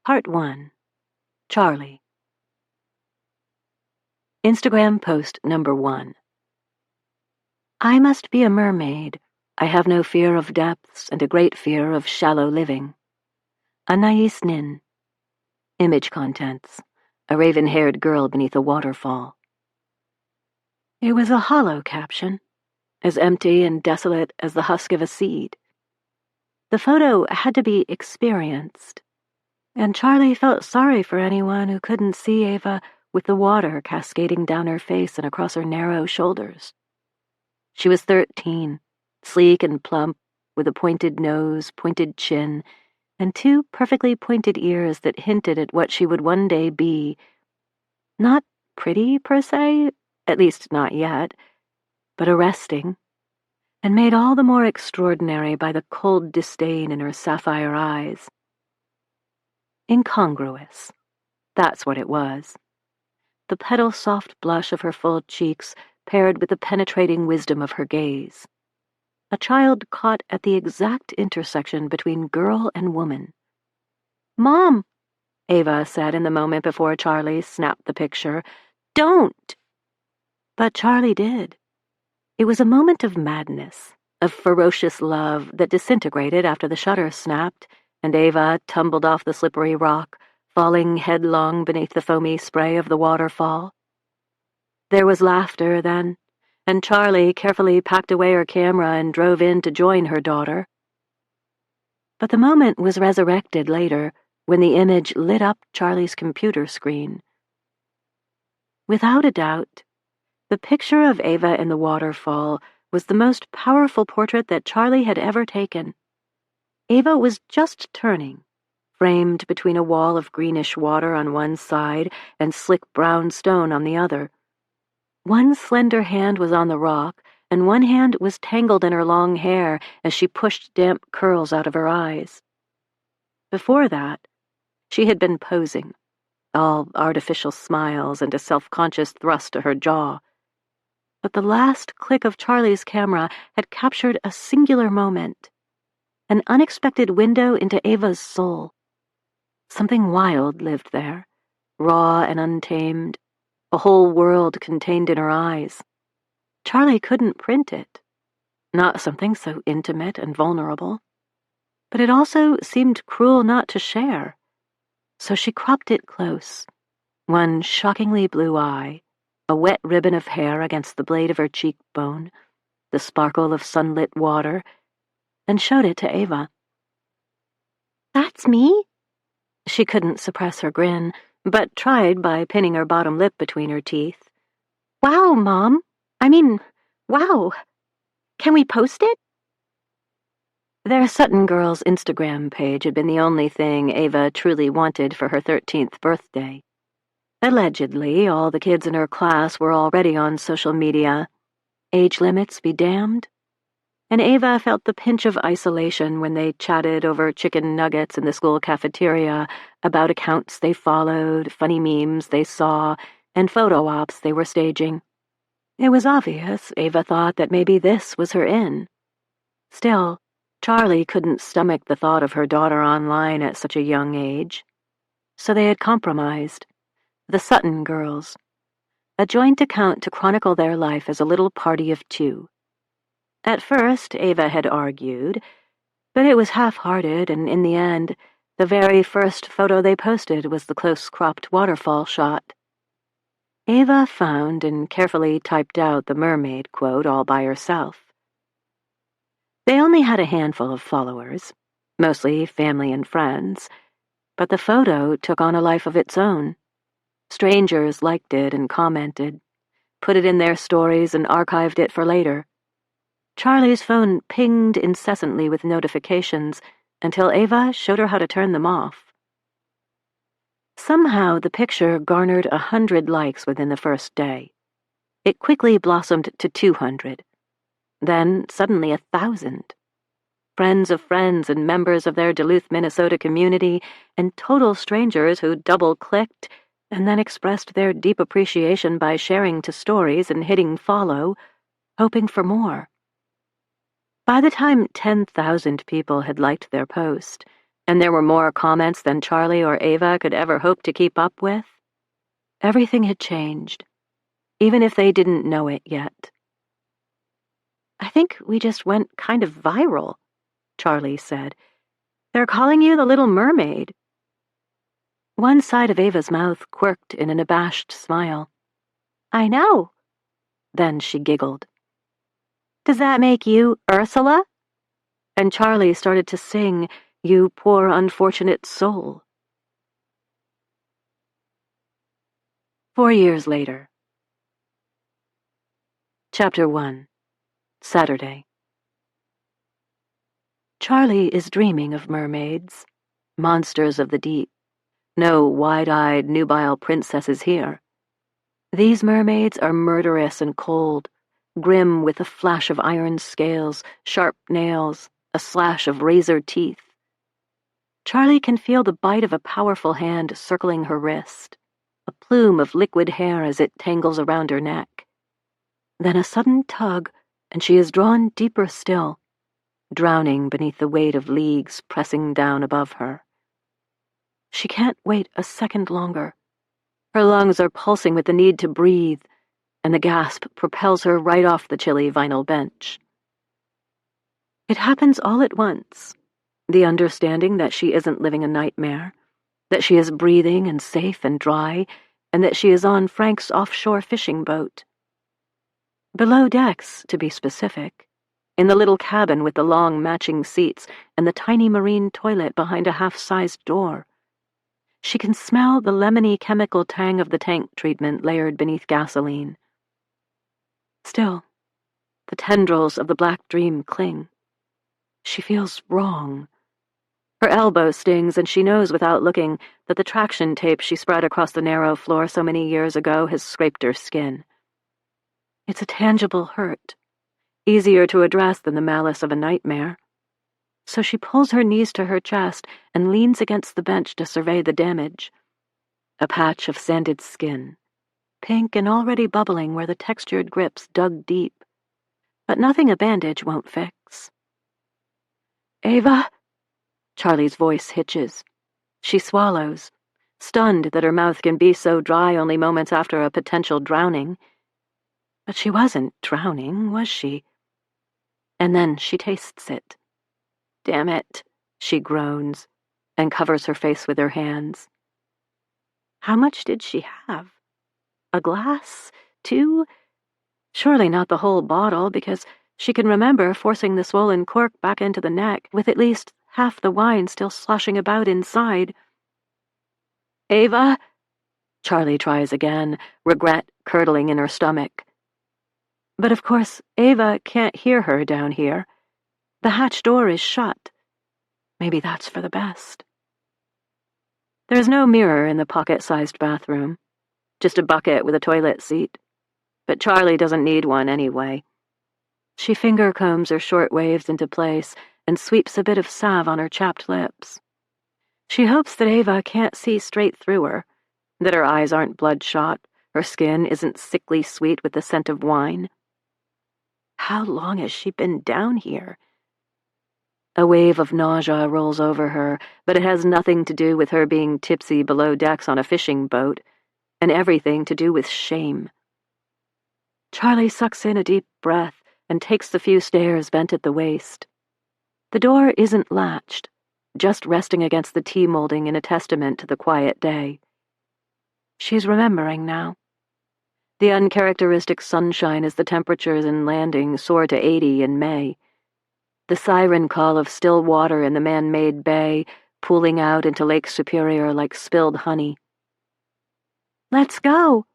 Part 1. Charlie. Instagram post number 1. I must be a mermaid. I have no fear of depths and a great fear of shallow living. Anais Nin. Image contents. A raven-haired girl beneath a waterfall. It was a hollow caption, as empty and desolate as the husk of a seed. The photo had to be experienced, and Charlie felt sorry for anyone who couldn't see Ava with the water cascading down her face and across her narrow shoulders. She was 13, sleek and plump, with a pointed nose, pointed chin, and 2 perfectly pointed ears that hinted at what she would one day be. Not pretty, per se, at least not yet, but arresting, and made all the more extraordinary by the cold disdain in her sapphire eyes. Incongruous. That's what it was. The petal-soft blush of her full cheeks paired with the penetrating wisdom of her gaze. A child caught at the exact intersection between girl and woman. "Mom," Ava said in the moment before Charlie snapped the picture. "Don't!" But Charlie did. It was a moment of madness, of ferocious love that disintegrated after the shutter snapped, and Ava tumbled off the slippery rock, falling headlong beneath the foamy spray of the waterfall. There was laughter then, and Charlie carefully packed away her camera and drove in to join her daughter. But the moment was resurrected later, when the image lit up Charlie's computer screen. Without a doubt, the picture of Ava in the waterfall was the most powerful portrait that Charlie had ever taken. Ava was just turning, framed between a wall of greenish water on one side and slick brown stone on the other. One slender hand was on the rock, and one hand was tangled in her long hair as she pushed damp curls out of her eyes. Before that, she had been posing, all artificial smiles and a self-conscious thrust to her jaw. But the last click of Charlie's camera had captured a singular moment, an unexpected window into Ava's soul. Something wild lived there, raw and untamed, a whole world contained in her eyes. Charlie couldn't print it, not something so intimate and vulnerable, but it also seemed cruel not to share. So she cropped it close, one shockingly blue eye, a wet ribbon of hair against the blade of her cheekbone, the sparkle of sunlit water, and showed it to Ava. "That's me?" She couldn't suppress her grin, but tried by pinning her bottom lip between her teeth. "Wow, Mom. Wow. Can we post it?" Their Sutton Girls Instagram page had been the only thing Ava truly wanted for her 13th birthday. Allegedly, all the kids in her class were already on social media. Age limits be damned. And Ava felt the pinch of isolation when they chatted over chicken nuggets in the school cafeteria about accounts they followed, funny memes they saw, and photo ops they were staging. It was obvious, Ava thought, that maybe this was her in. Still, Charlie couldn't stomach the thought of her daughter online at such a young age. So they had compromised. The Sutton Girls. A joint account to chronicle their life as a little party of 2. At first, Ava had argued, but it was half-hearted, and in the end, the very first photo they posted was the close-cropped waterfall shot. Ava found and carefully typed out the mermaid quote all by herself. They only had a handful of followers, mostly family and friends, but the photo took on a life of its own. Strangers liked it and commented, put it in their stories and archived it for later. Charlie's phone pinged incessantly with notifications until Ava showed her how to turn them off. Somehow the picture garnered 100 likes within the first day. It quickly blossomed to 200. Then suddenly 1,000. Friends of friends and members of their Duluth, Minnesota community, and total strangers who double-clicked and then expressed their deep appreciation by sharing to stories and hitting follow, hoping for more. By the time 10,000 people had liked their post, and there were more comments than Charlie or Ava could ever hope to keep up with. Everything had changed, even if they didn't know it yet. "I think we just went kind of viral," Charlie said. "They're calling you the Little Mermaid." One side of Ava's mouth quirked in an abashed smile. "I know." Then she giggled. "Does that make you Ursula?" And Charlie started to sing, "You Poor Unfortunate Soul." 4 years later. Chapter 1. Saturday. Charlie is dreaming of mermaids, monsters of the deep. No wide-eyed, nubile princesses here. These mermaids are murderous and cold, grim with a flash of iron scales, sharp nails, a slash of razor teeth. Charlie can feel the bite of a powerful hand circling her wrist, a plume of liquid hair as it tangles around her neck. Then a sudden tug, and she is drawn deeper still, drowning beneath the weight of leagues pressing down above her. She can't wait a second longer. Her lungs are pulsing with the need to breathe, and the gasp propels her right off the chilly vinyl bench. It happens all at once, the understanding that she isn't living a nightmare, that she is breathing and safe and dry, and that she is on Frank's offshore fishing boat. Below decks, to be specific, in the little cabin with the long matching seats and the tiny marine toilet behind a half-sized door. She can smell the lemony chemical tang of the tank treatment layered beneath gasoline. Still, the tendrils of the black dream cling. She feels wrong. Her elbow stings, and she knows without looking that the traction tape she spread across the narrow floor so many years ago has scraped her skin. It's a tangible hurt, easier to address than the malice of a nightmare. So she pulls her knees to her chest and leans against the bench to survey the damage. A patch of sanded skin, pink and already bubbling where the textured grips dug deep. But nothing a bandage won't fix. "Ava?" Charlie's voice hitches. She swallows, stunned that her mouth can be so dry only moments after a potential drowning. But she wasn't drowning, was she? And then she tastes it. "Damn it," she groans, and covers her face with her hands. How much did she have? A glass? 2? Surely not the whole bottle, because she can remember forcing the swollen cork back into the neck, with at least half the wine still sloshing about inside. "Ava?" Charlie tries again, regret curdling in her stomach. But of course, Ava can't hear her down here. The hatch door is shut. Maybe that's for the best. There's no mirror in the pocket-sized bathroom, just a bucket with a toilet seat. But Charlie doesn't need one anyway. She finger combs her short waves into place and sweeps a bit of salve on her chapped lips. She hopes that Ava can't see straight through her, that her eyes aren't bloodshot, her skin isn't sickly sweet with the scent of wine. How long has she been down here? A wave of nausea rolls over her, but it has nothing to do with her being tipsy below decks on a fishing boat, and everything to do with shame. Charlie sucks in a deep breath and takes the few stairs bent at the waist. The door isn't latched, just resting against the T-molding in a testament to the quiet day. She's remembering now. The uncharacteristic sunshine as the temperatures in landing soar to 80 in May. The siren call of still water in the man-made bay, pooling out into Lake Superior like spilled honey. "Let's go,"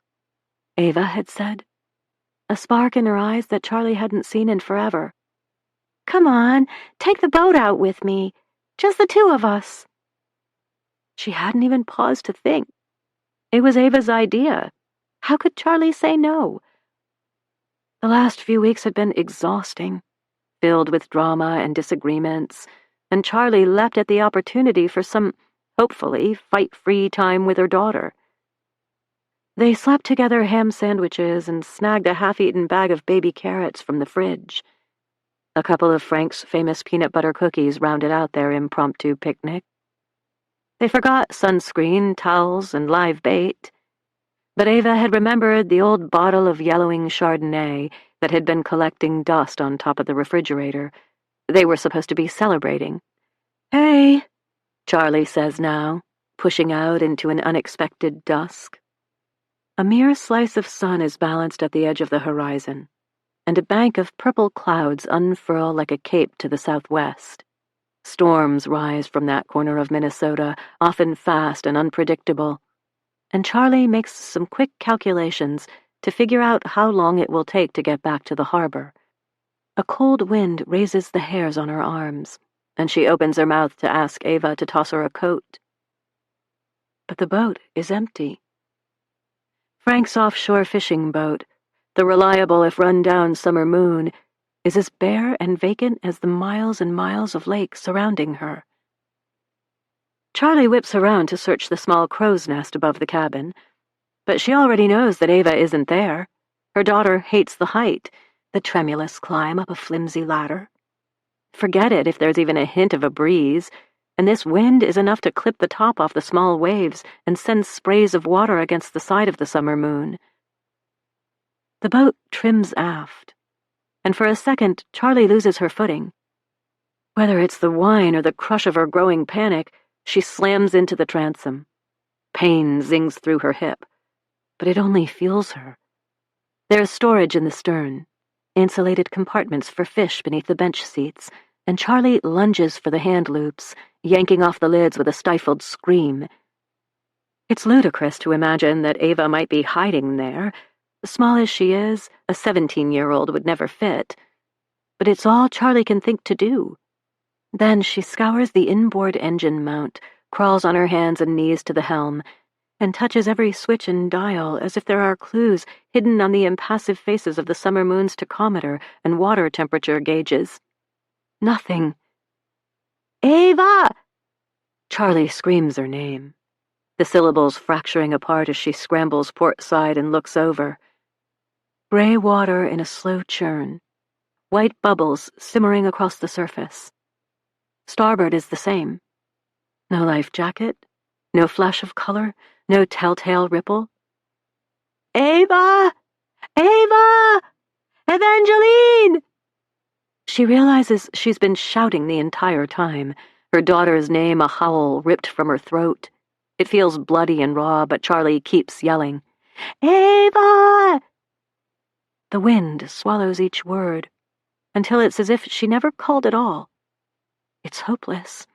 Ava had said, a spark in her eyes that Charlie hadn't seen in forever. "Come on, take the boat out with me. Just the 2 of us." She hadn't even paused to think. It was Ava's idea. How could Charlie say no? The last few weeks had been exhausting, filled with drama and disagreements, and Charlie leapt at the opportunity for some, hopefully, fight-free time with her daughter. They slapped together ham sandwiches and snagged a half-eaten bag of baby carrots from the fridge. A couple of Frank's famous peanut butter cookies rounded out their impromptu picnic. They forgot sunscreen, towels, and live bait. But Ava had remembered the old bottle of yellowing Chardonnay that had been collecting dust on top of the refrigerator. They were supposed to be celebrating. "Hey," Charlie says now, pushing out into an unexpected dusk. A mere slice of sun is balanced at the edge of the horizon, and a bank of purple clouds unfurl like a cape to the southwest. Storms rise from that corner of Minnesota, often fast and unpredictable, and Charlie makes some quick calculations to figure out how long it will take to get back to the harbor. A cold wind raises the hairs on her arms, and she opens her mouth to ask Ava to toss her a coat. But the boat is empty. Frank's offshore fishing boat, the reliable if run-down summer moon, is as bare and vacant as the miles and miles of lake surrounding her. Charlie whips around to search the small crow's nest above the cabin, but she already knows that Ava isn't there. Her daughter hates the height, the tremulous climb up a flimsy ladder. Forget it if there's even a hint of a breeze, and this wind is enough to clip the top off the small waves and send sprays of water against the side of the summer moon. The boat trims aft, and for a second Charlie loses her footing. Whether it's the wine or the crush of her growing panic, she slams into the transom. Pain zings through her hip, but it only fuels her. There's storage in the stern, insulated compartments for fish beneath the bench seats, and Charlie lunges for the hand loops, yanking off the lids with a stifled scream. It's ludicrous to imagine that Ava might be hiding there. Small as she is, a 17-year-old would never fit. But it's all Charlie can think to do. Then she scours the inboard engine mount, crawls on her hands and knees to the helm, and touches every switch and dial as if there are clues hidden on the impassive faces of the summer moon's tachometer and water temperature gauges. Nothing. "Ava!" Charlie screams her name, the syllables fracturing apart as she scrambles port side and looks over. Gray water in a slow churn, white bubbles simmering across the surface. Starboard is the same. No life jacket, no flash of color, no telltale ripple. "Ava! Ava! Evangeline!" She realizes she's been shouting the entire time, her daughter's name a howl ripped from her throat. It feels bloody and raw, but Charlie keeps yelling, "Ava!" The wind swallows each word, until it's as if she never called at all. It's hopeless.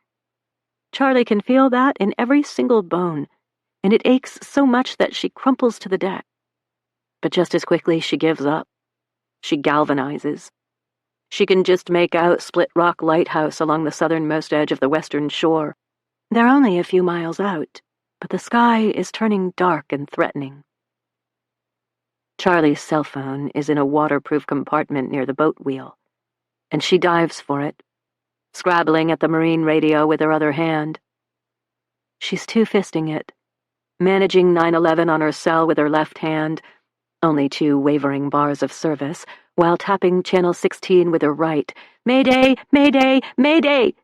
Charlie can feel that in every single bone, and it aches so much that she crumples to the deck. But just as quickly she gives up. She galvanizes. She can just make out Split Rock Lighthouse along the southernmost edge of the western shore. They're only a few miles out, but the sky is turning dark and threatening. Charlie's cell phone is in a waterproof compartment near the boat wheel, and she dives for it, scrabbling at the marine radio with her other hand. She's two-fisting it, managing 911 on her cell with her left hand, only 2 wavering bars of service, while tapping channel 16 with her right. "Mayday! Mayday! Mayday!"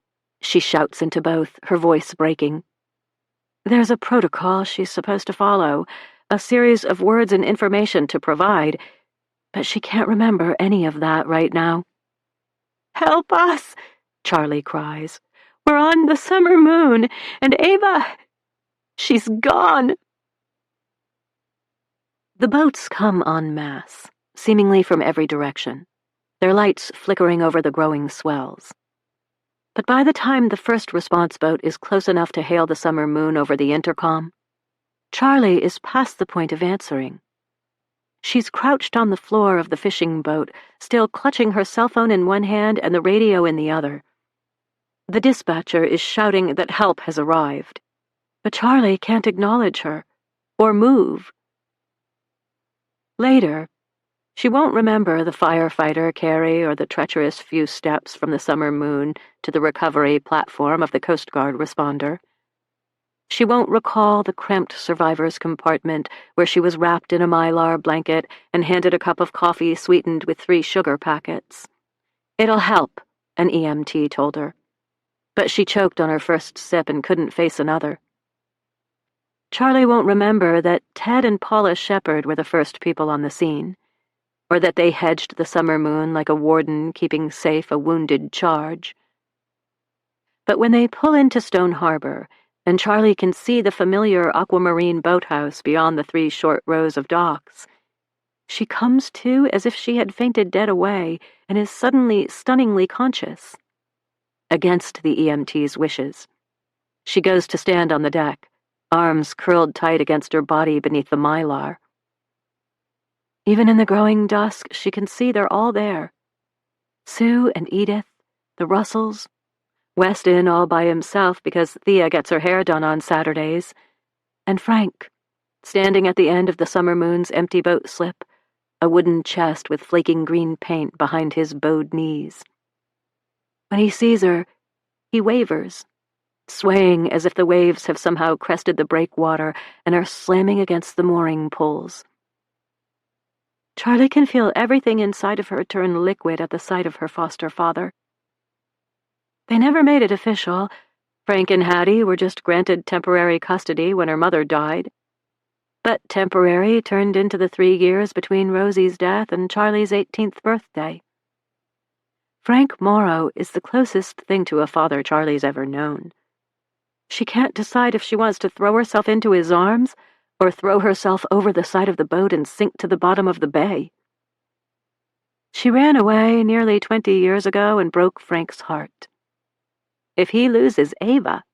She shouts into both, her voice breaking. There's a protocol she's supposed to follow, a series of words and information to provide, but she can't remember any of that right now. "Help us!" Charlie cries. "We're on the summer moon, and Ava, she's gone." The boats come en masse, seemingly from every direction, their lights flickering over the growing swells. But by the time the first response boat is close enough to hail the summer moon over the intercom, Charlie is past the point of answering. She's crouched on the floor of the fishing boat, still clutching her cell phone in one hand and the radio in the other. The dispatcher is shouting that help has arrived, but Charlie can't acknowledge her, or move. Later, she won't remember the firefighter Carrie or the treacherous few steps from the summer moon to the recovery platform of the Coast Guard responder. She won't recall the cramped survivor's compartment where she was wrapped in a mylar blanket and handed a cup of coffee sweetened with 3 sugar packets. "It'll help," an EMT told her. But she choked on her first sip and couldn't face another. Charlie won't remember that Ted and Paula Shepard were the first people on the scene, or that they hedged the summer moon like a warden keeping safe a wounded charge. But when they pull into Stone Harbor, and Charlie can see the familiar aquamarine boathouse beyond the 3 short rows of docks, she comes to as if she had fainted dead away and is suddenly stunningly conscious. Against the EMT's wishes, she goes to stand on the deck, arms curled tight against her body beneath the mylar. Even in the growing dusk, she can see they're all there. Sue and Edith, the Russells, Weston all by himself because Thea gets her hair done on Saturdays, and Frank, standing at the end of the summer moon's empty boat slip, a wooden chest with flaking green paint behind his bowed knees. When he sees her, he wavers, swaying as if the waves have somehow crested the breakwater and are slamming against the mooring poles. Charlie can feel everything inside of her turn liquid at the sight of her foster father. They never made it official. Frank and Hattie were just granted temporary custody when her mother died. But temporary turned into the 3 years between Rosie's death and Charlie's 18th birthday. Frank Morrow is the closest thing to a father Charlie's ever known. She can't decide if she wants to throw herself into his arms or throw herself over the side of the boat and sink to the bottom of the bay. She ran away nearly 20 years ago and broke Frank's heart. If he loses Ava,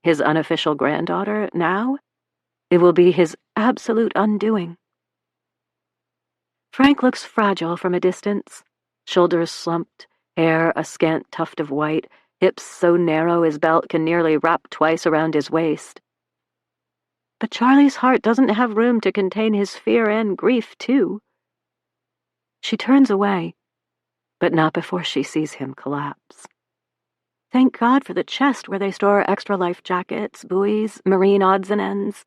his unofficial granddaughter, now, it will be his absolute undoing. Frank looks fragile from a distance, shoulders slumped, hair a scant tuft of white, hips so narrow his belt can nearly wrap twice around his waist. But Charlie's heart doesn't have room to contain his fear and grief, too. She turns away, but not before she sees him collapse. Thank God for the chest where they store extra life jackets, buoys, marine odds and ends.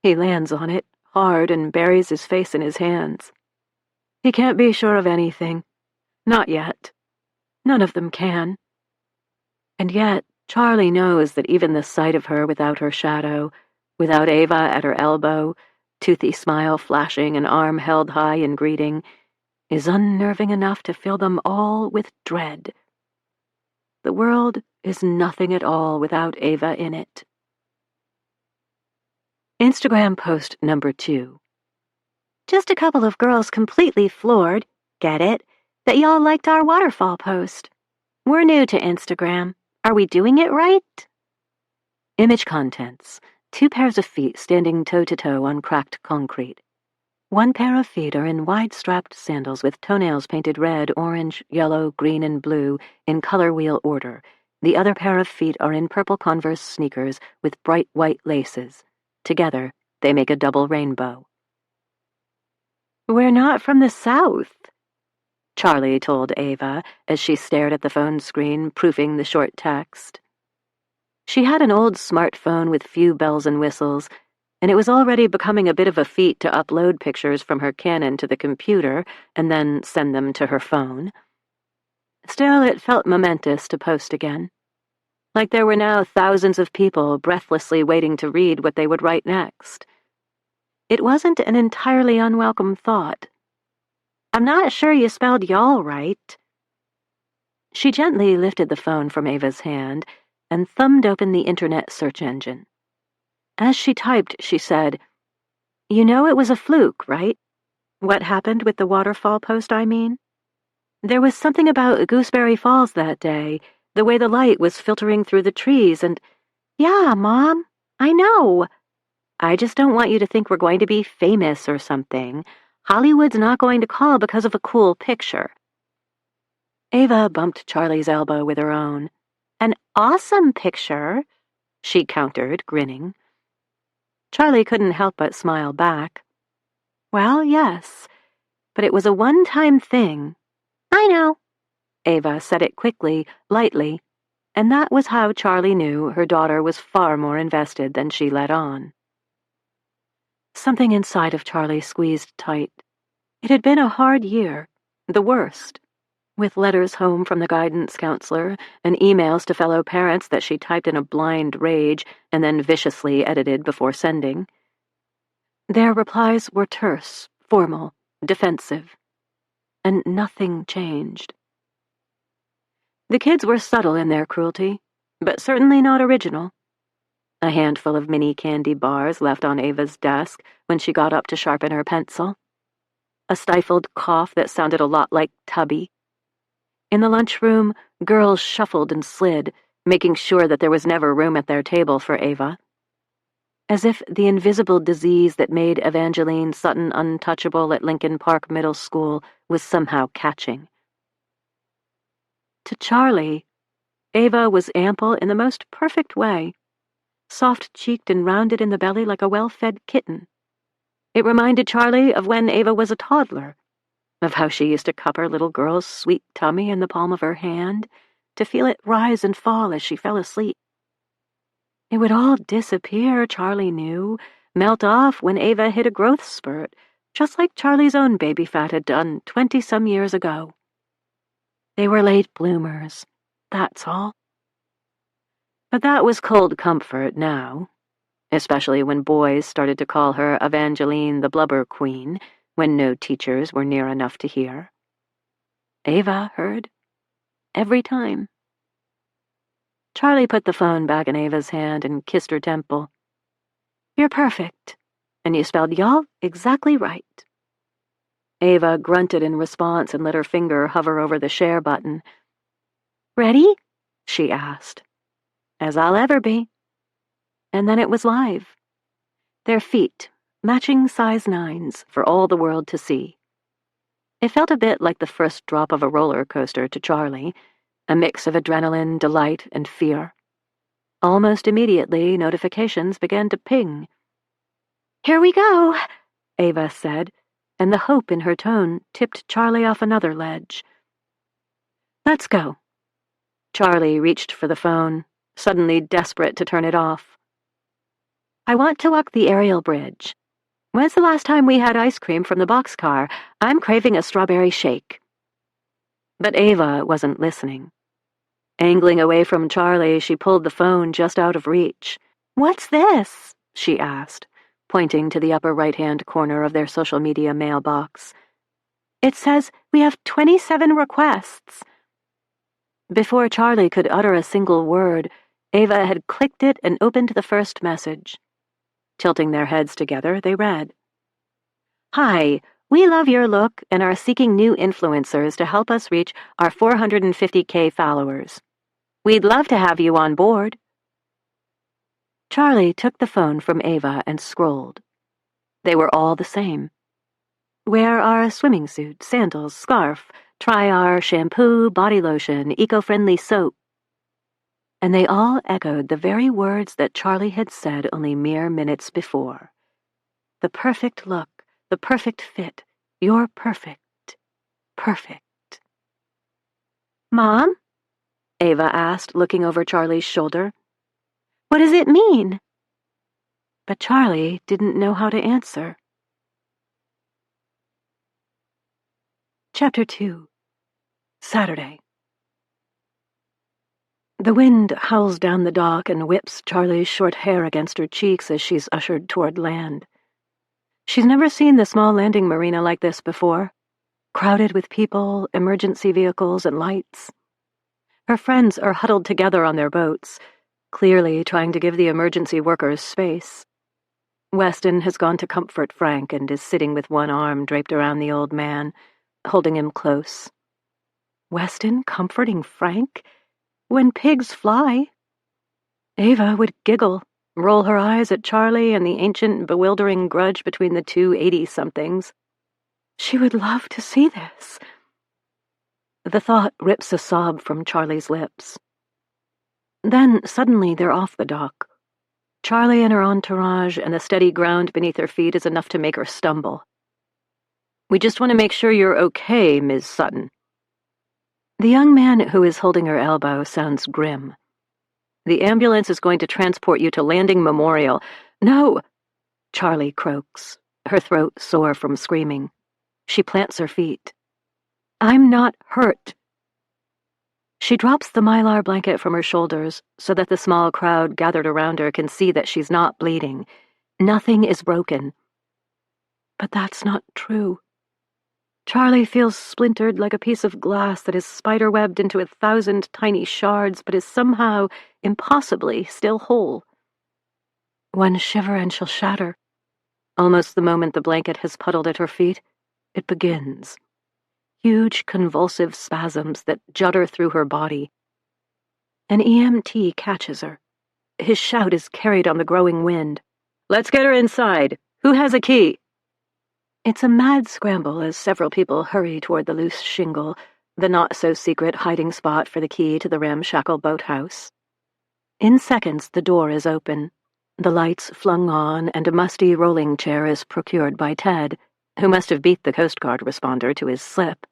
He lands on it, hard, and buries his face in his hands. He can't be sure of anything. Not yet. None of them can. And yet, Charlie knows that even the sight of her without her shadow, without Ava at her elbow, toothy smile flashing and arm held high in greeting, is unnerving enough to fill them all with dread. The world is nothing at all without Ava in it. Instagram post number 2. Just a couple of girls completely floored, get it, that y'all liked our waterfall post. We're new to Instagram. Are we doing it right? Image contents. 2 pairs of feet standing toe-to-toe on cracked concrete. 1 pair of feet are in wide-strapped sandals with toenails painted red, orange, yellow, green, and blue in color wheel order. The other pair of feet are in purple Converse sneakers with bright white laces. Together, they make a double rainbow. We're not from the South, Charlie told Ava as she stared at the phone screen, proofing the short text. She had an old smartphone with few bells and whistles, and it was already becoming a bit of a feat to upload pictures from her Canon to the computer and then send them to her phone. Still, it felt momentous to post again, like there were now thousands of people breathlessly waiting to read what they would write next. It wasn't an entirely unwelcome thought. I'm not sure you spelled y'all right. She gently lifted the phone from Ava's hand and thumbed open the internet search engine. As she typed, she said, "You know it was a fluke, right? What happened with the waterfall post, I mean? There was something about Gooseberry Falls that day, the way the light was filtering through the trees, and yeah, Mom, I know. I just don't want you to think we're going to be famous or something. Hollywood's not going to call because of a cool picture." Ava bumped Charlie's elbow with her own. "An awesome picture," she countered, grinning. Charlie couldn't help but smile back. "Well, yes, but it was a one-time thing." "I know." Ava said it quickly, lightly, and that was how Charlie knew her daughter was far more invested than she let on. Something inside of Charlie squeezed tight. It had been a hard year, the worst. with letters home from the guidance counselor and emails to fellow parents that she typed in a blind rage and then viciously edited before sending. Their replies were terse, formal, defensive, and nothing changed. The kids were subtle in their cruelty, but certainly not original. A handful of mini candy bars left on Ava's desk when she got up to sharpen her pencil. A stifled cough that sounded a lot like Tubby. In the lunchroom, girls shuffled and slid, making sure that there was never room at their table for Ava. As if the invisible disease that made Evangeline Sutton untouchable at Lincoln Park Middle School was somehow catching. To Charlie, Ava was ample in the most perfect way, soft-cheeked and rounded in the belly like a well-fed kitten. It reminded Charlie of when Ava was a toddler, of how she used to cup her little girl's sweet tummy in the palm of her hand, to feel it rise and fall as she fell asleep. It would all disappear, Charlie knew, melt off when Ava hit a growth spurt, just like Charlie's own baby fat had done 20-some years ago. They were late bloomers, that's all. But that was cold comfort now, especially when boys started to call her Evangeline the Blubber Queen when no teachers were near enough to hear. Ava heard. Every time. Charlie put the phone back in Ava's hand and kissed her temple. "You're perfect, and you spelled y'all exactly right." Ava grunted in response and let her finger hover over the share button. "Ready?" she asked. "As I'll ever be." And then it was live. Their feet, matching size 9s, for all the world to see. It felt a bit like the first drop of a roller coaster to Charlie, a mix of adrenaline, delight, and fear. Almost immediately, notifications began to ping. "Here we go," Ava said, and the hope in her tone tipped Charlie off another ledge. "Let's go." Charlie reached for the phone, suddenly desperate to turn it off. "I want to walk the aerial bridge. When's the last time we had ice cream from the boxcar? I'm craving a strawberry shake." But Ava wasn't listening. Angling away from Charlie, she pulled the phone just out of reach. "What's this?" she asked, pointing to the upper right-hand corner of their social media mailbox. "It says we have 27 requests." Before Charlie could utter a single word, Ava had clicked it and opened the first message. Tilting their heads together, they read, "Hi, we love your look and are seeking new influencers to help us reach our 450K followers. We'd love to have you on board." Charlie took the phone from Ava and scrolled. They were all the same. Wear our swimming suit, sandals, scarf, try our shampoo, body lotion, eco-friendly soap. And they all echoed the very words that Charlie had said only mere minutes before. The perfect look, the perfect fit, you're perfect. Perfect. "Mom?" Ava asked, looking over Charlie's shoulder. "What does it mean?" But Charlie didn't know how to answer. Chapter 2. Saturday. The wind howls down the dock and whips Charlie's short hair against her cheeks as she's ushered toward land. She's never seen the small landing marina like this before, crowded with people, emergency vehicles, and lights. Her friends are huddled together on their boats, clearly trying to give the emergency workers space. Weston has gone to comfort Frank and is sitting with one arm draped around the old man, holding him close. Weston comforting Frank? When pigs fly? Ava would giggle, roll her eyes at Charlie and the ancient, bewildering grudge between the two 80-somethings. She would love to see this. The thought rips a sob from Charlie's lips. Then, suddenly, they're off the dock. Charlie and her entourage, and the steady ground beneath her feet is enough to make her stumble. "We just want to make sure you're okay, Ms. Sutton." The young man who is holding her elbow sounds grim. "The ambulance is going to transport you to Landing Memorial." "No!" Charlie croaks, her throat sore from screaming. She plants her feet. "I'm not hurt," She drops the mylar blanket from her shoulders so that the small crowd gathered around her can see that she's not bleeding. Nothing is broken. But that's not true. Charlie feels splintered like a piece of glass that is spiderwebbed into 1,000 tiny shards but is somehow, impossibly, still whole. One shiver and she'll shatter. Almost the moment the blanket has puddled at her feet, it begins. Huge convulsive spasms that judder through her body. An EMT catches her. His shout is carried on the growing wind. "Let's get her inside. Who has a key?" It's a mad scramble as several people hurry toward the loose shingle, the not-so-secret hiding spot for the key to the ramshackle boathouse. In seconds, the door is open, the lights flung on, and a musty rolling chair is procured by Ted, who must have beat the Coast Guard responder to his slip.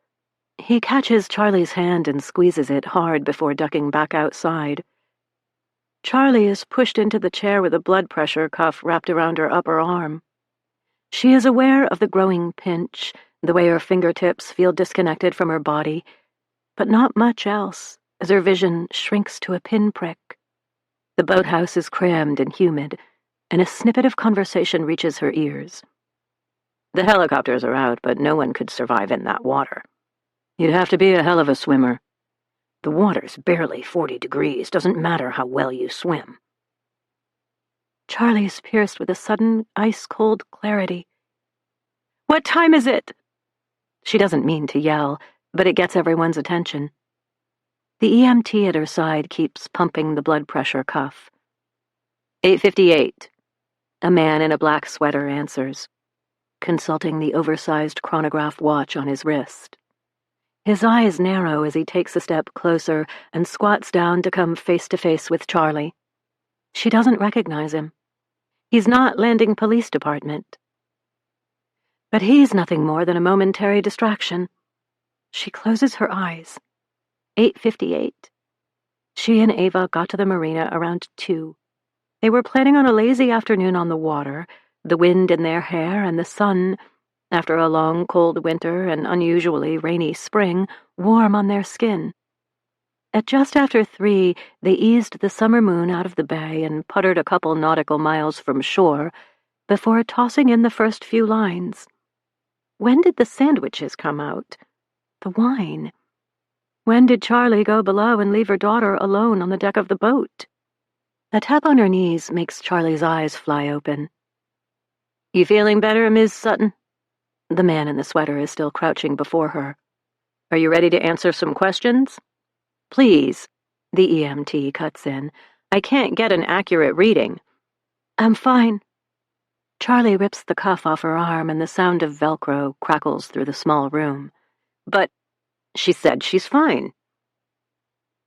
He catches Charlie's hand and squeezes it hard before ducking back outside. Charlie is pushed into the chair with a blood pressure cuff wrapped around her upper arm. She is aware of the growing pinch, the way her fingertips feel disconnected from her body, but not much else, as her vision shrinks to a pinprick. The boathouse is crammed and humid, and a snippet of conversation reaches her ears. "The helicopters are out, but no one could survive in that water. You'd have to be a hell of a swimmer. The water's barely 40 degrees, doesn't matter how well you swim." Charlie is pierced with a sudden, ice-cold clarity. "What time is it?" She doesn't mean to yell, but it gets everyone's attention. The EMT at her side keeps pumping the blood pressure cuff. 8:58. A man in a black sweater answers, consulting the oversized chronograph watch on his wrist. His eyes narrow as he takes a step closer and squats down to come face to face with Charlie. She doesn't recognize him. He's not Landing Police Department. But he's nothing more than a momentary distraction. She closes her eyes. 8:58. She and Ava got to the marina around 2. They were planning on a lazy afternoon on the water, the wind in their hair and the sun, after a long cold winter and unusually rainy spring, warm on their skin. At just after 3, they eased the summer moon out of the bay and puttered a couple nautical miles from shore before tossing in the first few lines. When did the sandwiches come out? The wine? When did Charlie go below and leave her daughter alone on the deck of the boat? A tap on her knees makes Charlie's eyes fly open. "You feeling better, Ms. Sutton?" The man in the sweater is still crouching before her. "Are you ready to answer some questions?" "Please," the EMT cuts in. "I can't get an accurate reading." "I'm fine." Charlie rips the cuff off her arm and the sound of Velcro crackles through the small room. "But she said she's fine."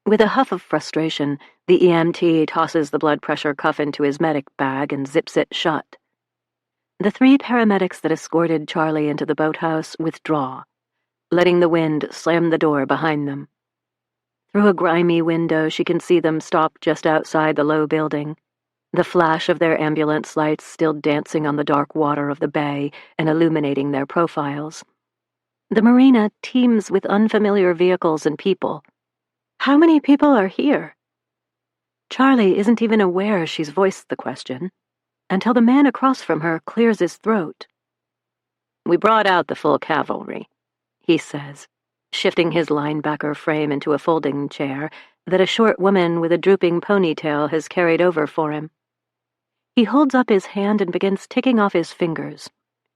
With a huff of frustration, the EMT tosses the blood pressure cuff into his medic bag and zips it shut. The 3 paramedics that escorted Charlie into the boathouse withdraw, letting the wind slam the door behind them. Through a grimy window, she can see them stop just outside the low building, the flash of their ambulance lights still dancing on the dark water of the bay and illuminating their profiles. The marina teems with unfamiliar vehicles and people. How many people are here? Charlie isn't even aware she's voiced the question, until the man across from her clears his throat. "We brought out the full cavalry," he says, shifting his linebacker frame into a folding chair that a short woman with a drooping ponytail has carried over for him. He holds up his hand and begins ticking off his fingers.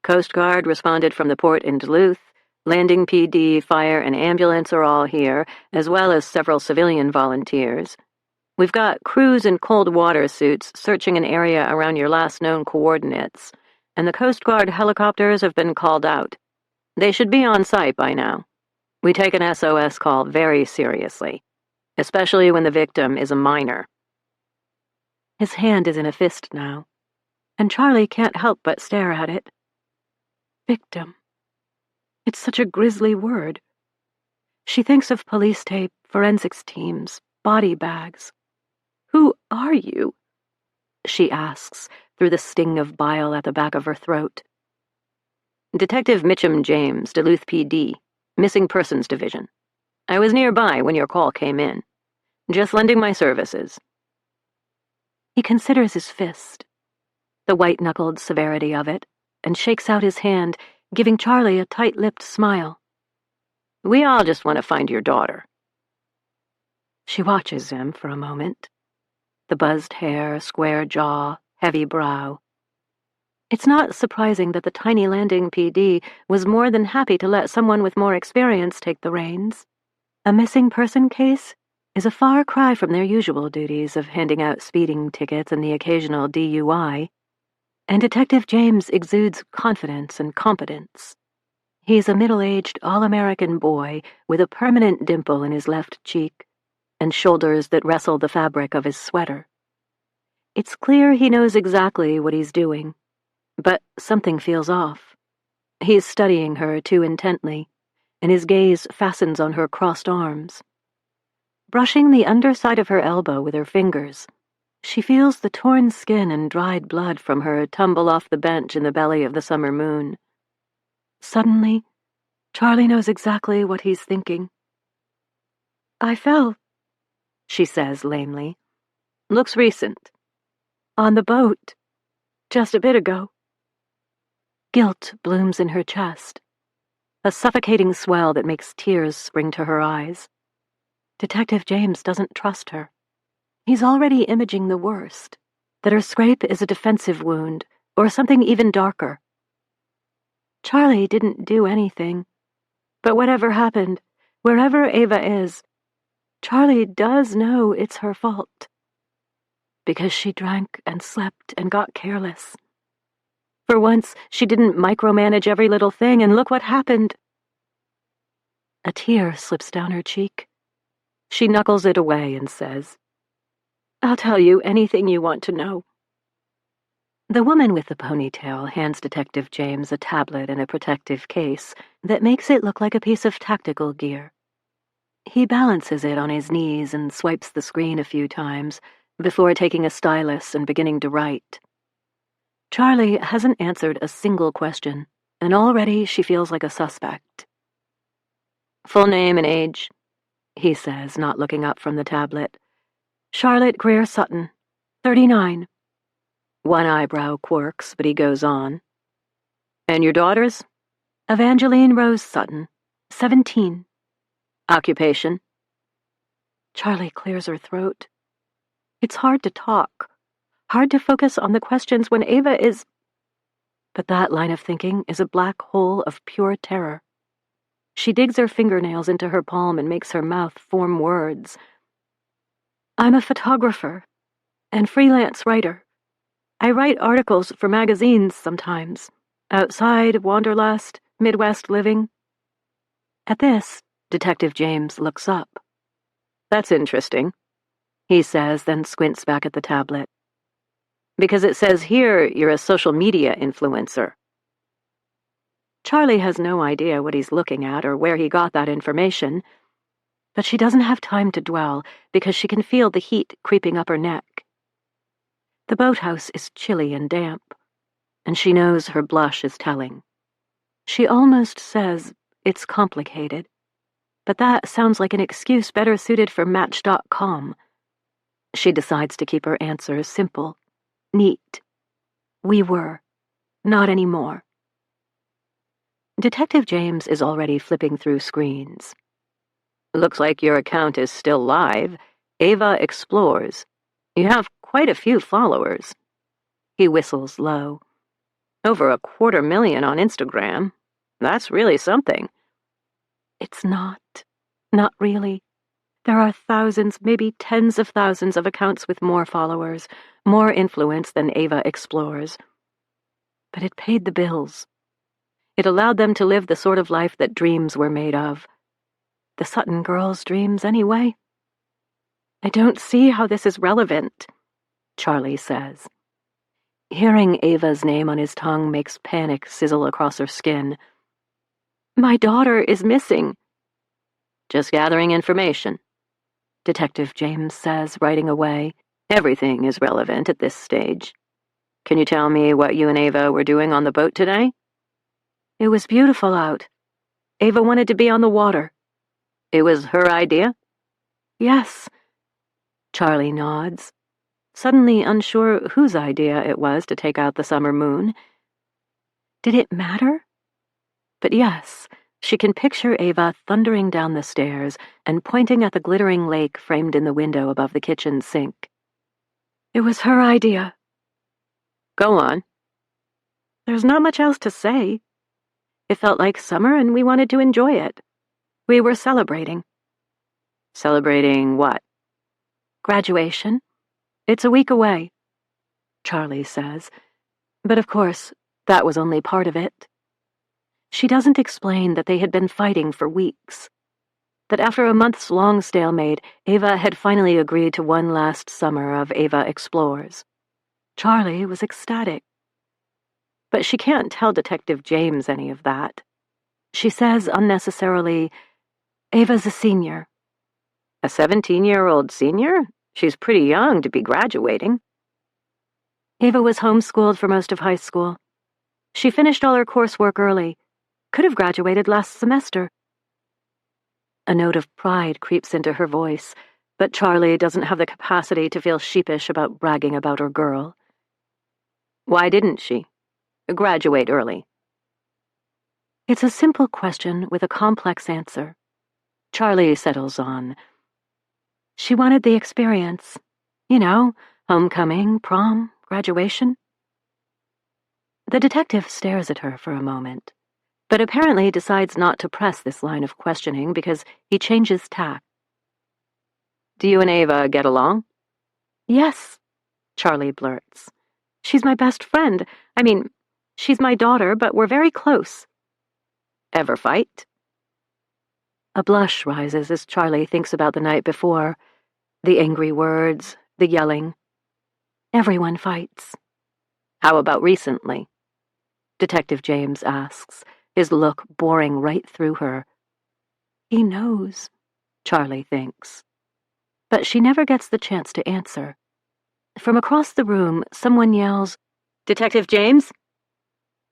"Coast Guard responded from the port in Duluth. Landing PD, fire, and ambulance are all here, as well as several civilian volunteers. We've got crews in cold water suits searching an area around your last known coordinates, and the Coast Guard helicopters have been called out. They should be on site by now. We take an SOS call very seriously, especially when the victim is a minor." His hand is in a fist now, and Charlie can't help but stare at it. Victim. It's such a grisly word. She thinks of police tape, forensics teams, body bags. "Who are you?" she asks, through the sting of bile at the back of her throat. "Detective Mitchum James, Duluth PD, Missing Persons Division. I was nearby when your call came in. Just lending my services." He considers his fist, the white-knuckled severity of it, and shakes out his hand, giving Charlie a tight-lipped smile. "We all just want to find your daughter." She watches him for a moment. The buzzed hair, square jaw, heavy brow. It's not surprising that the tiny landing PD was more than happy to let someone with more experience take the reins. A missing person case is a far cry from their usual duties of handing out speeding tickets and the occasional DUI, and Detective James exudes confidence and competence. He's a middle-aged, all-American boy with a permanent dimple in his left cheek and shoulders that wrestle the fabric of his sweater. It's clear he knows exactly what he's doing, but something feels off. He's studying her too intently, and his gaze fastens on her crossed arms. Brushing the underside of her elbow with her fingers, she feels the torn skin and dried blood from her tumble off the bench in the belly of the summer moon. Suddenly, Charlie knows exactly what he's thinking. "I fell," she says lamely. "Looks recent." "On the boat. Just a bit ago." Guilt blooms in her chest, a suffocating swell that makes tears spring to her eyes. Detective James doesn't trust her. He's already imaging the worst, that her scrape is a defensive wound, or something even darker. Charlie didn't do anything, but whatever happened, wherever Ava is, Charlie does know it's her fault. Because she drank and slept and got careless. For once, she didn't micromanage every little thing, and look what happened. A tear slips down her cheek. She knuckles it away and says, "I'll tell you anything you want to know." The woman with the ponytail hands Detective James a tablet in a protective case that makes it look like a piece of tactical gear. He balances it on his knees and swipes the screen a few times before taking a stylus and beginning to write. Charlie hasn't answered a single question, and already she feels like a suspect. "Full name and age," he says, not looking up from the tablet. "Charlotte Greer Sutton, 39. One eyebrow quirks, but he goes on. "And your daughters?" "Evangeline Rose Sutton, 17. "Occupation?" Charlie clears her throat. It's hard to talk, hard to focus on the questions when Ava is... But that line of thinking is a black hole of pure terror. She digs her fingernails into her palm and makes her mouth form words. "I'm a photographer and freelance writer. I write articles for magazines sometimes. Outside, Wanderlust, Midwest Living." At this, Detective James looks up. "That's interesting," he says, then squints back at the tablet. "Because it says here you're a social media influencer." Charlie has no idea what he's looking at or where he got that information, but she doesn't have time to dwell because she can feel the heat creeping up her neck. The boathouse is chilly and damp, and she knows her blush is telling. She almost says it's complicated, but that sounds like an excuse better suited for Match.com. She decides to keep her answers simple, neat. "We were. Not anymore." Detective James is already flipping through screens. "Looks like your account is still live. Ava Explores. You have quite a few followers." He whistles low. "Over 250,000 on Instagram. That's really something." It's not. Not really. There are thousands, maybe tens of thousands of accounts with more followers, more influence than Ava Explores. But it paid the bills. It allowed them to live the sort of life that dreams were made of. The Sutton girls' dreams, anyway. "I don't see how this is relevant," Charlie says. Hearing Ava's name on his tongue makes panic sizzle across her skin. "My daughter is missing." "Just gathering information," Detective James says, writing away. "Everything is relevant at this stage. Can you tell me what you and Ava were doing on the boat today?" "It was beautiful out. Ava wanted to be on the water." It was her idea? Yes. Charlie nods, suddenly unsure whose idea it was to take out the summer moon. Did it matter? But yes, she can picture Ava thundering down the stairs and pointing at the glittering lake framed in the window above the kitchen sink. It was her idea. Go on. There's not much else to say. It felt like summer and we wanted to enjoy it. We were celebrating. Celebrating what? Graduation. It's a week away, Charlie says. But of course, that was only part of it. She doesn't explain that they had been fighting for weeks. That after a months-long stalemate, Ava had finally agreed to one last summer of Ava Explores. Charlie was ecstatic. But she can't tell Detective James any of that. She says unnecessarily, Ava's a senior. A 17-year-old senior? She's pretty young to be graduating. Ava was homeschooled for most of high school. She finished all her coursework early. Could have graduated last semester. A note of pride creeps into her voice, but Charlie doesn't have the capacity to feel sheepish about bragging about her girl. Why didn't she graduate early? It's a simple question with a complex answer. Charlie settles on. She wanted the experience. You know, homecoming, prom, graduation. The detective stares at her for a moment, but apparently decides not to press this line of questioning because he changes tack. Do you and Ava get along? Yes, Charlie blurts. She's my best friend. I mean, she's my daughter, but we're very close. Ever fight? A blush rises as Charlie thinks about the night before. The angry words, the yelling. Everyone fights. How about recently? Detective James asks, his look boring right through her. He knows, Charlie thinks. But she never gets the chance to answer. From across the room, someone yells, Detective James?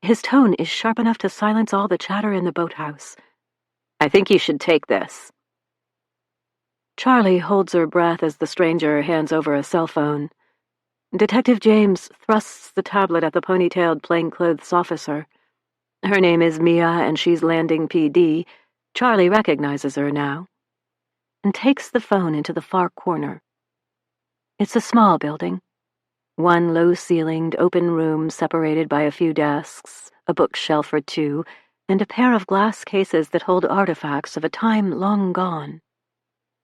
His tone is sharp enough to silence all the chatter in the boathouse. I think you should take this. Charlie holds her breath as the stranger hands over a cell phone. Detective James thrusts the tablet at the ponytailed plainclothes officer. Her name is Mia and she's landing PD. Charlie recognizes her now. And takes the phone into the far corner. It's a small building. One low-ceilinged open room separated by a few desks, a bookshelf or two, and a pair of glass cases that hold artifacts of a time long gone.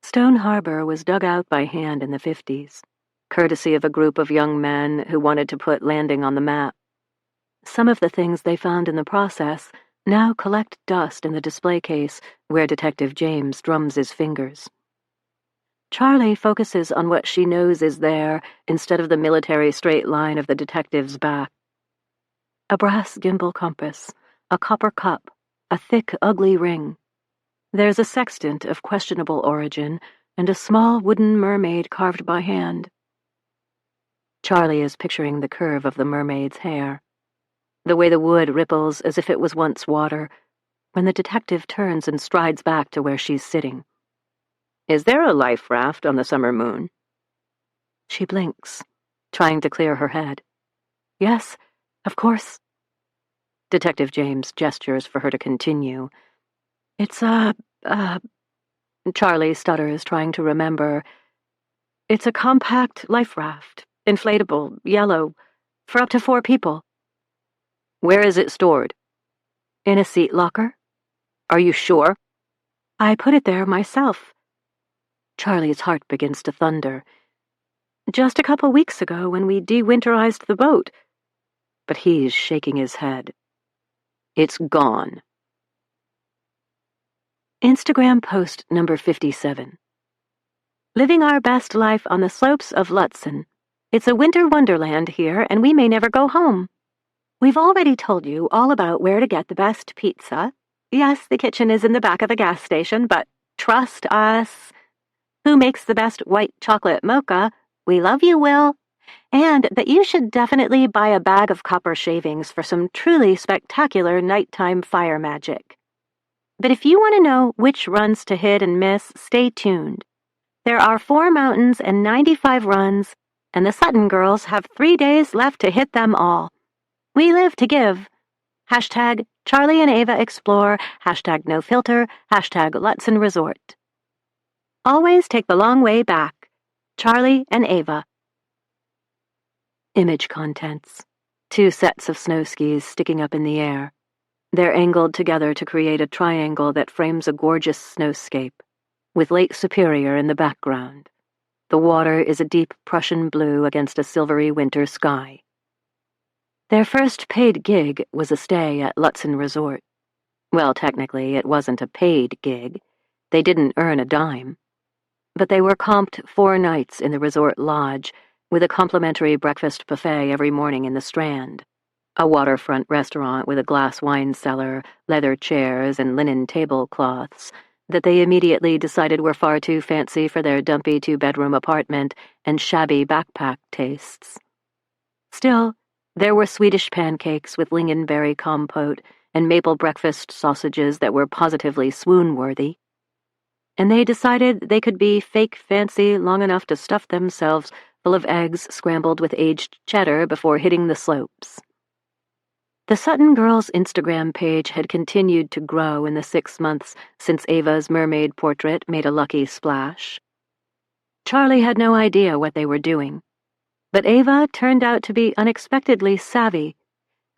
Stone Harbor was dug out by hand in the 50s, courtesy of a group of young men who wanted to put landing on the map. Some of the things they found in the process now collect dust in the display case where Detective James drums his fingers. Charlie focuses on what she knows is there instead of the military straight line of the detective's back. A brass gimbal compass, a copper cup, a thick, ugly ring. There's a sextant of questionable origin and a small wooden mermaid carved by hand. Charlie is picturing the curve of the mermaid's hair, the way the wood ripples as if it was once water, when the detective turns and strides back to where she's sitting. Is there a life raft on the summer moon? She blinks, trying to clear her head. Yes, of course. Detective James gestures for her to continue. It's Charlie stutters, trying to remember. It's a compact life raft, inflatable, yellow, for up to 4 people. Where is it stored? In a seat locker. Are you sure? I put it there myself. Charlie's heart begins to thunder. Just a couple weeks ago when we de-winterized the boat. But he's shaking his head. It's gone. Instagram post number 57. Living our best life on the slopes of Lutzen. It's a winter wonderland here, and we may never go home. We've already told you all about where to get the best pizza. Yes, the kitchen is in the back of the gas station, but trust us. Who makes the best white chocolate mocha? We love you, Will. And that you should definitely buy a bag of copper shavings for some truly spectacular nighttime fire magic. But if you want to know which runs to hit and miss, stay tuned. There are 4 mountains and 95 runs, and the Sutton girls have 3 days left to hit them all. We live to give. Hashtag Charlie and Ava Explore, hashtag No Filter, hashtag Lutsen Resort. Always take the long way back. Charlie and Ava. Image contents. 2 sets of snow skis sticking up in the air. They're angled together to create a triangle that frames a gorgeous snowscape, with Lake Superior in the background. The water is a deep Prussian blue against a silvery winter sky. Their first paid gig was a stay at Lutsen Resort. Well, technically, it wasn't a paid gig. They didn't earn a dime. But they were comped 4 nights in the resort lodge, with a complimentary breakfast buffet every morning in the Strand, a waterfront restaurant with a glass wine cellar, leather chairs, and linen tablecloths that they immediately decided were far too fancy for their dumpy 2-bedroom apartment and shabby backpack tastes. Still, there were Swedish pancakes with lingonberry compote and maple breakfast sausages that were positively swoon-worthy. And they decided they could be fake fancy long enough to stuff themselves full of eggs scrambled with aged cheddar before hitting the slopes. The Sutton girls' Instagram page had continued to grow in the 6 months since Ava's mermaid portrait made a lucky splash. Charlie had no idea what they were doing, but Ava turned out to be unexpectedly savvy,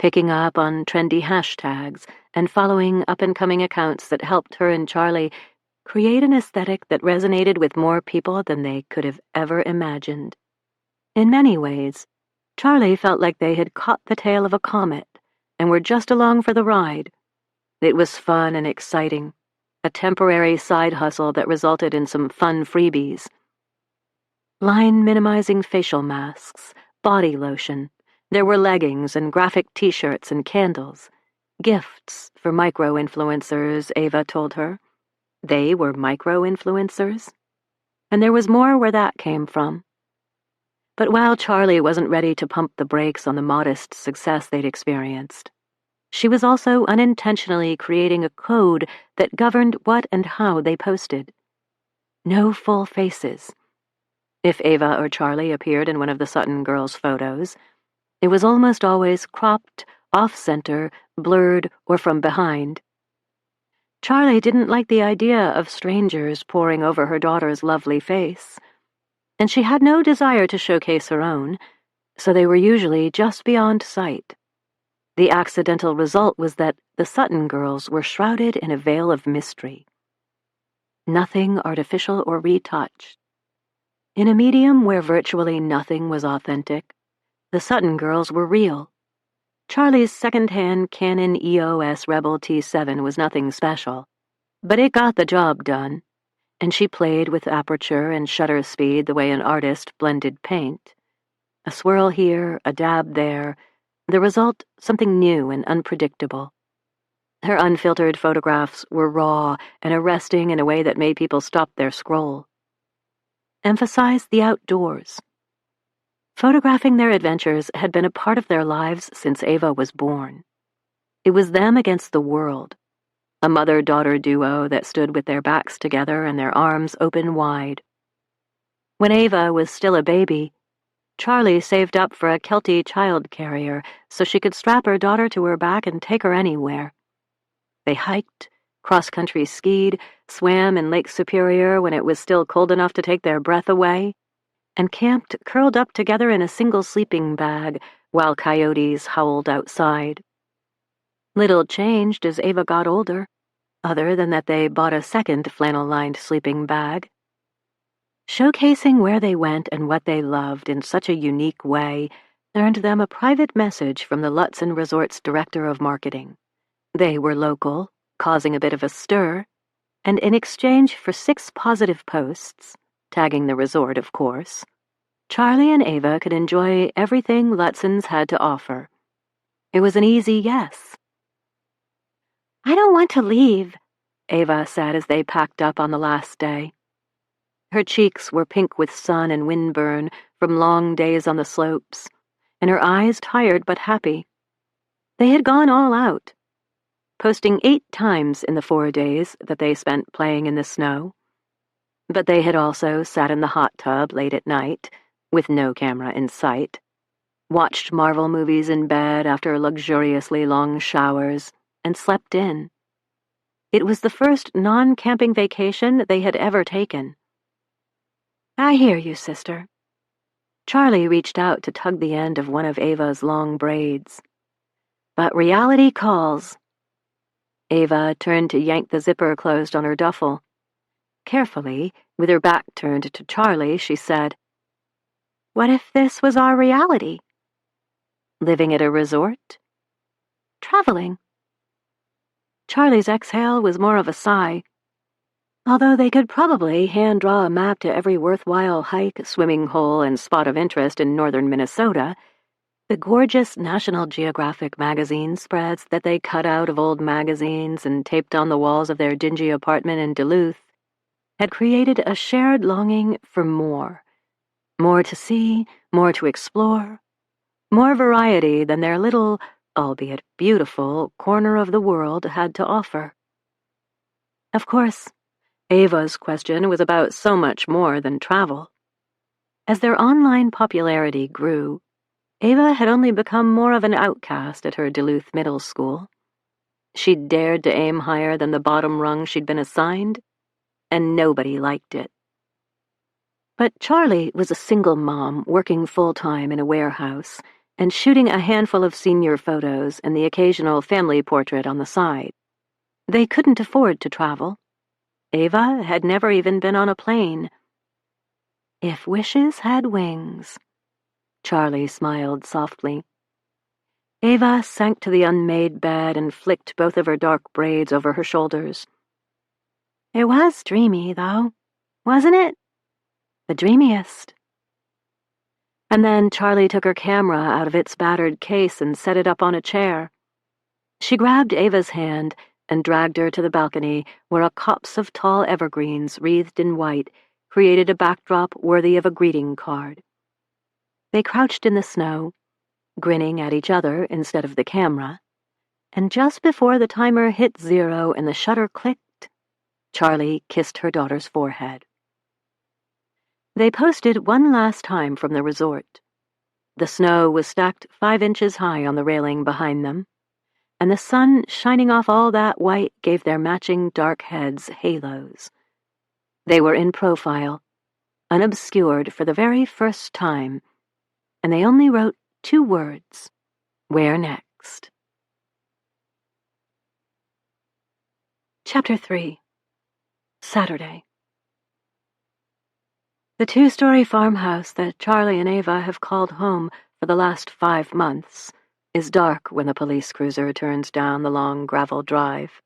picking up on trendy hashtags and following up-and-coming accounts that helped her and Charlie create an aesthetic that resonated with more people than they could have ever imagined. In many ways, Charlie felt like they had caught the tail of a comet and were just along for the ride. It was fun and exciting, a temporary side hustle that resulted in some fun freebies. Line-minimizing facial masks, body lotion. There were leggings and graphic t-shirts and candles. Gifts for micro-influencers, Ava told her. They were micro-influencers? And there was more where that came from. But while Charlie wasn't ready to pump the brakes on the modest success they'd experienced, she was also unintentionally creating a code that governed what and how they posted. No full faces. If Ava or Charlie appeared in one of the Sutton girls' photos, it was almost always cropped, off-center, blurred, or from behind. Charlie didn't like the idea of strangers poring over her daughter's lovely face, and she had no desire to showcase her own, so they were usually just beyond sight. The accidental result was that the Sutton girls were shrouded in a veil of mystery. Nothing artificial or retouched. In a medium where virtually nothing was authentic, the Sutton girls were real. Charlie's second-hand Canon EOS Rebel T7 was nothing special, but it got the job done, and she played with aperture and shutter speed the way an artist blended paint. A swirl here, a dab there, the result something new and unpredictable. Her unfiltered photographs were raw and arresting in a way that made people stop their scroll. Emphasize the outdoors. Photographing their adventures had been a part of their lives since Ava was born. It was them against the world, a mother-daughter duo that stood with their backs together and their arms open wide. When Ava was still a baby, Charlie saved up for a Kelty child carrier so she could strap her daughter to her back and take her anywhere. They hiked, cross-country skied, swam in Lake Superior when it was still cold enough to take their breath away, and camped curled up together in a single sleeping bag while coyotes howled outside. Little changed as Ava got older, other than that they bought a second flannel-lined sleeping bag. Showcasing where they went and what they loved in such a unique way earned them a private message from the Lutsen Resort's director of marketing. They were local, causing a bit of a stir, and in exchange for 6 positive posts, tagging the resort, of course, Charlie and Ava could enjoy everything Lutzens had to offer. It was an easy yes. "I don't want to leave," Ava said as they packed up on the last day. Her cheeks were pink with sun and windburn from long days on the slopes, and her eyes tired but happy. They had gone all out. posting 8 times in the 4 days that they spent playing in the snow. But they had also sat in the hot tub late at night, with no camera in sight, watched Marvel movies in bed after luxuriously long showers, and slept in. It was the first non-camping vacation they had ever taken. "I hear you, sister." Charlie reached out to tug the end of one of Ava's long braids. "But reality calls." Ava turned to yank the zipper closed on her duffel. Carefully, with her back turned to Charlie, she said, "What if this was our reality?" "Living at a resort?" "Traveling." Charlie's exhale was more of a sigh. Although they could probably hand-draw a map to every worthwhile hike, swimming hole, and spot of interest in northern Minnesota, the gorgeous National Geographic magazine spreads that they cut out of old magazines and taped on the walls of their dingy apartment in Duluth had created a shared longing for more. More to see, more to explore, more variety than their little, albeit beautiful, corner of the world had to offer. Of course, Ava's question was about so much more than travel. As their online popularity grew, Ava had only become more of an outcast at her Duluth middle school. She'd dared to aim higher than the bottom rung she'd been assigned, and nobody liked it. But Charlie was a single mom working full-time in a warehouse and shooting a handful of senior photos and the occasional family portrait on the side. They couldn't afford to travel. Ava had never even been on a plane. If wishes had wings, Charlie smiled softly. Ava sank to the unmade bed and flicked both of her dark braids over her shoulders. "It was dreamy, though, wasn't it? The dreamiest." And then Charlie took her camera out of its battered case and set it up on a chair. She grabbed Ava's hand and dragged her to the balcony where a copse of tall evergreens wreathed in white created a backdrop worthy of a greeting card. They crouched in the snow, grinning at each other instead of the camera, and just before the timer hit 0 and the shutter clicked, Charlie kissed her daughter's forehead. They posted one last time from the resort. The snow was stacked 5 inches high on the railing behind them, and the sun shining off all that white gave their matching dark heads halos. They were in profile, unobscured for the very first time, and they only wrote 2 words: "Where next?" Chapter 3. Saturday. The 2-story farmhouse that Charlie and Ava have called home for the last 5 months is dark when the police cruiser turns down the long gravel drive.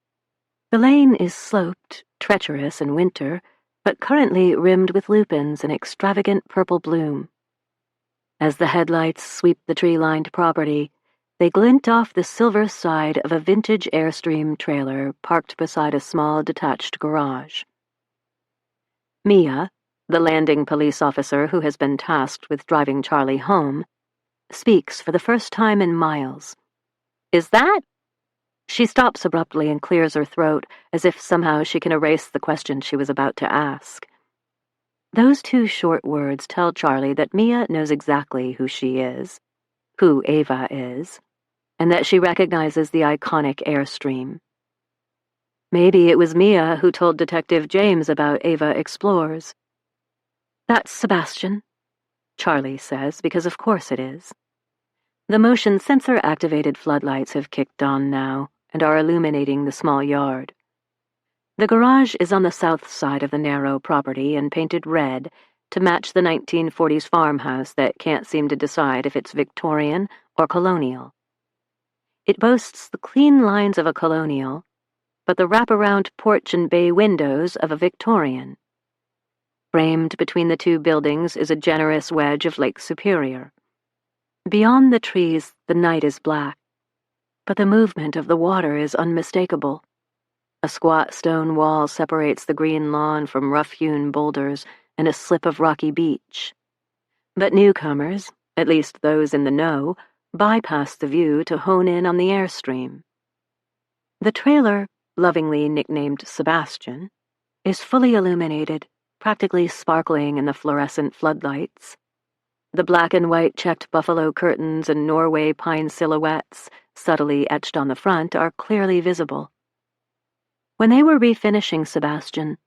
The lane is sloped, treacherous in winter, but currently rimmed with lupins in extravagant purple bloom. As the headlights sweep the tree-lined property, they glint off the silver side of a vintage Airstream trailer parked beside a small detached garage. Mia, the landing police officer who has been tasked with driving Charlie home, speaks for the first time in miles. "Is that?" She stops abruptly and clears her throat, as if somehow she can erase the question she was about to ask. Those 2 short words tell Charlie that Mia knows exactly who she is, who Ava is, and that she recognizes the iconic Airstream. Maybe it was Mia who told Detective James about Ava Explores. "That's Sebastian," Charlie says, because of course it is. The motion sensor-activated floodlights have kicked on now and are illuminating the small yard. The garage is on the south side of the narrow property and painted red to match the 1940s farmhouse that can't seem to decide if it's Victorian or colonial. It boasts the clean lines of a colonial, but the wraparound porch and bay windows of a Victorian. Framed between the 2 buildings is a generous wedge of Lake Superior. Beyond the trees, the night is black, but the movement of the water is unmistakable. A squat stone wall separates the green lawn from rough-hewn boulders and a slip of rocky beach. But newcomers, at least those in the know, bypass the view to hone in on the Airstream. The trailer, lovingly nicknamed Sebastian, is fully illuminated, practically sparkling in the fluorescent floodlights. The black and white checked buffalo curtains and Norway pine silhouettes, subtly etched on the front, are clearly visible. When they were refinishing Sebastian,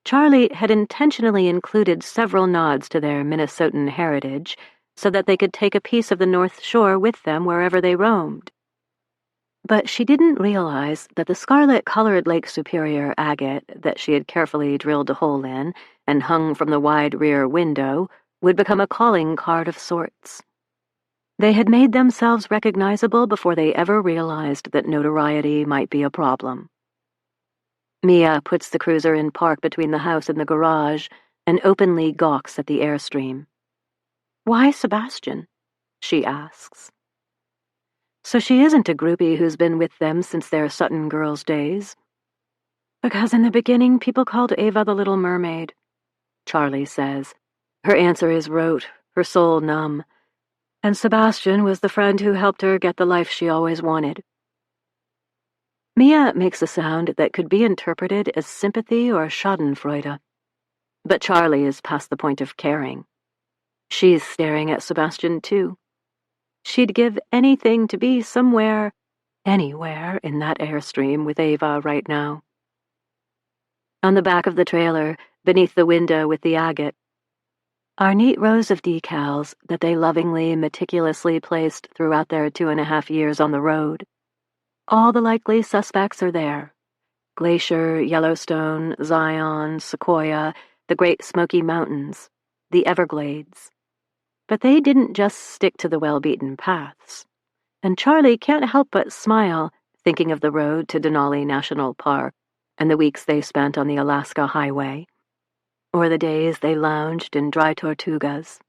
Charlie had intentionally included several nods to their Minnesotan heritage so that they could take a piece of the North Shore with them wherever they roamed. But she didn't realize that the scarlet-colored Lake Superior agate that she had carefully drilled a hole in and hung from the wide rear window would become a calling card of sorts. They had made themselves recognizable before they ever realized that notoriety might be a problem. Mia puts the cruiser in park between the house and the garage and openly gawks at the Airstream. "Why Sebastian?" she asks. So she isn't a groupie who's been with them since their Sutton Girls days. "Because in the beginning people called Ava the Little Mermaid," Charlie says. Her answer is rote, her soul numb. And Sebastian was the friend who helped her get the life she always wanted. Mia makes a sound that could be interpreted as sympathy or schadenfreude. But Charlie is past the point of caring. She's staring at Sebastian, too. She'd give anything to be somewhere, anywhere in that Airstream with Ava right now. On the back of the trailer, beneath the window with the agate, are neat rows of decals that they lovingly, meticulously placed throughout their 2.5 years on the road. All the likely suspects are there. Glacier, Yellowstone, Zion, Sequoia, the Great Smoky Mountains, the Everglades. But they didn't just stick to the well-beaten paths. And Charlie can't help but smile, thinking of the road to Denali National Park and the weeks they spent on the Alaska Highway, or the days they lounged in dry tortugas.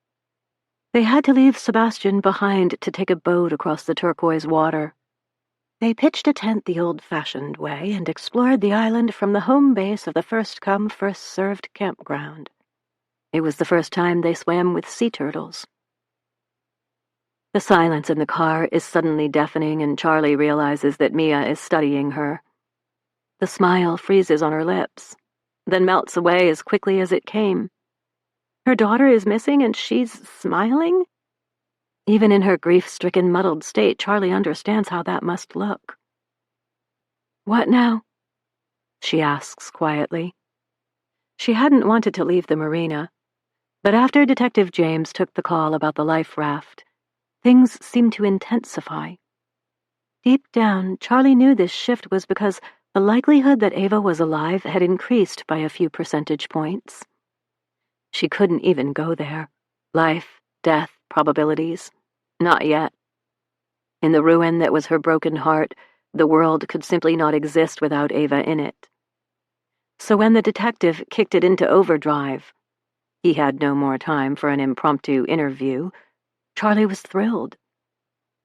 They had to leave Sebastian behind to take a boat across the turquoise water. They pitched a tent the old-fashioned way and explored the island from the home base of the first-come, first-served campground. It was the first time they swam with sea turtles. The silence in the car is suddenly deafening, and Charlie realizes that Mia is studying her. The smile freezes on her lips, then melts away as quickly as it came. Her daughter is missing and she's smiling? Even in her grief-stricken, muddled state, Charlie understands how that must look. "What now?" she asks quietly. She hadn't wanted to leave the marina, but after Detective James took the call about the life raft, things seemed to intensify. Deep down, Charlie knew this shift was because the likelihood that Ava was alive had increased by a few percentage points. She couldn't even go there. Life, death, probabilities. Not yet. In the ruin that was her broken heart, the world could simply not exist without Ava in it. So when the detective kicked it into overdrive, he had no more time for an impromptu interview, Charlie was thrilled.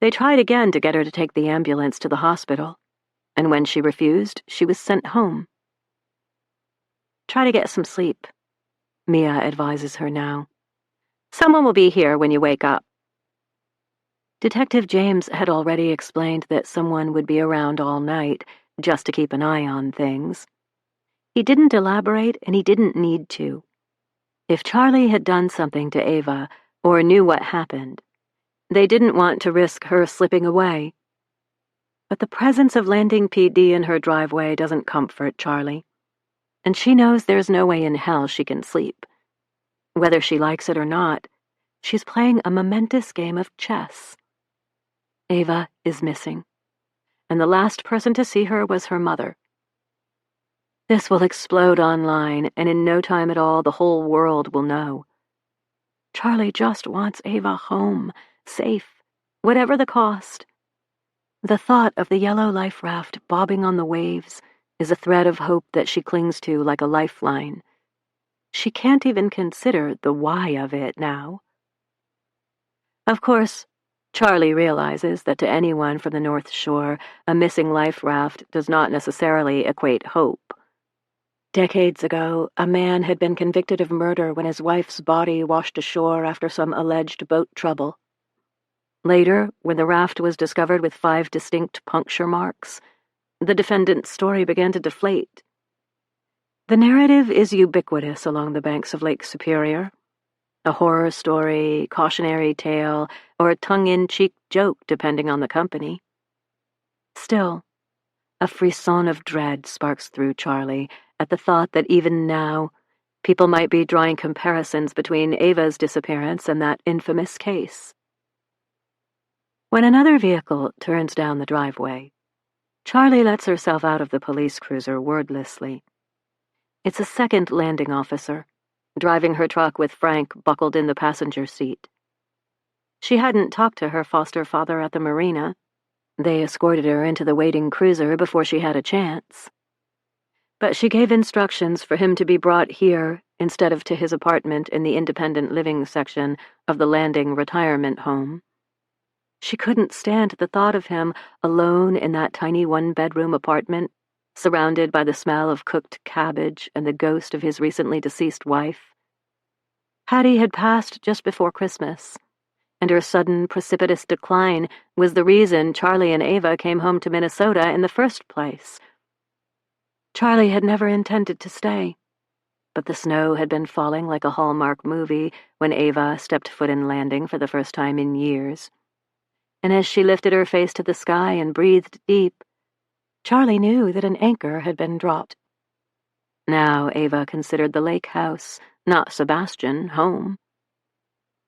They tried again to get her to take the ambulance to the hospital, and when she refused, she was sent home. "Try to get some sleep," Mia advises her now. "Someone will be here when you wake up." Detective James had already explained that someone would be around all night, just to keep an eye on things. He didn't elaborate, and he didn't need to. If Charlie had done something to Ava, or knew what happened, they didn't want to risk her slipping away. But the presence of Landing PD in her driveway doesn't comfort Charlie, and she knows there's no way in hell she can sleep. Whether she likes it or not, she's playing a momentous game of chess. Ava is missing, and the last person to see her was her mother. This will explode online, and in no time at all the whole world will know. Charlie just wants Ava home, safe, whatever the cost. The thought of the yellow life raft bobbing on the waves is a thread of hope that she clings to like a lifeline. She can't even consider the why of it now. Of course, Charlie realizes that to anyone from the North Shore, a missing life raft does not necessarily equate hope. Decades ago, a man had been convicted of murder when his wife's body washed ashore after some alleged boat trouble. Later, when the raft was discovered with 5 distinct puncture marks, The defendant's story began to deflate. The narrative is ubiquitous along the banks of Lake Superior. A horror story, cautionary tale, or a tongue-in-cheek joke depending on the company. Still, a frisson of dread sparks through Charlie at the thought that even now, people might be drawing comparisons between Ava's disappearance and that infamous case. When another vehicle turns down the driveway, Charlie lets herself out of the police cruiser wordlessly. It's a second landing officer, driving her truck with Frank buckled in the passenger seat. She hadn't talked to her foster father at the marina. They escorted her into the waiting cruiser before she had a chance. But she gave instructions for him to be brought here instead of to his apartment in the independent living section of the Landing retirement home. She couldn't stand the thought of him alone in that tiny one-bedroom apartment, surrounded by the smell of cooked cabbage and the ghost of his recently deceased wife. Hattie had passed just before Christmas, and her sudden, precipitous decline was the reason Charlie and Ava came home to Minnesota in the first place. Charlie had never intended to stay, but the snow had been falling like a Hallmark movie when Ava stepped foot in Landing for the first time in years. And as she lifted her face to the sky and breathed deep, Charlie knew that an anchor had been dropped. Now Ava considered the lake house, not Sebastian, home.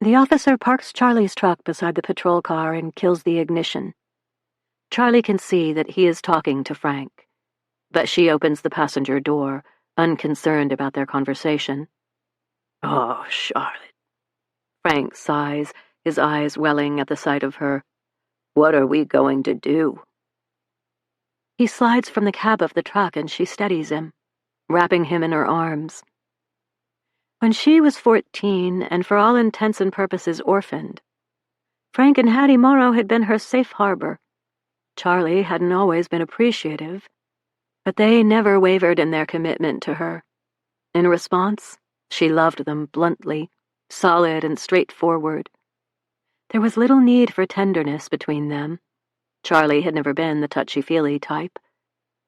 The officer parks Charlie's truck beside the patrol car and kills the ignition. Charlie can see that he is talking to Frank, but she opens the passenger door, unconcerned about their conversation. "Oh, Charlotte." Frank sighs, his eyes welling at the sight of her. "What are we going to do?" He slides from the cab of the truck and she steadies him, wrapping him in her arms. When she was 14 and for all intents and purposes orphaned, Frank and Hattie Morrow had been her safe harbor. Charlie hadn't always been appreciative, but they never wavered in their commitment to her. In response, she loved them bluntly, solid and straightforward. There was little need for tenderness between them. Charlie had never been the touchy-feely type,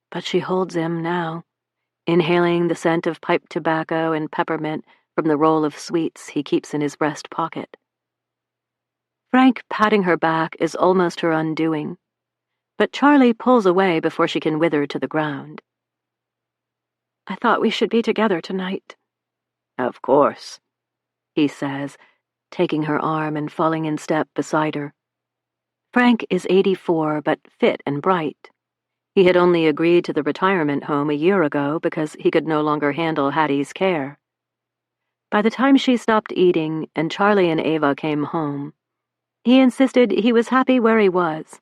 but she holds him now, inhaling the scent of pipe tobacco and peppermint from the roll of sweets he keeps in his breast pocket. Frank patting her back is almost her undoing, but Charlie pulls away before she can wither to the ground. "I thought we should be together tonight." "Of course," he says, taking her arm and falling in step beside her. Frank is 84, but fit and bright. He had only agreed to the retirement home a year ago because he could no longer handle Hattie's care. By the time she stopped eating and Charlie and Ava came home, he insisted he was happy where he was,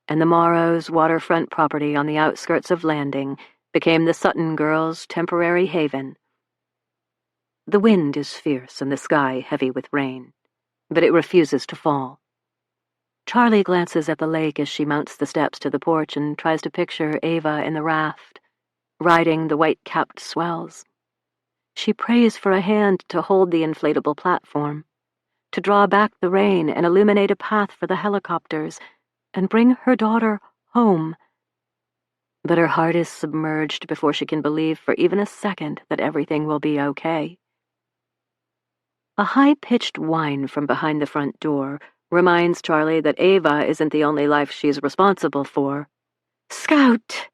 and the Morrows' waterfront property on the outskirts of Landing became the Sutton girls' temporary haven. The wind is fierce and the sky heavy with rain, but it refuses to fall. Charlie glances at the lake as she mounts the steps to the porch and tries to picture Ava in the raft, riding the white-capped swells. She prays for a hand to hold the inflatable platform, to draw back the rain and illuminate a path for the helicopters, and bring her daughter home. But her heart is submerged before she can believe for even a second that everything will be okay. A high-pitched whine from behind the front door reminds Charlie that Ava isn't the only life she's responsible for. "Scout!"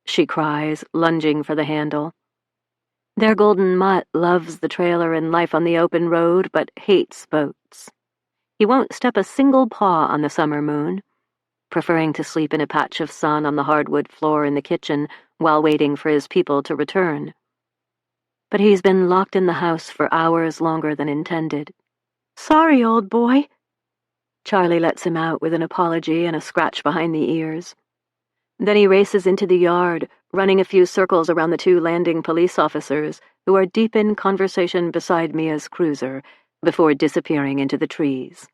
she cries, lunging for the handle. Their golden mutt loves the trailer and life on the open road, but hates boats. He won't step a single paw on the summer moon, preferring to sleep in a patch of sun on the hardwood floor in the kitchen while waiting for his people to return. But he's been locked in the house for hours longer than intended. "Sorry, old boy." Charlie lets him out with an apology and a scratch behind the ears. Then he races into the yard, running a few circles around the two Landing police officers who are deep in conversation beside Mia's cruiser before disappearing into the trees.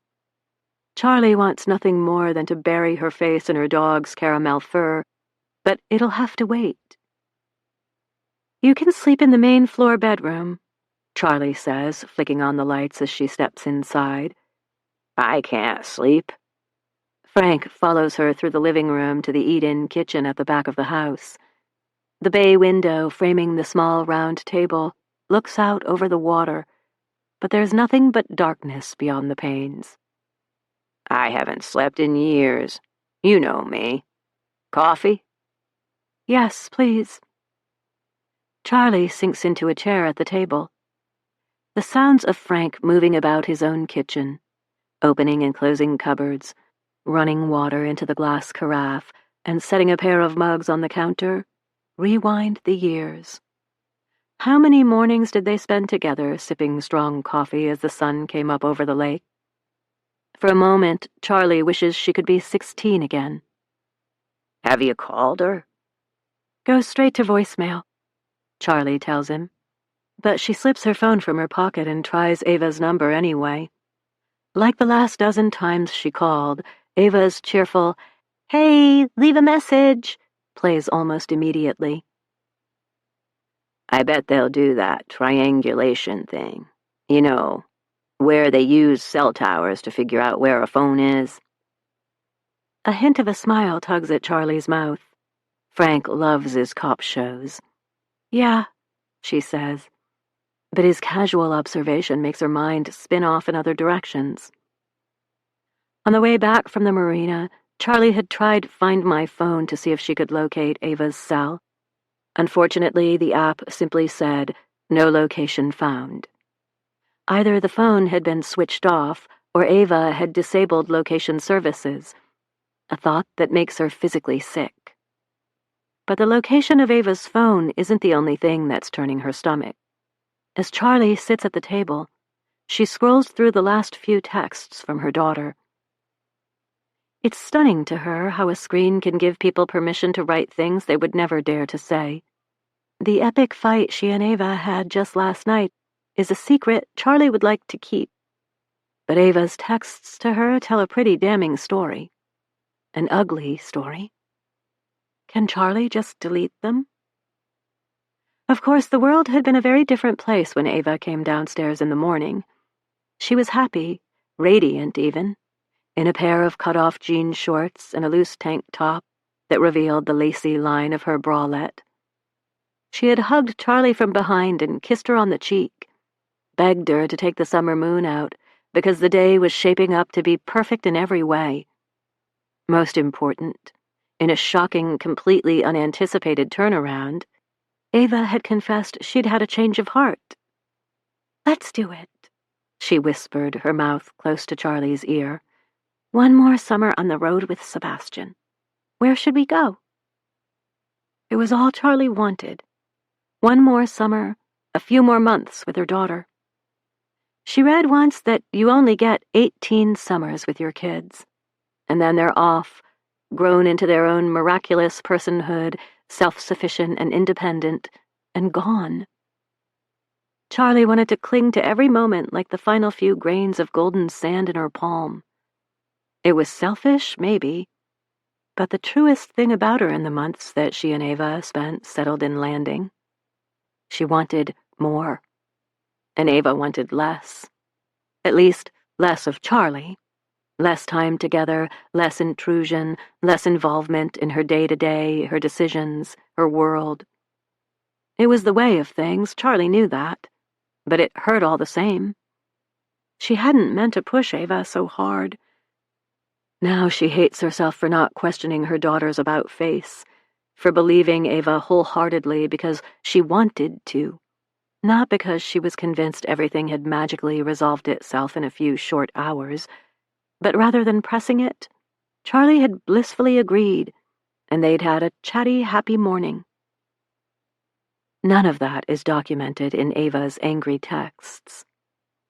Charlie wants nothing more than to bury her face in her dog's caramel fur, but it'll have to wait. "You can sleep in the main floor bedroom," Charlie says, flicking on the lights as she steps inside. "I can't sleep." Frank follows her through the living room to the eat-in kitchen at the back of the house. The bay window framing the small round table looks out over the water, but there's nothing but darkness beyond the panes. I haven't slept in years. You know me. Coffee? Yes, please. Charlie sinks into a chair at the table. The sounds of Frank moving about his own kitchen, opening and closing cupboards, running water into the glass carafe, and setting a pair of mugs on the counter, rewind the years. How many mornings did they spend together, sipping strong coffee as the sun came up over the lake? For a moment, Charlie wishes she could be 16 again. Have you called her? Go straight to voicemail, Charlie tells him. But she slips her phone from her pocket and tries Ava's number anyway. Like the last dozen times she called, Ava's cheerful, "Hey, leave a message," plays almost immediately. I bet they'll do that triangulation thing. You know, where they use cell towers to figure out where a phone is. A hint of a smile tugs at Charlie's mouth. Frank loves his cop shows. Yeah, she says, but his casual observation makes her mind spin off in other directions. On the way back from the marina, Charlie had tried Find My Phone to see if she could locate Ava's cell. Unfortunately, the app simply said, "No location found." Either the phone had been switched off, or Ava had disabled location services, a thought that makes her physically sick. But the location of Ava's phone isn't the only thing that's turning her stomach. As Charlie sits at the table, she scrolls through the last few texts from her daughter. It's stunning to her how a screen can give people permission to write things they would never dare to say. The epic fight she and Ava had just last night is a secret Charlie would like to keep. But Ava's texts to her tell a pretty damning story. An ugly story. Can Charlie just delete them? Of course, the world had been a very different place when Ava came downstairs in the morning. She was happy, radiant even, in a pair of cut-off jean shorts and a loose tank top that revealed the lacy line of her bralette. She had hugged Charlie from behind and kissed her on the cheek, begged her to take the summer moon out because the day was shaping up to be perfect in every way. Most important, in a shocking, completely unanticipated turnaround, Ava had confessed she'd had a change of heart. "Let's do it," she whispered, her mouth close to Charlie's ear. "One more summer on the road with Sebastian. Where should we go?" It was all Charlie wanted. One more summer, a few more months with her daughter. She read once that you only get 18 summers with your kids, and then they're off, grown into their own miraculous personhood, self-sufficient and independent, and gone. Charlie wanted to cling to every moment like the final few grains of golden sand in her palm. It was selfish, maybe, but the truest thing about her in the months that she and Ava spent settled in Landing. She wanted more, and Ava wanted less. At least, less of Charlie. Less time together, less intrusion, less involvement in her day-to-day, her decisions, her world. It was the way of things, Charlie knew that, but it hurt all the same. She hadn't meant to push Ava so hard. Now she hates herself for not questioning her daughter's about-face, for believing Ava wholeheartedly because she wanted to, not because she was convinced everything had magically resolved itself in a few short hours. But rather than pressing it, Charlie had blissfully agreed, and they'd had a chatty, happy morning. None of that is documented in Ava's angry texts.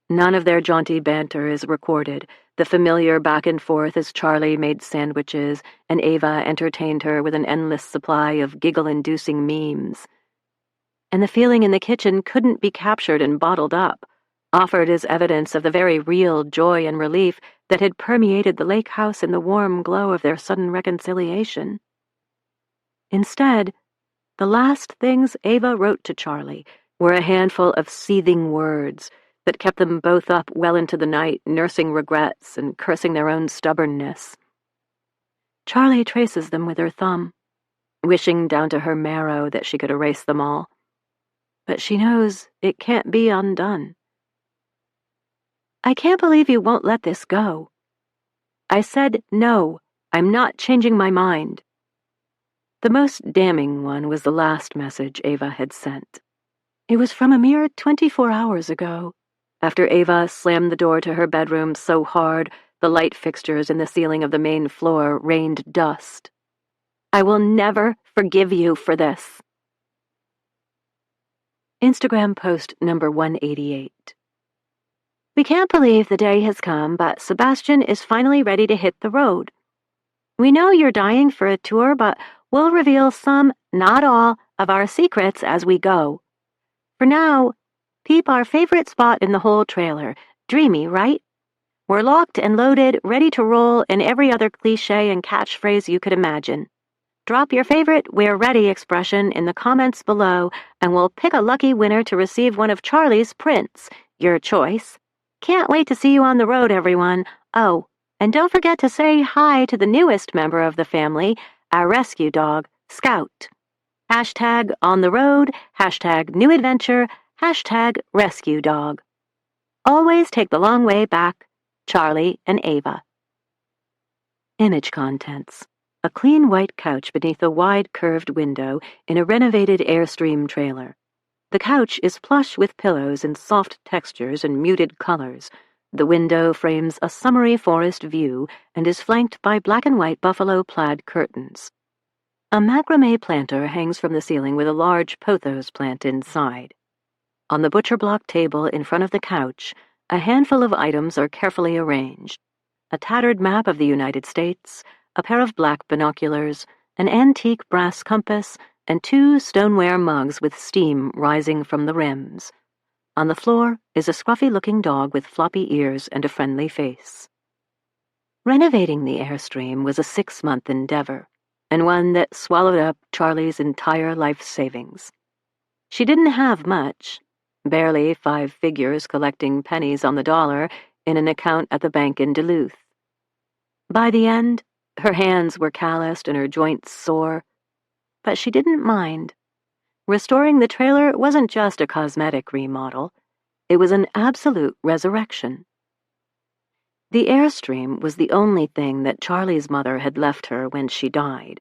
None of their jaunty banter is recorded, the familiar back and forth as Charlie made sandwiches and Ava entertained her with an endless supply of giggle-inducing memes. And the feeling in the kitchen couldn't be captured and bottled up, offered as evidence of the very real joy and relief that had permeated the lake house in the warm glow of their sudden reconciliation. Instead, the last things Ava wrote to Charlie were a handful of seething words that kept them both up well into the night, nursing regrets and cursing their own stubbornness. Charlie traces them with her thumb, wishing down to her marrow that she could erase them all. But she knows it can't be undone. I can't believe you won't let this go. I said no, I'm not changing my mind. The most damning one was the last message Ava had sent. It was from a mere 24 hours ago, after Ava slammed the door to her bedroom so hard the light fixtures in the ceiling of the main floor rained dust. I will never forgive you for this. Instagram post number 188. We can't believe the day has come, but Sebastian is finally ready to hit the road. We know you're dying for a tour, but we'll reveal some, not all, of our secrets as we go. For now, peep our favorite spot in the whole trailer. Dreamy, right? We're locked and loaded, ready to roll in every other cliché and catchphrase you could imagine. Drop your favorite "we're ready" expression in the comments below, and we'll pick a lucky winner to receive one of Charlie's prints, your choice. Can't wait to see you on the road, everyone. Oh, and don't forget to say hi to the newest member of the family, our rescue dog, Scout. Hashtag on the road, hashtag new adventure, hashtag rescue dog. Always take the long way back. Charlie and Ava. Image contents. A clean white couch beneath a wide curved window in a renovated Airstream trailer. The couch is plush with pillows in soft textures and muted colors. The window frames a summery forest view and is flanked by black and white buffalo plaid curtains. A macrame planter hangs from the ceiling with a large pothos plant inside. On the butcher block table in front of the couch, a handful of items are carefully arranged. A tattered map of the United States, a pair of black binoculars, an antique brass compass, and 2 stoneware mugs with steam rising from the rims. On the floor is a scruffy-looking dog with floppy ears and a friendly face. Renovating the Airstream was a 6-month endeavor, and one that swallowed up Charlie's entire life savings. She didn't have much, barely 5 figures collecting pennies on the dollar in an account at the bank in Duluth. By the end, her hands were calloused and her joints sore, but she didn't mind. Restoring the trailer wasn't just a cosmetic remodel, it was an absolute resurrection. The Airstream was the only thing that Charlie's mother had left her when she died.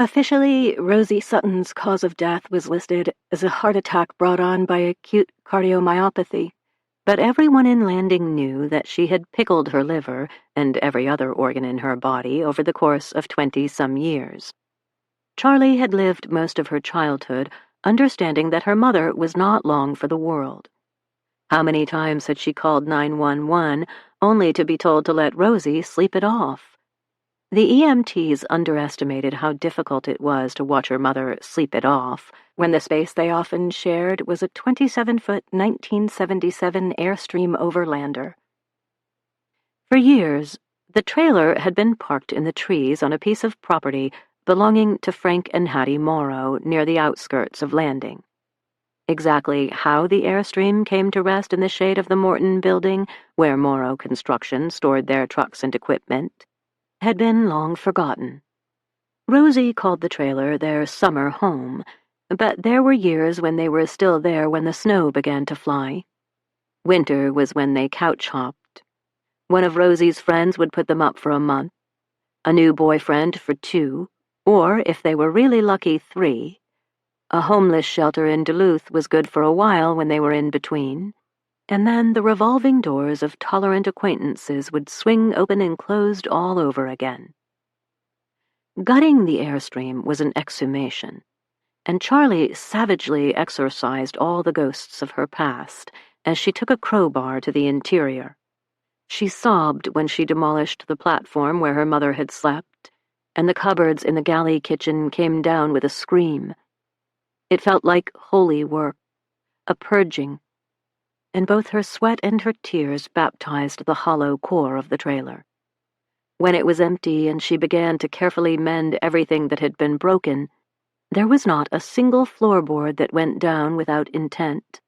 Officially, Rosie Sutton's cause of death was listed as a heart attack brought on by acute cardiomyopathy, but everyone in Landing knew that she had pickled her liver and every other organ in her body over the course of 20-some years. Charlie had lived most of her childhood understanding that her mother was not long for the world. How many times had she called 911 only to be told to let Rosie sleep it off? The EMTs underestimated how difficult it was to watch her mother sleep it off when the space they often shared was a 27-foot 1977 Airstream Overlander. For years, the trailer had been parked in the trees on a piece of property belonging to Frank and Hattie Morrow near the outskirts of Landing. Exactly how the Airstream came to rest in the shade of the Morton building, where Morrow Construction stored their trucks and equipment, had been long forgotten. Rosie called the trailer their summer home, but there were years when they were still there when the snow began to fly. Winter was when they couch-hopped. One of Rosie's friends would put them up for a month, a new boyfriend for 2, or, if they were really lucky, 3. A homeless shelter in Duluth was good for a while when they were in between, and then the revolving doors of tolerant acquaintances would swing open and closed all over again. Gutting the Airstream was an exhumation, and Charlie savagely exorcised all the ghosts of her past as she took a crowbar to the interior. She sobbed when she demolished the platform where her mother had slept, and the cupboards in the galley kitchen came down with a scream. It felt like holy work, a purging, and both her sweat and her tears baptized the hollow core of the trailer. When it was empty and she began to carefully mend everything that had been broken, there was not a single floorboard that went down without intent.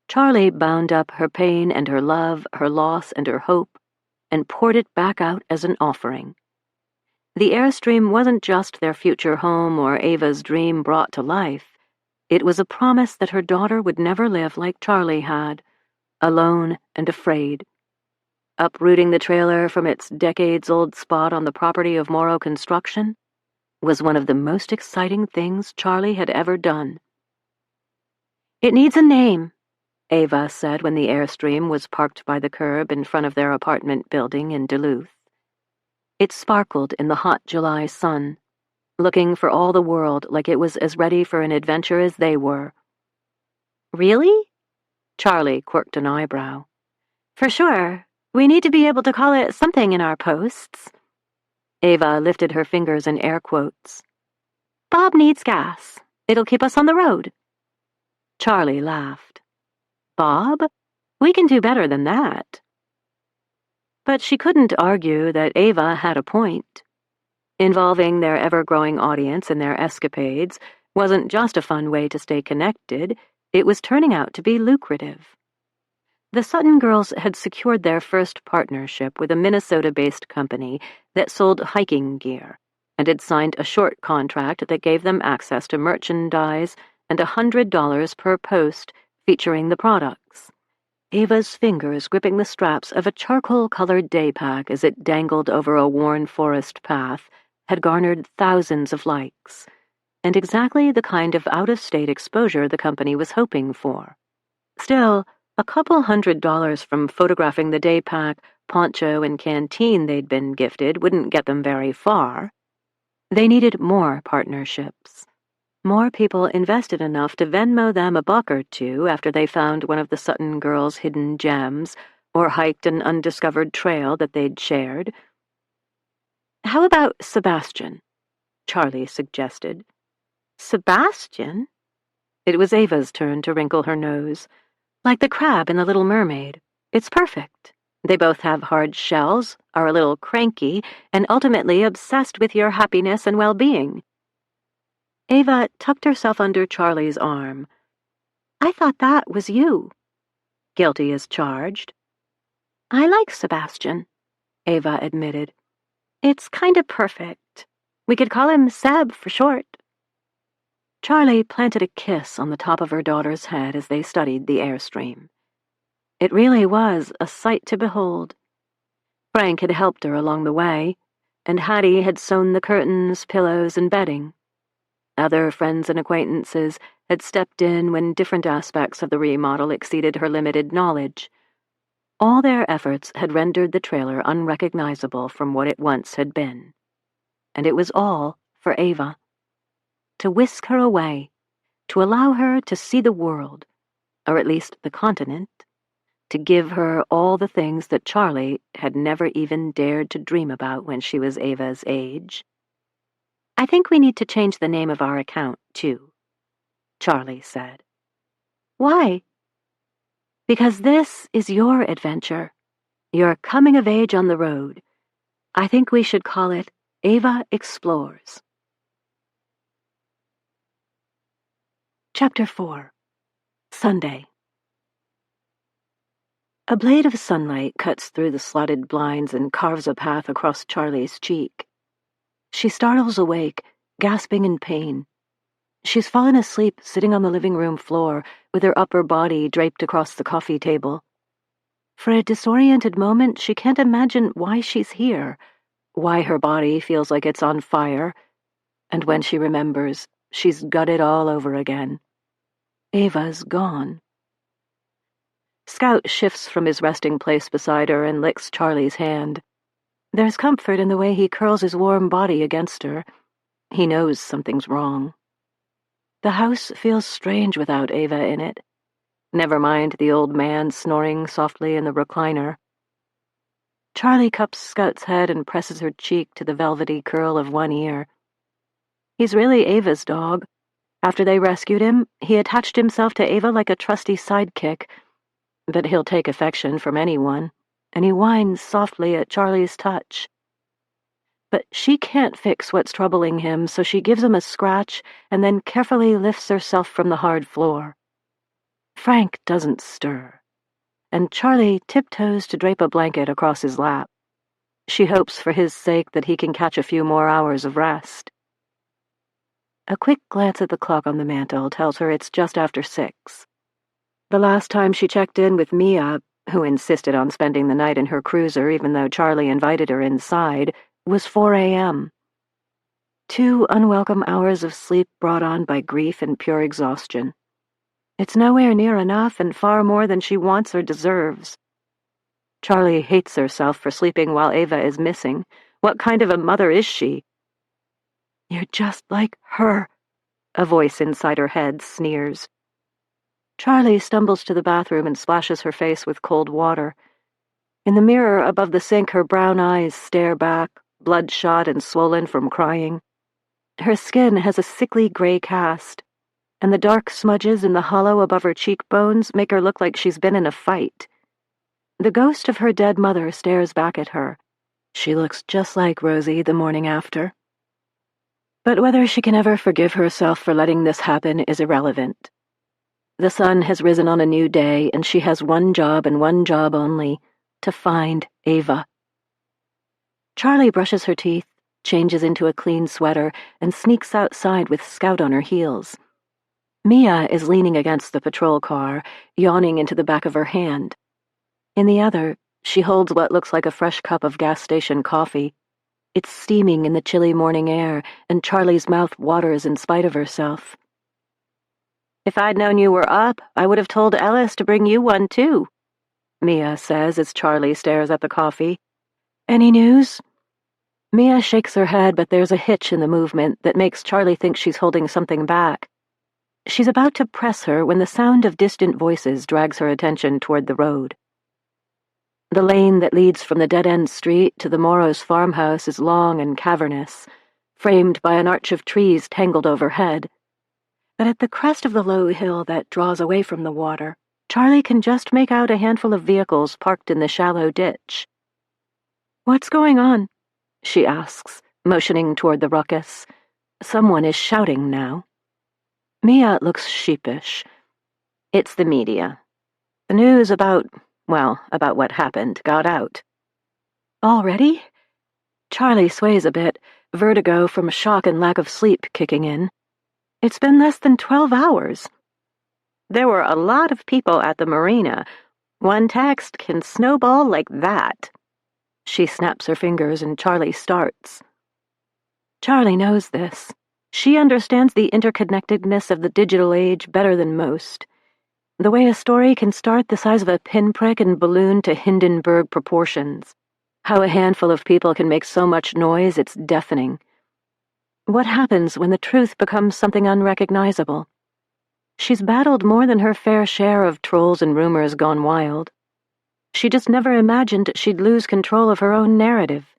Charlie bound up her pain and her love, her loss and her hope, and poured it back out as an offering. The Airstream wasn't just their future home or Ava's dream brought to life. It was a promise that her daughter would never live like Charlie had, alone and afraid. Uprooting the trailer from its decades-old spot on the property of Morrow Construction was one of the most exciting things Charlie had ever done. "It needs a name," Ava said when the Airstream was parked by the curb in front of their apartment building in Duluth. It sparkled in the hot July sun, looking for all the world like it was as ready for an adventure as they were. "Really?" Charlie quirked an eyebrow. "For sure. We need to be able to call it something in our posts." Ava lifted her fingers in air quotes. "Bob needs gas. It'll keep us on the road." Charlie laughed. "Bob? We can do better than that." But she couldn't argue that Ava had a point. Involving their ever-growing audience in their escapades wasn't just a fun way to stay connected, it was turning out to be lucrative. The Sutton girls had secured their first partnership with a Minnesota-based company that sold hiking gear, and had signed a short contract that gave them access to merchandise and $100 per post featuring the products. Ava's fingers gripping the straps of a charcoal-colored day pack as it dangled over a worn forest path had garnered thousands of likes, and exactly the kind of out-of-state exposure the company was hoping for. Still, a couple $100 from photographing the day pack, poncho, and canteen they'd been gifted wouldn't get them very far. They needed more partnerships. More people invested enough to Venmo them $1 or $2 after they found one of the Sutton girls' hidden gems or hiked an undiscovered trail that they'd shared. "How about Sebastian?" Charlie suggested. "Sebastian?" It was Ava's turn to wrinkle her nose. "Like the crab in The Little Mermaid. It's perfect. They both have hard shells, are a little cranky, and ultimately obsessed with your happiness and well-being." Ava tucked herself under Charlie's arm. "I thought that was you." "Guilty as charged." "I like Sebastian," Ava admitted. "It's kind of perfect. We could call him Seb for short." Charlie planted a kiss on the top of her daughter's head as they studied the Airstream. It really was a sight to behold. Frank had helped her along the way, and Hattie had sewn the curtains, pillows, and bedding. Other friends and acquaintances had stepped in when different aspects of the remodel exceeded her limited knowledge. All their efforts had rendered the trailer unrecognizable from what it once had been. And it was all for Ava. To whisk her away, to allow her to see the world, or at least the continent, to give her all the things that Charlie had never even dared to dream about when she was Ava's age. "I think we need to change the name of our account, too," Charlie said. "Why?" "Because this is your adventure, your coming of age on the road. I think we should call it Ava Explores." Chapter 4. Sunday. A blade of sunlight cuts through the slotted blinds and carves a path across Charlie's cheek. She startles awake, gasping in pain. She's fallen asleep sitting on the living room floor with her upper body draped across the coffee table. For a disoriented moment, she can't imagine why she's here, why her body feels like it's on fire, and when she remembers, she's gutted all over again. Ava's gone. Scout shifts from his resting place beside her and licks Charlie's hand. There's comfort in the way he curls his warm body against her. He knows something's wrong. The house feels strange without Ava in it. Never mind the old man snoring softly in the recliner. Charlie cups Scout's head and presses her cheek to the velvety curl of one ear. He's really Ava's dog. After they rescued him, he attached himself to Ava like a trusty sidekick, but he'll take affection from anyone, and he whines softly at Charlie's touch. But she can't fix what's troubling him, so she gives him a scratch and then carefully lifts herself from the hard floor. Frank doesn't stir, and Charlie tiptoes to drape a blanket across his lap. She hopes for his sake that he can catch a few more hours of rest. A quick glance at the clock on the mantel tells her it's just after 6. The last time she checked in with Mia, who insisted on spending the night in her cruiser even though Charlie invited her inside, was 4 a.m. 2 unwelcome hours of sleep brought on by grief and pure exhaustion. It's nowhere near enough and far more than she wants or deserves. Charlie hates herself for sleeping while Ava is missing. What kind of a mother is she? You're just like her, a voice inside her head sneers. Charlie stumbles to the bathroom and splashes her face with cold water. In the mirror above the sink, her brown eyes stare back, bloodshot and swollen from crying. Her skin has a sickly gray cast, and the dark smudges in the hollow above her cheekbones make her look like she's been in a fight. The ghost of her dead mother stares back at her. She looks just like Rosie the morning after. But whether she can ever forgive herself for letting this happen is irrelevant. The sun has risen on a new day, and she has one job and one job only: to find Ava. Charlie brushes her teeth, changes into a clean sweater, and sneaks outside with Scout on her heels. Mia is leaning against the patrol car, yawning into the back of her hand. In the other, she holds what looks like a fresh cup of gas station coffee. It's steaming in the chilly morning air, and Charlie's mouth waters in spite of herself. "If I'd known you were up, I would have told Ellis to bring you one, too," Mia says as Charlie stares at the coffee. "Any news?" Mia shakes her head, but there's a hitch in the movement that makes Charlie think she's holding something back. She's about to press her when the sound of distant voices drags her attention toward the road. The lane that leads from the dead-end street to the Morrow's farmhouse is long and cavernous, framed by an arch of trees tangled overhead. But at the crest of the low hill that draws away from the water, Charlie can just make out a handful of vehicles parked in the shallow ditch. "What's going on?" she asks, motioning toward the ruckus. Someone is shouting now. Mia looks sheepish. "It's the media. The news about what happened got out." "Already?" Charlie sways a bit, vertigo from shock and lack of sleep kicking in. "It's been less than 12 hours. There were a lot of people at the marina. One text can snowball like that." She snaps her fingers and Charlie starts. Charlie knows this. She understands the interconnectedness of the digital age better than most. The way a story can start the size of a pinprick and balloon to Hindenburg proportions. How a handful of people can make so much noise it's deafening. What happens when the truth becomes something unrecognizable? She's battled more than her fair share of trolls and rumors gone wild. She just never imagined she'd lose control of her own narrative.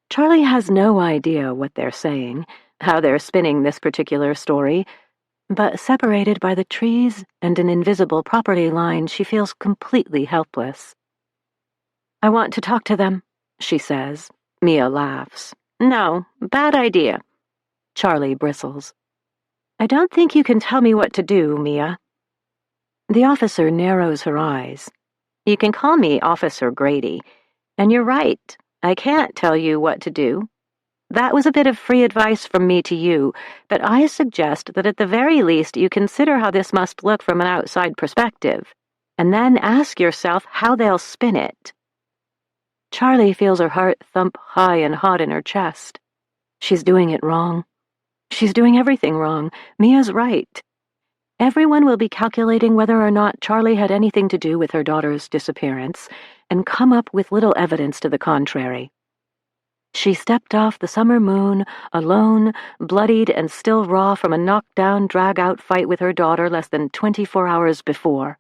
Charlie has no idea what they're saying, how they're spinning this particular story, but separated by the trees and an invisible property line, she feels completely helpless. "I want to talk to them," she says. Mia laughs. "No, bad idea." Charlie bristles. "I don't think you can tell me what to do, Mia." The officer narrows her eyes. "You can call me Officer Grady. And you're right, I can't tell you what to do. That was a bit of free advice from me to you, but I suggest that at the very least you consider how this must look from an outside perspective, and then ask yourself how they'll spin it." Charlie feels her heart thump high and hot in her chest. She's doing it wrong. She's doing everything wrong. Mia's right. Everyone will be calculating whether or not Charlie had anything to do with her daughter's disappearance, and come up with little evidence to the contrary. She stepped off the summer moon, alone, bloodied and still raw from a knockdown, drag-out fight with her daughter less than 24 hours before.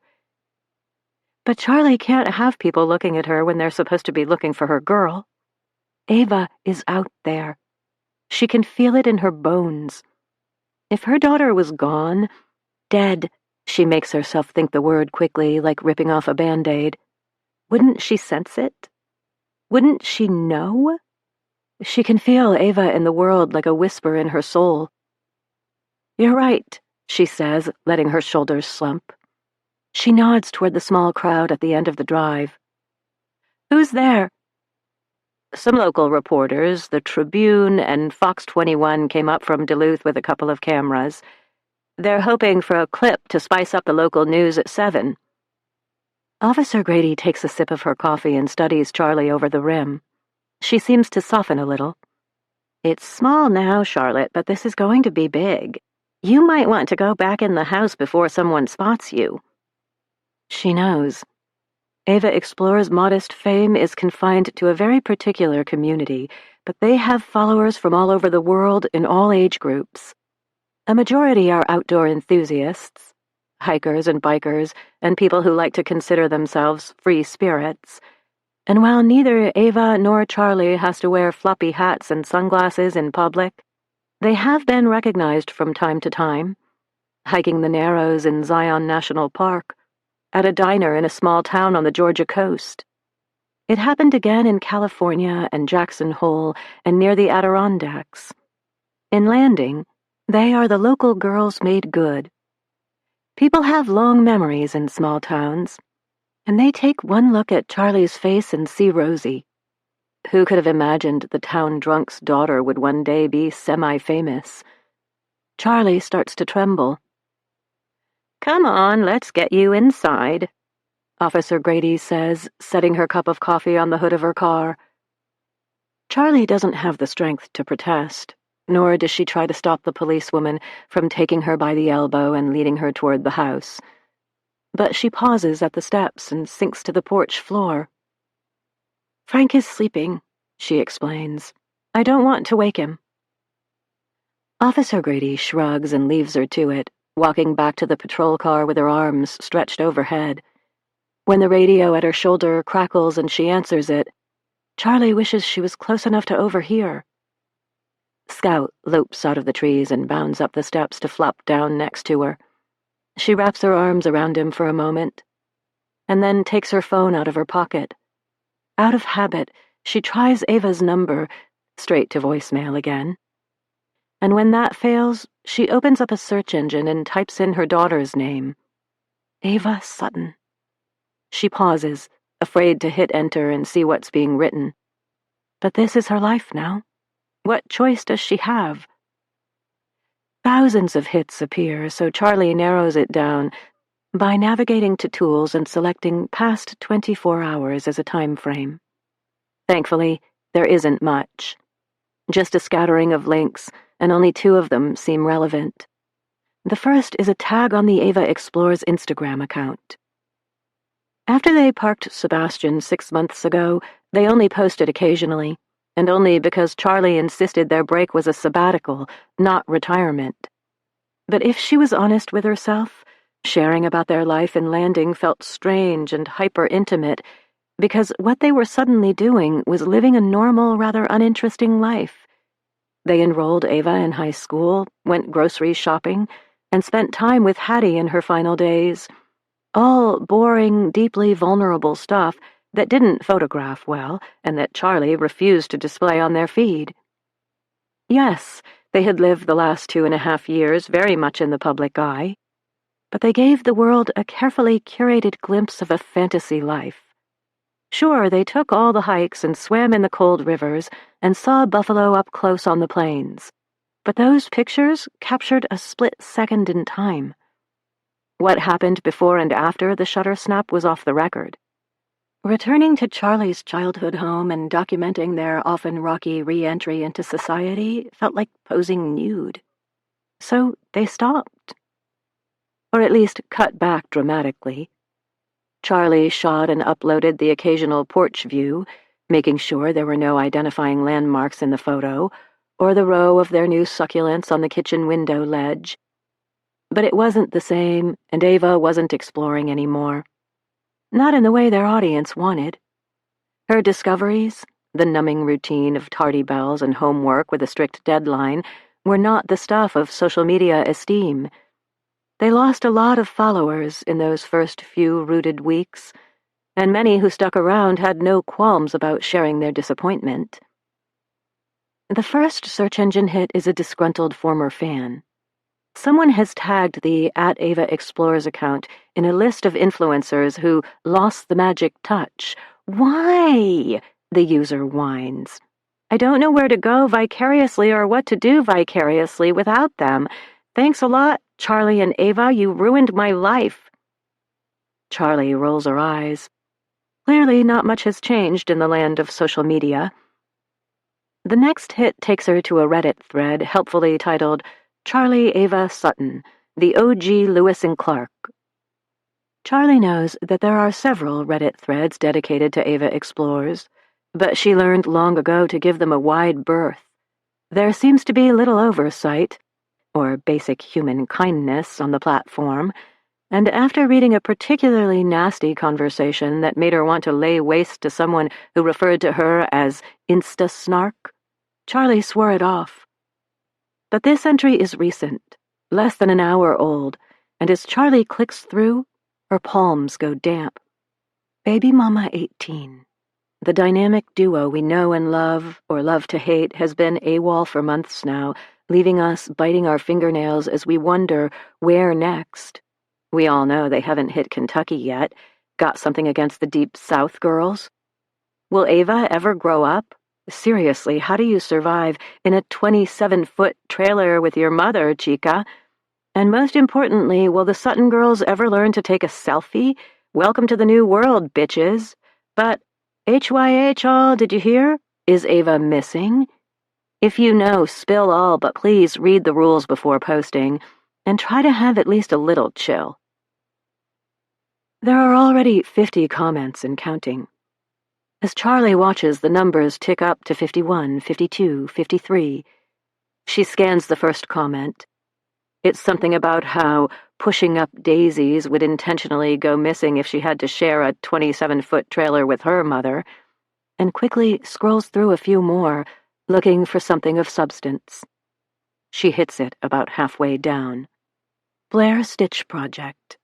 But Charlie can't have people looking at her when they're supposed to be looking for her girl. Ava is out there. She can feel it in her bones. If her daughter was gone, dead, she makes herself think the word quickly, like ripping off a Band-Aid, wouldn't she sense it? Wouldn't she know? She can feel Ava in the world like a whisper in her soul. "You're right," she says, letting her shoulders slump. She nods toward the small crowd at the end of the drive. "Who's there?" Some local reporters, the Tribune and Fox 21, came up from Duluth with a couple of cameras. They're hoping for a clip to spice up the local news at 7. Officer Grady takes a sip of her coffee and studies Charlie over the rim. She seems to soften a little. It's small now, Charlotte, but this is going to be big. You might want to go back in the house before someone spots you. She knows. Ava Explorer's modest fame is confined to a very particular community, but they have followers from all over the world in all age groups. A majority are outdoor enthusiasts, hikers and bikers, and people who like to consider themselves free spirits. And while neither Ava nor Charlie has to wear floppy hats and sunglasses in public, they have been recognized from time to time, hiking the Narrows in Zion National Park, at a diner in a small town on the Georgia coast. It happened again in California and Jackson Hole and near the Adirondacks. In Landing, they are the local girls made good. People have long memories in small towns, and they take one look at Charlie's face and see Rosie. Who could have imagined the town drunk's daughter would one day be semi-famous? Charlie starts to tremble. "Come on, let's get you inside," Officer Grady says, setting her cup of coffee on the hood of her car. Charlie doesn't have the strength to protest, nor does she try to stop the policewoman from taking her by the elbow and leading her toward the house. But she pauses at the steps and sinks to the porch floor. "Frank is sleeping," she explains. "I don't want to wake him." Officer Grady shrugs and leaves her to it, walking back to the patrol car with her arms stretched overhead. When the radio at her shoulder crackles and she answers it, Charlie wishes she was close enough to overhear. Scout lopes out of the trees and bounds up the steps to flop down next to her. She wraps her arms around him for a moment, and then takes her phone out of her pocket. Out of habit, she tries Ava's number, straight to voicemail again. And when that fails, she opens up a search engine and types in her daughter's name. Ava Sutton. She pauses, afraid to hit enter and see what's being written. But this is her life now. What choice does she have? Thousands of hits appear, so Charlie narrows it down by navigating to Tools and selecting past 24 hours as a time frame. Thankfully, there isn't much. Just a scattering of links, and only 2 of them seem relevant. The first is a tag on the Ava Explores Instagram account. After they parked Sebastian 6 months ago, they only posted occasionally, and only because Charlie insisted their break was a sabbatical, not retirement. But if she was honest with herself, sharing about their life in Landing felt strange and hyper-intimate, because what they were suddenly doing was living a normal, rather uninteresting life. They enrolled Ava in high school, went grocery shopping, and spent time with Hattie in her final days. All boring, deeply vulnerable stuff that didn't photograph well and that Charlie refused to display on their feed. Yes, they had lived the last 2.5 years very much in the public eye, but they gave the world a carefully curated glimpse of a fantasy life. Sure, they took all the hikes and swam in the cold rivers and saw buffalo up close on the plains, but those pictures captured a split second in time. What happened before and after the shutter snap was off the record. Returning to Charlie's childhood home and documenting their often rocky re-entry into society felt like posing nude. So they stopped. Or at least cut back dramatically. Charlie shot and uploaded the occasional porch view, making sure there were no identifying landmarks in the photo, or the row of their new succulents on the kitchen window ledge. But it wasn't the same, and Ava wasn't exploring anymore. Not in the way their audience wanted. Her discoveries, the numbing routine of tardy bells and homework with a strict deadline, were not the stuff of social media esteem. They lost a lot of followers in those first few rooted weeks, and many who stuck around had no qualms about sharing their disappointment. The first search engine hit is a disgruntled former fan. Someone has tagged the @AvaExplores account in a list of influencers who lost the magic touch. Why? the user whines. I don't know where to go vicariously or what to do vicariously without them. Thanks a lot, Charlie and Ava, you ruined my life. Charlie rolls her eyes. Clearly not much has changed in the land of social media. The next hit takes her to a Reddit thread helpfully titled, Charlie Ava Sutton, the OG Lewis and Clark. Charlie knows that there are several Reddit threads dedicated to Ava Explores, but she learned long ago to give them a wide berth. There seems to be little oversight, or basic human kindness, on the platform, and after reading a particularly nasty conversation that made her want to lay waste to someone who referred to her as Insta-snark, Charlie swore it off. But this entry is recent, less than an hour old, and as Charlie clicks through, her palms go damp. Baby Mama 18. The dynamic duo we know and love, or love to hate, has been AWOL for months now, leaving us biting our fingernails as we wonder where next. We all know they haven't hit Kentucky yet. Got something against the Deep South girls? Will Ava ever grow up? Seriously, how do you survive in a 27-foot trailer with your mother, chica? And most importantly, will the Sutton girls ever learn to take a selfie? Welcome to the new world, bitches. But, HYH all, did you hear? Is Ava missing? If you know, spill all, but please read the rules before posting, and try to have at least a little chill. There are already 50 comments and counting. As Charlie watches the numbers tick up to 51, 52, 53, she scans the first comment. It's something about how pushing up daisies would intentionally go missing if she had to share a 27-foot trailer with her mother, and quickly scrolls through a few more, looking for something of substance. She hits it about halfway down. Blair Stitch Project.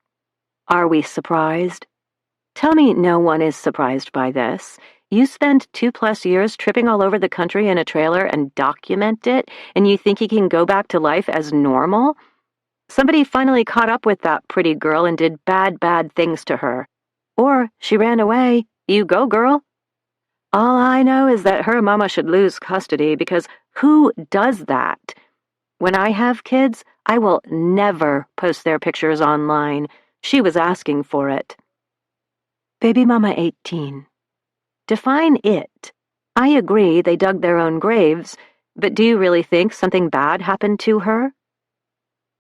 Are we surprised? Tell me no one is surprised by this. You spend 2+ years tripping all over the country in a trailer and document it, and you think you can go back to life as normal? Somebody finally caught up with that pretty girl and did bad things to her. Or she ran away. You go, girl. All I know is that her mama should lose custody, because who does that? When I have kids, I will never post their pictures online. She was asking for it. Baby Mama 18. Define it. I agree they dug their own graves, but do you really think something bad happened to her?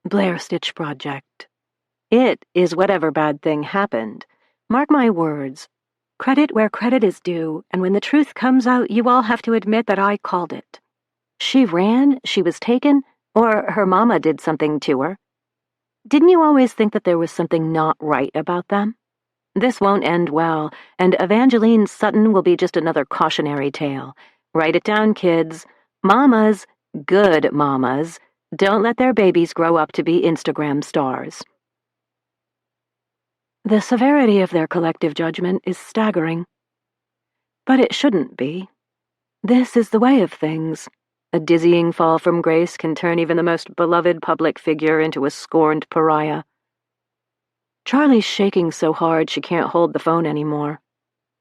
Blair Stitch Project. It is whatever bad thing happened. Mark my words. Credit where credit is due, and when the truth comes out, you all have to admit that I called it. She ran, she was taken, or her mama did something to her. Didn't you always think that there was something not right about them? This won't end well, and Evangeline Sutton will be just another cautionary tale. Write it down, kids. Mamas, good mamas, don't let their babies grow up to be Instagram stars. The severity of their collective judgment is staggering. But it shouldn't be. This is the way of things. A dizzying fall from grace can turn even the most beloved public figure into a scorned pariah. Charlie's shaking so hard she can't hold the phone anymore.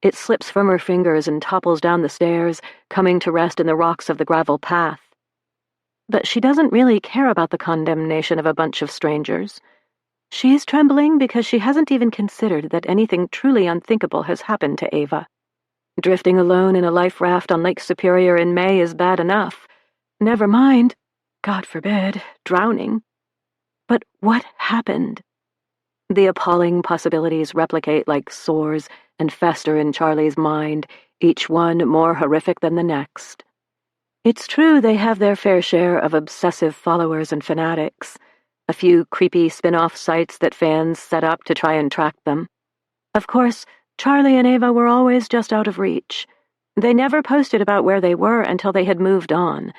It slips from her fingers and topples down the stairs, coming to rest in the rocks of the gravel path. But she doesn't really care about the condemnation of a bunch of strangers. She's trembling because she hasn't even considered that anything truly unthinkable has happened to Ava. Drifting alone in a life raft on Lake Superior in May is bad enough. Never mind, God forbid, drowning. But what happened? The appalling possibilities replicate like sores and fester in Charlie's mind, each one more horrific than the next. It's true they have their fair share of obsessive followers and fanatics, a few creepy spin-off sites that fans set up to try and track them. Of course, Charlie and Ava were always just out of reach. They never posted about where they were until they had moved on,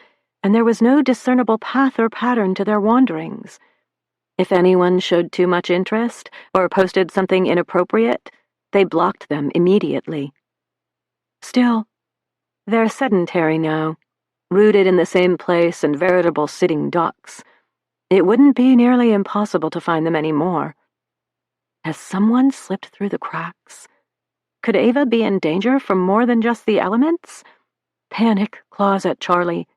and there was no discernible path or pattern to their wanderings. If anyone showed too much interest or posted something inappropriate, they blocked them immediately. Still, they're sedentary now, rooted in the same place and veritable sitting ducks. It wouldn't be nearly impossible to find them anymore. Has someone slipped through the cracks? Could Ava be in danger from more than just the elements? Panic claws at Charlie.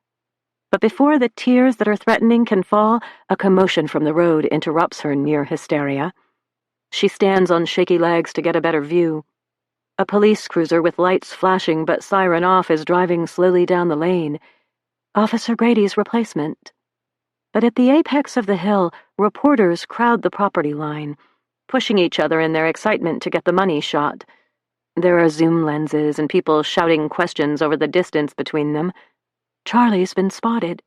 But before the tears that are threatening can fall, a commotion from the road interrupts her near hysteria. She stands on shaky legs to get a better view. A police cruiser with lights flashing but siren off is driving slowly down the lane. Officer Grady's replacement. But at the apex of the hill, reporters crowd the property line, pushing each other in their excitement to get the money shot. There are zoom lenses and people shouting questions over the distance between them. Charlie's been spotted.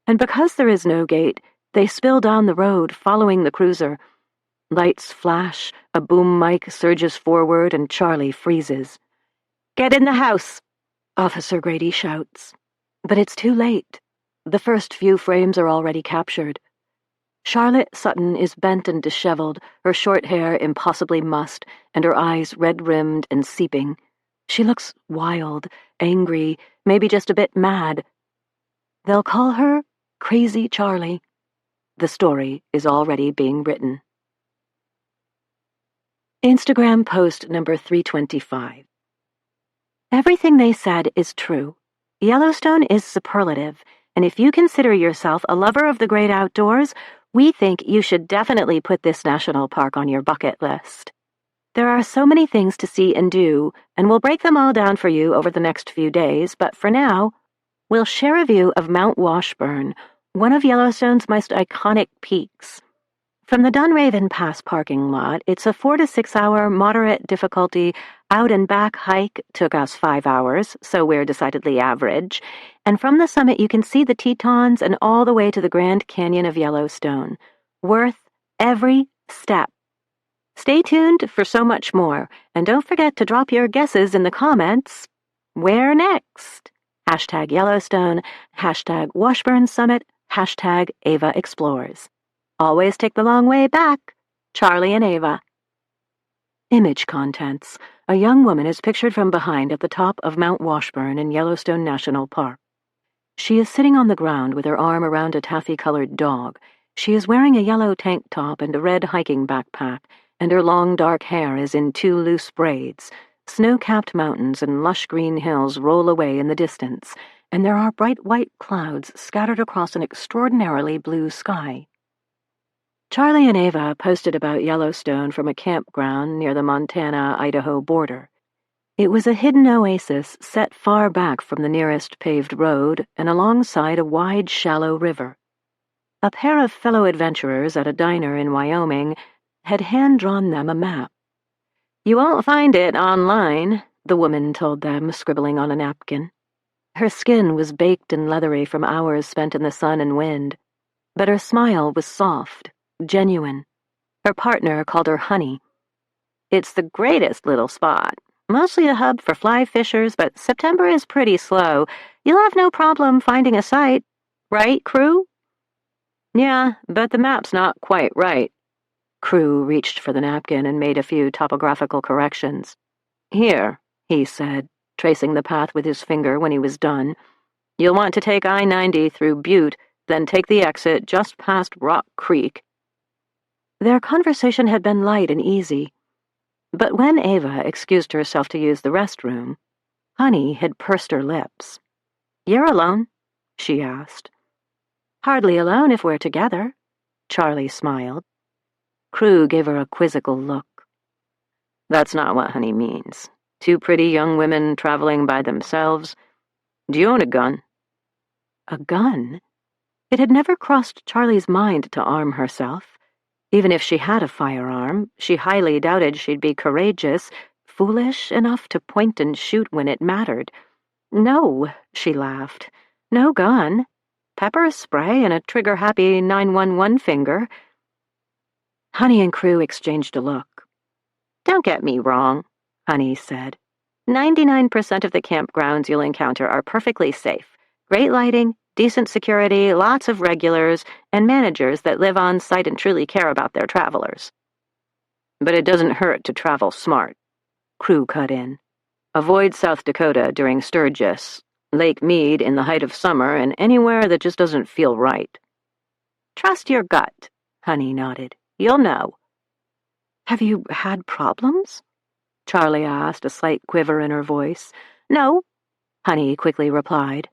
And because there is no gate, they spill down the road, following the cruiser. Lights flash, a boom mic surges forward, and Charlie freezes. "Get in the house!" Officer Grady shouts. But it's too late. The first few frames are already captured. Charlotte Sutton is bent and disheveled, her short hair impossibly mussed, and her eyes red-rimmed and seeping. She looks wild, angry, maybe just a bit mad. They'll call her Crazy Charlie. The story is already being written. Instagram post number 325. Everything they said is true. Yellowstone is superlative, and if you consider yourself a lover of the great outdoors, we think you should definitely put this national park on your bucket list. There are so many things to see and do, and we'll break them all down for you over the next few days, but for now, we'll share a view of Mount Washburn, one of Yellowstone's most iconic peaks. From the Dunraven Pass parking lot, it's a 4 to 6 hour moderate difficulty out and back hike. Took us 5 hours, so we're decidedly average. And from the summit you can see the Tetons and all the way to the Grand Canyon of Yellowstone. Worth every step. Stay tuned for so much more, and don't forget to drop your guesses in the comments. Where next? Hashtag Yellowstone, hashtag Washburn Summit, hashtag Ava Explores. Always take the long way back. Charlie and Ava. Image contents. A young woman is pictured from behind at the top of Mount Washburn in Yellowstone National Park. She is sitting on the ground with her arm around a taffy-colored dog. She is wearing a yellow tank top and a red hiking backpack, and her long dark hair is in 2 loose braids. Snow-capped mountains and lush green hills roll away in the distance, and there are bright white clouds scattered across an extraordinarily blue sky. Charlie and Ava posted about Yellowstone from a campground near the Montana-Idaho border. It was a hidden oasis set far back from the nearest paved road and alongside a wide, shallow river. A pair of fellow adventurers at a diner in Wyoming had hand-drawn them a map. "You won't find it online," the woman told them, scribbling on a napkin. Her skin was baked and leathery from hours spent in the sun and wind, but her smile was soft, genuine. Her partner called her Honey. "It's the greatest little spot. Mostly a hub for fly fishers, but September is pretty slow. You'll have no problem finding a site. Right, Crew?" "Yeah, but the map's not quite right." Crew reached for the napkin and made a few topographical corrections. "Here," he said, tracing the path with his finger when he was done. "You'll want to take I-90 through Butte, then take the exit just past Rock Creek." Their conversation had been light and easy, but when Ava excused herself to use the restroom, Honey had pursed her lips. "You're alone?" she asked. "Hardly alone if we're together," Charlie smiled. Crew gave her a quizzical look. "That's not what Honey means. 2 pretty young women traveling by themselves. Do you own a gun?" A gun? It had never crossed Charlie's mind to arm herself. Even if she had a firearm, she highly doubted she'd be courageous, foolish enough to point and shoot when it mattered. "No," she laughed. "No gun. Pepper spray and a trigger-happy 911 finger." Honey and Crew exchanged a look. "Don't get me wrong," Honey said. 99% of the campgrounds you'll encounter are perfectly safe. Great lighting, decent security, lots of regulars, and managers that live on site and truly care about their travelers. But it doesn't hurt to travel smart. Crew cut in. Avoid South Dakota during Sturgis, Lake Mead in the height of summer, and anywhere that just doesn't feel right. "Trust your gut," Honey nodded. "You'll know." "Have you had problems?" Charlie asked, a slight quiver in her voice. No, Honey quickly replied.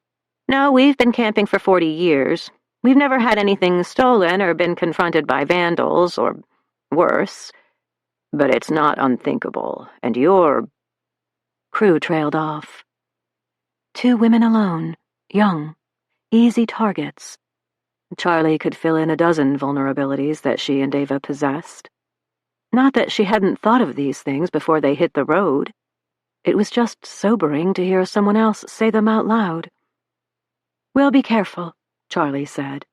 No, we've been camping for 40 years. We've never had anything stolen or been confronted by vandals, or worse. But it's not unthinkable, and you're... Crew trailed off. 2 women alone, young, easy targets. Charlie could fill in a dozen vulnerabilities that she and Ava possessed. Not that she hadn't thought of these things before they hit the road. It was just sobering to hear someone else say them out loud. We'll be careful, Charlie said.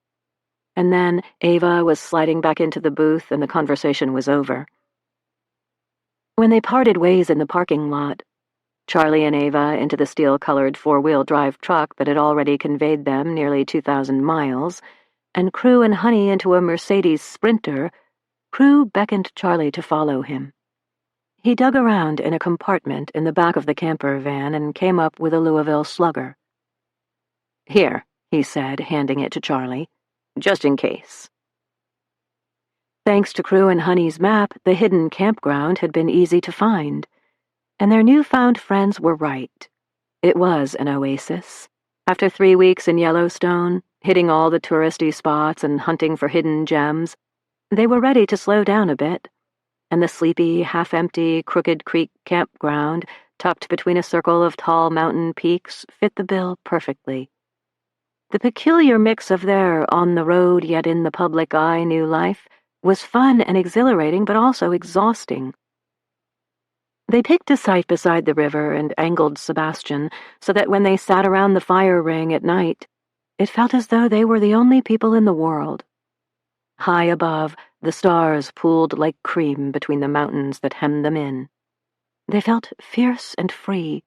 And then Ava was sliding back into the booth and the conversation was over. When they parted ways in the parking lot, Charlie and Ava into the steel-colored 4-wheel drive truck that had already conveyed them nearly 2,000 miles, and Crew and Honey into a Mercedes Sprinter, Crew beckoned Charlie to follow him. He dug around in a compartment in the back of the camper van and came up with a Louisville Slugger. Here, he said, handing it to Charlie, just in case. Thanks to Crew and Honey's map, the hidden campground had been easy to find. And their newfound friends were right. It was an oasis. After 3 weeks in Yellowstone, hitting all the touristy spots and hunting for hidden gems, they were ready to slow down a bit, and the sleepy, half-empty Crooked Creek campground, tucked between a circle of tall mountain peaks, fit the bill perfectly. The peculiar mix of their on-the-road yet in the public eye new life was fun and exhilarating, but also exhausting. They picked a site beside the river and angled Sebastian so that when they sat around the fire ring at night, it felt as though they were the only people in the world. High above, the stars pooled like cream between the mountains that hemmed them in. They felt fierce and free.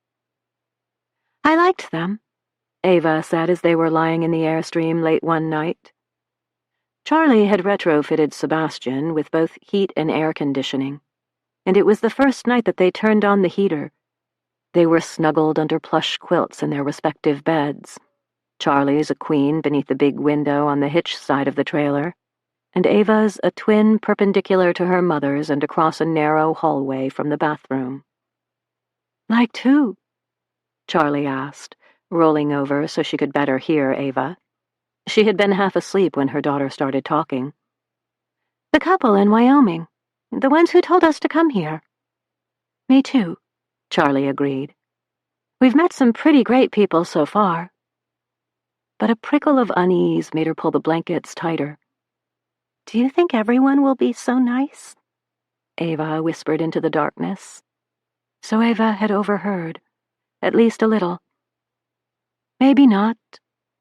I liked them, Ava said as they were lying in the Airstream late one night. Charlie had retrofitted Sebastian with both heat and air conditioning, and it was the first night that they turned on the heater. They were snuggled under plush quilts in their respective beds. Charlie's a queen beneath the big window on the hitch side of the trailer, and Ava's a twin perpendicular to her mother's and across a narrow hallway from the bathroom. Liked who? Charlie asked, rolling over so she could better hear Ava. She had been half asleep when her daughter started talking. The couple in Wyoming. The ones who told us to come here. Me too, Charlie agreed. We've met some pretty great people so far. But a prickle of unease made her pull the blankets tighter. Do you think everyone will be so nice? Ava whispered into the darkness. So Ava had overheard, at least a little. Maybe not,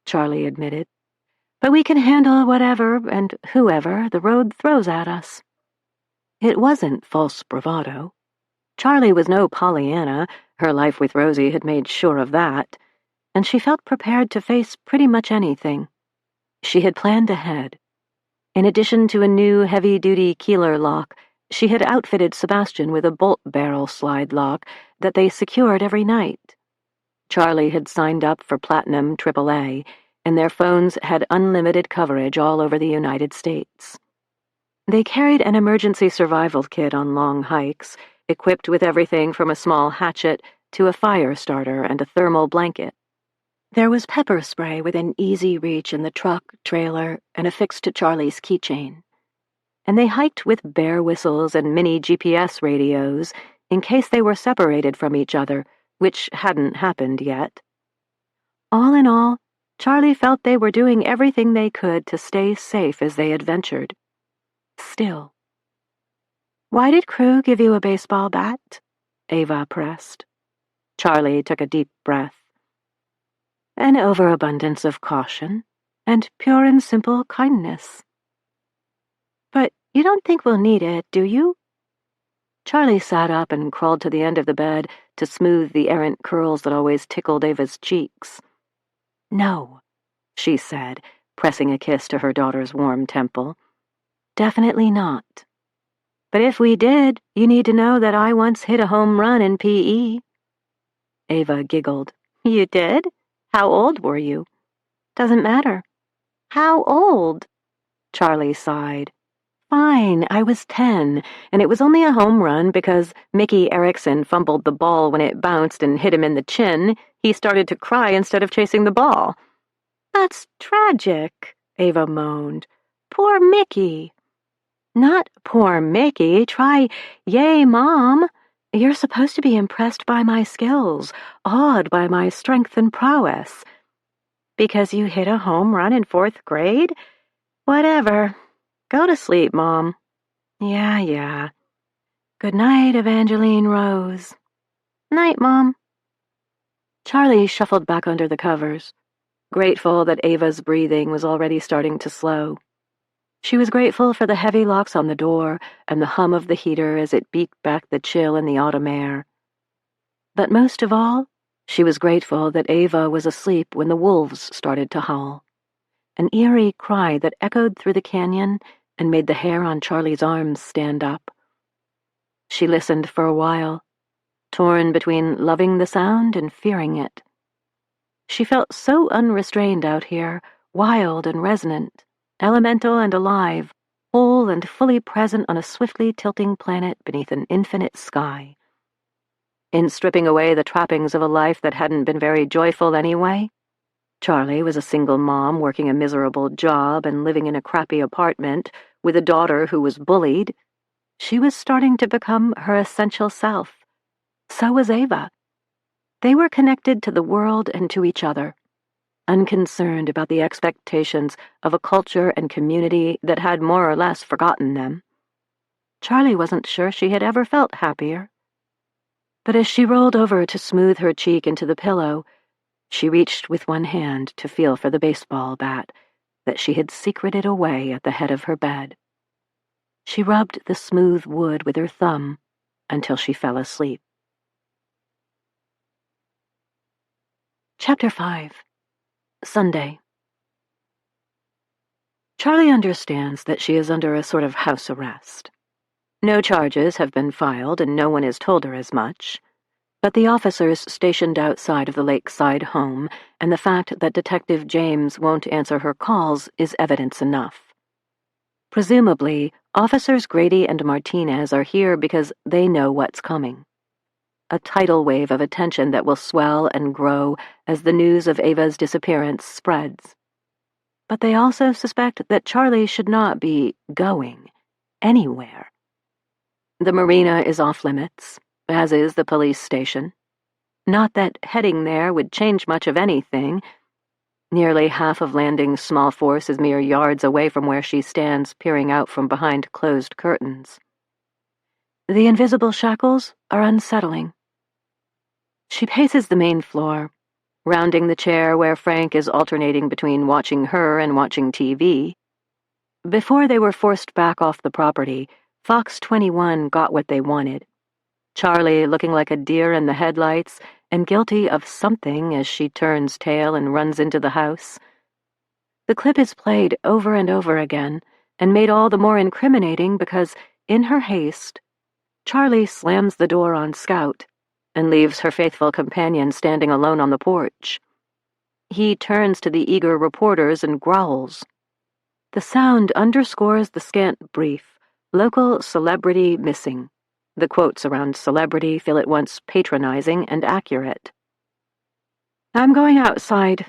Charlie admitted. But we can handle whatever and whoever the road throws at us. It wasn't false bravado. Charlie was no Pollyanna. Her life with Rosie had made sure of that, and she felt prepared to face pretty much anything. She had planned ahead. In addition to a new heavy-duty Keeler lock, she had outfitted Sebastian with a bolt barrel slide lock that they secured every night. Charlie had signed up for Platinum AAA, and their phones had unlimited coverage all over the United States. They carried an emergency survival kit on long hikes, equipped with everything from a small hatchet to a fire starter and a thermal blanket. There was pepper spray within easy reach in the truck, trailer, and affixed to Charlie's keychain. And they hiked with bear whistles and mini GPS radios in case they were separated from each other, which hadn't happened yet. All in all, Charlie felt they were doing everything they could to stay safe as they adventured. Still. Why did Crew give you a baseball bat? Ava pressed. Charlie took a deep breath. An overabundance of caution and pure and simple kindness. But you don't think we'll need it, do you? Charlie sat up and crawled to the end of the bed to smooth the errant curls that always tickled Ava's cheeks. No, she said, pressing a kiss to her daughter's warm temple. Definitely not. But if we did, you need to know that I once hit a home run in PE. Ava giggled. You did? How old were you? Doesn't matter. How old? Charlie sighed. fine. I was 10, and it was only a home run because Mickey Erickson fumbled the ball when it bounced and hit him in the chin. He started to cry instead of chasing the ball. That's tragic, Ava moaned. Poor Mickey. Not poor Mickey. Try, yay, Mom. You're supposed to be impressed by my skills, awed by my strength and prowess. Because you hit a home run in 4th grade? Whatever. Go to sleep, Mom. Yeah. Good night, Evangeline Rose. Night, Mom. Charlie shuffled back under the covers, grateful that Ava's breathing was already starting to slow. She was grateful for the heavy locks on the door and the hum of the heater as it beat back the chill in the autumn air. But most of all, she was grateful that Ava was asleep when the wolves started to howl, an eerie cry that echoed through the canyon and made the hair on Charlie's arms stand up. She listened for a while, torn between loving the sound and fearing it. She felt so unrestrained out here, wild and resonant, elemental and alive, whole and fully present on a swiftly tilting planet beneath an infinite sky. In stripping away the trappings of a life that hadn't been very joyful anyway, Charlie was a single mom working a miserable job and living in a crappy apartment with a daughter who was bullied. She was starting to become her essential self. So was Ava. They were connected to the world and to each other, unconcerned about the expectations of a culture and community that had more or less forgotten them. Charlie wasn't sure she had ever felt happier. But as she rolled over to smooth her cheek into the pillow, she reached with one hand to feel for the baseball bat that she had secreted away at the head of her bed. She rubbed the smooth wood with her thumb until she fell asleep. Chapter 5. Sunday. Charlie understands that she is under a sort of house arrest. No charges have been filed and no one has told her as much, but the officers stationed outside of the lakeside home and the fact that Detective James won't answer her calls is evidence enough. Presumably, Officers Grady and Martinez are here because they know what's coming. A tidal wave of attention that will swell and grow as the news of Ava's disappearance spreads. But they also suspect that Charlie should not be going anywhere. The marina is off limits, as is the police station. Not that heading there would change much of anything. Nearly half of Landing's small force is mere yards away from where she stands peering out from behind closed curtains. The invisible shackles are unsettling. She paces the main floor, rounding the chair where Frank is alternating between watching her and watching TV. Before they were forced back off the property, Fox 21 got what they wanted. Charlie looking like a deer in the headlights and guilty of something as she turns tail and runs into the house. The clip is played over and over again and made all the more incriminating because, in her haste, Charlie slams the door on Scout and leaves her faithful companion standing alone on the porch. He turns to the eager reporters and growls. The sound underscores the scant brief, "Local celebrity missing." The quotes around celebrity feel at once patronizing and accurate. "I'm going outside,"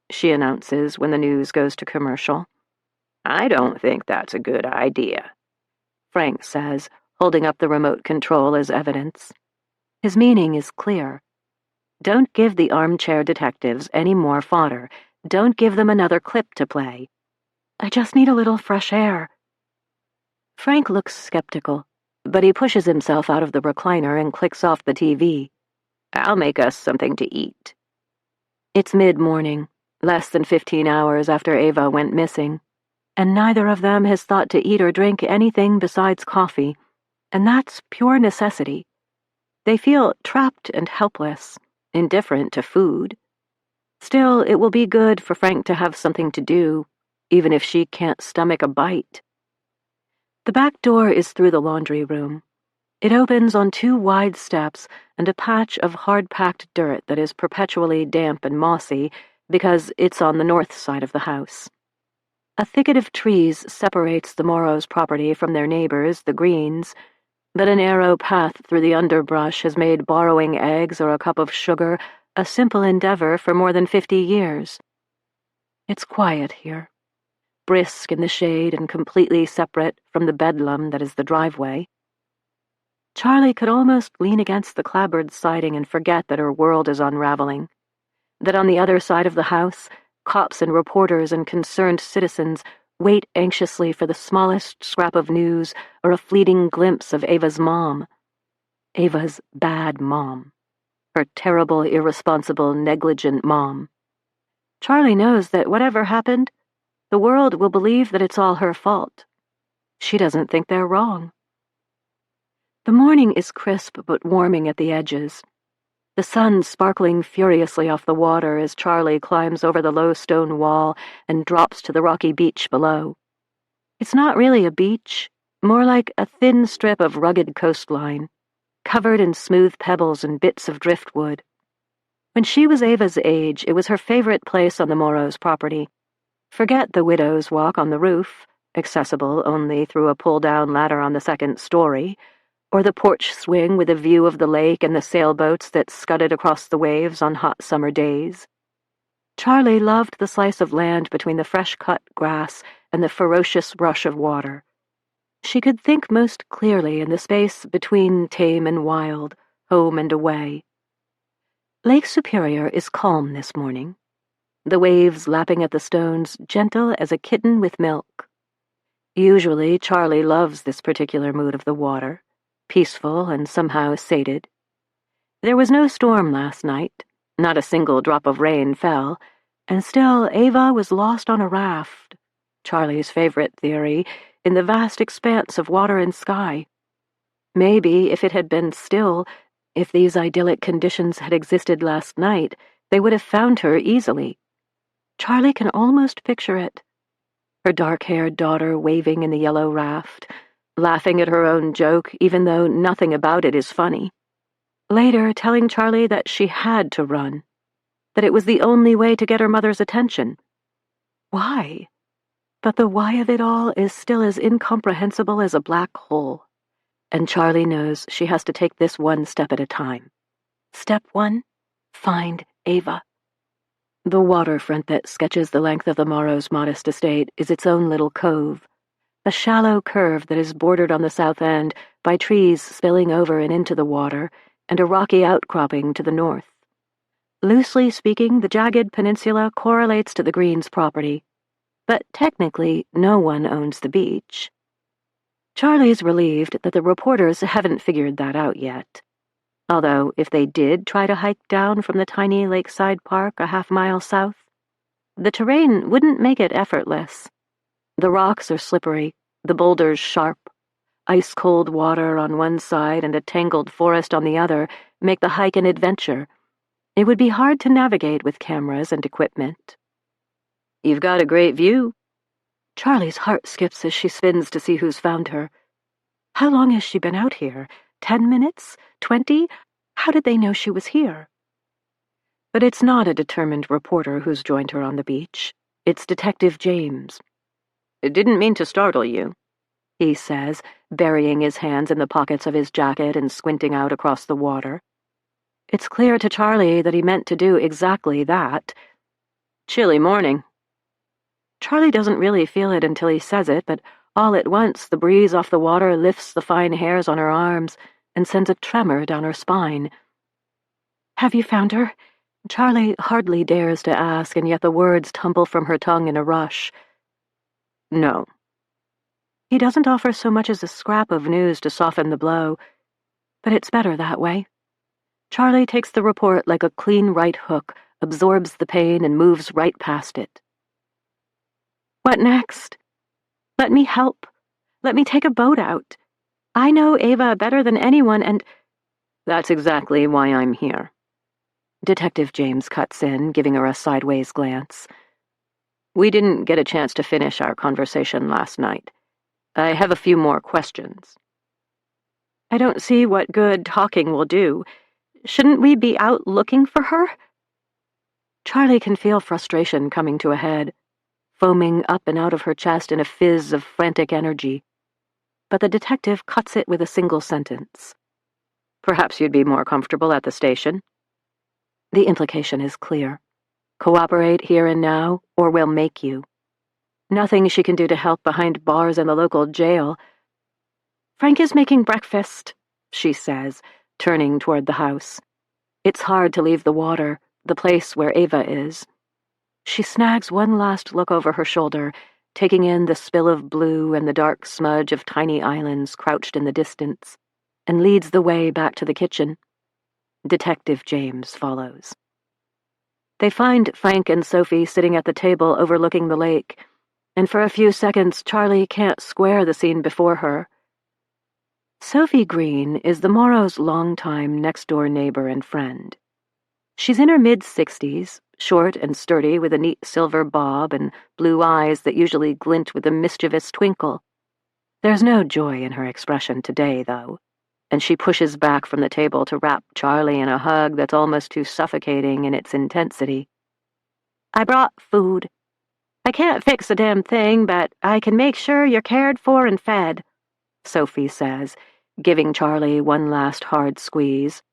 she announces when the news goes to commercial. "I don't think that's a good idea," Frank says, holding up the remote control as evidence. His meaning is clear. Don't give the armchair detectives any more fodder. Don't give them another clip to play. I just need a little fresh air. Frank looks skeptical, but he pushes himself out of the recliner and clicks off the TV. "I'll make us something to eat." It's mid-morning, less than 15 hours after Ava went missing, and neither of them has thought to eat or drink anything besides coffee, and that's pure necessity. They feel trapped and helpless, indifferent to food. Still, it will be good for Frank to have something to do, even if she can't stomach a bite. The back door is through the laundry room. It opens on 2 wide steps and a patch of hard-packed dirt that is perpetually damp and mossy because it's on the north side of the house. A thicket of trees separates the Morrows' property from their neighbors, the Greens, but a narrow path through the underbrush has made borrowing eggs or a cup of sugar a simple endeavor for more than 50 years. It's quiet here, brisk in the shade and completely separate from the bedlam that is the driveway. Charlie could almost lean against the clapboard siding and forget that her world is unraveling, that on the other side of the house, cops and reporters and concerned citizens wait anxiously for the smallest scrap of news or a fleeting glimpse of Ava's mom. Ava's bad mom. Her terrible, irresponsible, negligent mom. Charlie knows that whatever happened, the world will believe that it's all her fault. She doesn't think they're wrong. The morning is crisp but warming at the edges. The sun sparkling furiously off the water as Charlie climbs over the low stone wall and drops to the rocky beach below. It's not really a beach, more like a thin strip of rugged coastline, covered in smooth pebbles and bits of driftwood. When she was Ava's age, it was her favorite place on the Morrows' property. Forget the widow's walk on the roof, accessible only through a pull-down ladder on the second story, or the porch swing with a view of the lake and the sailboats that scudded across the waves on hot summer days. Charlie loved the slice of land between the fresh-cut grass and the ferocious rush of water. She could think most clearly in the space between tame and wild, home and away. Lake Superior is calm this morning, the waves lapping at the stones gentle as a kitten with milk. Usually Charlie loves this particular mood of the water, peaceful and somehow sated. There was no storm last night, not a single drop of rain fell, and still Ava was lost on a raft, Charlie's favorite theory, in the vast expanse of water and sky. Maybe if it had been still, if these idyllic conditions had existed last night, they would have found her easily. Charlie can almost picture it. Her dark-haired daughter waving in the yellow raft, laughing at her own joke even though nothing about it is funny. Later telling Charlie that she had to run, that it was the only way to get her mother's attention. Why? But the why of it all is still as incomprehensible as a black hole, and Charlie knows she has to take this one step at a time. Step 1, find Ava. The waterfront that sketches the length of the Morrows' modest estate is its own little cove, a shallow curve that is bordered on the south end by trees spilling over and into the water and a rocky outcropping to the north. Loosely speaking, the jagged peninsula correlates to the Greens' property, but technically no one owns the beach. Charlie's relieved that the reporters haven't figured that out yet, although if they did try to hike down from the tiny lakeside park a half-mile south, the terrain wouldn't make it effortless. The rocks are slippery, the boulders sharp. Ice-cold water on one side and a tangled forest on the other make the hike an adventure. It would be hard to navigate with cameras and equipment. You've got a great view. Charlie's heart skips as she spins to see who's found her. How long has she been out here? 10 minutes? 20? How did they know she was here? But it's not a determined reporter who's joined her on the beach. It's Detective James. "It didn't mean to startle you," he says, burying his hands in the pockets of his jacket and squinting out across the water. It's clear to Charlie that he meant to do exactly that. "Chilly morning." Charlie doesn't really feel it until he says it, but all at once the breeze off the water lifts the fine hairs on her arms and sends a tremor down her spine. "Have you found her?" Charlie hardly dares to ask, and yet the words tumble from her tongue in a rush. "No." He doesn't offer so much as a scrap of news to soften the blow, but it's better that way. Charlie takes the report like a clean right hook, absorbs the pain, and moves right past it. "What next? Let me help. Let me take a boat out. I know Ava better than anyone, and—" "That's exactly why I'm here." Detective James cuts in, giving her a sideways glance. "We didn't get a chance to finish our conversation last night. I have a few more questions." "I don't see what good talking will do. Shouldn't we be out looking for her?" Charlie can feel frustration coming to a head. foaming up and out of her chest in a fizz of frantic energy. But the detective cuts it with a single sentence. "Perhaps you'd be more comfortable at the station." The implication is clear. Cooperate here and now, or we'll make you. Nothing she can do to help behind bars in the local jail. "Frank is making breakfast," she says, turning toward the house. It's hard to leave the water, the place where Ava is. She snags one last look over her shoulder, taking in the spill of blue and the dark smudge of tiny islands crouched in the distance, and leads the way back to the kitchen. Detective James follows. They find Frank and Sophie sitting at the table overlooking the lake, and for a few seconds Charlie can't square the scene before her. Sophie Green is the Morrows' longtime next-door neighbor and friend. She's in her mid-60s, short and sturdy with a neat silver bob and blue eyes that usually glint with a mischievous twinkle. There's no joy in her expression today, though, and she pushes back from the table to wrap Charlie in a hug that's almost too suffocating in its intensity. "I brought food. I can't fix a damn thing, but I can make sure you're cared for and fed," Sophie says, giving Charlie one last hard squeeze.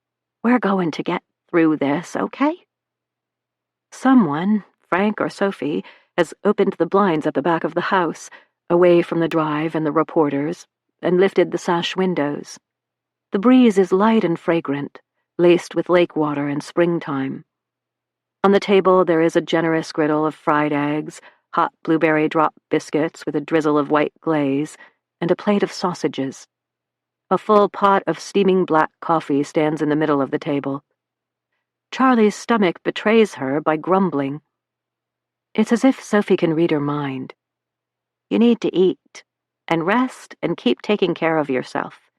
"We're going to get through this, okay?" Someone, Frank or Sophie, has opened the blinds at the back of the house, away from the drive and the reporters, and lifted the sash windows. The breeze is light and fragrant, laced with lake water and springtime. On the table there is a generous griddle of fried eggs, hot blueberry drop biscuits with a drizzle of white glaze, and a plate of sausages. A full pot of steaming black coffee stands in the middle of the table. Charlie's stomach betrays her by grumbling. It's as if Sophie can read her mind. "You need to eat, and rest, and keep taking care of yourself.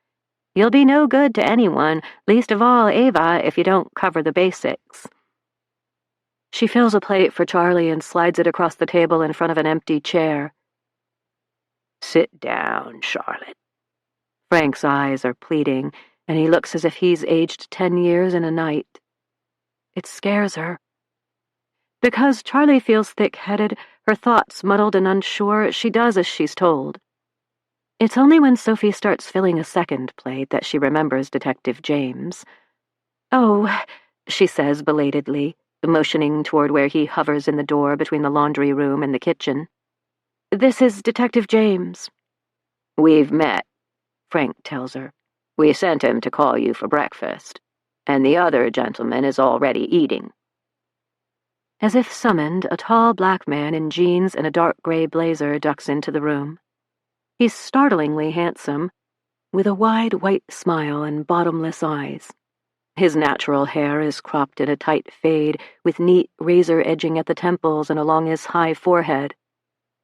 You'll be no good to anyone, least of all Ava, if you don't cover the basics." She fills a plate for Charlie and slides it across the table in front of an empty chair. "Sit down, Charlotte." Frank's eyes are pleading, and he looks as if he's aged 10 years in a night. It scares her. Because Charlie feels thick-headed, her thoughts muddled and unsure, she does as she's told. It's only when Sophie starts filling a second plate that she remembers Detective James. "Oh," she says belatedly, motioning toward where he hovers in the door between the laundry room and the kitchen. "This is Detective James." "We've met," Frank tells her. "We sent him to call you for breakfast, and the other gentleman is already eating." As if summoned, a tall black man in jeans and a dark gray blazer ducks into the room. He's startlingly handsome, with a wide white smile and bottomless eyes. His natural hair is cropped in a tight fade, with neat razor edging at the temples and along his high forehead.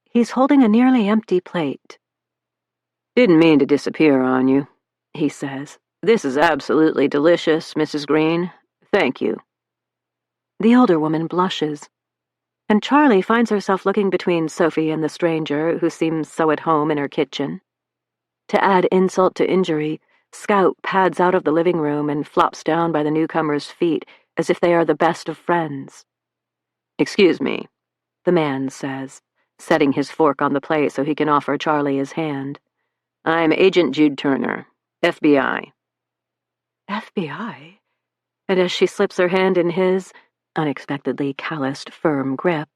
He's holding a nearly empty plate. "Didn't mean to disappear on you," he says. "This is absolutely delicious, Mrs. Green. Thank you." The older woman blushes, and Charlie finds herself looking between Sophie and the stranger, who seems so at home in her kitchen. To add insult to injury, Scout pads out of the living room and flops down by the newcomer's feet as if they are the best of friends. "Excuse me," the man says, setting his fork on the plate so he can offer Charlie his hand. "I'm Agent Jude Turner, FBI." FBI? And as she slips her hand in his unexpectedly calloused, firm grip,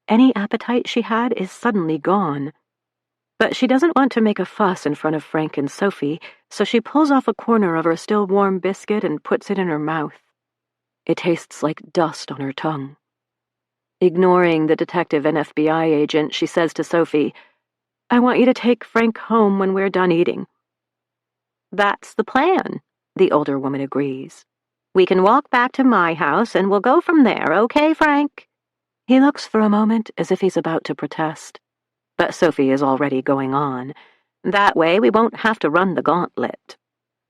any appetite she had is suddenly gone. But she doesn't want to make a fuss in front of Frank and Sophie, so she pulls off a corner of her still warm biscuit and puts it in her mouth. It tastes like dust on her tongue. Ignoring the detective and FBI agent, she says to Sophie, "I want you to take Frank home when we're done eating." "That's the plan," the older woman agrees. "We can walk back to my house and we'll go from there, okay, Frank?" He looks for a moment as if he's about to protest, but Sophie is already going on. "That way we won't have to run the gauntlet.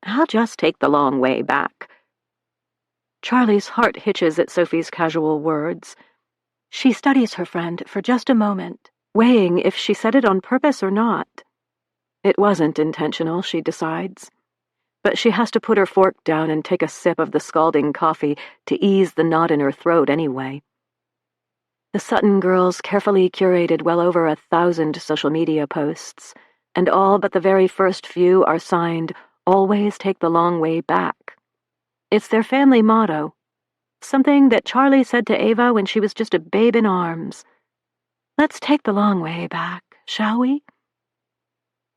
I'll just take the long way back." Charlie's heart hitches at Sophie's casual words. She studies her friend for just a moment, weighing if she said it on purpose or not. It wasn't intentional, she decides, but she has to put her fork down and take a sip of the scalding coffee to ease the knot in her throat anyway. The Sutton girls carefully curated well over 1,000 social media posts, and all but the very first few are signed, "Always take the long way back." It's their family motto, something that Charlie said to Ava when she was just a babe in arms. "Let's take the long way back, shall we?"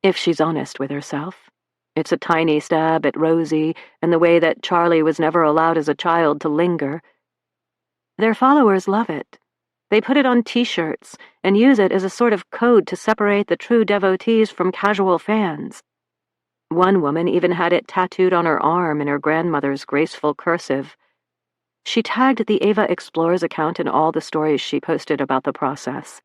If she's honest with herself. It's a tiny stab at Rosie and the way that Charlie was never allowed as a child to linger. Their followers love it. They put it on t-shirts and use it as a sort of code to separate the true devotees from casual fans. One woman even had it tattooed on her arm in her grandmother's graceful cursive. She tagged the Ava Explores account in all the stories she posted about the process.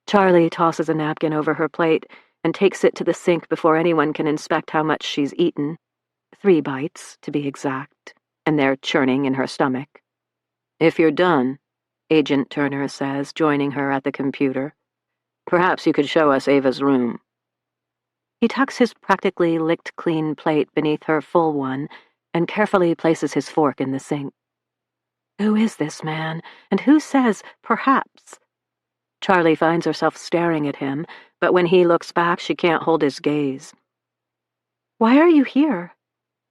Charlie tosses a napkin over her plate and takes it to the sink before anyone can inspect how much she's eaten. 3 bites, to be exact, and they're churning in her stomach. "If you're done," Agent Turner says, joining her at the computer, "perhaps you could show us Ava's room." He tucks his practically licked-clean plate beneath her full one and carefully places his fork in the sink. Who is this man, and who says, "perhaps"? Charlie finds herself staring at him, but when he looks back, she can't hold his gaze. "Why are you here?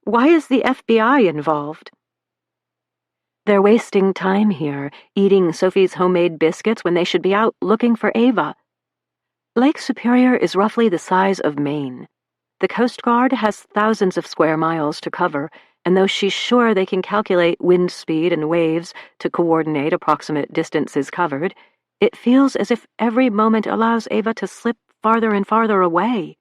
Why is the FBI involved?" "They're wasting time here, eating Sophie's homemade biscuits when they should be out looking for Ava." Lake Superior is roughly the size of Maine. The Coast Guard has thousands of square miles to cover, and though she's sure they can calculate wind speed and waves to coordinate approximate distances covered, it feels as if every moment allows Ava to slip farther and farther away.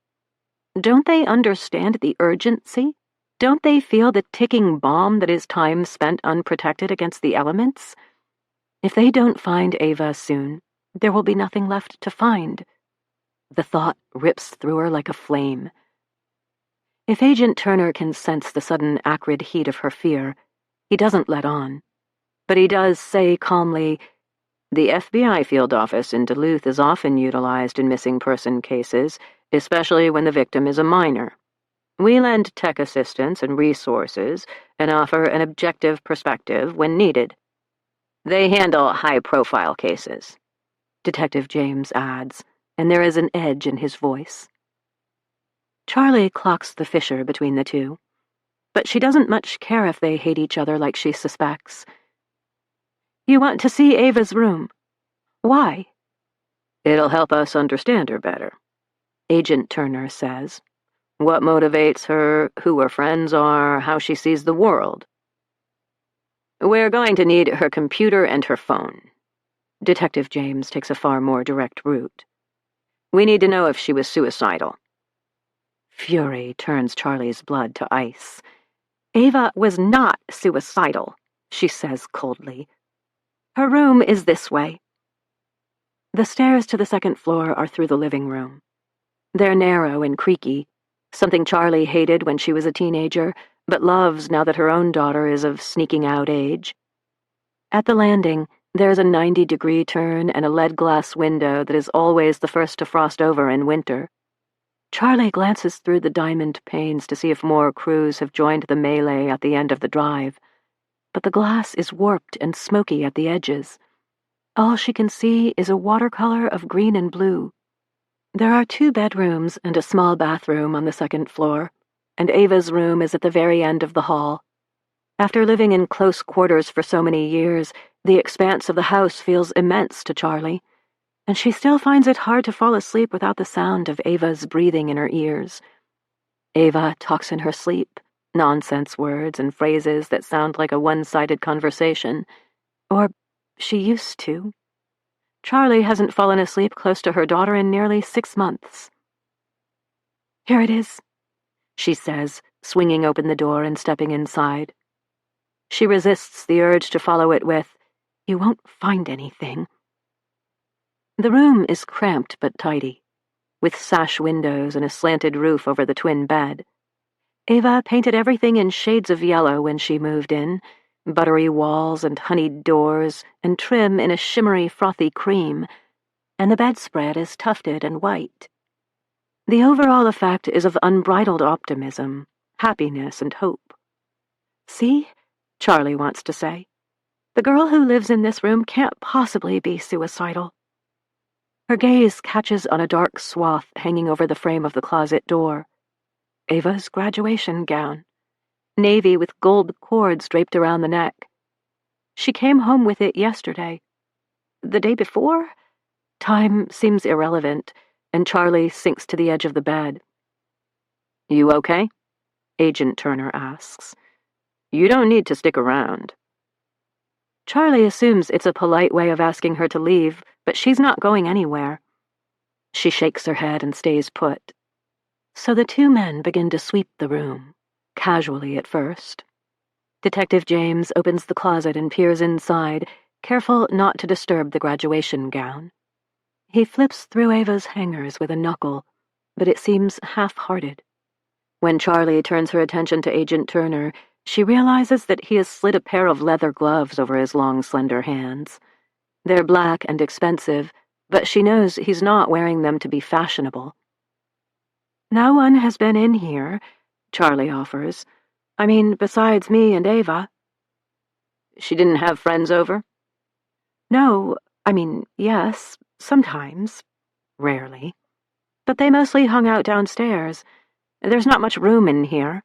Don't they understand the urgency? Don't they feel the ticking bomb that is time spent unprotected against the elements? If they don't find Ava soon, there will be nothing left to find. The thought rips through her like a flame. If Agent Turner can sense the sudden acrid heat of her fear, he doesn't let on. But he does say calmly, "The FBI field office in Duluth is often utilized in missing person cases, especially when the victim is a minor. We lend tech assistance and resources and offer an objective perspective when needed. They handle high-profile cases," Detective James adds, and there is an edge in his voice. Charlie clocks the fissure between the two, but she doesn't much care if they hate each other like she suspects. "You want to see Ava's room. Why?" "It'll help us understand her better," Agent Turner says. "What motivates her, who her friends are, how she sees the world. We're going to need her computer and her phone." Detective James takes a far more direct route. "We need to know if she was suicidal." Fury turns Charlie's blood to ice. "Ava was not suicidal," she says coldly. "Her room is this way." The stairs to the second floor are through the living room. They're narrow and creaky, something Charlie hated when she was a teenager, but loves now that her own daughter is of sneaking-out age. At the landing, there's a 90-degree turn and a lead-glass window that is always the first to frost over in winter. Charlie glances through the diamond panes to see if more crews have joined the melee at the end of the drive, but the glass is warped and smoky at the edges. All she can see is a watercolor of green and blue. There are 2 bedrooms and a small bathroom on the second floor, and Ava's room is at the very end of the hall. After living in close quarters for so many years, the expanse of the house feels immense to Charlie, and she still finds it hard to fall asleep without the sound of Ava's breathing in her ears. Ava talks in her sleep, nonsense words and phrases that sound like a one-sided conversation. Or she used to. Charlie hasn't fallen asleep close to her daughter in nearly 6 months. "Here it is," she says, swinging open the door and stepping inside. She resists the urge to follow it with, "You won't find anything." The room is cramped but tidy, with sash windows and a slanted roof over the twin bed. Ava painted everything in shades of yellow when she moved in, buttery walls and honeyed doors, and trim in a shimmery, frothy cream, and the bedspread is tufted and white. The overall effect is of unbridled optimism, happiness, and hope. "See?" Charlie wants to say. The girl who lives in this room can't possibly be suicidal. Her gaze catches on a dark swath hanging over the frame of the closet door. Ava's graduation gown, navy with gold cords draped around the neck. She came home with it yesterday. The day before? Time seems irrelevant, and Charlie sinks to the edge of the bed. "You okay?" Agent Turner asks. "You don't need to stick around." Charlie assumes it's a polite way of asking her to leave, but she's not going anywhere. She shakes her head and stays put. So the two men begin to sweep the room, casually at first. Detective James opens the closet and peers inside, careful not to disturb the graduation gown. He flips through Ava's hangers with a knuckle, but it seems half-hearted. When Charlie turns her attention to Agent Turner, she realizes that he has slid a pair of leather gloves over his long, slender hands. They're black and expensive, but she knows he's not wearing them to be fashionable. "No one has been in here," Charlie offers. "I mean, besides me and Ava." "She didn't have friends over?" "No, I mean, yes, sometimes. Rarely. But they mostly hung out downstairs. There's not much room in here."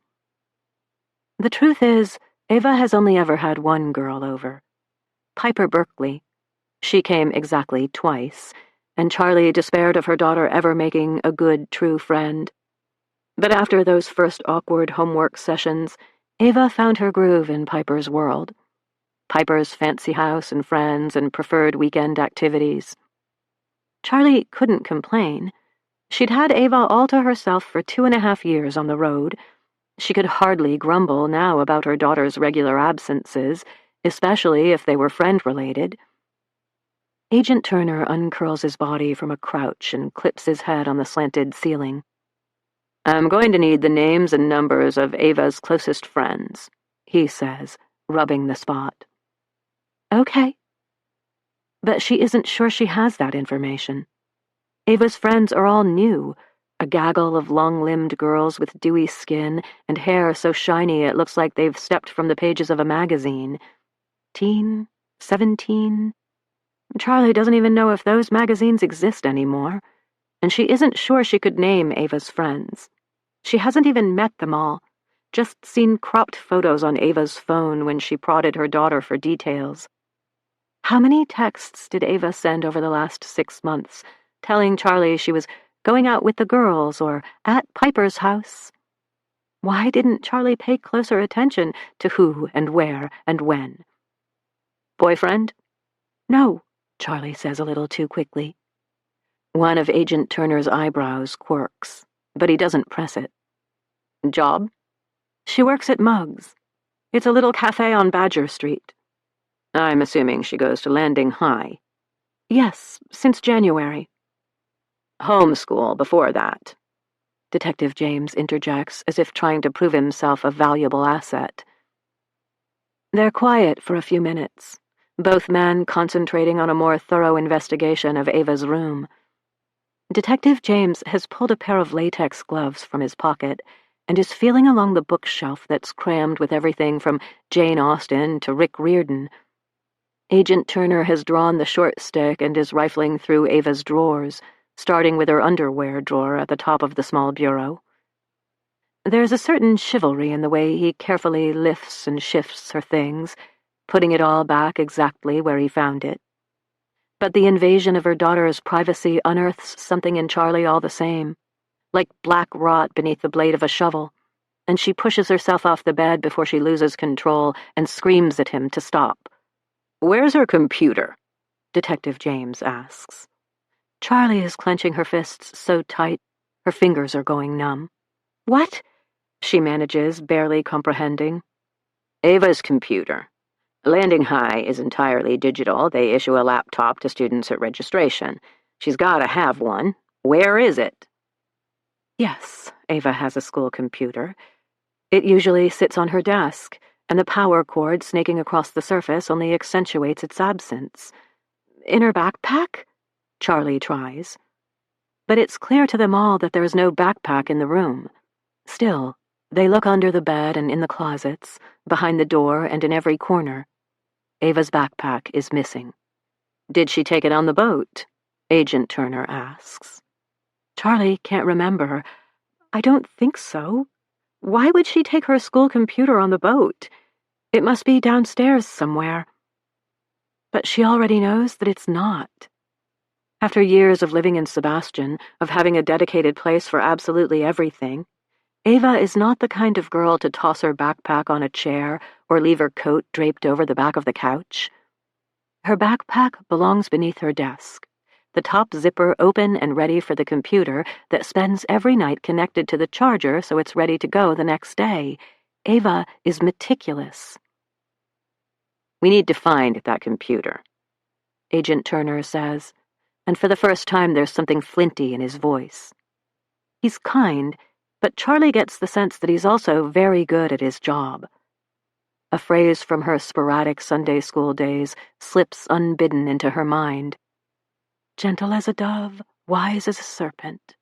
The truth is, Ava has only ever had one girl over. Piper Berkeley. She came exactly twice, and Charlie despaired of her daughter ever making a good, true friend. But after those first awkward homework sessions, Ava found her groove in Piper's world. Piper's fancy house and friends and preferred weekend activities. Charlie couldn't complain. She'd had Ava all to herself for 2.5 years on the road. She could hardly grumble now about her daughter's regular absences, especially if they were friend-related. Agent Turner uncurls his body from a crouch and clips his head on the slanted ceiling. "I'm going to need the names and numbers of Ava's closest friends," he says, rubbing the spot. "Okay." But she isn't sure she has that information. Ava's friends are all new, a gaggle of long-limbed girls with dewy skin and hair so shiny it looks like they've stepped from the pages of a magazine. 17. Charlie doesn't even know if those magazines exist anymore, and she isn't sure she could name Ava's friends. She hasn't even met them all, just seen cropped photos on Ava's phone when she prodded her daughter for details. How many texts did Ava send over the last 6 months, telling Charlie she was going out with the girls or at Piper's house? Why didn't Charlie pay closer attention to who and where and when? "Boyfriend?" "No," Charlie says a little too quickly. One of Agent Turner's eyebrows quirks, but he doesn't press it. "Job?" "She works at Muggs. It's a little cafe on Badger Street." "I'm assuming she goes to Landing High." "Yes, since January." "Homeschool before that," Detective James interjects, as if trying to prove himself a valuable asset. They're quiet for a few minutes, both men concentrating on a more thorough investigation of Ava's room. Detective James has pulled a pair of latex gloves from his pocket and is feeling along the bookshelf that's crammed with everything from Jane Austen to Rick Riordan. Agent Turner has drawn the short stick and is rifling through Ava's drawers, starting with her underwear drawer at the top of the small bureau. There's a certain chivalry in the way he carefully lifts and shifts her things, putting it all back exactly where he found it. But the invasion of her daughter's privacy unearths something in Charlie all the same, like black rot beneath the blade of a shovel, and she pushes herself off the bed before she loses control and screams at him to stop. "Where's her computer?" Detective James asks. Charlie is clenching her fists so tight, her fingers are going numb. "What?" she manages, barely comprehending. "Ava's computer. Landing High is entirely digital. They issue a laptop to students at registration. She's got to have one. Where is it?" Yes, Ava has a school computer. It usually sits on her desk, and the power cord snaking across the surface only accentuates its absence. "In her backpack?" Charlie tries. But it's clear to them all that there is no backpack in the room. Still, they look under the bed and in the closets, behind the door and in every corner. Ava's backpack is missing. Did she take it on the boat? Agent Turner asks. Charlie can't remember. I don't think so. Why would she take her school computer on the boat? It must be downstairs somewhere. But she already knows that it's not. After years of living in Sebastian, of having a dedicated place for absolutely everything, Ava is not the kind of girl to toss her backpack on a chair or leave her coat draped over the back of the couch. Her backpack belongs beneath her desk, the top zipper open and ready for the computer that spends every night connected to the charger so it's ready to go the next day. Ava is meticulous. We need to find that computer, Agent Turner says, and for the first time there's something flinty in his voice. He's kind, but Charlie gets the sense that he's also very good at his job. A phrase from her sporadic Sunday school days slips unbidden into her mind. Gentle as a dove, wise as a serpent.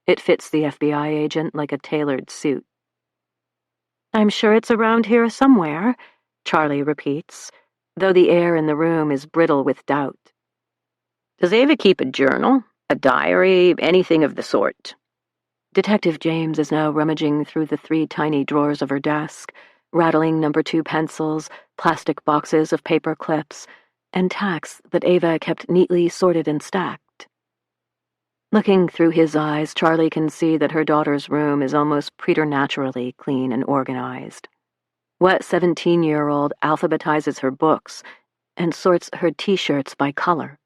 It fits the FBI agent like a tailored suit. I'm sure it's around here somewhere, Charlie repeats, though the air in the room is brittle with doubt. Does Ava keep a journal, a diary, anything of the sort? Detective James is now rummaging through the 3 tiny drawers of her desk, rattling No. 2 pencils, plastic boxes of paper clips, and tacks that Ava kept neatly sorted and stacked. Looking through his eyes, Charlie can see that her daughter's room is almost preternaturally clean and organized. What 17-year-old alphabetizes her books and sorts her T-shirts by color?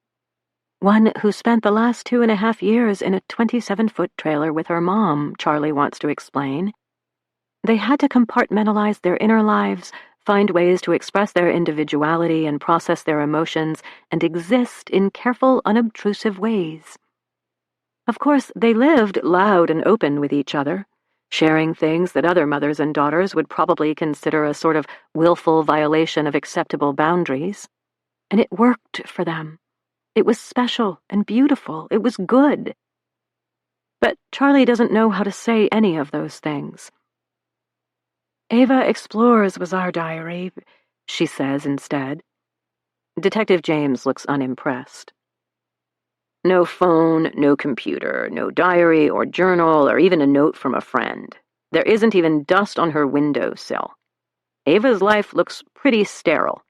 One who spent the last 2.5 years in a 27-foot trailer with her mom, Charlie wants to explain. They had to compartmentalize their inner lives, find ways to express their individuality and process their emotions, and exist in careful, unobtrusive ways. Of course, they lived loud and open with each other, sharing things that other mothers and daughters would probably consider a sort of willful violation of acceptable boundaries. And it worked for them. It was special and beautiful. It was good. But Charlie doesn't know how to say any of those things. Ava Explores was our diary, she says instead. Detective James looks unimpressed. No phone, no computer, no diary or journal or even a note from a friend. There isn't even dust on her windowsill. Ava's life looks pretty sterile.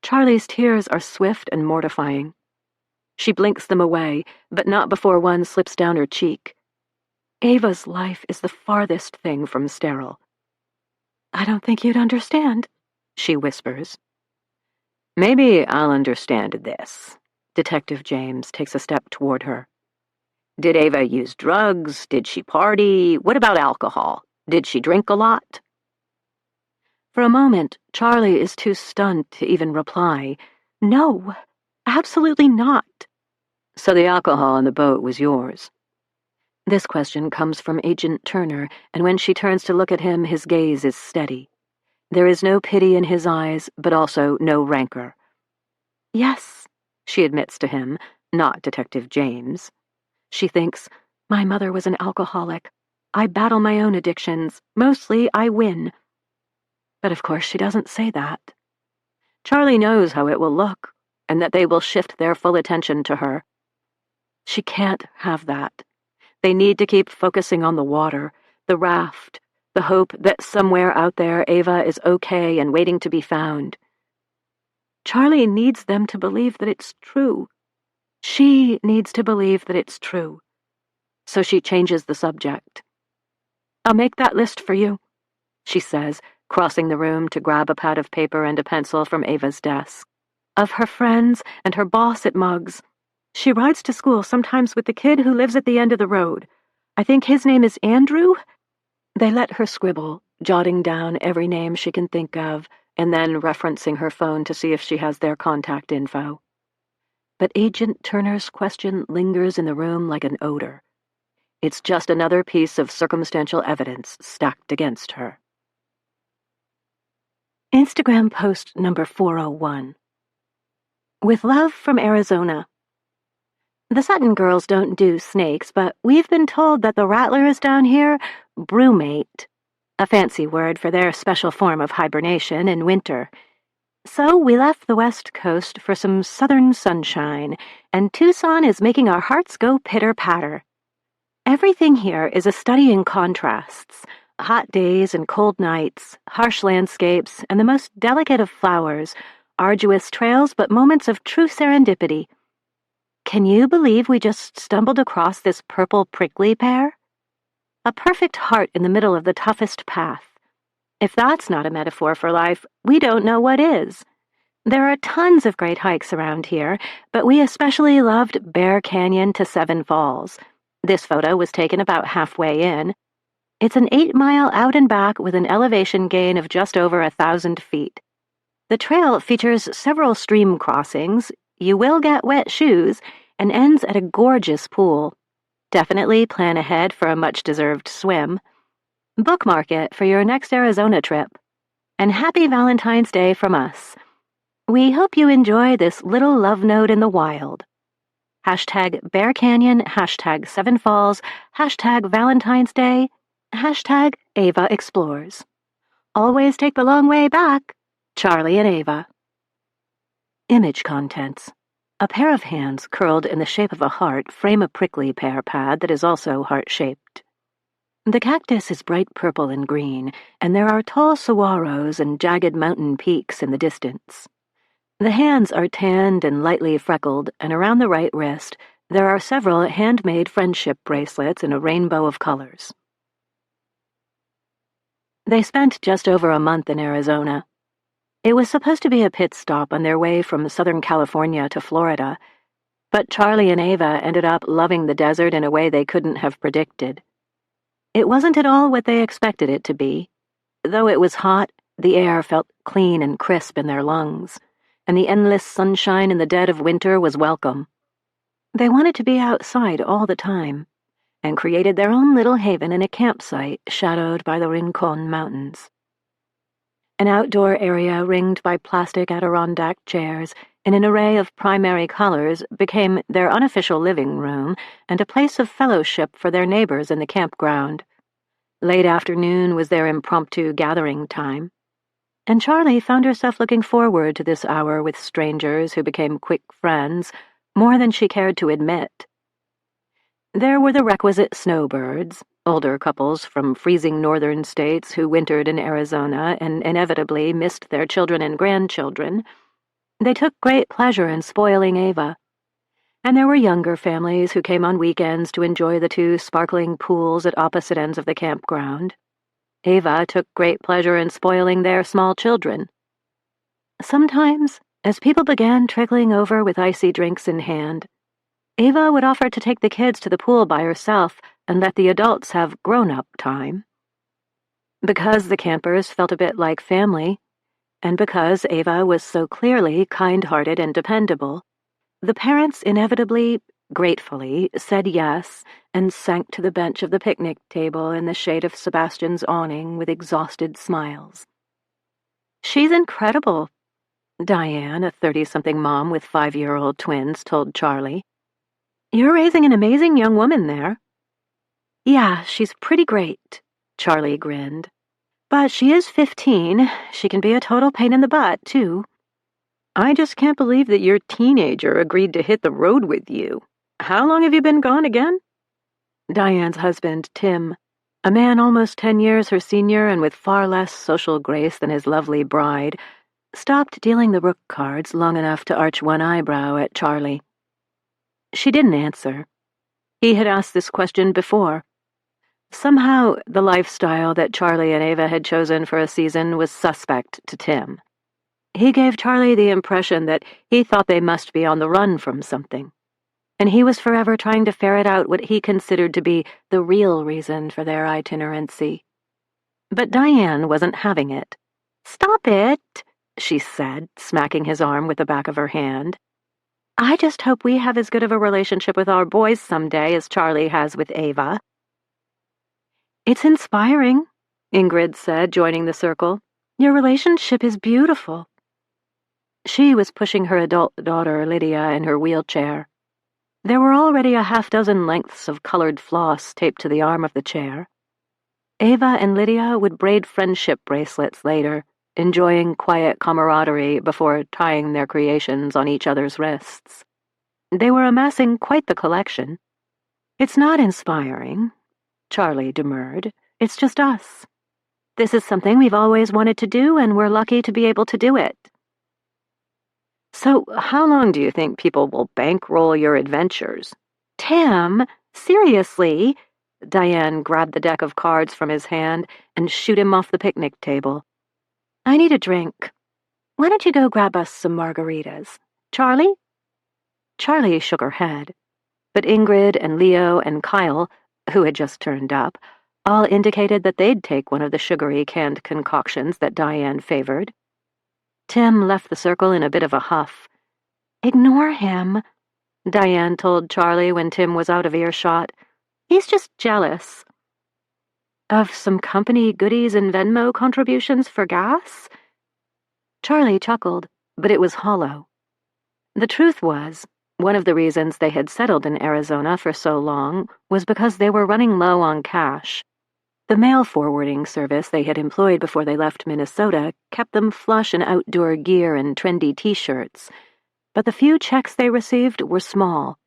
Charlie's tears are swift and mortifying. She blinks them away, but not before one slips down her cheek. Ava's life is the farthest thing from sterile. I don't think you'd understand, she whispers. Maybe I'll understand this. Detective James takes a step toward her. Did Ava use drugs? Did she party? What about alcohol? Did she drink a lot? For a moment, Charlie is too stunned to even reply. No, absolutely not. So the alcohol on the boat was yours? This question comes from Agent Turner, and when she turns to look at him, his gaze is steady. There is no pity in his eyes, but also no rancor. Yes, she admits to him, not Detective James. She thinks, my mother was an alcoholic. I battle my own addictions. Mostly, I win. But of course she doesn't say that. Charlie knows how it will look, and that they will shift their full attention to her. She can't have that. They need to keep focusing on the water, the raft, the hope that somewhere out there Ava is okay and waiting to be found. Charlie needs them to believe that it's true. She needs to believe that it's true. So she changes the subject. I'll make that list for you, she says, crossing the room to grab a pad of paper and a pencil from Ava's desk. Of her friends and her boss at Muggs. She rides to school sometimes with the kid who lives at the end of the road. I think his name is Andrew. They let her scribble, jotting down every name she can think of, and then referencing her phone to see if she has their contact info. But Agent Turner's question lingers in the room like an odor. It's just another piece of circumstantial evidence stacked against her. Instagram post number 401. With love from Arizona. The Sutton girls don't do snakes, but we've been told that the rattlers down here brumate, a fancy word for their special form of hibernation in winter. So we left the West Coast for some southern sunshine, and Tucson is making our hearts go pitter-patter. Everything here is a study in contrasts. Hot days and cold nights, harsh landscapes, and the most delicate of flowers, arduous trails but moments of true serendipity. Can you believe we just stumbled across this purple prickly pear? A perfect heart in the middle of the toughest path. If that's not a metaphor for life, we don't know what is. There are tons of great hikes around here, but we especially loved Bear Canyon to Seven Falls. This photo was taken about halfway in. It's an 8-mile out and back with an elevation gain of just over 1,000 feet. The trail features several stream crossings, you will get wet shoes, and ends at a gorgeous pool. Definitely plan ahead for a much-deserved swim. Bookmark it for your next Arizona trip. And happy Valentine's Day from us. We hope you enjoy this little love note in the wild. Hashtag Bear Canyon, hashtag Seven Falls, hashtag Valentine's Day, hashtag Ava Explores. Always take the long way back. Charlie and Ava. Image contents. A pair of hands curled in the shape of a heart frame a prickly pear pad that is also heart-shaped. The cactus is bright purple and green, and there are tall saguaros and jagged mountain peaks in the distance. The hands are tanned and lightly freckled, and around the right wrist there are several handmade friendship bracelets in a rainbow of colors. They spent just over a month in Arizona. It was supposed to be a pit stop on their way from Southern California to Florida, but Charlie and Ava ended up loving the desert in a way they couldn't have predicted. It wasn't at all what they expected it to be. Though it was hot, the air felt clean and crisp in their lungs, and the endless sunshine in the dead of winter was welcome. They wanted to be outside all the time, and created their own little haven in a campsite shadowed by the Rincon Mountains. An outdoor area ringed by plastic Adirondack chairs in an array of primary colors became their unofficial living room and a place of fellowship for their neighbors in the campground. Late afternoon was their impromptu gathering time, and Charlie found herself looking forward to this hour with strangers who became quick friends, more than she cared to admit. There were the requisite snowbirds, older couples from freezing northern states who wintered in Arizona and inevitably missed their children and grandchildren. They took great pleasure in spoiling Ava. And there were younger families who came on weekends to enjoy the 2 sparkling pools at opposite ends of the campground. Ava took great pleasure in spoiling their small children. Sometimes, as people began trickling over with icy drinks in hand, Ava would offer to take the kids to the pool by herself and let the adults have grown-up time. Because the campers felt a bit like family, and because Ava was so clearly kind-hearted and dependable, the parents inevitably, gratefully, said yes and sank to the bench of the picnic table in the shade of Sebastian's awning with exhausted smiles. "She's incredible," Diane, a 30-something mom with 5-year-old twins, told Charlie. "You're raising an amazing young woman there." "Yeah, she's pretty great," Charlie grinned. "But she is 15. She can be a total pain in the butt, too." "I just can't believe that your teenager agreed to hit the road with you. How long have you been gone again?" Diane's husband, Tim, a man almost 10 years her senior and with far less social grace than his lovely bride, stopped dealing the rook cards long enough to arch one eyebrow at Charlie. She didn't answer. He had asked this question before. Somehow, the lifestyle that Charlie and Ava had chosen for a season was suspect to Tim. He gave Charlie the impression that he thought they must be on the run from something, and he was forever trying to ferret out what he considered to be the real reason for their itinerancy. But Diane wasn't having it. "Stop it," she said, smacking his arm with the back of her hand. "I just hope we have as good of a relationship with our boys someday as Charlie has with Ava." "It's inspiring," Ingrid said, joining the circle. "Your relationship is beautiful." She was pushing her adult daughter, Lydia, in her wheelchair. There were already a half-dozen lengths of colored floss taped to the arm of the chair. Ava and Lydia would braid friendship bracelets later, enjoying quiet camaraderie before tying their creations on each other's wrists. They were amassing quite the collection. "It's not inspiring," Charlie demurred. "It's just us. This is something we've always wanted to do, and we're lucky to be able to do it." "So how long do you think people will bankroll your adventures?" "Tim, seriously?" Diane grabbed the deck of cards from his hand and shooed him off the picnic table. "I need a drink. Why don't you go grab us some margaritas? Charlie?" Charlie shook her head, but Ingrid and Leo and Kyle, who had just turned up, all indicated that they'd take one of the sugary canned concoctions that Diane favored. Tim left the circle in a bit of a huff. "Ignore him," Diane told Charlie when Tim was out of earshot. "He's just jealous." "Of some company goodies and Venmo contributions for gas?" Charlie chuckled, but it was hollow. The truth was, one of the reasons they had settled in Arizona for so long was because they were running low on cash. The mail forwarding service they had employed before they left Minnesota kept them flush in outdoor gear and trendy t-shirts, but the few checks they received were small.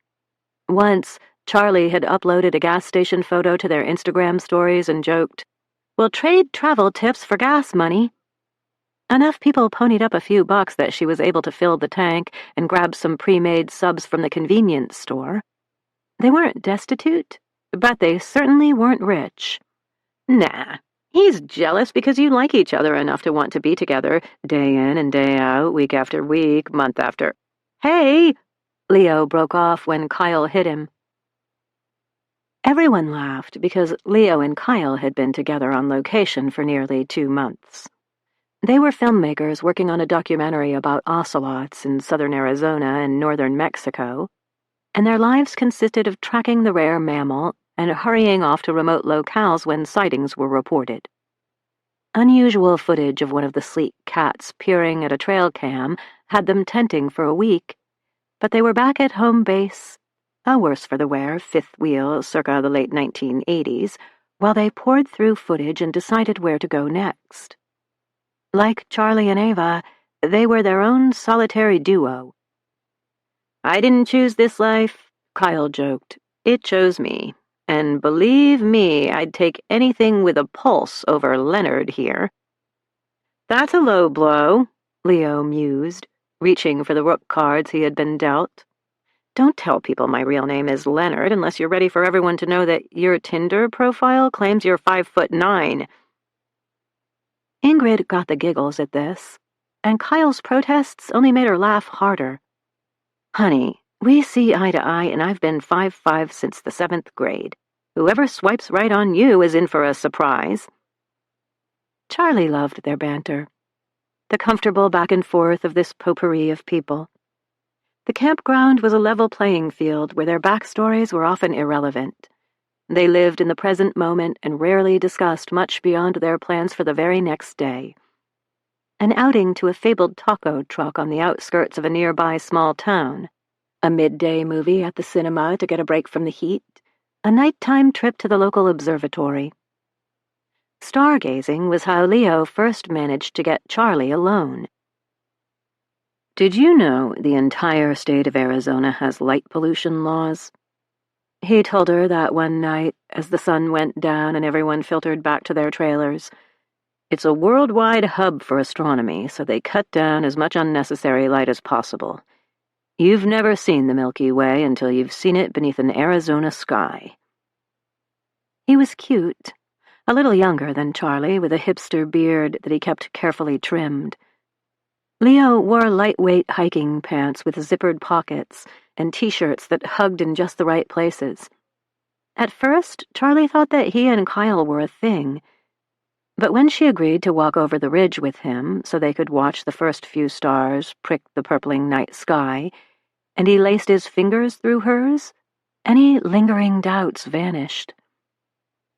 Once, Charlie had uploaded a gas station photo to their Instagram stories and joked, "We'll trade travel tips for gas money." Enough people ponied up a few bucks that she was able to fill the tank and grab some pre-made subs from the convenience store. They weren't destitute, but they certainly weren't rich. "Nah, he's jealous because you like each other enough to want to be together, day in and day out, week after week, month after—" "Hey!" Leo broke off when Kyle hit him. Everyone laughed because Leo and Kyle had been together on location for nearly 2 months. They were filmmakers working on a documentary about ocelots in southern Arizona and northern Mexico, and their lives consisted of tracking the rare mammal and hurrying off to remote locales when sightings were reported. Unusual footage of one of the sleek cats peering at a trail cam had them tenting for a week, but they were back at home base, a worse-for-the-wear fifth wheel circa the late 1980s, while they poured through footage and decided where to go next. Like Charlie and Ava, they were their own solitary duo. "I didn't choose this life," Kyle joked. "It chose me. And believe me, I'd take anything with a pulse over Leonard here." "That's a low blow," Leo mused, reaching for the rook cards he had been dealt. "Don't tell people my real name is Leonard unless you're ready for everyone to know that your Tinder profile claims you're 5'9". Ingrid got the giggles at this, and Kyle's protests only made her laugh harder. "Honey, we see eye to eye, and I've been 5'5" since the 7th grade. Whoever swipes right on you is in for a surprise." Charlie loved their banter, the comfortable back and forth of this potpourri of people. The campground was a level playing field where their backstories were often irrelevant. They lived in the present moment and rarely discussed much beyond their plans for the very next day. An outing to a fabled taco truck on the outskirts of a nearby small town, a midday movie at the cinema to get a break from the heat, a nighttime trip to the local observatory. Stargazing was how Leo first managed to get Charlie alone. "Did you know the entire state of Arizona has light pollution laws?" He told her that one night as the sun went down and everyone filtered back to their trailers. "It's a worldwide hub for astronomy, so they cut down as much unnecessary light as possible. You've never seen the Milky Way until you've seen it beneath an Arizona sky." He was cute, a little younger than Charlie, with a hipster beard that he kept carefully trimmed. Leo wore lightweight hiking pants with zippered pockets and t-shirts that hugged in just the right places. At first, Charlie thought that he and Kyle were a thing, but when she agreed to walk over the ridge with him so they could watch the first few stars prick the purpling night sky, and he laced his fingers through hers, any lingering doubts vanished.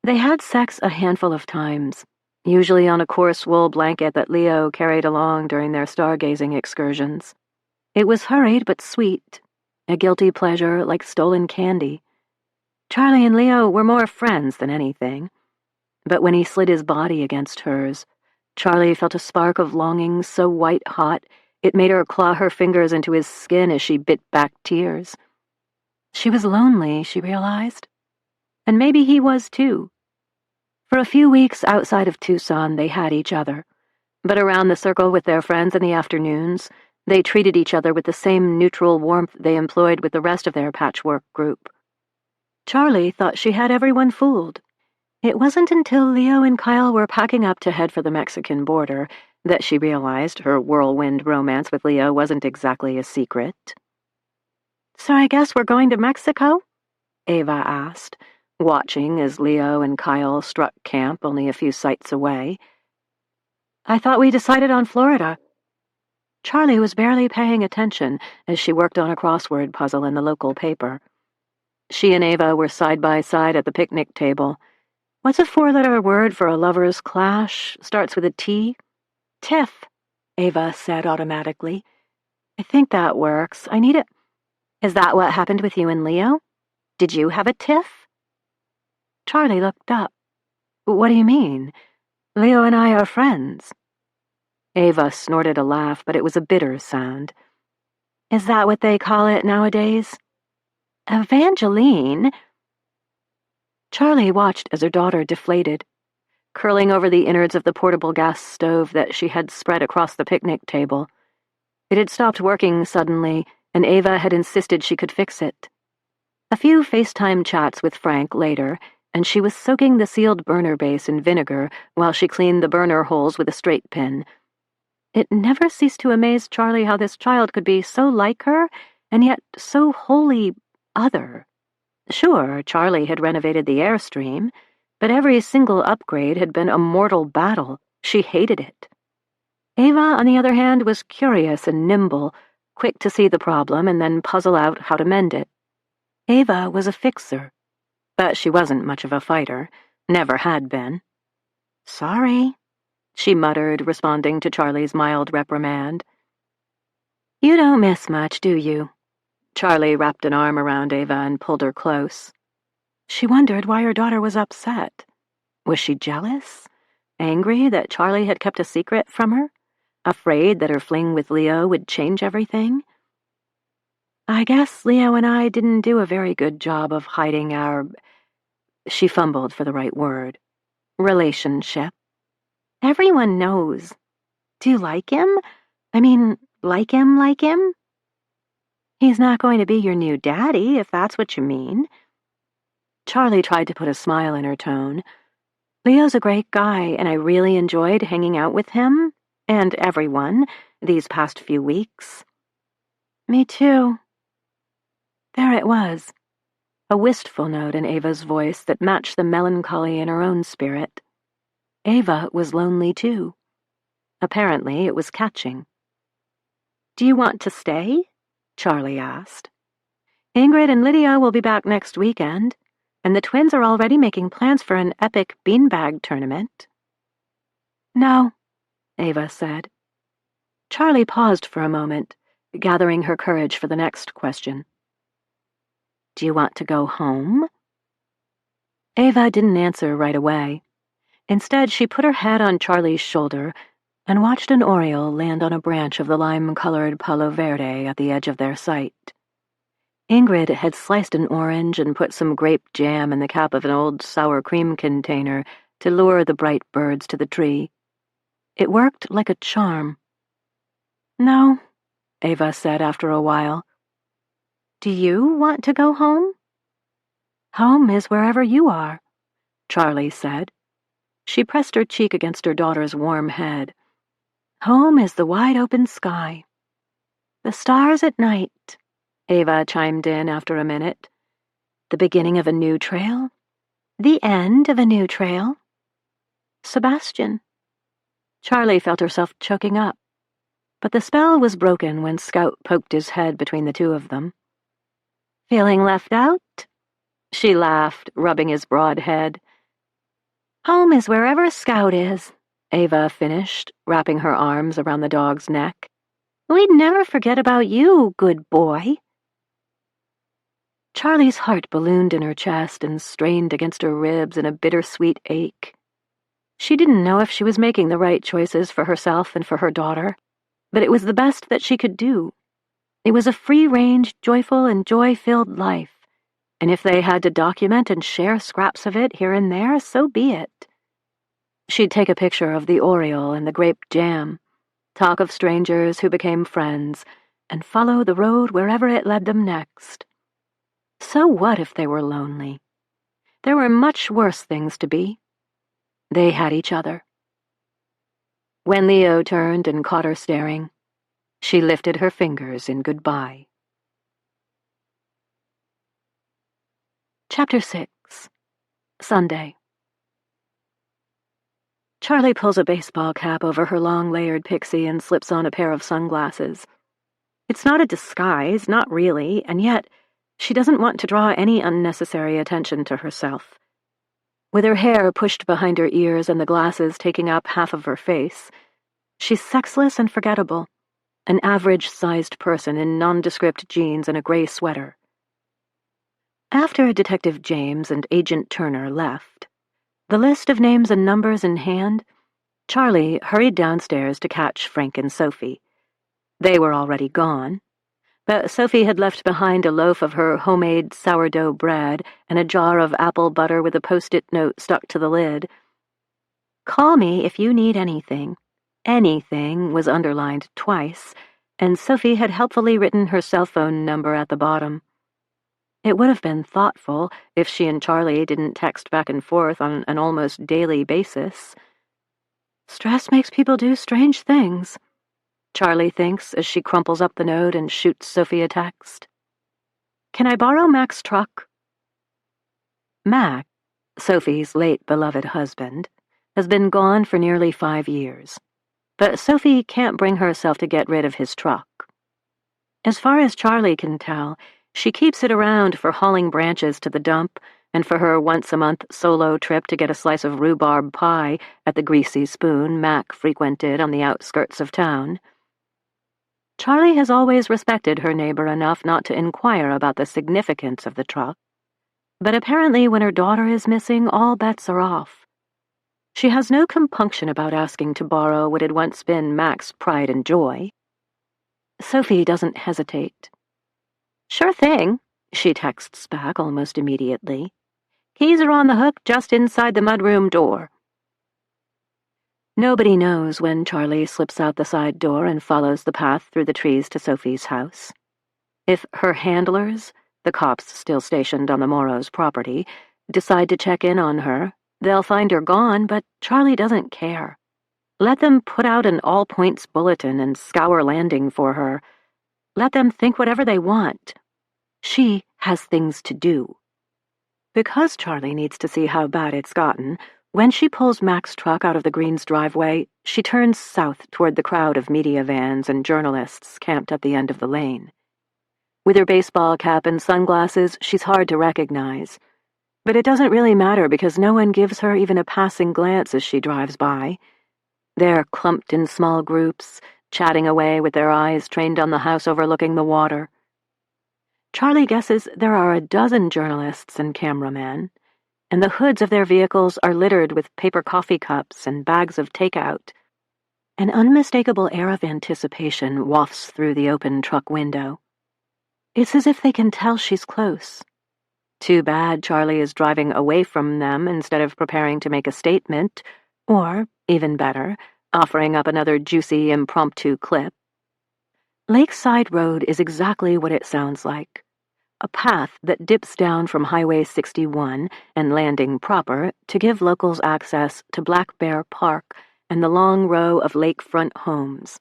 They had sex a handful of times, usually on a coarse wool blanket that Leo carried along during their stargazing excursions. It was hurried but sweet, a guilty pleasure like stolen candy. Charlie and Leo were more friends than anything, but when he slid his body against hers, Charlie felt a spark of longing so white-hot it made her claw her fingers into his skin as she bit back tears. She was lonely, she realized. And maybe he was too. For a few weeks outside of Tucson, they had each other. But around the circle with their friends in the afternoons, they treated each other with the same neutral warmth they employed with the rest of their patchwork group. Charlie thought she had everyone fooled. It wasn't until Leo and Kyle were packing up to head for the Mexican border that she realized her whirlwind romance with Leo wasn't exactly a secret. "So I guess we're going to Mexico?" Ava asked, watching as Leo and Kyle struck camp only a few sights away. "I thought we decided on Florida." Charlie was barely paying attention as she worked on a crossword puzzle in the local paper. She and Ava were side by side at the picnic table. "What's a four-letter word for a lover's clash? Starts with a T?" "Tiff," Ava said automatically. "I think that works. I need it." "Is that what happened with you and Leo? Did you have a tiff?" Charlie looked up. "What do you mean? Leo and I are friends." Ava snorted a laugh, but it was a bitter sound. "Is that what they call it nowadays?" "Evangeline." Charlie watched as her daughter deflated, curling over the innards of the portable gas stove that she had spread across the picnic table. It had stopped working suddenly, and Ava had insisted she could fix it. A few FaceTime chats with Frank later, and she was soaking the sealed burner base in vinegar while she cleaned the burner holes with a straight pin. It never ceased to amaze Charlie how this child could be so like her, and yet so wholly other. Sure, Charlie had renovated the Airstream, but every single upgrade had been a mortal battle. She hated it. Ava, on the other hand, was curious and nimble, quick to see the problem and then puzzle out how to mend it. Ava was a fixer, but she wasn't much of a fighter, never had been. "Sorry," she muttered, responding to Charlie's mild reprimand. "You don't miss much, do you?" Charlie wrapped an arm around Ava and pulled her close. She wondered why her daughter was upset. Was she jealous? Angry that Charlie had kept a secret from her? Afraid that her fling with Leo would change everything? "I guess Leo and I didn't do a very good job of hiding our—" She fumbled for the right word. "Relationship. Everyone knows. Do you like him? I mean, like him, like him?" "He's not going to be your new daddy, if that's what you mean." Charlie tried to put a smile in her tone. "Leo's a great guy, and I really enjoyed hanging out with him, and everyone, these past few weeks." "Me too." There it was, a wistful note in Ava's voice that matched the melancholy in her own spirit. Ava was lonely too. Apparently, it was catching. "Do you want to stay?" Charlie asked. "Ingrid and Lydia will be back next weekend, and the twins are already making plans for an epic beanbag tournament." "No," Ava said. Charlie paused for a moment, gathering her courage for the next question. "Do you want to go home?" Ava didn't answer right away. Instead, she put her head on Charlie's shoulder and watched an oriole land on a branch of the lime-colored palo verde at the edge of their sight. Ingrid had sliced an orange and put some grape jam in the cap of an old sour cream container to lure the bright birds to the tree. It worked like a charm. "No," Ava said after a while. "Do you want to go home?" "Home is wherever you are," Charlie said. She pressed her cheek against her daughter's warm head. "Home is the wide-open sky." "The stars at night," Ava chimed in after a minute. "The beginning of a new trail?" "The end of a new trail." "Sebastian." Charlie felt herself choking up, but the spell was broken when Scout poked his head between the two of them. "Feeling left out?" She laughed, rubbing his broad head. "Home is wherever Scout is," Ava finished, wrapping her arms around the dog's neck. "We'd never forget about you, good boy." Charlie's heart ballooned in her chest and strained against her ribs in a bittersweet ache. She didn't know if she was making the right choices for herself and for her daughter, but it was the best that she could do. It was a free-range, joyful, and joy-filled life, and if they had to document and share scraps of it here and there, so be it. She'd take a picture of the Oriole and the grape jam, talk of strangers who became friends, and follow the road wherever it led them next. So what if they were lonely? There were much worse things to be. They had each other. When Leo turned and caught her staring, she lifted her fingers in goodbye. Chapter 6. Sunday. Charlie pulls a baseball cap over her long layered pixie and slips on a pair of sunglasses. It's not a disguise, not really, and yet she doesn't want to draw any unnecessary attention to herself. With her hair pushed behind her ears and the glasses taking up half of her face, she's sexless and forgettable, an average-sized person in nondescript jeans and a gray sweater. After Detective James and Agent Turner left, the list of names and numbers in hand, Charlie hurried downstairs to catch Frank and Sophie. They were already gone, but Sophie had left behind a loaf of her homemade sourdough bread and a jar of apple butter with a post-it note stuck to the lid. "Call me if you need anything." "Anything" was underlined twice, and Sophie had helpfully written her cell phone number at the bottom. It would have been thoughtful if she and Charlie didn't text back and forth on an almost daily basis. Stress makes people do strange things, Charlie thinks as she crumples up the note and shoots Sophie a text. "Can I borrow Mac's truck?" Mac, Sophie's late beloved husband, has been gone for nearly 5 years, but Sophie can't bring herself to get rid of his truck. As far as Charlie can tell, she keeps it around for hauling branches to the dump and for her once-a-month solo trip to get a slice of rhubarb pie at the Greasy Spoon Mac frequented on the outskirts of town. Charlie has always respected her neighbor enough not to inquire about the significance of the truck, but apparently when her daughter is missing, all bets are off. She has no compunction about asking to borrow what had once been Mac's pride and joy. Sophie doesn't hesitate. "Sure thing," she texts back almost immediately. "Keys are on the hook just inside the mudroom door." Nobody knows when Charlie slips out the side door and follows the path through the trees to Sophie's house. If her handlers, the cops still stationed on the Morrow's property, decide to check in on her, they'll find her gone, but Charlie doesn't care. Let them put out an all-points bulletin and scour Landing for her. Let them think whatever they want. She has things to do. Because Charlie needs to see how bad it's gotten, when she pulls Mac's truck out of the Greens' driveway, she turns south toward the crowd of media vans and journalists camped at the end of the lane. With her baseball cap and sunglasses, she's hard to recognize. But it doesn't really matter because no one gives her even a passing glance as she drives by. They're clumped in small groups, chatting away with their eyes trained on the house overlooking the water. Charlie guesses there are a dozen journalists and cameramen, and the hoods of their vehicles are littered with paper coffee cups and bags of takeout. An unmistakable air of anticipation wafts through the open truck window. It's as if they can tell she's close. Too bad Charlie is driving away from them instead of preparing to make a statement, or, even better, offering up another juicy impromptu clip. Lakeside Road is exactly what it sounds like. A path that dips down from Highway 61 and Landing proper to give locals access to Black Bear Park and the long row of lakefront homes.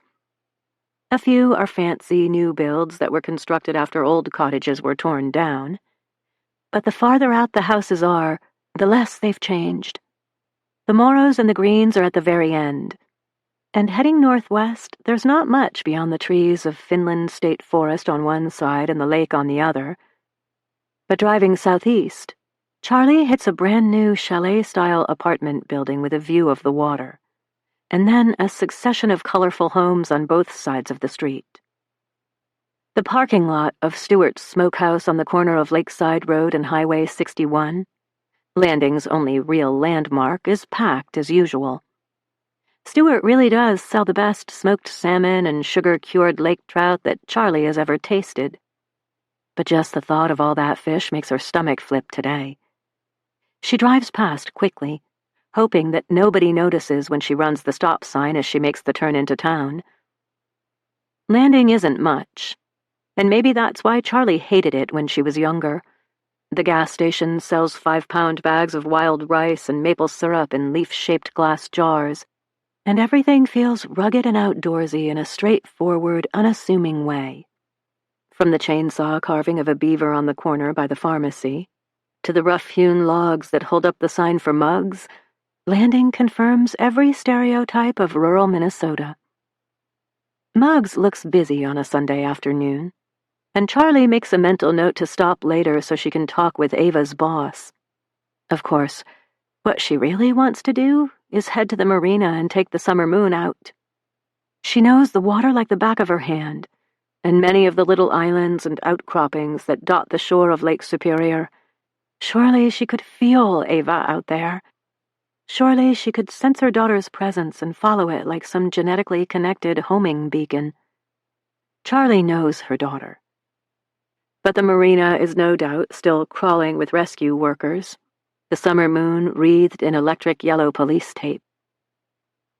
A few are fancy new builds that were constructed after old cottages were torn down. But the farther out the houses are, the less they've changed. The Morrows and the Greens are at the very end. And heading northwest, there's not much beyond the trees of Finland State Forest on one side and the lake on the other. But driving southeast, Charlie hits a brand-new chalet-style apartment building with a view of the water, and then a succession of colorful homes on both sides of the street. The parking lot of Stewart's Smokehouse on the corner of Lakeside Road and Highway 61, Landing's only real landmark is packed as usual. Stewart really does sell the best smoked salmon and sugar-cured lake trout that Charlie has ever tasted. But just the thought of all that fish makes her stomach flip today. She drives past quickly, hoping that nobody notices when she runs the stop sign as she makes the turn into town. Landing isn't much, and maybe that's why Charlie hated it when she was younger. The gas station sells 5-pound bags of wild rice and maple syrup in leaf-shaped glass jars, and everything feels rugged and outdoorsy in a straightforward, unassuming way. From the chainsaw carving of a beaver on the corner by the pharmacy, to the rough-hewn logs that hold up the sign for mugs, Landing confirms every stereotype of rural Minnesota. Muggs looks busy on a Sunday afternoon, and Charlie makes a mental note to stop later so she can talk with Ava's boss. Of course, what she really wants to do is head to the marina and take the summer moon out. She knows the water like the back of her hand, and many of the little islands and outcroppings that dot the shore of Lake Superior. Surely she could feel Ava out there. Surely she could sense her daughter's presence and follow it like some genetically connected homing beacon. Charlie knows her daughter. But the marina is no doubt still crawling with rescue workers, the summer moon wreathed in electric yellow police tape.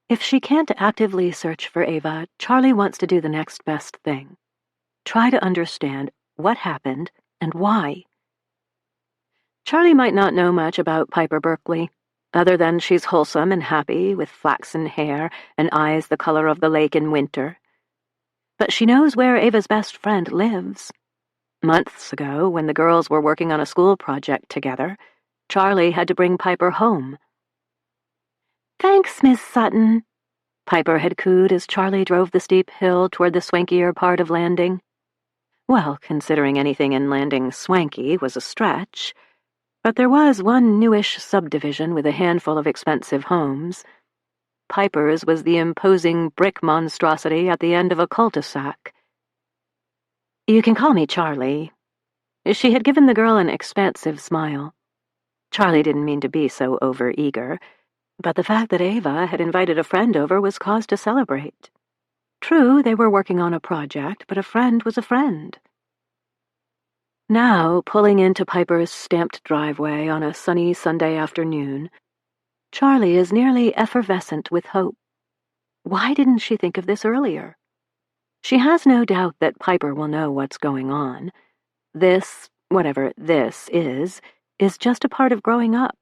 If she can't actively search for Ava, Charlie wants to do the next best thing. Try to understand what happened and why. Charlie might not know much about Piper Berkeley, other than she's wholesome and happy, with flaxen hair and eyes the color of the lake in winter. But she knows where Ava's best friend lives. Months ago, when the girls were working on a school project together, Charlie had to bring Piper home. "Thanks, Miss Sutton," Piper had cooed as Charlie drove the steep hill toward the swankier part of Landing. Well, considering anything in Landing swanky was a stretch, but there was one newish subdivision with a handful of expensive homes. Piper's was the imposing brick monstrosity at the end of a cul-de-sac. "You can call me Charlie." She had given the girl an expansive smile. Charlie didn't mean to be so over-eager, but the fact that Ava had invited a friend over was cause to celebrate. True, they were working on a project, but a friend was a friend. Now, pulling into Piper's stamped driveway on a sunny Sunday afternoon, Charlie is nearly effervescent with hope. Why didn't she think of this earlier? She has no doubt that Piper will know what's going on. This, whatever this is just a part of growing up,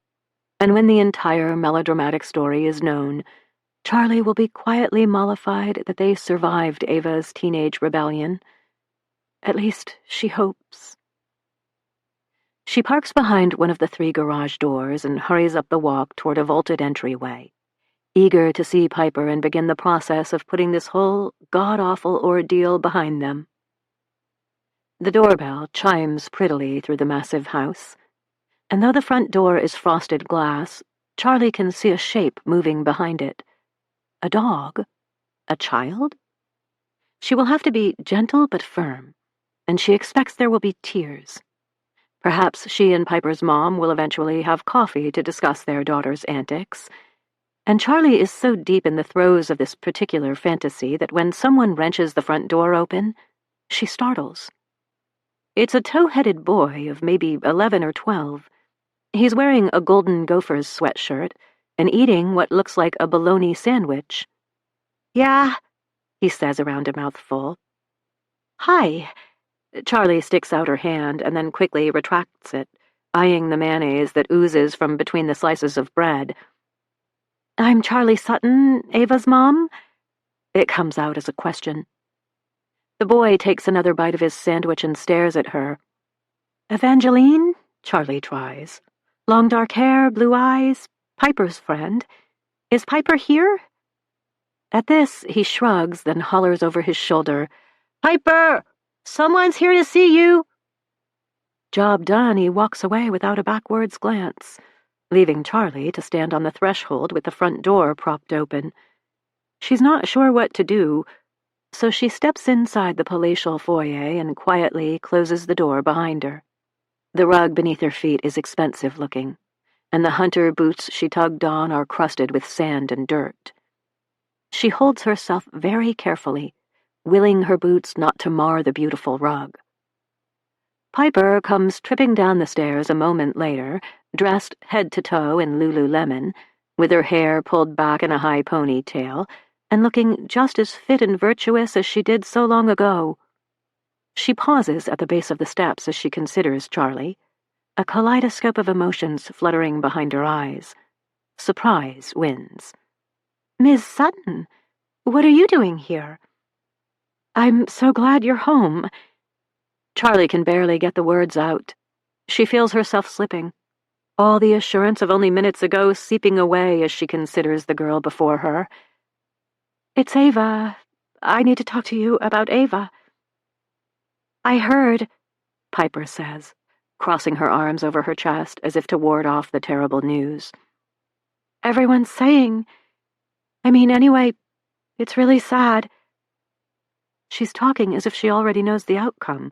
and when the entire melodramatic story is known, Charlie will be quietly mollified that they survived Ava's teenage rebellion. At least, she hopes. She parks behind one of the 3 garage doors and hurries up the walk toward a vaulted entryway, eager to see Piper and begin the process of putting this whole god-awful ordeal behind them. The doorbell chimes prettily through the massive house, and though the front door is frosted glass, Charlie can see a shape moving behind it. A dog? A child? She will have to be gentle but firm, and she expects there will be tears. Perhaps she and Piper's mom will eventually have coffee to discuss their daughter's antics, and Charlie is so deep in the throes of this particular fantasy that when someone wrenches the front door open, she startles. It's a tow-headed boy of maybe 11 or 12. He's wearing a Golden Gophers sweatshirt and eating what looks like a bologna sandwich. "Yeah," he says around a mouthful. "Hi." Charlie sticks out her hand and then quickly retracts it, eyeing the mayonnaise that oozes from between the slices of bread. "I'm Charlie Sutton, Ava's mom?" It comes out as a question. The boy takes another bite of his sandwich and stares at her. "Evangeline?" Charlie tries. "Long dark hair, blue eyes, Piper's friend. Is Piper here?" At this, he shrugs, then hollers over his shoulder, "Piper! Someone's here to see you!" Job done, he walks away without a backwards glance, leaving Charlie to stand on the threshold with the front door propped open. She's not sure what to do, so she steps inside the palatial foyer and quietly closes the door behind her. The rug beneath her feet is expensive looking, and the hunter boots she tugged on are crusted with sand and dirt. She holds herself very carefully, willing her boots not to mar the beautiful rug. Piper comes tripping down the stairs a moment later, dressed head to toe in Lululemon, with her hair pulled back in a high ponytail, and looking just as fit and virtuous as she did so long ago. She pauses at the base of the steps as she considers Charlie, a kaleidoscope of emotions fluttering behind her eyes. Surprise wins. "Ms. Sutton, what are you doing here?" "I'm so glad you're home." Charlie can barely get the words out. She feels herself slipping, all the assurance of only minutes ago seeping away as she considers the girl before her. "It's Ava. I need to talk to you about Ava." "I heard," Piper says, crossing her arms over her chest as if to ward off the terrible news. "Everyone's saying... anyway, it's really sad." She's talking as if she already knows the outcome.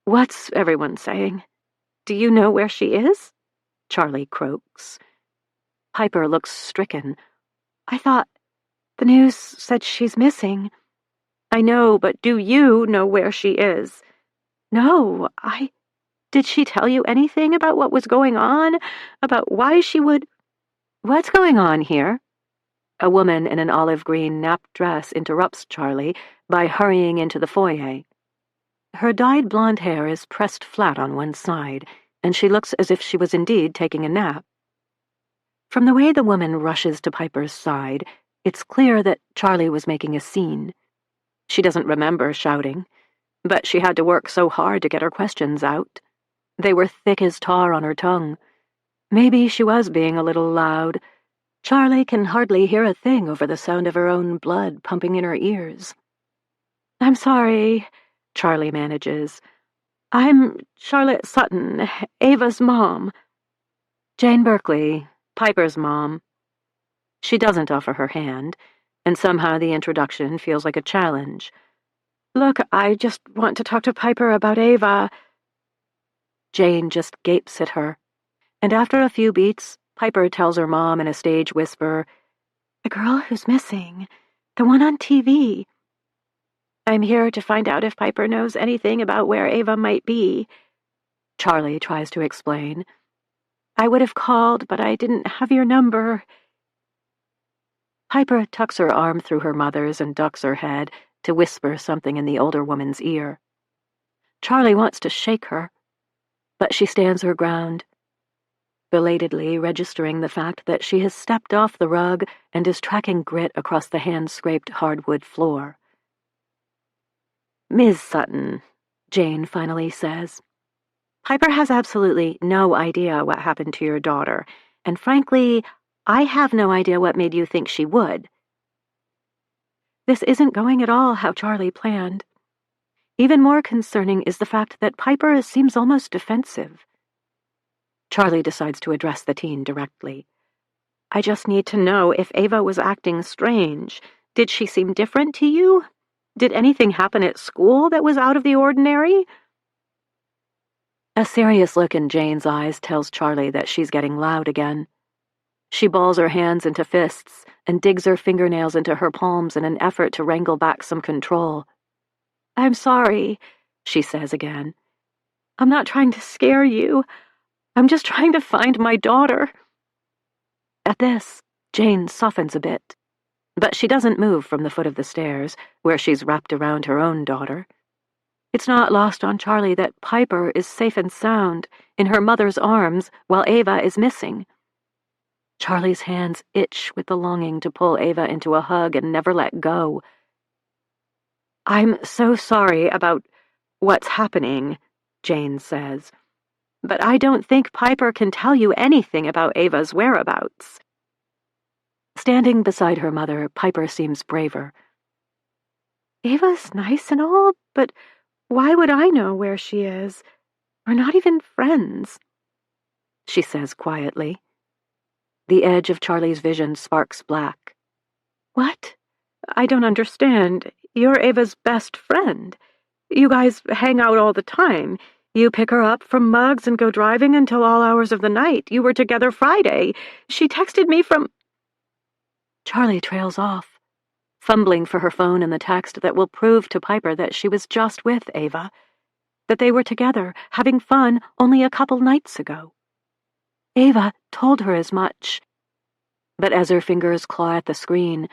"What's everyone saying? Do you know where she is?" Charlie croaks. Piper looks stricken. "I thought the news said she's missing." "I know, but do you know where she is?" "No, Did she tell you anything about what was going on? About why she would..." "What's going on here?" A woman in an olive green nap dress interrupts Charlie by hurrying into the foyer. Her dyed blonde hair is pressed flat on one side, and she looks as if she was indeed taking a nap. From the way the woman rushes to Piper's side, it's clear that Charlie was making a scene. She doesn't remember shouting, but she had to work so hard to get her questions out. They were thick as tar on her tongue. Maybe she was being a little loud. Charlie can hardly hear a thing over the sound of her own blood pumping in her ears. "I'm sorry," Charlie manages. "I'm Charlotte Sutton, Ava's mom." "Jane Berkeley, Piper's mom." She doesn't offer her hand, and somehow the introduction feels like a challenge. "Look, I just want to talk to Piper about Ava." Jane just gapes at her, and after a few beats, Piper tells her mom in a stage whisper, "The girl who's missing, the one on TV. I'm here to find out if Piper knows anything about where Ava might be." Charlie tries to explain. "I would have called, but I didn't have your number." Piper tucks her arm through her mother's and ducks her head to whisper something in the older woman's ear. Charlie wants to shake her, but she stands her ground, belatedly registering the fact that she has stepped off the rug and is tracking grit across the hand-scraped hardwood floor. "Ms. Sutton," Jane finally says, "Piper has absolutely no idea what happened to your daughter, and frankly, I have no idea what made you think she would." This isn't going at all how Charlie planned. Even more concerning is the fact that Piper seems almost defensive. Charlie decides to address the teen directly. "I just need to know if Ava was acting strange. Did she seem different to you? Did anything happen at school that was out of the ordinary?" A serious look in Jane's eyes tells Charlie that she's getting loud again. She balls her hands into fists and digs her fingernails into her palms in an effort to wrangle back some control. "I'm sorry," she says again. "I'm not trying to scare you. I'm just trying to find my daughter." At this, Jane softens a bit, but she doesn't move from the foot of the stairs, where she's wrapped around her own daughter. It's not lost on Charlie that Piper is safe and sound in her mother's arms while Ava is missing. Charlie's hands itch with the longing to pull Ava into a hug and never let go. "I'm so sorry about what's happening," Jane says, "but I don't think Piper can tell you anything about Ava's whereabouts." Standing beside her mother, Piper seems braver. "Ava's nice and all, but why would I know where she is? We're not even friends," she says quietly. The edge of Charlie's vision sparks black. "What? I don't understand. You're Ava's best friend. You guys hang out all the time. You pick her up from Mugs and go driving until all hours of the night. You were together Friday. She texted me from—" Charlie trails off, fumbling for her phone in the text that will prove to Piper that she was just with Ava, that they were together, having fun only a couple nights ago. Ava told her as much. But as her fingers claw at the screen,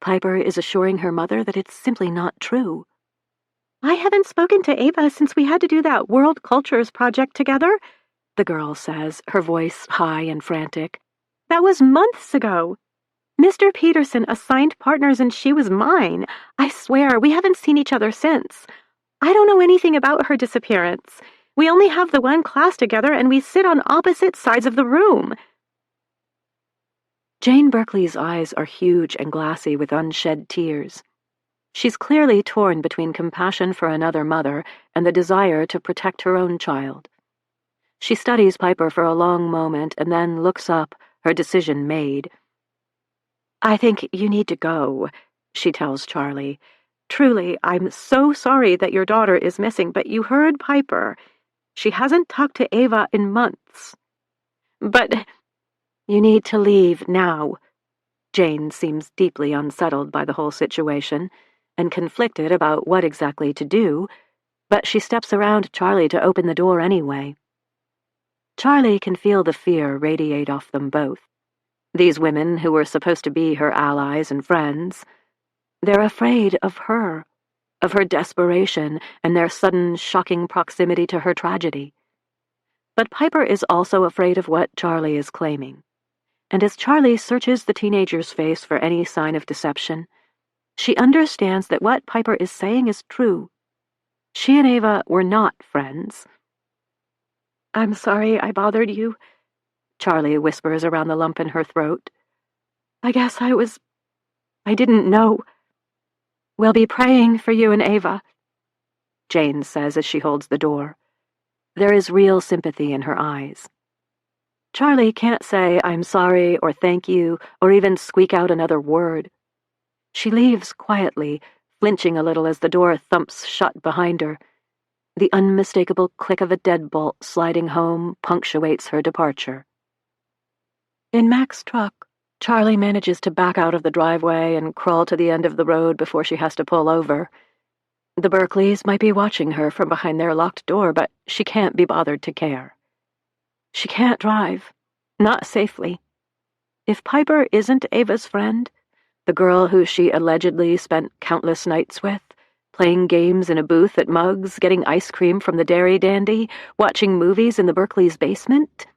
Piper is assuring her mother that it's simply not true. "I haven't spoken to Ava since we had to do that World Cultures project together," the girl says, her voice high and frantic. "That was months ago. Mr. Peterson assigned partners and she was mine. I swear, we haven't seen each other since. I don't know anything about her disappearance. We only have the one class together and we sit on opposite sides of the room." Jane Berkeley's eyes are huge and glassy with unshed tears. She's clearly torn between compassion for another mother and the desire to protect her own child. She studies Piper for a long moment and then looks up, her decision made. "I think you need to go," she tells Charlie. "Truly, I'm so sorry that your daughter is missing, but you heard Piper. She hasn't talked to Ava in months." "But you need to leave now." Jane seems deeply unsettled by the whole situation and conflicted about what exactly to do, but she steps around Charlie to open the door anyway. Charlie can feel the fear radiate off them both. These women who were supposed to be her allies and friends, they're afraid of her desperation and their sudden, shocking proximity to her tragedy. But Piper is also afraid of what Charlie is claiming. And as Charlie searches the teenager's face for any sign of deception, she understands that what Piper is saying is true. She and Ava were not friends. "I'm sorry I bothered you," Charlie whispers around the lump in her throat. "I guess I didn't know." "We'll be praying for you and Ava," Jane says as she holds the door. There is real sympathy in her eyes. Charlie can't say "I'm sorry" or "thank you" or even squeak out another word. She leaves quietly, flinching a little as the door thumps shut behind her. The unmistakable click of a deadbolt sliding home punctuates her departure. In Mac's truck, Charlie manages to back out of the driveway and crawl to the end of the road before she has to pull over. The Berkeleys might be watching her from behind their locked door, but she can't be bothered to care. She can't drive. Not safely. If Piper isn't Ava's friend, the girl who she allegedly spent countless nights with, playing games in a booth at Mugs, getting ice cream from the dairy dandy, watching movies in the Berkeley's basement,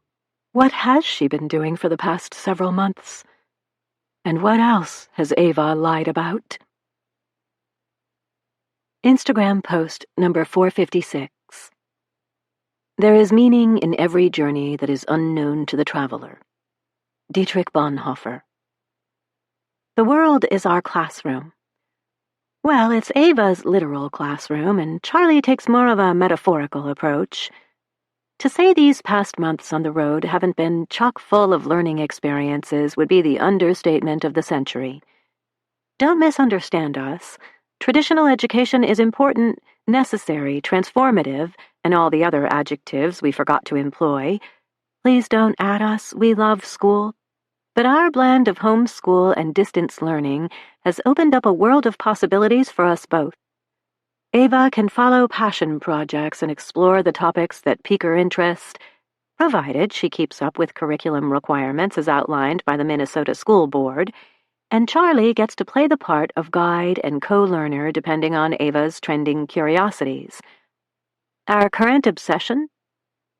what has she been doing for the past several months? And what else has Ava lied about? Instagram post number 456. There is meaning in every journey that is unknown to the traveler. Dietrich Bonhoeffer. The world is our classroom. Well, it's Ava's literal classroom, and Charlie takes more of a metaphorical approach. To say these past months on the road haven't been chock full of learning experiences would be the understatement of the century. Don't misunderstand us. Traditional education is important, necessary, transformative, and all the other adjectives we forgot to employ. Please don't add us, we love school. But our blend of homeschool and distance learning has opened up a world of possibilities for us both. Ava can follow passion projects and explore the topics that pique her interest, provided she keeps up with curriculum requirements as outlined by the Minnesota School Board, and Charlie gets to play the part of guide and co-learner depending on Ava's trending curiosities. Our current obsession?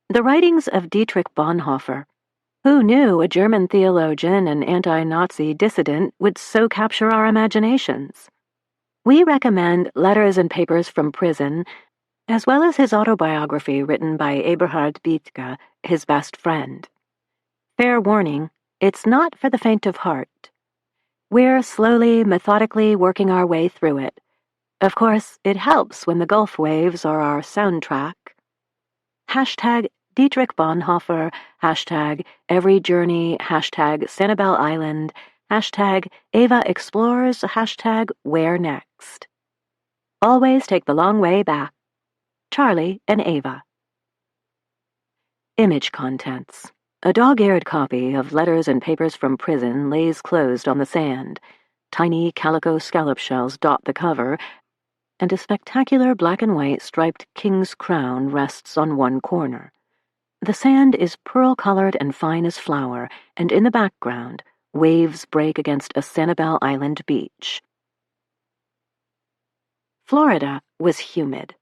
The writings of Dietrich Bonhoeffer. Who knew a German theologian and anti-Nazi dissident would so capture our imaginations? We recommend Letters and Papers from Prison, as well as his autobiography written by Eberhard Bethge, his best friend. Fair warning, it's not for the faint of heart. We're slowly, methodically working our way through it. Of course, it helps when the Gulf waves are our soundtrack. Hashtag Dietrich Bonhoeffer, hashtag Every Journey, hashtag Sanibel Island, hashtag Ava Explores, hashtag Where Next. Always take the long way back. Charlie and Ava. Image contents. A dog-eared copy of Letters and Papers from Prison lays closed on the sand. Tiny calico scallop shells dot the cover, and a spectacular black-and-white striped king's crown rests on one corner. The sand is pearl-colored and fine as flour, and in the background, waves break against a Sanibel Island beach. Florida was humid.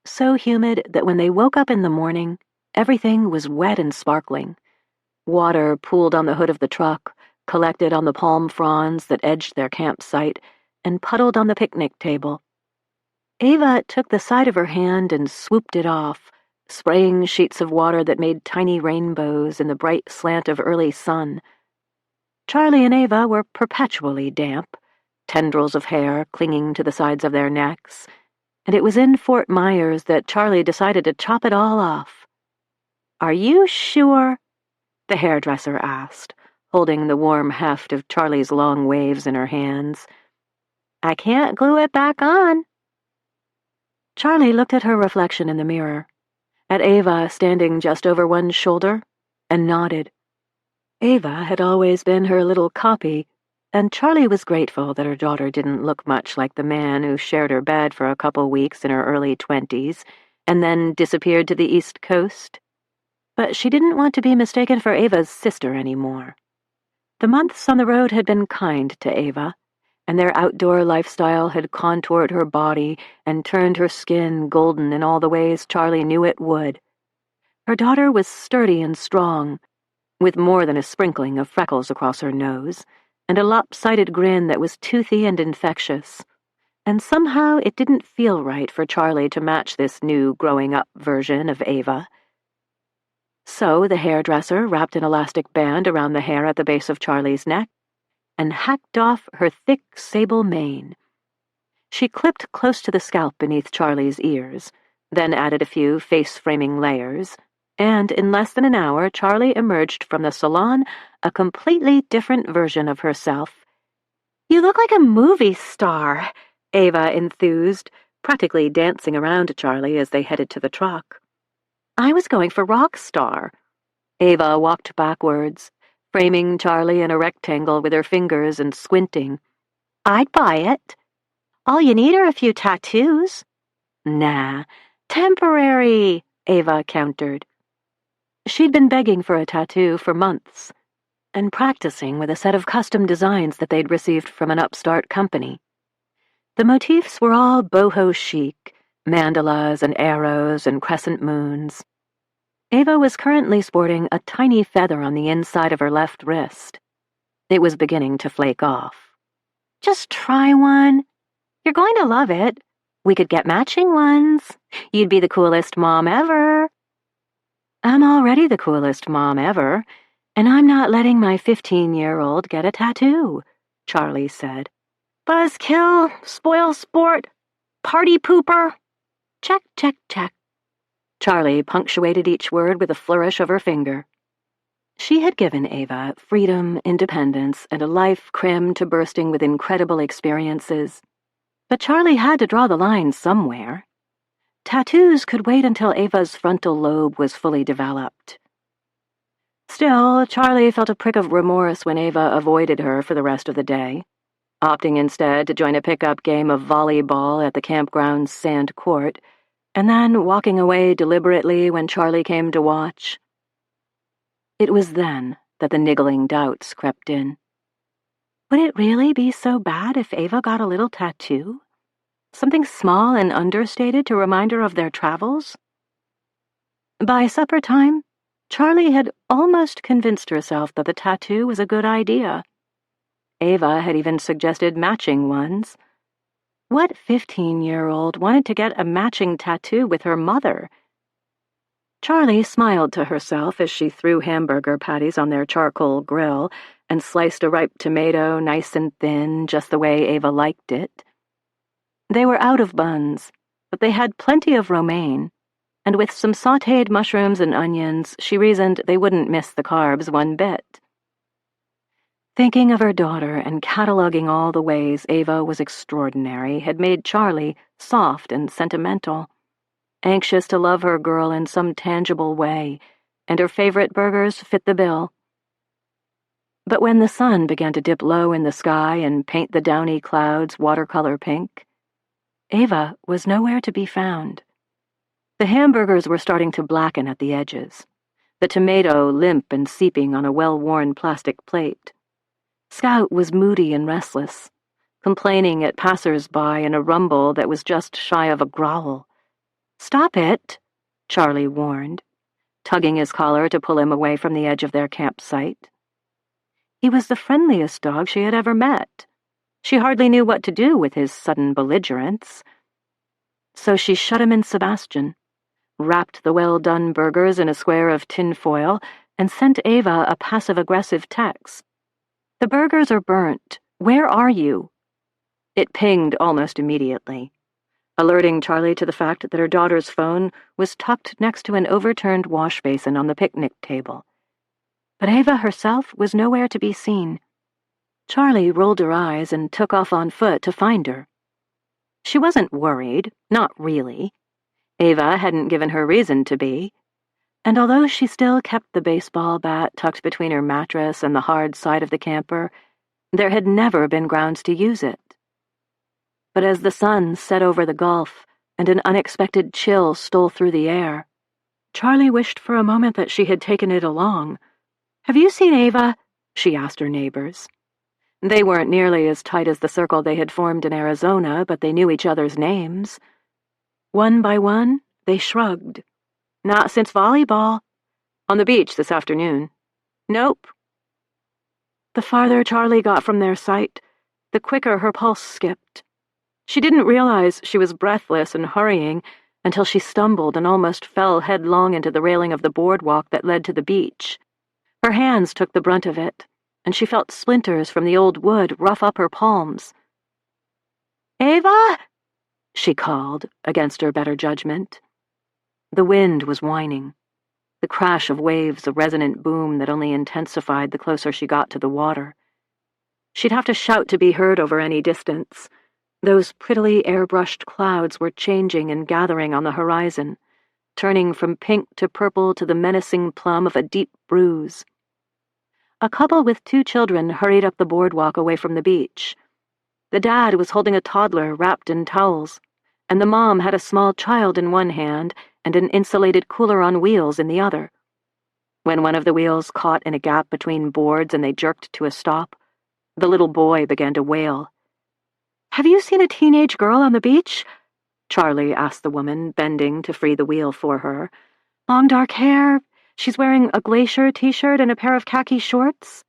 So humid that when they woke up in the morning, everything was wet and sparkling. Water pooled on the hood of the truck, collected on the palm fronds that edged their campsite, and puddled on the picnic table. Ava took the side of her hand and swooped it off, spraying sheets of water that made tiny rainbows in the bright slant of early sun. Charlie and Ava were perpetually damp, tendrils of hair clinging to the sides of their necks, and it was in Fort Myers that Charlie decided to chop it all off. "Are you sure?" the hairdresser asked, holding the warm heft of Charlie's long waves in her hands. "I can't glue it back on." Charlie looked at her reflection in the mirror, at Ava standing just over one shoulder, and nodded. Ava had always been her little copy, and Charlie was grateful that her daughter didn't look much like the man who shared her bed for a couple weeks in her early 20s and then disappeared to the East Coast. But she didn't want to be mistaken for Ava's sister anymore. The months on the road had been kind to Ava, and their outdoor lifestyle had contoured her body and turned her skin golden in all the ways Charlie knew it would. Her daughter was sturdy and strong, with more than a sprinkling of freckles across her nose, and a lopsided grin that was toothy and infectious, and somehow it didn't feel right for Charlie to match this new growing-up version of Ava. So the hairdresser wrapped an elastic band around the hair at the base of Charlie's neck and hacked off her thick sable mane. She clipped close to the scalp beneath Charlie's ears, then added a few face-framing layers, and in less than an hour Charlie emerged from the salon a completely different version of herself. "You look like a movie star," Ava enthused, practically dancing around Charlie as they headed to the truck. "I was going for rock star." Ava walked backwards, framing Charlie in a rectangle with her fingers and squinting. "I'd buy it. All you need are a few tattoos." "Nah, temporary," Ava countered. She'd been begging for a tattoo for months, and practicing with a set of custom designs that they'd received from an upstart company. The motifs were all boho chic, mandalas and arrows and crescent moons. Ava was currently sporting a tiny feather on the inside of her left wrist. It was beginning to flake off. "Just try one. You're going to love it. We could get matching ones. You'd be the coolest mom ever." "I'm already the coolest mom ever, and I'm not letting my 15-year-old get a tattoo," Charlie said. "Buzzkill, spoil sport, party pooper." Check, check, check. Charlie punctuated each word with a flourish of her finger. She had given Ava freedom, independence, and a life crammed to bursting with incredible experiences. But Charlie had to draw the line somewhere. Tattoos could wait until Ava's frontal lobe was fully developed. Still, Charlie felt a prick of remorse when Ava avoided her for the rest of the day, opting instead to join a pickup game of volleyball at the campground's sand court, and then walking away deliberately when Charlie came to watch. It was then that the niggling doubts crept in. Would it really be so bad if Ava got a little tattoo? Something small and understated to remind her of their travels? By supper time, Charlie had almost convinced herself that the tattoo was a good idea. Ava had even suggested matching ones. What 15-year-old wanted to get a matching tattoo with her mother? Charlie smiled to herself as she threw hamburger patties on their charcoal grill and sliced a ripe tomato nice and thin, just the way Ava liked it. They were out of buns, but they had plenty of romaine, and with some sautéed mushrooms and onions, she reasoned they wouldn't miss the carbs one bit. Thinking of her daughter and cataloging all the ways Ava was extraordinary had made Charlie soft and sentimental, anxious to love her girl in some tangible way, and her favorite burgers fit the bill. But when the sun began to dip low in the sky and paint the downy clouds watercolor pink, Ava was nowhere to be found. The hamburgers were starting to blacken at the edges, the tomato limp and seeping on a well-worn plastic plate. Scout was moody and restless, complaining at passers-by in a rumble that was just shy of a growl. "Stop it," Charlie warned, tugging his collar to pull him away from the edge of their campsite. He was the friendliest dog she had ever met. She hardly knew what to do with his sudden belligerence. So she shut him in Sebastian, wrapped the well-done burgers in a square of tin foil, and sent Ava a passive-aggressive text. "The burgers are burnt. Where are you?" It pinged almost immediately, alerting Charlie to the fact that her daughter's phone was tucked next to an overturned wash basin on the picnic table. But Ava herself was nowhere to be seen. Charlie rolled her eyes and took off on foot to find her. She wasn't worried, not really. Ava hadn't given her reason to be, and although she still kept the baseball bat tucked between her mattress and the hard side of the camper, there had never been grounds to use it. But as the sun set over the Gulf and an unexpected chill stole through the air, Charlie wished for a moment that she had taken it along. "Have you seen Ava?" she asked her neighbors. They weren't nearly as tight as the circle they had formed in Arizona, but they knew each other's names. One by one, they shrugged. "Not since volleyball. On the beach this afternoon." "Nope." The farther Charlie got from their sight, the quicker her pulse skipped. She didn't realize she was breathless and hurrying until she stumbled and almost fell headlong into the railing of the boardwalk that led to the beach. Her hands took the brunt of it, and she felt splinters from the old wood rough up her palms. "Ava!" she called, against her better judgment. The wind was whining, the crash of waves a resonant boom that only intensified the closer she got to the water. She'd have to shout to be heard over any distance. Those prettily airbrushed clouds were changing and gathering on the horizon, turning from pink to purple to the menacing plum of a deep bruise. A couple with 2 children hurried up the boardwalk away from the beach. The dad was holding a toddler wrapped in towels, and the mom had a small child in one hand and an insulated cooler on wheels in the other. When one of the wheels caught in a gap between boards and they jerked to a stop, the little boy began to wail. "Have you seen a teenage girl on the beach?" Charlie asked the woman, bending to free the wheel for her. "Long dark hair. She's wearing a glacier t-shirt and a pair of khaki shorts."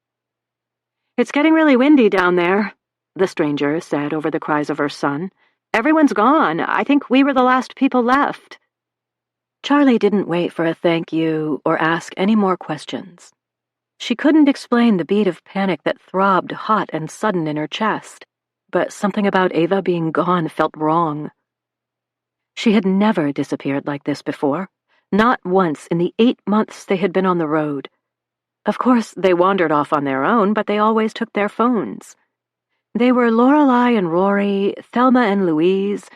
"It's getting really windy down there," the stranger said over the cries of her son. "Everyone's gone. I think we were the last people left." Charlie didn't wait for a thank you or ask any more questions. She couldn't explain the beat of panic that throbbed hot and sudden in her chest, but something about Ava being gone felt wrong. She had never disappeared like this before, not once in the 8 months they had been on the road. Of course, they wandered off on their own, but they always took their phones. They were Lorelei and Rory, Thelma and Louise,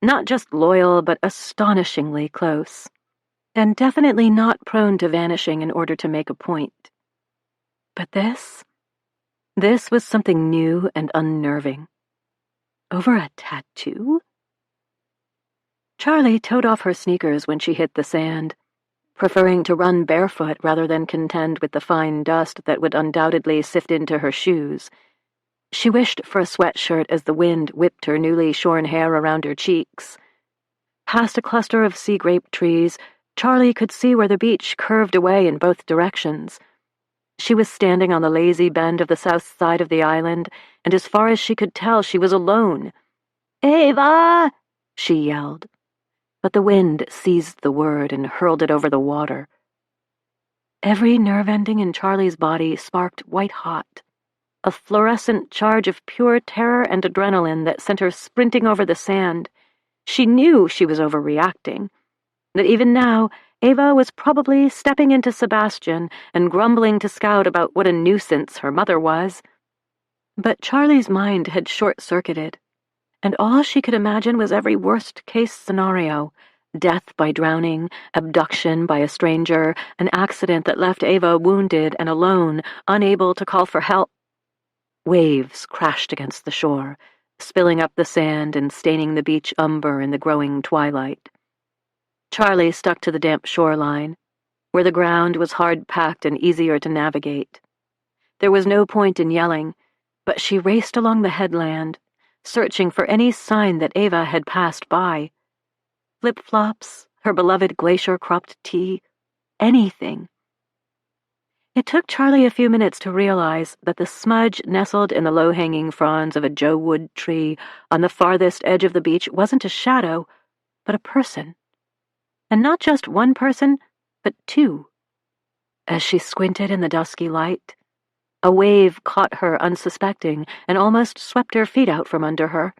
not just loyal, but astonishingly close, and definitely not prone to vanishing in order to make a point. But this was something new and unnerving. Over a tattoo? Charlie toed off her sneakers when she hit the sand, preferring to run barefoot rather than contend with the fine dust that would undoubtedly sift into her shoes. She wished for a sweatshirt as the wind whipped her newly shorn hair around her cheeks. Past a cluster of sea grape trees, Charlie could see where the beach curved away in both directions. She was standing on the lazy bend of the south side of the island, and as far as she could tell, she was alone. "Ava!" she yelled. But the wind seized the word and hurled it over the water. Every nerve ending in Charlie's body sparked white-hot, a fluorescent charge of pure terror and adrenaline that sent her sprinting over the sand. She knew she was overreacting, that even now Ava was probably stepping into Sebastian and grumbling to Scout about what a nuisance her mother was. But Charlie's mind had short-circuited, and all she could imagine was every worst-case scenario, Death by drowning, abduction by a stranger, an accident that left Ava wounded and alone, unable to call for help. Waves crashed against the shore, spilling up the sand and staining the beach umber in the growing twilight. Charlie stuck to the damp shoreline, where the ground was hard-packed and easier to navigate. There was no point in yelling, but she raced along the headland, searching for any sign that Ava had passed by. Flip-flops, her beloved glacier-cropped tee, anything. It took Charlie a few minutes to realize that the smudge nestled in the low-hanging fronds of a Joe Wood tree on the farthest edge of the beach wasn't a shadow, but a person. And not just one person, but two. As she squinted in the dusky light, a wave caught her unsuspecting and almost swept her feet out from under her.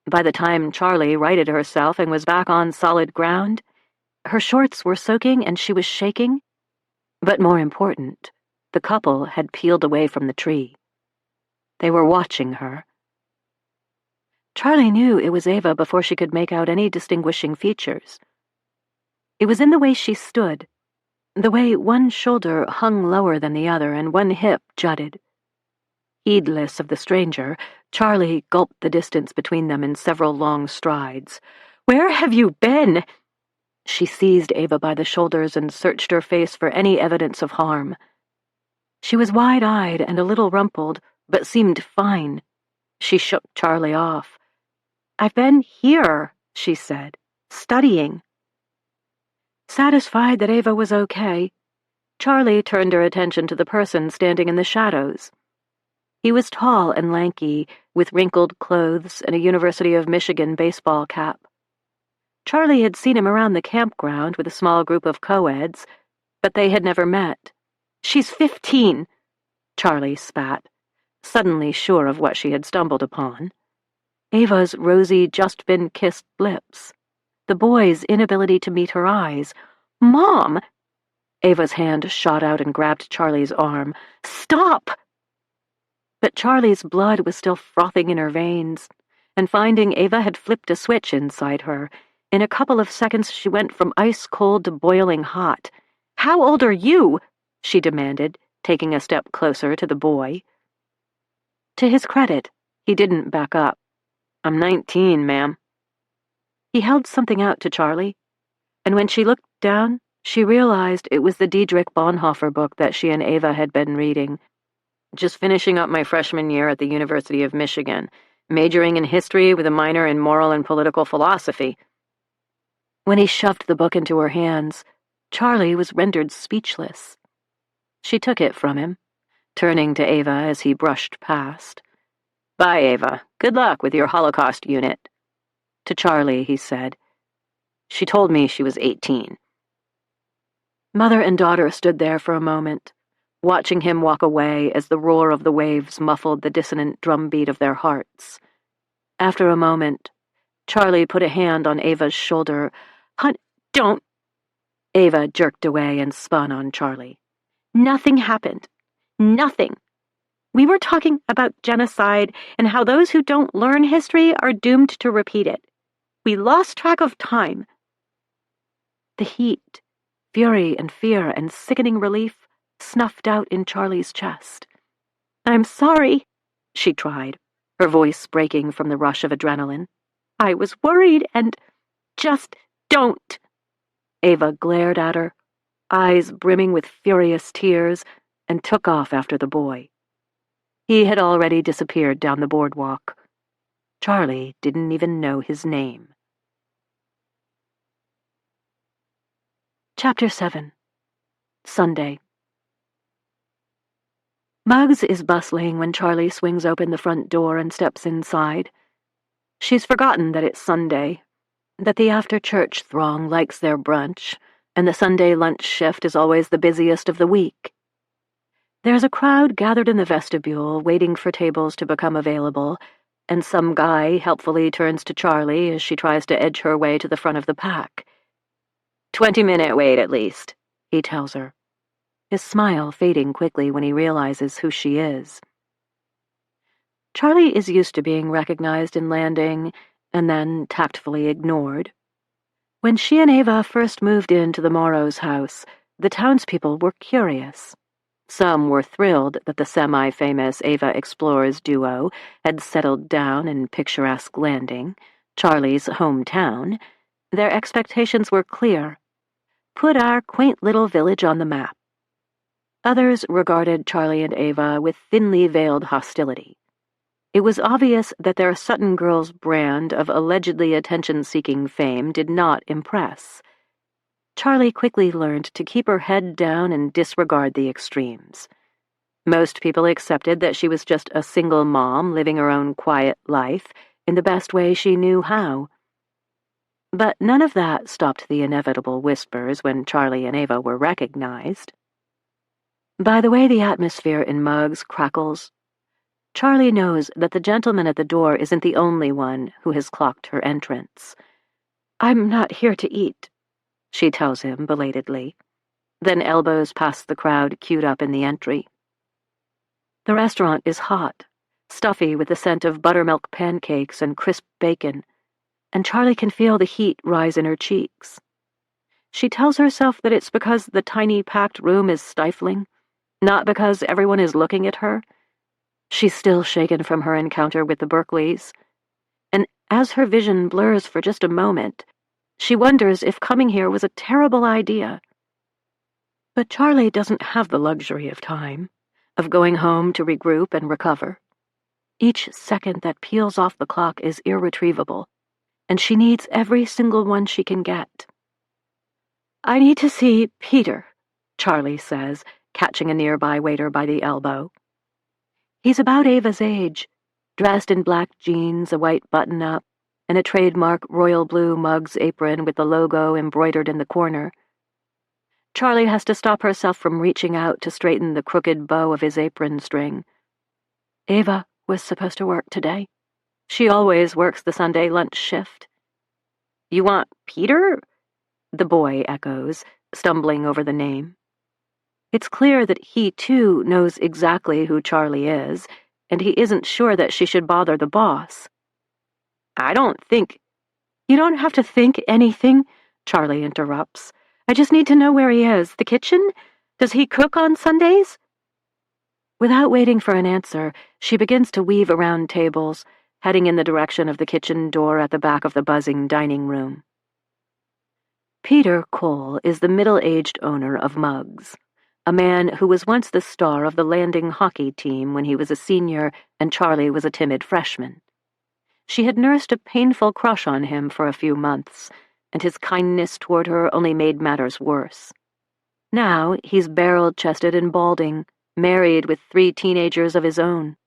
By the time Charlie righted herself and was back on solid ground, her shorts were soaking and she was shaking. But more important, the couple had peeled away from the tree. They were watching her. Charlie knew it was Ava before she could make out any distinguishing features. It was in the way she stood, the way one shoulder hung lower than the other and one hip jutted. Heedless of the stranger, Charlie gulped the distance between them in several long strides. "Where have you been?" She seized Ava by the shoulders and searched her face for any evidence of harm. She was wide-eyed and a little rumpled, but seemed fine. She shook Charlie off. "I've been here," she said, "studying." Satisfied that Ava was okay, Charlie turned her attention to the person standing in the shadows. He was tall and lanky, with wrinkled clothes and a University of Michigan baseball cap. Charlie had seen him around the campground with a small group of co-eds, but they had never met. "She's 15, Charlie spat, suddenly sure of what she had stumbled upon. Ava's rosy, just-been-kissed lips. The boy's inability to meet her eyes. "Mom!" Ava's hand shot out and grabbed Charlie's arm. "Stop!" But Charlie's blood was still frothing in her veins, and finding Ava had flipped a switch inside her, in a couple of seconds she went from ice-cold to boiling hot. "How old are you?" she demanded, taking a step closer to the boy. To his credit, he didn't back up. "I'm 19, ma'am." He held something out to Charlie, and when she looked down, she realized it was the Diedrich Bonhoeffer book that she and Ava had been reading. "Just finishing up my freshman year at the University of Michigan, majoring in history with a minor in moral and political philosophy." When he shoved the book into her hands, Charlie was rendered speechless. She took it from him, turning to Ava as he brushed past. "Bye, Ava. Good luck with your Holocaust unit." To Charlie, he said, "She told me she was 18. Mother and daughter stood there for a moment, watching him walk away as the roar of the waves muffled the dissonant drumbeat of their hearts. After a moment, Charlie put a hand on Ava's shoulder. "Hun, don't." Ava jerked away and spun on Charlie. "Nothing happened. Nothing. We were talking about genocide and how those who don't learn history are doomed to repeat it. We lost track of time." The heat, fury and fear and sickening relief snuffed out in Charlie's chest. "I'm sorry," she tried, her voice breaking from the rush of adrenaline. "I was worried and just don't." Ava glared at her, eyes brimming with furious tears, and took off after the boy. He had already disappeared down the boardwalk. Charlie didn't even know his name. Chapter 7. Sunday. Muggs is bustling when Charlie swings open the front door and steps inside. She's forgotten that it's Sunday, that the after-church throng likes their brunch, and the Sunday lunch shift is always the busiest of the week. There's a crowd gathered in the vestibule waiting for tables to become available, and some guy helpfully turns to Charlie as she tries to edge her way to the front of the pack. 20-minute wait, at least, he tells her, his smile fading quickly when he realizes who she is. Charlie is used to being recognized in landing and then tactfully ignored. When she and Ava first moved into the Morrow's house, the townspeople were curious. Some were thrilled that the semi-famous Ava Explorers duo had settled down in picturesque Landing, Charlie's hometown. Their expectations were clear. Put our quaint little village on the map. Others regarded Charlie and Ava with thinly veiled hostility. It was obvious that their Sutton Girls brand of allegedly attention-seeking fame did not impress. Charlie quickly learned to keep her head down and disregard the extremes. Most people accepted that she was just a single mom living her own quiet life in the best way she knew how. But none of that stopped the inevitable whispers when Charlie and Ava were recognized. By the way the atmosphere in Muggs crackles, Charlie knows that the gentleman at the door isn't the only one who has clocked her entrance. "I'm not here to eat," she tells him belatedly, then elbows past the crowd queued up in the entry. The restaurant is hot, stuffy with the scent of buttermilk pancakes and crisp bacon, and Charlie can feel the heat rise in her cheeks. She tells herself that it's because the tiny packed room is stifling, not because everyone is looking at her. She's still shaken from her encounter with the Berkeleys, and as her vision blurs for just a moment, she wonders if coming here was a terrible idea. But Charlie doesn't have the luxury of time, of going home to regroup and recover. Each second that peels off the clock is irretrievable, and she needs every single one she can get. "I need to see Peter," Charlie says, catching a nearby waiter by the elbow. He's about Ava's age, dressed in black jeans, a white button-up, and a trademark royal blue Muggs apron with the logo embroidered in the corner. Charlie has to stop herself from reaching out to straighten the crooked bow of his apron string. Ava was supposed to work today. She always works the Sunday lunch shift. "You want Peter?" the boy echoes, stumbling over the name. It's clear that he, too, knows exactly who Charlie is, and he isn't sure that she should bother the boss. "I don't think—" "You don't have to think anything," Charlie interrupts. "I just need to know where he is. The kitchen? Does he cook on Sundays?" Without waiting for an answer, she begins to weave around tables, heading in the direction of the kitchen door at the back of the buzzing dining room. Peter Cole is the middle-aged owner of Muggs, a man who was once the star of the Landing hockey team when he was a senior and Charlie was a timid freshman. She had nursed a painful crush on him for a few months, and his kindness toward her only made matters worse. Now he's barrel-chested and balding, married with 3 teenagers of his own.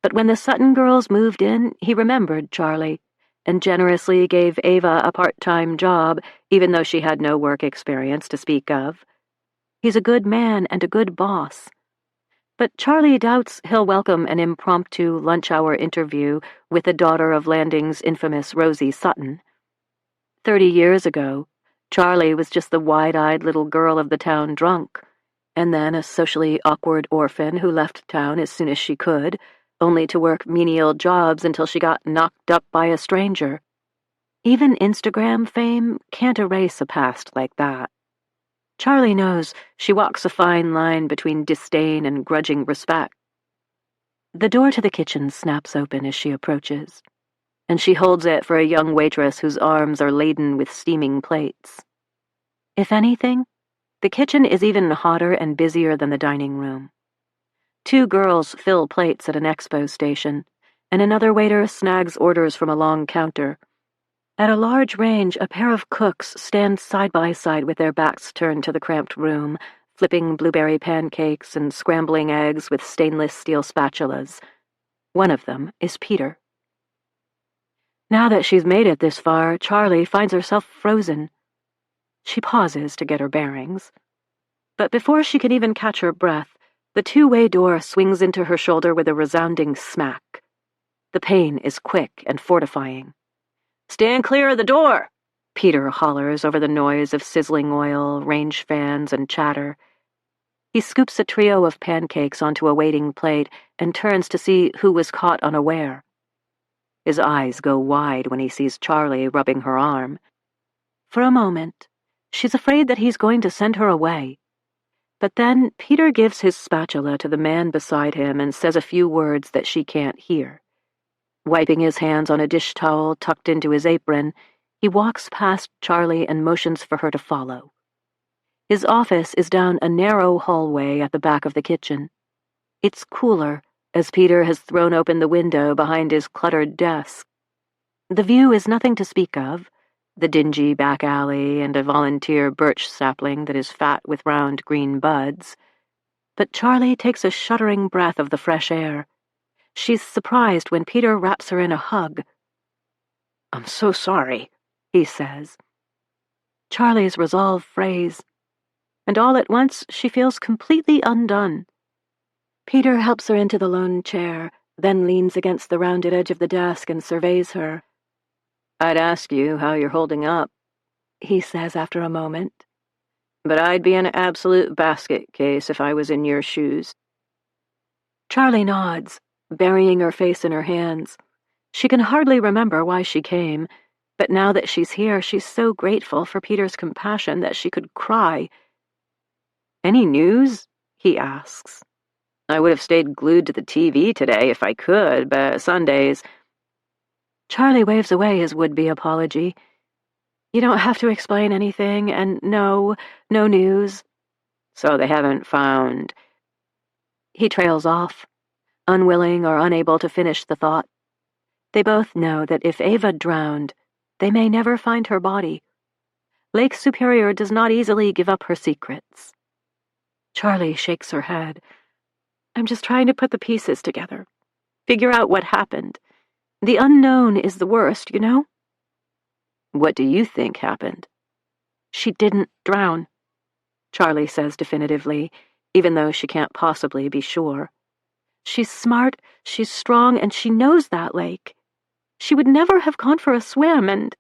But when the Sutton girls moved in, he remembered Charlie, and generously gave Ava a part-time job, even though she had no work experience to speak of. He's a good man and a good boss. But Charlie doubts he'll welcome an impromptu lunch-hour interview with the daughter of Landing's infamous Rosie Sutton. 30 years ago, Charlie was just the wide-eyed little girl of the town drunk, and then a socially awkward orphan who left town as soon as she could, only to work menial jobs until she got knocked up by a stranger. Even Instagram fame can't erase a past like that. Charlie knows she walks a fine line between disdain and grudging respect. The door to the kitchen snaps open as she approaches, and she holds it for a young waitress whose arms are laden with steaming plates. If anything, the kitchen is even hotter and busier than the dining room. 2 girls fill plates at an expo station, and another waiter snags orders from a long counter. At a large range, a pair of cooks stand side by side with their backs turned to the cramped room, flipping blueberry pancakes and scrambling eggs with stainless steel spatulas. One of them is Peter. Now that she's made it this far, Charlie finds herself frozen. She pauses to get her bearings. But before she can even catch her breath, the 2-way door swings into her shoulder with a resounding smack. The pain is quick and fortifying. "Stand clear of the door!" Peter hollers over the noise of sizzling oil, range fans, and chatter. He scoops a trio of pancakes onto a waiting plate and turns to see who was caught unaware. His eyes go wide when he sees Charlie rubbing her arm. For a moment, she's afraid that he's going to send her away. But then Peter gives his spatula to the man beside him and says a few words that she can't hear. Wiping his hands on a dish towel tucked into his apron, he walks past Charlie and motions for her to follow. His office is down a narrow hallway at the back of the kitchen. It's cooler, as Peter has thrown open the window behind his cluttered desk. The view is nothing to speak of, the dingy back alley and a volunteer birch sapling that is fat with round green buds. But Charlie takes a shuddering breath of the fresh air. She's surprised when Peter wraps her in a hug. "I'm so sorry," he says. Charlie's resolve frays, and all at once she feels completely undone. Peter helps her into the lone chair, then leans against the rounded edge of the desk and surveys her. "I'd ask you how you're holding up," he says after a moment. "But I'd be an absolute basket case if I was in your shoes." Charlie nods, burying her face in her hands. She can hardly remember why she came, but now that she's here, she's so grateful for Peter's compassion that she could cry. "Any news?" he asks. "I would have stayed glued to the TV today if I could, but Sundays—" Charlie waves away his would-be apology. "You don't have to explain anything, and no news." "So they haven't found—" He trails off, unwilling or unable to finish the thought. They both know that if Ava drowned, they may never find her body. Lake Superior does not easily give up her secrets. Charlie shakes her head. "I'm just trying to put the pieces together. Figure out what happened. The unknown is the worst, you know?" "What do you think happened?" "She didn't drown," Charlie says definitively, even though she can't possibly be sure. "She's smart, she's strong, and she knows that lake. She would never have gone for a swim, and—"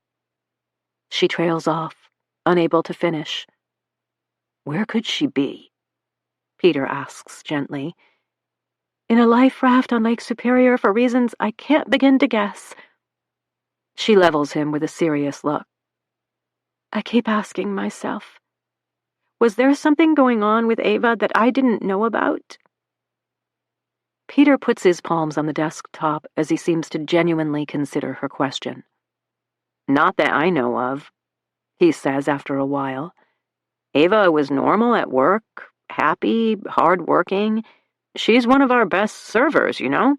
She trails off, unable to finish. "Where could she be?" Peter asks gently. "In a life raft on Lake Superior for reasons I can't begin to guess." She levels him with a serious look. "I keep asking myself, was there something going on with Ava that I didn't know about?" Peter puts his palms on the desktop as he seems to genuinely consider her question. "Not that I know of," he says after a while. "Ava was normal at work, happy, hard-working. She's one of our best servers, you know?"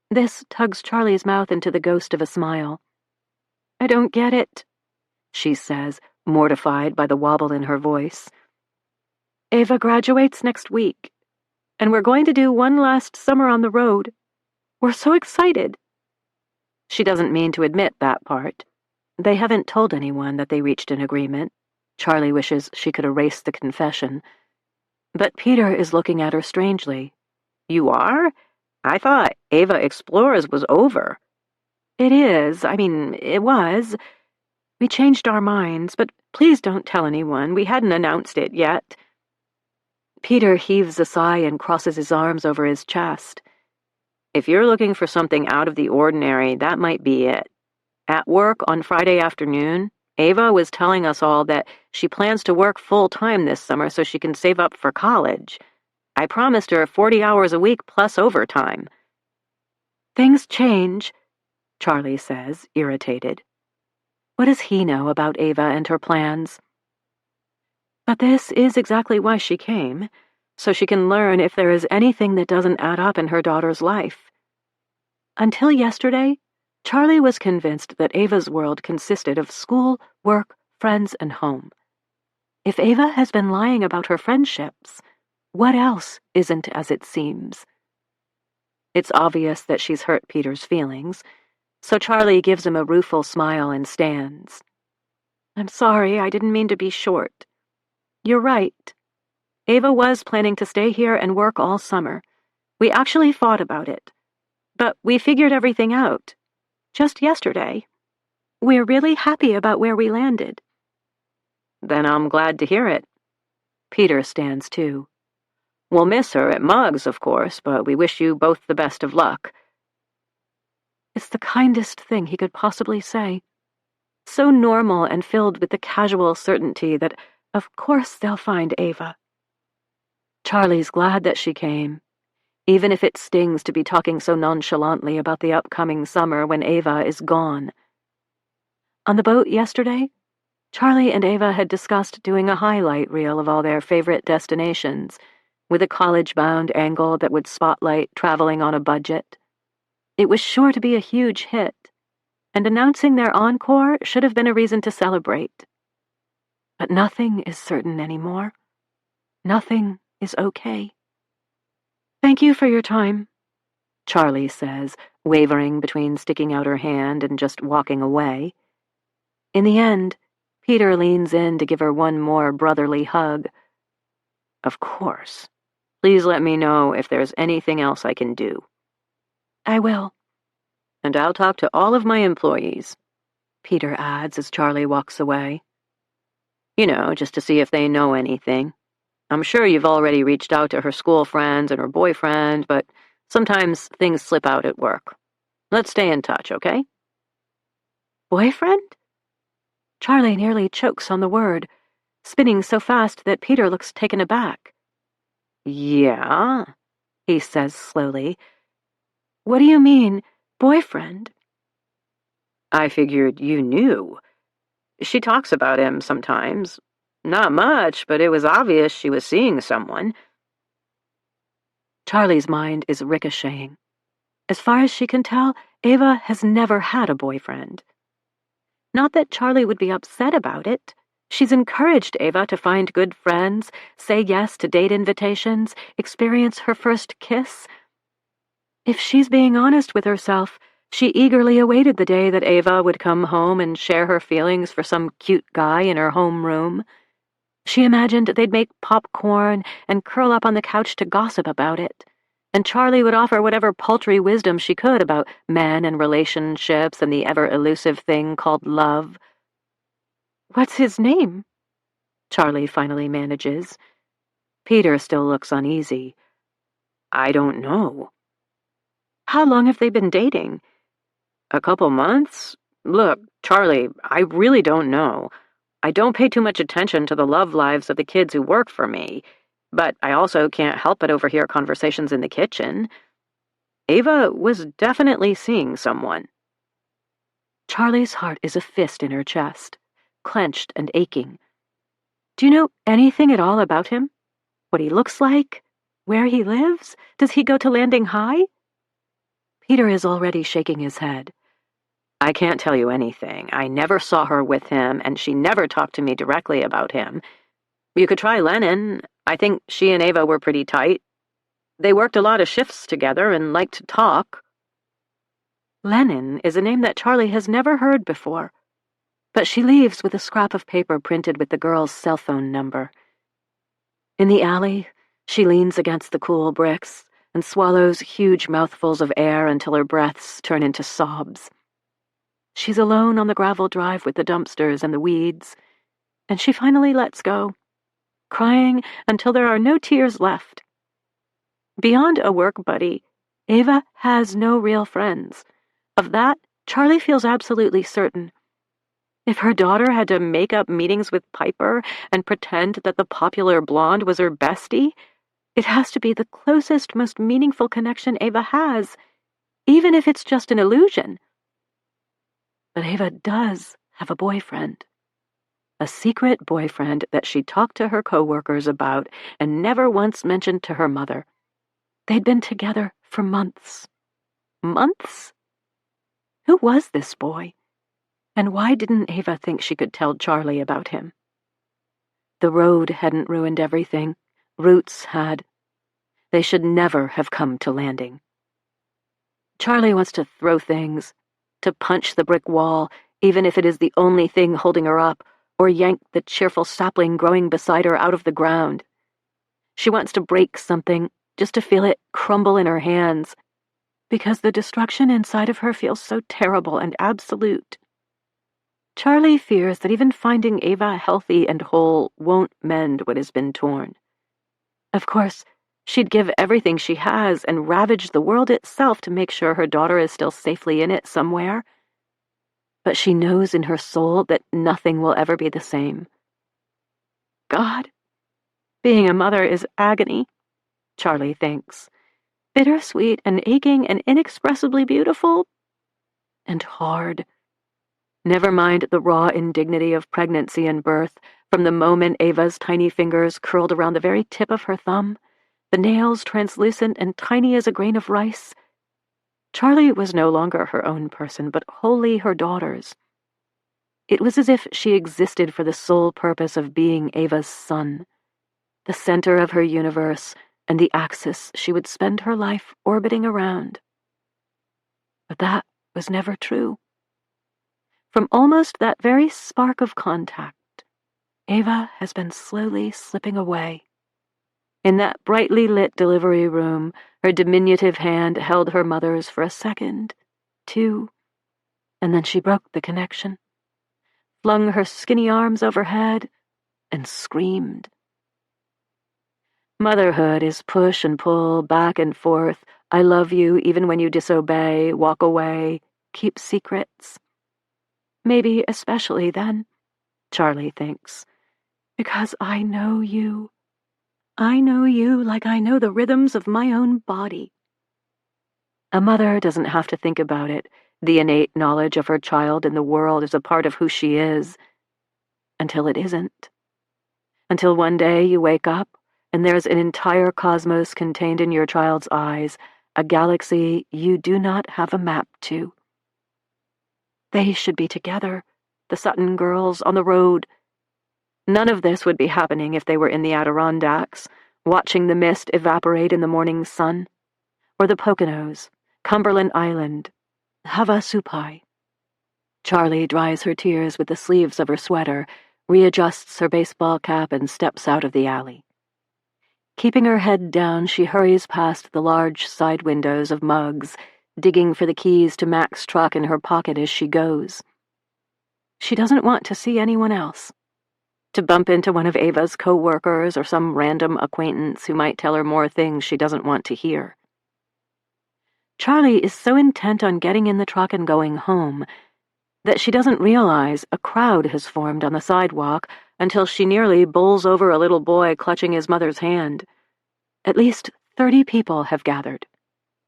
This tugs Charlie's mouth into the ghost of a smile. "I don't get it," she says, mortified by the wobble in her voice. "Ava graduates next week, and we're going to do one last summer on the road. We're so excited." She doesn't mean to admit that part. They haven't told anyone that they reached an agreement. Charlie wishes she could erase the confession. But Peter is looking at her strangely. "You are? I thought Ava Explorers was over." "It is. I mean, it was. We changed our minds, but please don't tell anyone. We hadn't announced it yet." Peter heaves a sigh and crosses his arms over his chest. "If you're looking for something out of the ordinary, that might be it. At work on Friday afternoon, Ava was telling us all that she plans to work full-time this summer so she can save up for college. I promised her 40 hours a week plus overtime." "Things change," Charlie says, irritated. What does he know about Ava and her plans? But this is exactly why she came, so she can learn if there is anything that doesn't add up in her daughter's life. Until yesterday, Charlie was convinced that Ava's world consisted of school, work, friends, and home. If Ava has been lying about her friendships, what else isn't as it seems? It's obvious that she's hurt Peter's feelings, so Charlie gives him a rueful smile and stands. "I'm sorry, I didn't mean to be short. You're right. Ava was planning to stay here and work all summer. We actually fought about it. But we figured everything out. Just yesterday. We're really happy about where we landed." "Then I'm glad to hear it." Peter stands too. "We'll miss her at Muggs, of course, but we wish you both the best of luck." It's the kindest thing he could possibly say. so normal and filled with the casual certainty that, of course, they'll find Ava. Charlie's glad that she came, even if it stings to be talking so nonchalantly about the upcoming summer when Ava is gone. On the boat yesterday, Charlie and Ava had discussed doing a highlight reel of all their favorite destinations, with a college-bound angle that would spotlight traveling on a budget. It was sure to be a huge hit, and announcing their encore should have been a reason to celebrate. But nothing is certain anymore. Nothing is okay. "Thank you for your time," Charlie says, wavering between sticking out her hand and just walking away. In the end, Peter leans in to give her one more brotherly hug. "Of course. Please let me know if there's anything else I can do." "I will." "And I'll talk to all of my employees," Peter adds as Charlie walks away. Just to see if they know anything. I'm sure you've already reached out to her school friends and her boyfriend, but sometimes things slip out at work. Let's stay in touch, okay?" "Boyfriend?" Charlie nearly chokes on the word, spinning so fast that Peter looks taken aback. "Yeah," he says slowly. "What do you mean, boyfriend?" "I figured you knew. She talks about him sometimes. Not much, but it was obvious she was seeing someone." Charlie's mind is ricocheting. As far as she can tell, Ava has never had a boyfriend. Not that Charlie would be upset about it. She's encouraged Ava to find good friends, say yes to date invitations, experience her first kiss. If she's being honest with herself, she eagerly awaited the day that Ava would come home and share her feelings for some cute guy in her home room. She imagined they'd make popcorn and curl up on the couch to gossip about it, and Charlie would offer whatever paltry wisdom she could about men and relationships and the ever-elusive thing called love. "What's his name?" Charlie finally manages. Peter still looks uneasy. "I don't know." "How long have they been dating?" "A couple months. Look, Charlie, I really don't know. I don't pay too much attention to the love lives of the kids who work for me, but I also can't help but overhear conversations in the kitchen. Ava was definitely seeing someone." Charlie's heart is a fist in her chest, clenched and aching. "Do you know anything at all about him? What he looks like? Where he lives? Does he go to Landing High?" Peter is already shaking his head. "I can't tell you anything. I never saw her with him, and she never talked to me directly about him. You could try Lennon. I think she and Ava were pretty tight. They worked a lot of shifts together and liked to talk." Lennon is a name that Charlie has never heard before, but she leaves with a scrap of paper printed with the girl's cell phone number. In the alley, she leans against the cool bricks and swallows huge mouthfuls of air until her breaths turn into sobs. She's alone on the gravel drive with the dumpsters and the weeds, and she finally lets go, crying until there are no tears left. Beyond a work buddy, Ava has no real friends. Of that, Charlie feels absolutely certain. If her daughter had to make up meetings with Piper and pretend that the popular blonde was her bestie, it has to be the closest, most meaningful connection Ava has, even if it's just an illusion. But Ava does have a boyfriend. A secret boyfriend that she talked to her coworkers about and never once mentioned to her mother. They'd been together for months. Months? Who was this boy? And why didn't Ava think she could tell Charlie about him? The road hadn't ruined everything. Roots had. They should never have come to Landing. Charlie wants to throw things, to punch the brick wall, even if it is the only thing holding her up, or yank the cheerful sapling growing beside her out of the ground. She wants to break something, just to feel it crumble in her hands, because the destruction inside of her feels so terrible and absolute. Charlie fears that even finding Ava healthy and whole won't mend what has been torn. Of course, she'd give everything she has and ravage the world itself to make sure her daughter is still safely in it somewhere. but she knows in her soul that nothing will ever be the same. God, being a mother is agony, Charlie thinks. Bittersweet and aching and inexpressibly beautiful and hard. Never mind the raw indignity of pregnancy and birth, from the moment Ava's tiny fingers curled around the very tip of her thumb, the nails translucent and tiny as a grain of rice. Charlie was no longer her own person, but wholly her daughter's. It was as if she existed for the sole purpose of being Ava's son, the center of her universe and the axis she would spend her life orbiting around. But that was never true. From almost that very spark of contact, Ava has been slowly slipping away. In that brightly lit delivery room, her diminutive hand held her mother's for a second, two, and then she broke the connection, flung her skinny arms overhead, and screamed. Motherhood is push and pull, back and forth, I love you even when you disobey, walk away, keep secrets. Maybe especially then, Charlie thinks, because I know you. I know you like I know the rhythms of my own body. A mother doesn't have to think about it. The innate knowledge of her child in the world is a part of who she is. Until it isn't. Until one day you wake up and there's an entire cosmos contained in your child's eyes, a galaxy you do not have a map to. They should be together, the Sutton girls, on the road. None of this would be happening if they were in the Adirondacks, watching the mist evaporate in the morning sun, or the Poconos, Cumberland Island, Havasupai. Charlie dries her tears with the sleeves of her sweater, readjusts her baseball cap, and steps out of the alley. Keeping her head down, she hurries past the large side windows of Muggs, digging for the keys to Mac's truck in her pocket as she goes. She doesn't want to see anyone else. To bump into one of Ava's co-workers or some random acquaintance who might tell her more things she doesn't want to hear. Charlie is so intent on getting in the truck and going home that she doesn't realize a crowd has formed on the sidewalk until she nearly bowls over a little boy clutching his mother's hand. At least 30 people have gathered,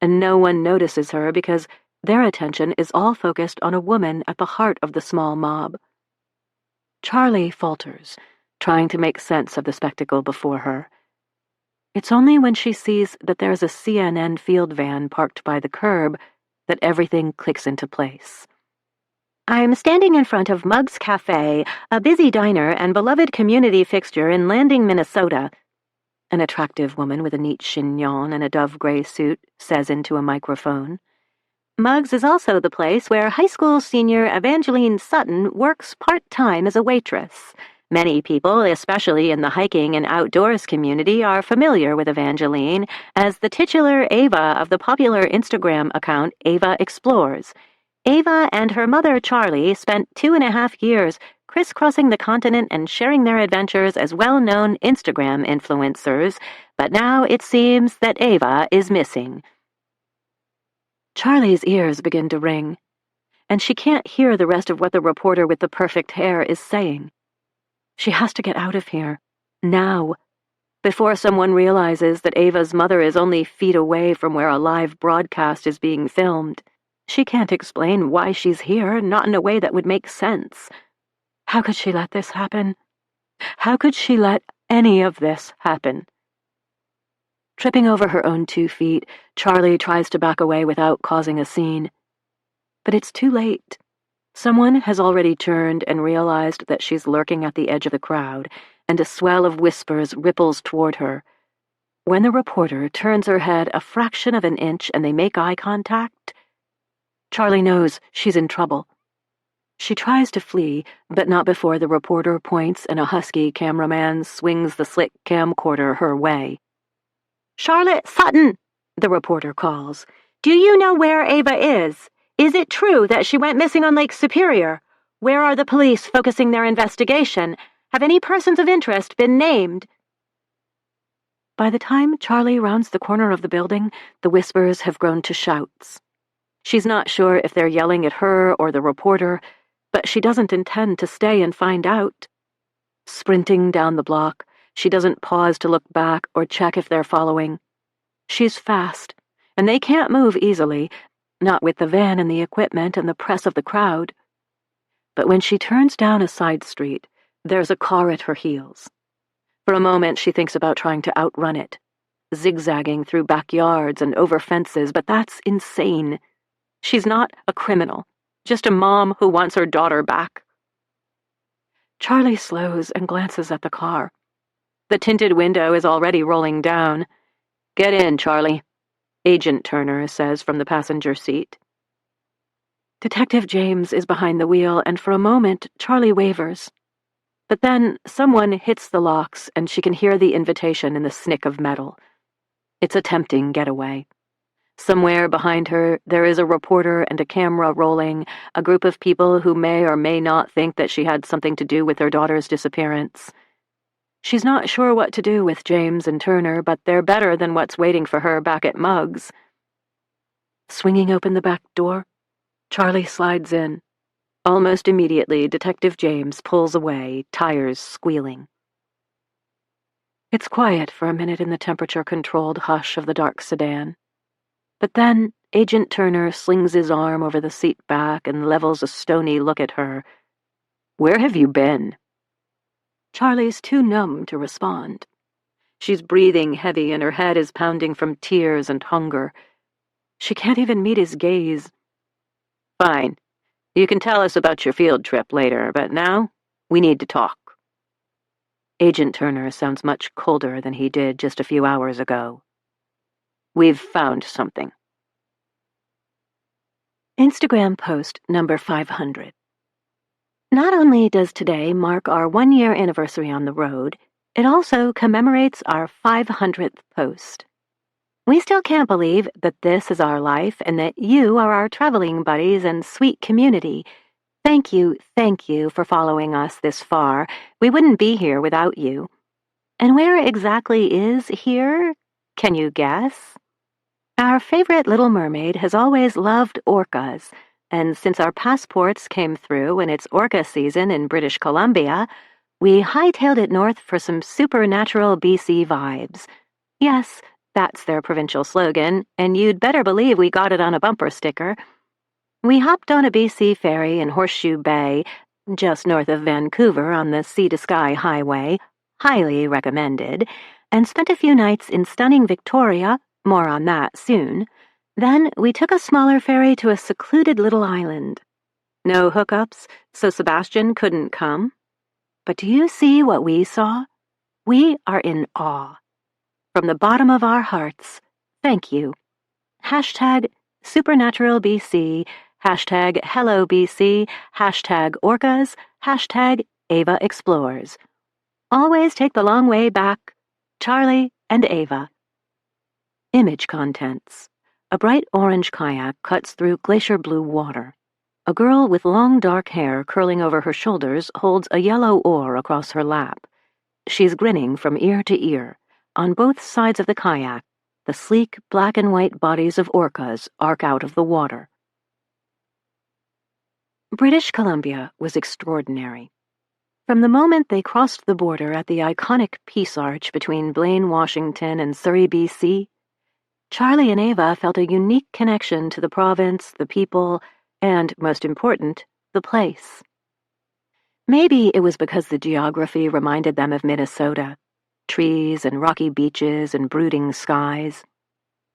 and no one notices her because their attention is all focused on a woman at the heart of the small mob. Charlie falters, trying to make sense of the spectacle before her. It's only when she sees that there's a CNN field van parked by the curb that everything clicks into place. I'm standing in front of Muggs Cafe, a busy diner and beloved community fixture in Landing, Minnesota, an attractive woman with a neat chignon and a dove-gray suit says into a microphone. Muggs is also the place where high school senior Evangeline Sutton works part-time as a waitress. Many people, especially in the hiking and outdoors community, are familiar with Evangeline as the titular Ava of the popular Instagram account Ava Explores. Ava and her mother, Charlie, spent 2.5 years crisscrossing the continent and sharing their adventures as well-known Instagram influencers, but now it seems that Ava is missing. Charlie's ears begin to ring, and she can't hear the rest of what the reporter with the perfect hair is saying. She has to get out of here, now, before someone realizes that Ava's mother is only feet away from where a live broadcast is being filmed. She can't explain why she's here, not in a way that would make sense. How could she let this happen? How could she let any of this happen? Tripping over her own 2 feet, Charlie tries to back away without causing a scene. But it's too late. Someone has already turned and realized that she's lurking at the edge of the crowd, and a swell of whispers ripples toward her. When the reporter turns her head a fraction of an inch and they make eye contact, Charlie knows she's in trouble. She tries to flee, but not before the reporter points and a husky cameraman swings the slick camcorder her way. "Charlotte Sutton," the reporter calls. "Do you know where Ava is? Is it true that she went missing on Lake Superior? Where are the police focusing their investigation? Have any persons of interest been named?" By the time Charlie rounds the corner of the building, the whispers have grown to shouts. She's not sure if they're yelling at her or the reporter, but she doesn't intend to stay and find out. Sprinting down the block, she doesn't pause to look back or check if they're following. She's fast, and they can't move easily, not with the van and the equipment and the press of the crowd. But when she turns down a side street, there's a car at her heels. For a moment, she thinks about trying to outrun it, zigzagging through backyards and over fences, but that's insane. She's not a criminal, just a mom who wants her daughter back. Charlie slows and glances at the car. The tinted window is already rolling down. "Get in, Charlie," Agent Turner says from the passenger seat. Detective James is behind the wheel, and for a moment, Charlie wavers. But then someone hits the locks, and she can hear the invitation in the snick of metal. It's a tempting getaway. Somewhere behind her, there is a reporter and a camera rolling, a group of people who may or may not think that she had something to do with their daughter's disappearance. She's not sure what to do with James and Turner, but they're better than what's waiting for her back at Muggs. Swinging open the back door, Charlie slides in. Almost immediately, Detective James pulls away, tires squealing. It's quiet for a minute in the temperature-controlled hush of the dark sedan. But then, Agent Turner slings his arm over the seat back and levels a stony look at her. "Where have you been?" Charlie's too numb to respond. She's breathing heavy and her head is pounding from tears and hunger. She can't even meet his gaze. "Fine. You can tell us about your field trip later, but now we need to talk." Agent Turner sounds much colder than he did just a few hours ago. "We've found something." Instagram post number 500. Not only does today mark our 1-year anniversary on the road, it also commemorates our 500th post. We still can't believe that this is our life and that you are our traveling buddies and sweet community. Thank you for following us this far. We wouldn't be here without you. And where exactly is here? Can you guess? Our favorite Little Mermaid has always loved orcas, and since our passports came through and it's orca season in British Columbia, we hightailed it north for some supernatural BC vibes. Yes, that's their provincial slogan, and you'd better believe we got it on a bumper sticker. We hopped on a BC ferry in Horseshoe Bay, just north of Vancouver on the Sea-to-Sky Highway, highly recommended, and spent a few nights in stunning Victoria, more on that soon. Then we took a smaller ferry to a secluded little island. No hookups, so Sebastian couldn't come. But do you see what we saw? We are in awe. From the bottom of our hearts, thank you. Hashtag SupernaturalBC, hashtag HelloBC, hashtag Orcas, hashtag Ava Explores. Always take the long way back. Charlie and Ava. Image contents. A bright orange kayak cuts through glacier blue water. A girl with long dark hair curling over her shoulders holds a yellow oar across her lap. She's grinning from ear to ear. On both sides of the kayak, the sleek black and white bodies of orcas arc out of the water. British Columbia was extraordinary. From the moment they crossed the border at the iconic Peace Arch between Blaine, Washington and Surrey, BC, Charlie and Ava felt a unique connection to the province, the people, and, most important, the place. Maybe it was because the geography reminded them of Minnesota, trees and rocky beaches and brooding skies.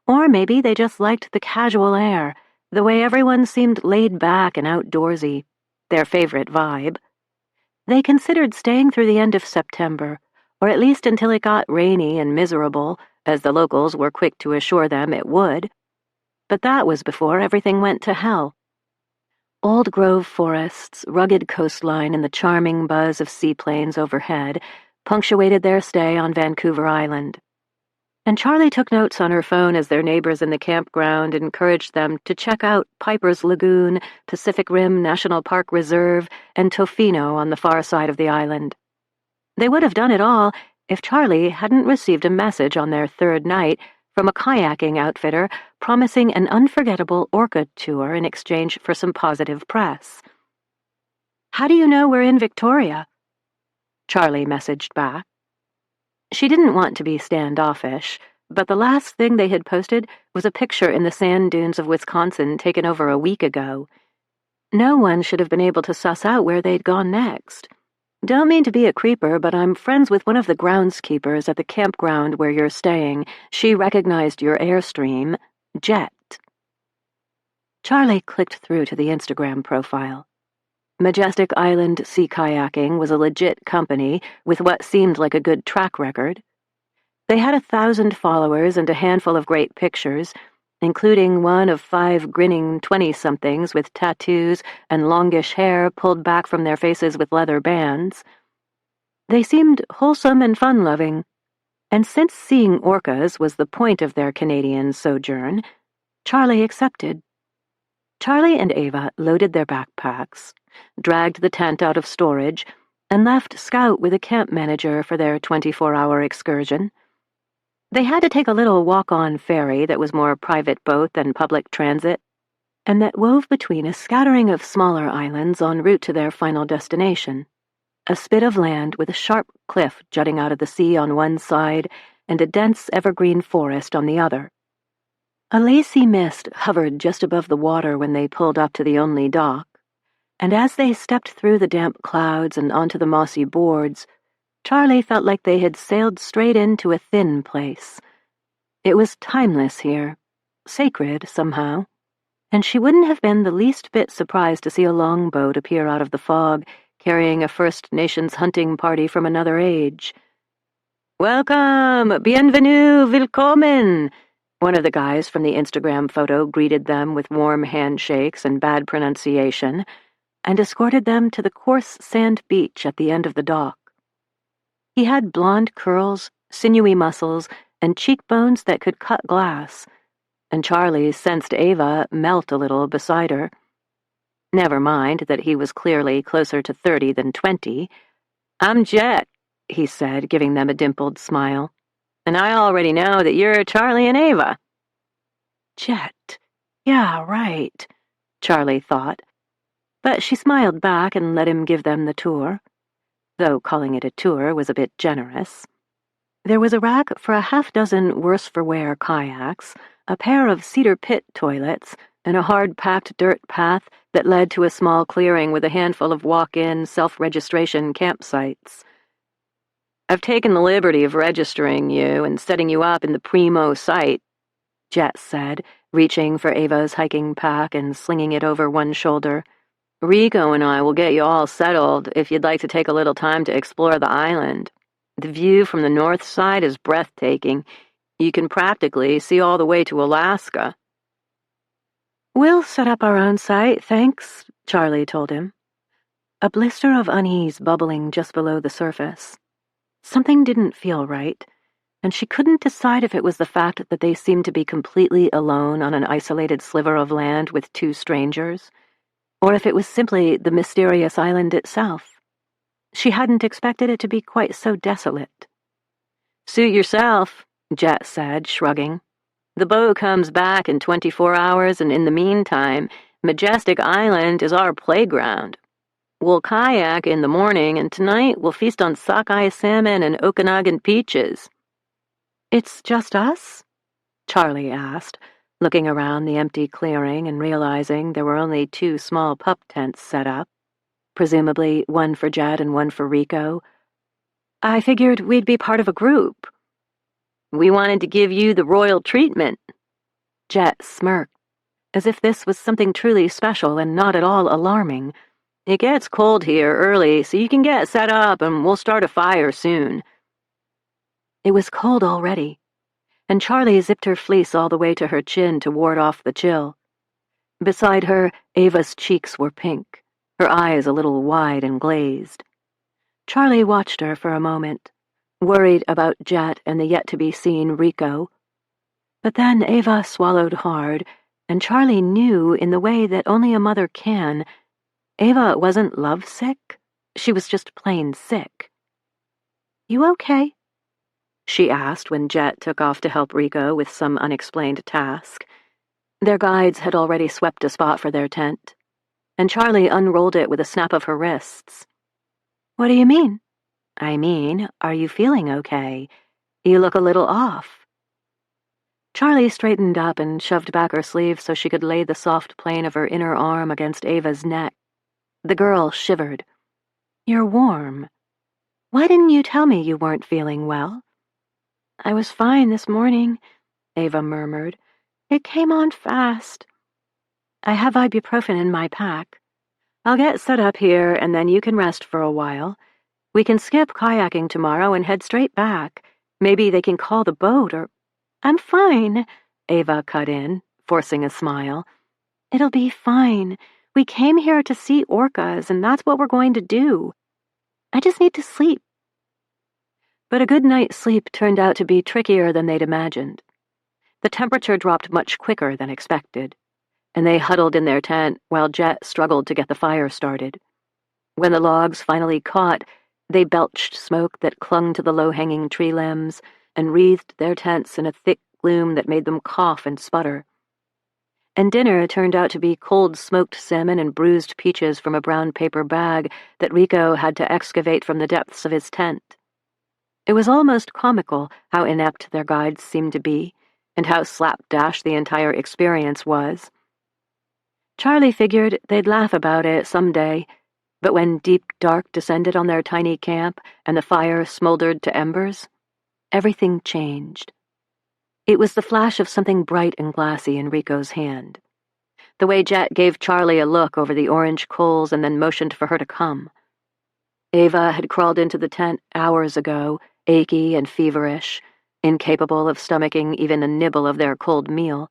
Or maybe they just liked the casual air, the way everyone seemed laid back and outdoorsy, their favorite vibe. They considered staying through the end of September, or at least until it got rainy and miserable, as the locals were quick to assure them it would. But that was before everything went to hell. Old grove forests, rugged coastline, and the charming buzz of seaplanes overhead punctuated their stay on Vancouver Island. And Charlie took notes on her phone as their neighbors in the campground encouraged them to check out Piper's Lagoon, Pacific Rim National Park Reserve, and Tofino on the far side of the island. They would have done it all if Charlie hadn't received a message on their third night from a kayaking outfitter promising an unforgettable orca tour in exchange for some positive press. How do you know we're in Victoria? Charlie messaged back. She didn't want to be standoffish, but the last thing they had posted was a picture in the sand dunes of Wisconsin taken over a week ago. No one should have been able to suss out where they'd gone next. Don't mean to be a creeper, but I'm friends with one of the groundskeepers at the campground where you're staying. She recognized your Airstream. Jet. Charlie clicked through to the Instagram profile. Majestic Island Sea Kayaking was a legit company with what seemed like a good track record. They had 1,000 followers and a handful of great pictures, including one of 5 grinning 20-somethings with tattoos and longish hair pulled back from their faces with leather bands. They seemed wholesome and fun-loving, and since seeing orcas was the point of their Canadian sojourn, Charlie accepted. Charlie and Ava loaded their backpacks, dragged the tent out of storage, and left Scout with a camp manager for their 24-hour excursion. They had to take a little walk-on ferry that was more private boat than public transit, and that wove between a scattering of smaller islands en route to their final destination, a spit of land with a sharp cliff jutting out of the sea on one side and a dense evergreen forest on the other. A lacy mist hovered just above the water when they pulled up to the only dock, and as they stepped through the damp clouds and onto the mossy boards, Charlie felt like they had sailed straight into a thin place. It was timeless here, sacred somehow, and she wouldn't have been the least bit surprised to see a longboat appear out of the fog, carrying a First Nations hunting party from another age. "Welcome! Bienvenue! Willkommen!" One of the guys from the Instagram photo greeted them with warm handshakes and bad pronunciation, and escorted them to the coarse sand beach at the end of the dock. He had blonde curls, sinewy muscles, and cheekbones that could cut glass, and Charlie sensed Ava melt a little beside her. Never mind that he was clearly closer to 30 than 20. "I'm Jet," he said, giving them a dimpled smile. "And I already know that you're Charlie and Ava." Jet. Yeah, right, Charlie thought. But she smiled back and let him give them the tour, though calling it a tour was a bit generous. There was a rack for a half-dozen worse-for-wear kayaks, a pair of cedar pit toilets, and a hard-packed dirt path that led to a small clearing with a handful of walk-in, self-registration campsites. "I've taken the liberty of registering you and setting you up in the primo site," Jet said, reaching for Ava's hiking pack and slinging it over one shoulder. "Rico and I will get you all settled if you'd like to take a little time to explore the island. The view from the north side is breathtaking. You can practically see all the way to Alaska." "We'll set up our own site, thanks," Charlie told him. A blister of unease bubbling just below the surface. Something didn't feel right, and she couldn't decide if it was the fact that they seemed to be completely alone on an isolated sliver of land with 2 strangers, or if it was simply the mysterious island itself. She hadn't expected it to be quite so desolate. "Suit yourself," Jet said, shrugging. "The boat comes back in 24 hours, and in the meantime, Majestic Island is our playground. We'll kayak in the morning, and tonight we'll feast on sockeye salmon and Okanagan peaches." "It's just us?" Charlie asked, looking around the empty clearing and realizing there were only 2 small pup tents set up, presumably one for Jet and one for Rico. "I figured we'd be part of a group." "We wanted to give you the royal treatment." Jet smirked, as if this was something truly special and not at all alarming. "It gets cold here early, so you can get set up and we'll start a fire soon." It was cold already, and Charlie zipped her fleece all the way to her chin to ward off the chill. Beside her, Ava's cheeks were pink, her eyes a little wide and glazed. Charlie watched her for a moment, worried about Jet and the yet-to-be-seen Rico. But then Ava swallowed hard, and Charlie knew in the way that only a mother can, Ava wasn't lovesick, she was just plain sick. "You okay?" she asked when Jet took off to help Rico with some unexplained task. Their guides had already swept a spot for their tent. and Charlie unrolled it with a snap of her wrists. "What do you mean?" "I mean, are you feeling okay? You look a little off." Charlie straightened up and shoved back her sleeve so she could lay the soft plane of her inner arm against Ava's neck. The girl shivered. "You're warm. Why didn't you tell me you weren't feeling well?" "I was fine this morning," Ava murmured. "It came on fast." "I have ibuprofen in my pack. I'll get set up here and then you can rest for a while. We can skip kayaking tomorrow and head straight back. Maybe they can call the boat or—" "I'm fine," Ava cut in, forcing a smile. "It'll be fine. We came here to see orcas, and that's what we're going to do. I just need to sleep." But a good night's sleep turned out to be trickier than they'd imagined. The temperature dropped much quicker than expected, and they huddled in their tent while Jet struggled to get the fire started. When the logs finally caught, they belched smoke that clung to the low-hanging tree limbs and wreathed their tents in a thick gloom that made them cough and sputter. And dinner turned out to be cold smoked salmon and bruised peaches from a brown paper bag that Rico had to excavate from the depths of his tent. It was almost comical how inept their guides seemed to be, and how slapdash the entire experience was. Charlie figured they'd laugh about it someday, but when deep dark descended on their tiny camp and the fire smoldered to embers, everything changed. It was the flash of something bright and glassy in Rico's hand. The way Jet gave Charlie a look over the orange coals and then motioned for her to come. Ava had crawled into the tent hours ago, achy and feverish, incapable of stomaching even a nibble of their cold meal.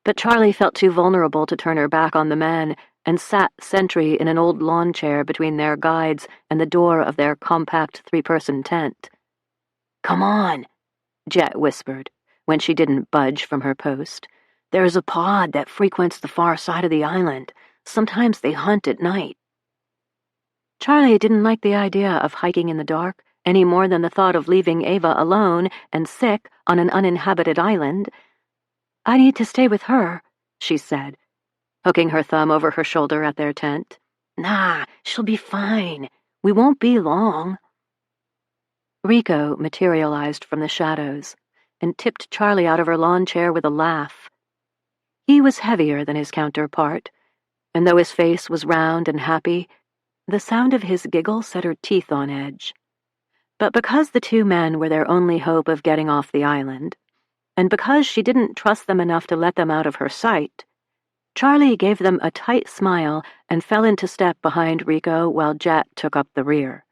But Charlie felt too vulnerable to turn her back on the men and sat sentry in an old lawn chair between their guides and the door of their compact three-person tent. "Come on," Jet whispered, when she didn't budge from her post. "There's a pod that frequents the far side of the island. Sometimes they hunt at night." Charlie didn't like the idea of hiking in the dark any more than the thought of leaving Ava alone and sick on an uninhabited island. "I need to stay with her," she said, hooking her thumb over her shoulder at their tent. "Nah, she'll be fine. We won't be long." Rico materialized from the shadows and tipped Charlie out of her lawn chair with a laugh. He was heavier than his counterpart, and though his face was round and happy, the sound of his giggle set her teeth on edge. But because the two men were their only hope of getting off the island, and because she didn't trust them enough to let them out of her sight, Charlie gave them a tight smile and fell into step behind Rico while Jet took up the rear.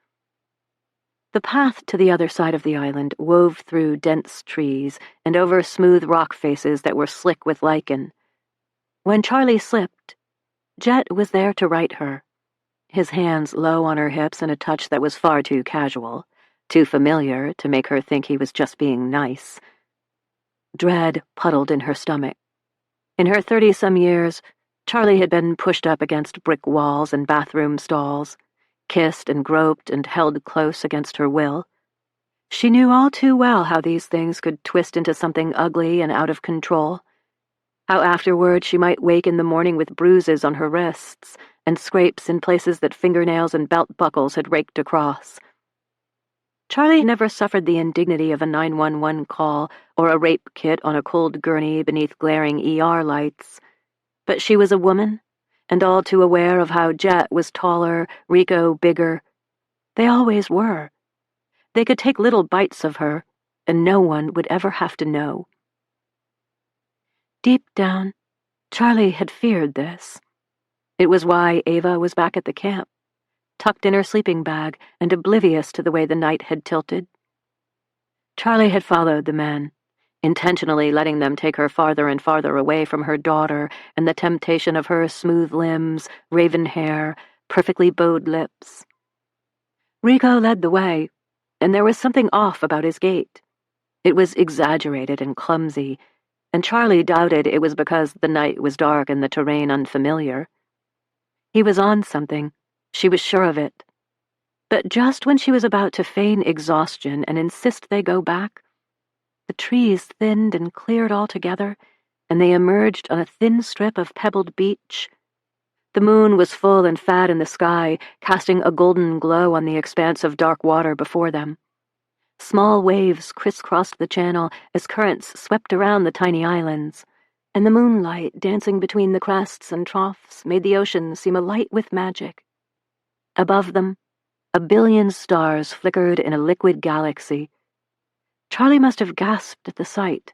The path to the other side of the island wove through dense trees and over smooth rock faces that were slick with lichen. When Charlie slipped, Jet was there to right her, his hands low on her hips in a touch that was far too casual, too familiar to make her think he was just being nice. Dread puddled in her stomach. In her 30-some years, Charlie had been pushed up against brick walls and bathroom stalls, kissed and groped and held close against her will. She knew all too well how these things could twist into something ugly and out of control, how afterward she might wake in the morning with bruises on her wrists and scrapes in places that fingernails and belt buckles had raked across. Charlie never suffered the indignity of a 911 call or a rape kit on a cold gurney beneath glaring ER lights, but she was a woman, and all too aware of how Jet was taller, Rico bigger. They always were. They could take little bites of her, and no one would ever have to know. Deep down, Charlie had feared this. It was why Ava was back at the camp, tucked in her sleeping bag and oblivious to the way the night had tilted. Charlie had followed the men, intentionally letting them take her farther and farther away from her daughter and the temptation of her smooth limbs, raven hair, perfectly bowed lips. Rico led the way, and there was something off about his gait. It was exaggerated and clumsy, and Charlie doubted it was because the night was dark and the terrain unfamiliar. He was on something, she was sure of it. But just when she was about to feign exhaustion and insist they go back, the trees thinned and cleared altogether, and they emerged on a thin strip of pebbled beach. The moon was full and fat in the sky, casting a golden glow on the expanse of dark water before them. Small waves crisscrossed the channel as currents swept around the tiny islands, and the moonlight dancing between the crests and troughs made the ocean seem alight with magic. Above them, a billion stars flickered in a liquid galaxy. Charlie must have gasped at the sight,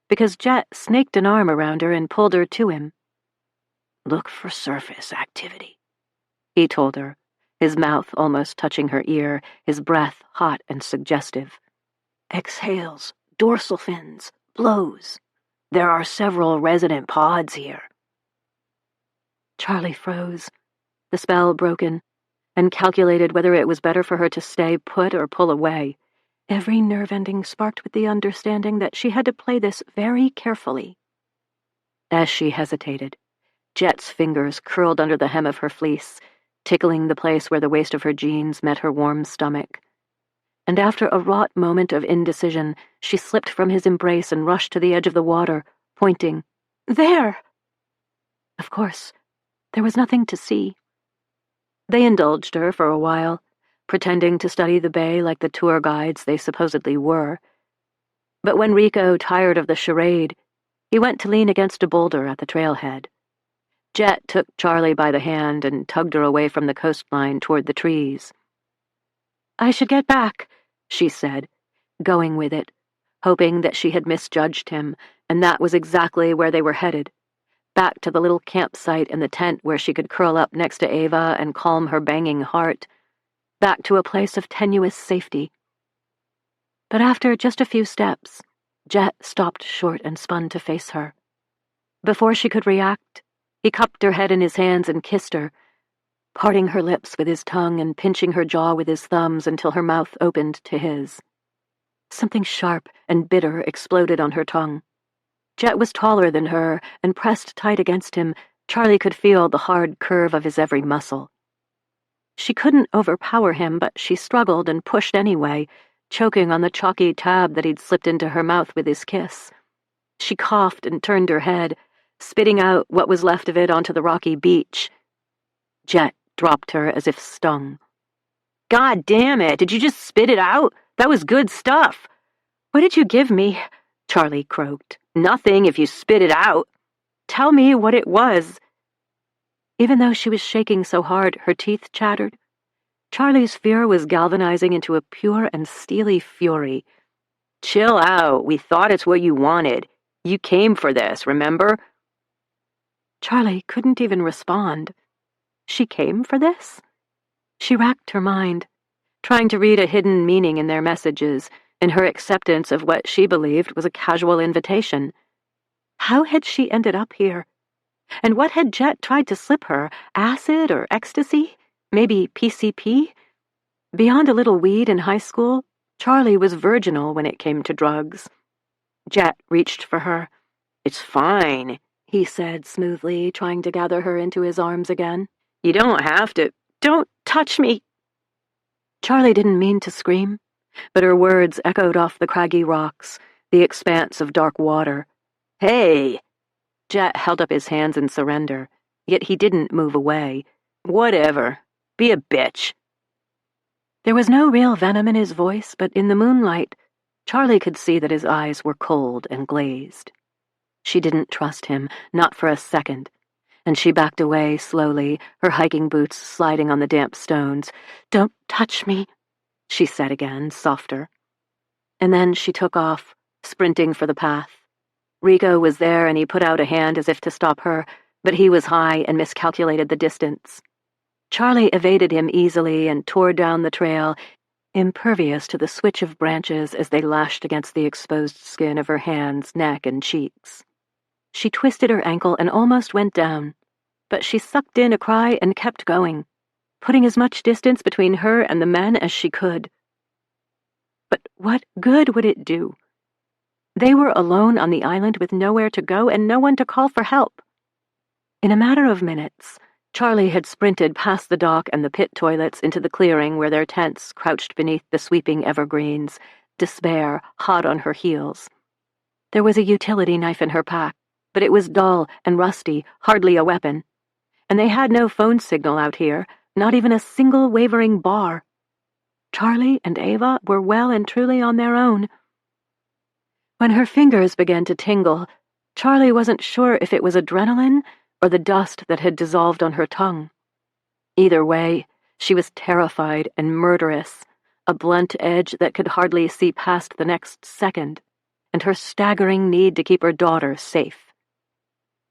because Jet snaked an arm around her and pulled her to him. "Look for surface activity," he told her, his mouth almost touching her ear, his breath hot and suggestive. "Exhales, dorsal fins, blows. There are several resident pods here." Charlie froze, the spell broken, and calculated whether it was better for her to stay put or pull away. Every nerve ending sparked with the understanding that she had to play this very carefully. As she hesitated, Jet's fingers curled under the hem of her fleece, tickling the place where the waist of her jeans met her warm stomach. And after a wrought moment of indecision, she slipped from his embrace and rushed to the edge of the water, pointing. "There!" Of course, there was nothing to see. They indulged her for a while, pretending to study the bay like the tour guides they supposedly were. But when Rico tired of the charade, he went to lean against a boulder at the trailhead. Jet took Charlie by the hand and tugged her away from the coastline toward the trees. "I should get back," she said, going with it, hoping that she had misjudged him, and that was exactly where they were headed, back to the little campsite in the tent where she could curl up next to Ava and calm her banging heart, back to a place of tenuous safety. But after just a few steps, Jet stopped short and spun to face her. Before she could react, he cupped her head in his hands and kissed her, parting her lips with his tongue and pinching her jaw with his thumbs until her mouth opened to his. Something sharp and bitter exploded on her tongue. Jet was taller than her, and pressed tight against him, Charlie could feel the hard curve of his every muscle. She couldn't overpower him, but she struggled and pushed anyway, choking on the chalky tab that he'd slipped into her mouth with his kiss. She coughed and turned her head, spitting out what was left of it onto the rocky beach. Jet dropped her as if stung. "God damn it, did you just spit it out? That was good stuff." "What did you give me?" Charlie croaked. "Nothing if you spit it out." "Tell me what it was." Even though she was shaking so hard her teeth chattered, Charlie's fear was galvanizing into a pure and steely fury. "Chill out, we thought it's what you wanted. You came for this, remember?" Charlie couldn't even respond. She came for this? She racked her mind, trying to read a hidden meaning in their messages, in her acceptance of what she believed was a casual invitation. How had she ended up here? And what had Jet tried to slip her? Acid or ecstasy? Maybe PCP? Beyond a little weed in high school, Charlie was virginal when it came to drugs. Jet reached for her. "It's fine," he said smoothly, trying to gather her into his arms again. "You don't have to. Don't touch me." Charlie didn't mean to scream, but her words echoed off the craggy rocks, the expanse of dark water. "Hey!" Jet held up his hands in surrender, yet he didn't move away. "Whatever. Be a bitch." There was no real venom in his voice, but in the moonlight, Charlie could see that his eyes were cold and glazed. She didn't trust him, not for a second, and she backed away slowly, her hiking boots sliding on the damp stones. "Don't touch me," she said again, softer. And then she took off, sprinting for the path. Rico was there and he put out a hand as if to stop her, but he was high and miscalculated the distance. Charlie evaded him easily and tore down the trail, impervious to the switch of branches as they lashed against the exposed skin of her hands, neck, and cheeks. She twisted her ankle and almost went down, but she sucked in a cry and kept going, putting as much distance between her and the men as she could. But what good would it do? They were alone on the island with nowhere to go and no one to call for help. In a matter of minutes, Charlie had sprinted past the dock and the pit toilets into the clearing where their tents crouched beneath the sweeping evergreens, despair hot on her heels. There was a utility knife in her pack, but it was dull and rusty, hardly a weapon. and they had no phone signal out here, not even a single wavering bar. Charlie and Ava were well and truly on their own. When her fingers began to tingle, Charlie wasn't sure if it was adrenaline or the dust that had dissolved on her tongue. Either way, she was terrified and murderous, a blunt edge that could hardly see past the next second, and her staggering need to keep her daughter safe.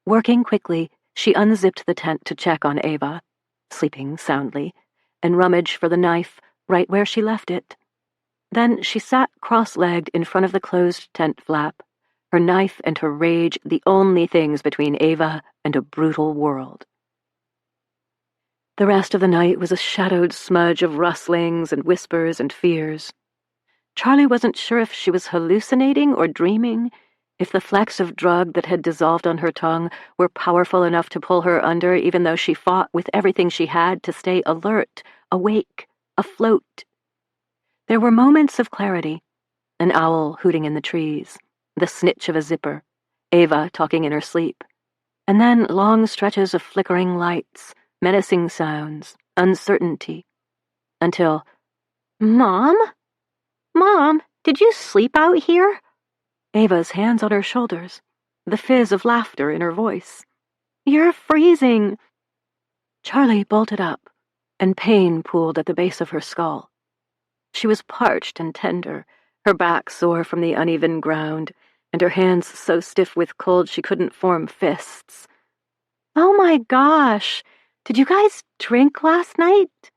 Working quickly, she unzipped the tent to check on Ava, sleeping soundly, and rummaged for the knife right where she left it. Then she sat cross-legged in front of the closed tent flap, her knife and her rage the only things between Ava and a brutal world. The rest of the night was a shadowed smudge of rustlings and whispers and fears. Charlie wasn't sure if she was hallucinating or dreaming, if the flecks of drug that had dissolved on her tongue were powerful enough to pull her under even though she fought with everything she had to stay alert, awake, afloat. There were moments of clarity, an owl hooting in the trees, the snitch of a zipper, Ava talking in her sleep, and then long stretches of flickering lights, menacing sounds, uncertainty, until, "Mom? Mom, did you sleep out here?" Ava's hands on her shoulders, the fizz of laughter in her voice. "You're freezing." Charlie bolted up, and pain pooled at the base of her skull. She was parched and tender, her back sore from the uneven ground, and her hands so stiff with cold she couldn't form fists. "Oh my gosh, did you guys drink last night?"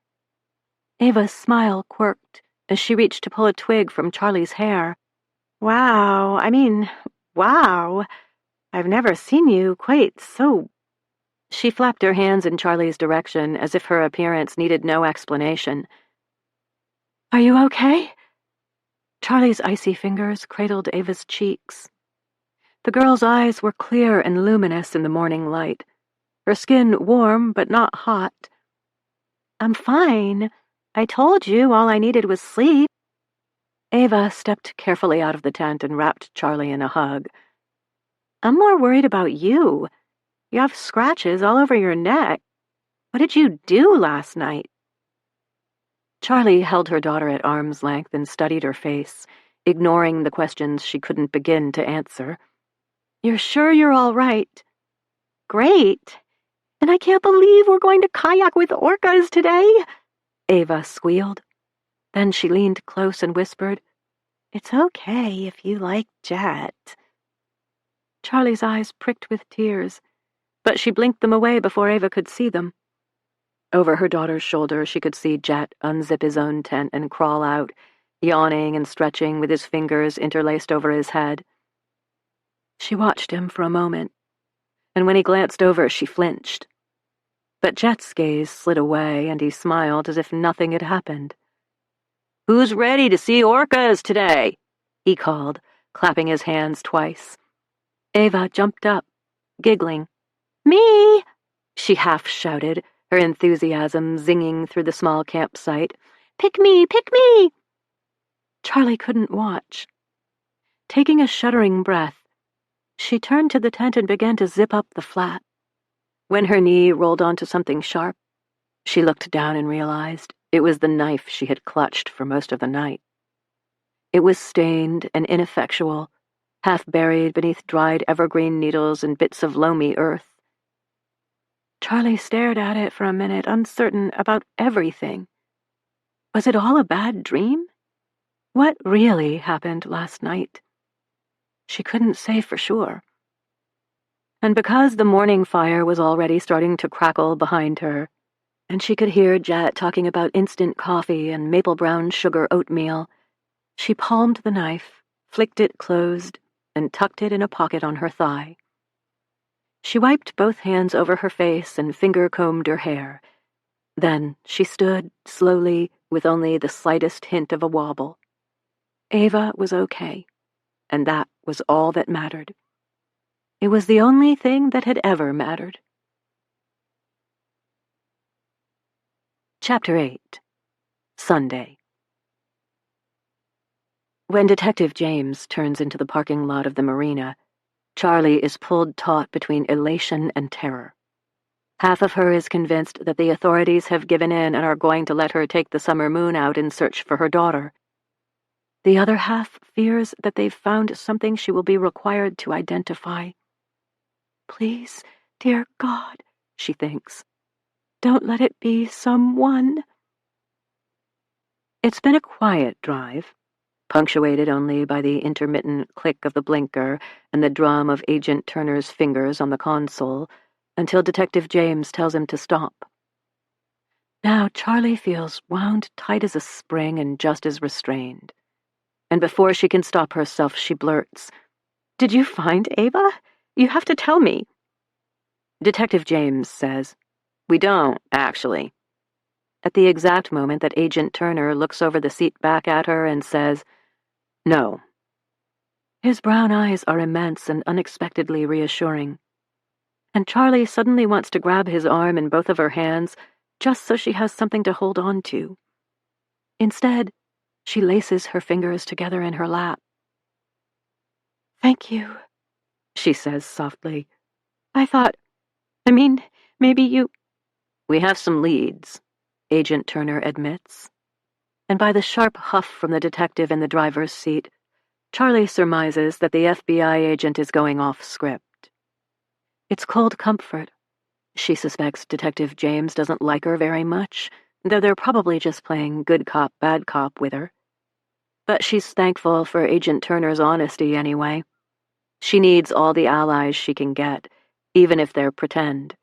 Ava's smile quirked as she reached to pull a twig from Charlie's hair. Wow, I've never seen you quite so..." She flapped her hands in Charlie's direction as if her appearance needed no explanation. "Are you okay?" Charlie's icy fingers cradled Ava's cheeks. The girl's eyes were clear and luminous in the morning light, her skin warm but not hot. "I'm fine. I told you all I needed was sleep." Ava stepped carefully out of the tent and wrapped Charlie in a hug. "I'm more worried about you. You have scratches all over your neck. What did you do last night?" Charlie held her daughter at arm's length and studied her face, ignoring the questions she couldn't begin to answer. "You're sure you're all right?" "Great. And I can't believe we're going to kayak with orcas today," Ava squealed. Then she leaned close and whispered, "It's okay if you like Jet." Charlie's eyes pricked with tears, but she blinked them away before Ava could see them. Over her daughter's shoulder, she could see Jet unzip his own tent and crawl out, yawning and stretching with his fingers interlaced over his head. She watched him for a moment, and when he glanced over, she flinched. But Jet's gaze slid away, and he smiled as if nothing had happened. "Who's ready to see orcas today?" he called, clapping his hands twice. Ava jumped up, giggling. "Me!" she half-shouted, her enthusiasm zinging through the small campsite. "Pick me! Pick me!" Charlie couldn't watch. Taking a shuddering breath, she turned to the tent and began to zip up the flap. When her knee rolled onto something sharp, she looked down and realized it was the knife she had clutched for most of the night. It was stained and ineffectual, half buried beneath dried evergreen needles and bits of loamy earth. Charlie stared at it for a minute, uncertain about everything. Was it all a bad dream? What really happened last night? She couldn't say for sure. And because the morning fire was already starting to crackle behind her, and she could hear Jet talking about instant coffee and maple brown sugar oatmeal, she palmed the knife, flicked it closed, and tucked it in a pocket on her thigh. She wiped both hands over her face and finger-combed her hair. Then she stood, slowly, with only the slightest hint of a wobble. Ava was okay, and that was all that mattered. It was the only thing that had ever mattered. Chapter 8. Sunday. When Detective James turns into the parking lot of the marina, Charlie is pulled taut between elation and terror. Half of her is convinced that the authorities have given in and are going to let her take the summer moon out in search for her daughter. The other half fears that they've found something she will be required to identify. Please, dear God, she thinks, don't let it be someone. It's been a quiet drive, punctuated only by the intermittent click of the blinker and the drum of Agent Turner's fingers on the console, until Detective James tells him to stop. Now Charlie feels wound tight as a spring and just as restrained. And before she can stop herself, she blurts, "Did you find Ava? You have to tell me." Detective James says, "We don't, actually." At the exact moment that Agent Turner looks over the seat back at her and says, "No." His brown eyes are immense and unexpectedly reassuring. And Charlie suddenly wants to grab his arm in both of her hands just so she has something to hold on to. Instead, she laces her fingers together in her lap. "Thank you," she says softly. Maybe you—" "We have some leads," Agent Turner admits. And by the sharp huff from the detective in the driver's seat, Charlie surmises that the FBI agent is going off script. It's cold comfort. She suspects Detective James doesn't like her very much, though they're probably just playing good cop, bad cop with her. But she's thankful for Agent Turner's honesty anyway. She needs all the allies she can get, even if they're pretend.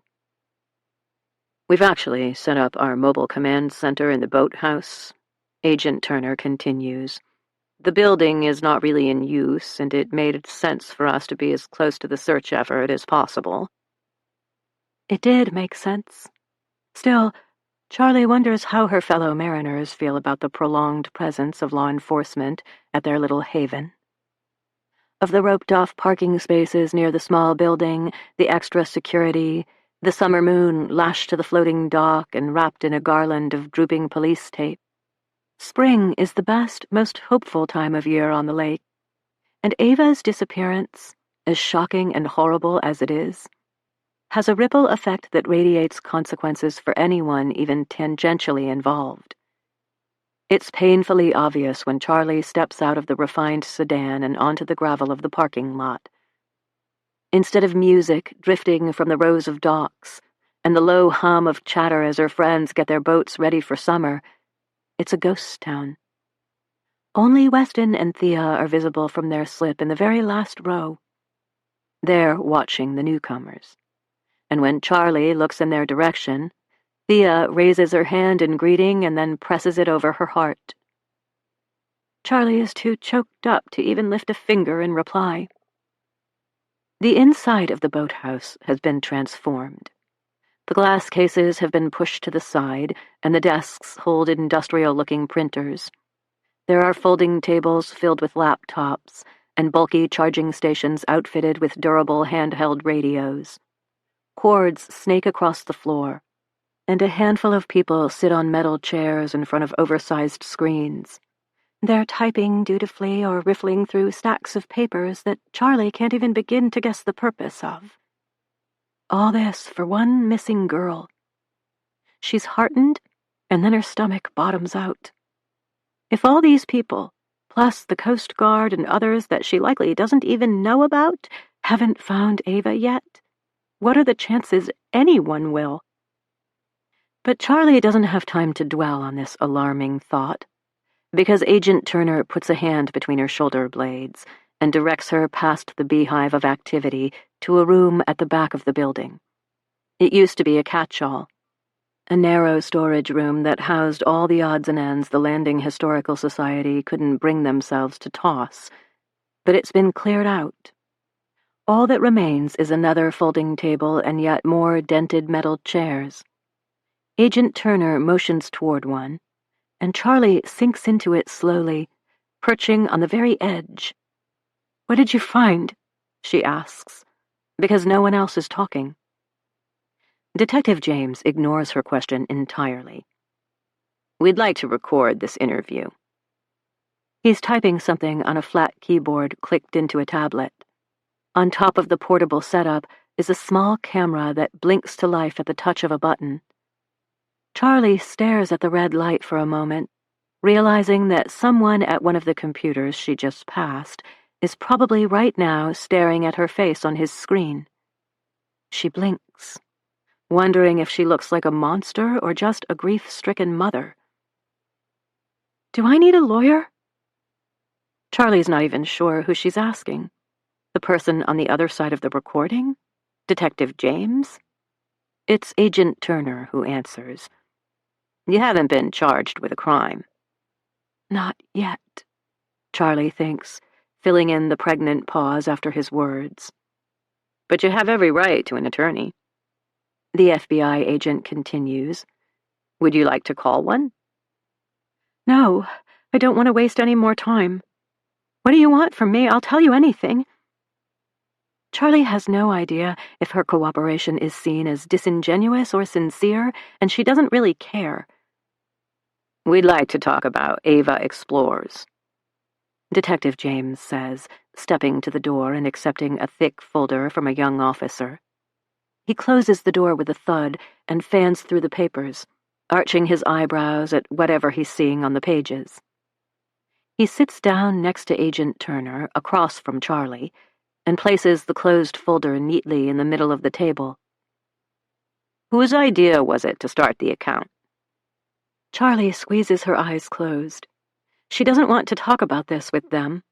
"We've actually set up our mobile command center in the boathouse," Agent Turner continues. "The building is not really in use, and it made sense for us to be as close to the search effort as possible." It did make sense. Still, Charlie wonders how her fellow mariners feel about the prolonged presence of law enforcement at their little haven. Of the roped-off parking spaces near the small building, the extra security, the summer moon lashed to the floating dock and wrapped in a garland of drooping police tape. Spring is the best, most hopeful time of year on the lake, and Ava's disappearance, as shocking and horrible as it is, has a ripple effect that radiates consequences for anyone even tangentially involved. It's painfully obvious when Charlie steps out of the refined sedan and onto the gravel of the parking lot. Instead of music drifting from the rows of docks, and the low hum of chatter as her friends get their boats ready for summer, it's a ghost town. Only Weston and Thea are visible from their slip in the very last row. They're watching the newcomers. And when Charlie looks in their direction, Thea raises her hand in greeting and then presses it over her heart. Charlie is too choked up to even lift a finger in reply. The inside of the boathouse has been transformed. The glass cases have been pushed to the side, and the desks hold industrial-looking printers. There are folding tables filled with laptops, and bulky charging stations outfitted with durable handheld radios. Cords snake across the floor, and a handful of people sit on metal chairs in front of oversized screens. They're typing dutifully or riffling through stacks of papers that Charlie can't even begin to guess the purpose of. All this for one missing girl. She's heartened, and then her stomach bottoms out. If all these people, plus the Coast Guard and others that she likely doesn't even know about, haven't found Ava yet, what are the chances anyone will? But Charlie doesn't have time to dwell on this alarming thought, because Agent Turner puts a hand between her shoulder blades and directs her past the beehive of activity to a room at the back of the building. It used to be a catch-all, a narrow storage room that housed all the odds and ends the Landing Historical Society couldn't bring themselves to toss, but it's been cleared out. All that remains is another folding table and yet more dented metal chairs. Agent Turner motions toward one, and Charlie sinks into it slowly, perching on the very edge. "What did you find?" she asks, because no one else is talking. Detective James ignores her question entirely. "We'd like to record this interview." He's typing something on a flat keyboard clicked into a tablet. On top of the portable setup is a small camera that blinks to life at the touch of a button. Charlie stares at the red light for a moment, realizing that someone at one of the computers she just passed is probably right now staring at her face on his screen. She blinks, wondering if she looks like a monster or just a grief-stricken mother. "Do I need a lawyer?" Charlie's not even sure who she's asking. The person on the other side of the recording? Detective James? It's Agent Turner who answers. "You haven't been charged with a crime." "Not yet," Charlie thinks, filling in the pregnant pause after his words. "But you have every right to an attorney." The FBI agent continues. "Would you like to call one?" "No, I don't want to waste any more time. What do you want from me? I'll tell you anything." Charlie has no idea if her cooperation is seen as disingenuous or sincere, and she doesn't really care. "We'd like to talk about Ava Explores," Detective James says, stepping to the door and accepting a thick folder from a young officer. He closes the door with a thud and fans through the papers, arching his eyebrows at whatever he's seeing on the pages. He sits down next to Agent Turner, across from Charlie, and places the closed folder neatly in the middle of the table. "Whose idea was it to start the account?" Charlie squeezes her eyes closed. She doesn't want to talk about this with them.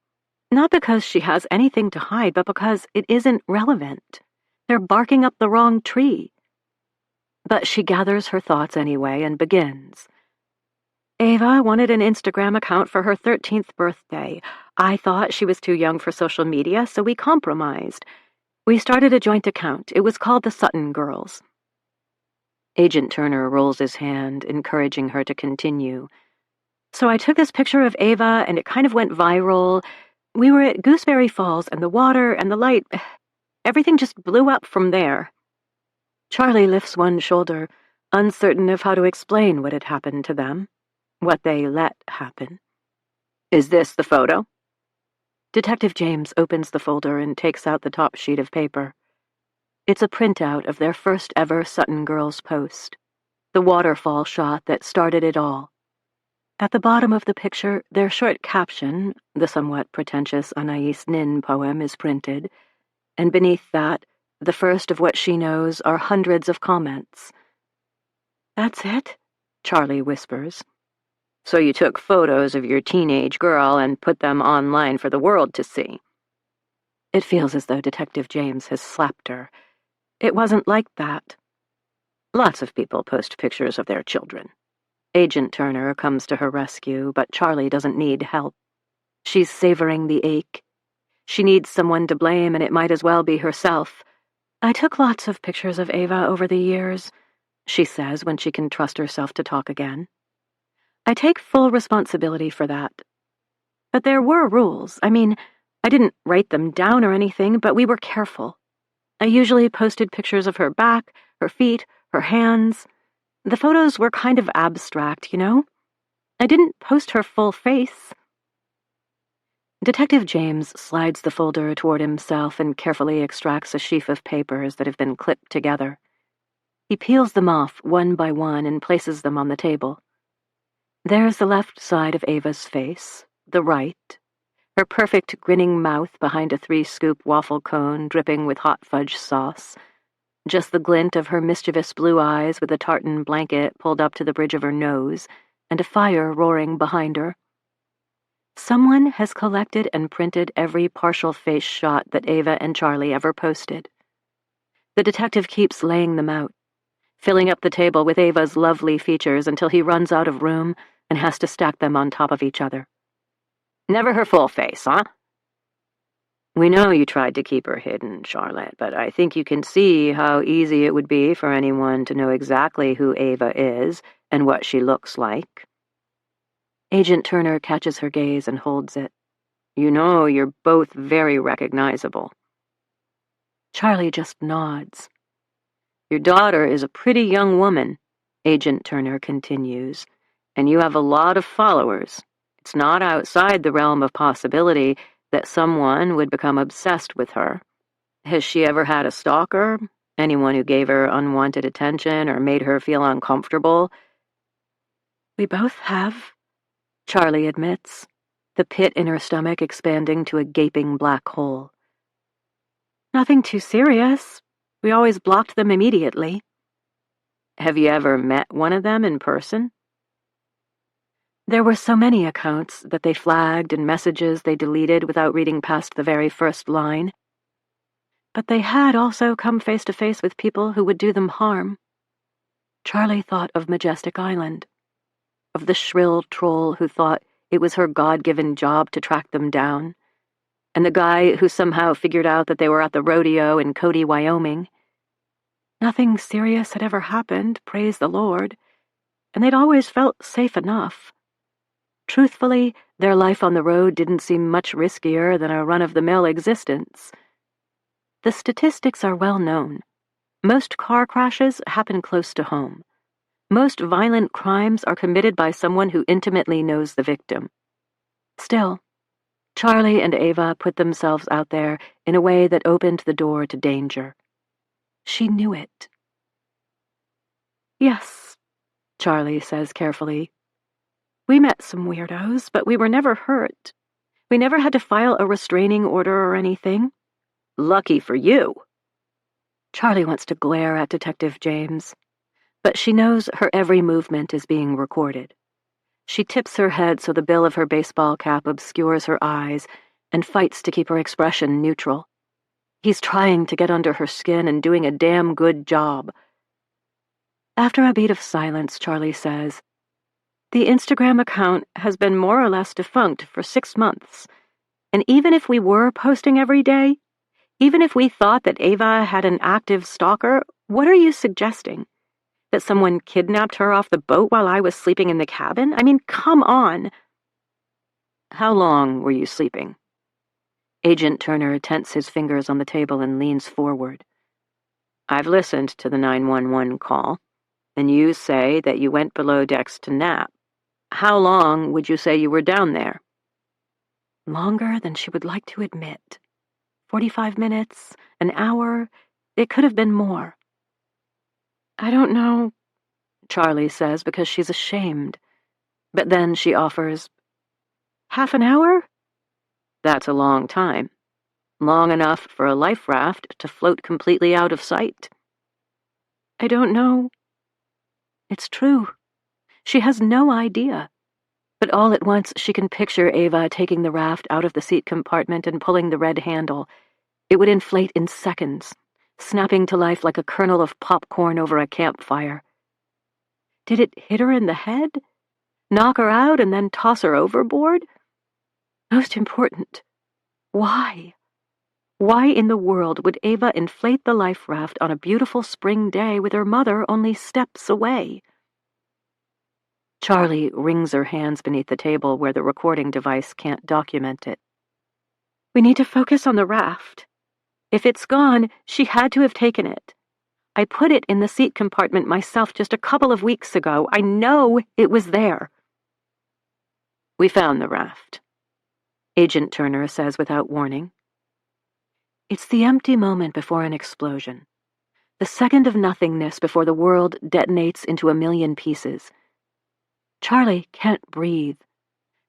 Not because she has anything to hide, but because it isn't relevant. They're barking up the wrong tree. But she gathers her thoughts anyway and begins. "Ava wanted an Instagram account for her 13th birthday. I thought she was too young for social media, so we compromised. We started a joint account. It was called the Sutton Girls." Agent Turner rolls his hand, encouraging her to continue. "So I took this picture of Ava, and it kind of went viral. We were at Gooseberry Falls, and the water and the light, everything just blew up from there." Charlie lifts one shoulder, uncertain of how to explain what had happened to them, what they let happen. "Is this the photo?" Detective James opens the folder and takes out the top sheet of paper. It's a printout of their first ever Sutton Girls post, the waterfall shot that started it all. At the bottom of the picture, their short caption, the somewhat pretentious Anais Nin poem, is printed, and beneath that, the first of what she knows are hundreds of comments. "That's it?" Charlie whispers. "So you took photos of your teenage girl and put them online for the world to see." It feels as though Detective James has slapped her. It wasn't like that. "Lots of people post pictures of their children." Agent Turner comes to her rescue, but Charlie doesn't need help. She's savoring the ache. She needs someone to blame, and it might as well be herself. "I took lots of pictures of Ava over the years," she says when she can trust herself to talk again. "I take full responsibility for that. But there were rules. I mean, I didn't write them down or anything, but we were careful. I usually posted pictures of her back, her feet, her hands. The photos were kind of abstract, you know? I didn't post her full face." Detective James slides the folder toward himself and carefully extracts a sheaf of papers that have been clipped together. He peels them off one by one and places them on the table. There's the left side of Ava's face, the right, her perfect grinning mouth behind a 3-scoop waffle cone dripping with hot fudge sauce, just the glint of her mischievous blue eyes with a tartan blanket pulled up to the bridge of her nose, and a fire roaring behind her. Someone has collected and printed every partial face shot that Ava and Charlie ever posted. The detective keeps laying them out, filling up the table with Ava's lovely features until he runs out of room and has to stack them on top of each other. "Never her full face, huh?" "We know you tried to keep her hidden, Charlotte, but I think you can see how easy it would be for anyone to know exactly who Ava is and what she looks like." Agent Turner catches her gaze and holds it. "You know you're both very recognizable." Charlie just nods. "Your daughter is a pretty young woman," Agent Turner continues, "and you have a lot of followers. It's not outside the realm of possibility that someone would become obsessed with her." Has she ever had a stalker? Anyone who gave her unwanted attention or made her feel uncomfortable? We both have, Charlie admits, the pit in her stomach expanding to a gaping black hole. Nothing too serious. We always blocked them immediately. Have you ever met one of them in person? There were so many accounts that they flagged and messages they deleted without reading past the very first line. But they had also come face to face with people who would do them harm. Charlie thought of Majestic Island, of the shrill troll who thought it was her God-given job to track them down, and the guy who somehow figured out that they were at the rodeo in Cody, Wyoming. Nothing serious had ever happened, praise the Lord, and they'd always felt safe enough. Truthfully, their life on the road didn't seem much riskier than a run-of-the-mill existence. The statistics are well known. Most car crashes happen close to home. Most violent crimes are committed by someone who intimately knows the victim. Still, Charlie and Ava put themselves out there in a way that opened the door to danger. She knew it. Yes, Charlie says carefully. We met some weirdos, but we were never hurt. We never had to file a restraining order or anything. Lucky for you. Charlie wants to glare at Detective James, but she knows her every movement is being recorded. She tips her head so the bill of her baseball cap obscures her eyes and fights to keep her expression neutral. He's trying to get under her skin and doing a damn good job. After a beat of silence, Charlie says, "The Instagram account has been more or less defunct for 6 months, and even if we were posting every day, even if we thought that Ava had an active stalker, what are you suggesting? That someone kidnapped her off the boat while I was sleeping in the cabin? I mean, come on." How long were you sleeping? Agent Turner tenses his fingers on the table and leans forward. I've listened to the 911 call, and you say that you went below decks to nap. How long would you say you were down there? Longer than she would like to admit. 45 minutes, an hour, it could have been more. I don't know, Charlie says because she's ashamed. But then she offers, half an hour? That's a long time. Long enough for a life raft to float completely out of sight. I don't know. It's true. She has no idea. But all at once she can picture Ava taking the raft out of the seat compartment and pulling the red handle. It would inflate in seconds, snapping to life like a kernel of popcorn over a campfire. Did it hit her in the head? Knock her out and then toss her overboard? Most important, why? Why in the world would Ava inflate the life raft on a beautiful spring day with her mother only steps away? Charlie wrings her hands beneath the table where the recording device can't document it. We need to focus on the raft. If it's gone, she had to have taken it. I put it in the seat compartment myself just a couple of weeks ago. I know it was there. We found the raft, Agent Turner says without warning. It's the empty moment before an explosion. The second of nothingness before the world detonates into a million pieces. Charlie can't breathe.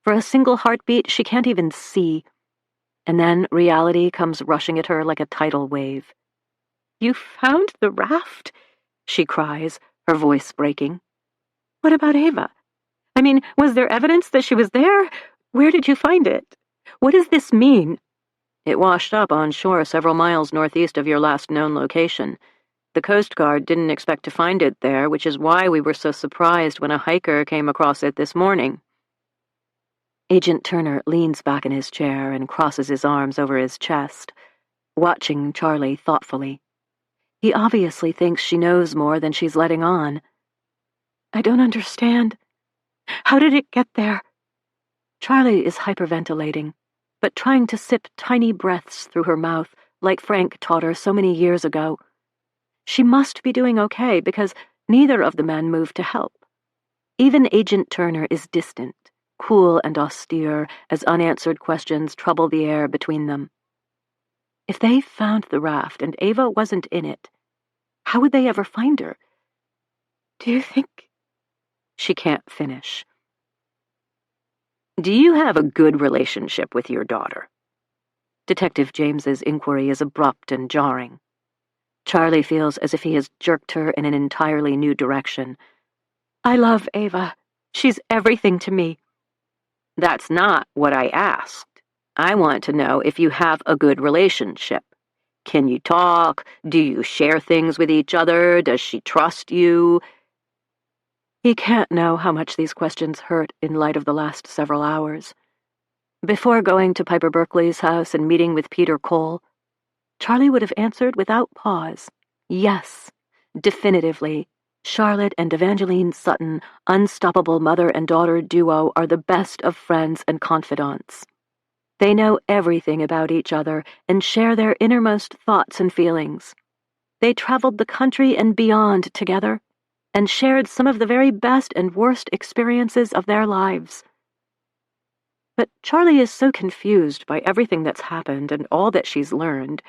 For a single heartbeat, she can't even see. And then reality comes rushing at her like a tidal wave. You found the raft? She cries, her voice breaking. What about Ava? I mean, was there evidence that she was there? Where did you find it? What does this mean? It washed up on shore several miles northeast of your last known location. The Coast Guard didn't expect to find it there, which is why we were so surprised when a hiker came across it this morning. Agent Turner leans back in his chair and crosses his arms over his chest, watching Charlie thoughtfully. He obviously thinks she knows more than she's letting on. I don't understand. How did it get there? Charlie is hyperventilating, but trying to sip tiny breaths through her mouth like Frank taught her so many years ago. She must be doing okay because neither of the men moved to help. Even Agent Turner is distant, cool and austere as unanswered questions trouble the air between them. If they found the raft and Ava wasn't in it, how would they ever find her? Do you think... She can't finish. Do you have a good relationship with your daughter? Detective James's inquiry is abrupt and jarring. Charlie feels as if he has jerked her in an entirely new direction. I love Ava. She's everything to me. That's not what I asked. I want to know if you have a good relationship. Can you talk? Do you share things with each other? Does she trust you? He can't know how much these questions hurt in light of the last several hours. Before going to Piper Berkeley's house and meeting with Peter Cole, Charlie would have answered without pause. Yes, definitively, Charlotte and Evangeline Sutton, unstoppable mother and daughter duo, are the best of friends and confidants. They know everything about each other and share their innermost thoughts and feelings. They traveled the country and beyond together and shared some of the very best and worst experiences of their lives. But Charlie is so confused by everything that's happened and all that she's learned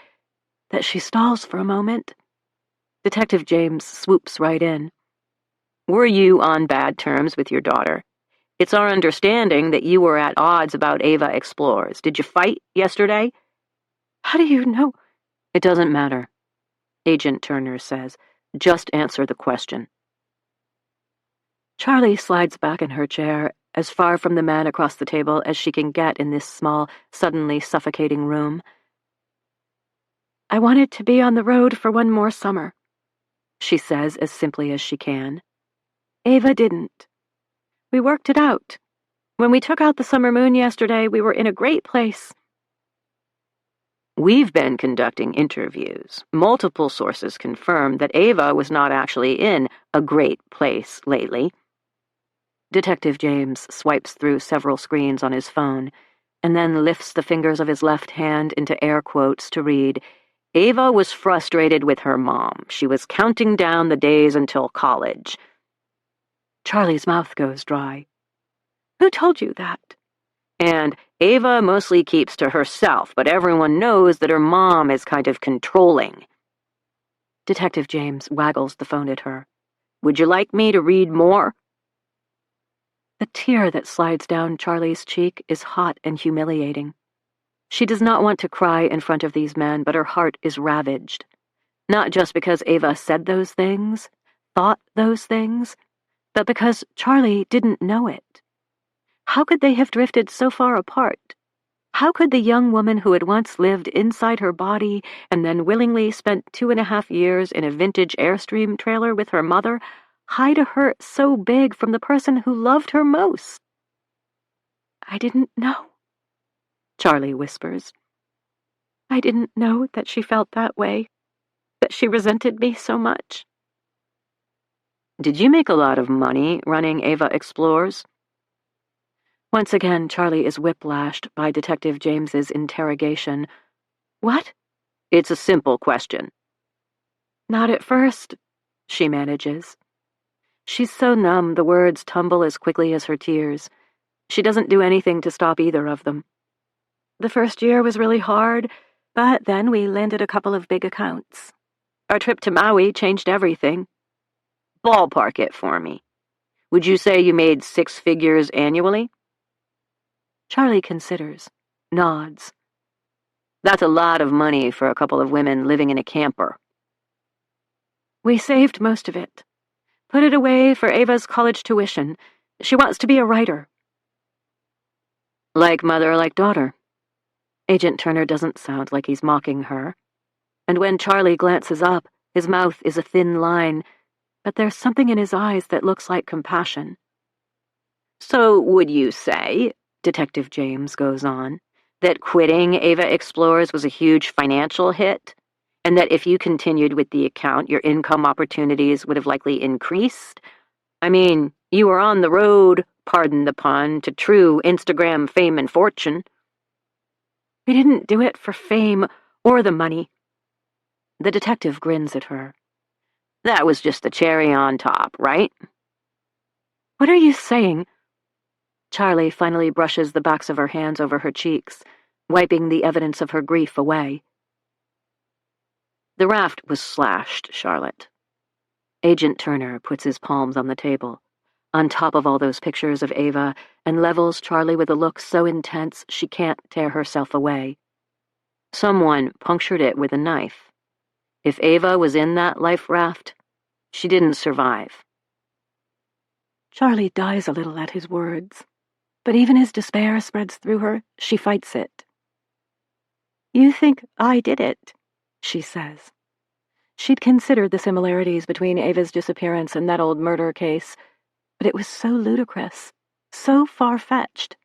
that she stalls for a moment. Detective James swoops right in. Were you on bad terms with your daughter? It's our understanding that you were at odds about Ava Explores. Did you fight yesterday? How do you know? It doesn't matter, Agent Turner says. Just answer the question. Charlie slides back in her chair, as far from the man across the table as she can get in this small, suddenly suffocating room. I wanted to be on the road for one more summer, she says as simply as she can. Ava didn't. We worked it out. When we took out the summer moon yesterday, we were in a great place. We've been conducting interviews. Multiple sources confirm that Ava was not actually in a great place lately. Detective James swipes through several screens on his phone and then lifts the fingers of his left hand into air quotes to read, Ava was frustrated with her mom. She was counting down the days until college. Charlie's mouth goes dry. Who told you that? And Ava mostly keeps to herself, but everyone knows that her mom is kind of controlling. Detective James waggles the phone at her. Would you like me to read more? The tear that slides down Charlie's cheek is hot and humiliating. She does not want to cry in front of these men, but her heart is ravaged. Not just because Ava said those things, thought those things, but because Charlie didn't know it. How could they have drifted so far apart? How could the young woman who had once lived inside her body and then willingly spent 2.5 years in a vintage Airstream trailer with her mother hide a hurt so big from the person who loved her most? I didn't know, Charlie whispers. I didn't know that she felt that way, that she resented me so much. Did you make a lot of money running Ava Explores? Once again, Charlie is whiplashed by Detective James's interrogation. What? It's a simple question. Not at first, she manages. She's so numb the words tumble as quickly as her tears. She doesn't do anything to stop either of them. The first year was really hard, but then we landed a couple of big accounts. Our trip to Maui changed everything. Ballpark it for me. Would you say you made 6 figures annually? Charlie considers, nods. That's a lot of money for a couple of women living in a camper. We saved most of it. Put it away for Ava's college tuition. She wants to be a writer. Like mother, like daughter. Agent Turner doesn't sound like he's mocking her. And when Charlie glances up, his mouth is a thin line, but there's something in his eyes that looks like compassion. So would you say, Detective James goes on, that quitting Ava Explores was a huge financial hit, and that if you continued with the account, your income opportunities would have likely increased? I mean, you were on the road, pardon the pun, to true Instagram fame and fortune. We didn't do it for fame or the money. The detective grins at her. That was just the cherry on top, right? What are you saying? Charlie finally brushes the backs of her hands over her cheeks, wiping the evidence of her grief away. The raft was slashed, Charlotte. Agent Turner puts his palms on the table, on top of all those pictures of Ava, and levels Charlie with a look so intense she can't tear herself away. Someone punctured it with a knife. If Ava was in that life raft, she didn't survive. Charlie dies a little at his words, but even as despair spreads through her, she fights it. "You think I did it," she says. She'd considered the similarities between Ava's disappearance and that old murder case, but it was so ludicrous, so far-fetched.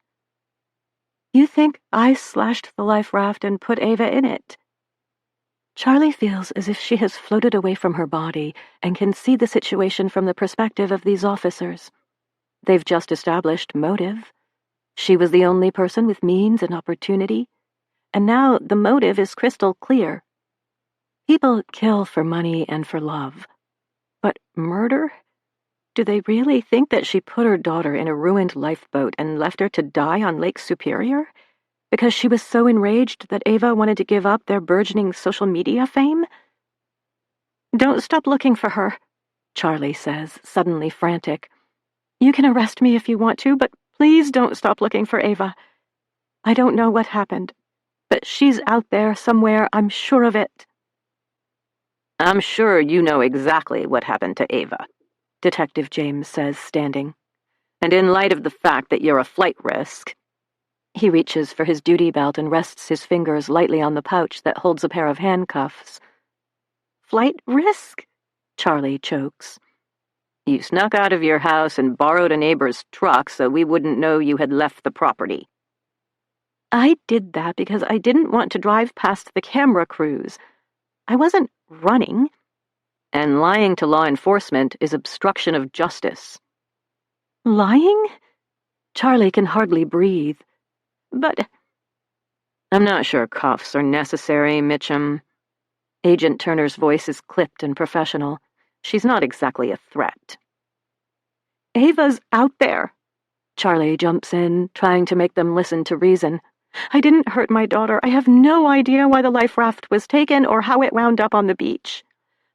"You think I slashed the life raft and put Ava in it?" Charlie feels as if she has floated away from her body and can see the situation from the perspective of these officers. They've just established motive. She was the only person with means and opportunity, and now the motive is crystal clear. People kill for money and for love. But murder? Do they really think that she put her daughter in a ruined lifeboat and left her to die on Lake Superior? Because she was so enraged that Ava wanted to give up their burgeoning social media fame? "Don't stop looking for her," Charlie says, suddenly frantic. "You can arrest me if you want to, but please don't stop looking for Ava. I don't know what happened, but she's out there somewhere, I'm sure of it." "I'm sure you know exactly what happened to Ava," Detective James says, standing. "And in light of the fact that you're a flight risk—" He reaches for his duty belt and rests his fingers lightly on the pouch that holds a pair of handcuffs. "Flight risk?" Charlie chokes. "You snuck out of your house and borrowed a neighbor's truck so we wouldn't know you had left the property." "I did that because I didn't want to drive past the camera crews. I wasn't running." "And lying to law enforcement is obstruction of justice." "Lying?" Charlie can hardly breathe. "But—" "I'm not sure cuffs are necessary, Mitchum." Agent Turner's voice is clipped and professional. She's not exactly a threat. "Ava's out there." Charlie jumps in, trying to make them listen to reason. "I didn't hurt my daughter. I have no idea why the life raft was taken or how it wound up on the beach.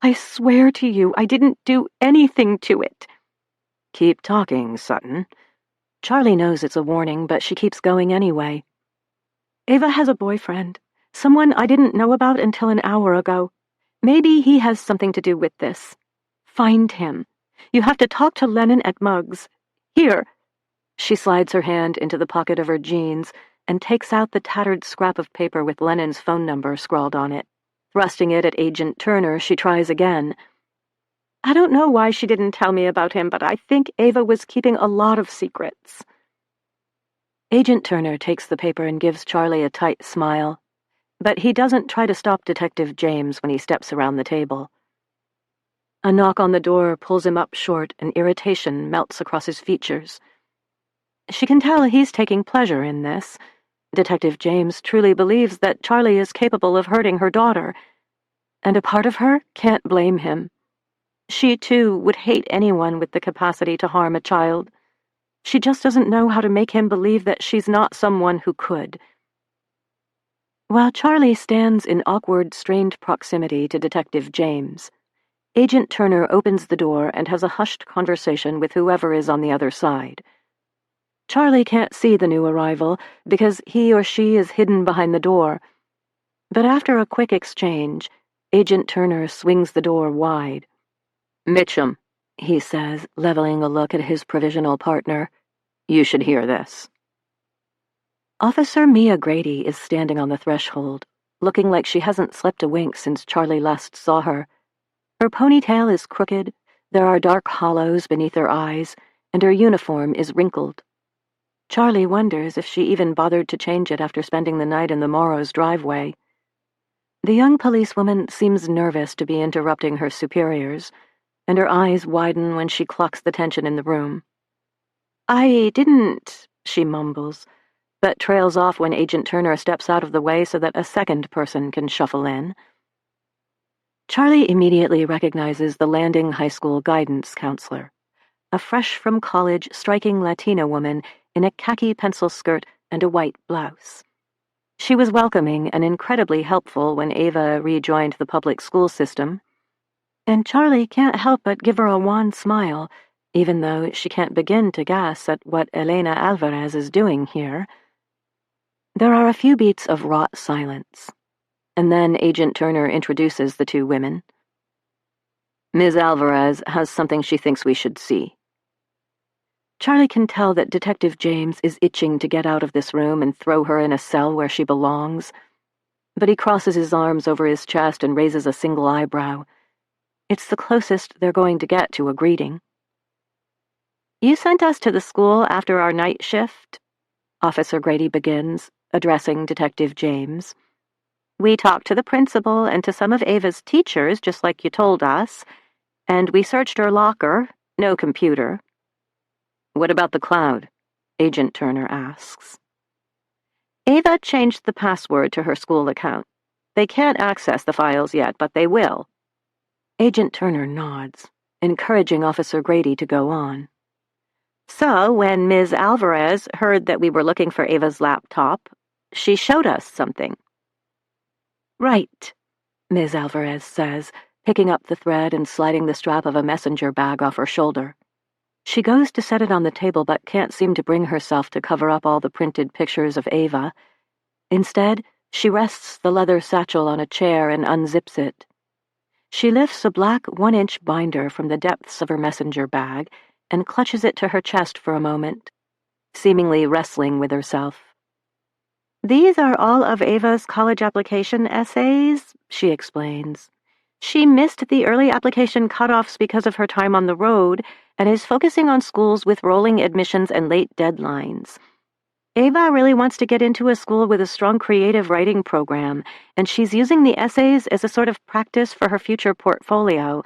I swear to you, I didn't do anything to it." "Keep talking, Sutton." Charlie knows it's a warning, but she keeps going anyway. "Ava has a boyfriend, someone I didn't know about until an hour ago. Maybe he has something to do with this. Find him. You have to talk to Lennon at Muggs. Here." She slides her hand into the pocket of her jeans and takes out the tattered scrap of paper with Lennon's phone number scrawled on it. Thrusting it at Agent Turner, she tries again. "I don't know why she didn't tell me about him, but I think Ava was keeping a lot of secrets." Agent Turner takes the paper and gives Charlie a tight smile, but he doesn't try to stop Detective James when he steps around the table. A knock on the door pulls him up short, and irritation melts across his features. She can tell he's taking pleasure in this. Detective James truly believes that Charlie is capable of hurting her daughter, and a part of her can't blame him. She, too, would hate anyone with the capacity to harm a child. She just doesn't know how to make him believe that she's not someone who could. While Charlie stands in awkward, strained proximity to Detective James, Agent Turner opens the door and has a hushed conversation with whoever is on the other side. Charlie can't see the new arrival because he or she is hidden behind the door, but after a quick exchange, Agent Turner swings the door wide. "Mitchum," he says, leveling a look at his provisional partner. "You should hear this." Officer Mia Grady is standing on the threshold, looking like she hasn't slept a wink since Charlie last saw her. Her ponytail is crooked, there are dark hollows beneath her eyes, and her uniform is wrinkled. Charlie wonders if she even bothered to change it after spending the night in the Morrow's driveway. The young policewoman seems nervous to be interrupting her superiors, and her eyes widen when she clocks the tension in the room. "I didn't," she mumbles, but trails off when Agent Turner steps out of the way so that a second person can shuffle in. Charlie immediately recognizes the Landing High School guidance counselor, a fresh-from-college striking Latina woman in a khaki pencil skirt and a white blouse. She was welcoming and incredibly helpful when Ava rejoined the public school system, and Charlie can't help but give her a wan smile, even though she can't begin to guess at what Elena Alvarez is doing here. There are a few beats of wrought silence, and then Agent Turner introduces the two women. Ms. Alvarez has something she thinks we should see. Charlie can tell that Detective James is itching to get out of this room and throw her in a cell where she belongs, but he crosses his arms over his chest and raises a single eyebrow. It's the closest they're going to get to a greeting. You sent us to the school after our night shift, Officer Grady begins, addressing Detective James. We talked to the principal and to some of Ava's teachers, just like you told us, and we searched her locker, no computer. What about the cloud? Agent Turner asks. Ava changed the password to her school account. They can't access the files yet, but they will. Agent Turner nods, encouraging Officer Grady to go on. So, when Ms. Alvarez heard that we were looking for Ava's laptop, she showed us something. Right, Ms. Alvarez says, picking up the thread and sliding the strap of a messenger bag off her shoulder. She goes to set it on the table but can't seem to bring herself to cover up all the printed pictures of Ava. Instead, she rests the leather satchel on a chair and unzips it. She lifts a black 1-inch binder from the depths of her messenger bag and clutches it to her chest for a moment, seemingly wrestling with herself. These are all of Ava's college application essays, she explains. She missed the early application cutoffs because of her time on the road and is focusing on schools with rolling admissions and late deadlines. Ava really wants to get into a school with a strong creative writing program, and she's using the essays as a sort of practice for her future portfolio.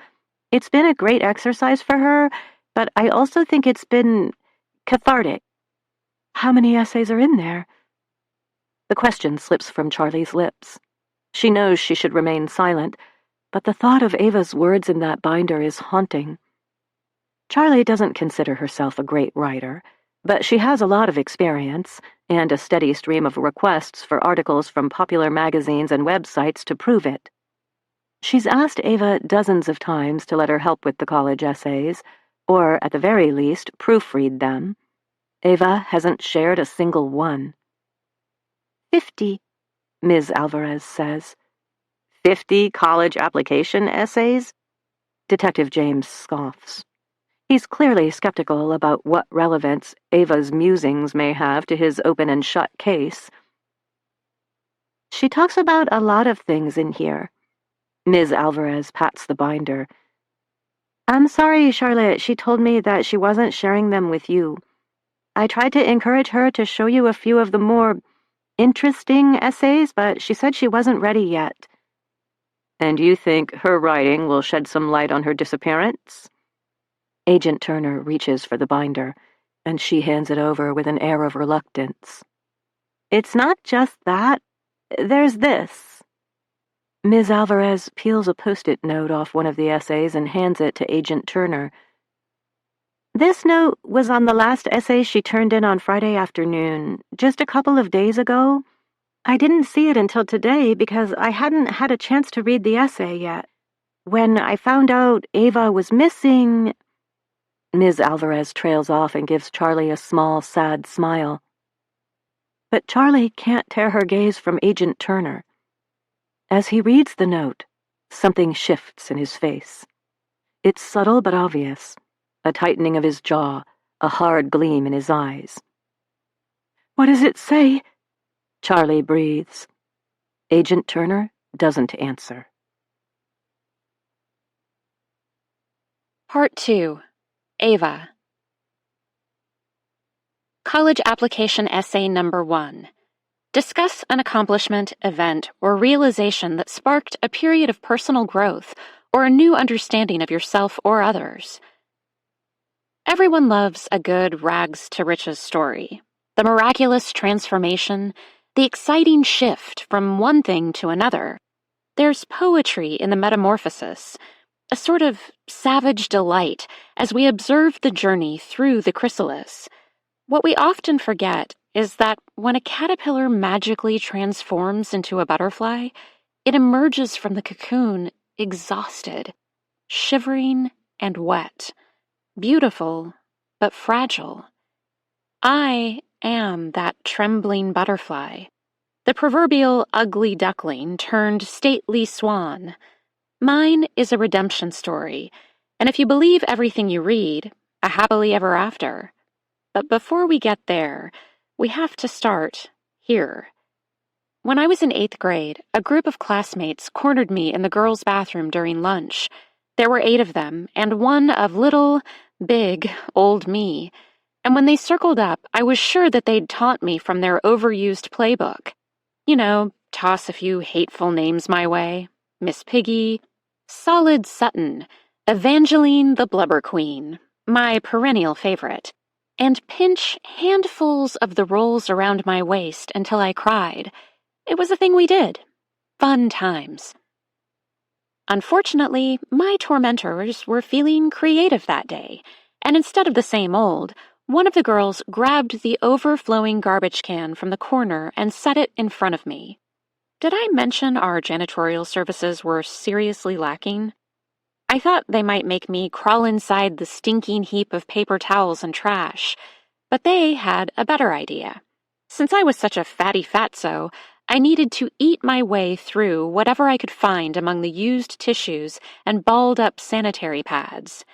It's been a great exercise for her, but I also think it's been cathartic. How many essays are in there? The question slips from Charlie's lips. She knows she should remain silent, but the thought of Ava's words in that binder is haunting. Charlie doesn't consider herself a great writer, but she has a lot of experience and a steady stream of requests for articles from popular magazines and websites to prove it. She's asked Ava dozens of times to let her help with the college essays, or, at the very least, proofread them. Ava hasn't shared a single one. 50, Ms. Alvarez says. 50 college application essays? Detective James scoffs. He's clearly skeptical about what relevance Ava's musings may have to his open and shut case. She talks about a lot of things in here. Ms. Alvarez pats the binder. I'm sorry, Charlotte, she told me that she wasn't sharing them with you. I tried to encourage her to show you a few of the more interesting essays, but she said she wasn't ready yet. And you think her writing will shed some light on her disappearance? Agent Turner reaches for the binder, and she hands it over with an air of reluctance. It's not just that. There's this. Ms. Alvarez peels a post-it note off one of the essays and hands it to Agent Turner. This note was on the last essay she turned in on Friday afternoon, just a couple of days ago. I didn't see it until today because I hadn't had a chance to read the essay yet. When I found out Ava was missing... Ms. Alvarez trails off and gives Charlie a small, sad smile. But Charlie can't tear her gaze from Agent Turner. As he reads the note, something shifts in his face. It's subtle but obvious, a tightening of his jaw, a hard gleam in his eyes. What does it say? Charlie breathes. Agent Turner doesn't answer. Part 2. Ava. College Application Essay Number 1. Discuss an accomplishment, event, or realization that sparked a period of personal growth or a new understanding of yourself or others. Everyone loves a good rags-to-riches story. The miraculous transformation, the exciting shift from one thing to another. There's poetry in the metamorphosis, a sort of savage delight as we observe the journey through the chrysalis. What we often forget is that when a caterpillar magically transforms into a butterfly, it emerges from the cocoon exhausted, shivering and wet, beautiful but fragile. I am that trembling butterfly, the proverbial ugly duckling turned stately swan. Mine is a redemption story, and if you believe everything you read, a happily ever after. But before we get there, we have to start here. When I was in 8th grade, a group of classmates cornered me in the girls' bathroom during lunch. There were 8 of them, and one of little, big, old me. And when they circled up, I was sure that they'd taunt me from their overused playbook. You know, toss a few hateful names my way. Miss Piggy, Solid Sutton, Evangeline the Blubber Queen, my perennial favorite, and pinch handfuls of the rolls around my waist until I cried. It was a thing we did. Fun times. Unfortunately, my tormentors were feeling creative that day, and instead of the same old, one of the girls grabbed the overflowing garbage can from the corner and set it in front of me. Did I mention our janitorial services were seriously lacking? I thought they might make me crawl inside the stinking heap of paper towels and trash, but they had a better idea. Since I was such a fatty fatso, I needed to eat my way through whatever I could find among the used tissues and balled-up sanitary pads.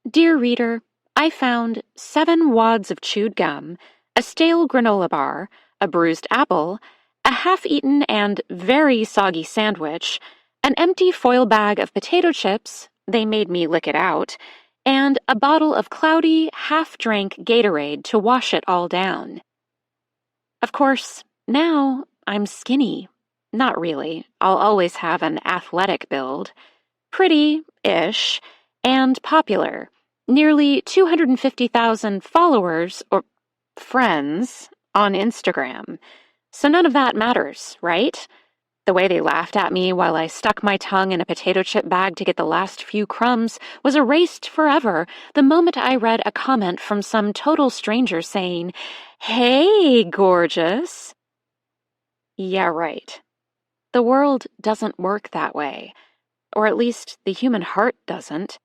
Dear reader, I found 7 wads of chewed gum, a stale granola bar, a bruised apple, a half-eaten and very soggy sandwich, an empty foil bag of potato chips, they made me lick it out, and a bottle of cloudy, half-drank Gatorade to wash it all down. Of course, now I'm skinny. Not really. I'll always have an athletic build. Pretty-ish, and popular. Nearly 250,000 followers, or friends, on Instagram. So none of that matters, right? The way they laughed at me while I stuck my tongue in a potato chip bag to get the last few crumbs was erased forever the moment I read a comment from some total stranger saying, "Hey, gorgeous." Yeah, right. The world doesn't work that way. Or at least the human heart doesn't.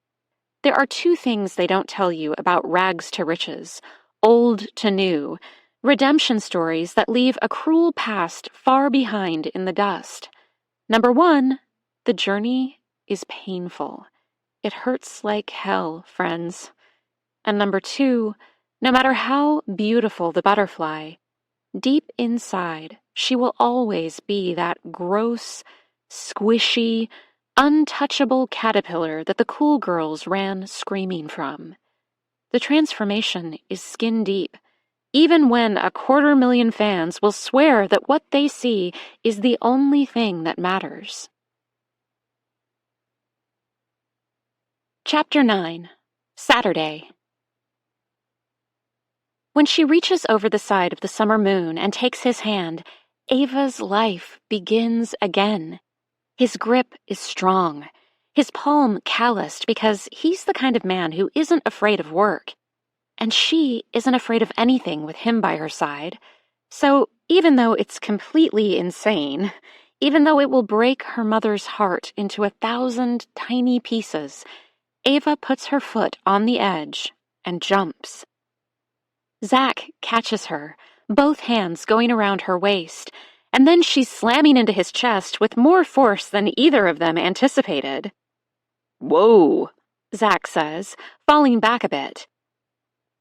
There are 2 things they don't tell you about rags to riches, old to new, redemption stories that leave a cruel past far behind in the dust. Number 1, the journey is painful. It hurts like hell, friends. And number 2, no matter how beautiful the butterfly, deep inside, she will always be that gross, squishy, untouchable caterpillar that the cool girls ran screaming from. The transformation is skin deep, even when 250,000 fans will swear that what they see is the only thing that matters. Chapter 9. Saturday. When she reaches over the side of the summer moon and takes his hand, Ava's life begins again. His grip is strong, his palm calloused because he's the kind of man who isn't afraid of work. And she isn't afraid of anything with him by her side. So even though it's completely insane, even though it will break her mother's heart into 1,000 tiny pieces, Ava puts her foot on the edge and jumps. Zach catches her, both hands going around her waist, and then she's slamming into his chest with more force than either of them anticipated. "Whoa," Zach says, falling back a bit.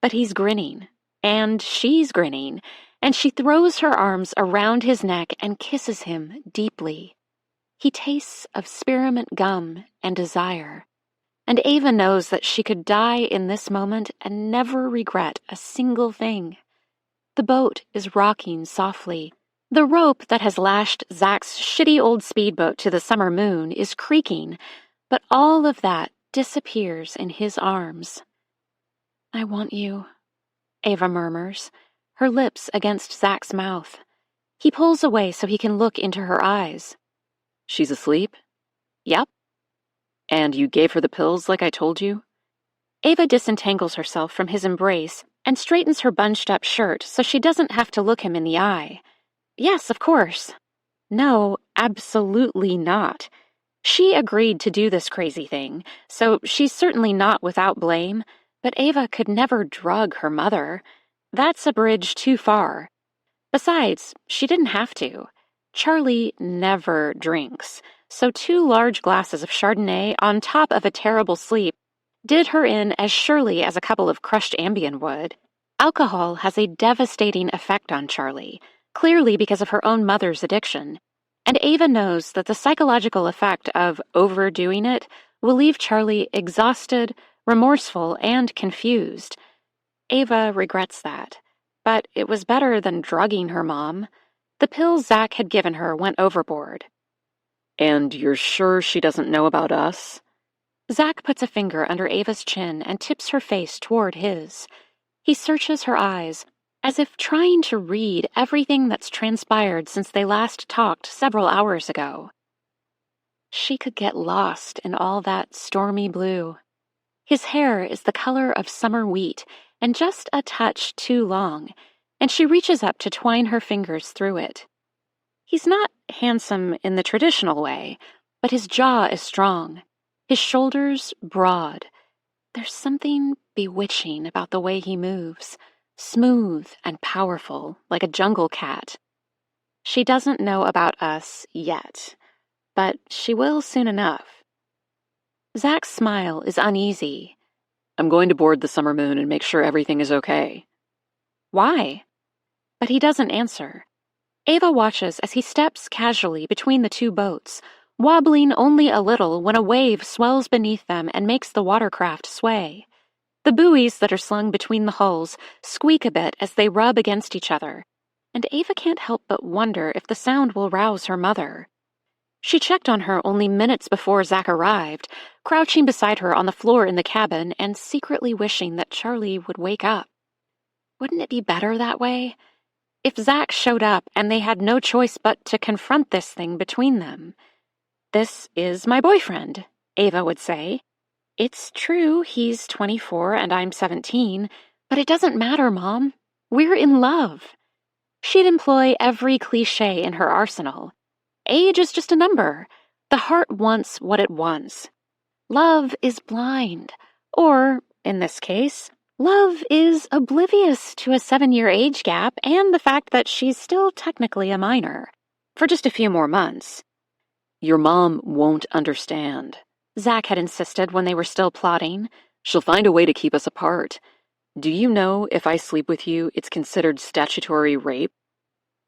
But he's grinning, and she's grinning, and she throws her arms around his neck and kisses him deeply. He tastes of spearmint gum and desire, and Ava knows that she could die in this moment and never regret a single thing. The boat is rocking softly. The rope that has lashed Zach's shitty old speedboat to the summer moon is creaking, but all of that disappears in his arms. "I want you," Ava murmurs, her lips against Zach's mouth. He pulls away so he can look into her eyes. "She's asleep?" "Yep." "And you gave her the pills like I told you?" Ava disentangles herself from his embrace and straightens her bunched-up shirt so she doesn't have to look him in the eye. Yes, of course. No, absolutely not. She agreed to do this crazy thing, so she's certainly not without blame, but Ava could never drug her mother. That's a bridge too far. Besides, she didn't have to. Charlie never drinks, so 2 large glasses of Chardonnay on top of a terrible sleep did her in as surely as a couple of crushed Ambien would. Alcohol has a devastating effect on Charlie, clearly because of her own mother's addiction, and Ava knows that the psychological effect of overdoing it will leave Charlie exhausted, remorseful, and confused. Ava regrets that, but it was better than drugging her mom. The pills Zach had given her went overboard. And you're sure she doesn't know about us? Zach puts a finger under Ava's chin and tips her face toward his. He searches her eyes, as if trying to read everything that's transpired since they last talked several hours ago. She could get lost in all that stormy blue. His hair is the color of summer wheat and just a touch too long, and she reaches up to twine her fingers through it. He's not handsome in the traditional way, but his jaw is strong, his shoulders broad. There's something bewitching about the way he moves, smooth and powerful, like a jungle cat. She doesn't know about us yet, but she will soon enough. Zach's smile is uneasy. I'm going to board the Summer Moon and make sure everything is okay. Why? But he doesn't answer. Ava watches as he steps casually between the 2 boats, wobbling only a little when a wave swells beneath them and makes the watercraft sway. The buoys that are slung between the hulls squeak a bit as they rub against each other, and Ava can't help but wonder if the sound will rouse her mother. She checked on her only minutes before Zach arrived, crouching beside her on the floor in the cabin and secretly wishing that Charlie would wake up. Wouldn't it be better that way? If Zach showed up and they had no choice but to confront this thing between them. This is my boyfriend, Ava would say. It's true he's 24 and I'm 17, but it doesn't matter, Mom. We're in love. She'd employ every cliché in her arsenal. Age is just a number. The heart wants what it wants. Love is blind. Or, in this case, love is oblivious to a 7-year age gap and the fact that she's still technically a minor. For just a few more months. Your mom won't understand, Zach had insisted when they were still plotting. She'll find a way to keep us apart. Do you know if I sleep with you, it's considered statutory rape?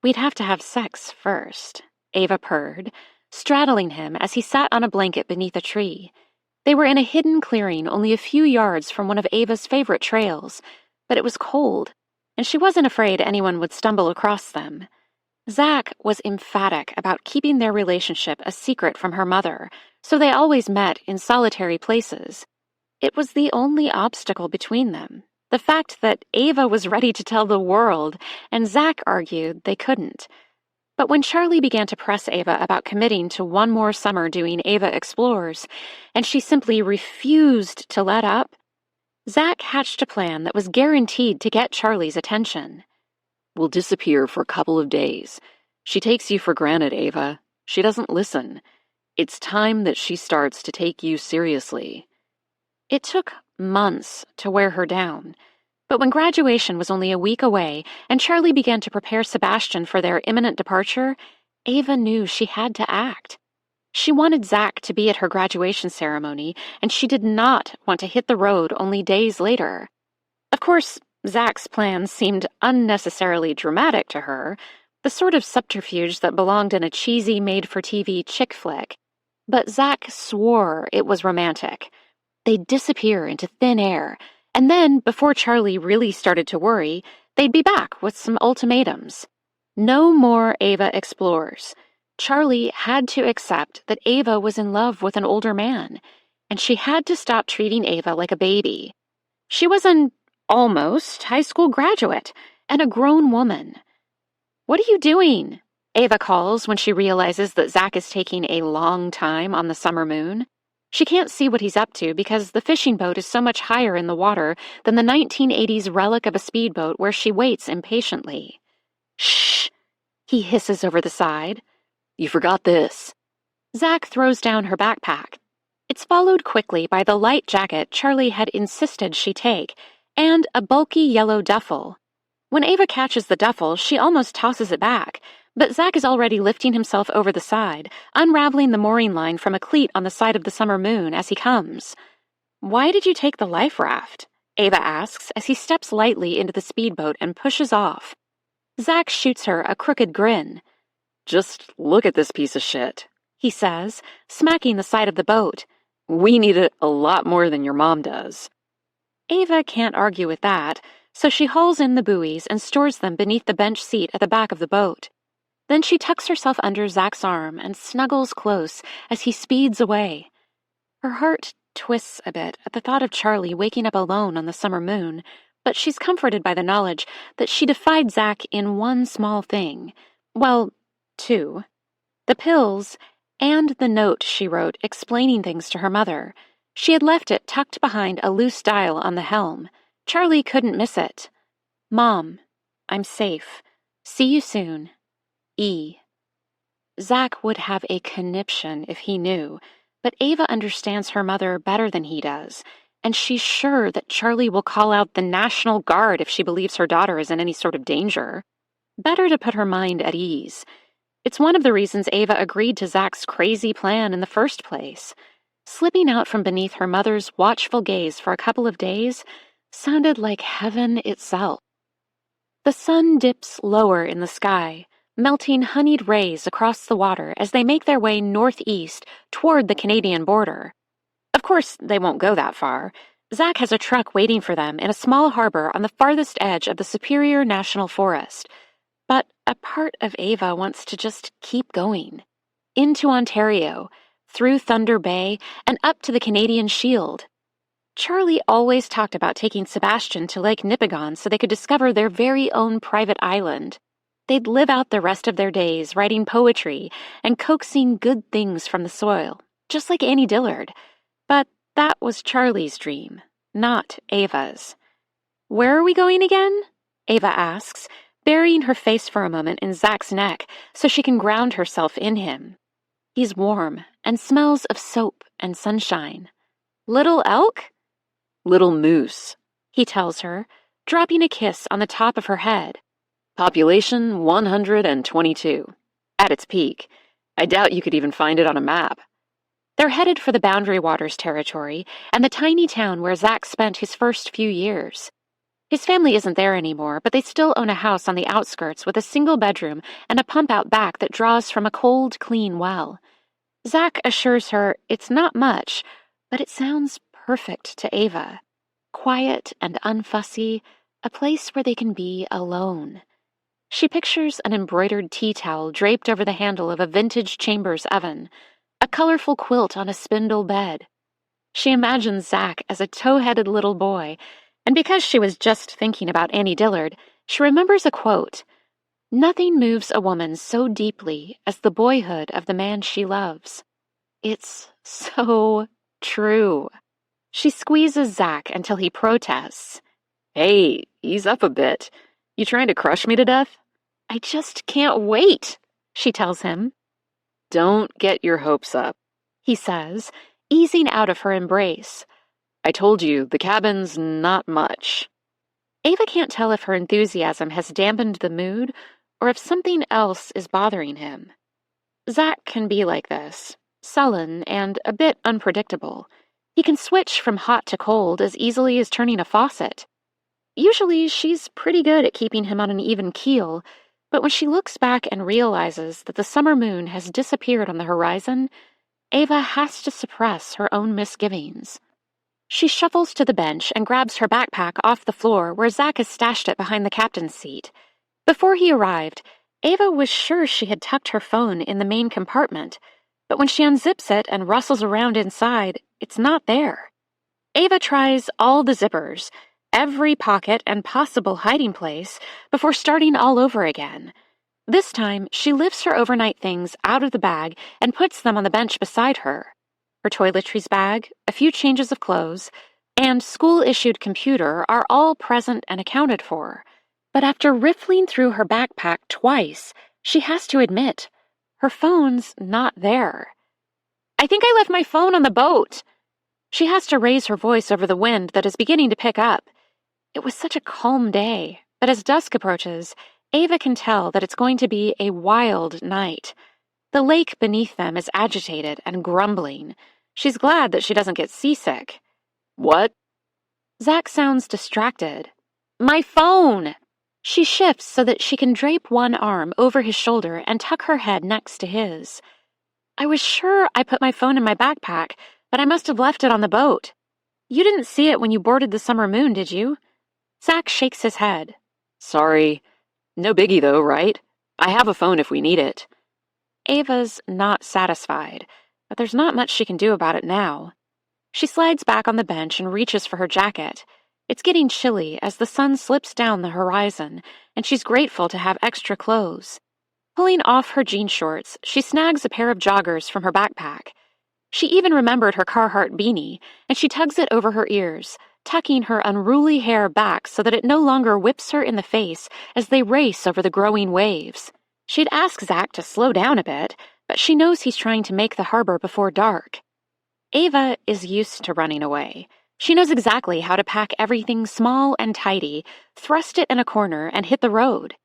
We'd have to have sex first, Ava purred, straddling him as he sat on a blanket beneath a tree. They were in a hidden clearing only a few yards from one of Ava's favorite trails, but it was cold, and she wasn't afraid anyone would stumble across them. Zach was emphatic about keeping their relationship a secret from her mother, so they always met in solitary places. It was the only obstacle between them, the fact that Ava was ready to tell the world, and Zach argued they couldn't. But when Charlie began to press Ava about committing to one more summer doing Ava Explores, and she simply refused to let up, Zach hatched a plan that was guaranteed to get Charlie's attention. We'll disappear for a couple of days. She takes you for granted, Ava. She doesn't listen. It's time that she starts to take you seriously. It took months to wear her down. But when graduation was only a week away and Charlie began to prepare Sebastian for their imminent departure, Ava knew she had to act. She wanted Zach to be at her graduation ceremony, and she did not want to hit the road only days later. Of course, Zach's plans seemed unnecessarily dramatic to her, the sort of subterfuge that belonged in a cheesy made-for-TV chick flick. But Zach swore it was romantic. They'd disappear into thin air, and then, before Charlie really started to worry, they'd be back with some ultimatums. No more Ava Explores. Charlie had to accept that Ava was in love with an older man, and she had to stop treating Ava like a baby. She was an almost high school graduate and a grown woman. "What are you doing?" Ava calls when she realizes that Zach is taking a long time on the Summer Moon. She can't see what he's up to because the fishing boat is so much higher in the water than the 1980s relic of a speedboat where she waits impatiently. Shh! He hisses over the side. You forgot this. Zach throws down her backpack. It's followed quickly by the light jacket Charlie had insisted she take, and a bulky yellow duffel. When Ava catches the duffel, she almost tosses it back, but Zach is already lifting himself over the side, unraveling the mooring line from a cleat on the side of the summer moon as he comes. Why did you take the life raft? Ava asks as he steps lightly into the speedboat and pushes off. Zach shoots her a crooked grin. Just look at this piece of shit, he says, smacking the side of the boat. We need it a lot more than your mom does. Ava can't argue with that, so she hauls in the buoys and stores them beneath the bench seat at the back of the boat. Then she tucks herself under Zach's arm and snuggles close as he speeds away. Her heart twists a bit at the thought of Charlie waking up alone on the summer moon, but she's comforted by the knowledge that she defied Zach in one small thing. Well, two. The pills and the note she wrote explaining things to her mother. She had left it tucked behind a loose dial on the helm. Charlie couldn't miss it. Mom, I'm safe. See you soon. E. Zach would have a conniption if he knew, but Ava understands her mother better than he does, and she's sure that Charlie will call out the National Guard if she believes her daughter is in any sort of danger. Better to put her mind at ease. It's one of the reasons Ava agreed to Zach's crazy plan in the first place. Slipping out from beneath her mother's watchful gaze for a couple of days sounded like heaven itself. The sun dips lower in the sky, melting honeyed rays across the water as they make their way northeast toward the Canadian border. Of course, they won't go that far. Zach has a truck waiting for them in a small harbor on the farthest edge of the Superior National Forest. But a part of Ava wants to just keep going. Into Ontario, through Thunder Bay, and up to the Canadian Shield. Charlie always talked about taking Sebastian to Lake Nipigon so they could discover their very own private island. They'd live out the rest of their days writing poetry and coaxing good things from the soil, just like Annie Dillard. But that was Charlie's dream, not Ava's. Where are we going again? Ava asks, burying her face for a moment in Zach's neck so she can ground herself in him. He's warm and smells of soap and sunshine. Little Elk? Little Moose, he tells her, dropping a kiss on the top of her head. Population 122. At its peak. I doubt you could even find it on a map. They're headed for the Boundary Waters territory and the tiny town where Zach spent his first few years. His family isn't there anymore, but they still own a house on the outskirts with a single bedroom and a pump out back that draws from a cold, clean well. Zach assures her it's not much, but it sounds perfect to Ava. Quiet and unfussy, a place where they can be alone. She pictures an embroidered tea towel draped over the handle of a vintage Chambers oven, a colorful quilt on a spindle bed. She imagines Zach as a tow-headed little boy, and because she was just thinking about Annie Dillard, she remembers a quote, "Nothing moves a woman so deeply as the boyhood of the man she loves." It's so true. She squeezes Zach until he protests. Hey, ease up a bit. You trying to crush me to death? I just can't wait, she tells him. Don't get your hopes up, he says, easing out of her embrace. I told you, the cabin's not much. Ava can't tell if her enthusiasm has dampened the mood or if something else is bothering him. Zach can be like this, sullen and a bit unpredictable. He can switch from hot to cold as easily as turning a faucet. Usually, she's pretty good at keeping him on an even keel, but when she looks back and realizes that the summer moon has disappeared on the horizon, Ava has to suppress her own misgivings. She shuffles to the bench and grabs her backpack off the floor where Zach has stashed it behind the captain's seat. Before he arrived, Ava was sure she had tucked her phone in the main compartment, but when she unzips it and rustles around inside, it's not there. Ava tries all the zippers, every pocket and possible hiding place, before starting all over again. This time, she lifts her overnight things out of the bag and puts them on the bench beside her. Her toiletries bag, a few changes of clothes, and school-issued computer are all present and accounted for. But after riffling through her backpack twice, she has to admit, her phone's not there. "I think I left my phone on the boat." She has to raise her voice over the wind that is beginning to pick up. It was such a calm day, but as dusk approaches, Ava can tell that it's going to be a wild night. The lake beneath them is agitated and grumbling. She's glad that she doesn't get seasick. What? Zach sounds distracted. "My phone!" She shifts so that she can drape one arm over his shoulder and tuck her head next to his. "I was sure I put my phone in my backpack, but I must have left it on the boat. You didn't see it when you boarded the Summer Moon, did you?" Zach shakes his head. Sorry. No biggie though, right? I have a phone if we need it. Ava's not satisfied, but there's not much she can do about it now. She slides back on the bench and reaches for her jacket. It's getting chilly as the sun slips down the horizon, and she's grateful to have extra clothes. Pulling off her jean shorts, she snags a pair of joggers from her backpack. She even remembered her Carhartt beanie, and she tugs it over her ears, tucking her unruly hair back so that it no longer whips her in the face as they race over the growing waves. She'd ask Zach to slow down a bit, but she knows he's trying to make the harbor before dark. Ava is used to running away. She knows exactly how to pack everything small and tidy, thrust it in a corner, and hit the road.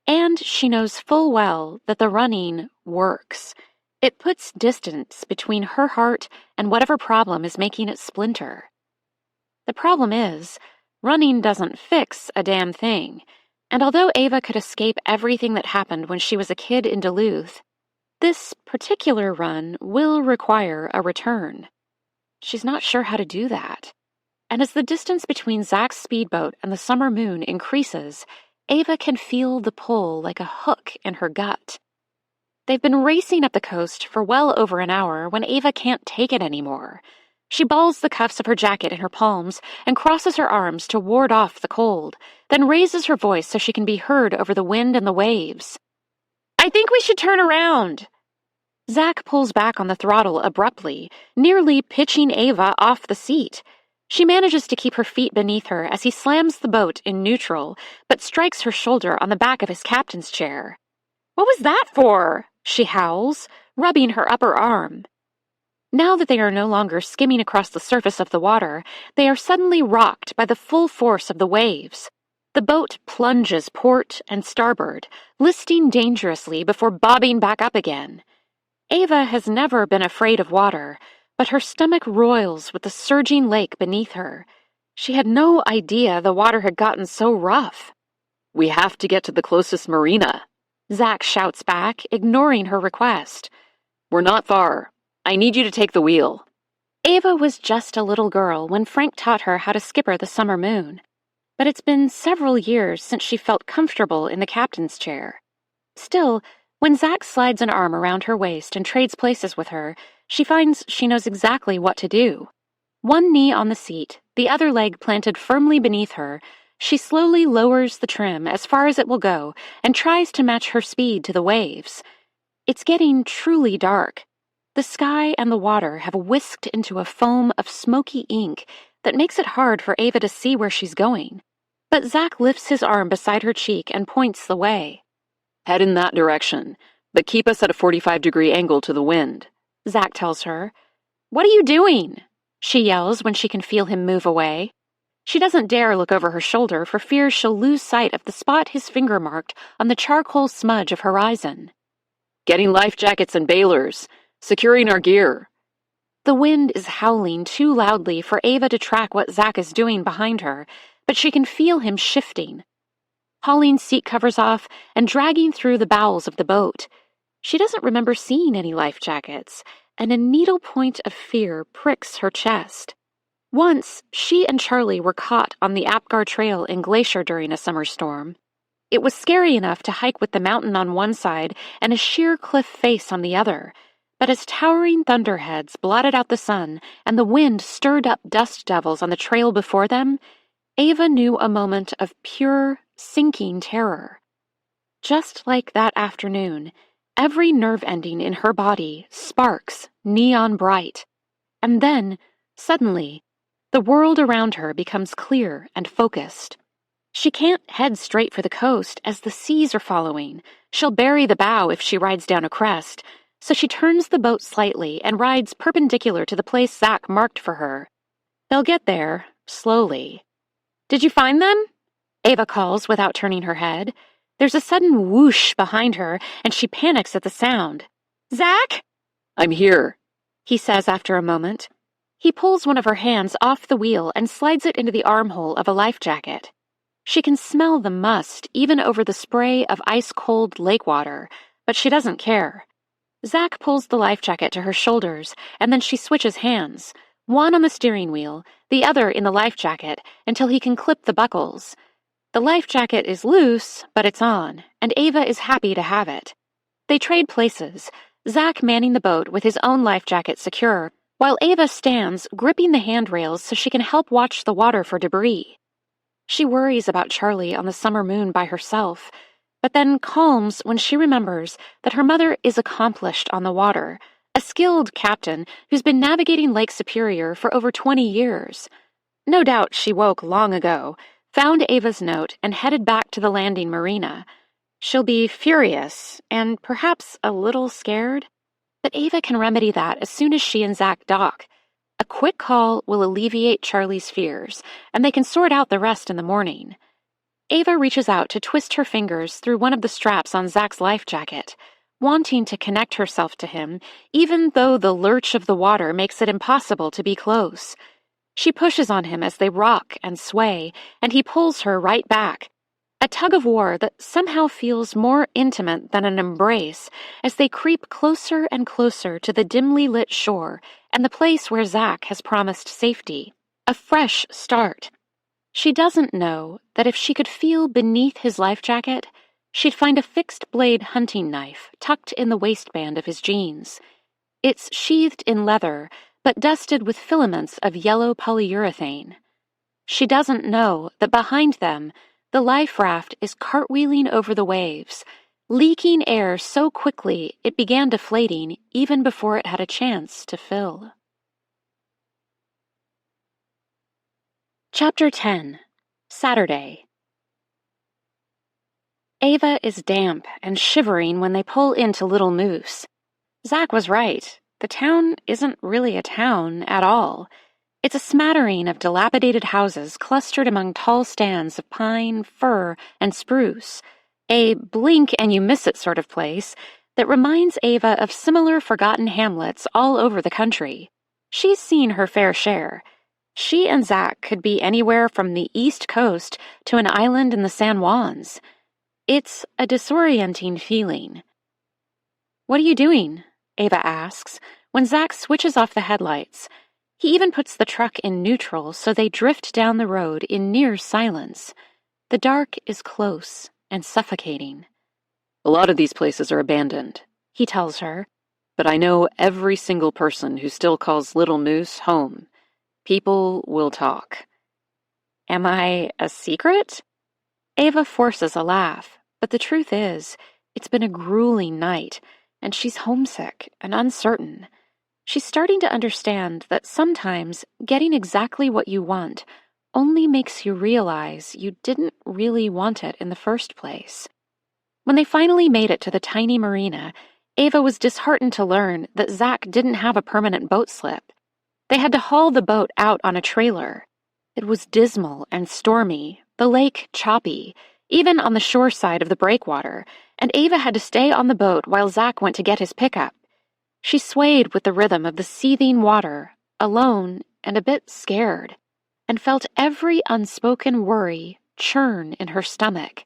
And she knows full well that the running works. It puts distance between her heart and whatever problem is making it splinter. The problem is, running doesn't fix a damn thing, and although Ava could escape everything that happened when she was a kid in Duluth, this particular run will require a return. She's not sure how to do that. And as the distance between Zach's speedboat and the Summer Moon increases, Ava can feel the pull like a hook in her gut. They've been racing up the coast for well over an hour when Ava can't take it anymore. She balls the cuffs of her jacket in her palms and crosses her arms to ward off the cold, then raises her voice so she can be heard over the wind and the waves. "I think we should turn around." Zach pulls back on the throttle abruptly, nearly pitching Ava off the seat. She manages to keep her feet beneath her as he slams the boat in neutral, but strikes her shoulder on the back of his captain's chair. "What was that for?" she howls, rubbing her upper arm. Now that they are no longer skimming across the surface of the water, they are suddenly rocked by the full force of the waves. The boat plunges port and starboard, listing dangerously before bobbing back up again. Ava has never been afraid of water, but her stomach roils with the surging lake beneath her. She had no idea the water had gotten so rough. "We have to get to the closest marina," Zach shouts back, ignoring her request. "We're not far. I need you to take the wheel." Ava was just a little girl when Frank taught her how to skipper the Summer Moon, but it's been several years since she felt comfortable in the captain's chair. Still, when Zach slides an arm around her waist and trades places with her, she finds she knows exactly what to do. One knee on the seat, the other leg planted firmly beneath her, she slowly lowers the trim as far as it will go and tries to match her speed to the waves. It's getting truly dark. The sky and the water have whisked into a foam of smoky ink that makes it hard for Ava to see where she's going. But Zach lifts his arm beside her cheek and points the way. "Head in that direction, but keep us at a 45-degree angle to the wind," Zach tells her. "What are you doing?" she yells when she can feel him move away. She doesn't dare look over her shoulder for fear she'll lose sight of the spot his finger marked on the charcoal smudge of horizon. "Getting life jackets and bailers. Securing our gear." The wind is howling too loudly for Ava to track what Zach is doing behind her, but she can feel him shifting. Hauling seat covers off and dragging through the bowels of the boat. She doesn't remember seeing any life jackets, and a needlepoint of fear pricks her chest. Once, she and Charlie were caught on the Apgar Trail in Glacier during a summer storm. It was scary enough to hike with the mountain on one side and a sheer cliff face on the other, but as towering thunderheads blotted out the sun and the wind stirred up dust devils on the trail before them, Ava knew a moment of pure, sinking terror. Just like that afternoon, every nerve ending in her body sparks neon bright. And then, suddenly, the world around her becomes clear and focused. She can't head straight for the coast as the seas are following. She'll bury the bow if she rides down a crest, so she turns the boat slightly and rides perpendicular to the place Zach marked for her. They'll get there, slowly. "Did you find them?" Ava calls without turning her head. There's a sudden whoosh behind her, and she panics at the sound. "Zach?" "I'm here," he says after a moment. He pulls one of her hands off the wheel and slides it into the armhole of a life jacket. She can smell the must even over the spray of ice-cold lake water, but she doesn't care. Zach pulls the life jacket to her shoulders, and then she switches hands, one on the steering wheel, the other in the life jacket, until he can clip the buckles. The life jacket is loose, but it's on, and Ava is happy to have it. They trade places, Zach manning the boat with his own life jacket secure, while Ava stands gripping the handrails so she can help watch the water for debris. She worries about Charlie on the summer moon by herself, but then calms when she remembers that her mother is accomplished on the water, a skilled captain who's been navigating Lake Superior for over 20 years. No doubt she woke long ago, found Ava's note, and headed back to the landing marina. She'll be furious, and perhaps a little scared, but Ava can remedy that as soon as she and Zach dock. A quick call will alleviate Charlie's fears, and they can sort out the rest in the morning. Ava reaches out to twist her fingers through one of the straps on Zach's life jacket, wanting to connect herself to him, even though the lurch of the water makes it impossible to be close. She pushes on him as they rock and sway, and he pulls her right back. A tug-of-war that somehow feels more intimate than an embrace as they creep closer and closer to the dimly lit shore and the place where Zach has promised safety. A fresh start. She doesn't know that if she could feel beneath his life jacket, she'd find a fixed-blade hunting knife tucked in the waistband of his jeans. It's sheathed in leather, but dusted with filaments of yellow polyurethane. She doesn't know that behind them, the life raft is cartwheeling over the waves, leaking air so quickly it began deflating even before it had a chance to fill. Chapter 10. Saturday. Ava is damp and shivering when they pull into Little Moose. Zach was right. The town isn't really a town at all. It's a smattering of dilapidated houses clustered among tall stands of pine, fir, and spruce, a blink-and-you-miss-it sort of place that reminds Ava of similar forgotten hamlets all over the country. She's seen her fair share. She and Zach could be anywhere from the East Coast to an island in the San Juans. It's a disorienting feeling. "What are you doing?" Ava asks, when Zach switches off the headlights. He even puts the truck in neutral so they drift down the road in near silence. The dark is close and suffocating. "A lot of these places are abandoned," he tells her. "but I know every single person who still calls Little Moose home. People will talk." "Am I a secret?" Ava forces a laugh, but the truth is, it's been a grueling night, and she's homesick and uncertain. She's starting to understand that sometimes getting exactly what you want only makes you realize you didn't really want it in the first place. When they finally made it to the tiny marina, Ava was disheartened to learn that Zach didn't have a permanent boat slip. They had to haul the boat out on a trailer. It was dismal and stormy, the lake choppy, even on the shore side of the breakwater, and Ava had to stay on the boat while Zach went to get his pickup. She swayed with the rhythm of the seething water, alone and a bit scared, and felt every unspoken worry churn in her stomach.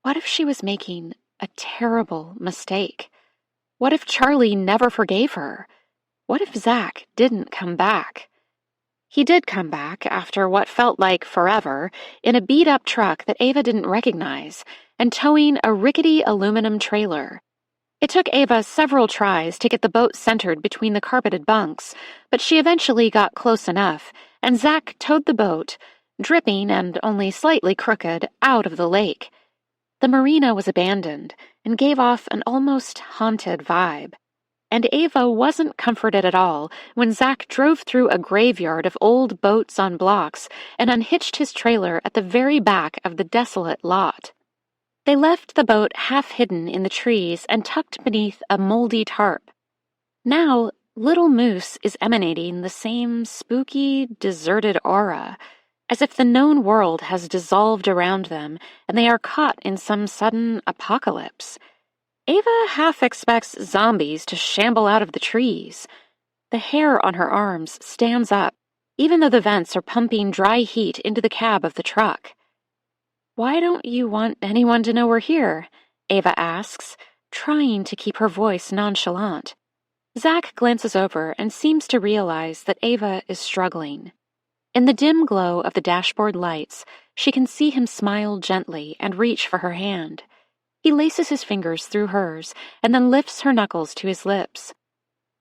What if she was making a terrible mistake? What if Charlie never forgave her? What if Zach didn't come back? He did come back after what felt like forever in a beat-up truck that Ava didn't recognize and towing a rickety aluminum trailer. It took Ava several tries to get the boat centered between the carpeted bunks, but she eventually got close enough, and Zach towed the boat, dripping and only slightly crooked, out of the lake. The marina was abandoned and gave off an almost haunted vibe. and Ava wasn't comforted at all when Zach drove through a graveyard of old boats on blocks and unhitched his trailer at the very back of the desolate lot. They left the boat half hidden in the trees and tucked beneath a moldy tarp. Now, Little Moose is emanating the same spooky, deserted aura, as if the known world has dissolved around them and they are caught in some sudden apocalypse. Ava half expects zombies to shamble out of the trees. The hair on her arms stands up, even though the vents are pumping dry heat into the cab of the truck. "Why don't you want anyone to know we're here?" Ava asks, trying to keep her voice nonchalant. Zach glances over and seems to realize that Ava is struggling. In the dim glow of the dashboard lights, she can see him smile gently and reach for her hand. He laces his fingers through hers and then lifts her knuckles to his lips.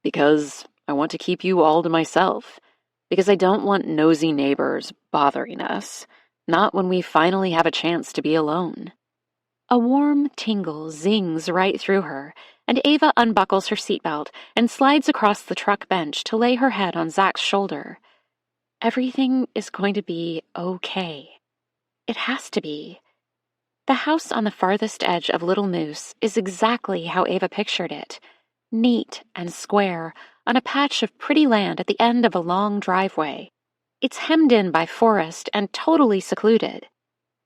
"Because I want to keep you all to myself. Because I don't want nosy neighbors bothering us. Not when we finally have a chance to be alone." A warm tingle zings right through her, and Ava unbuckles her seatbelt and slides across the truck bench to lay her head on Zach's shoulder. Everything is going to be okay. It has to be. The house on the farthest edge of Little Moose is exactly how Ava pictured it. Neat and square, on a patch of pretty land at the end of a long driveway. It's hemmed in by forest and totally secluded.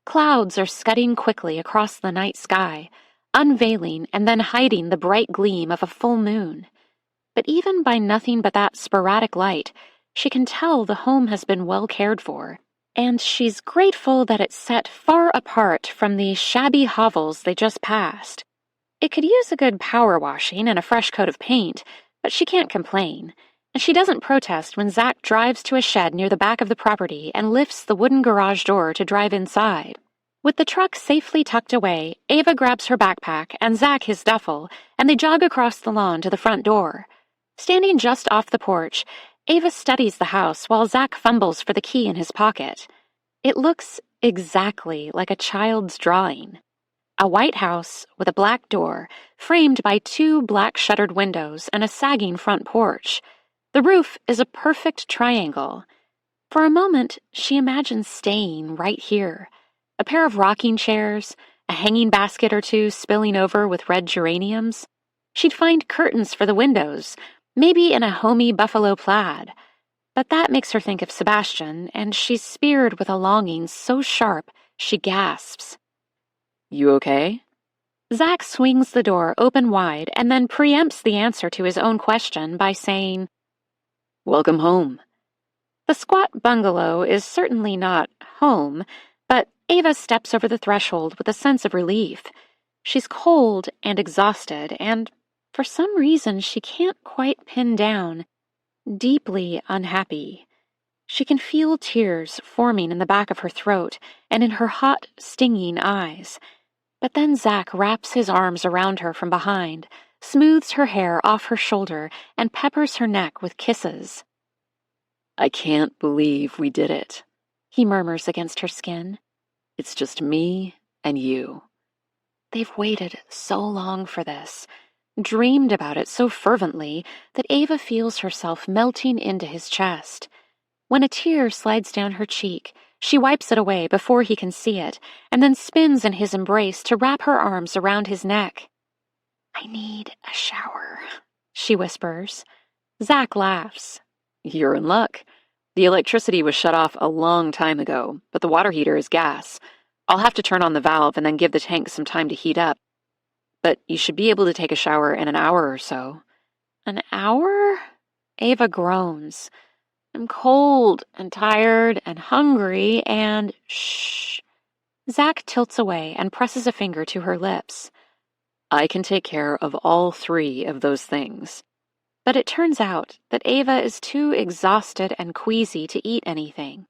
Clouds are scudding quickly across the night sky, unveiling and then hiding the bright gleam of a full moon. But even by nothing but that sporadic light, she can tell the home has been well cared for, and she's grateful that it's set far apart from the shabby hovels they just passed. It could use a good power washing and a fresh coat of paint, but she can't complain, and she doesn't protest when Zach drives to a shed near the back of the property and lifts the wooden garage door to drive inside. With the truck safely tucked away, Ava grabs her backpack and Zach his duffel, and they jog across the lawn to the front door. Standing just off the porch, Ava studies the house while Zach fumbles for the key in his pocket. It looks exactly like a child's drawing. A white house with a black door, framed by 2 black-shuttered windows and a sagging front porch. The roof is a perfect triangle. For a moment, she imagines staying right here. A pair of rocking chairs, a hanging basket or two spilling over with red geraniums. She'd find curtains for the windows, maybe in a homey buffalo plaid. But that makes her think of Sebastian, and she's speared with a longing so sharp she gasps. "You okay?" Zach swings the door open wide and then preempts the answer to his own question by saying, "Welcome home." The squat bungalow is certainly not home, but Ava steps over the threshold with a sense of relief. She's cold and exhausted, and for some reason she can't quite pin down, deeply unhappy. She can feel tears forming in the back of her throat and in her hot, stinging eyes. But then Zach wraps his arms around her from behind, smooths her hair off her shoulder, and peppers her neck with kisses. "I can't believe we did it," he murmurs against her skin. "It's just me and you." They've waited so long for this, dreamed about it so fervently that Ava feels herself melting into his chest. When a tear slides down her cheek, she wipes it away before he can see it, and then spins in his embrace to wrap her arms around his neck. "I need a shower," she whispers. Zach laughs. "You're in luck. The electricity was shut off a long time ago, but the water heater is gas. I'll have to turn on the valve and then give the tank some time to heat up. But you should be able to take a shower in an hour or so." "An hour?" Ava groans. "I'm cold and tired and hungry and—" "Shh." Zach tilts away and presses a finger to her lips. "I can take care of all 3 of those things." But it turns out that Ava is too exhausted and queasy to eat anything.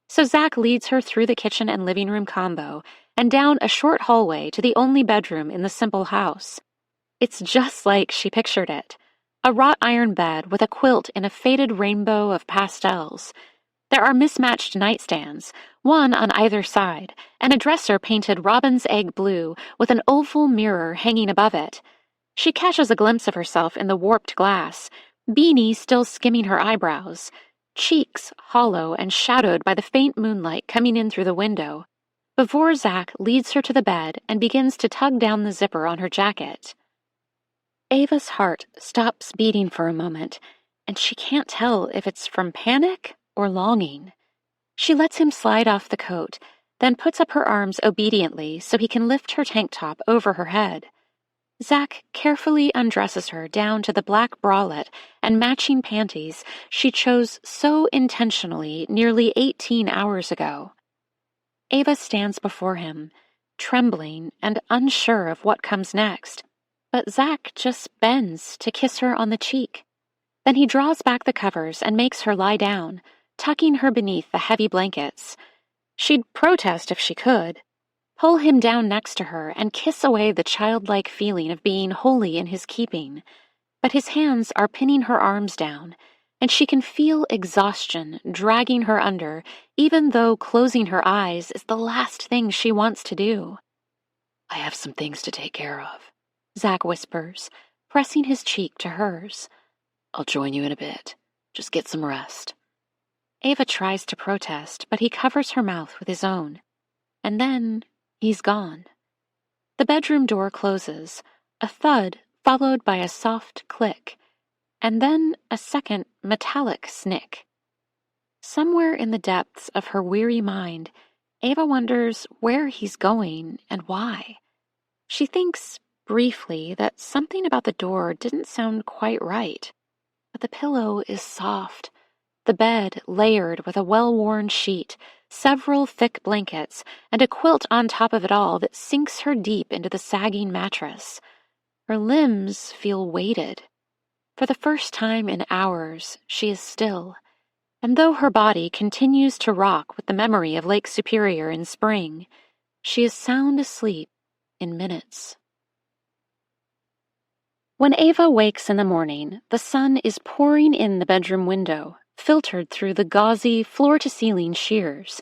So Zach leads her through the kitchen and living room combo and down a short hallway to the only bedroom in the simple house. It's just like she pictured it. A wrought iron bed with a quilt in a faded rainbow of pastels. There are mismatched nightstands, one on either side, and a dresser painted robin's egg blue with an oval mirror hanging above it. She catches a glimpse of herself in the warped glass, beanie still skimming her eyebrows, cheeks hollow and shadowed by the faint moonlight coming in through the window, before Zach leads her to the bed and begins to tug down the zipper on her jacket. Ava's heart stops beating for a moment, and she can't tell if it's from panic or longing. She lets him slide off the coat, then puts up her arms obediently so he can lift her tank top over her head. Zach carefully undresses her down to the black bralette and matching panties she chose so intentionally nearly 18 hours ago. Ava stands before him, trembling and unsure of what comes next, but Zach just bends to kiss her on the cheek. Then he draws back the covers and makes her lie down, tucking her beneath the heavy blankets. She'd protest if she could, pull him down next to her and kiss away the childlike feeling of being wholly in his keeping, but his hands are pinning her arms down, and she can feel exhaustion dragging her under, even though closing her eyes is the last thing she wants to do. I have some things to take care of, Zach whispers, pressing his cheek to hers. I'll join you in a bit. Just get some rest. Ava tries to protest, but he covers her mouth with his own. And then he's gone. The bedroom door closes, a thud followed by a soft click, and then a second metallic snick. Somewhere in the depths of her weary mind, Ava wonders where he's going and why. She thinks, briefly, that something about the door didn't sound quite right. But the pillow is soft, the bed layered with a well-worn sheet, several thick blankets, and a quilt on top of it all that sinks her deep into the sagging mattress. Her limbs feel weighted. For the first time in hours, she is still, and though her body continues to rock with the memory of Lake Superior in spring, she is sound asleep in minutes. When Ava wakes in the morning, the sun is pouring in the bedroom window, filtered through the gauzy, floor-to-ceiling sheers.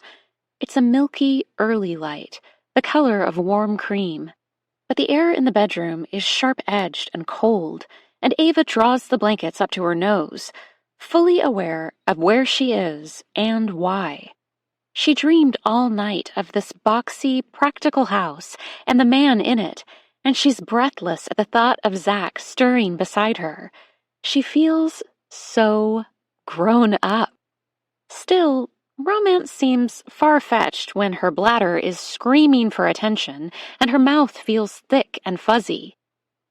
It's a milky, early light, the color of warm cream. But the air in the bedroom is sharp-edged and cold, and Ava draws the blankets up to her nose, fully aware of where she is and why. She dreamed all night of this boxy, practical house and the man in it, and she's breathless at the thought of Zach stirring beside her. She feels so grown up. Still, romance seems far-fetched when her bladder is screaming for attention and her mouth feels thick and fuzzy.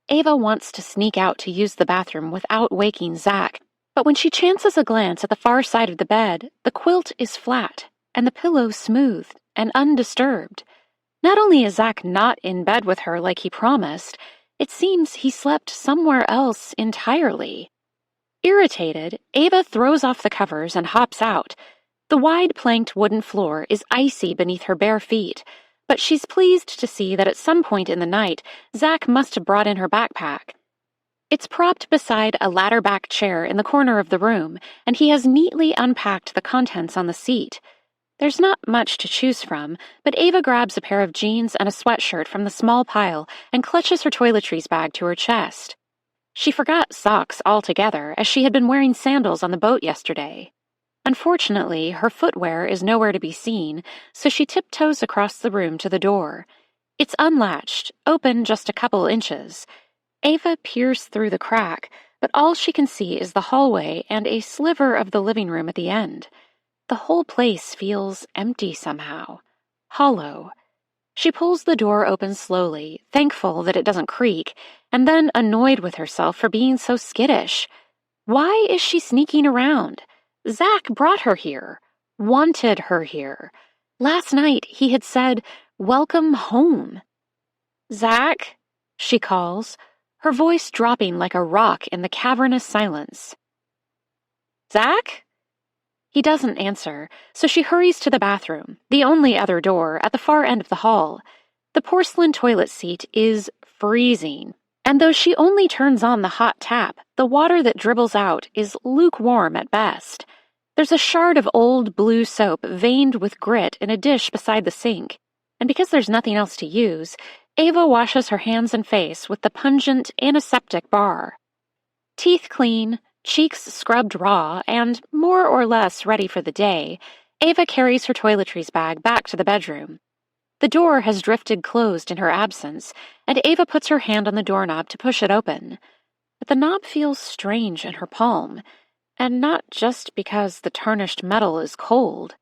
Ava wants to sneak out to use the bathroom without waking Zach, but when she chances a glance at the far side of the bed, the quilt is flat and the pillow smooth and undisturbed. Not only is Zach not in bed with her like he promised, it seems he slept somewhere else entirely. Irritated, Ava throws off the covers and hops out. The wide-planked wooden floor is icy beneath her bare feet, but she's pleased to see that at some point in the night, Zach must have brought in her backpack. It's propped beside a ladder-back chair in the corner of the room, and he has neatly unpacked the contents on the seat. There's not much to choose from, but Ava grabs a pair of jeans and a sweatshirt from the small pile and clutches her toiletries bag to her chest. She forgot socks altogether, as she had been wearing sandals on the boat yesterday. Unfortunately, her footwear is nowhere to be seen, so she tiptoes across the room to the door. It's unlatched, open just a couple inches. Ava peers through the crack, but all she can see is the hallway and a sliver of the living room at the end. The whole place feels empty somehow, hollow. She pulls the door open slowly, thankful that it doesn't creak, and then annoyed with herself for being so skittish. Why is she sneaking around? Zach brought her here, wanted her here. Last night he had said, "Welcome home." "Zach," she calls, her voice dropping like a rock in the cavernous silence. "Zach?" He doesn't answer, so she hurries to the bathroom, the only other door at the far end of the hall. The porcelain toilet seat is freezing, and though she only turns on the hot tap, the water that dribbles out is lukewarm at best. There's a shard of old blue soap veined with grit in a dish beside the sink, and because there's nothing else to use, Ava washes her hands and face with the pungent antiseptic bar. Teeth clean, cheeks scrubbed raw, and more or less ready for the day, Ava carries her toiletries bag back to the bedroom. The door has drifted closed in her absence, and Ava puts her hand on the doorknob to push it open. But the knob feels strange in her palm, and not just because the tarnished metal is cold.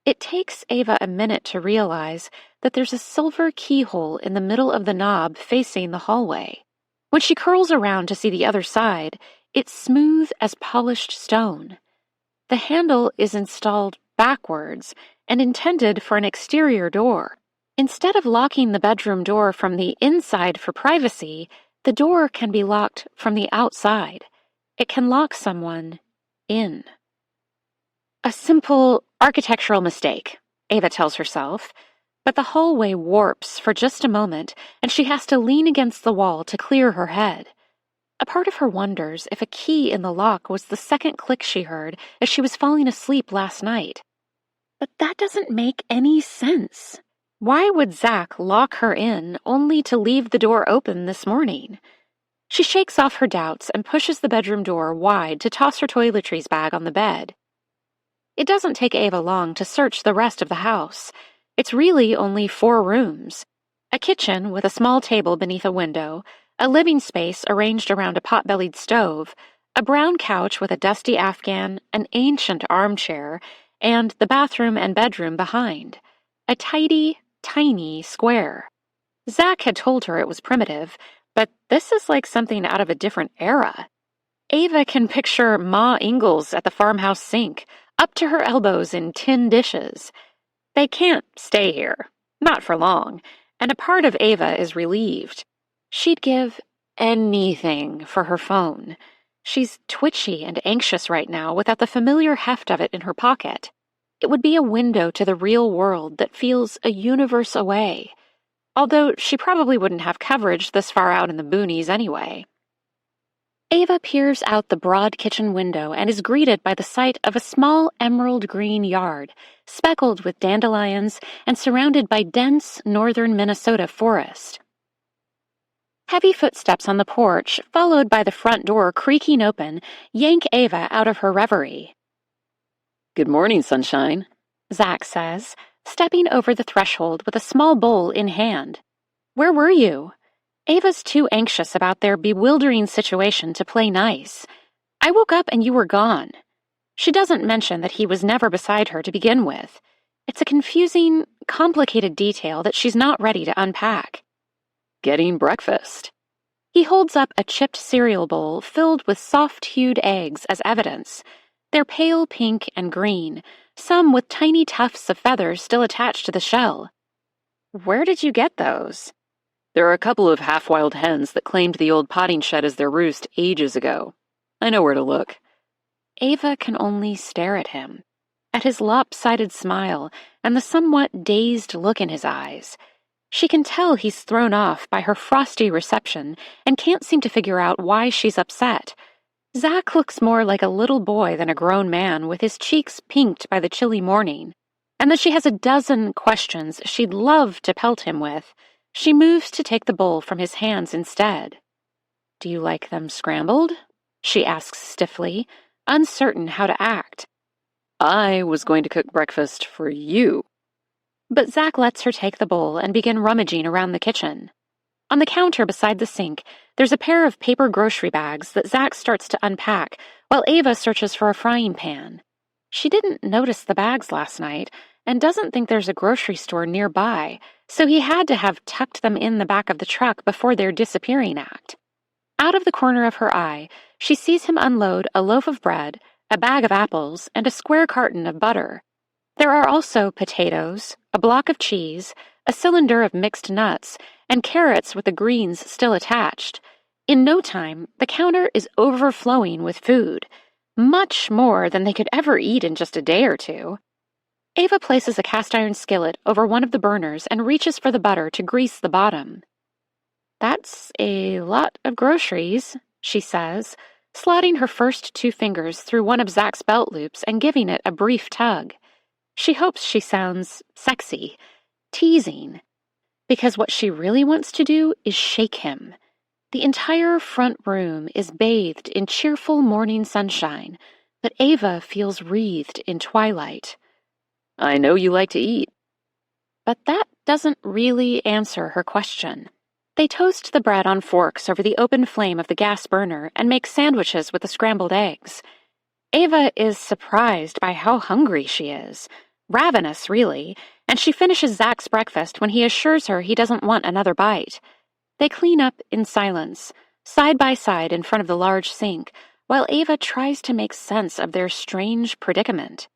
It takes Ava a minute to realize that there's a silver keyhole in the middle of the knob facing the hallway. When she curls around to see the other side, it's smooth as polished stone. The handle is installed backwards and intended for an exterior door. Instead of locking the bedroom door from the inside for privacy, the door can be locked from the outside. It can lock someone in. A simple architectural mistake, Ava tells herself, but the hallway warps for just a moment, and she has to lean against the wall to clear her head. A part of her wonders if a key in the lock was the second click she heard as she was falling asleep last night. But that doesn't make any sense. Why would Zach lock her in only to leave the door open this morning? She shakes off her doubts and pushes the bedroom door wide to toss her toiletries bag on the bed. It doesn't take Ava long to search the rest of the house. It's really only 4 rooms. A kitchen with a small table beneath a window, a living space arranged around a pot-bellied stove, a brown couch with a dusty Afghan, an ancient armchair, and the bathroom and bedroom behind. A tidy, tiny square. Zach had told her it was primitive, but this is like something out of a different era. Ava can picture Ma Ingalls at the farmhouse sink, up to her elbows in tin dishes. They can't stay here, not for long, and a part of Ava is relieved. She'd give anything for her phone. She's twitchy and anxious right now without the familiar heft of it in her pocket. It would be a window to the real world that feels a universe away, although she probably wouldn't have coverage this far out in the boonies anyway. Ava peers out the broad kitchen window and is greeted by the sight of a small emerald green yard, speckled with dandelions and surrounded by dense northern Minnesota forest. Heavy footsteps on the porch, followed by the front door creaking open, yank Ava out of her reverie. "Good morning, sunshine," Zach says, stepping over the threshold with a small bowl in hand. "Where were you?" Ava's too anxious about their bewildering situation to play nice. "I woke up and you were gone." She doesn't mention that he was never beside her to begin with. It's a confusing, complicated detail that she's not ready to unpack. "Getting breakfast." He holds up a chipped cereal bowl filled with soft-hued eggs as evidence. They're pale pink and green, some with tiny tufts of feathers still attached to the shell. "Where did you get those?" "There are a couple of half-wild hens that claimed the old potting shed as their roost ages ago. I know where to look." Ava can only stare at him, at his lopsided smile and the somewhat dazed look in his eyes. She can tell he's thrown off by her frosty reception and can't seem to figure out why she's upset. Zach looks more like a little boy than a grown man with his cheeks pinked by the chilly morning, and that she has a dozen questions she'd love to pelt him with. She moves to take the bowl from his hands instead. "Do you like them scrambled?" she asks stiffly, uncertain how to act. "I was going to cook breakfast for you." But Zach lets her take the bowl and begin rummaging around the kitchen. On the counter beside the sink, there's a pair of paper grocery bags that Zach starts to unpack while Ava searches for a frying pan. She didn't notice the bags last night and doesn't think there's a grocery store nearby, so he had to have tucked them in the back of the truck before their disappearing act. Out of the corner of her eye, she sees him unload a loaf of bread, a bag of apples, and a square carton of butter. There are also potatoes, a block of cheese, a cylinder of mixed nuts, and carrots with the greens still attached. In no time, the counter is overflowing with food, much more than they could ever eat in just a day or two. Ava places a cast-iron skillet over one of the burners and reaches for the butter to grease the bottom. "That's a lot of groceries," she says, sliding her first 2 fingers through one of Zach's belt loops and giving it a brief tug. She hopes she sounds sexy, teasing. Because what she really wants to do is shake him. The entire front room is bathed in cheerful morning sunshine, but Ava feels wreathed in twilight. I know you like to eat. But that doesn't really answer her question. They toast the bread on forks over the open flame of the gas burner and make sandwiches with the scrambled eggs. Ava is surprised by how hungry she is. Ravenous, really, and she finishes Zach's breakfast when he assures her he doesn't want another bite. They clean up in silence, side by side in front of the large sink, while Ava tries to make sense of their strange predicament.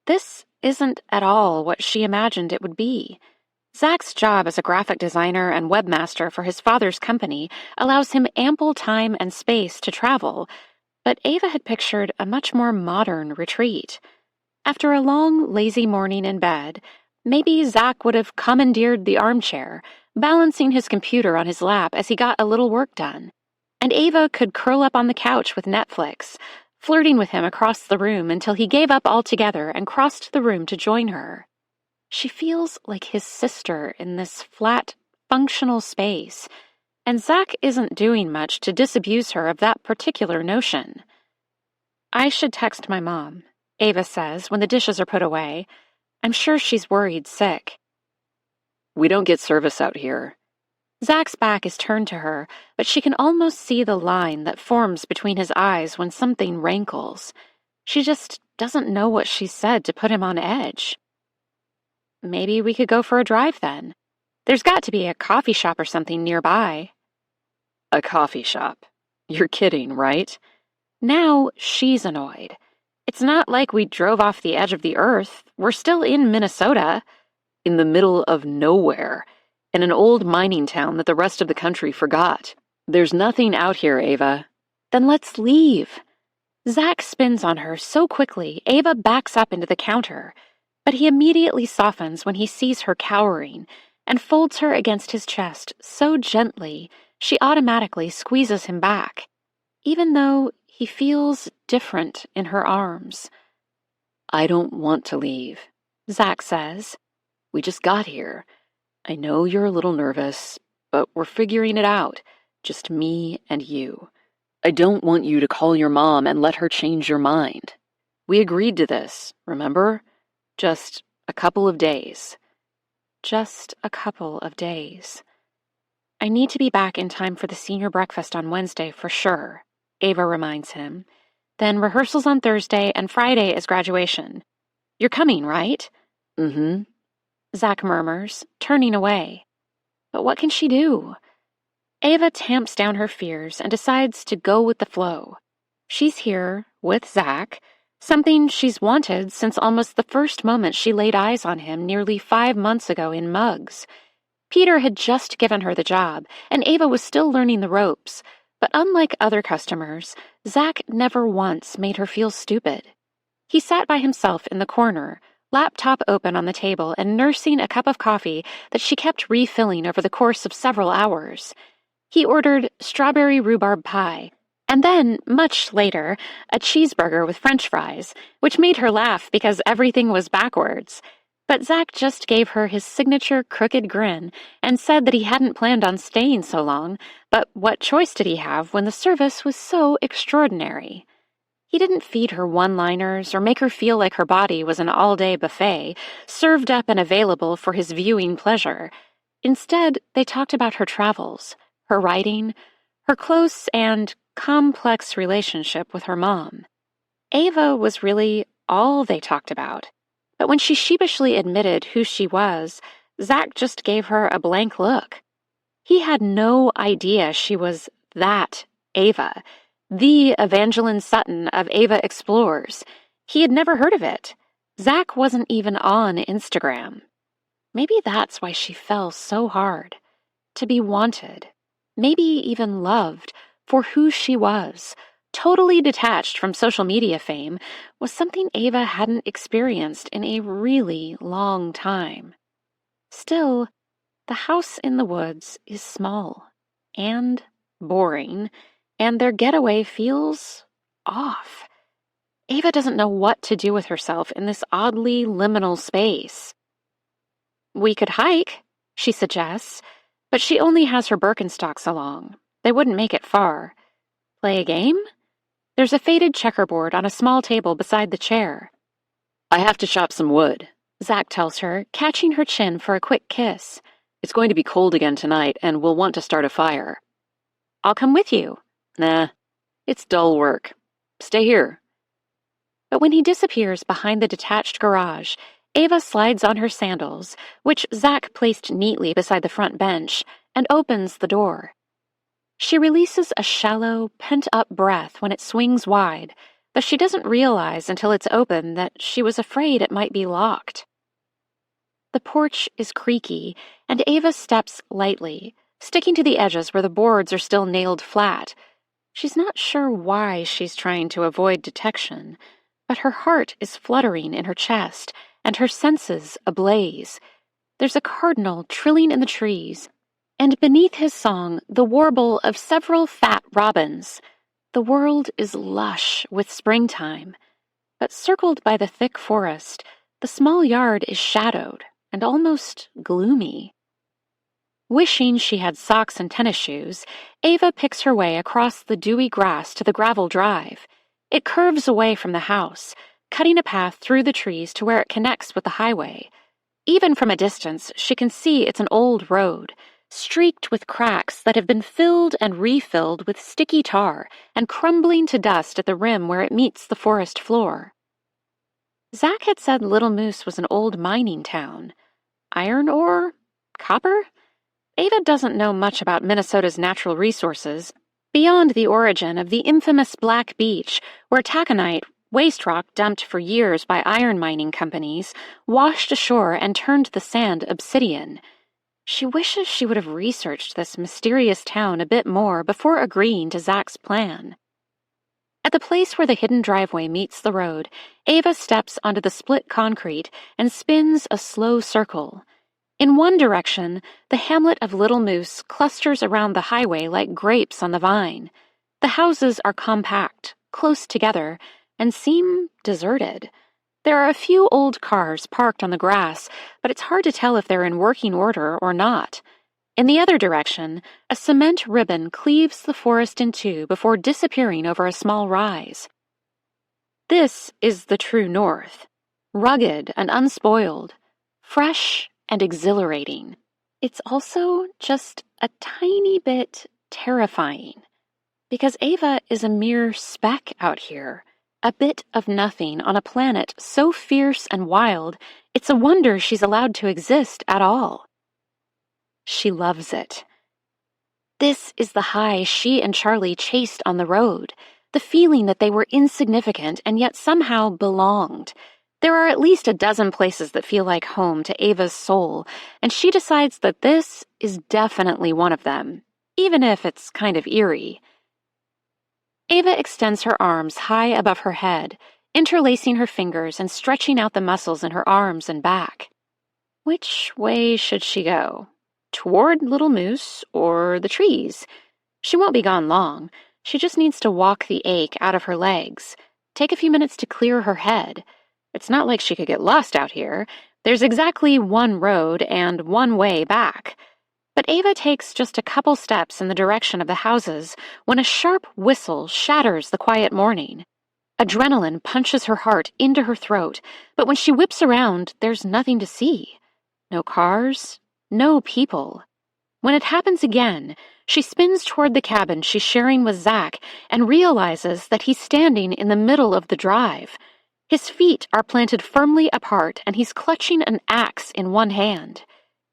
This isn't at all what she imagined it would be. Zach's job as a graphic designer and webmaster for his father's company allows him ample time and space to travel, but Ava had pictured a much more modern retreat. After a long, lazy morning in bed, maybe Zach would have commandeered the armchair, balancing his computer on his lap as he got a little work done, and Ava could curl up on the couch with Netflix, flirting with him across the room until he gave up altogether and crossed the room to join her. She feels like his sister in this flat, functional space, and Zach isn't doing much to disabuse her of that particular notion. I should text my mom, Ava says when the dishes are put away. I'm sure she's worried sick. We don't get service out here. Zach's back is turned to her, but she can almost see the line that forms between his eyes when something rankles. She just doesn't know what she said to put him on edge. Maybe we could go for a drive then. There's got to be a coffee shop or something nearby. A coffee shop? You're kidding, right? Now she's annoyed. It's not like we drove off the edge of the earth. We're still in Minnesota. In the middle of nowhere, in an old mining town that the rest of the country forgot. There's nothing out here, Ava. Then let's leave. Zach spins on her so quickly, Ava backs up into the counter, but he immediately softens when he sees her cowering and folds her against his chest so gently she automatically squeezes him back, even though he feels different in her arms. I don't want to leave, Zach says. We just got here. I know you're a little nervous, but we're figuring it out. Just me and you. I don't want you to call your mom and let her change your mind. We agreed to this, remember? Just a couple of days. Just a couple of days. I need to be back in time for the senior breakfast on Wednesday for sure, Ava reminds him. Then rehearsals on Thursday and Friday is graduation. You're coming, right? Mm-hmm. Zach murmurs, turning away. But what can she do? Ava tamps down her fears and decides to go with the flow. She's here, with Zach, something she's wanted since almost the first moment she laid eyes on him nearly 5 months ago in Muggs. Peter had just given her the job, and Ava was still learning the ropes, but unlike other customers, Zach never once made her feel stupid. He sat by himself in the corner, laptop open on the table and nursing a cup of coffee that she kept refilling over the course of several hours. He ordered strawberry rhubarb pie, and then, much later, a cheeseburger with French fries, which made her laugh because everything was backwards. But Zach just gave her his signature crooked grin and said that he hadn't planned on staying so long, but what choice did he have when the service was so extraordinary? He didn't feed her one-liners or make her feel like her body was an all-day buffet, served up and available for his viewing pleasure. Instead, they talked about her travels, her writing, her close and complex relationship with her mom. Ava was really all they talked about. But when she sheepishly admitted who she was, Zach just gave her a blank look. He had no idea she was that Ava, the Evangeline Sutton of Ava Explores. He had never heard of it. Zach wasn't even on Instagram. Maybe that's why she fell so hard. To be wanted, maybe even loved for who she was, totally detached from social media fame, was something Ava hadn't experienced in a really long time. Still, the house in the woods is small and boring, and their getaway feels off. Ava doesn't know what to do with herself in this oddly liminal space. We could hike, she suggests, but she only has her Birkenstocks along. They wouldn't make it far. Play a game? There's a faded checkerboard on a small table beside the chair. I have to chop some wood, Zach tells her, catching her chin for a quick kiss. It's going to be cold again tonight, and we'll want to start a fire. I'll come with you. Nah, it's dull work. Stay here. But when he disappears behind the detached garage, Ava slides on her sandals, which Zach placed neatly beside the front bench, and opens the door. She releases a shallow, pent-up breath when it swings wide, but she doesn't realize until it's open that she was afraid it might be locked. The porch is creaky, and Ava steps lightly, sticking to the edges where the boards are still nailed flat. She's not sure why she's trying to avoid detection, but her heart is fluttering in her chest, and her senses ablaze. There's a cardinal trilling in the trees, and beneath his song, the warble of several fat robins. The world is lush with springtime, but circled by the thick forest, the small yard is shadowed and almost gloomy. Wishing she had socks and tennis shoes, Ava picks her way across the dewy grass to the gravel drive. It curves away from the house, cutting a path through the trees to where it connects with the highway. Even from a distance, she can see it's an old road, streaked with cracks that have been filled and refilled with sticky tar and crumbling to dust at the rim where it meets the forest floor. Zach had said Little Moose was an old mining town. Iron ore? Copper? Ava doesn't know much about Minnesota's natural resources, beyond the origin of the infamous Black Beach, where taconite, waste rock dumped for years by iron mining companies, washed ashore and turned the sand obsidian. She wishes she would have researched this mysterious town a bit more before agreeing to Zach's plan. At the place where the hidden driveway meets the road, Ava steps onto the split concrete and spins a slow circle. In one direction, the hamlet of Little Moose clusters around the highway like grapes on the vine. The houses are compact, close together, and seem deserted. There are a few old cars parked on the grass, but it's hard to tell if they're in working order or not. In the other direction, a cement ribbon cleaves the forest in two before disappearing over a small rise. This is the true north, rugged and unspoiled, fresh and exhilarating. It's also just a tiny bit terrifying, because Ava is a mere speck out here, a bit of nothing on a planet so fierce and wild, it's a wonder she's allowed to exist at all. She loves it. This is the high she and Charlie chased on the road, the feeling that they were insignificant and yet somehow belonged. There are at least a dozen places that feel like home to Ava's soul, and she decides that this is definitely one of them, even if it's kind of eerie. Ava extends her arms high above her head, interlacing her fingers and stretching out the muscles in her arms and back. Which way should she go? Toward Little Moose or the trees? She won't be gone long. She just needs to walk the ache out of her legs, take a few minutes to clear her head. It's not like she could get lost out here. There's exactly one road and one way back. But Ava takes just a couple steps in the direction of the houses when a sharp whistle shatters the quiet morning. Adrenaline punches her heart into her throat, but when she whips around, there's nothing to see. No cars, no people. When it happens again, she spins toward the cabin she's sharing with Zach and realizes that he's standing in the middle of the drive. His feet are planted firmly apart, and he's clutching an axe in one hand.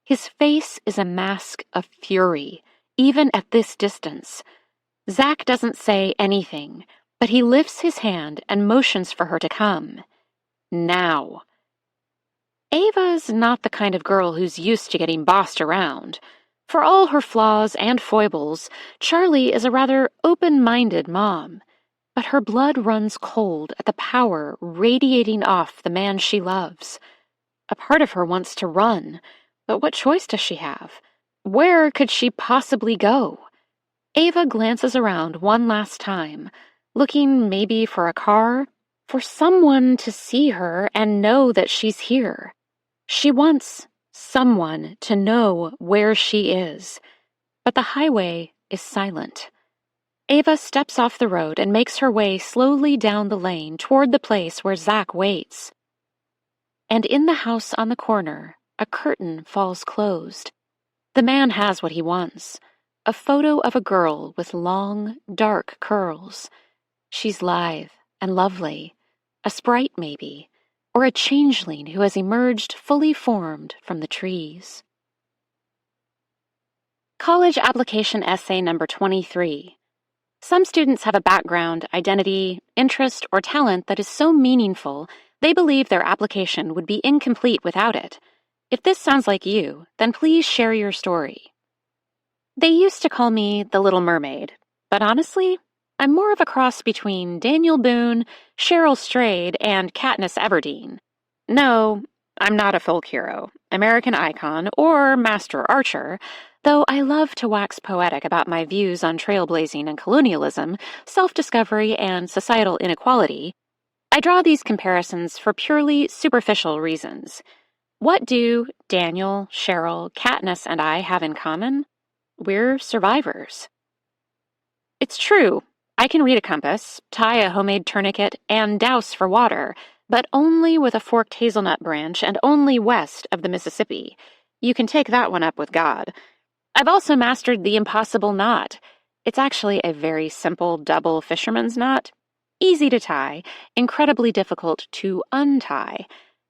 His face is a mask of fury, even at this distance. Zach doesn't say anything, but he lifts his hand and motions for her to come. Now. Ava's not the kind of girl who's used to getting bossed around. For all her flaws and foibles, Charlie is a rather open-minded mom. But her blood runs cold at the power radiating off the man she loves. A part of her wants to run, but what choice does she have? Where could she possibly go? Ava glances around one last time, looking maybe for a car, for someone to see her and know that she's here. She wants someone to know where she is. But the highway is silent. Ava steps off the road and makes her way slowly down the lane toward the place where Zach waits. And in the house on the corner, a curtain falls closed. The man has what he wants, a photo of a girl with long, dark curls. She's lithe and lovely, a sprite maybe, or a changeling who has emerged fully formed from the trees. College application essay number 23. Some students have a background, identity, interest, or talent that is so meaningful they believe their application would be incomplete without it. If this sounds like you, then please share your story. They used to call me the Little Mermaid, but honestly, I'm more of a cross between Daniel Boone, Cheryl Strayed, and Katniss Everdeen. No, I'm not a folk hero, American icon, or master archer, though I love to wax poetic about my views on trailblazing and colonialism, self-discovery, and societal inequality. I draw these comparisons for purely superficial reasons. What do Daniel, Cheryl, Katniss, and I have in common? We're survivors. It's true, I can read a compass, tie a homemade tourniquet, and douse for water, but only with a forked hazelnut branch and only west of the Mississippi. You can take that one up with God. I've also mastered the impossible knot. It's actually a very simple double fisherman's knot. Easy to tie, incredibly difficult to untie.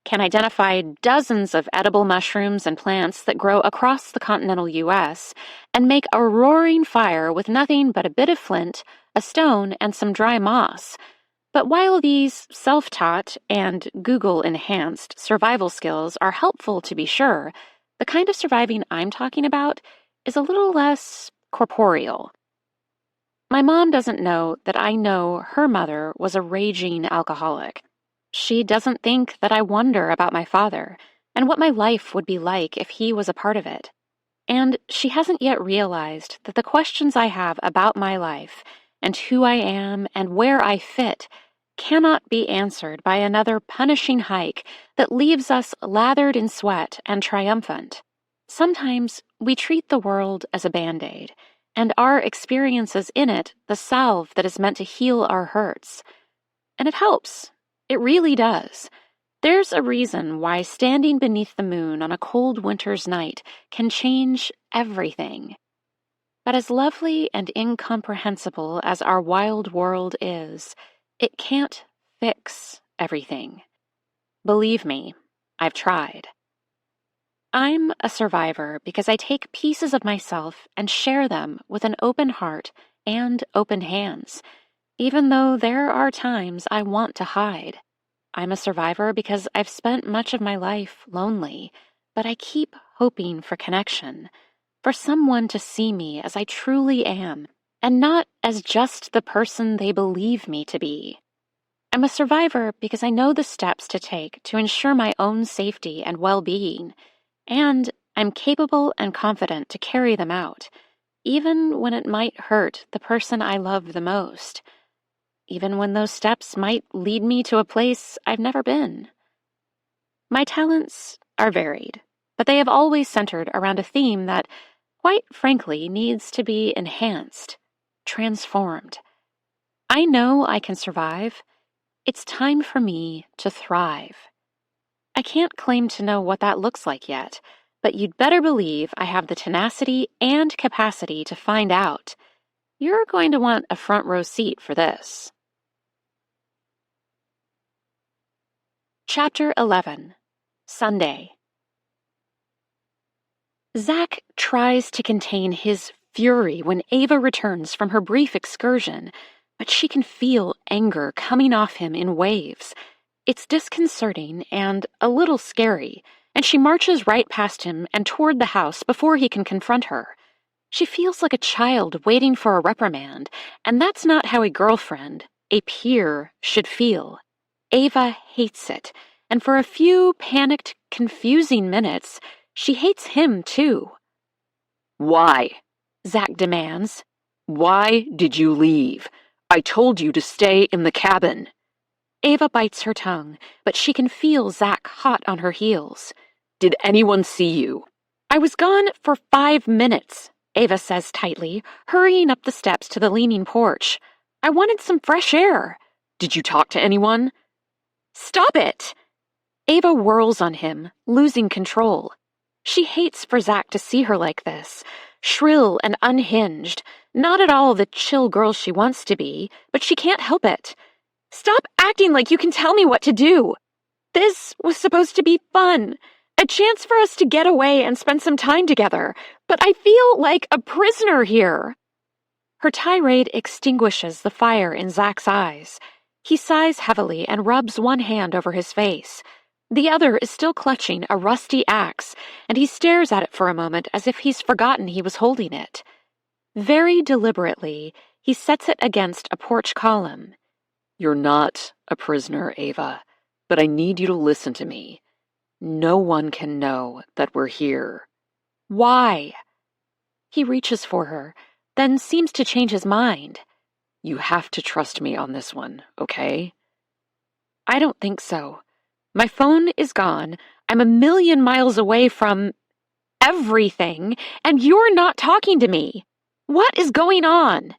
Can identify dozens of edible mushrooms and plants that grow across the continental U.S. and make a roaring fire with nothing but a bit of flint, a stone, and some dry moss. But while these self-taught and Google-enhanced survival skills are helpful to be sure, the kind of surviving I'm talking about is a little less corporeal. My mom doesn't know that I know her mother was a raging alcoholic. She doesn't think that I wonder about my father and what my life would be like if he was a part of it. And she hasn't yet realized that the questions I have about my life and who I am and where I fit cannot be answered by another punishing hike that leaves us lathered in sweat and triumphant. Sometimes we treat the world as a Band-Aid, and our experiences in it the salve that is meant to heal our hurts. And it helps. It really does. There's a reason why standing beneath the moon on a cold winter's night can change everything. But as lovely and incomprehensible as our wild world is, it can't fix everything. Believe me, I've tried. I'm a survivor because I take pieces of myself and share them with an open heart and open hands, even though there are times I want to hide. I'm a survivor because I've spent much of my life lonely, but I keep hoping for connection, for someone to see me as I truly am, and not as just the person they believe me to be. I'm a survivor because I know the steps to take to ensure my own safety and well-being, and I'm capable and confident to carry them out, even when it might hurt the person I love the most, even when those steps might lead me to a place I've never been. My talents are varied, but they have always centered around a theme that, quite frankly, needs to be enhanced, transformed. I know I can survive. It's time for me to thrive. I can't claim to know what that looks like yet, but you'd better believe I have the tenacity and capacity to find out. You're going to want a front row seat for this. Chapter 11. Sunday. Zach tries to contain his fury when Ava returns from her brief excursion, but she can feel anger coming off him in waves. It's disconcerting and a little scary, and she marches right past him and toward the house before he can confront her. She feels like a child waiting for a reprimand, and that's not how a girlfriend, a peer, should feel. Ava hates it, and for a few panicked, confusing minutes, she hates him too. Why? Zach demands. Why did you leave? I told you to stay in the cabin. Ava bites her tongue, but she can feel Zach hot on her heels. Did anyone see you? I was gone for 5 minutes, Ava says tightly, hurrying up the steps to the leaning porch. I wanted some fresh air. Did you talk to anyone? Stop it! Ava whirls on him, losing control. She hates for Zach to see her like this, shrill and unhinged, not at all the chill girl she wants to be, but she can't help it. Stop acting like you can tell me what to do. This was supposed to be fun, a chance for us to get away and spend some time together, but I feel like a prisoner here. Her tirade extinguishes the fire in Zach's eyes. He sighs heavily and rubs one hand over his face. The other is still clutching a rusty axe, and he stares at it for a moment as if he's forgotten he was holding it. Very deliberately, he sets it against a porch column. You're not a prisoner, Ava, but I need you to listen to me. No one can know that we're here. Why? He reaches for her, then seems to change his mind. You have to trust me on this one, okay? I don't think so. My phone is gone. I'm a million miles away from everything, and you're not talking to me. What is going on?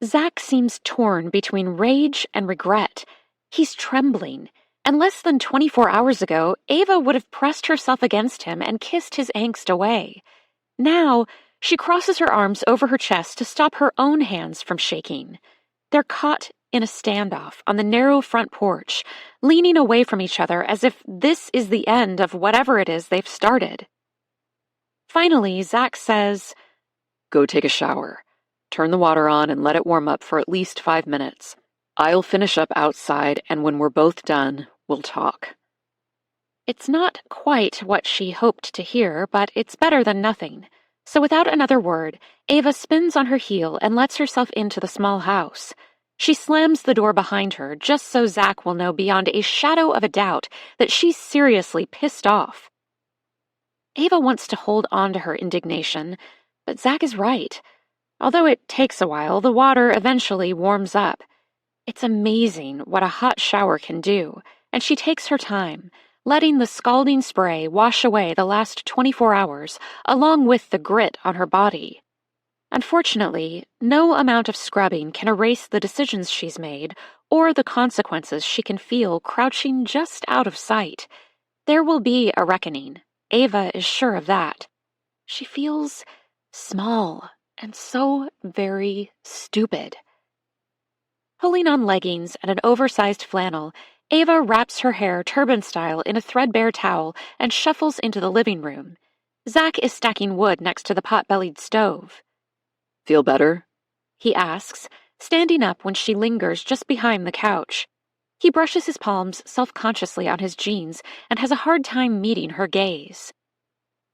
Zach seems torn between rage and regret. He's trembling, and less than 24 hours ago, Ava would have pressed herself against him and kissed his angst away. Now, she crosses her arms over her chest to stop her own hands from shaking. They're caught in a standoff on the narrow front porch, leaning away from each other as if this is the end of whatever it is they've started. Finally, Zach says, Go take a shower. Turn the water on and let it warm up for at least 5 minutes. I'll finish up outside, and when we're both done, we'll talk. It's not quite what she hoped to hear, but it's better than nothing. So without another word, Ava spins on her heel and lets herself into the small house. She slams the door behind her just so Zach will know beyond a shadow of a doubt that she's seriously pissed off. Ava wants to hold on to her indignation, but Zach is right. Although it takes a while, the water eventually warms up. It's amazing what a hot shower can do, and she takes her time, letting the scalding spray wash away the last 24 hours, along with the grit on her body. Unfortunately, no amount of scrubbing can erase the decisions she's made or the consequences she can feel crouching just out of sight. There will be a reckoning. Ava is sure of that. She feels small and so very stupid. Pulling on leggings and an oversized flannel, Ava wraps her hair turban-style in a threadbare towel and shuffles into the living room. Zach is stacking wood next to the pot-bellied stove. Feel better? He asks, standing up when she lingers just behind the couch. He brushes his palms self-consciously on his jeans and has a hard time meeting her gaze.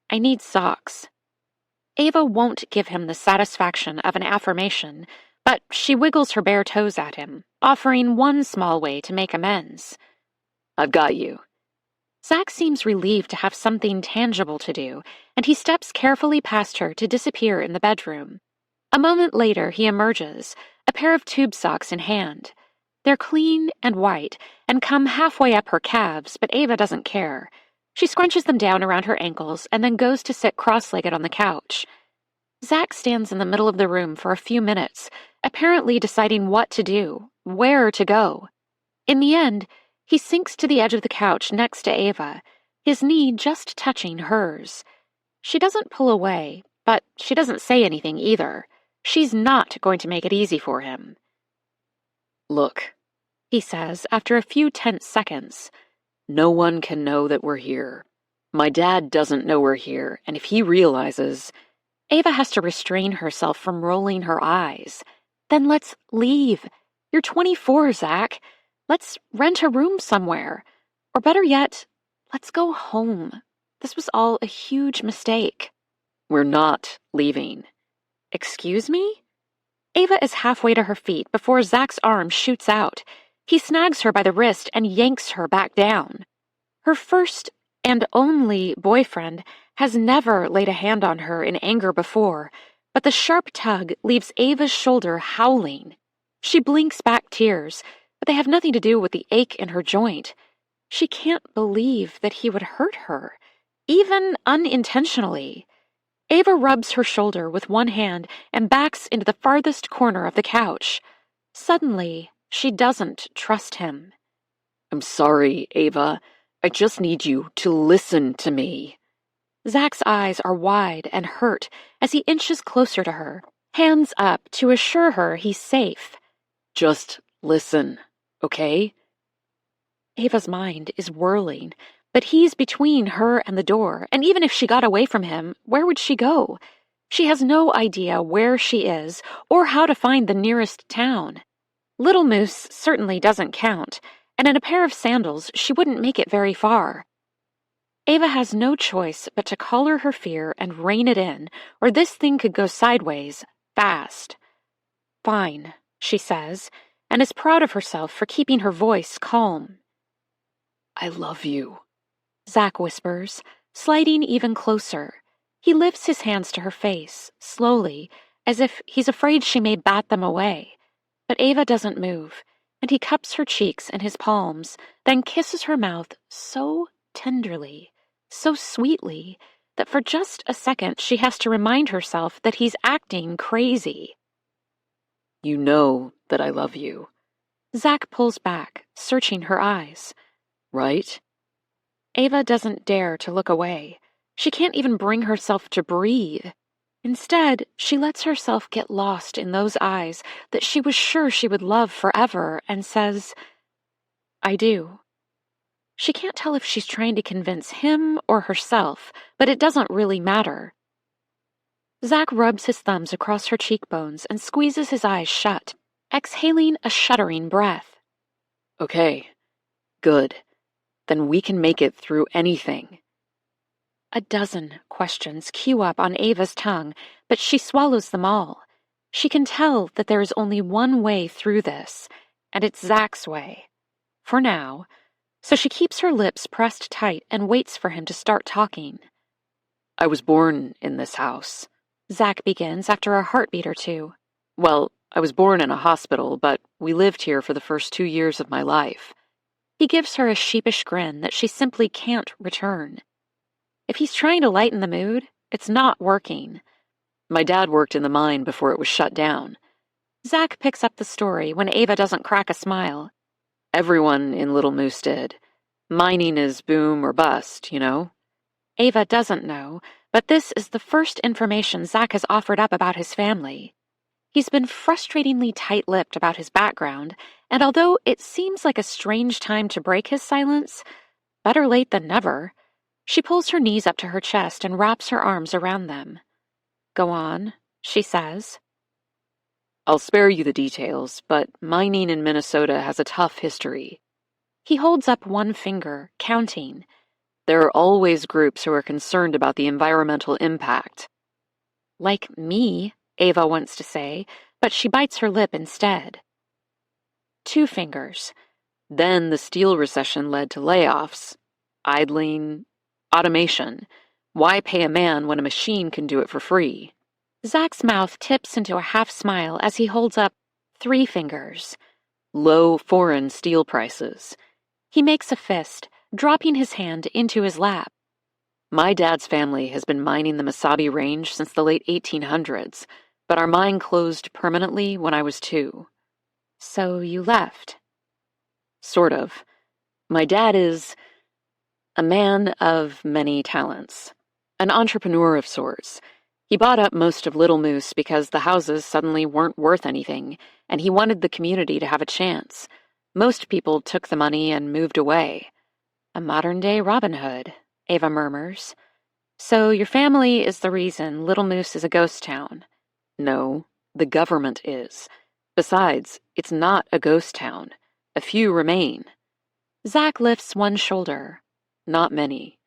I need socks. Ava won't give him the satisfaction of an affirmation, but she wiggles her bare toes at him, offering one small way to make amends. I've got you. Zach seems relieved to have something tangible to do, and he steps carefully past her to disappear in the bedroom. A moment later, he emerges, a pair of tube socks in hand. They're clean and white and come halfway up her calves, but Ava doesn't care. She scrunches them down around her ankles and then goes to sit cross-legged on the couch. Zach stands in the middle of the room for a few minutes, apparently deciding what to do, where to go. In the end, he sinks to the edge of the couch next to Ava, his knee just touching hers. She doesn't pull away, but she doesn't say anything either. She's not going to make it easy for him. Look, he says after a few tense seconds. No one can know that we're here. My dad doesn't know we're here, and if he realizes... Ava has to restrain herself from rolling her eyes. Then let's leave. You're 24, Zach. Let's rent a room somewhere. Or better yet, let's go home. This was all a huge mistake. We're not leaving. Excuse me? Ava is halfway to her feet before Zach's arm shoots out. He snags her by the wrist and yanks her back down. Her first and only boyfriend has never laid a hand on her in anger before, but the sharp tug leaves Ava's shoulder howling. She blinks back tears, but they have nothing to do with the ache in her joint. She can't believe that he would hurt her, even unintentionally. Ava rubs her shoulder with one hand and backs into the farthest corner of the couch. Suddenly, she doesn't trust him. I'm sorry, Ava. I just need you to listen to me. Zach's eyes are wide and hurt as he inches closer to her, hands up to assure her he's safe. Just listen, okay? Ava's mind is whirling, but he's between her and the door, and even if she got away from him, where would she go? She has no idea where she is or how to find the nearest town. Little Moose certainly doesn't count, and in a pair of sandals she wouldn't make it very far. Ava has no choice but to collar her fear and rein it in, or this thing could go sideways, fast. Fine, she says, and is proud of herself for keeping her voice calm. I love you, Zach whispers, sliding even closer. He lifts his hands to her face, slowly, as if he's afraid she may bat them away. But Ava doesn't move, and he cups her cheeks in his palms, then kisses her mouth so tenderly, so sweetly, that for just a second she has to remind herself that he's acting crazy. You know that I love you. Zach pulls back, searching her eyes. Right? Ava doesn't dare to look away. She can't even bring herself to breathe. Instead, she lets herself get lost in those eyes that she was sure she would love forever and says, I do. She can't tell if she's trying to convince him or herself, but it doesn't really matter. Zach rubs his thumbs across her cheekbones and squeezes his eyes shut, exhaling a shuddering breath. Okay, good. Then we can make it through anything. A dozen questions queue up on Ava's tongue, but she swallows them all. She can tell that there is only one way through this, and it's Zach's way. For now. So she keeps her lips pressed tight and waits for him to start talking. I was born in this house, Zach begins after a heartbeat or two. Well, I was born in a hospital, but we lived here for the first 2 years of my life. He gives her a sheepish grin that she simply can't return. If he's trying to lighten the mood, it's not working. My dad worked in the mine before it was shut down. Zach picks up the story when Ava doesn't crack a smile. Everyone in Little Moose did. Mining is boom or bust, you know? Ava doesn't know, but this is the first information Zach has offered up about his family. He's been frustratingly tight-lipped about his background, and although it seems like a strange time to break his silence, better late than never. She pulls her knees up to her chest and wraps her arms around them. Go on, she says. I'll spare you the details, but mining in Minnesota has a tough history. He holds up one finger, counting. There are always groups who are concerned about the environmental impact. Like me, Ava wants to say, but she bites her lip instead. 2 fingers. Then the steel recession led to layoffs, idling, automation. Why pay a man when a machine can do it for free? Zach's mouth tips into a half smile as he holds up 3 fingers. Low foreign steel prices. He makes a fist, dropping his hand into his lap. My dad's family has been mining the Mesabi Range since the late 1800s, but our mine closed permanently when I was 2. So you left? Sort of. My dad is a man of many talents, an entrepreneur of sorts. He bought up most of Little Moose because the houses suddenly weren't worth anything, and he wanted the community to have a chance. Most people took the money and moved away. A modern-day Robin Hood, Ava murmurs. So your family is the reason Little Moose is a ghost town? No, the government is. Besides, it's not a ghost town. A few remain. Zach lifts one shoulder. Not many.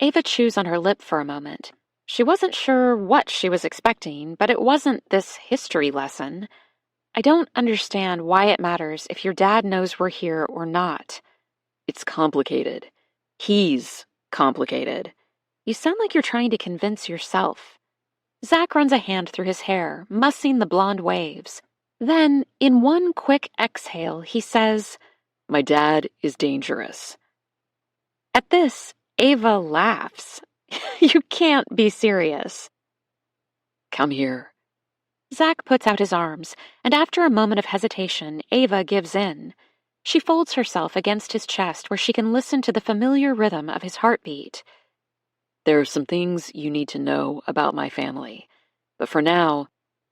Ava chews on her lip for a moment. She wasn't sure what she was expecting, but it wasn't this history lesson. I don't understand why it matters if your dad knows we're here or not. It's complicated. He's complicated. You sound like you're trying to convince yourself. Zach runs a hand through his hair, mussing the blonde waves. Then, in one quick exhale, he says, My dad is dangerous. At this, Ava laughs. You can't be serious. Come here. Zach puts out his arms, and after a moment of hesitation, Ava gives in. She folds herself against his chest where she can listen to the familiar rhythm of his heartbeat. There are some things you need to know about my family, but for now,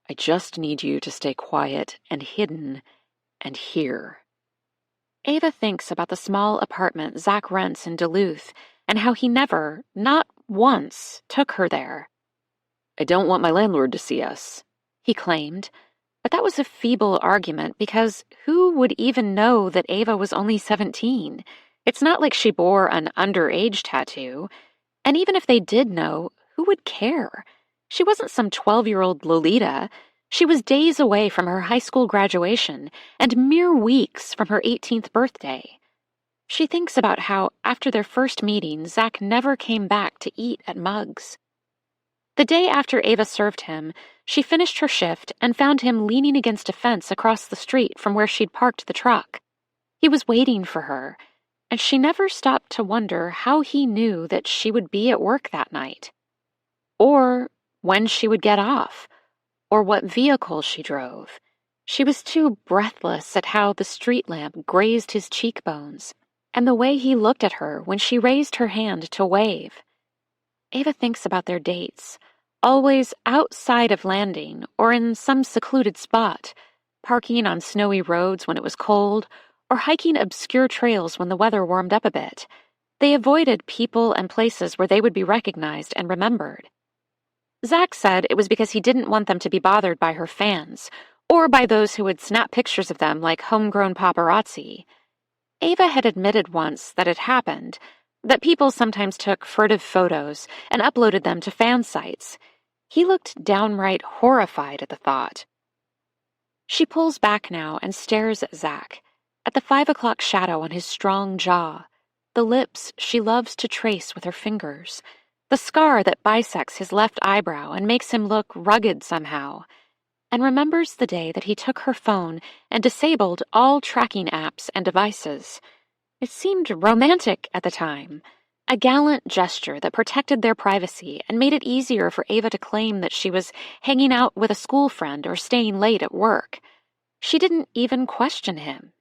I just need you to stay quiet and hidden and here. Ava thinks about the small apartment Zach rents in Duluth and how he never, not once, took her there. I don't want my landlord to see us, he claimed. But that was a feeble argument because who would even know that Ava was only 17? It's not like she bore an underage tattoo. And even if they did know, who would care? She wasn't some 12-year-old Lolita. She was days away from her high school graduation and mere weeks from her 18th birthday. She thinks about how, after their first meeting, Zach never came back to eat at Muggs. The day after Ava served him, she finished her shift and found him leaning against a fence across the street from where she'd parked the truck. He was waiting for her, and she never stopped to wonder how he knew that she would be at work that night, or when she would get off, or what vehicle she drove. She was too breathless at how the street lamp grazed his cheekbones, and the way he looked at her when she raised her hand to wave. Ava thinks about their dates, always outside of landing or in some secluded spot, parking on snowy roads when it was cold, or hiking obscure trails when the weather warmed up a bit. They avoided people and places where they would be recognized and remembered. Zach said it was because he didn't want them to be bothered by her fans, or by those who would snap pictures of them like homegrown paparazzi. Ava had admitted once that it happened, that people sometimes took furtive photos and uploaded them to fan sites. He looked downright horrified at the thought. She pulls back now and stares at Zach, at the 5 o'clock shadow on his strong jaw, the lips she loves to trace with her fingers, the scar that bisects his left eyebrow and makes him look rugged somehow, and remembers the day that he took her phone and disabled all tracking apps and devices. It seemed romantic at the time, a gallant gesture that protected their privacy and made it easier for Ava to claim that she was hanging out with a school friend or staying late at work. She didn't even question him.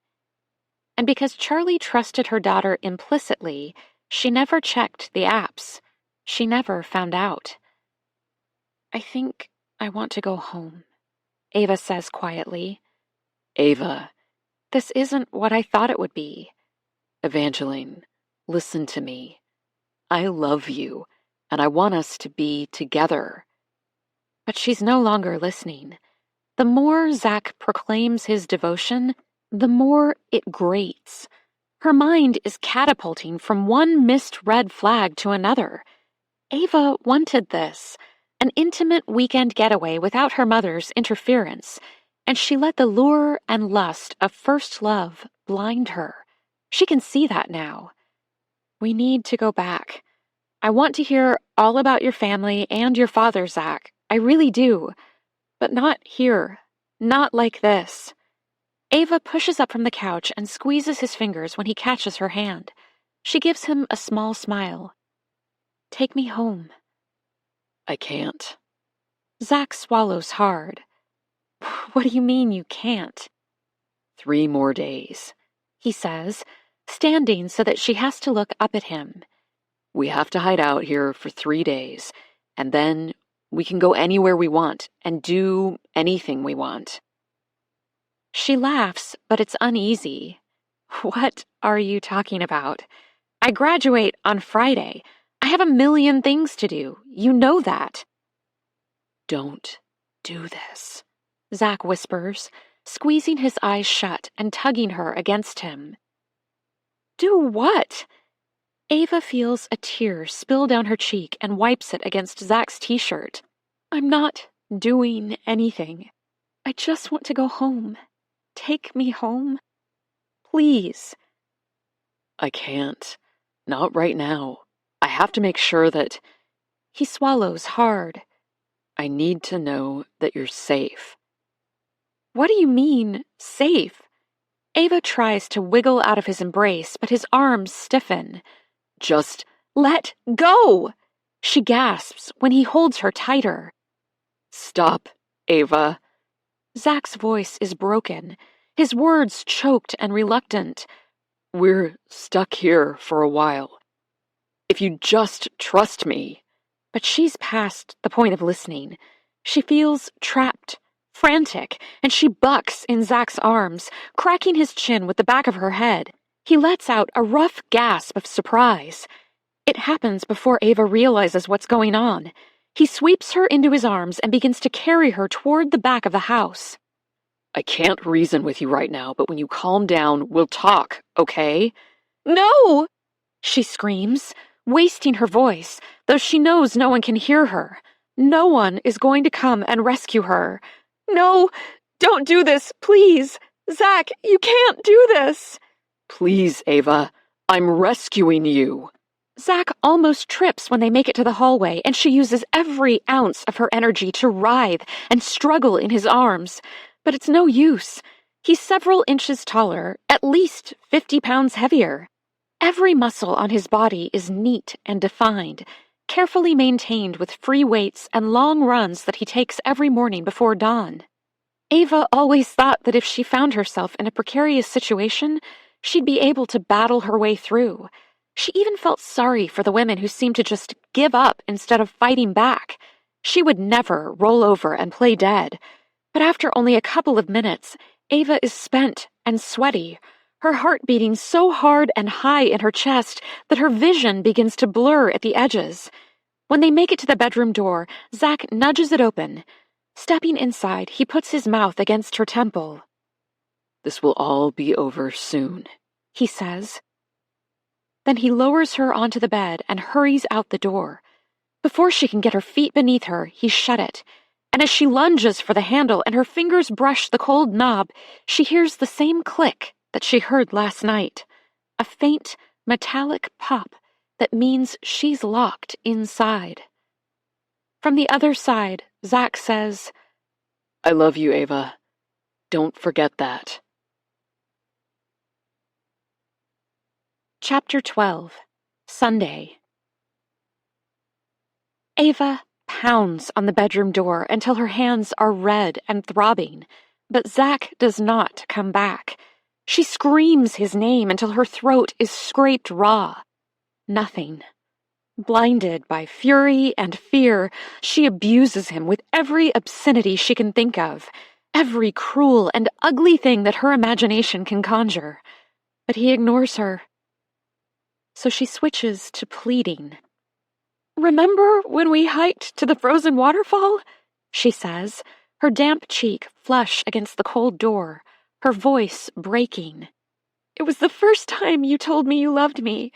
And because Charlie trusted her daughter implicitly, she never checked the apps. She never found out. I think I want to go home, Ava says quietly. Ava. This isn't what I thought it would be. Evangeline, listen to me. I love you, and I want us to be together. But she's no longer listening. The more Zach proclaims his devotion, the more it grates. Her mind is catapulting from one missed red flag to another. Ava wanted this, an intimate weekend getaway without her mother's interference, and she let the lure and lust of first love blind her. She can see that now. We need to go back. I want to hear all about your family and your father, Zach. I really do. But not here. Not like this. Ava pushes up from the couch and squeezes his fingers when he catches her hand. She gives him a small smile. Take me home. I can't. Zach swallows hard. What do you mean you can't? 3 more days, he says, standing so that she has to look up at him. We have to hide out here for 3 days, and then we can go anywhere we want and do anything we want. She laughs, but it's uneasy. What are you talking about? I graduate on Friday. I have a million things to do. You know that. Don't do this, Zach whispers, squeezing his eyes shut and tugging her against him. Do what? Ava feels a tear spill down her cheek and wipes it against Zach's t-shirt. I'm not doing anything. I just want to go home. Take me home. Please. I can't. Not right now. I have to make sure that... He swallows hard. I need to know that you're safe. What do you mean, safe? Ava tries to wiggle out of his embrace, but his arms stiffen. Just let go! She gasps when he holds her tighter. stop, Ava. Zach's voice is broken, his words choked and reluctant. We're stuck here for a while. If you just trust me. But she's past the point of listening. She feels trapped, frantic, and she bucks in Zach's arms, cracking his chin with the back of her head. He lets out a rough gasp of surprise. It happens before Ava realizes what's going on. He sweeps her into his arms and begins to carry her toward the back of the house. I can't reason with you right now, but when you calm down, we'll talk, okay? No! She screams, wasting her voice, though she knows no one can hear her. No one is going to come and rescue her. No, don't do this, please. Zach, you can't do this. Please, Ava, I'm rescuing you. Zach almost trips when they make it to the hallway, and she uses every ounce of her energy to writhe and struggle in his arms. But it's no use. He's several inches taller, at least 50 pounds heavier. Every muscle on his body is neat and defined, carefully maintained with free weights and long runs that he takes every morning before dawn. Ava always thought that if she found herself in a precarious situation, she'd be able to battle her way through. She even felt sorry for the women who seemed to just give up instead of fighting back. She would never roll over and play dead. But after only a couple of minutes, Ava is spent and sweaty, her heart beating so hard and high in her chest that her vision begins to blur at the edges. When they make it to the bedroom door, Zach nudges it open. Stepping inside, he puts his mouth against her temple. This will all be over soon, he says. Then he lowers her onto the bed and hurries out the door. Before she can get her feet beneath her, he shut it. And as she lunges for the handle and her fingers brush the cold knob, she hears the same click that she heard last night. A faint, metallic pop that means she's locked inside. From the other side, Zach says, I love you, Ava. Don't forget that. Chapter 12, Sunday. Ava pounds on the bedroom door until her hands are red and throbbing, but Zach does not come back. She screams his name until her throat is scraped raw. Nothing. Blinded by fury and fear, she abuses him with every obscenity she can think of, every cruel and ugly thing that her imagination can conjure. But he ignores her. So she switches to pleading. Remember when we hiked to the frozen waterfall? She says, her damp cheek flush against the cold door, her voice breaking. It was the first time you told me you loved me,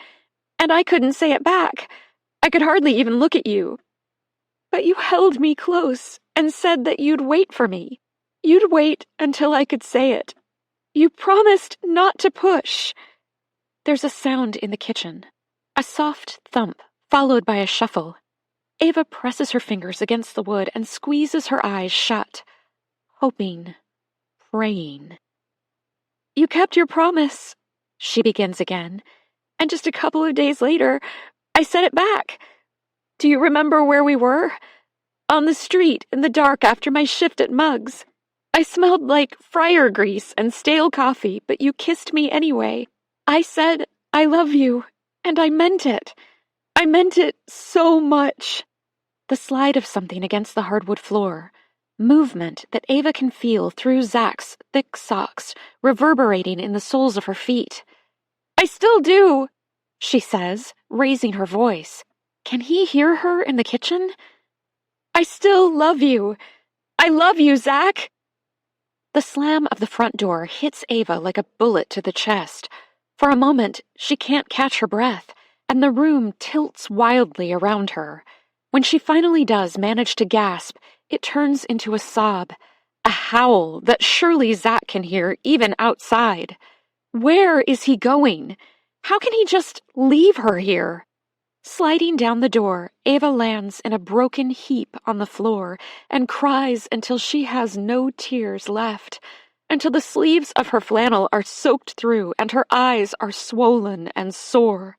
and I couldn't say it back. I could hardly even look at you. But you held me close and said that you'd wait for me. You'd wait until I could say it. You promised not to push. There's a sound in the kitchen, a soft thump followed by a shuffle. Ava presses her fingers against the wood and squeezes her eyes shut, hoping, praying. You kept your promise, she begins again, and just a couple of days later, I said it back. Do you remember where we were? On the street in the dark after my shift at Muggs. I smelled like fryer grease and stale coffee, but you kissed me anyway. I said, I love you, and I meant it. I meant it so much. The slide of something against the hardwood floor, movement that Ava can feel through Zach's thick socks, reverberating in the soles of her feet. I still do, she says, raising her voice. Can he hear her in the kitchen? I still love you. I love you, Zach. The slam of the front door hits Ava like a bullet to the chest. For a moment, she can't catch her breath, and the room tilts wildly around her. When she finally does manage to gasp, it turns into a sob, a howl that surely Zach can hear even outside. Where is he going? How can he just leave her here? Sliding down the door, Ava lands in a broken heap on the floor and cries until she has no tears left, until the sleeves of her flannel are soaked through and her eyes are swollen and sore.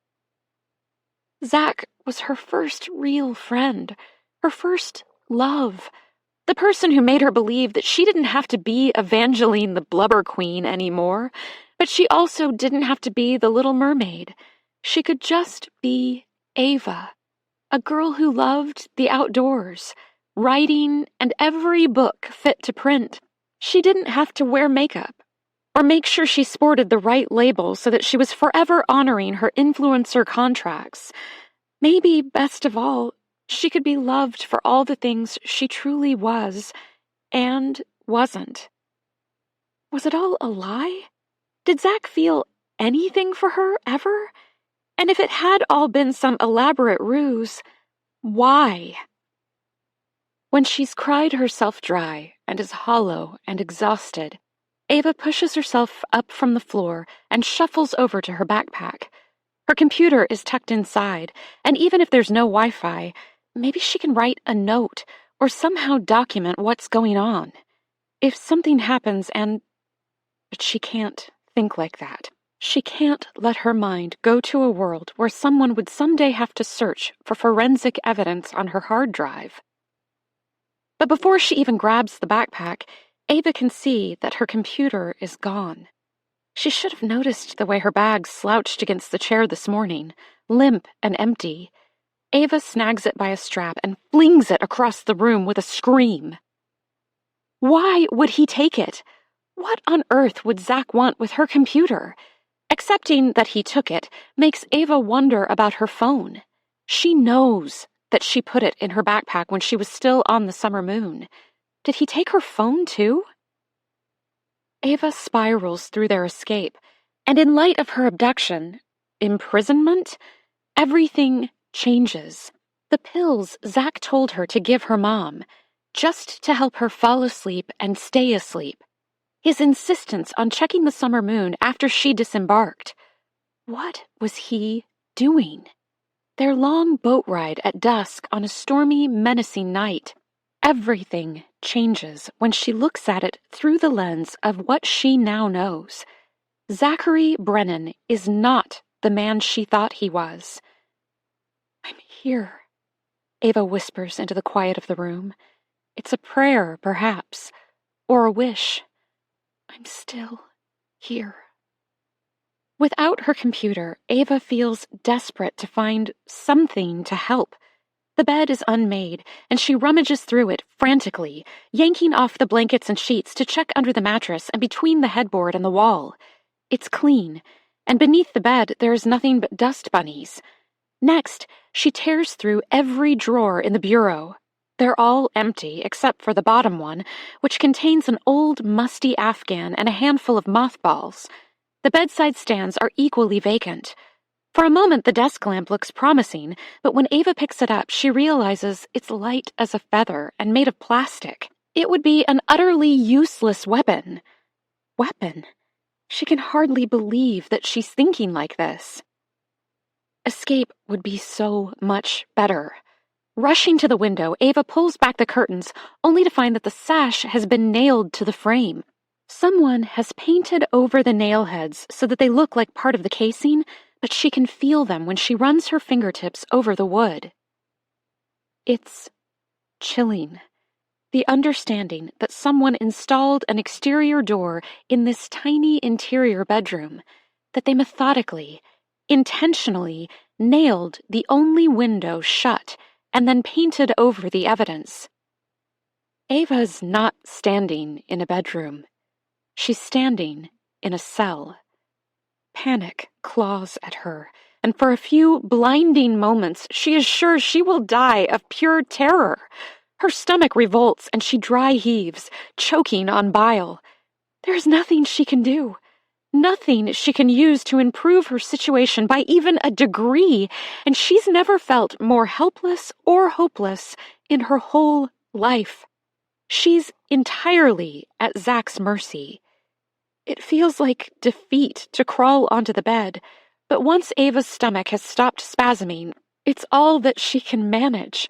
Zach was her first real friend, her first love, the person who made her believe that she didn't have to be Evangeline the Blubber Queen anymore, but she also didn't have to be the Little Mermaid. She could just be Ava, a girl who loved the outdoors, writing, and every book fit to print. She didn't have to wear makeup or make sure she sported the right label so that she was forever honoring her influencer contracts. Maybe, best of all, she could be loved for all the things she truly was and wasn't. Was it all a lie? Did Zach feel anything for her, ever? And if it had all been some elaborate ruse, why? When she's cried herself dry and is hollow and exhausted, Ava pushes herself up from the floor and shuffles over to her backpack. Her computer is tucked inside, and even if there's no Wi-Fi, maybe she can write a note or somehow document what's going on. If something happens But she can't think like that. She can't let her mind go to a world where someone would someday have to search for forensic evidence on her hard drive. But before she even grabs the backpack, Ava can see that her computer is gone. She should have noticed the way her bag slouched against the chair this morning, limp and empty. Ava snags it by a strap and flings it across the room with a scream. Why would he take it? What on earth would Zach want with her computer? Accepting that he took it makes Ava wonder about her phone. She knows that she put it in her backpack when she was still on the summer moon. Did he take her phone too? Ava spirals through their escape, and in light of her imprisonment, everything changes. The pills Zach told her to give her mom, just to help her fall asleep and stay asleep. His insistence on checking the summer moon after she disembarked. What was he doing? Their long boat ride at dusk on a stormy, menacing night. Everything changes when she looks at it through the lens of what she now knows. Zachary Brennan is not the man she thought he was. I'm here, Ava whispers into the quiet of the room. It's a prayer, perhaps, or a wish. I'm still here. Without her computer, Ava feels desperate to find something to help. The bed is unmade, and she rummages through it frantically, yanking off the blankets and sheets to check under the mattress and between the headboard and the wall. It's clean, and beneath the bed there is nothing but dust bunnies. Next, she tears through every drawer in the bureau. They're all empty except for the bottom one, which contains an old, musty Afghan and a handful of mothballs. The bedside stands are equally vacant. For a moment, the desk lamp looks promising, but when Ava picks it up, she realizes it's light as a feather and made of plastic. It would be an utterly useless weapon. Weapon? She can hardly believe that she's thinking like this. Escape would be so much better. Rushing to the window, Ava pulls back the curtains, only to find that the sash has been nailed to the frame. Someone has painted over the nail heads so that they look like part of the casing, but she can feel them when she runs her fingertips over the wood. It's chilling. The understanding that someone installed an exterior door in this tiny interior bedroom, that they methodically, intentionally nailed the only window shut and then painted over the evidence. Ava's not standing in a bedroom. She's standing in a cell. Panic claws at her, and for a few blinding moments she is sure she will die of pure terror. Her stomach revolts and she dry heaves, choking on bile. There's nothing she can do. Nothing she can use to improve her situation by even a degree, and she's never felt more helpless or hopeless in her whole life. She's entirely at Zach's mercy. It feels like defeat to crawl onto the bed, but once Ava's stomach has stopped spasming, it's all that she can manage.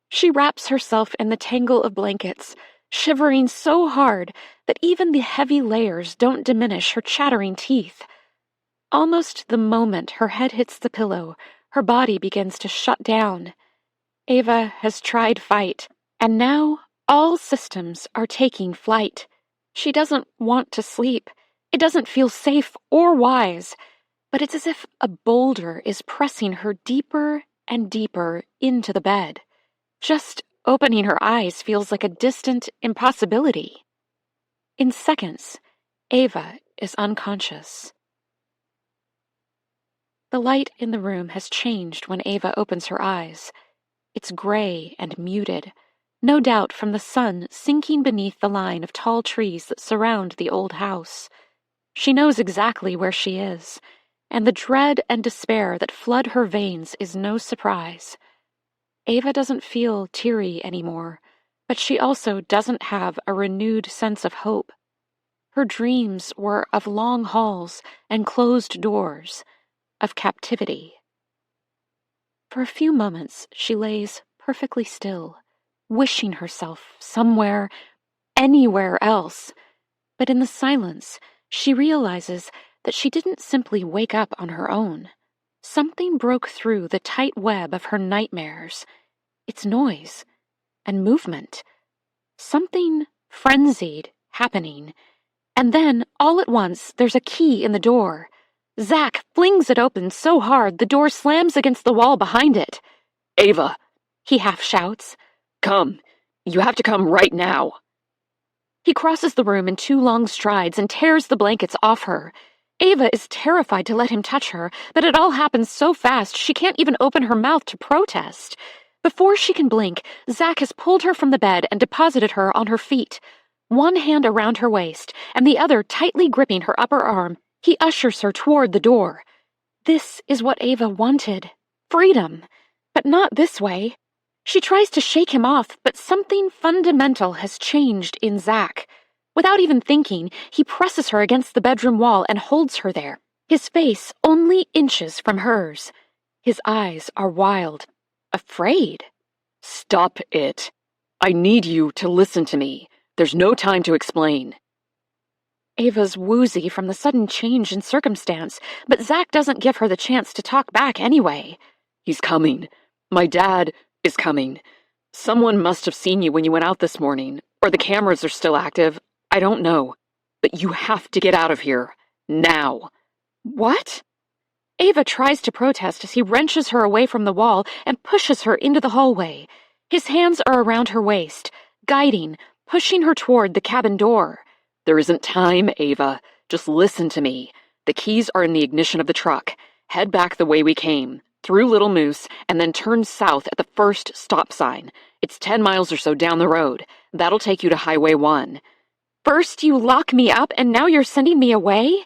She wraps herself in the tangle of blankets, shivering so hard that even the heavy layers don't diminish her chattering teeth. Almost the moment her head hits the pillow, Her body begins to shut down. Ava has tried fight, and now all systems are taking flight. She doesn't want to sleep. It doesn't feel safe or wise, but it's as if a boulder is pressing her deeper and deeper into the bed. Just opening her eyes feels like a distant impossibility. In seconds, Ava is unconscious. The light in the room has changed when Ava opens her eyes. It's gray and muted, no doubt from the sun sinking beneath the line of tall trees that surround the old house. She knows exactly where she is, and the dread and despair that flood her veins is no surprise. Ava doesn't feel teary anymore, but she also doesn't have a renewed sense of hope. Her dreams were of long halls and closed doors, of captivity. For a few moments she lays perfectly still, wishing herself somewhere, anywhere else. But in the silence, she realizes that she didn't simply wake up on her own. Something broke through the tight web of her nightmares. It's noise and movement. Something frenzied happening. And then, all at once, there's a key in the door. Zack flings it open so hard the door slams against the wall behind it. Ava, He half shouts. come. You have to come right now. He crosses the room in 2 long strides and tears the blankets off her. Ava is terrified to let him touch her, but it all happens so fast she can't even open her mouth to protest. Before she can blink, Zack has pulled her from the bed and deposited her on her feet. One hand around her waist, and the other tightly gripping her upper arm, he ushers her toward the door. This is what Ava wanted. Freedom. But not this way. She tries to shake him off, but something fundamental has changed in Zack. Without even thinking, he presses her against the bedroom wall and holds her there, his face only inches from hers. His eyes are wild, afraid. Stop it. I need you to listen to me. There's no time to explain. Ava's woozy from the sudden change in circumstance, but Zack doesn't give her the chance to talk back anyway. He's coming. My dad is coming. Someone must have seen you when you went out this morning, or the cameras are still active. I don't know. But you have to get out of here. Now. What? Ava tries to protest as he wrenches her away from the wall and pushes her into the hallway. His hands are around her waist, guiding, pushing her toward the cabin door. There isn't time, Ava. Just listen to me. The keys are in the ignition of the truck. Head back the way we came, through Little Moose, and then turn south at the first stop sign. It's 10 miles or so down the road. That'll take you to Highway 1. First you lock me up, and now you're sending me away?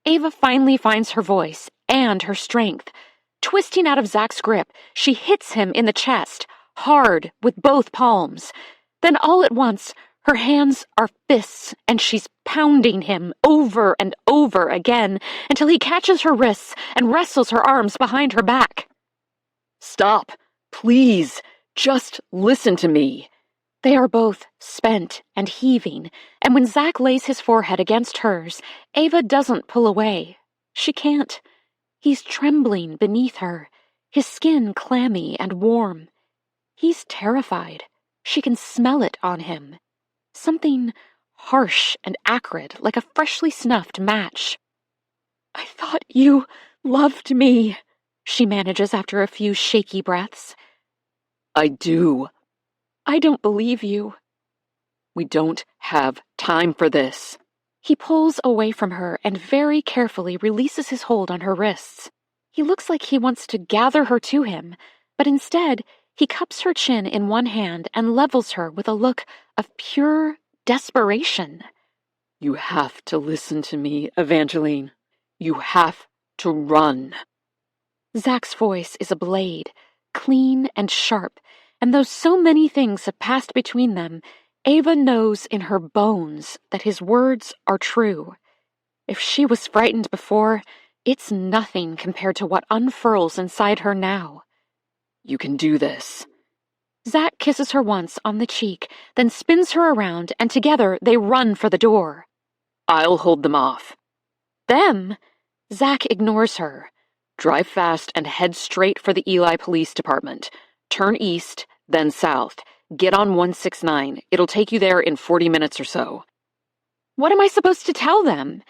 Ava finally finds her voice and her strength. Twisting out of Zack's grip, she hits him in the chest, hard, with both palms. Then all at once, her hands are fists, and she's pounding him over and over again until he catches her wrists and wrestles her arms behind her back. Stop. Please. Just listen to me. They are both spent and heaving, and when Zack lays his forehead against hers, Ava doesn't pull away. She can't. He's trembling beneath her, his skin clammy and warm. He's terrified. She can smell it on him. Something harsh and acrid, like a freshly snuffed match. I thought you loved me, she manages after a few shaky breaths. I do. I don't believe you. We don't have time for this. He pulls away from her and very carefully releases his hold on her wrists. He looks like he wants to gather her to him, but instead, he cups her chin in one hand and levels her with a look of pure desperation. You have to listen to me, Evangeline. You have to run. Zack's voice is a blade, clean and sharp, and though so many things have passed between them, Ava knows in her bones that his words are true. If she was frightened before, it's nothing compared to what unfurls inside her now. You can do this. Zack kisses her once on the cheek, then spins her around, and together they run for the door. I'll hold them off. Them? Zack ignores her. Drive fast and head straight for the Eli Police Department. Turn east, then south. Get on 169. It'll take you there in 40 minutes or so. What am I supposed to tell them?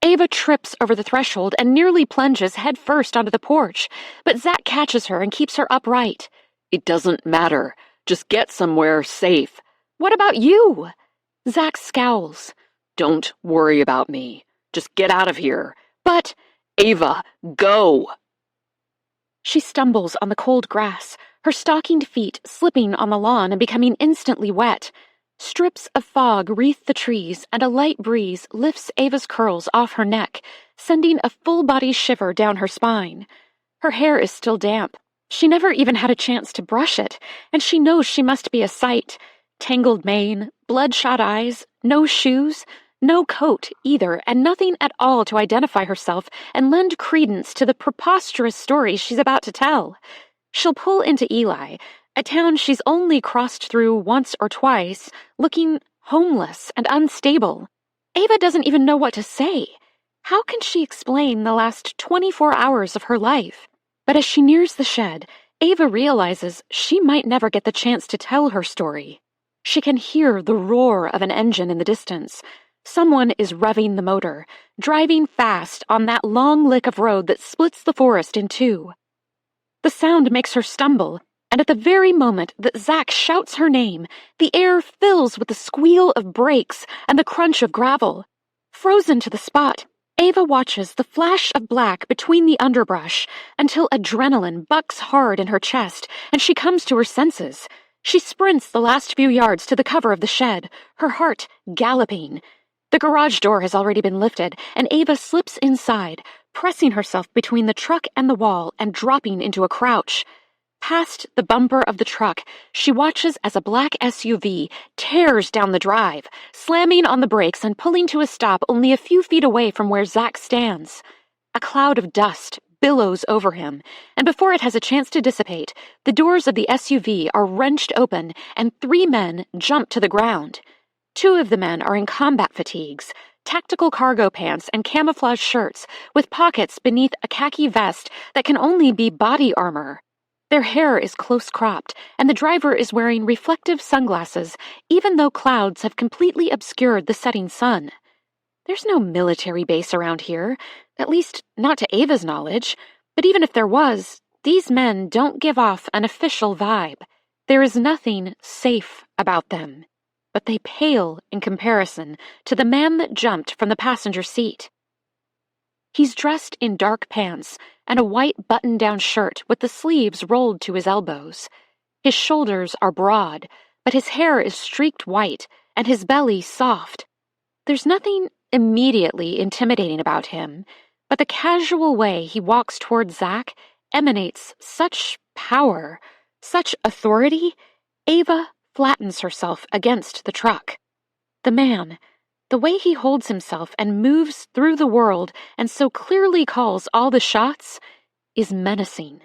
Ava trips over the threshold and nearly plunges headfirst onto the porch, but Zach catches her and keeps her upright. It doesn't matter. Just get somewhere safe. What about you? Zach scowls. Don't worry about me. Just get out of here. But... Ava, go! She stumbles on the cold grass, her stockinged feet slipping on the lawn and becoming instantly wet. Strips of fog wreath the trees, and a light breeze lifts Ava's curls off her neck, sending a full-body shiver down her spine. Her hair is still damp. She never even had a chance to brush it, and she knows she must be a sight. Tangled mane, bloodshot eyes, no shoes, no coat either, and nothing at all to identify herself and lend credence to the preposterous story she's about to tell. She'll pull into Eli, a town she's only crossed through once or twice, looking homeless and unstable. Ava doesn't even know what to say. How can she explain the last 24 hours of her life? But as she nears the shed, Ava realizes she might never get the chance to tell her story. She can hear the roar of an engine in the distance. Someone is revving the motor, driving fast on that long lick of road that splits the forest in two. The sound makes her stumble, and at the very moment that Zach shouts her name, the air fills with the squeal of brakes and the crunch of gravel. Frozen to the spot, Ava watches the flash of black between the underbrush until adrenaline bucks hard in her chest and she comes to her senses. She sprints the last few yards to the cover of the shed, her heart galloping. The garage door has already been lifted, and Ava slips inside, pressing herself between the truck and the wall and dropping into a crouch. Past the bumper of the truck, she watches as a black SUV tears down the drive, slamming on the brakes and pulling to a stop only a few feet away from where Zach stands. A cloud of dust billows over him, and before it has a chance to dissipate, the doors of the SUV are wrenched open and 3 men jump to the ground. 2 of the men are in combat fatigues, tactical cargo pants and camouflage shirts with pockets beneath a khaki vest that can only be body armor. Their hair is close-cropped, and the driver is wearing reflective sunglasses, even though clouds have completely obscured the setting sun. There's no military base around here, at least not to Ava's knowledge, but even if there was, these men don't give off an official vibe. There is nothing safe about them, but they pale in comparison to the man that jumped from the passenger seat. He's dressed in dark pants and a white button-down shirt with the sleeves rolled to his elbows. His shoulders are broad, but his hair is streaked white and his belly soft. There's nothing immediately intimidating about him, but the casual way he walks toward Zach emanates such power, such authority. Ava flattens herself against the truck. The man, the way he holds himself and moves through the world and so clearly calls all the shots, is menacing.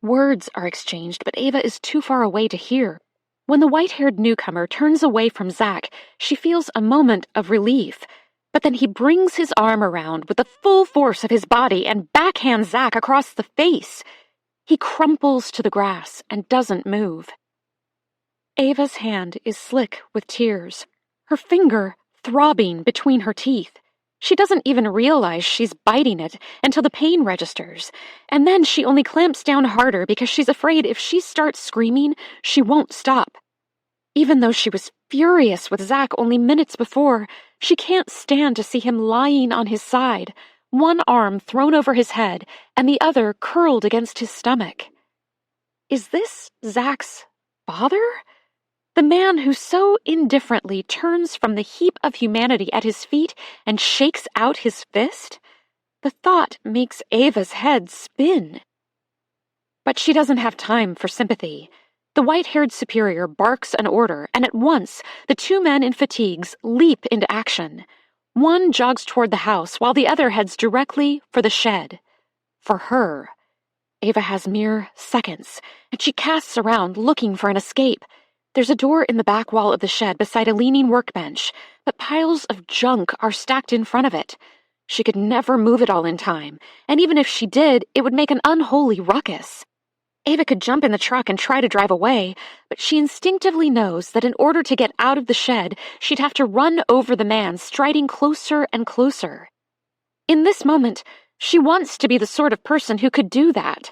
Words are exchanged, but Ava is too far away to hear. When the white-haired newcomer turns away from Zach, she feels a moment of relief, but then he brings his arm around with the full force of his body and backhands Zach across the face. He crumples to the grass and doesn't move. Ava's hand is slick with tears, her finger throbbing between her teeth. She doesn't even realize she's biting it until the pain registers, and then she only clamps down harder because she's afraid if she starts screaming, she won't stop. Even though she was furious with Zach only minutes before, she can't stand to see him lying on his side, one arm thrown over his head and the other curled against his stomach. Is this Zach's father? The man who so indifferently turns from the heap of humanity at his feet and shakes out his fist? The thought makes Ava's head spin. But she doesn't have time for sympathy. The white-haired superior barks an order, and at once the 2 men in fatigues leap into action. One jogs toward the house, while the other heads directly for the shed. For her, Ava has mere seconds, and she casts around looking for an escape. There's a door in the back wall of the shed beside a leaning workbench, but piles of junk are stacked in front of it. She could never move it all in time, and even if she did, it would make an unholy ruckus. Ava could jump in the truck and try to drive away, but she instinctively knows that in order to get out of the shed, she'd have to run over the man, striding closer and closer. In this moment, she wants to be the sort of person who could do that,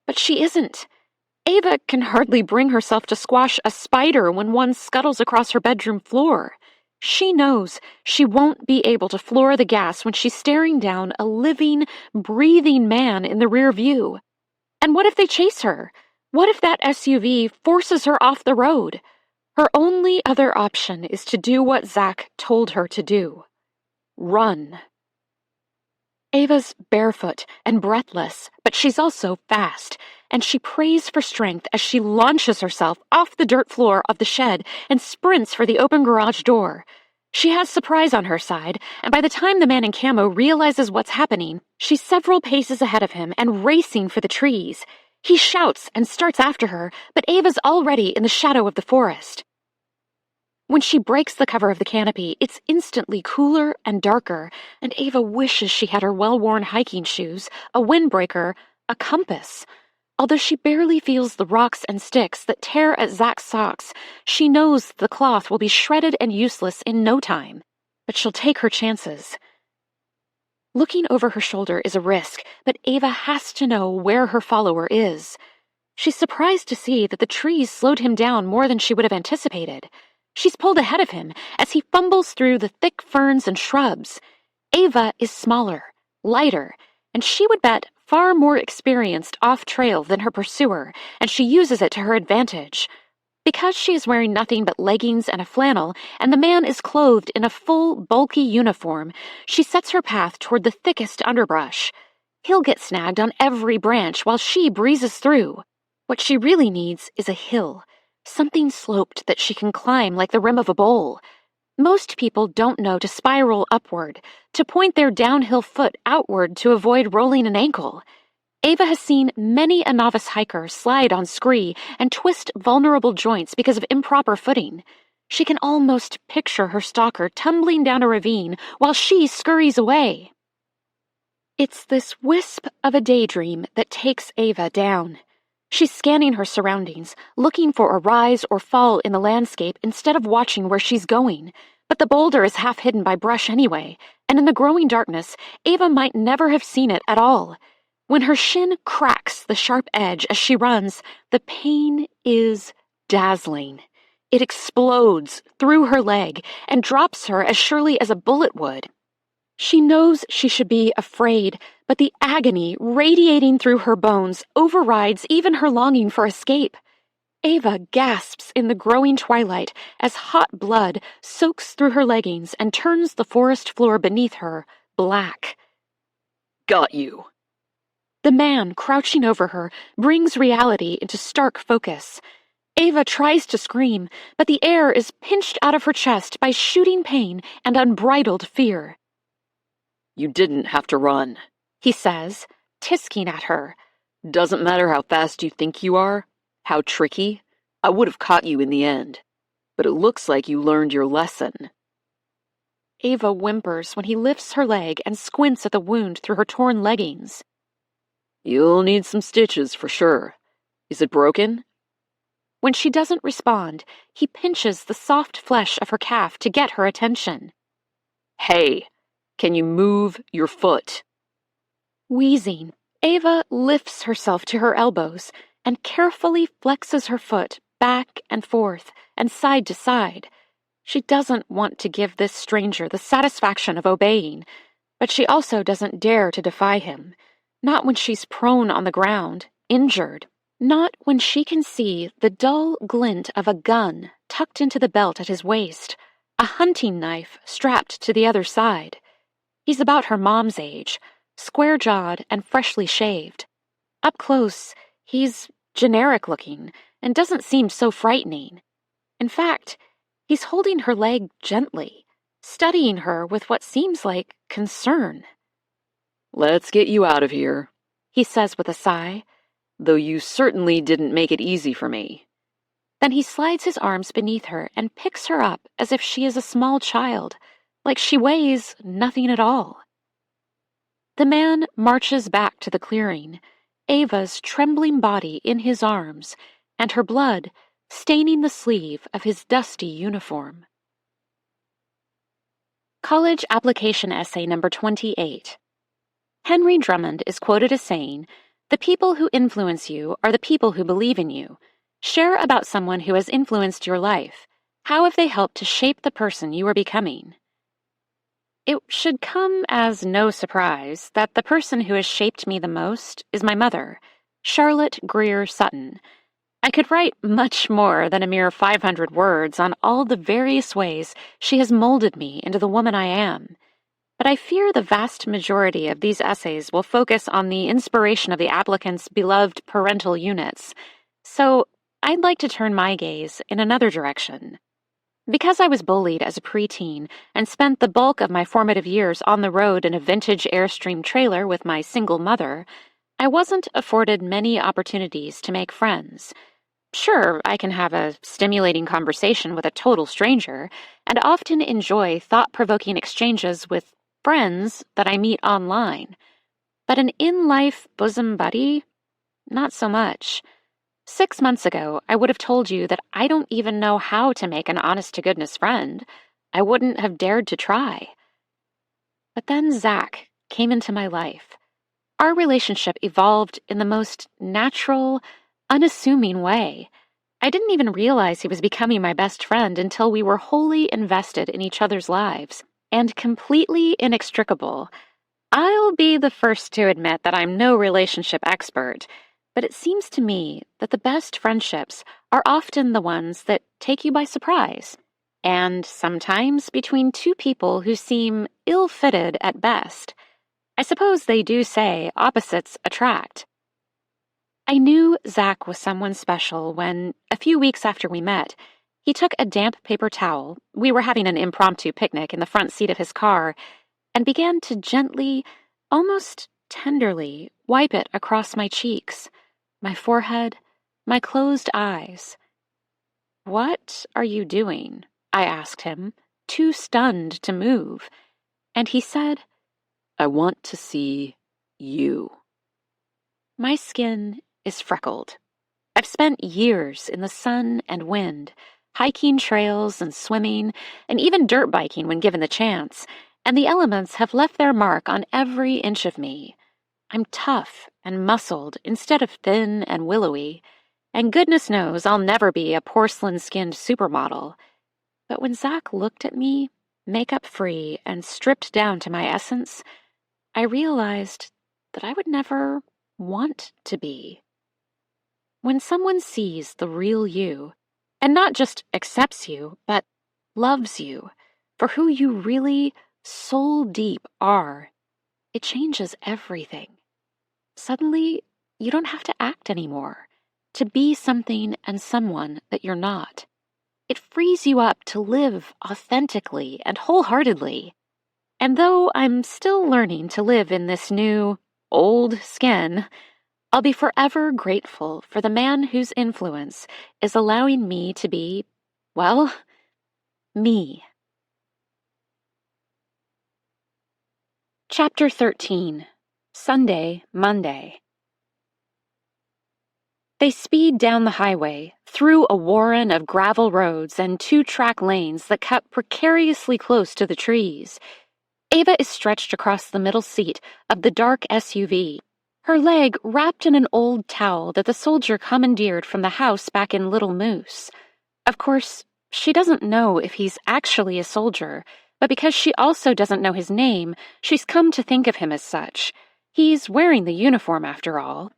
but she isn't. Ava can hardly bring herself to squash a spider when one scuttles across her bedroom floor. She knows she won't be able to floor the gas when she's staring down a living, breathing man in the rear view. And what if they chase her? What if that SUV forces her off the road? Her only other option is to do what Zach told her to do. Run. Ava's barefoot and breathless, but she's also fast, and she prays for strength as she launches herself off the dirt floor of the shed and sprints for the open garage door. She has surprise on her side, and by the time the man in camo realizes what's happening, she's several paces ahead of him and racing for the trees. He shouts and starts after her, but Ava's already in the shadow of the forest. When she breaks the cover of the canopy, it's instantly cooler and darker, and Ava wishes she had her well-worn hiking shoes, a windbreaker, a compass. Although she barely feels the rocks and sticks that tear at Zach's socks, she knows the cloth will be shredded and useless in no time. But she'll take her chances. Looking over her shoulder is a risk, but Ava has to know where her follower is. She's surprised to see that the trees slowed him down more than she would have anticipated. She's pulled ahead of him as he fumbles through the thick ferns and shrubs. Ava is smaller, lighter, and she would bet far more experienced off-trail than her pursuer, and she uses it to her advantage. Because she is wearing nothing but leggings and a flannel, and the man is clothed in a full, bulky uniform, she sets her path toward the thickest underbrush. He'll get snagged on every branch while she breezes through. What she really needs is a hill. Something sloped that she can climb like the rim of a bowl. Most people don't know to spiral upward, to point their downhill foot outward to avoid rolling an ankle. Ava has seen many a novice hiker slide on scree and twist vulnerable joints because of improper footing. She can almost picture her stalker tumbling down a ravine while she scurries away. It's this wisp of a daydream that takes Ava down. She's scanning her surroundings, looking for a rise or fall in the landscape instead of watching where she's going. But the boulder is half hidden by brush anyway, and in the growing darkness, Ava might never have seen it at all. When her shin cracks the sharp edge as she runs, the pain is dazzling. It explodes through her leg and drops her as surely as a bullet would. She knows she should be afraid, but the agony radiating through her bones overrides even her longing for escape. Ava gasps in the growing twilight as hot blood soaks through her leggings and turns the forest floor beneath her black. Got you. The man crouching over her brings reality into stark focus. Ava tries to scream, but the air is pinched out of her chest by shooting pain and unbridled fear. You didn't have to run, he says, tisking at her. Doesn't matter how fast you think you are, how tricky, I would have caught you in the end. But it looks like you learned your lesson. Ava whimpers when he lifts her leg and squints at the wound through her torn leggings. You'll need some stitches for sure. Is it broken? When she doesn't respond, he pinches the soft flesh of her calf to get her attention. Hey, can you move your foot? Wheezing, Ava lifts herself to her elbows and carefully flexes her foot back and forth and side to side. She doesn't want to give this stranger the satisfaction of obeying, but she also doesn't dare to defy him. Not when she's prone on the ground, injured. Not when she can see the dull glint of a gun tucked into the belt at his waist, a hunting knife strapped to the other side. He's about her mom's age, square-jawed and freshly shaved. Up close, he's generic-looking and doesn't seem so frightening. In fact, he's holding her leg gently, studying her with what seems like concern. Let's get you out of here, he says with a sigh. Though you certainly didn't make it easy for me. Then he slides his arms beneath her and picks her up as if she is a small child, like she weighs nothing at all. The man marches back to the clearing, Ava's trembling body in his arms, and her blood staining the sleeve of his dusty uniform. College Application Essay Number 28. Henry Drummond is quoted as saying, "The people who influence you are the people who believe in you. Share about someone who has influenced your life. How have they helped to shape the person you are becoming?" It should come as no surprise that the person who has shaped me the most is my mother, Charlotte Greer Sutton. I could write much more than a mere 500 words on all the various ways she has molded me into the woman I am, but I fear the vast majority of these essays will focus on the inspiration of the applicant's beloved parental units, so I'd like to turn my gaze in another direction. Because I was bullied as a preteen and spent the bulk of my formative years on the road in a vintage Airstream trailer with my single mother, I wasn't afforded many opportunities to make friends. Sure, I can have a stimulating conversation with a total stranger, and often enjoy thought-provoking exchanges with friends that I meet online. But an in-life bosom buddy? Not so much. 6 months ago, I would have told you that I don't even know how to make an honest-to-goodness friend. I wouldn't have dared to try. But then Zach came into my life. Our relationship evolved in the most natural, unassuming way. I didn't even realize he was becoming my best friend until we were wholly invested in each other's lives, and completely inextricable. I'll be the first to admit that I'm no relationship expert, but it seems to me that the best friendships are often the ones that take you by surprise, and sometimes between two people who seem ill-fitted at best. I suppose they do say opposites attract. I knew Zach was someone special when, a few weeks after we met, he took a damp paper towel — we were having an impromptu picnic in the front seat of his car — and began to gently, almost tenderly, wipe it across my cheeks, my forehead, my closed eyes. "What are you doing?" I asked him, too stunned to move, and he said, "I want to see you." My skin is freckled. I've spent years in the sun and wind, hiking trails and swimming, and even dirt biking when given the chance, and the elements have left their mark on every inch of me. I'm tough and muscled instead of thin and willowy, and goodness knows I'll never be a porcelain-skinned supermodel. But when Zach looked at me, makeup-free and stripped down to my essence, I realized that I would never want to be. When someone sees the real you, and not just accepts you, but loves you for who you really, soul deep, are, it changes everything. Suddenly, you don't have to act anymore, to be something and someone that you're not. It frees you up to live authentically and wholeheartedly. And though I'm still learning to live in this new, old skin, I'll be forever grateful for the man whose influence is allowing me to be, well, me. Chapter 13. Sunday, Monday. They speed down the highway, through a warren of gravel roads and two-track lanes that cut precariously close to the trees. Ava is stretched across the middle seat of the dark SUV, her leg wrapped in an old towel that the soldier commandeered from the house back in Little Moose. Of course, she doesn't know if he's actually a soldier, but because she also doesn't know his name, she's come to think of him as such. He's wearing the uniform, after all.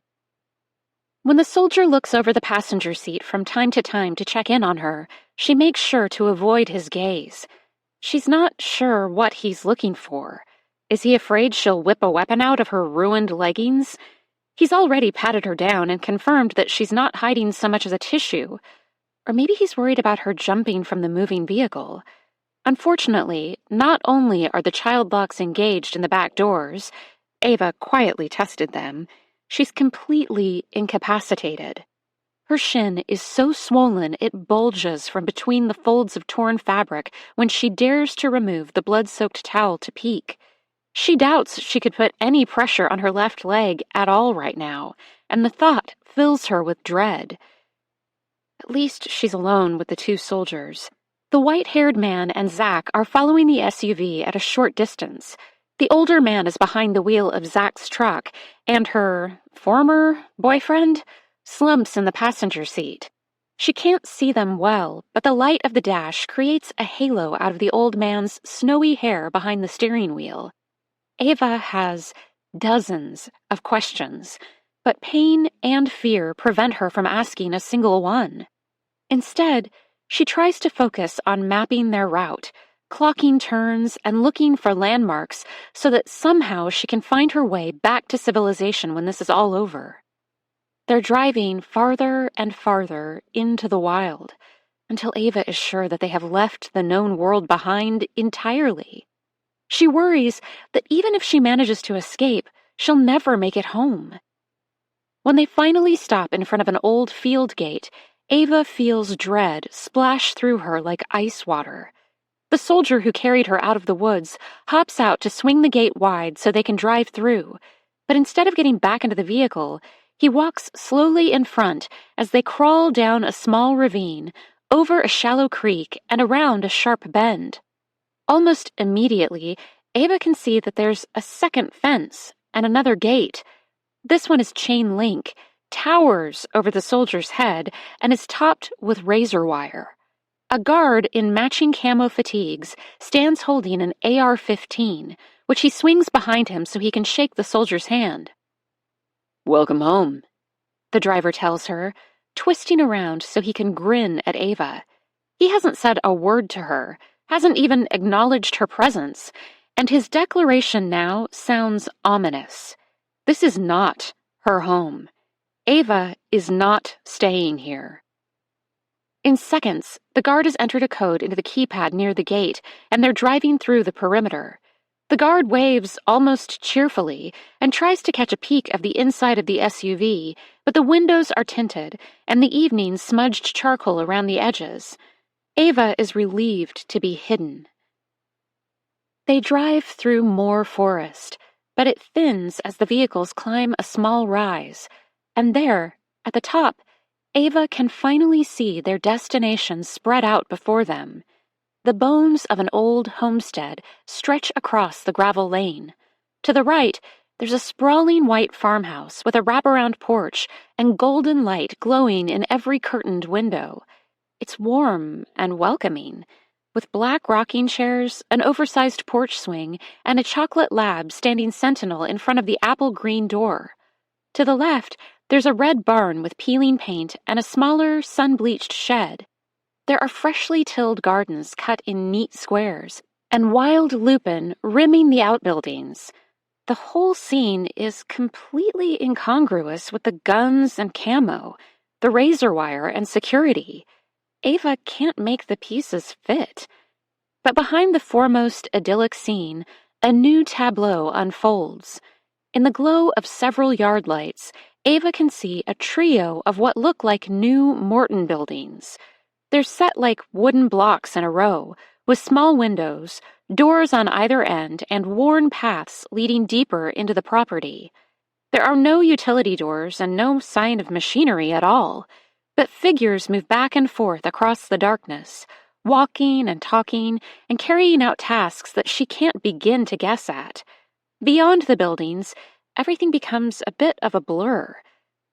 When the soldier looks over the passenger seat from time to time to check in on her, she makes sure to avoid his gaze. She's not sure what he's looking for. Is he afraid she'll whip a weapon out of her ruined leggings? He's already patted her down and confirmed that she's not hiding so much as a tissue. Or maybe he's worried about her jumping from the moving vehicle. Unfortunately, not only are the child locks engaged in the back doors — Ava quietly tested them — she's completely incapacitated. Her shin is so swollen it bulges from between the folds of torn fabric when she dares to remove the blood-soaked towel to peek. She doubts she could put any pressure on her left leg at all right now, and the thought fills her with dread. At least she's alone with the two soldiers. The white-haired man and Zack are following the SUV at a short distance. The older man is behind the wheel of Zack's truck, and her former boyfriend slumps in the passenger seat. She can't see them well, but the light of the dash creates a halo out of the old man's snowy hair behind the steering wheel. Ava has dozens of questions, but pain and fear prevent her from asking a single one. Instead, she tries to focus on mapping their route, clocking turns, and looking for landmarks so that somehow she can find her way back to civilization when this is all over. They're driving farther and farther into the wild, until Ava is sure that they have left the known world behind entirely. She worries that even if she manages to escape, she'll never make it home. When they finally stop in front of an old field gate, Ava feels dread splash through her like ice water. The soldier who carried her out of the woods hops out to swing the gate wide so they can drive through, but instead of getting back into the vehicle, he walks slowly in front as they crawl down a small ravine, over a shallow creek, and around a sharp bend. Almost immediately, Ava can see that there's a second fence and another gate. This one is chain link, towers over the soldier's head, and is topped with razor wire. A guard in matching camo fatigues stands holding an AR-15, which he swings behind him so he can shake the soldier's hand. Welcome home, the driver tells her, twisting around so he can grin at Ava. He hasn't said a word to her, hasn't even acknowledged her presence, and his declaration now sounds ominous. This is not her home. Ava is not staying here. In seconds, the guard has entered a code into the keypad near the gate, and they're driving through the perimeter. The guard waves almost cheerfully and tries to catch a peek of the inside of the SUV, but the windows are tinted, and the evening smudged charcoal around the edges. Ava is relieved to be hidden. They drive through more forest, but it thins as the vehicles climb a small rise, and there, at the top, Ava can finally see their destination spread out before them. The bones of an old homestead stretch across the gravel lane. To the right, there's a sprawling white farmhouse with a wraparound porch and golden light glowing in every curtained window. It's warm and welcoming, with black rocking chairs, an oversized porch swing, and a chocolate lab standing sentinel in front of the apple-green door. To the left, there's a red barn with peeling paint and a smaller, sun-bleached shed. There are freshly tilled gardens cut in neat squares, and wild lupin rimming the outbuildings. The whole scene is completely incongruous with the guns and camo, the razor wire and security. Ava can't make the pieces fit. But behind the foremost idyllic scene, a new tableau unfolds. In the glow of several yard lights, Ava can see a trio of what look like new Morton buildings. They're set like wooden blocks in a row, with small windows, doors on either end, and worn paths leading deeper into the property. There are no utility doors and no sign of machinery at all, but figures move back and forth across the darkness, walking and talking and carrying out tasks that she can't begin to guess at. Beyond the buildings, everything becomes a bit of a blur,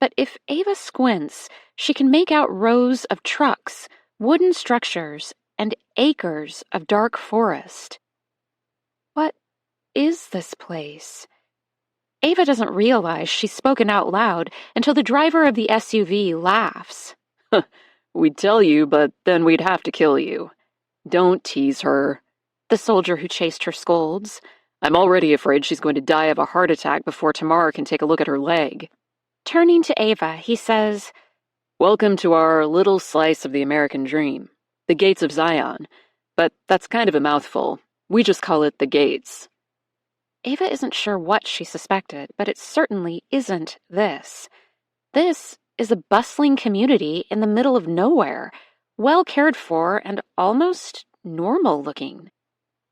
but if Ava squints, she can make out rows of trucks, wooden structures, and acres of dark forest. What is this place? Ava doesn't realize she's spoken out loud until the driver of the SUV laughs. We'd tell you, but then we'd have to kill you. Don't tease her, the soldier who chased her scolds. I'm already afraid she's going to die of a heart attack before Tamara can take a look at her leg. Turning to Ava, he says, Welcome to our little slice of the American dream, the Gates of Zion. But that's kind of a mouthful. We just call it the Gates. Ava isn't sure what she suspected, but it certainly isn't this. This is a bustling community in the middle of nowhere, well cared for and almost normal looking.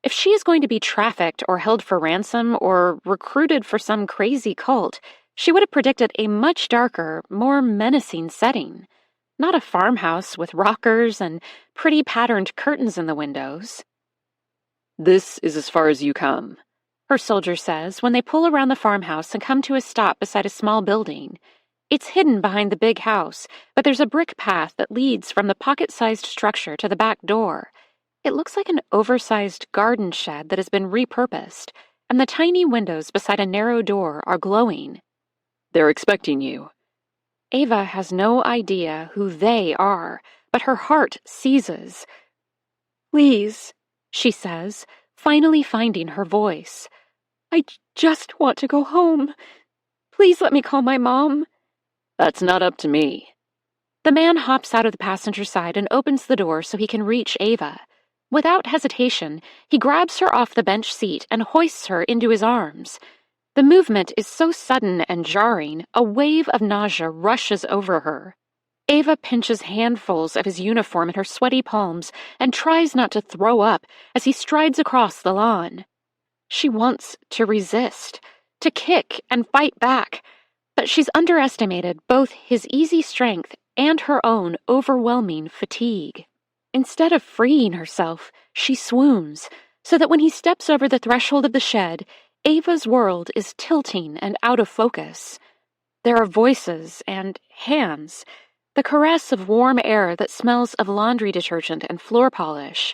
If she is going to be trafficked or held for ransom or recruited for some crazy cult, she would have predicted a much darker, more menacing setting. Not a farmhouse with rockers and pretty patterned curtains in the windows. This is as far as you come, her soldier says when they pull around the farmhouse and come to a stop beside a small building. It's hidden behind the big house, but there's a brick path that leads from the pocket-sized structure to the back door. It looks like an oversized garden shed that has been repurposed, and the tiny windows beside a narrow door are glowing. They're expecting you. Ava has no idea who they are, but her heart seizes. Please, she says, finally finding her voice. I just want to go home. Please let me call my mom. That's not up to me. The man hops out of the passenger side and opens the door so he can reach Ava. Without hesitation, he grabs her off the bench seat and hoists her into his arms. The movement is so sudden and jarring, a wave of nausea rushes over her. Ava pinches handfuls of his uniform in her sweaty palms and tries not to throw up as he strides across the lawn. She wants to resist, to kick and fight back, but she's underestimated both his easy strength and her own overwhelming fatigue. Instead of freeing herself, she swoons, so that when he steps over the threshold of the shed, Ava's world is tilting and out of focus. There are voices and hands, the caress of warm air that smells of laundry detergent and floor polish.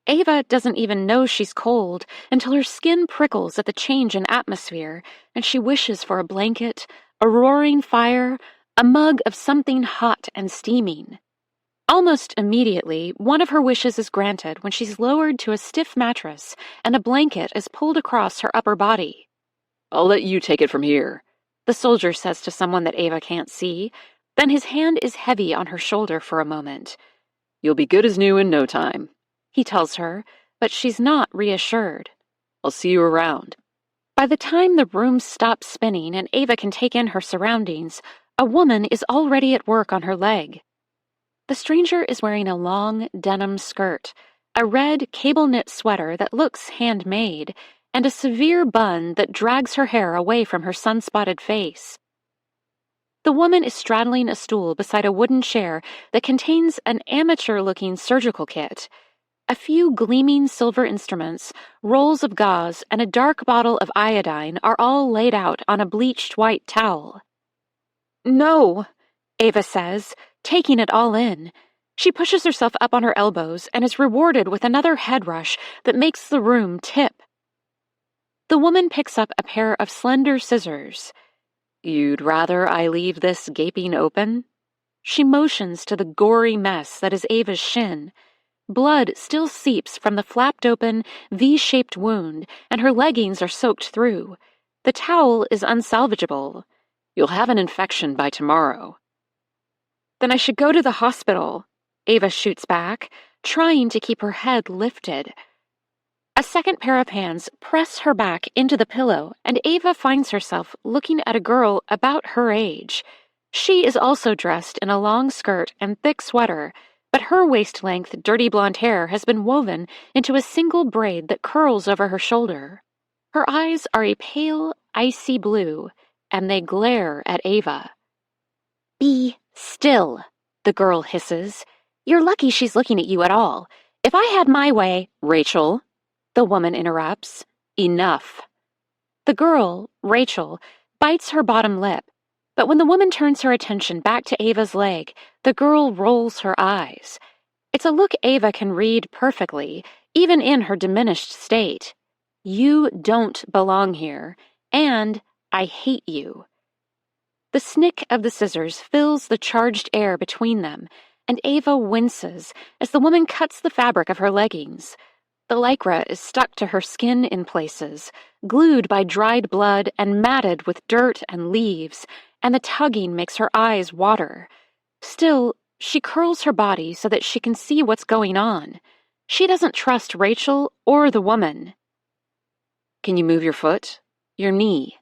Ava doesn't even know she's cold until her skin prickles at the change in atmosphere, and she wishes for a blanket, a roaring fire, a mug of something hot and steaming. Almost immediately, one of her wishes is granted when she's lowered to a stiff mattress and a blanket is pulled across her upper body. I'll let you take it from here, the soldier says to someone that Ava can't see. Then his hand is heavy on her shoulder for a moment. You'll be good as new in no time, he tells her, but she's not reassured. I'll see you around. By the time the room stops spinning and Ava can take in her surroundings, a woman is already at work on her leg. The stranger is wearing a long denim skirt, a red cable-knit sweater that looks handmade, and a severe bun that drags her hair away from her sun-spotted face. The woman is straddling a stool beside a wooden chair that contains an amateur-looking surgical kit. A few gleaming silver instruments, rolls of gauze, and a dark bottle of iodine are all laid out on a bleached white towel. No, Ava says, taking it all in. She pushes herself up on her elbows and is rewarded with another head rush that makes the room tip. The woman picks up a pair of slender scissors. You'd rather I leave this gaping open? She motions to the gory mess that is Ava's shin. Blood still seeps from the flapped-open, V-shaped wound, and her leggings are soaked through. The towel is unsalvageable. You'll have an infection by tomorrow. Then I should go to the hospital, Ava shoots back, trying to keep her head lifted. A second pair of hands press her back into the pillow, and Ava finds herself looking at a girl about her age. She is also dressed in a long skirt and thick sweater, but her waist-length, dirty blonde hair has been woven into a single braid that curls over her shoulder. Her eyes are a pale, icy blue, and they glare at Ava. Be still, the girl hisses. You're lucky she's looking at you at all. If I had my way— Rachel, the woman interrupts. Enough. The girl, Rachel, bites her bottom lip, but when the woman turns her attention back to Ava's leg, the girl rolls her eyes. It's a look Ava can read perfectly, even in her diminished state. You don't belong here, and I hate you. The snick of the scissors fills the charged air between them, and Ava winces as the woman cuts the fabric of her leggings. The lycra is stuck to her skin in places, glued by dried blood and matted with dirt and leaves, and the tugging makes her eyes water. Still, she curls her body so that she can see what's going on. She doesn't trust Rachel or the woman. Can you move your foot? Your knee?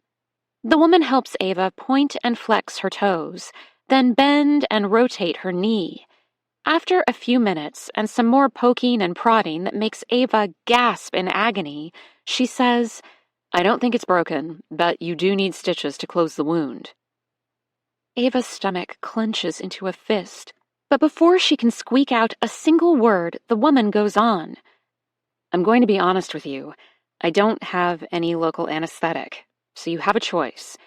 The woman helps Ava point and flex her toes, then bend and rotate her knee. After a few minutes and some more poking and prodding that makes Ava gasp in agony, she says, I don't think it's broken, but you do need stitches to close the wound. Ava's stomach clenches into a fist, but before she can squeak out a single word, the woman goes on. I'm going to be honest with you. I don't have any local anesthetic, so you have a choice.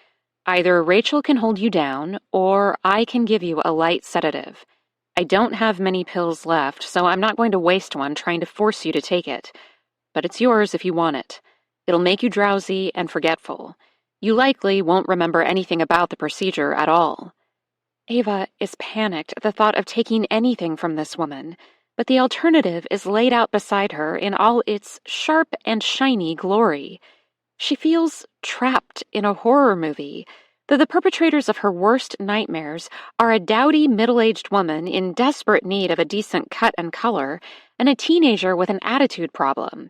Either Rachel can hold you down, or I can give you a light sedative. I don't have many pills left, so I'm not going to waste one trying to force you to take it. But it's yours if you want it. It'll make you drowsy and forgetful. You likely won't remember anything about the procedure at all. Ava is panicked at the thought of taking anything from this woman, but the alternative is laid out beside her in all its sharp and shiny glory. She feels trapped in a horror movie, though the perpetrators of her worst nightmares are a dowdy middle-aged woman in desperate need of a decent cut and color and a teenager with an attitude problem.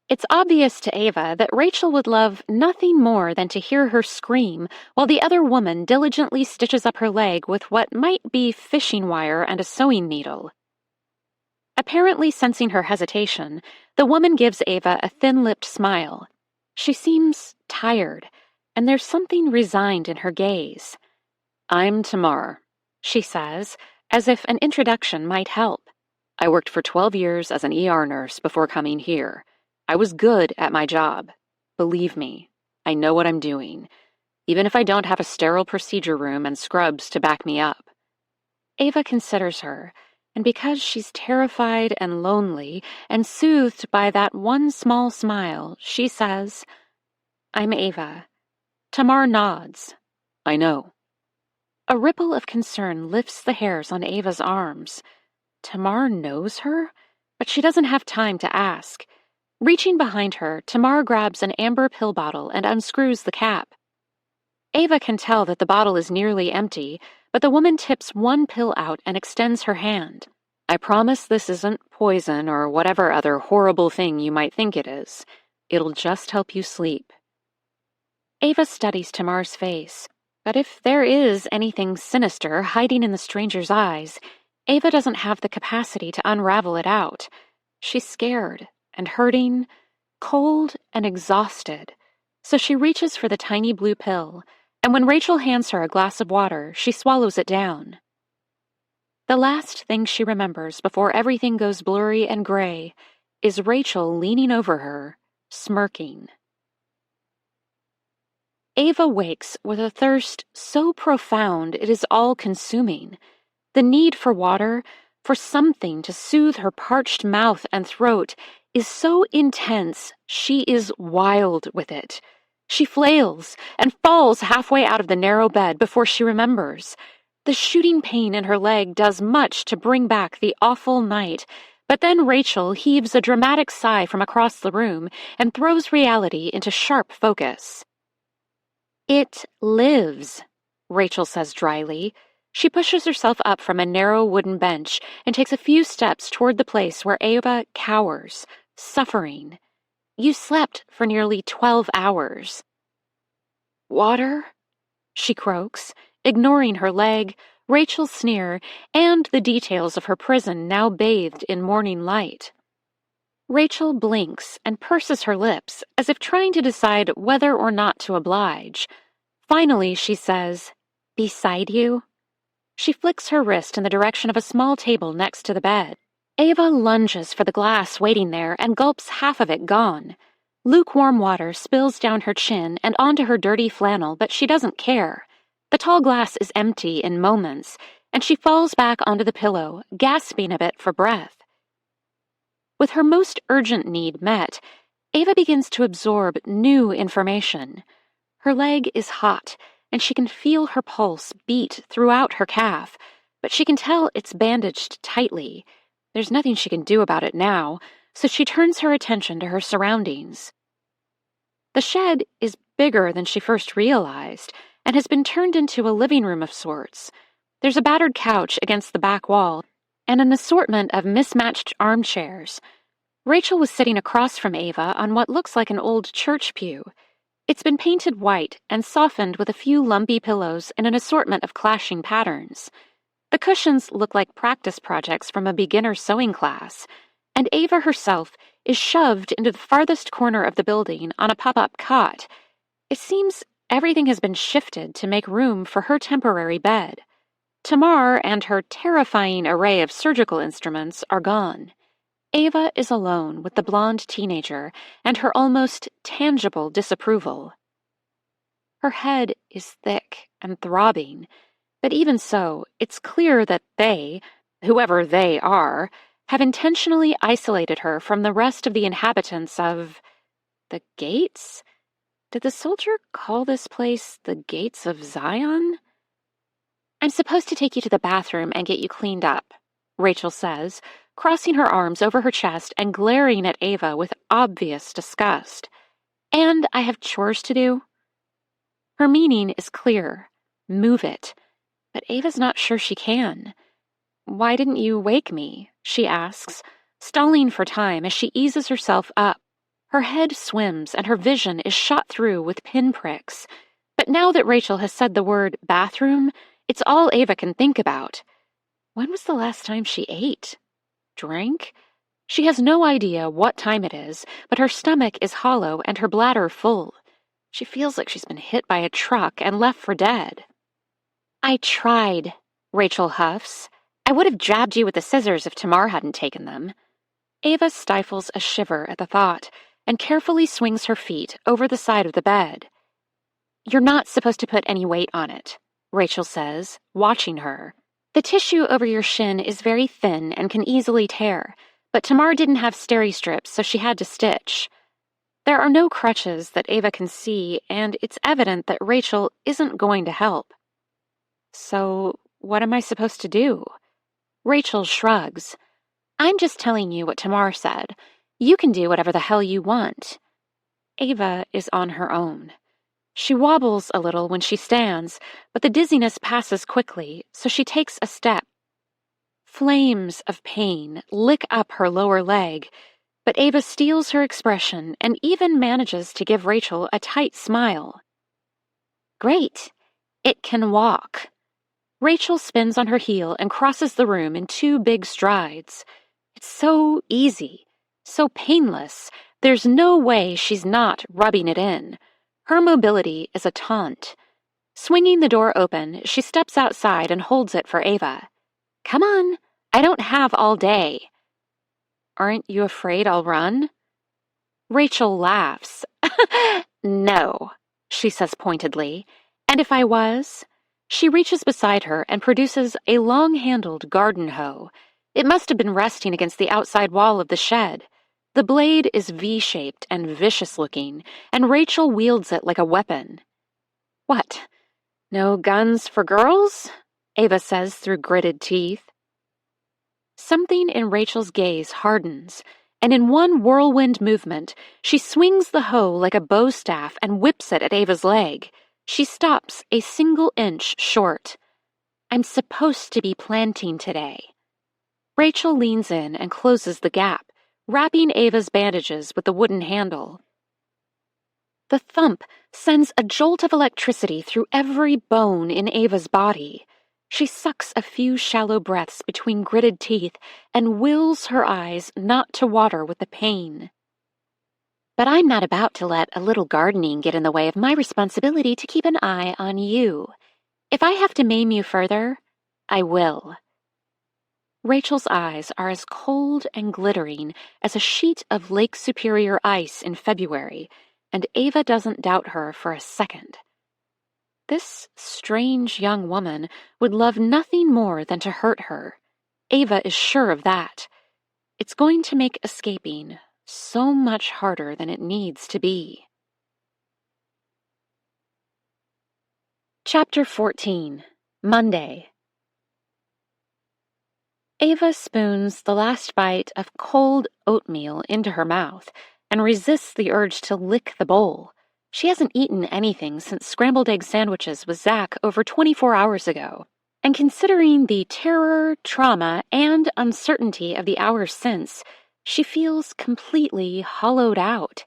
It's obvious to Ava that Rachel would love nothing more than to hear her scream while the other woman diligently stitches up her leg with what might be fishing wire and a sewing needle. Apparently sensing her hesitation, the woman gives Ava a thin-lipped smile. She seems tired, and there's something resigned in her gaze. I'm Tamar, she says, as if an introduction might help. I worked for 12 years as an ER nurse before coming here. I was good at my job. Believe me, I know what I'm doing, even if I don't have a sterile procedure room and scrubs to back me up. Ava considers her, and because she's terrified and lonely and soothed by that one small smile, she says, I'm Ava. Tamar nods. I know. A ripple of concern lifts the hairs on Ava's arms. Tamar knows her? But she doesn't have time to ask. Reaching behind her, Tamar grabs an amber pill bottle and unscrews the cap. Ava can tell that the bottle is nearly empty, but the woman tips one pill out and extends her hand. I promise this isn't poison or whatever other horrible thing you might think it is. It'll just help you sleep. Ava studies Tamar's face, but if there is anything sinister hiding in the stranger's eyes, Ava doesn't have the capacity to unravel it out. She's scared and hurting, cold and exhausted, so she reaches for the tiny blue pill, and when Rachel hands her a glass of water, she swallows it down. The last thing she remembers before everything goes blurry and gray is Rachel leaning over her, smirking. Ava wakes with a thirst so profound it is all-consuming. The need for water, for something to soothe her parched mouth and throat, is so intense she is wild with it. She flails and falls halfway out of the narrow bed before she remembers. The shooting pain in her leg does much to bring back the awful night, but then Rachel heaves a dramatic sigh from across the room and throws reality into sharp focus. It lives, Rachel says dryly. She pushes herself up from a narrow wooden bench and takes a few steps toward the place where Ava cowers, suffering. You slept for nearly 12 hours. Water? She croaks, ignoring her leg, Rachel's sneer, and the details of her prison now bathed in morning light. Rachel blinks and purses her lips as if trying to decide whether or not to oblige. Finally, she says, "Beside you?" She flicks her wrist in the direction of a small table next to the bed. Ava lunges for the glass waiting there and gulps half of it gone. Lukewarm water spills down her chin and onto her dirty flannel, but she doesn't care. The tall glass is empty in moments, and she falls back onto the pillow, gasping a bit for breath. With her most urgent need met, Ava begins to absorb new information. Her leg is hot, and she can feel her pulse beat throughout her calf, but she can tell it's bandaged tightly. There's nothing she can do about it now, so she turns her attention to her surroundings. The shed is bigger than she first realized, and has been turned into a living room of sorts. There's a battered couch against the back wall, and an assortment of mismatched armchairs. Rachel was sitting across from Ava on what looks like an old church pew. It's been painted white and softened with a few lumpy pillows in an assortment of clashing patterns. The cushions look like practice projects from a beginner sewing class, and Ava herself is shoved into the farthest corner of the building on a pop-up cot. It seems everything has been shifted to make room for her temporary bed. Tamar and her terrifying array of surgical instruments are gone. Ava is alone with the blonde teenager and her almost tangible disapproval. Her head is thick and throbbing, but even so, it's clear that they, whoever they are, have intentionally isolated her from the rest of the inhabitants of the Gates? Did the soldier call this place the Gates of Zion? I'm supposed to take you to the bathroom and get you cleaned up, Rachel says, crossing her arms over her chest and glaring at Ava with obvious disgust. And I have chores to do. Her meaning is clear. Move it. But Ava's not sure she can. Why didn't you wake me? She asks, stalling for time as she eases herself up. Her head swims and her vision is shot through with pinpricks. But now that Rachel has said the word bathroom, it's all Ava can think about. When was the last time she ate? Drank? She has no idea what time it is, but her stomach is hollow and her bladder full. She feels like she's been hit by a truck and left for dead. I tried, Rachel huffs. I would have jabbed you with the scissors if Tamar hadn't taken them. Ava stifles a shiver at the thought and carefully swings her feet over the side of the bed. You're not supposed to put any weight on it, Rachel says, watching her. The tissue over your shin is very thin and can easily tear, but Tamar didn't have steri strips, so she had to stitch. There are no crutches that Ava can see, and it's evident that Rachel isn't going to help. So, what am I supposed to do? Rachel shrugs. I'm just telling you what Tamar said. You can do whatever the hell you want. Ava is on her own. She wobbles a little when she stands, but the dizziness passes quickly, so she takes a step. Flames of pain lick up her lower leg, but Ava steals her expression and even manages to give Rachel a tight smile. Great. It can walk. Rachel spins on her heel and crosses the room in 2 big strides. It's so easy, so painless, there's no way she's not rubbing it in. Her mobility is a taunt. Swinging the door open, she steps outside and holds it for Ava. Come on, I don't have all day. Aren't you afraid I'll run? Rachel laughs. No, she says pointedly. And if I was? She reaches beside her and produces a long-handled garden hoe. It must have been resting against the outside wall of the shed. The blade is V-shaped and vicious-looking, and Rachel wields it like a weapon. What? No guns for girls? Ava says through gritted teeth. Something in Rachel's gaze hardens, and in one whirlwind movement, she swings the hoe like a bow staff and whips it at Ava's leg. She stops a single inch short. I'm supposed to be planting today. Rachel leans in and closes the gap, wrapping Ava's bandages with the wooden handle. The thump sends a jolt of electricity through every bone in Ava's body. She sucks a few shallow breaths between gritted teeth and wills her eyes not to water with the pain. But I'm not about to let a little gardening get in the way of my responsibility to keep an eye on you. If I have to maim you further, I will. Rachel's eyes are as cold and glittering as a sheet of Lake Superior ice in February, and Ava doesn't doubt her for a second. This strange young woman would love nothing more than to hurt her. Ava is sure of that. It's going to make escaping so much harder than it needs to be. Chapter 14. Monday. Ava spoons the last bite of cold oatmeal into her mouth and resists the urge to lick the bowl. She hasn't eaten anything since scrambled egg sandwiches with Zach over 24 hours ago, and considering the terror, trauma, and uncertainty of the hours since, she feels completely hollowed out.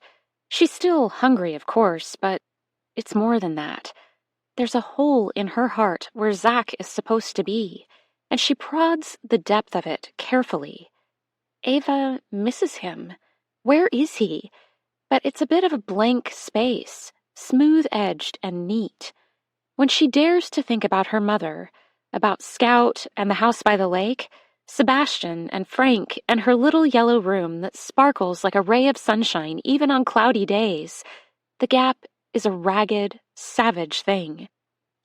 She's still hungry, of course, but it's more than that. There's a hole in her heart where Zach is supposed to be. and she prods the depth of it carefully. Ava misses him. Where is he? But it's a bit of a blank space, smooth-edged and neat. When she dares to think about her mother, about Scout and the house by the lake, Sebastian and Frank and her little yellow room that sparkles like a ray of sunshine even on cloudy days, the gap is a ragged, savage thing.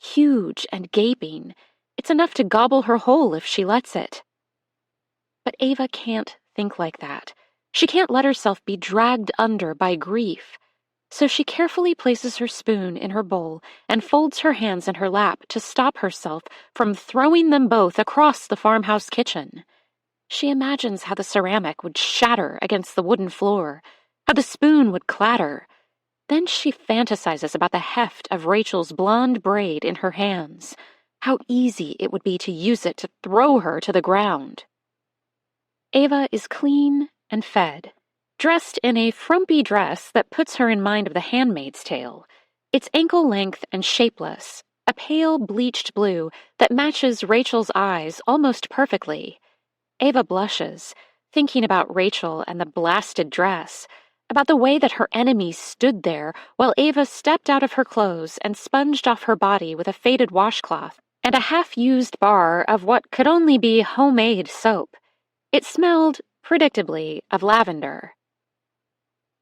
Huge and gaping. It's enough to gobble her whole if she lets it. But Ava can't think like that. She can't let herself be dragged under by grief. So she carefully places her spoon in her bowl and folds her hands in her lap to stop herself from throwing them both across the farmhouse kitchen. She imagines how the ceramic would shatter against the wooden floor, how the spoon would clatter. Then she fantasizes about the heft of Rachel's blonde braid in her hands, how easy it would be to use it to throw her to the ground. Ava is clean and fed, dressed in a frumpy dress that puts her in mind of The Handmaid's Tale. It's ankle-length and shapeless, a pale bleached blue that matches Rachel's eyes almost perfectly. Ava blushes, thinking about Rachel and the blasted dress, about the way that her enemy stood there while Ava stepped out of her clothes and sponged off her body with a faded washcloth and a half-used bar of what could only be homemade soap. It smelled, predictably, of lavender.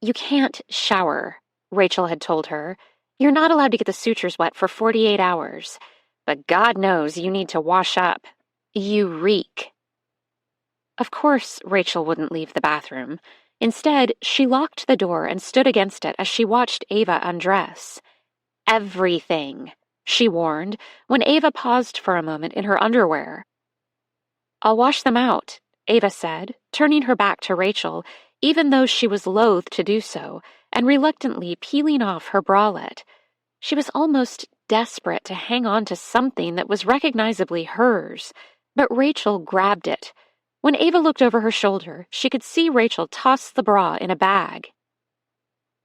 "You can't shower," Rachel had told her. "You're not allowed to get the sutures wet for 48 hours. But God knows you need to wash up. You reek." Of course, Rachel wouldn't leave the bathroom. Instead, she locked the door and stood against it as she watched Ava undress. "Everything," she warned, when Ava paused for a moment in her underwear. "I'll wash them out," Ava said, turning her back to Rachel, even though she was loath to do so, and reluctantly peeling off her bralette. She was almost desperate to hang on to something that was recognizably hers, but Rachel grabbed it. When Ava looked over her shoulder, she could see Rachel toss the bra in a bag.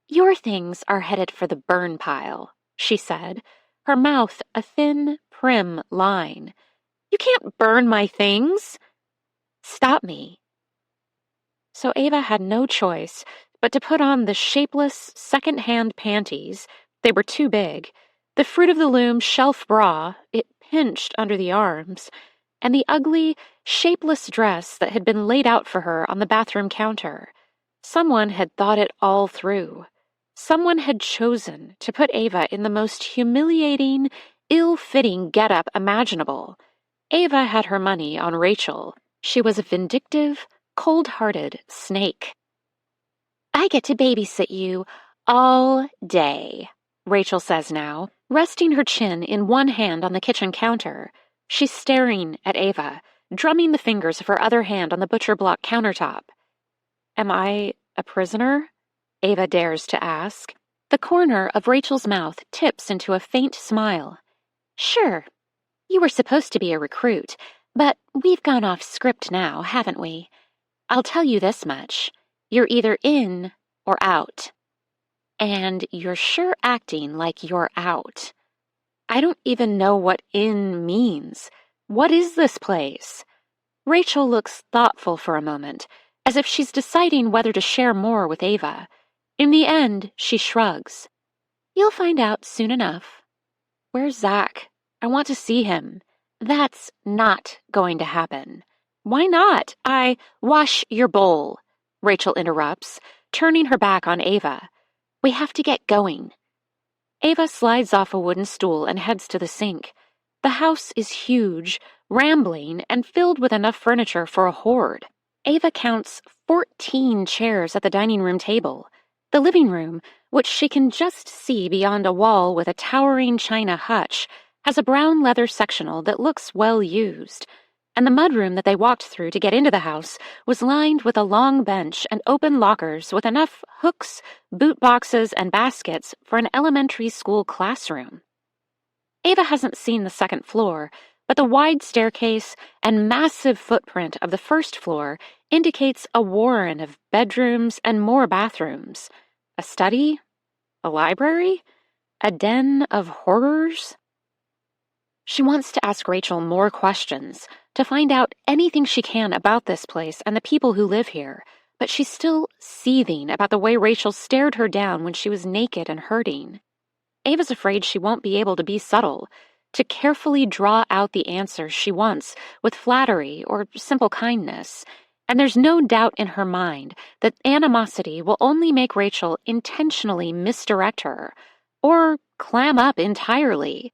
"Your things are headed for the burn pile," she said, her mouth a thin, prim line. "You can't burn my things." "Stop me." So Ava had no choice but to put on the shapeless second-hand panties. They were too big, the Fruit of the Loom shelf bra, it pinched under the arms, and the ugly, shapeless dress that had been laid out for her on the bathroom counter. Someone had thought it all through. Someone had chosen to put Ava in the most humiliating, ill-fitting getup imaginable. Ava had her money on Rachel. She was a vindictive, cold-hearted snake. "I get to babysit you all day," Rachel says now, resting her chin in one hand on the kitchen counter. She's staring at Ava, drumming the fingers of her other hand on the butcher block countertop. "Am I a prisoner?" Ava dares to ask. The corner of Rachel's mouth tips into a faint smile. "Sure. You were supposed to be a recruit, but we've gone off script now, haven't we? I'll tell you this much. You're either in or out. And you're sure acting like you're out. I don't even know what in means. What is this place?" Rachel looks thoughtful for a moment, as if she's deciding whether to share more with Ava. In the end, she shrugs. "You'll find out soon enough." "Where's Zach? I want to see him." "That's not going to happen." "Why not? Wash your bowl," Rachel interrupts, turning her back on Ava. "We have to get going." Ava slides off a wooden stool and heads to the sink. The house is huge, rambling, and filled with enough furniture for a horde. Ava counts 14 chairs at the dining room table. The living room, which she can just see beyond a wall with a towering china hutch, has a brown leather sectional that looks well used, and the mudroom that they walked through to get into the house was lined with a long bench and open lockers with enough hooks, boot boxes, and baskets for an elementary school classroom. Ava hasn't seen the second floor, but the wide staircase and massive footprint of the first floor indicates a warren of bedrooms and more bathrooms. A study? A library? A den of horrors? She wants to ask Rachel more questions, to find out anything she can about this place and the people who live here, but she's still seething about the way Rachel stared her down when she was naked and hurting. Ava's afraid she won't be able to be subtle, to carefully draw out the answers she wants with flattery or simple kindness, and there's no doubt in her mind that animosity will only make Rachel intentionally misdirect her, or clam up entirely.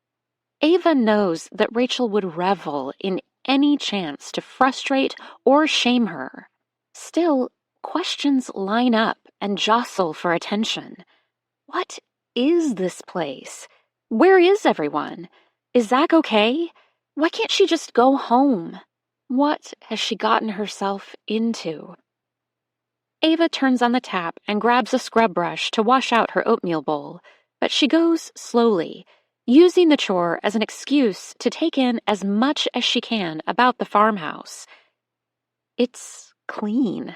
Ava knows that Rachel would revel in any chance to frustrate or shame her. Still, questions line up and jostle for attention. What is this place? Where is everyone? Is Zach okay? Why can't she just go home? What has she gotten herself into? Ava turns on the tap and grabs a scrub brush to wash out her oatmeal bowl, but she goes slowly, using the chore as an excuse to take in as much as she can about the farmhouse. It's clean,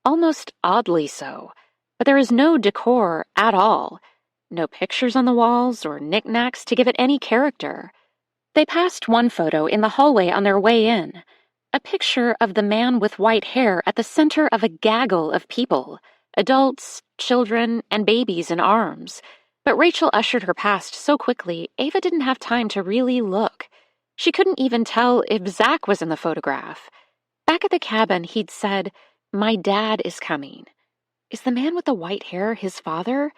almost oddly so, but there is no decor at all. No pictures on the walls or knickknacks to give it any character. They passed one photo in the hallway on their way in, a picture of the man with white hair at the center of a gaggle of people, adults, children, and babies in arms. But Rachel ushered her past so quickly, Ava didn't have time to really look. She couldn't even tell if Zach was in the photograph. Back at the cabin, he'd said, "My dad is coming." Is the man with the white hair his father?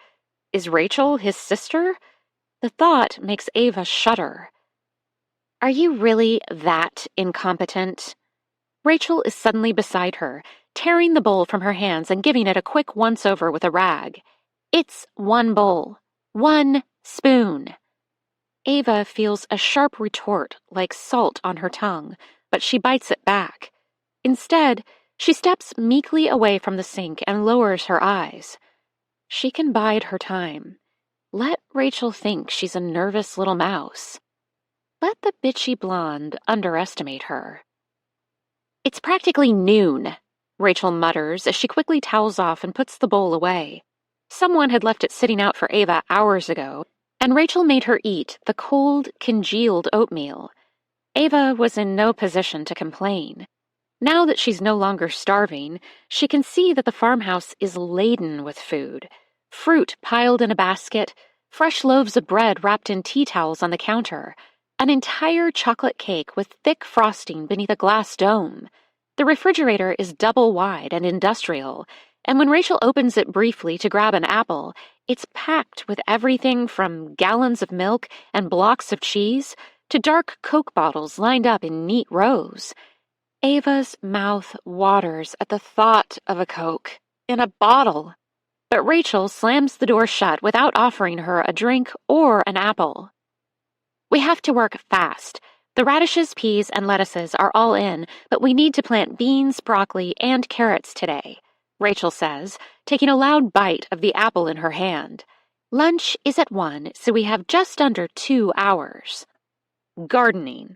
Is Rachel his sister? The thought makes Ava shudder. Are you really that incompetent? Rachel is suddenly beside her, tearing the bowl from her hands and giving it a quick once-over with a rag. It's one bowl. One spoon. Ava feels a sharp retort like salt on her tongue, but she bites it back. Instead, she steps meekly away from the sink and lowers her eyes. She can bide her time. Let Rachel think she's a nervous little mouse. Let the bitchy blonde underestimate her. It's practically noon, Rachel mutters as she quickly towels off and puts the bowl away. Someone had left it sitting out for Ava hours ago, and Rachel made her eat the cold, congealed oatmeal. Ava was in no position to complain. Now that she's no longer starving, she can see that the farmhouse is laden with food. Fruit piled in a basket, fresh loaves of bread wrapped in tea towels on the counter, an entire chocolate cake with thick frosting beneath a glass dome. The refrigerator is double wide and industrial, and when Rachel opens it briefly to grab an apple, it's packed with everything from gallons of milk and blocks of cheese to dark Coke bottles lined up in neat rows. Ava's mouth waters at the thought of a Coke in a bottle. But Rachel slams the door shut without offering her a drink or an apple. We have to work fast. The radishes, peas, and lettuces are all in, but we need to plant beans, broccoli, and carrots today, Rachel says, taking a loud bite of the apple in her hand. Lunch is at 1, so we have just under 2 hours. Gardening.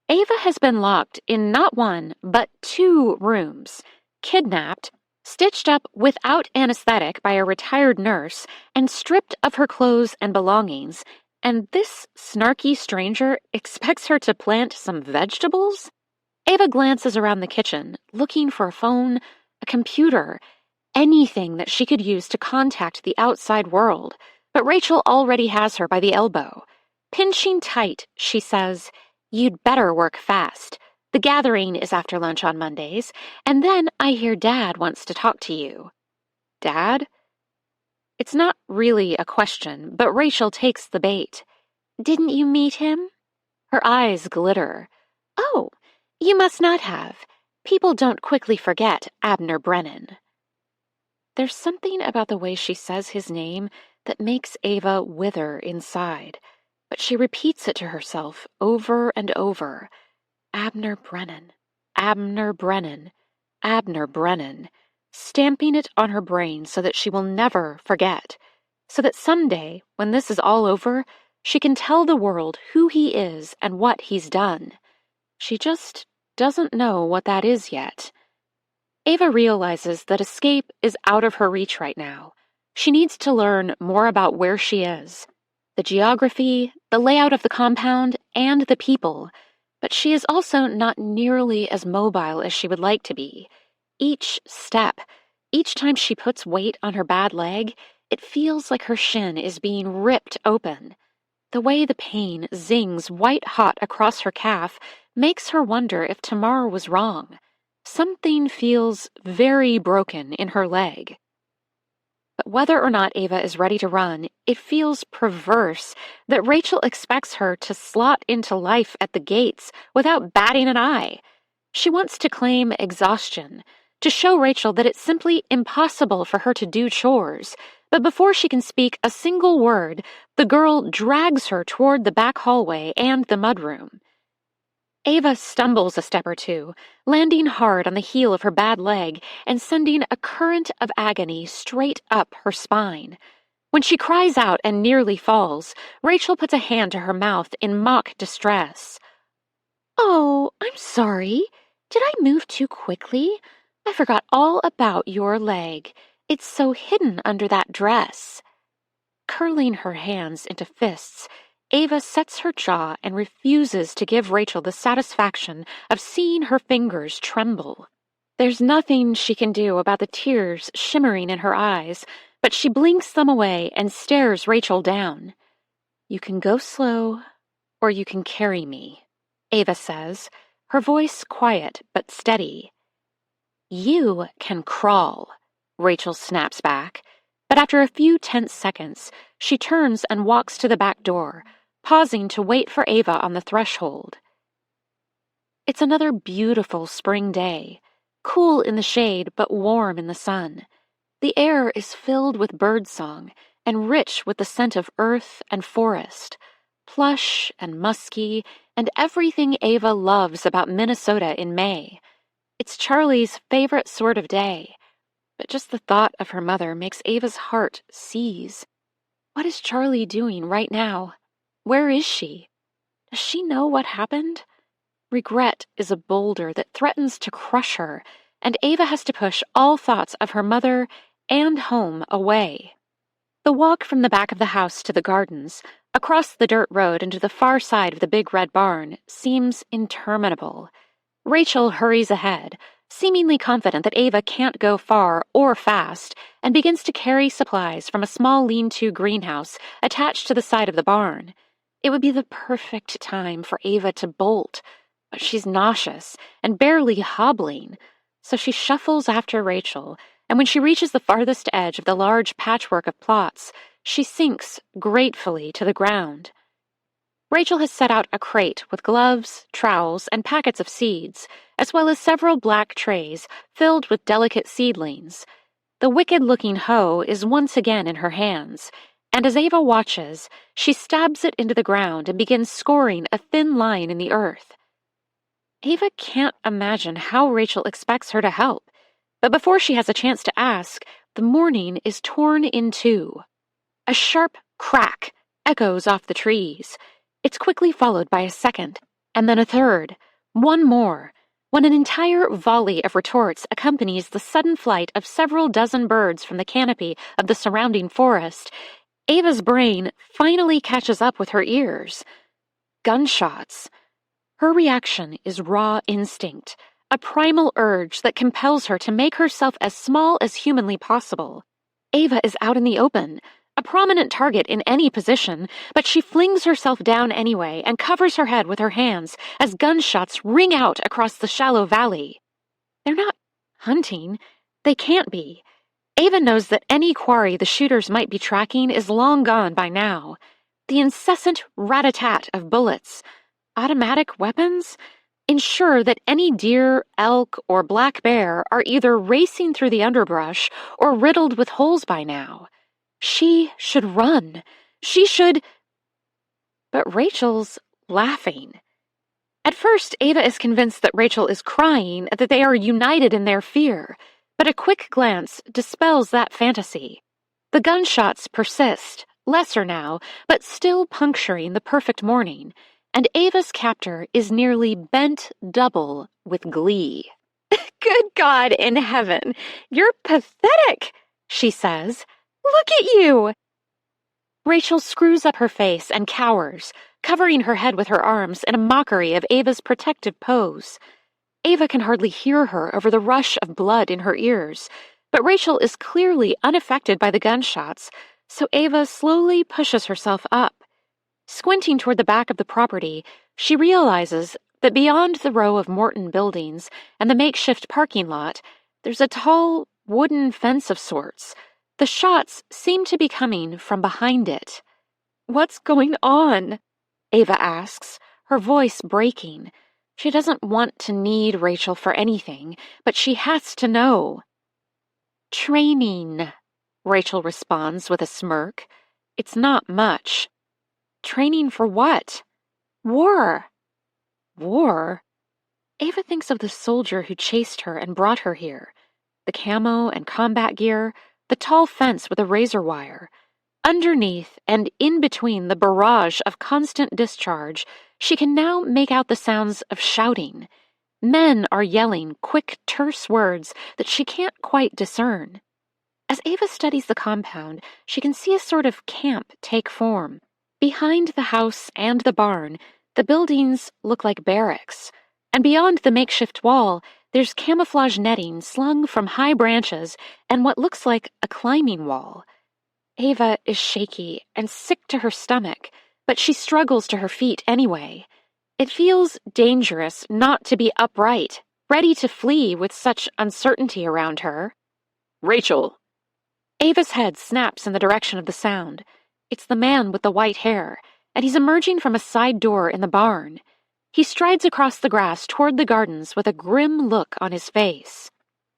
Ava has been locked in not 1, but 2 rooms, kidnapped, stitched up without anesthetic by a retired nurse, and stripped of her clothes and belongings, and this snarky stranger expects her to plant some vegetables? Ava glances around the kitchen, looking for a phone, a computer, anything that she could use to contact the outside world, but Rachel already has her by the elbow. Pinching tight, she says, "You'd better work fast. The gathering is after lunch on Mondays, and then I hear Dad wants to talk to you." Dad? It's not really a question, but Rachel takes the bait. Didn't you meet him? Her eyes glitter. Oh, you must not have. People don't quickly forget Abner Brennan. There's something about the way she says his name that makes Ava wither inside, but she repeats it to herself over and over. Abner Brennan, Abner Brennan, Abner Brennan, stamping it on her brain so that she will never forget, so that someday, when this is all over, she can tell the world who he is and what he's done. She just doesn't know what that is yet. Ava realizes that escape is out of her reach right now. She needs to learn more about where she is. the geography, the layout of the compound, and the people, but she is also not nearly as mobile as she would like to be. Each step, each time she puts weight on her bad leg, it feels like her shin is being ripped open. The way the pain zings white-hot across her calf makes her wonder if tomorrow was wrong. Something feels very broken in her leg. But whether or not Ava is ready to run, it feels perverse that Rachel expects her to slot into life at the gates without batting an eye. She wants to claim exhaustion, to show Rachel that it's simply impossible for her to do chores, but before she can speak a single word, the girl drags her toward the back hallway and the mudroom. Ava stumbles a step or two, landing hard on the heel of her bad leg and sending a current of agony straight up her spine. When she cries out and nearly falls, Rachel puts a hand to her mouth in mock distress. "Oh, I'm sorry. Did I move too quickly? I forgot all about your leg. It's so hidden under that dress." Curling her hands into fists, Ava sets her jaw and refuses to give Rachel the satisfaction of seeing her fingers tremble. There's nothing she can do about the tears shimmering in her eyes, but she blinks them away and stares Rachel down. "You can go slow, or you can carry me," Ava says, her voice quiet but steady. "You can crawl," Rachel snaps back, but after a few tense seconds, she turns and walks to the back door, pausing to wait for Ava on the threshold. It's another beautiful spring day, cool in the shade but warm in the sun. The air is filled with birdsong and rich with the scent of earth and forest, plush and musky, and everything Ava loves about Minnesota in May. It's Charlie's favorite sort of day, but just the thought of her mother makes Ava's heart seize. What is Charlie doing right now? Where is she? Does she know what happened? Regret is a boulder that threatens to crush her, and Ava has to push all thoughts of her mother and home away. The walk from the back of the house to the gardens, across the dirt road and to the far side of the big red barn, seems interminable. Rachel hurries ahead, seemingly confident that Ava can't go far or fast, and begins to carry supplies from a small lean-to greenhouse attached to the side of the barn. It would be the perfect time for Ava to bolt, but she's nauseous and barely hobbling, so she shuffles after Rachel, and when she reaches the farthest edge of the large patchwork of plots, she sinks gratefully to the ground. Rachel has set out a crate with gloves, trowels, and packets of seeds, as well as several black trays filled with delicate seedlings. The wicked-looking hoe is once again in her hands, and as Ava watches, she stabs it into the ground and begins scoring a thin line in the earth. Ava can't imagine how Rachel expects her to help, but before she has a chance to ask, the morning is torn in two. A sharp crack echoes off the trees. It's quickly followed by a second, and then a third, one more, when an entire volley of retorts accompanies the sudden flight of several dozen birds from the canopy of the surrounding forest. Ava's brain finally catches up with her ears. Gunshots. Her reaction is raw instinct, a primal urge that compels her to make herself as small as humanly possible. Ava is out in the open, a prominent target in any position, but she flings herself down anyway and covers her head with her hands as gunshots ring out across the shallow valley. They're not hunting. They can't be. Ava knows that any quarry the shooters might be tracking is long gone by now. The incessant rat-a-tat of bullets, automatic weapons, ensure that any deer, elk, or black bear are either racing through the underbrush or riddled with holes by now. She should run. She should... But Rachel's laughing. At first, Ava is convinced that Rachel is crying, that they are united in their fear, but a quick glance dispels that fantasy. The gunshots persist, lesser now, but still puncturing the perfect morning, and Ava's captor is nearly bent double with glee. "Good God in heaven, you're pathetic," she says. "Look at you!" Rachel screws up her face and cowers, covering her head with her arms in a mockery of Ava's protective pose. Ava can hardly hear her over the rush of blood in her ears, but Rachel is clearly unaffected by the gunshots, so Ava slowly pushes herself up. Squinting toward the back of the property, she realizes that beyond the row of Morton buildings and the makeshift parking lot, there's a tall, wooden fence of sorts. The shots seem to be coming from behind it. "What's going on?" Ava asks, her voice breaking. She doesn't want to need Rachel for anything, but she has to know. "Training," Rachel responds with a smirk. It's not much. Training for what? War. War? Ava thinks of the soldier who chased her and brought her here. The camo and combat gear, the tall fence with a razor wire. Underneath and in between the barrage of constant discharge, she can now make out the sounds of shouting. Men are yelling quick, terse words that she can't quite discern. As Ava studies the compound, she can see a sort of camp take form. Behind the house and the barn, the buildings look like barracks, and beyond the makeshift wall, there's camouflage netting slung from high branches and what looks like a climbing wall. Ava is shaky and sick to her stomach, but she struggles to her feet anyway. It feels dangerous not to be upright, ready to flee with such uncertainty around her. Rachel! Ava's head snaps in the direction of the sound. It's the man with the white hair, and he's emerging from a side door in the barn. He strides across the grass toward the gardens with a grim look on his face.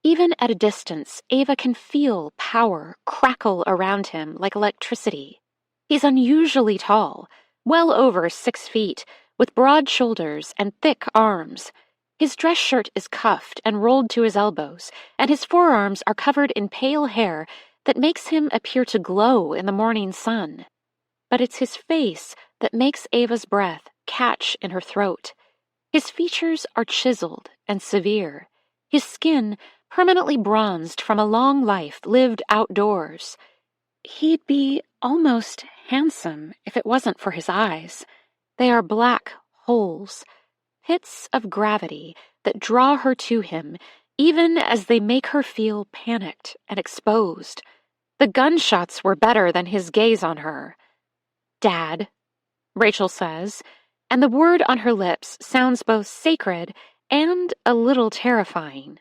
Even at a distance, Ava can feel power crackle around him like electricity. He's unusually tall, well over 6 feet, with broad shoulders and thick arms. His dress shirt is cuffed and rolled to his elbows, and his forearms are covered in pale hair that makes him appear to glow in the morning sun. But it's his face that makes Ava's breath catch in her throat. His features are chiseled and severe, his skin permanently bronzed from a long life lived outdoors. He'd be almost handsome if it wasn't for his eyes. They are black holes, pits of gravity that draw her to him even as they make her feel panicked and exposed. The gunshots were better than his gaze on her. "Dad," Rachel says, and the word on her lips sounds both sacred and a little terrifying.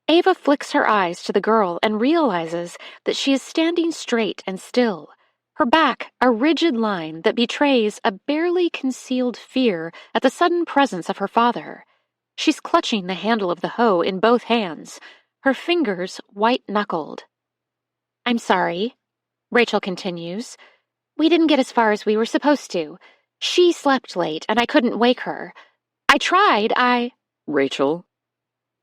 Ava flicks her eyes to the girl and realizes that she is standing straight and still, her back a rigid line that betrays a barely concealed fear at the sudden presence of her father. She's clutching the handle of the hoe in both hands, her fingers white-knuckled. "I'm sorry," Rachel continues. "We didn't get as far as we were supposed to. She slept late and I couldn't wake her. I tried, Rachel?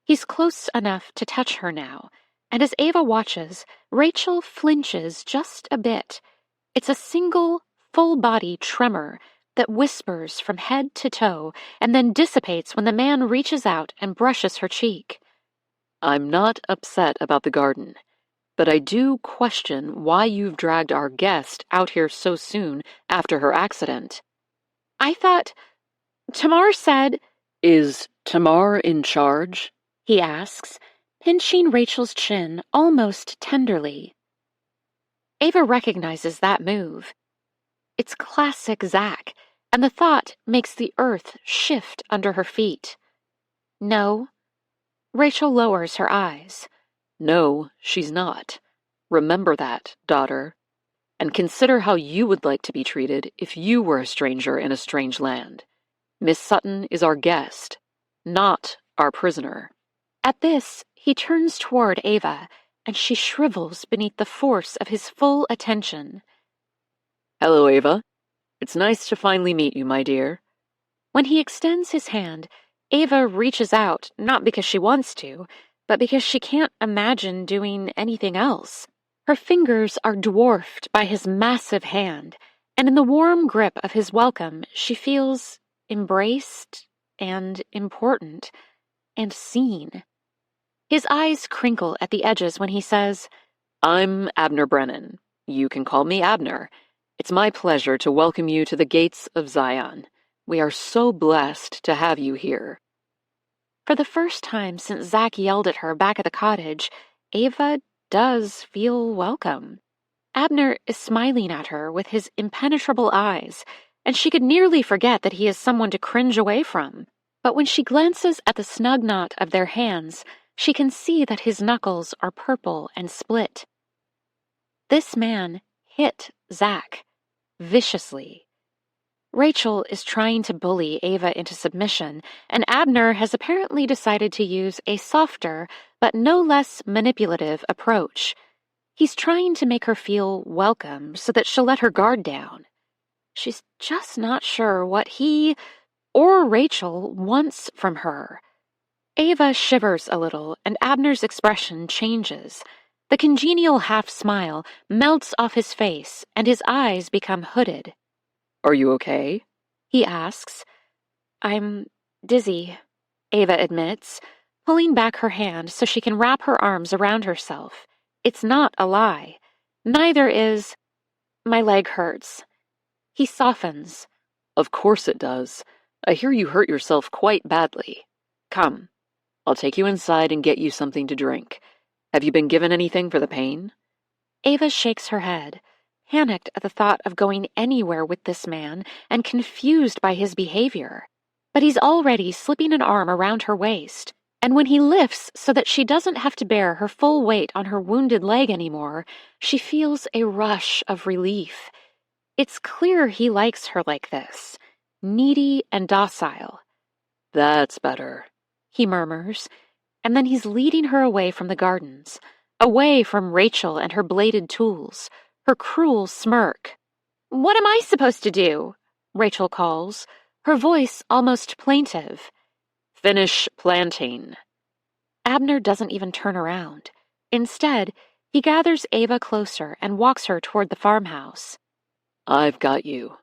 He's close enough to touch her now, and as Ava watches, Rachel flinches just a bit. It's a single, full-body tremor that whispers from head to toe and then dissipates when the man reaches out and brushes her cheek. "I'm not upset about the garden, but I do question why you've dragged our guest out here so soon after her accident." "I thought... Tamar said..." "Is Tamar in charge?" he asks, pinching Rachel's chin almost tenderly. Ava recognizes that move. It's classic Zach, and the thought makes the earth shift under her feet. "No." Rachel lowers her eyes. "No, she's not. Remember that, daughter. And consider how you would like to be treated if you were a stranger in a strange land. Miss Sutton is our guest, not our prisoner." At this, he turns toward Ava, and she shrivels beneath the force of his full attention. "Hello, Ava. It's nice to finally meet you, my dear." When he extends his hand, Ava reaches out, not because she wants to, but because she can't imagine doing anything else. Her fingers are dwarfed by his massive hand, and in the warm grip of his welcome, she feels embraced and important and seen. His eyes crinkle at the edges when he says, "I'm Abner Brennan. You can call me Abner. It's my pleasure to welcome you to the gates of Zion. We are so blessed to have you here. For the first time since Zach yelled at her back at the cottage, Ava does feel welcome. Abner is smiling at her with his impenetrable eyes, and she could nearly forget that he is someone to cringe away from. But when she glances at the snug knot of their hands, she can see that his knuckles are purple and split. This man hit Zach viciously. Rachel is trying to bully Ava into submission, and Abner has apparently decided to use a softer, but no less manipulative approach. He's trying to make her feel welcome so that she'll let her guard down. She's just not sure what he or Rachel wants from her. Ava shivers a little, and Abner's expression changes. The congenial half-smile melts off his face, and his eyes become hooded. Are you okay? He asks. I'm dizzy, Ava admits, pulling back her hand so she can wrap her arms around herself. It's not a lie. Neither is, my leg hurts. He softens. Of course it does. I hear you hurt yourself quite badly. Come, I'll take you inside and get you something to drink. Have you been given anything for the pain? Ava shakes her head, panicked at the thought of going anywhere with this man and confused by his behavior. But he's already slipping an arm around her waist, and when he lifts so that she doesn't have to bear her full weight on her wounded leg anymore, she feels a rush of relief. It's clear he likes her like this, needy and docile. That's better, he murmurs, and then he's leading her away from the gardens, away from Rachel and her bladed tools, her cruel smirk. What am I supposed to do? Rachel calls, her voice almost plaintive. Finish planting. Abner doesn't even turn around. Instead, he gathers Ava closer and walks her toward the farmhouse. I've got you,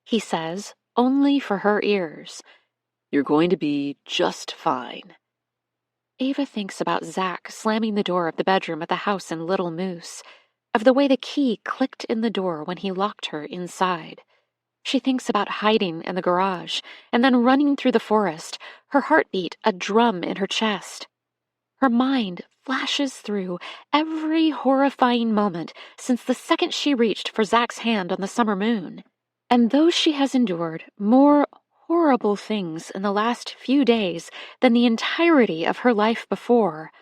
he says, only for her ears. You're going to be just fine. Ava thinks about Zach slamming the door of the bedroom at the house in Little Moose, of the way the key clicked in the door when he locked her inside. She thinks about hiding in the garage and then running through the forest, her heartbeat a drum in her chest. Her mind flashes through every horrifying moment since the second she reached for Zach's hand on the summer moon. And though she has endured more horrible things in the last few days than the entirety of her life before,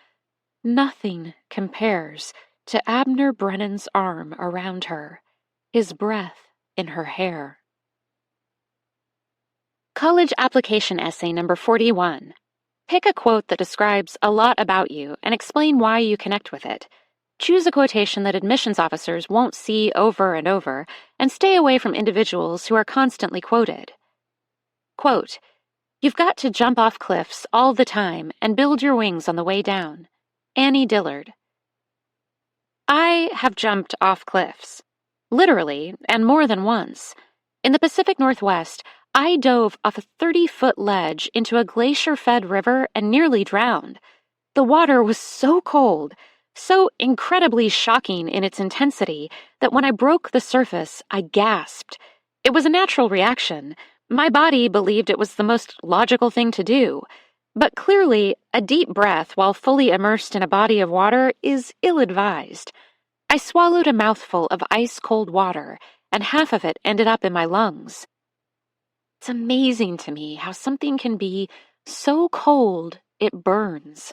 nothing compares to Abner Brennan's arm around her, his breath in her hair. College application essay number 41. Pick a quote that describes a lot about you and explain why you connect with it. Choose a quotation that admissions officers won't see over and over, and stay away from individuals who are constantly quoted. Quote, "You've got to jump off cliffs all the time and build your wings on the way down." Annie Dillard. I have jumped off cliffs. Literally, and more than once. In the Pacific Northwest, I dove off a 30-foot ledge into a glacier-fed river and nearly drowned. The water was so cold, so incredibly shocking in its intensity, that when I broke the surface, I gasped. It was a natural reaction. My body believed it was the most logical thing to do. But clearly, a deep breath while fully immersed in a body of water is ill-advised. I swallowed a mouthful of ice-cold water, and half of it ended up in my lungs. It's amazing to me how something can be so cold it burns.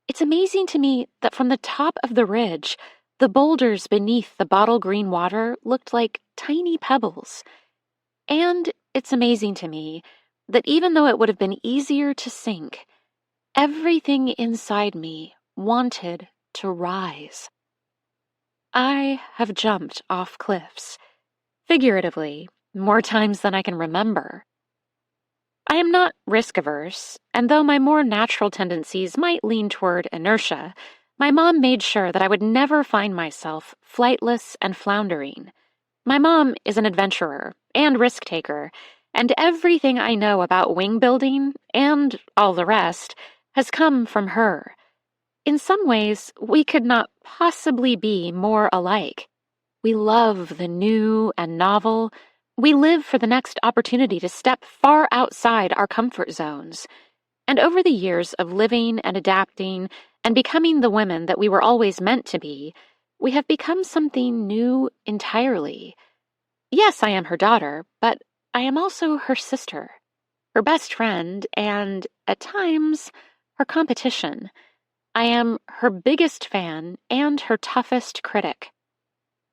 It's amazing to me that from the top of the ridge, the boulders beneath the bottle green water looked like tiny pebbles. And it's amazing to me that even though it would have been easier to sink, everything inside me wanted to rise. I have jumped off cliffs, figuratively, more times than I can remember. I am not risk-averse, and though my more natural tendencies might lean toward inertia, my mom made sure that I would never find myself flightless and floundering. My mom is an adventurer and risk-taker, and everything I know about wing building, and all the rest, has come from her. In some ways, we could not possibly be more alike. We love the new and novel. We live for the next opportunity to step far outside our comfort zones. And over the years of living and adapting and becoming the women that we were always meant to be, we have become something new entirely. Yes, I am her daughter, but I am also her sister, her best friend, and, at times, her competition. I am her biggest fan and her toughest critic,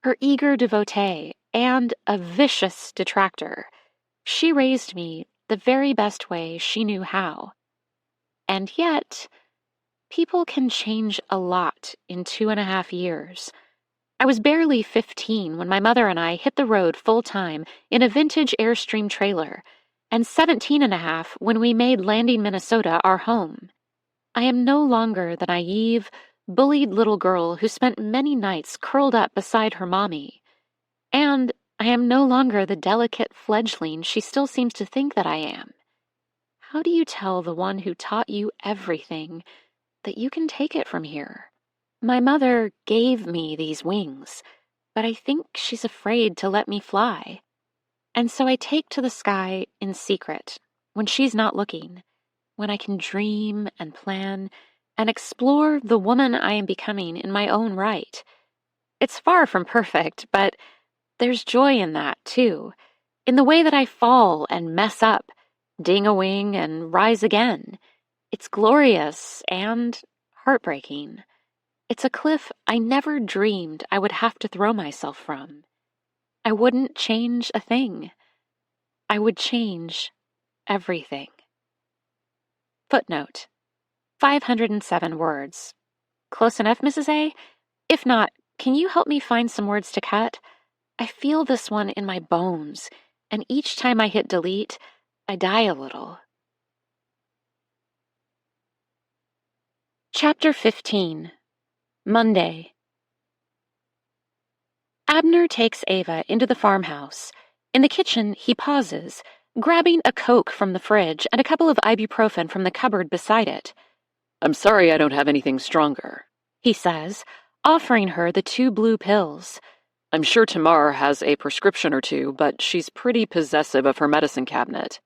her eager devotee and a vicious detractor. She raised me the very best way she knew how. And yet, people can change a lot in 2.5 years. I was barely 15 when my mother and I hit the road full-time in a vintage Airstream trailer, and 17.5 when we made Landing, Minnesota our home. I am no longer the naive, bullied little girl who spent many nights curled up beside her mommy. And I am no longer the delicate fledgling she still seems to think that I am. How do you tell the one who taught you everything that you can take it from here? My mother gave me these wings, but I think she's afraid to let me fly. And so I take to the sky in secret, when she's not looking, when I can dream and plan and explore the woman I am becoming in my own right. It's far from perfect, but there's joy in that, too, in the way that I fall and mess up, ding a wing and rise again. It's glorious and heartbreaking. It's a cliff I never dreamed I would have to throw myself from. I wouldn't change a thing. I would change everything. Footnote: 507 words. Close enough, Mrs. A? If not, can you help me find some words to cut? I feel this one in my bones, and each time I hit delete, I die a little. Chapter 15. Monday. Abner takes Ava into the farmhouse. In the kitchen, he pauses, grabbing a Coke from the fridge and a couple of ibuprofen from the cupboard beside it. I'm sorry I don't have anything stronger, he says, offering her the 2 blue pills. I'm sure Tamar has a prescription or two, but she's pretty possessive of her medicine cabinet.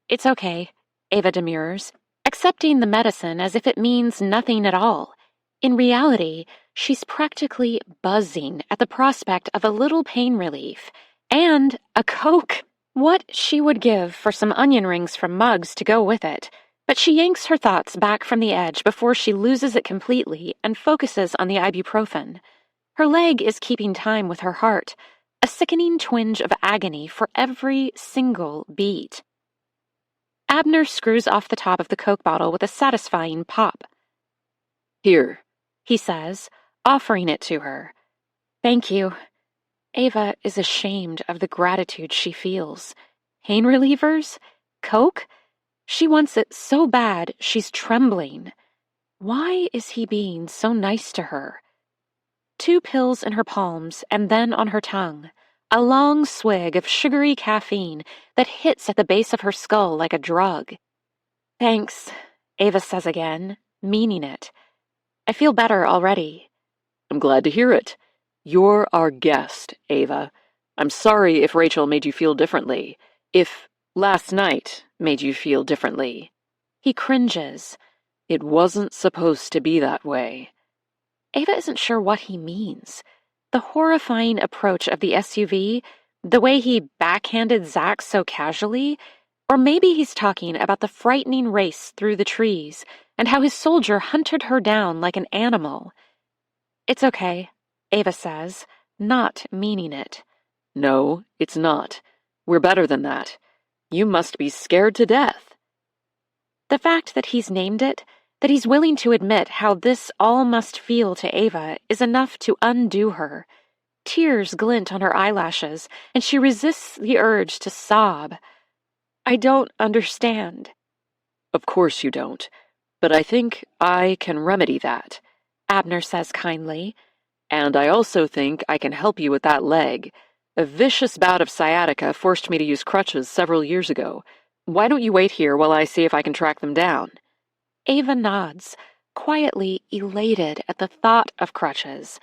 It's okay, Ava demurs, accepting the medicine as if it means nothing at all. In reality, she's practically buzzing at the prospect of a little pain relief and a Coke. What she would give for some onion rings from Muggs to go with it, but she yanks her thoughts back from the edge before she loses it completely and focuses on the ibuprofen. Her leg is keeping time with her heart, a sickening twinge of agony for every single beat. Abner screws off the top of the Coke bottle with a satisfying pop. Here, he says, offering it to her. Thank you. Ava is ashamed of the gratitude she feels. Pain relievers? Coke? She wants it so bad she's trembling. Why is he being so nice to her? 2 pills in her palms and then on her tongue, a long swig of sugary caffeine that hits at the base of her skull like a drug. Thanks, Ava says again, meaning it. I feel better already. I'm glad to hear it. You're our guest, Ava. I'm sorry if Rachel made you feel differently. If last night made you feel differently. He cringes. It wasn't supposed to be that way. Ava isn't sure what he means. The horrifying approach of the SUV, the way he backhanded Zach so casually, or maybe he's talking about the frightening race through the trees and how his soldier hunted her down like an animal. It's okay, Ava says, not meaning it. No, it's not. We're better than that. You must be scared to death. The fact that he's named it, that he's willing to admit how this all must feel to Ava, is enough to undo her. Tears glint on her eyelashes, and she resists the urge to sob. I don't understand. Of course you don't, but I think I can remedy that, Abner says kindly. And I also think I can help you with that leg. A vicious bout of sciatica forced me to use crutches several years ago. Why don't you wait here while I see if I can track them down? Ava nods, quietly elated at the thought of crutches,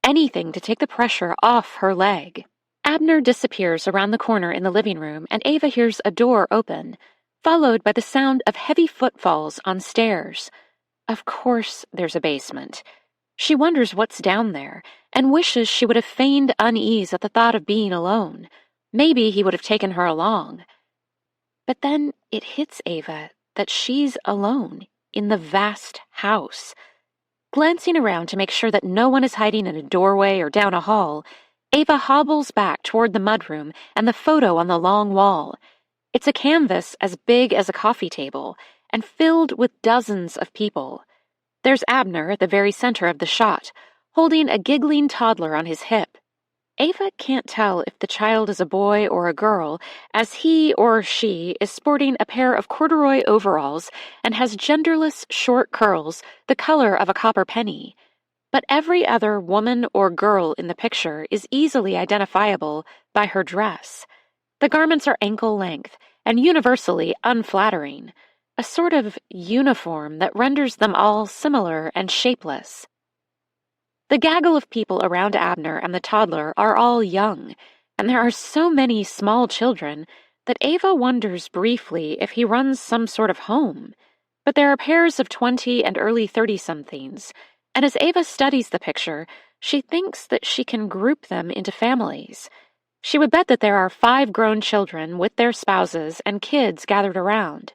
anything to take the pressure off her leg. Abner disappears around the corner in the living room, and Ava hears a door open, followed by the sound of heavy footfalls on stairs. Of course there's a basement. She wonders what's down there, and wishes she would have feigned unease at the thought of being alone. Maybe he would have taken her along. But then it hits Ava that she's alone in the vast house. Glancing around to make sure that no one is hiding in a doorway or down a hall, Ava hobbles back toward the mudroom and the photo on the long wall. It's a canvas as big as a coffee table and filled with dozens of people. There's Abner at the very center of the shot, holding a giggling toddler on his hip. Ava can't tell if the child is a boy or a girl, as he or she is sporting a pair of corduroy overalls and has genderless short curls the color of a copper penny. But every other woman or girl in the picture is easily identifiable by her dress. The garments are ankle length and universally unflattering, a sort of uniform that renders them all similar and shapeless. The gaggle of people around Abner and the toddler are all young, and there are so many small children that Ava wonders briefly if he runs some sort of home. But there are pairs of 20 and early 30-somethings, and as Ava studies the picture, she thinks that she can group them into families. She would bet that there are 5 grown children with their spouses and kids gathered around.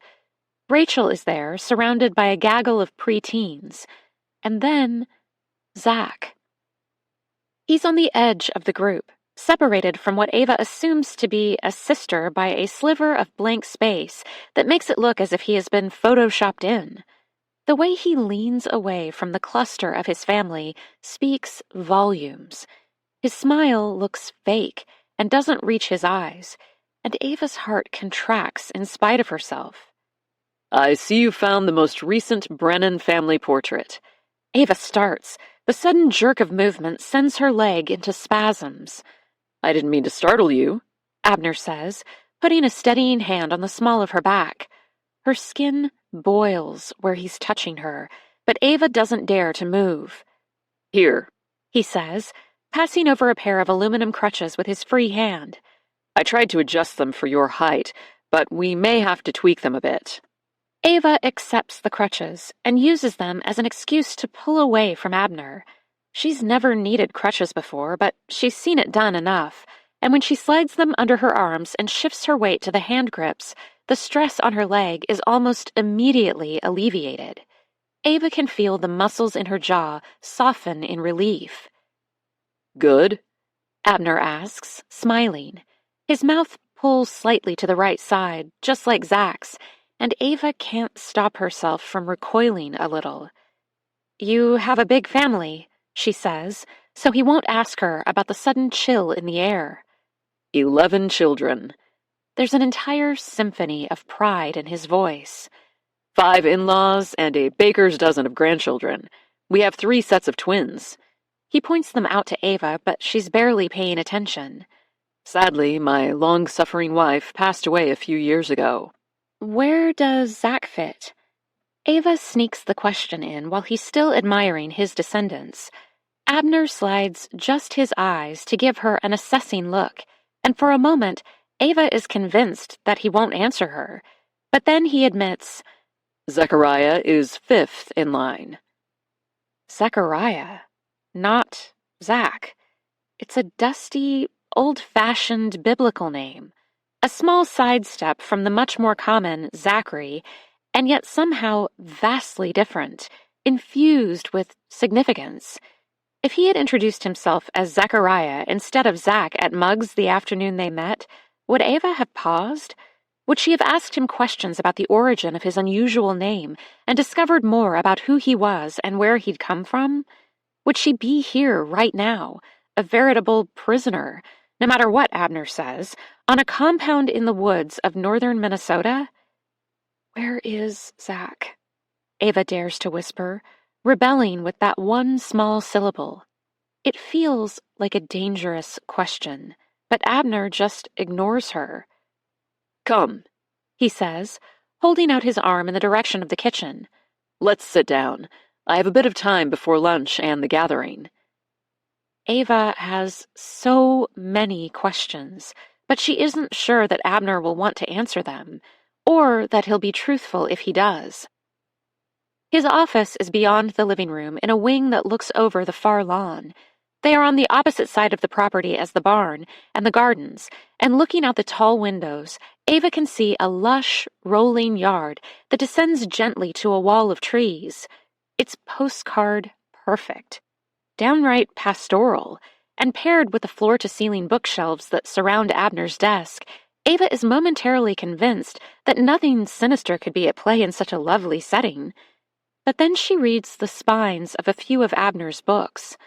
Rachel is there, surrounded by a gaggle of preteens. And then Zach. He's on the edge of the group, separated from what Ava assumes to be a sister by a sliver of blank space that makes it look as if he has been photoshopped in. The way he leans away from the cluster of his family speaks volumes. His smile looks fake and doesn't reach his eyes, and Ava's heart contracts in spite of herself. I see you found the most recent Brennan family portrait. Ava starts. The sudden jerk of movement sends her leg into spasms. I didn't mean to startle you, Abner says, putting a steadying hand on the small of her back. Her skin boils where he's touching her, but Ava doesn't dare to move. Here, he says, passing over a pair of aluminum crutches with his free hand. I tried to adjust them for your height, but we may have to tweak them a bit. Ava accepts the crutches and uses them as an excuse to pull away from Abner. She's never needed crutches before, but she's seen it done enough, and when she slides them under her arms and shifts her weight to the hand grips, the stress on her leg is almost immediately alleviated. Ava can feel the muscles in her jaw soften in relief. Good? Abner asks, smiling. His mouth pulls slightly to the right side, just like Zach's, and Ava can't stop herself from recoiling a little. You have a big family, she says, so he won't ask her about the sudden chill in the air. 11 children. There's an entire symphony of pride in his voice. 5 in-laws and a baker's dozen of grandchildren. We have 3 sets of twins. He points them out to Ava, but she's barely paying attention. Sadly, my long-suffering wife passed away a few years ago. Where does Zach fit? Ava sneaks the question in while he's still admiring his descendants. Abner slides just his eyes to give her an assessing look, and for a moment, Ava is convinced that he won't answer her. But then he admits, Zechariah is 5th in line. Zechariah, not Zach. It's a dusty, old-fashioned biblical name. A small sidestep from the much more common Zachary, and yet somehow vastly different, infused with significance. If he had introduced himself as Zechariah instead of Zach at Muggs the afternoon they met, would Ava have paused? Would she have asked him questions about the origin of his unusual name and discovered more about who he was and where he'd come from? Would she be here right now, a veritable prisoner, no matter what Abner says, on a compound in the woods of northern Minnesota? Where is Zach? Ava dares to whisper, rebelling with that one small syllable. It feels like a dangerous question, but Abner just ignores her. Come, he says, holding out his arm in the direction of the kitchen. Let's sit down. I have a bit of time before lunch and the gathering. Ava has so many questions, but she isn't sure that Abner will want to answer them, or that he'll be truthful if he does. His office is beyond the living room in a wing that looks over the far lawn. They are on the opposite side of the property as the barn and the gardens, and looking out the tall windows, Ava can see a lush, rolling yard that descends gently to a wall of trees. It's postcard perfect, downright pastoral, and paired with the floor-to-ceiling bookshelves that surround Abner's desk, Ava is momentarily convinced that nothing sinister could be at play in such a lovely setting. But then she reads the spines of a few of Abner's books.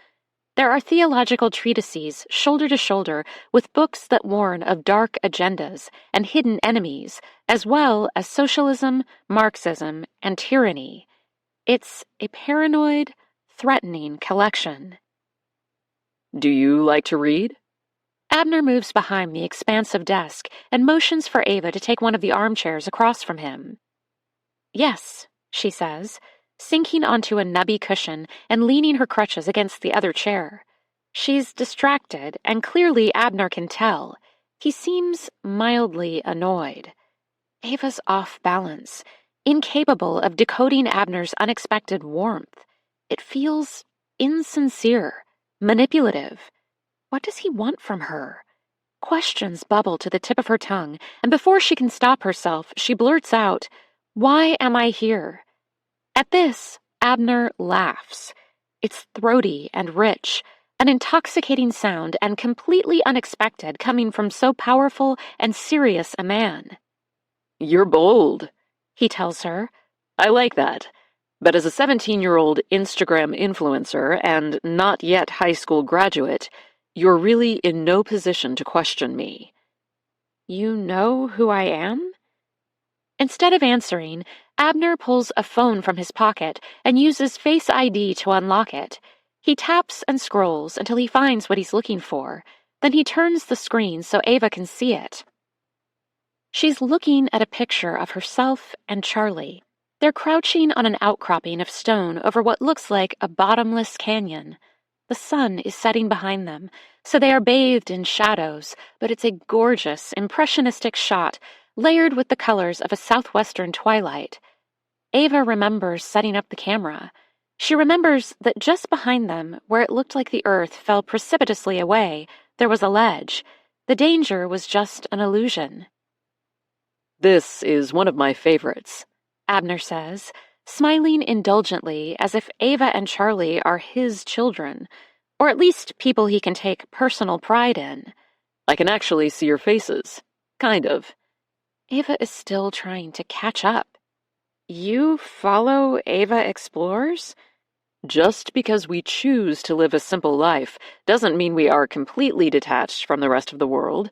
There are theological treatises shoulder to shoulder with books that warn of dark agendas and hidden enemies, as well as socialism, Marxism, and tyranny. It's a paranoid, threatening collection. Do you like to read? Abner moves behind the expansive desk and motions for Ava to take one of the armchairs across from him. Yes, she says, sinking onto a nubby cushion and leaning her crutches against the other chair. She's distracted, and clearly Abner can tell. He seems mildly annoyed. Ava's off balance, incapable of decoding Abner's unexpected warmth. It feels insincere, manipulative. What does he want from her? Questions bubble to the tip of her tongue, and before she can stop herself, she blurts out, "Why am I here?" At this, Abner laughs. It's throaty and rich, an intoxicating sound and completely unexpected coming from so powerful and serious a man. You're bold, he tells her. I like that. But as a 17-year-old Instagram influencer and not yet high school graduate, you're really in no position to question me. You know who I am? Instead of answering, Abner pulls a phone from his pocket and uses Face ID to unlock it. He taps and scrolls until he finds what he's looking for. Then he turns the screen so Ava can see it. She's looking at a picture of herself and Charlie. They're crouching on an outcropping of stone over what looks like a bottomless canyon. The sun is setting behind them, so they are bathed in shadows, but it's a gorgeous, impressionistic shot layered with the colors of a southwestern twilight. Ava remembers setting up the camera. She remembers that just behind them, where it looked like the earth fell precipitously away, there was a ledge. The danger was just an illusion. This is one of my favorites, Abner says, smiling indulgently as if Ava and Charlie are his children, or at least people he can take personal pride in. I can actually see your faces. Kind of. Ava is still trying to catch up. You follow Ava Explores? Just because we choose to live a simple life doesn't mean we are completely detached from the rest of the world.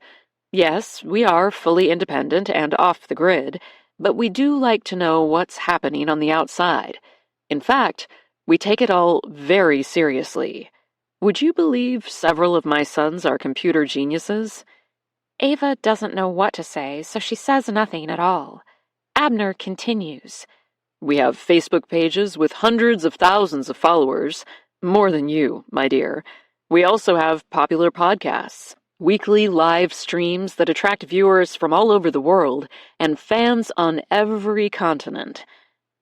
Yes, we are fully independent and off the grid, but we do like to know what's happening on the outside. In fact, we take it all very seriously. Would you believe several of my sons are computer geniuses? Ava doesn't know what to say, so she says nothing at all. Abner continues. We have Facebook pages with hundreds of thousands of followers, more than you, my dear. We also have popular podcasts, weekly live streams that attract viewers from all over the world, and fans on every continent.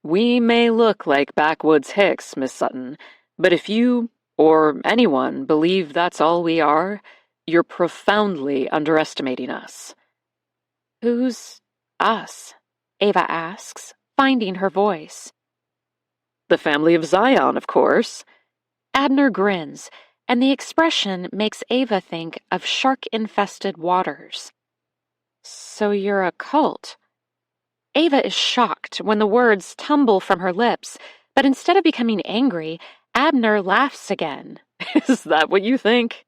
We may look like backwoods hicks, Miss Sutton, but if you, or anyone, believe that's all we are, you're profoundly underestimating us. Who's us? Ava asks, finding her voice. The family of Zion, of course. Abner grins, and the expression makes Ava think of shark-infested waters. So you're a cult? Ava is shocked when the words tumble from her lips, but instead of becoming angry, Abner laughs again. Is that what you think?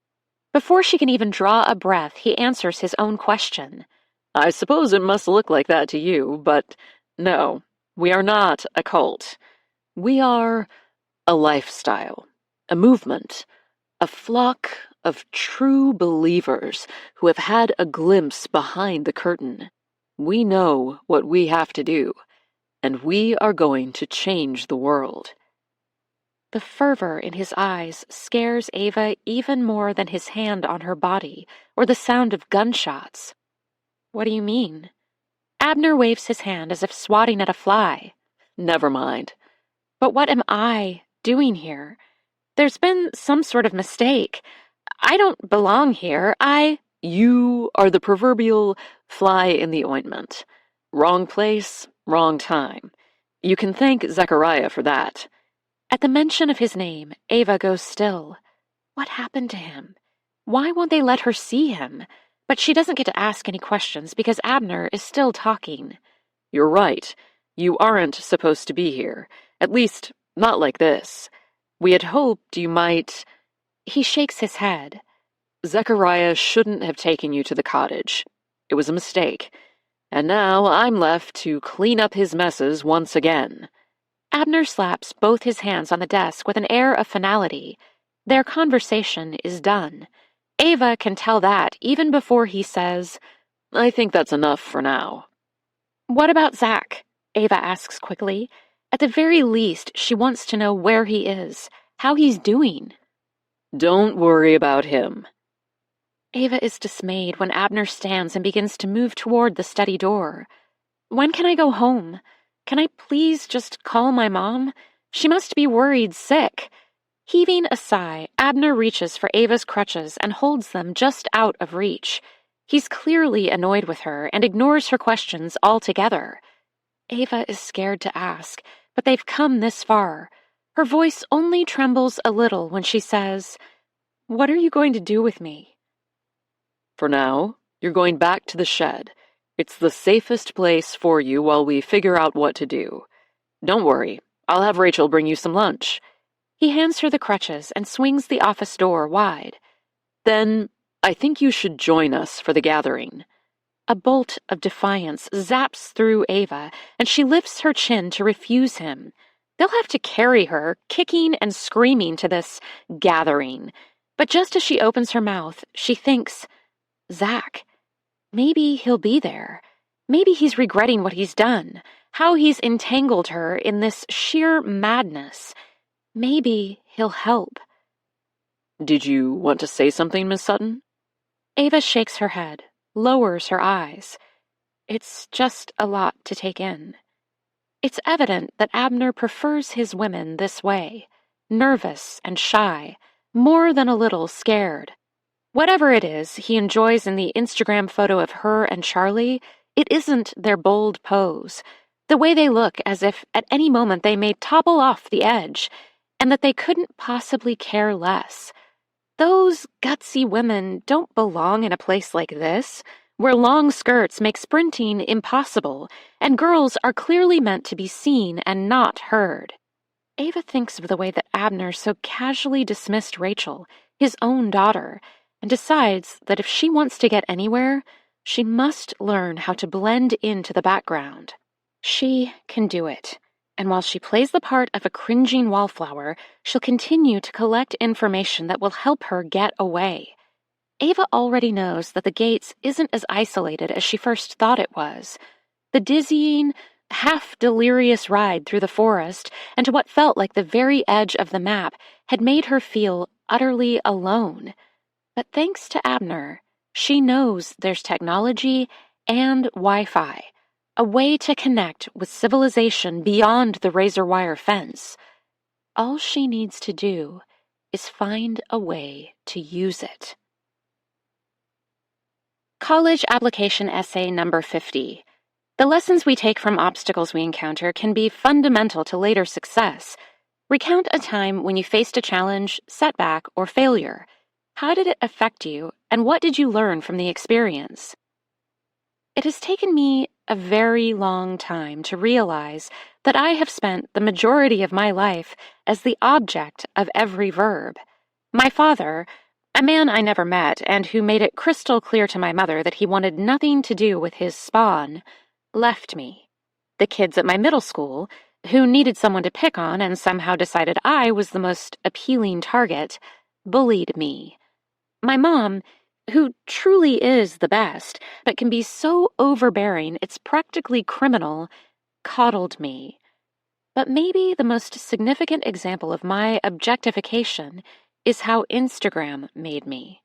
Before she can even draw a breath, he answers his own question. I suppose it must look like that to you, but no, we are not a cult. We are a lifestyle, a movement, a flock of true believers who have had a glimpse behind the curtain. We know what we have to do, and we are going to change the world. The fervor in his eyes scares Ava even more than his hand on her body or the sound of gunshots. What do you mean? Abner waves his hand as if swatting at a fly. Never mind. But what am I doing here? There's been some sort of mistake. I don't belong here. You are the proverbial fly in the ointment. Wrong place, wrong time. You can thank Zechariah for that. At the mention of his name, Ava goes still. What happened to him? Why won't they let her see him? But she doesn't get to ask any questions because Abner is still talking. You're right. You aren't supposed to be here. At least, not like this. We had hoped you might... He shakes his head. Zechariah shouldn't have taken you to the cottage. It was a mistake. And now I'm left to clean up his messes once again. Abner slaps both his hands on the desk with an air of finality. Their conversation is done. Ava can tell that even before he says, I think that's enough for now. What about Zach? Ava asks quickly. At the very least, she wants to know where he is, how he's doing. Don't worry about him. Ava is dismayed when Abner stands and begins to move toward the study door. When can I go home? Can I please just call my mom? She must be worried sick. Heaving a sigh, Abner reaches for Ava's crutches and holds them just out of reach. He's clearly annoyed with her and ignores her questions altogether. Ava is scared to ask, but they've come this far. Her voice only trembles a little when she says, What are you going to do with me? For now, you're going back to the shed. It's the safest place for you while we figure out what to do. Don't worry, I'll have Rachel bring you some lunch. He hands her the crutches and swings the office door wide. Then, I think you should join us for the gathering. A bolt of defiance zaps through Ava, and she lifts her chin to refuse him. They'll have to carry her, kicking and screaming, to this gathering. But just as she opens her mouth, she thinks, Zach. Maybe he'll be there. Maybe he's regretting what he's done, how he's entangled her in this sheer madness. Maybe he'll help. Did you want to say something, Miss Sutton? Ava shakes her head, lowers her eyes. It's just a lot to take in. It's evident that Abner prefers his women this way, nervous and shy, more than a little scared. Whatever it is he enjoys in the Instagram photo of her and Charlie, it isn't their bold pose, the way they look as if at any moment they may topple off the edge, and that they couldn't possibly care less. Those gutsy women don't belong in a place like this, where long skirts make sprinting impossible, and girls are clearly meant to be seen and not heard. Ava thinks of the way that Abner so casually dismissed Rachel, his own daughter, and decides that if she wants to get anywhere, she must learn how to blend into the background. She can do it, and while she plays the part of a cringing wallflower, she'll continue to collect information that will help her get away. Ava already knows that the Gates isn't as isolated as she first thought it was. The dizzying, half-delirious ride through the forest and to what felt like the very edge of the map had made her feel utterly alone. But thanks to Abner, she knows there's technology and Wi-Fi, a way to connect with civilization beyond the razor wire fence. All she needs to do is find a way to use it. College Application Essay Number 50. The lessons we take from obstacles we encounter can be fundamental to later success. Recount a time when you faced a challenge, setback, or failure. How did it affect you, and what did you learn from the experience? It has taken me a very long time to realize that I have spent the majority of my life as the object of every verb. My father, a man I never met and who made it crystal clear to my mother that he wanted nothing to do with his spawn, left me. The kids at my middle school, who needed someone to pick on and somehow decided I was the most appealing target, bullied me. My mom, who truly is the best, but can be so overbearing it's practically criminal, coddled me. But maybe the most significant example of my objectification is how Instagram made me.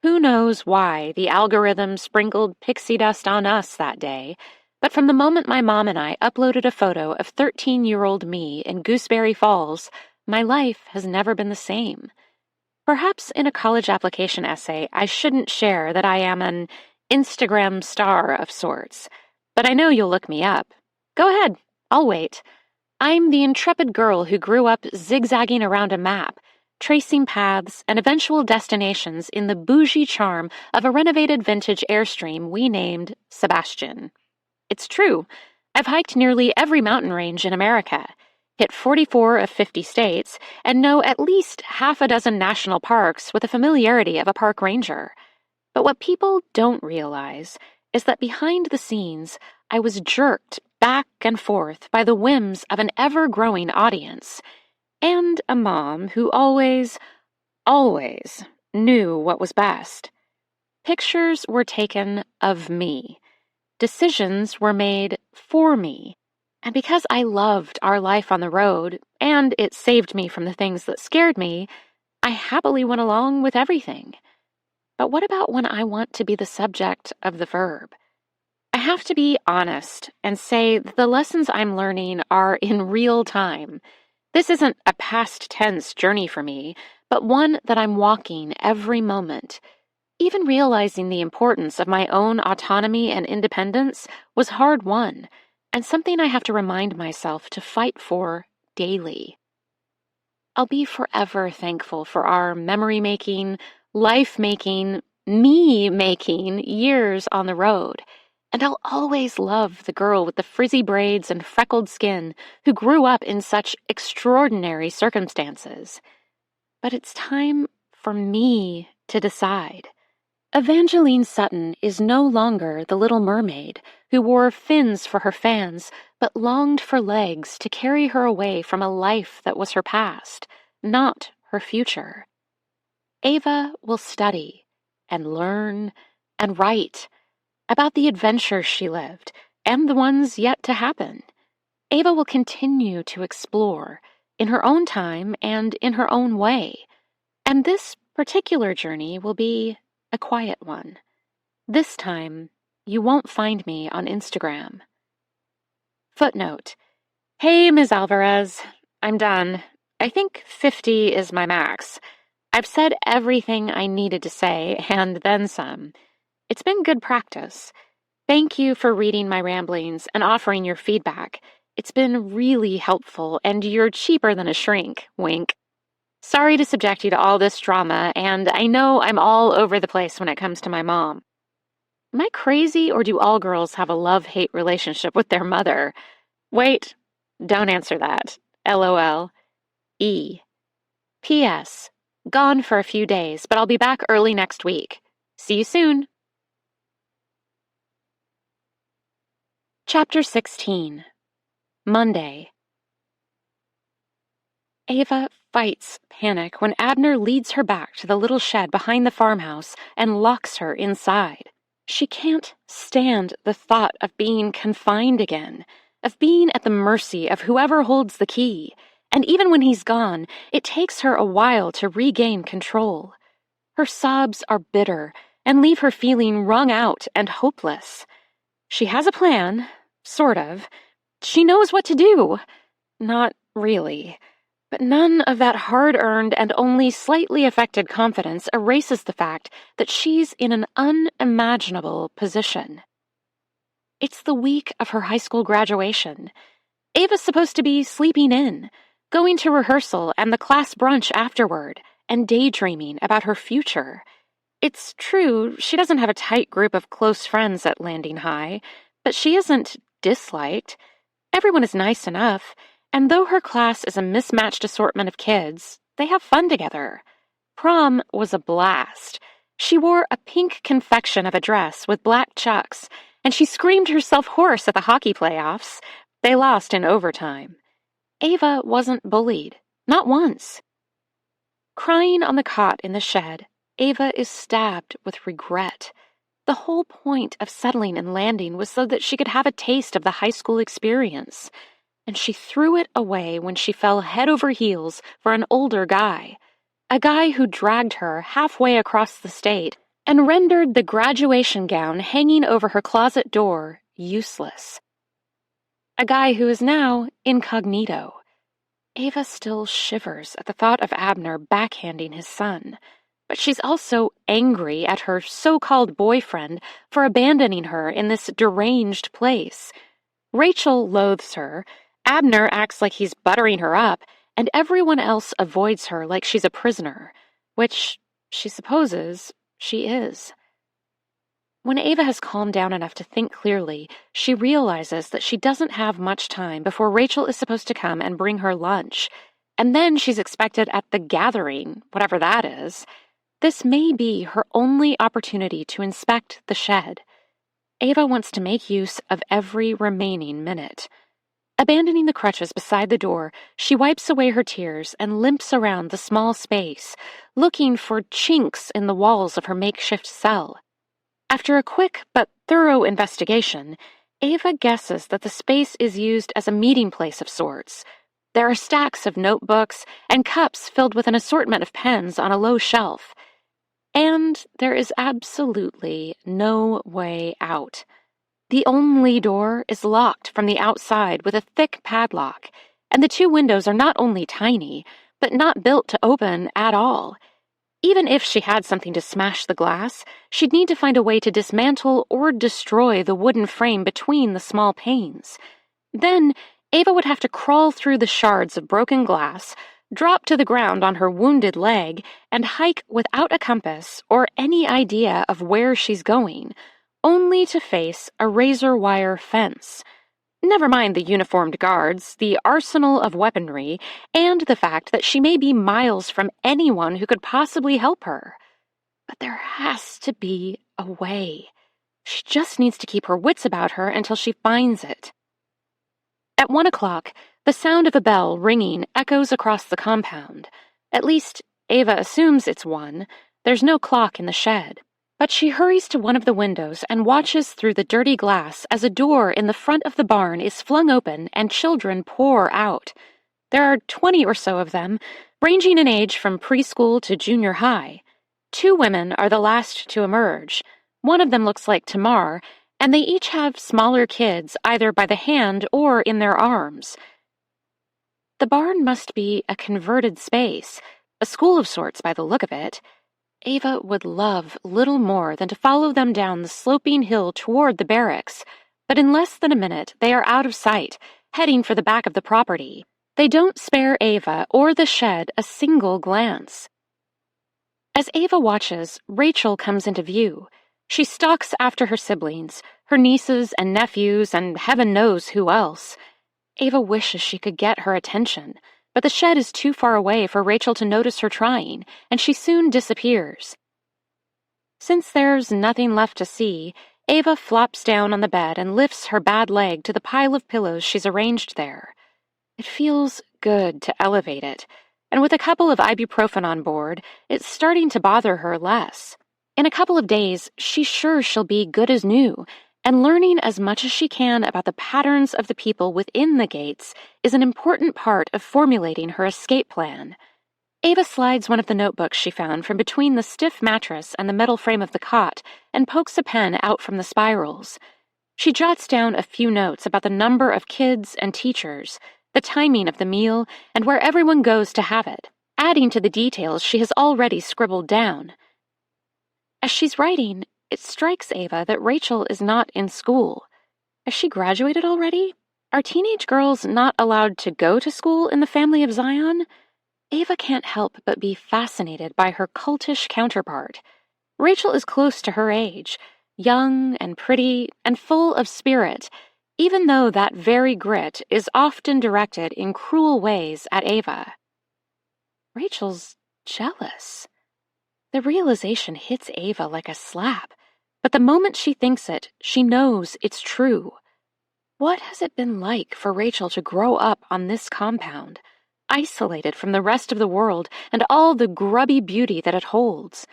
Who knows why the algorithm sprinkled pixie dust on us that day, but from the moment my mom and I uploaded a photo of 13-year-old me in Gooseberry Falls, my life has never been the same. Perhaps in a college application essay, I shouldn't share that I am an Instagram star of sorts, but I know you'll look me up. Go ahead, I'll wait. I'm the intrepid girl who grew up zigzagging around a map, tracing paths and eventual destinations in the bougie charm of a renovated vintage Airstream we named Sebastian. It's true, I've hiked nearly every mountain range in America, hit 44 of 50 states, and know at least half a dozen national parks with the familiarity of a park ranger. But what people don't realize is that behind the scenes, I was jerked back and forth by the whims of an ever-growing audience, and a mom who always knew what was best. Pictures were taken of me. Decisions were made for me. And because I loved our life on the road, and it saved me from the things that scared me, I happily went along with everything. But what about when I want to be the subject of the verb? I have to be honest and say that the lessons I'm learning are in real time. This isn't a past tense journey for me, but one that I'm walking every moment. Even realizing the importance of my own autonomy and independence was hard won, and something I have to remind myself to fight for daily. I'll be forever thankful for our memory-making, life-making, me-making years on the road. And I'll always love the girl with the frizzy braids and freckled skin who grew up in such extraordinary circumstances. But it's time for me to decide. Evangeline Sutton is no longer the little mermaid who wore fins for her fans but longed for legs to carry her away from a life that was her past, not her future. Ava will study and learn and write about the adventures she lived and the ones yet to happen. Ava will continue to explore in her own time and in her own way. And this particular journey will be a quiet one. This time, you won't find me on Instagram. Footnote. Hey, Ms. Alvarez. I'm done. I think 50 is my max. I've said everything I needed to say, and then some. It's been good practice. Thank you for reading my ramblings and offering your feedback. It's been really helpful, and you're cheaper than a shrink. Wink. Sorry to subject you to all this drama, and I know I'm all over the place when it comes to my mom. Am I crazy, or do all girls have a love-hate relationship with their mother? Wait, don't answer that. LOL. E. P.S. Gone for a few days, but I'll be back early next week. See you soon. Chapter 16. Monday. Ava fights panic when Abner leads her back to the little shed behind the farmhouse and locks her inside. She can't stand the thought of being confined again, of being at the mercy of whoever holds the key, and even when he's gone, it takes her a while to regain control. Her sobs are bitter and leave her feeling wrung out and hopeless. She has a plan, sort of. She knows what to do. Not really. But none of that hard-earned and only slightly affected confidence erases the fact that she's in an unimaginable position. It's the week of her high school graduation. Ava's supposed to be sleeping in, going to rehearsal and the class brunch afterward, and daydreaming about her future. It's true, she doesn't have a tight group of close friends at Landing High, but she isn't disliked. Everyone is nice enough, and though her class is a mismatched assortment of kids, they have fun together. Prom was a blast. She wore a pink confection of a dress with black chucks, and she screamed herself hoarse at the hockey playoffs. They lost in overtime. Ava wasn't bullied, not once. Crying on the cot in the shed, Ava is stabbed with regret. The whole point of settling and landing was so that she could have a taste of the high school experience. and she threw it away when she fell head over heels for an older guy, a guy who dragged her halfway across the state and rendered the graduation gown hanging over her closet door useless. A guy who is now incognito. Ava still shivers at the thought of Abner backhanding his son, but she's also angry at her so-called boyfriend for abandoning her in this deranged place. Rachel loathes her, Abner acts like he's buttering her up, and everyone else avoids her like she's a prisoner, which she supposes she is. When Ava has calmed down enough to think clearly, she realizes that she doesn't have much time before Rachel is supposed to come and bring her lunch, and then she's expected at the gathering, whatever that is. This may be her only opportunity to inspect the shed. Ava wants to make use of every remaining minute. Abandoning the crutches beside the door, she wipes away her tears and limps around the small space, looking for chinks in the walls of her makeshift cell. After a quick but thorough investigation, Ava guesses that the space is used as a meeting place of sorts. There are stacks of notebooks and cups filled with an assortment of pens on a low shelf. And there is absolutely no way out. The only door is locked from the outside with a thick padlock, and the two windows are not only tiny, but not built to open at all. Even if she had something to smash the glass, she'd need to find a way to dismantle or destroy the wooden frame between the small panes. Then, Ava would have to crawl through the shards of broken glass, drop to the ground on her wounded leg, and hike without a compass or any idea of where she's going, only to face a razor wire fence. Never mind the uniformed guards, the arsenal of weaponry, and the fact that she may be miles from anyone who could possibly help her. But there has to be a way. She just needs to keep her wits about her until she finds it. At 1 o'clock, the sound of a bell ringing echoes across the compound. At least, Ava assumes it's 1. There's no clock in the shed. But she hurries to one of the windows and watches through the dirty glass as a door in the front of the barn is flung open and children pour out. There are 20 or so of them, ranging in age from preschool to junior high. 2 women are the last to emerge. One of them looks like Tamar, and they each have smaller kids either by the hand or in their arms. The barn must be a converted space, a school of sorts by the look of it. Ava would love little more than to follow them down the sloping hill toward the barracks, but in less than a minute they are out of sight, heading for the back of the property. They don't spare Ava or the shed a single glance. As Ava watches, Rachel comes into view. She stalks after her siblings, her nieces and nephews, and heaven knows who else. Ava wishes she could get her attention, but the shed is too far away for Rachel to notice her trying, and she soon disappears. Since there's nothing left to see, Ava flops down on the bed and lifts her bad leg to the pile of pillows she's arranged there. It feels good to elevate it, and with a couple of ibuprofen on board, it's starting to bother her less. In a couple of days, she's sure she'll be good as new, and learning as much as she can about the patterns of the people within the gates is an important part of formulating her escape plan. Ava slides one of the notebooks she found from between the stiff mattress and the metal frame of the cot and pokes a pen out from the spirals. She jots down a few notes about the number of kids and teachers, the timing of the meal, and where everyone goes to have it, adding to the details she has already scribbled down. As she's writing, it strikes Ava that Rachel is not in school. Has she graduated already? Are teenage girls not allowed to go to school in the family of Zion? Ava can't help but be fascinated by her cultish counterpart. Rachel is close to her age, young and pretty and full of spirit, even though that very grit is often directed in cruel ways at Ava. Rachel's jealous. The realization hits Ava like a slap. But the moment she thinks it, she knows it's true. What has it been like for Rachel to grow up on this compound, isolated from the rest of the world and all the grubby beauty that it holds?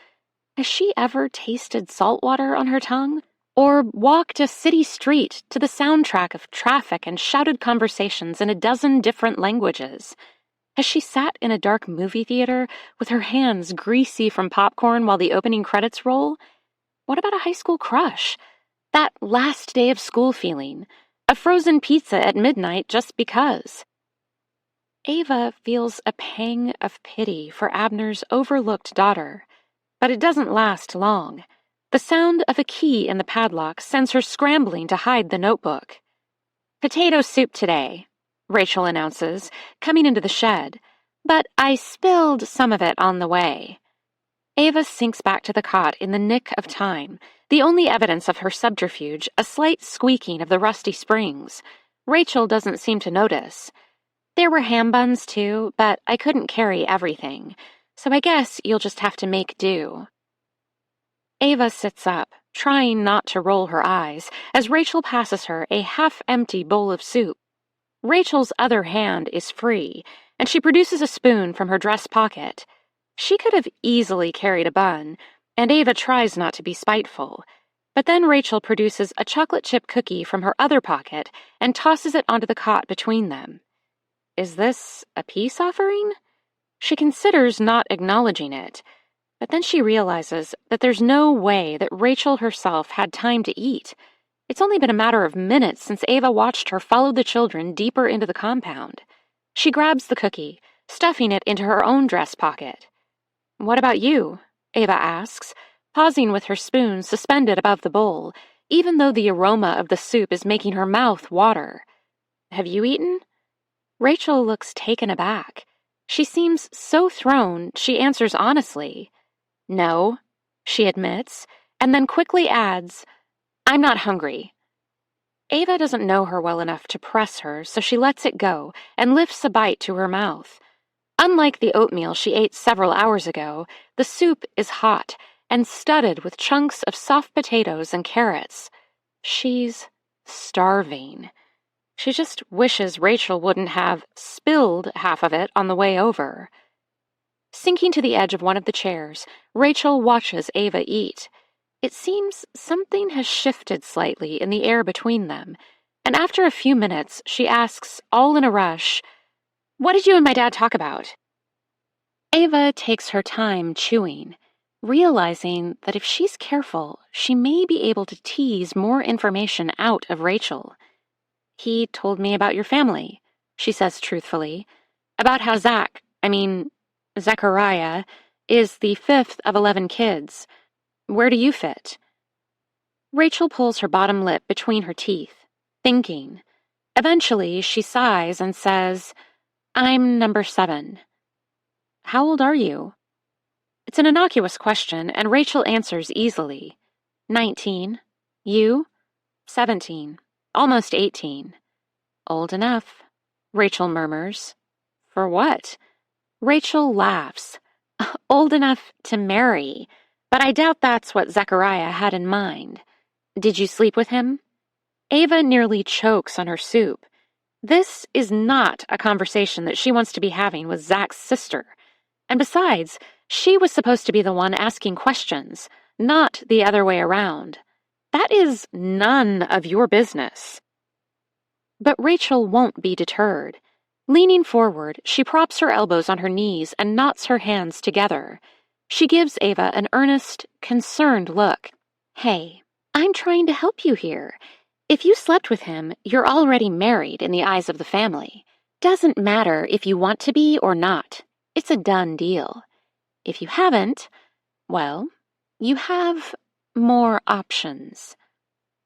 Has she ever tasted salt water on her tongue? or walked a city street to the soundtrack of traffic and shouted conversations in a dozen different languages? Has she sat in a dark movie theater with her hands greasy from popcorn while the opening credits roll? What about a high school crush? That last day of school feeling? A frozen pizza at midnight just because? Ava feels a pang of pity for Abner's overlooked daughter, but it doesn't last long. The sound of a key in the padlock sends her scrambling to hide the notebook. "Potato soup today," Rachel announces, coming into the shed, "but I spilled some of it on the way." Ava sinks back to the cot in the nick of time, the only evidence of her subterfuge a slight squeaking of the rusty springs. Rachel doesn't seem to notice. "There were ham buns, too, but I couldn't carry everything, so I guess you'll just have to make do." Ava sits up, trying not to roll her eyes, as Rachel passes her a half-empty bowl of soup. Rachel's other hand is free, and she produces a spoon from her dress pocket. She could have easily carried a bun, and Ava tries not to be spiteful. But then Rachel produces a chocolate chip cookie from her other pocket and tosses it onto the cot between them. Is this a peace offering? She considers not acknowledging it, but then she realizes that there's no way that Rachel herself had time to eat. It's only been a matter of minutes since Ava watched her follow the children deeper into the compound. She grabs the cookie, stuffing it into her own dress pocket. "What about you?" Ava asks, pausing with her spoon suspended above the bowl, even though the aroma of the soup is making her mouth water. "Have you eaten?" Rachel looks taken aback. She seems so thrown, she answers honestly. "No," she admits, and then quickly adds, "I'm not hungry." Ava doesn't know her well enough to press her, so she lets it go and lifts a bite to her mouth. Unlike the oatmeal she ate several hours ago, the soup is hot and studded with chunks of soft potatoes and carrots. She's starving. She just wishes Rachel wouldn't have spilled half of it on the way over. Sinking to the edge of one of the chairs, Rachel watches Ava eat. It seems something has shifted slightly in the air between them, and after a few minutes, she asks, all in a rush, "What did you and my dad talk about?" Ava takes her time chewing, realizing that if she's careful, she may be able to tease more information out of Rachel. "He told me about your family," she says truthfully, "about how Zechariah, is the 5th of 11 kids. Where do you fit?" Rachel pulls her bottom lip between her teeth, thinking. Eventually, she sighs and says, "I'm number 7. "How old are you?" It's an innocuous question, and Rachel answers easily. 19. "You?" 17. Almost 18. "Old enough," Rachel murmurs. "For what?" Rachel laughs. "Old enough to marry, but I doubt that's what Zechariah had in mind. Did you sleep with him?" Ava nearly chokes on her soup. This is not a conversation that she wants to be having with Zach's sister. And besides, she was supposed to be the one asking questions, not the other way around. That is none of your business. But Rachel won't be deterred. Leaning forward, she props her elbows on her knees and knots her hands together. She gives Ava an earnest, concerned look. "Hey, I'm trying to help you here. If you slept with him, you're already married in the eyes of the family. Doesn't matter if you want to be or not. It's a done deal. If you haven't, well, you have more options."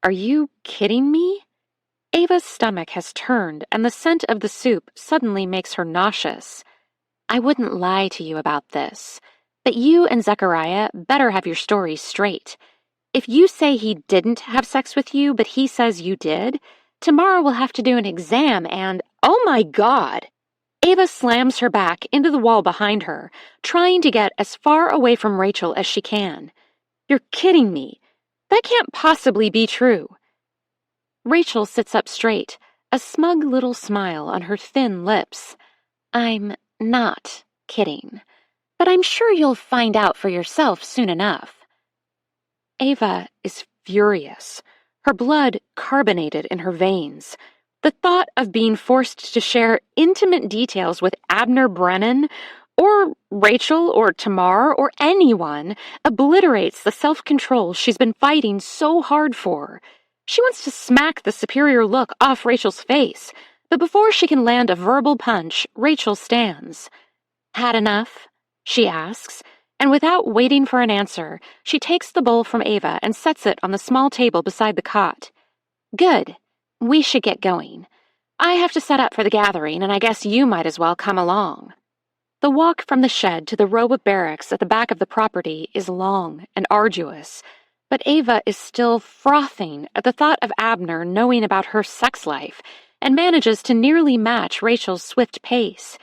Are you kidding me? Ava's stomach has turned, and the scent of the soup suddenly makes her nauseous. "I wouldn't lie to you about this, but you and Zechariah better have your stories straight. If you say he didn't have sex with you, but he says you did, tomorrow we'll have to do an exam and— Oh my God!" Ava slams her back into the wall behind her, trying to get as far away from Rachel as she can. "You're kidding me. That can't possibly be true." Rachel sits up straight, a smug little smile on her thin lips. "I'm not kidding, but I'm sure you'll find out for yourself soon enough." Ava is furious, her blood carbonated in her veins. The thought of being forced to share intimate details with Abner Brennan, or Rachel, or Tamar, or anyone, obliterates the self-control she's been fighting so hard for. She wants to smack the superior look off Rachel's face, but before she can land a verbal punch, Rachel stands. "Had enough?" she asks, and without waiting for an answer, she takes the bowl from Ava and sets it on the small table beside the cot. "Good. We should get going. I have to set up for the gathering, and I guess you might as well come along." The walk from the shed to the row of barracks at the back of the property is long and arduous, but Ava is still frothing at the thought of Abner knowing about her sex life and manages to nearly match Rachel's swift pace.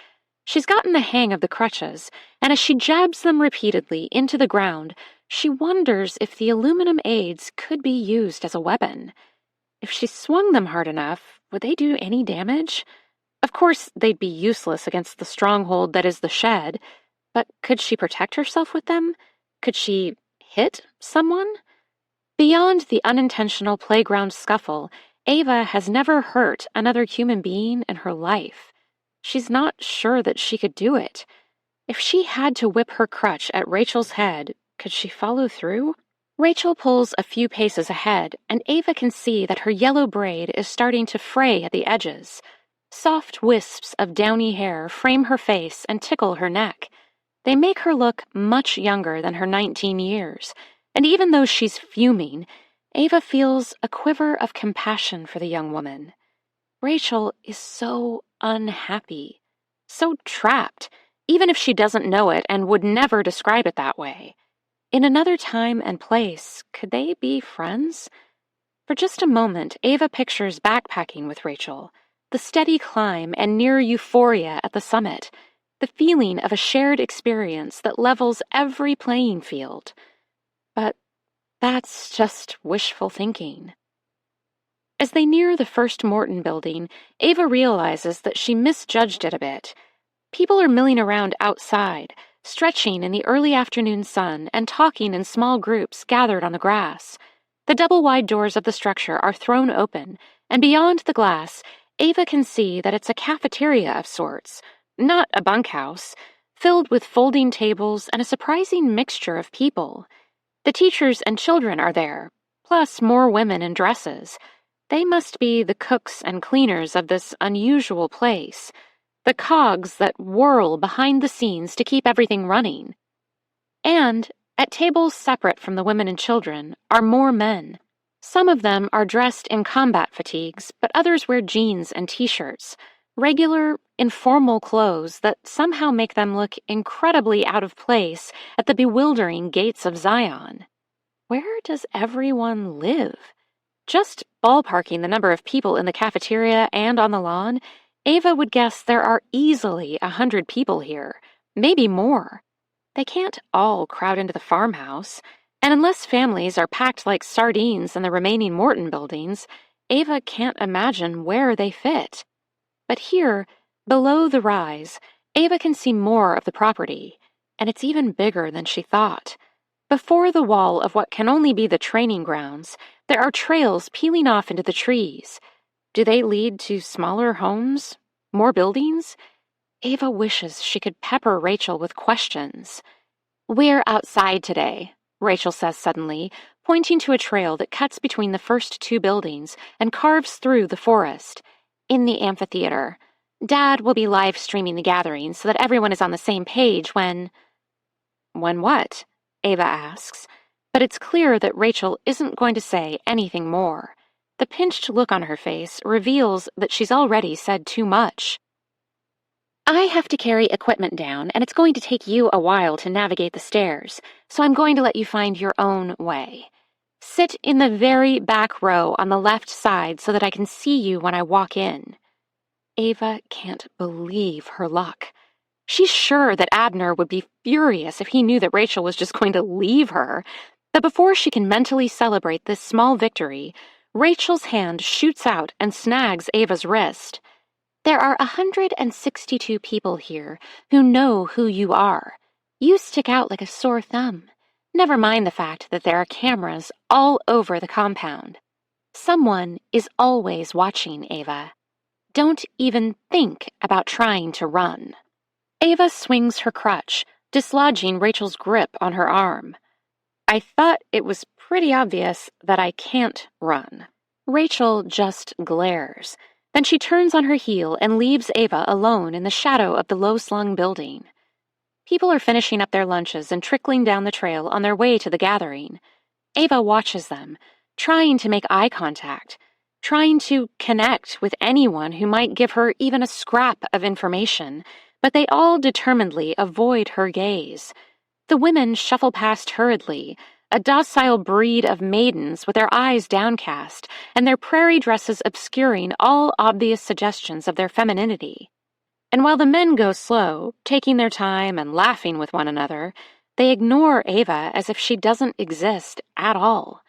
She's gotten the hang of the crutches, and as she jabs them repeatedly into the ground, she wonders if the aluminum aids could be used as a weapon. If she swung them hard enough, would they do any damage? Of course, they'd be useless against the stronghold that is the shed, but could she protect herself with them? Could she hit someone? Beyond the unintentional playground scuffle, Ava has never hurt another human being in her life. She's not sure that she could do it. If she had to whip her crutch at Rachel's head, could she follow through? Rachel pulls a few paces ahead, and Ava can see that her yellow braid is starting to fray at the edges. Soft wisps of downy hair frame her face and tickle her neck. They make her look much younger than her 19 years, and even though she's fuming, Ava feels a quiver of compassion for the young woman. Rachel is so unhappy, so trapped, even if she doesn't know it and would never describe it that way. In another time and place, could they be friends? For just a moment, Ava pictures backpacking with Rachel, the steady climb and near euphoria at the summit, the feeling of a shared experience that levels every playing field. But that's just wishful thinking. As they near the first Morton building, Ava realizes that she misjudged it a bit. People are milling around outside, stretching in the early afternoon sun and talking in small groups gathered on the grass. The double-wide doors of the structure are thrown open, and beyond the glass, Ava can see that it's a cafeteria of sorts, not a bunkhouse, filled with folding tables and a surprising mixture of people. The teachers and children are there, plus more women in dresses. They must be the cooks and cleaners of this unusual place, the cogs that whirl behind the scenes to keep everything running. And, at tables separate from the women and children, are more men. Some of them are dressed in combat fatigues, but others wear jeans and t-shirts, regular, informal clothes that somehow make them look incredibly out of place at the bewildering gates of Zion. Where does everyone live? Just ballparking the number of people in the cafeteria and on the lawn, Ava would guess there are easily 100 people here, maybe more. They can't all crowd into the farmhouse, and unless families are packed like sardines in the remaining Morton buildings, Ava can't imagine where they fit. But here, below the rise, Ava can see more of the property, and it's even bigger than she thought. Before the wall of what can only be the training grounds, there are trails peeling off into the trees. Do they lead to smaller homes? More buildings? Ava wishes she could pepper Rachel with questions. "We're outside today," Rachel says suddenly, pointing to a trail that cuts between the first two buildings and carves through the forest. "In the amphitheater. Dad will be live streaming the gathering so that everyone is on the same page when—" "When what?" Ava asks, but it's clear that Rachel isn't going to say anything more. The pinched look on her face reveals that she's already said too much. "I have to carry equipment down, and it's going to take you a while to navigate the stairs, so I'm going to let you find your own way. Sit in the very back row on the left side so that I can see you when I walk in." Ava can't believe her luck. She's sure that Abner would be furious if he knew that Rachel was just going to leave her, but before she can mentally celebrate this small victory, Rachel's hand shoots out and snags Ava's wrist. "There are 162 people here who know who you are. You stick out like a sore thumb. Never mind the fact that there are cameras all over the compound. Someone is always watching Ava. Don't even think about trying to run. Ava swings her crutch, dislodging Rachel's grip on her arm. I thought it was pretty obvious that I can't run. Rachel just glares. Then she turns on her heel and leaves Ava alone in the shadow of the low-slung building. People are finishing up their lunches and trickling down the trail on their way to the gathering. Ava watches them, trying to make eye contact, trying to connect with anyone who might give her even a scrap of information, but they all determinedly avoid her gaze. The women shuffle past hurriedly, a docile breed of maidens with their eyes downcast and their prairie dresses obscuring all obvious suggestions of their femininity. And while the men go slow, taking their time and laughing with one another, they ignore Ava as if she doesn't exist at all.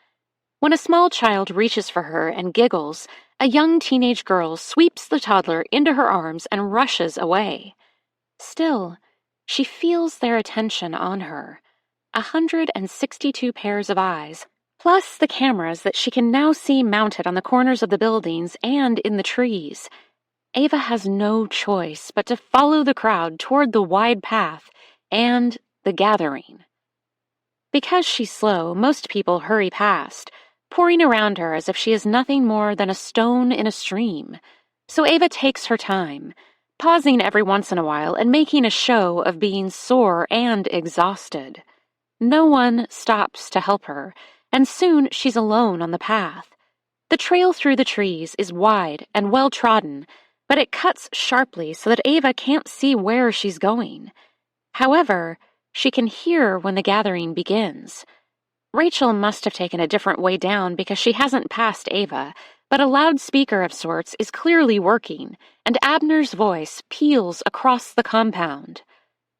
When a small child reaches for her and giggles, a young teenage girl sweeps the toddler into her arms and rushes away. Still, she feels their attention on her. 162 pairs of eyes, plus the cameras that she can now see mounted on the corners of the buildings and in the trees. Ava has no choice but to follow the crowd toward the wide path and the gathering. Because she's slow, most people hurry past, pouring around her as if she is nothing more than a stone in a stream. So Ava takes her time, pausing every once in a while and making a show of being sore and exhausted. No one stops to help her, and soon she's alone on the path. The trail through the trees is wide and well-trodden, but it cuts sharply so that Ava can't see where she's going. However, she can hear when the gathering begins. Rachel must have taken a different way down because she hasn't passed Ava, but a loudspeaker of sorts is clearly working, and Abner's voice peals across the compound.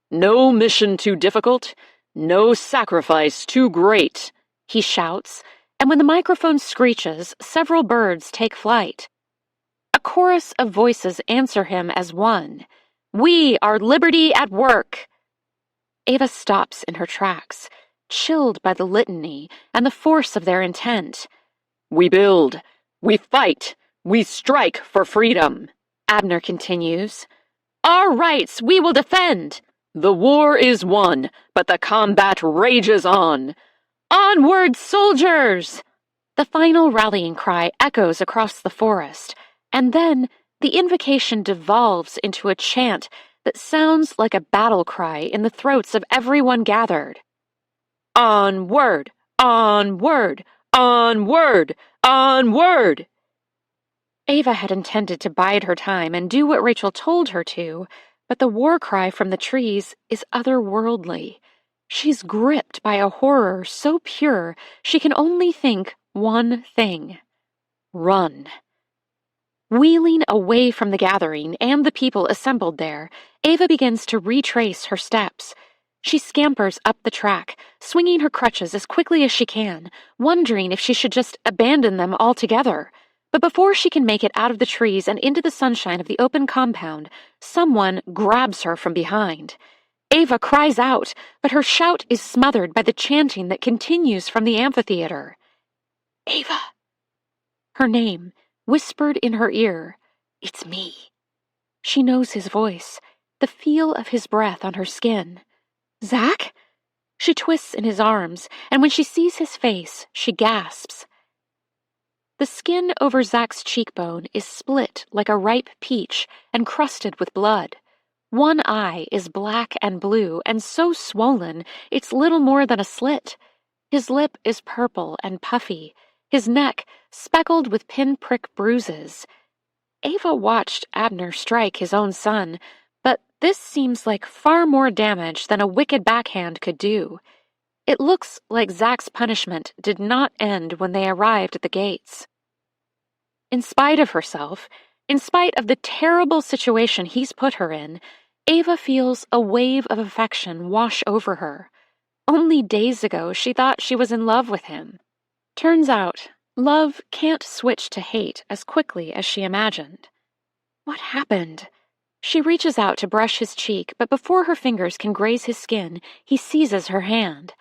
"No mission too difficult, no sacrifice too great," he shouts, and when the microphone screeches, several birds take flight. A chorus of voices answer him as one. "We are liberty at work!" Ava stops in her tracks, chilled by the litany and the force of their intent. "We build, we fight, we strike for freedom," Abner continues. "Our rights we will defend. The war is won, but the combat rages on. Onward, soldiers!" The final rallying cry echoes across the forest, and then the invocation devolves into a chant that sounds like a battle cry in the throats of everyone gathered. Onward, onward, onward, onward! Ava had intended to bide her time and do what Rachel told her to, but the war cry from the trees is otherworldly. She's gripped by a horror so pure she can only think one thing: run. Wheeling away from the gathering and the people assembled there, Ava begins to retrace her steps. She scampers up the track, swinging her crutches as quickly as she can, wondering if she should just abandon them altogether. But before she can make it out of the trees and into the sunshine of the open compound, someone grabs her from behind. Ava cries out, but her shout is smothered by the chanting that continues from the amphitheater. "Ava!" Her name, whispered in her ear. It's me. She knows his voice, the feel of his breath on her skin. "Zach?" She twists in his arms, and when she sees his face, she gasps. The skin over Zach's cheekbone is split like a ripe peach and crusted with blood. One eye is black and blue and so swollen it's little more than a slit. His lip is purple and puffy, his neck speckled with pinprick bruises. Ava watched Abner strike his own son, but this seems like far more damage than a wicked backhand could do. It looks like Zach's punishment did not end when they arrived at the gates. In spite of herself, in spite of the terrible situation he's put her in, Ava feels a wave of affection wash over her. Only days ago she thought she was in love with him. Turns out, love can't switch to hate as quickly as she imagined. What happened? She reaches out to brush his cheek, but before her fingers can graze his skin, he seizes her hand.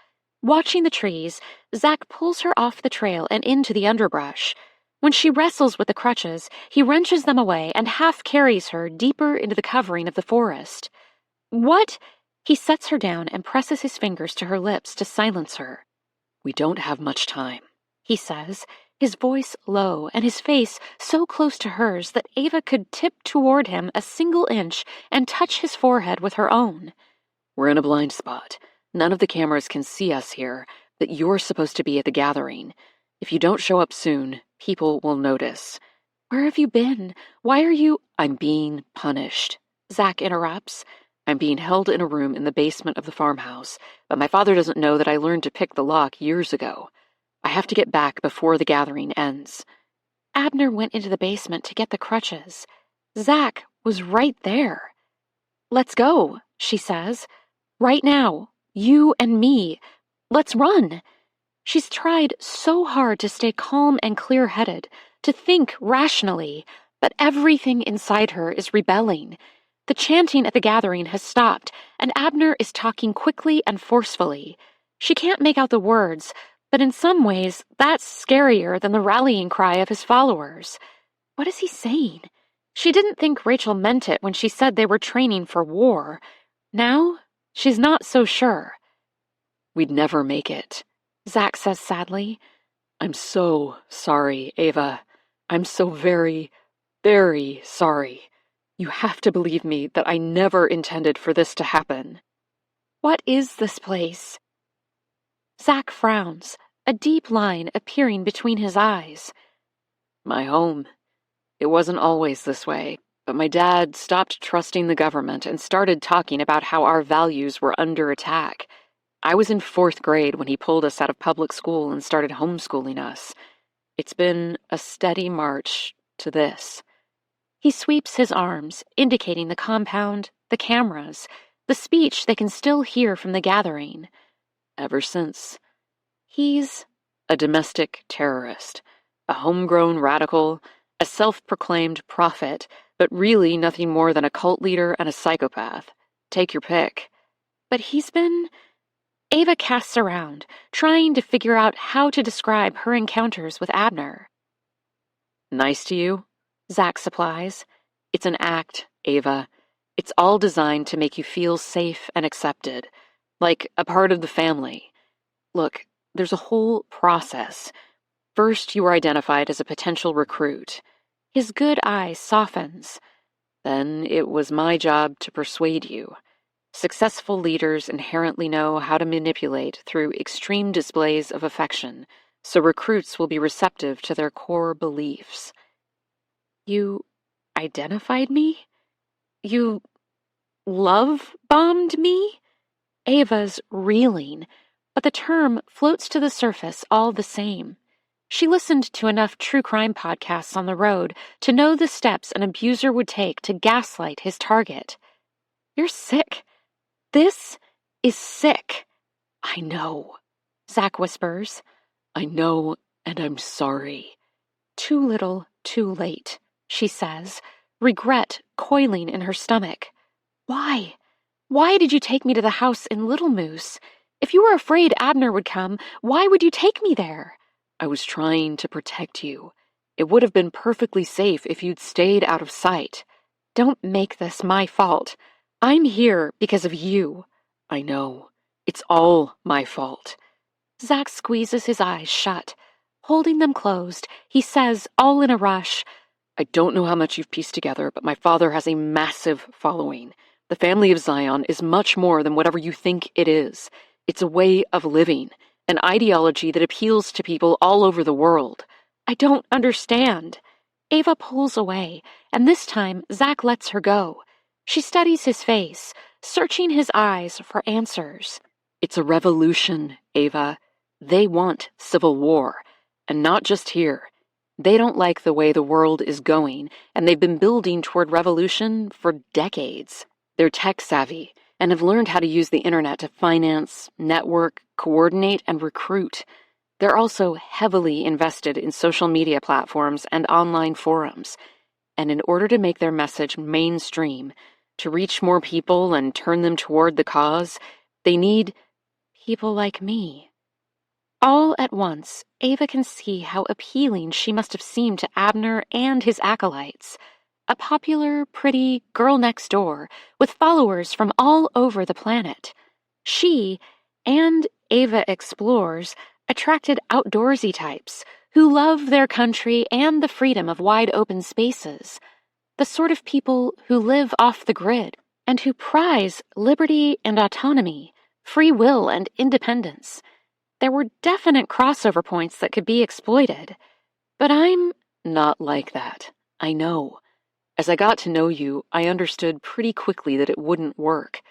Watching the trees, Zach pulls her off the trail and into the underbrush. When she wrestles with the crutches, he wrenches them away and half carries her deeper into the covering of the forest. What? He sets her down and presses his fingers to her lips to silence her. We don't have much time, he says, his voice low and his face so close to hers that Ava could tip toward him a single inch and touch his forehead with her own. We're in a blind spot. None of the cameras can see us here, but you're supposed to be at the gathering. If you don't show up soon, people will notice. Where have you been? Why are you— I'm being punished, Zach interrupts. I'm being held in a room in the basement of the farmhouse, but my father doesn't know that I learned to pick the lock years ago. I have to get back before the gathering ends. Abner went into the basement to get the crutches. Zach was right there. Let's go, she says. Right now. You and me. Let's run. She's tried so hard to stay calm and clear-headed, to think rationally, but everything inside her is rebelling. The chanting at the gathering has stopped, and Abner is talking quickly and forcefully. She can't make out the words, but in some ways, that's scarier than the rallying cry of his followers. What is he saying? She didn't think Rachel meant it when she said they were training for war. Now, she's not so sure. We'd never make it, Zach says sadly. I'm so sorry, Ava. I'm so very, very sorry. You have to believe me that I never intended for this to happen. What is this place? Zach frowns, a deep line appearing between his eyes. My home. It wasn't always this way, but my dad stopped trusting the government and started talking about how our values were under attack. I was in 4th grade when he pulled us out of public school and started homeschooling us. It's been a steady march to this. He sweeps his arms, indicating the compound, the cameras, the speech they can still hear from the gathering. Ever since. He's a domestic terrorist, a homegrown radical, a self-proclaimed prophet, but really nothing more than a cult leader and a psychopath. Take your pick. But he's been... Ava casts around, trying to figure out how to describe her encounters with Abner. Nice to you? Zach supplies. It's an act, Ava. It's all designed to make you feel safe and accepted, like a part of the family. Look, there's a whole process. First, you were identified as a potential recruit. His good eye softens. Then it was my job to persuade you. Successful leaders inherently know how to manipulate through extreme displays of affection, so recruits will be receptive to their core beliefs. You identified me? You love-bombed me? Ava's reeling, but the term floats to the surface all the same. She listened to enough true crime podcasts on the road to know the steps an abuser would take to gaslight his target. You're sick. This is sick. I know, Zach whispers. I know, and I'm sorry. Too little, too late, she says, regret coiling in her stomach. Why? Why did you take me to the house in Little Moose? If you were afraid Abner would come, why would you take me there? I was trying to protect you. It would have been perfectly safe if you'd stayed out of sight. Don't make this my fault. I'm here because of you. I know. It's all my fault. Zach squeezes his eyes shut. Holding them closed, he says, all in a rush, I don't know how much you've pieced together, but my father has a massive following. The family of Zion is much more than whatever you think it is. It's a way of living, an ideology that appeals to people all over the world. I don't understand. Ava pulls away, and this time Zach lets her go. She studies his face, searching his eyes for answers. It's a revolution, Ava. They want civil war, and not just here. They don't like the way the world is going, and they've been building toward revolution for decades. They're tech-savvy and have learned how to use the internet to finance, network, coordinate, and recruit. They're also heavily invested in social media platforms and online forums. And in order to make their message mainstream, to reach more people and turn them toward the cause, they need people like me, All at once, Ava can see how appealing she must have seemed to Abner and his acolytes. A popular, pretty girl next door with followers from all over the planet. She, and Ava explores, attracted outdoorsy types who love their country and the freedom of wide open spaces. The sort of people who live off the grid and who prize liberty and autonomy, free will and independence. There were definite crossover points that could be exploited. But I'm not like that. I know. As I got to know you, I understood pretty quickly that it wouldn't work.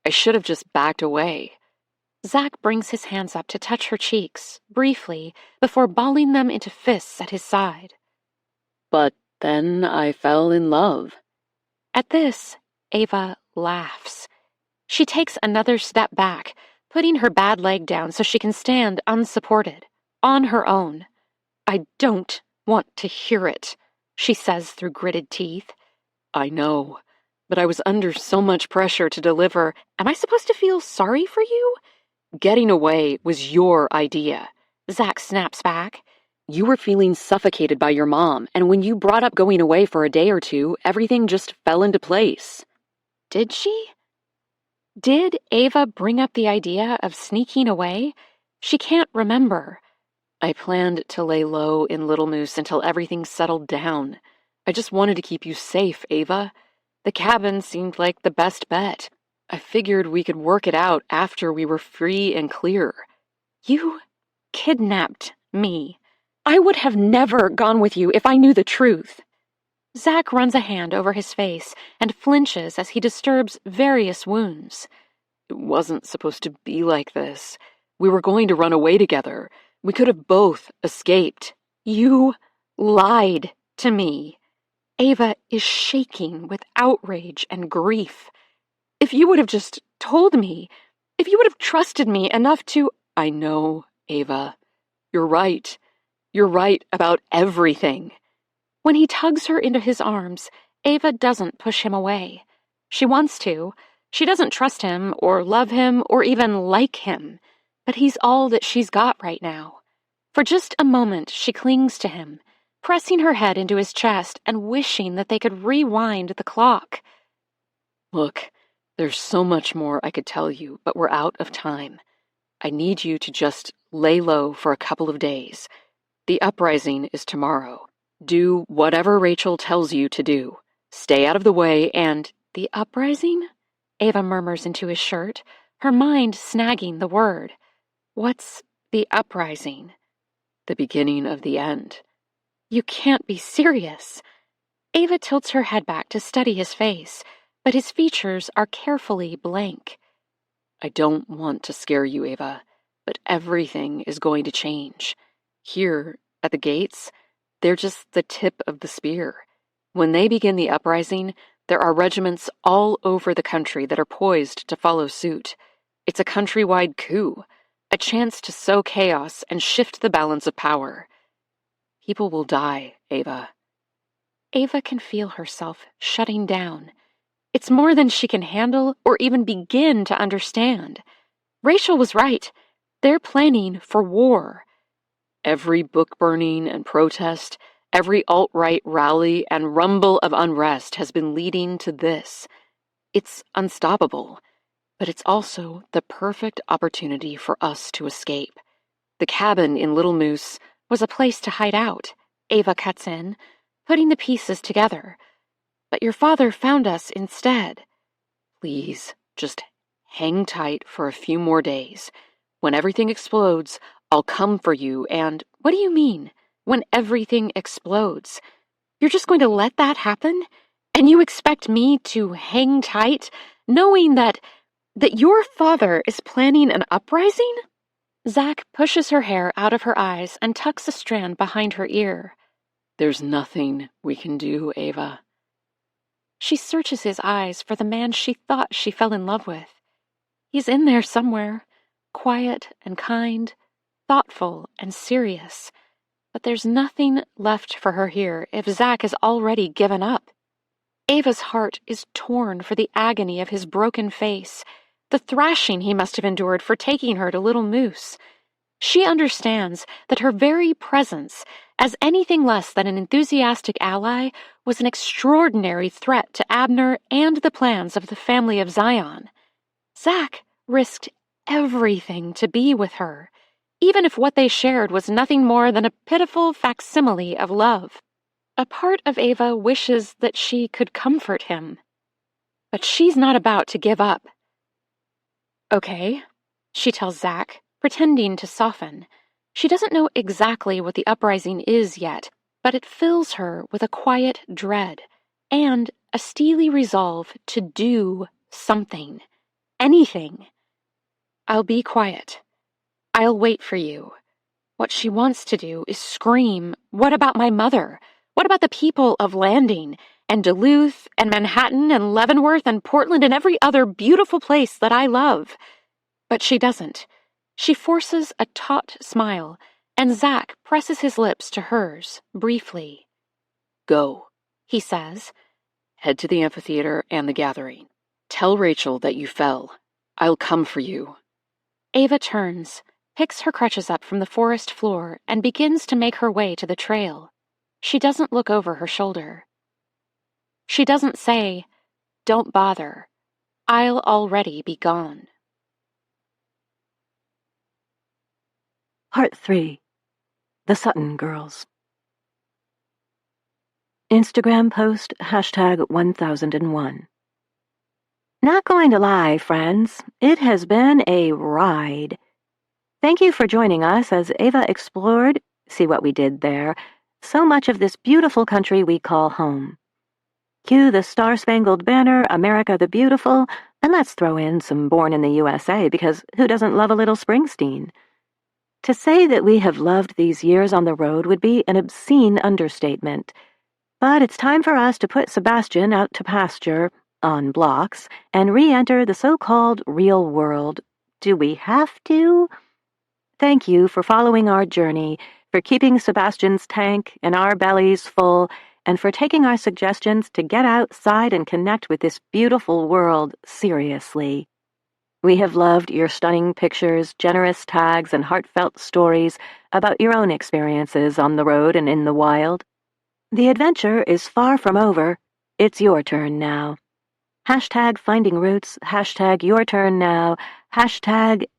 I should have just backed away. Zach brings his hands up to touch her cheeks, briefly, before balling them into fists at his side. But then I fell in love. At this, Ava laughs. She takes another step back, putting her bad leg down so she can stand unsupported, on her own. I don't want to hear it, she says through gritted teeth. I know, but I was under so much pressure to deliver. Am I supposed to feel sorry for you? Getting away was your idea, Zach snaps back. You were feeling suffocated by your mom, and when you brought up going away for a day or two, everything just fell into place. Did she? Did Ava bring up the idea of sneaking away? She can't remember. I planned to lay low in Little Moose until everything settled down. I just wanted to keep you safe, Ava. The cabin seemed like the best bet. I figured we could work it out after we were free and clear. You kidnapped me. I would have never gone with you if I knew the truth. Zach runs a hand over his face and flinches as he disturbs various wounds. It wasn't supposed to be like this. We were going to run away together. We could have both escaped. You lied to me. Ava is shaking with outrage and grief. If you would have just told me, if you would have trusted me enough to— I know, Ava. You're right. You're right about everything. When he tugs her into his arms, Ava doesn't push him away. She wants to. She doesn't trust him or love him or even like him, but he's all that she's got right now. For just a moment, she clings to him, pressing her head into his chest and wishing that they could rewind the clock. Look, there's so much more I could tell you, but we're out of time. I need you to just lay low for a couple of days. The uprising is tomorrow. Do whatever Rachel tells you to do. Stay out of the way and— The uprising? Ava murmurs into his shirt, her mind snagging the word. What's the uprising? The beginning of the end. You can't be serious. Ava tilts her head back to study his face, but his features are carefully blank. I don't want to scare you, Ava, but everything is going to change. Here, at the gates, they're just the tip of the spear. When they begin the uprising, there are regiments all over the country that are poised to follow suit. It's a countrywide coup, a chance to sow chaos and shift the balance of power. People will die, Ava. Ava can feel herself shutting down. It's more than she can handle or even begin to understand. Rachel was right. They're planning for war. Every book burning and protest, every alt-right rally and rumble of unrest has been leading to this. It's unstoppable, but it's also the perfect opportunity for us to escape. The cabin in Little Moose was a place to hide out, Ava cuts in, putting the pieces together. But your father found us instead. Please, just hang tight for a few more days. When everything explodes, I'll come for you and— What do you mean, when everything explodes? You're just going to let that happen? And you expect me to hang tight, knowing that your father is planning an uprising? Zach pushes her hair out of her eyes and tucks a strand behind her ear. There's nothing we can do, Ava. She searches his eyes for the man she thought she fell in love with. He's in there somewhere, quiet and kind, thoughtful and serious. But there's nothing left for her here if Zach has already given up. Ava's heart is torn for the agony of his broken face, the thrashing he must have endured for taking her to Little Moose. She understands that her very presence, as anything less than an enthusiastic ally, was an extraordinary threat to Abner and the plans of the family of Zion. Zach risked everything to be with her, even if what they shared was nothing more than a pitiful facsimile of love. A part of Ava wishes that she could comfort him. But she's not about to give up. Okay, she tells Zach, pretending to soften. She doesn't know exactly what the uprising is yet, but it fills her with a quiet dread and a steely resolve to do something. Anything. I'll be quiet. I'll wait for you. What she wants to do is scream, "What about my mother? What about the people of Landing, and Duluth, and Manhattan, and Leavenworth, and Portland, and every other beautiful place that I love?" But she doesn't. She forces a taut smile, and Zach presses his lips to hers, briefly. Go, He says. Head to the amphitheater and the gathering. Tell Rachel that you fell. I'll come for you. Ava turns, picks her crutches up from the forest floor, and begins to make her way to the trail. She doesn't look over her shoulder. She doesn't say, "Don't bother. I'll already be gone." Part 3. The Sutton Girls. Instagram post #1001. Not going to lie, friends, it has been a ride. Thank you for joining us as Ava explored, see what we did there, so much of this beautiful country we call home. Cue the Star-Spangled Banner, America the Beautiful, and let's throw in some Born in the USA, because who doesn't love a little Springsteen? To say that we have loved these years on the road would be an obscene understatement. But it's time for us to put Sebastian out to pasture, on blocks, and re-enter the so-called real world. Do we have to? Thank you for following our journey, for keeping Sebastian's tank and our bellies full, and for taking our suggestions to get outside and connect with this beautiful world seriously. We have loved your stunning pictures, generous tags, and heartfelt stories about your own experiences on the road and in the wild. The adventure is far from over. It's your turn now. #finding roots, #your turn now,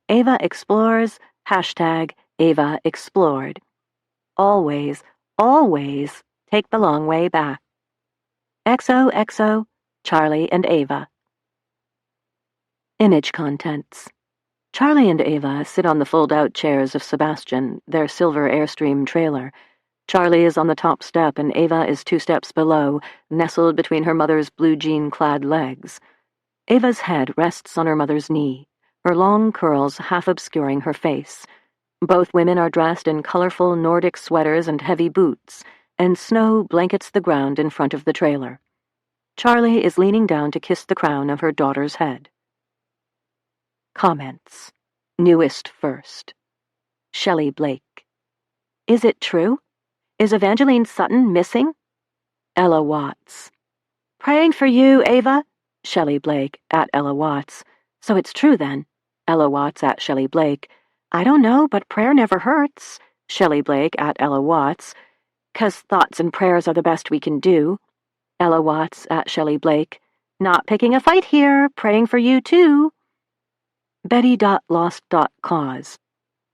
#Ava explores, #Ava explored. Always, always take the long way back. XOXO, Charlie and Ava. Image contents. Charlie and Ava sit on the fold-out chairs of Sebastian, their silver Airstream trailer. Charlie is on the top step, and Ava is 2 steps below, nestled between her mother's blue jean-clad legs. Ava's head rests on her mother's knee, her long curls half obscuring her face. Both women are dressed in colorful Nordic sweaters and heavy boots, and snow blankets the ground in front of the trailer. Charlie is leaning down to kiss the crown of her daughter's head. Comments. Newest first. Shelley Blake. Is it true? Is Evangeline Sutton missing? Ella Watts. Praying for you, Ava. Shelley Blake, at Ella Watts. So it's true then. Ella Watts, at Shelley Blake. I don't know, but prayer never hurts. Shelley Blake, at Ella Watts. 'Cause thoughts and prayers are the best we can do. Ella Watts, at Shelley Blake. Not picking a fight here, praying for you too. Betty.lost.cause.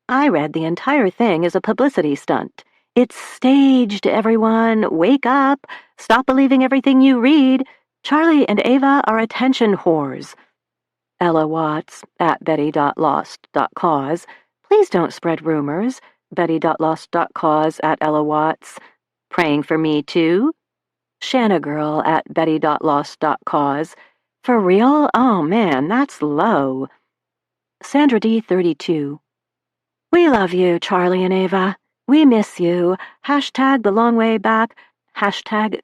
I read the entire thing as a publicity stunt. It's staged, everyone. Wake up. Stop believing everything you read. Charlie and Ava are attention whores. Ella Watts, at Betty.lost.cause. Please don't spread rumors. Betty.lost.cause, at Ella Watts. Praying for me, too? Shanna Girl, at Betty.lost.cause. For real? Oh, man, that's low. Sandra D. 32. We love you, Charlie and Ava. We miss you. #the long way back.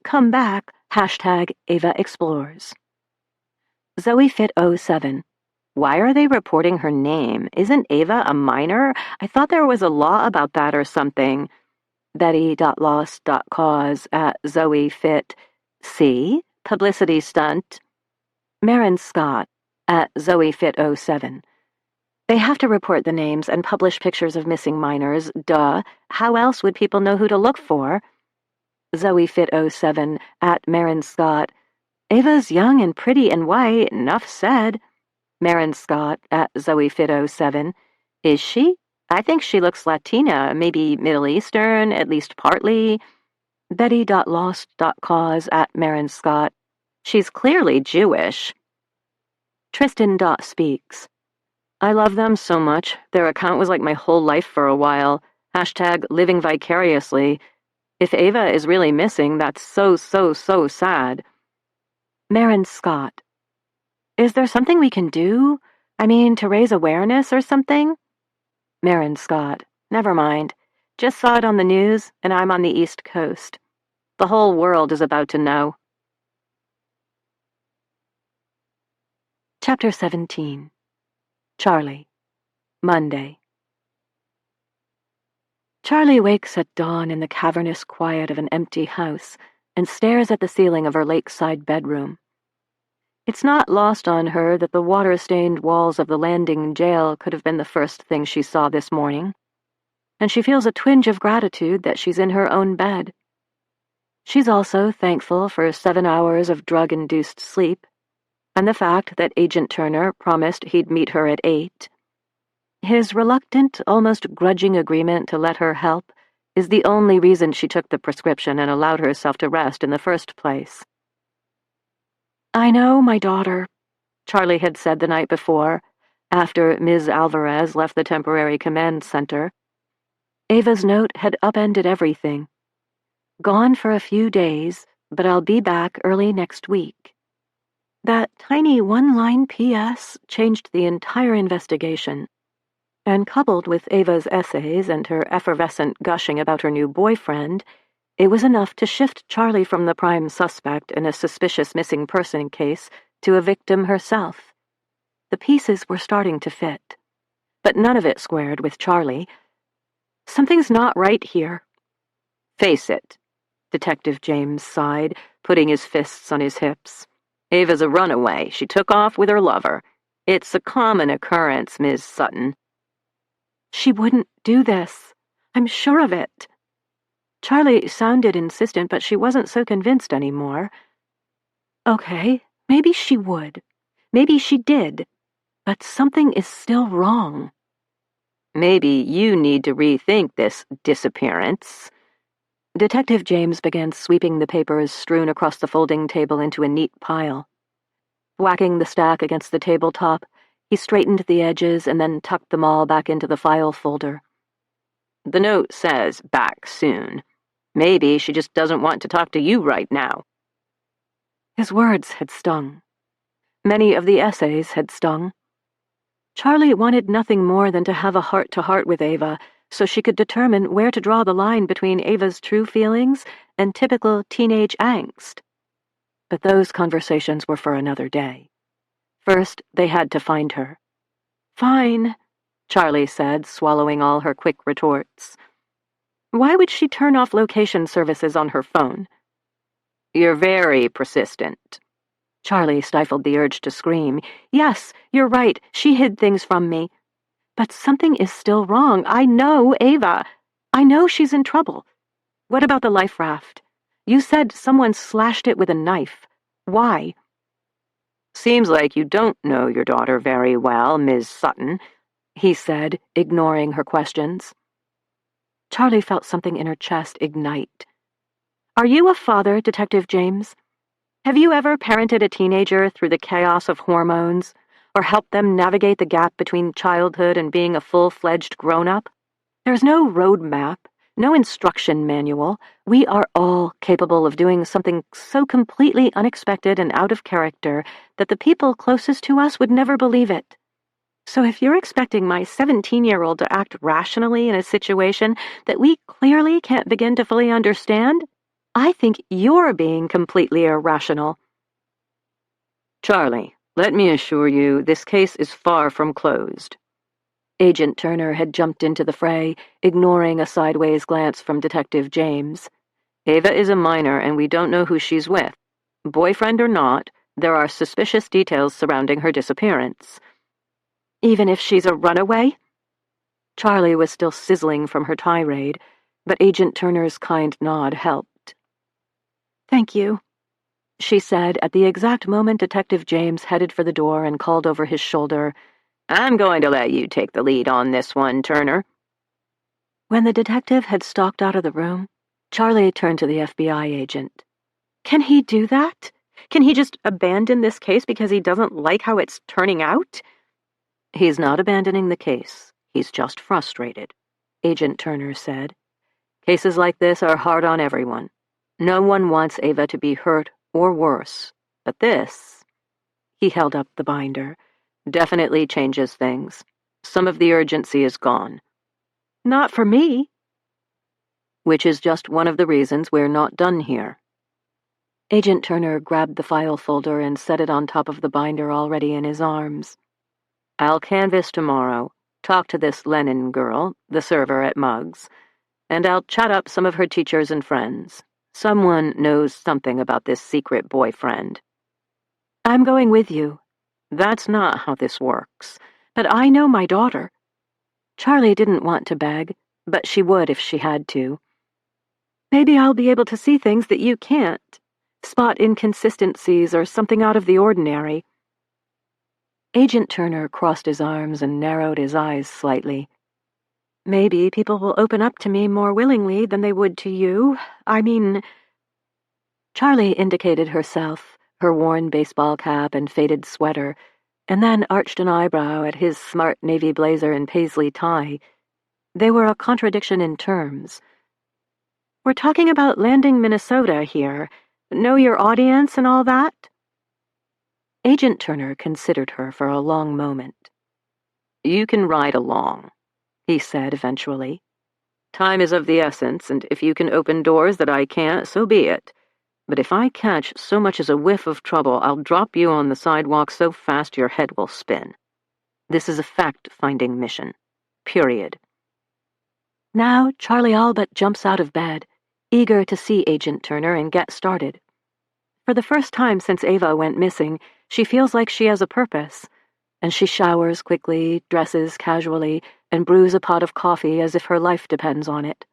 #come back. #Ava explores. Zoe Fit 07. Why are they reporting her name? Isn't Ava a minor? I thought there was a law about that or something. Betty.lost.cause, at Zoe Fit. See? Publicity stunt. Marin Scott, at Zoe Fit 07. They have to report the names and publish pictures of missing minors, duh. How else would people know who to look for? Zoe Fit 07, at Marin Scott. Ava's young and pretty and white, enough said. Marin Scott, at Zoe Fit 07. Is she? I think she looks Latina, maybe Middle Eastern, at least partly. Betty.lost.cause, at Marin Scott. She's clearly Jewish. Tristan.speaks. I love them so much. Their account was like my whole life for a while. Hashtag living vicariously. If Ava is really missing, that's so sad. Marin Scott. Is there something we can do? I mean, to raise awareness or something? Marin Scott. Never mind. Just saw it on the news, and I'm on the East Coast. The whole world is about to know. Chapter 17. Charlie. Monday. Charlie wakes at dawn in the cavernous quiet of an empty house and stares at the ceiling of her lakeside bedroom. It's not lost on her that the water-stained walls of the Landing jail could have been the first thing she saw this morning, and she feels a twinge of gratitude that she's in her own bed. She's also thankful for 7 hours of drug-induced sleep, and the fact that Agent Turner promised he'd meet her at 8. His reluctant, almost grudging agreement to let her help is the only reason she took the prescription and allowed herself to rest in the first place. I know, my daughter, Charlie had said the night before, after Ms. Alvarez left the temporary command center. Ava's note had upended everything. Gone for a few days, but I'll be back early next week. That tiny one-line P.S. changed the entire investigation, and coupled with Ava's essays and her effervescent gushing about her new boyfriend, it was enough to shift Charlie from the prime suspect in a suspicious missing person case to a victim herself. The pieces were starting to fit, but none of it squared with Charlie. Something's not right here. Face it, Detective James sighed, putting his fists on his hips. Ava's a runaway. She took off with her lover. It's a common occurrence, Ms. Sutton. She wouldn't do this. I'm sure of it. Charlie sounded insistent, but she wasn't so convinced anymore. Okay, maybe she would. Maybe she did. But something is still wrong. Maybe you need to rethink this disappearance. Detective James began sweeping the papers strewn across the folding table into a neat pile. Whacking the stack against the tabletop, he straightened the edges and then tucked them all back into the file folder. The note says, back soon. Maybe she just doesn't want to talk to you right now. His words had stung. Many of the essays had stung. Charlie wanted nothing more than to have a heart-to-heart with Ava so she could determine where to draw the line between Ava's true feelings and typical teenage angst. But those conversations were for another day. First, they had to find her. Fine, Charlie said, swallowing all her quick retorts. Why would she turn off location services on her phone? You're very persistent. Charlie stifled the urge to scream. Yes, you're right, she hid things from me. But something is still wrong. I know Ava. I know she's in trouble. What about the life raft? You said someone slashed it with a knife. Why? Seems like you don't know your daughter very well, Ms. Sutton, he said, ignoring her questions. Charlie felt something in her chest ignite. Are you a father, Detective James? Have you ever parented a teenager through the chaos of hormones, or helped them navigate the gap between childhood and being a full-fledged grown-up? There's no roadmap, no instruction manual. We are all capable of doing something so completely unexpected and out of character that the people closest to us would never believe it. So if you're expecting my 17-year-old to act rationally in a situation that we clearly can't begin to fully understand, I think you're being completely irrational. Charlie, let me assure you, this case is far from closed. Agent Turner had jumped into the fray, ignoring a sideways glance from Detective James. Ava is a minor, and we don't know who she's with. Boyfriend or not, there are suspicious details surrounding her disappearance. Even if she's a runaway? Charlie was still sizzling from her tirade, but Agent Turner's kind nod helped. "Thank you," she said at the exact moment Detective James headed for the door and called over his shoulder, "I'm going to let you take the lead on this one, Turner." When the detective had stalked out of the room, Charlie turned to the FBI agent. "Can he do that? Can he just abandon this case because he doesn't like how it's turning out?" "He's not abandoning the case. He's just frustrated," Agent Turner said. "Cases like this are hard on everyone. No one wants Ava to be hurt or worse, but this," he held up the binder, "definitely changes things. Some of the urgency is gone." "Not for me." "Which is just one of the reasons we're not done here." Agent Turner grabbed the file folder and set it on top of the binder already in his arms. "I'll canvass tomorrow, talk to this Lennon girl, the server at Muggs, and I'll chat up some of her teachers and friends. Someone knows something about this secret boyfriend." "I'm going with you." "That's not how this works." "But I know my daughter." Charlie didn't want to beg, but she would if she had to. "Maybe I'll be able to see things that you can't. Spot inconsistencies or something out of the ordinary." Agent Turner crossed his arms and narrowed his eyes slightly. "Maybe people will open up to me more willingly than they would to you. I mean—" Charlie indicated herself, her worn baseball cap and faded sweater, and then arched an eyebrow at his smart navy blazer and paisley tie. They were a contradiction in terms. "We're talking about landing Minnesota here. Know your audience and all that?" Agent Turner considered her for a long moment. "You can ride along," he said eventually. "Time is of the essence, and if you can open doors that I can't, so be it. But if I catch so much as a whiff of trouble, I'll drop you on the sidewalk so fast your head will spin. This is a fact-finding mission. Period." Now Charlie all but jumps out of bed, eager to see Agent Turner and get started. For the first time since Ava went missing, she feels like she has a purpose, and she showers quickly, dresses casually, and brews a pot of coffee as if her life depends on it.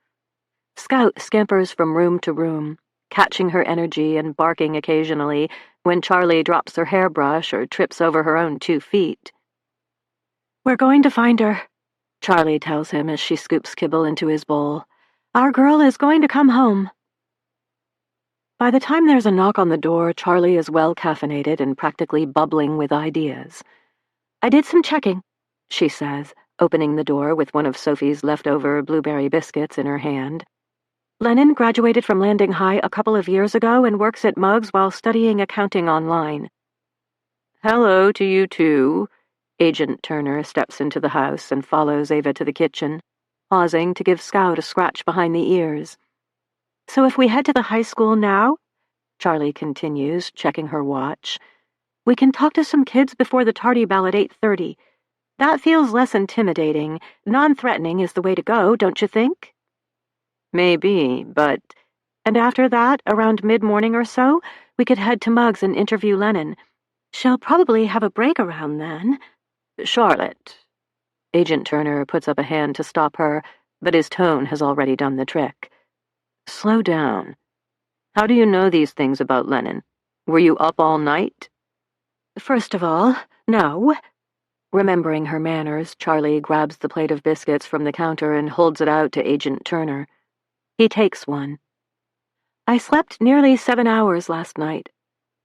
Scout scampers from room to room, catching her energy and barking occasionally when Charlie drops her hairbrush or trips over her own 2 feet. "We're going to find her," Charlie tells him as she scoops kibble into his bowl. "Our girl is going to come home." By the time there's a knock on the door, Charlie is well caffeinated and practically bubbling with ideas. "I did some checking," she says, opening the door with one of Sophie's leftover blueberry biscuits in her hand. "Lennon graduated from Landing High a couple of years ago and works at Muggs while studying accounting online." "Hello to you too." Agent Turner steps into the house and follows Ava to the kitchen, pausing to give Scout a scratch behind the ears. "So if we head to the high school now," Charlie continues, checking her watch, "we can talk to some kids before the tardy bell at 8:30. That feels less intimidating. Non-threatening is the way to go, don't you think?" "Maybe, but—" "And after that, around mid-morning or so, we could head to Muggs and interview Lennon. She'll probably have a break around then." "Charlotte." Agent Turner puts up a hand to stop her, but his tone has already done the trick. "Slow down. How do you know these things about Lennon? Were you up all night?" "First of all, no." Remembering her manners, Charlie grabs the plate of biscuits from the counter and holds it out to Agent Turner. He takes one. "I slept nearly 7 hours last night.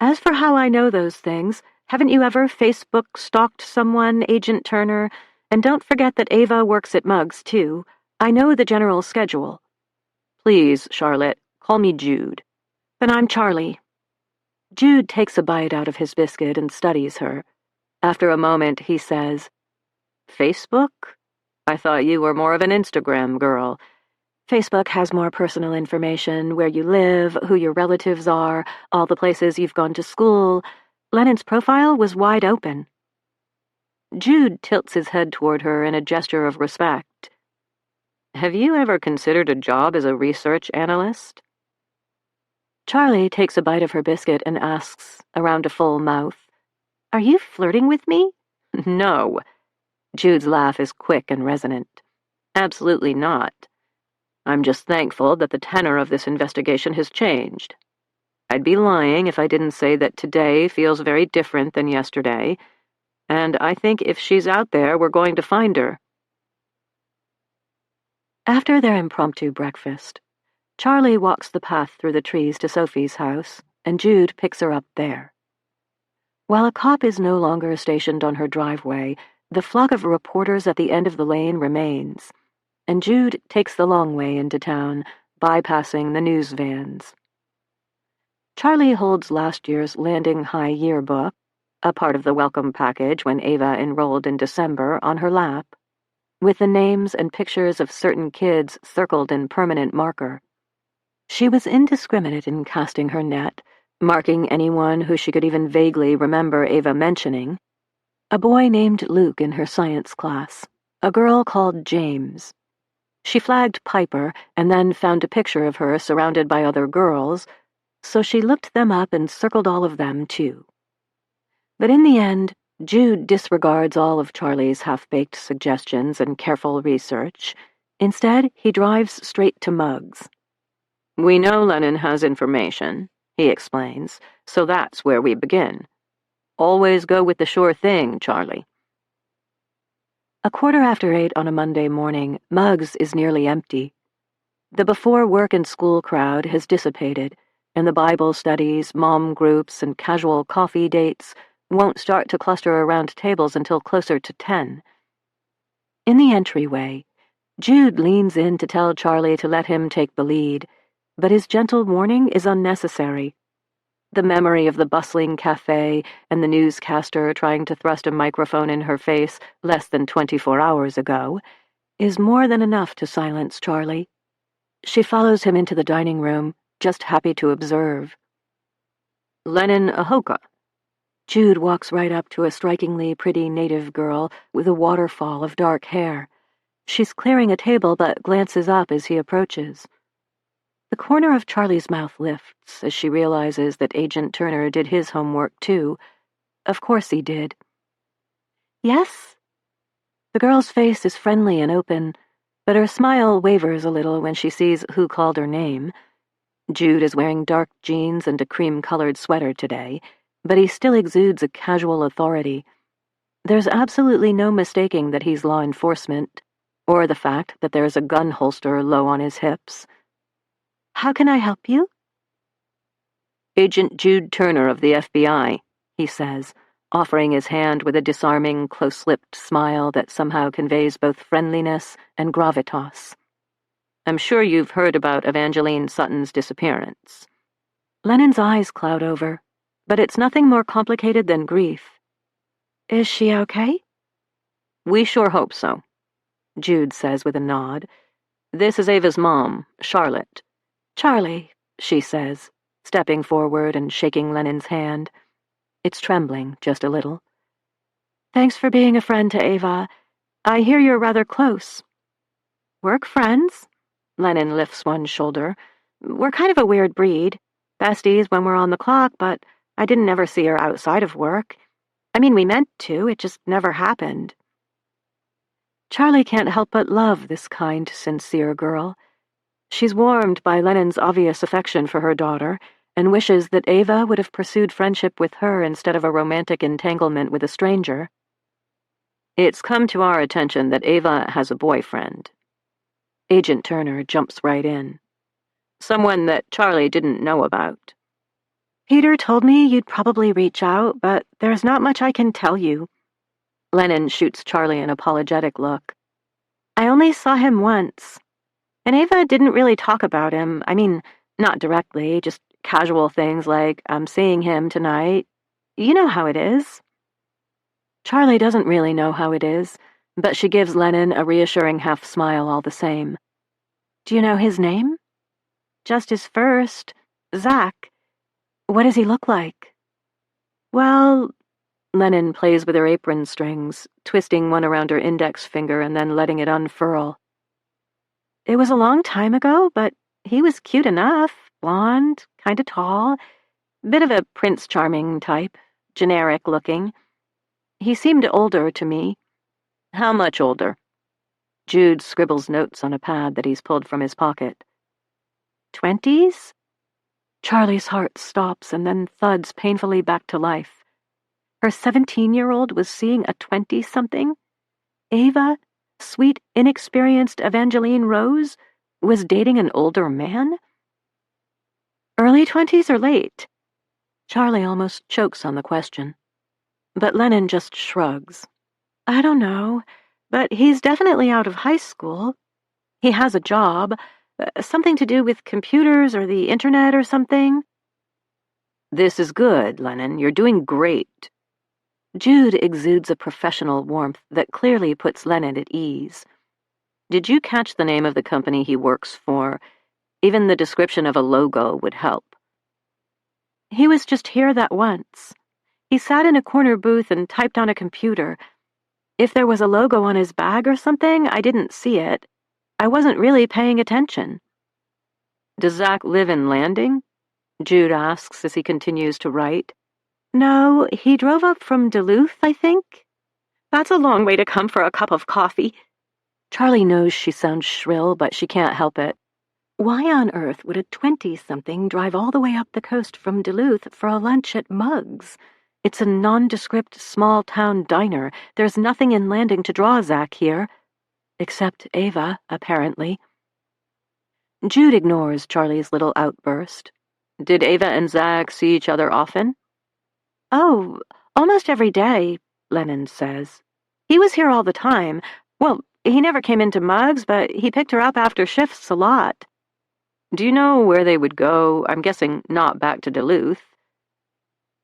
As for how I know those things, haven't you ever Facebook stalked someone, Agent Turner? And don't forget that Ava works at Muggs, too. I know the general schedule." "Please, Charlotte, call me Jude." "Then I'm Charlie." Jude takes a bite out of his biscuit and studies her. After a moment, he says, "Facebook? I thought you were more of an Instagram girl." "Facebook has more personal information, where you live, who your relatives are, all the places you've gone to school. Lennon's profile was wide open." Jude tilts his head toward her in a gesture of respect. "Have you ever considered a job as a research analyst?" Charlie takes a bite of her biscuit and asks, around a full mouth, "Are you flirting with me?" "No." Jude's laugh is quick and resonant. Absolutely not. I'm just thankful that the tenor of this investigation has changed. I'd be lying if I didn't say that today feels very different than yesterday, and I think if she's out there, we're going to find her. After their impromptu breakfast, Charlie walks the path through the trees to Sophie's house, and Jude picks her up there. While a cop is no longer stationed on her driveway, the flock of reporters at the end of the lane remains, and Jude takes the long way into town, bypassing the news vans. Charlie holds last year's Landing High yearbook, a part of the welcome package when Ava enrolled in December, on her lap, with the names and pictures of certain kids circled in permanent marker. She was indiscriminate in casting her net, marking anyone who she could even vaguely remember Ava mentioning. A boy named Luke in her science class, a girl called James. She flagged Piper and then found a picture of her surrounded by other girls, so she looked them up and circled all of them, too. But in the end, Jude disregards all of Charlie's half-baked suggestions and careful research. Instead, he drives straight to Muggs. We know Lennon has information, he explains, so that's where we begin. Always go with the sure thing, Charlie. 8:15 on a Monday morning, Muggs is nearly empty. The before-work and school crowd has dissipated, and the Bible studies, mom groups, and casual coffee dates won't start to cluster around tables until closer to 10. In the entryway, Jude leans in to tell Charlie to let him take the lead, but his gentle warning is unnecessary. The memory of the bustling cafe and the newscaster trying to thrust a microphone in her face less than 24 hours ago is more than enough to silence Charlie. She follows him into the dining room, just happy to observe. Lennon Ahoka. Jude walks right up to a strikingly pretty native girl with a waterfall of dark hair. She's clearing a table but glances up as he approaches. The corner of Charlie's mouth lifts as she realizes that Agent Turner did his homework too. Of course he did. Yes? The girl's face is friendly and open, but her smile wavers a little when she sees who called her name. Jude is wearing dark jeans and a cream-colored sweater today, but he still exudes a casual authority. There's absolutely no mistaking that he's law enforcement, or the fact that there's a gun holster low on his hips. How can I help you? Agent Jude Turner of the FBI, he says, offering his hand with a disarming, close-lipped smile that somehow conveys both friendliness and gravitas. I'm sure you've heard about Evangeline Sutton's disappearance. Lennon's eyes cloud over, but it's nothing more complicated than grief. Is she okay? We sure hope so, Jude says with a nod. This is Ava's mom, Charlotte. Charlie, she says, stepping forward and shaking Lennon's hand. It's trembling just a little. Thanks for being a friend to Ava. I hear you're rather close. Work friends? Lennon lifts one shoulder. We're kind of a weird breed. Besties when we're on the clock, but I didn't ever see her outside of work. I mean, we meant to, it just never happened. Charlie can't help but love this kind, sincere girl. She's warmed by Lennon's obvious affection for her daughter, and wishes that Ava would have pursued friendship with her instead of a romantic entanglement with a stranger. It's come to our attention that Ava has a boyfriend. Agent Turner jumps right in. Someone that Charlie didn't know about. Peter told me you'd probably reach out, but there's not much I can tell you. Lennon shoots Charlie an apologetic look. I only saw him once. And Ava didn't really talk about him. I mean, not directly, just casual things like, I'm seeing him tonight. You know how it is. Charlie doesn't really know how it is, but she gives Lennon a reassuring half-smile all the same. Do you know his name? Just his first, Zach. What does he look like? Well, Lennon plays with her apron strings, twisting one around her index finger and then letting it unfurl. It was a long time ago, but he was cute enough, blonde, kind of tall, bit of a Prince Charming type, generic looking. He seemed older to me. How much older? Jude scribbles notes on a pad that he's pulled from his pocket. 20s? Charlie's heart stops and then thuds painfully back to life. Her 17-year-old was seeing a 20-something? Ava, sweet, inexperienced Evangeline Rose, was dating an older man? Early 20s or late? Charlie almost chokes on the question. But Lennon just shrugs. I don't know, but he's definitely out of high school. He has a job, something to do with computers or the internet or something. This is good, Lennon. You're doing great. Jude exudes a professional warmth that clearly puts Lennon at ease. Did you catch the name of the company he works for? Even the description of a logo would help. He was just here that once. He sat in a corner booth and typed on a computer. If there was a logo on his bag or something, I didn't see it. I wasn't really paying attention. Does Zach live in Landing? Jude asks as he continues to write. No, he drove up from Duluth, I think. That's a long way to come for a cup of coffee. Charlie knows she sounds shrill, but she can't help it. Why on earth would a 20-something drive all the way up the coast from Duluth for a lunch at Muggs? It's a nondescript small-town diner. There's nothing in Landing to draw Zach here. Except Ava, apparently. Jude ignores Charlie's little outburst. Did Ava and Zach see each other often? Oh, almost every day, Lennon says. He was here all the time. Well, he never came into Muggs, but he picked her up after shifts a lot. Do you know where they would go? I'm guessing not back to Duluth.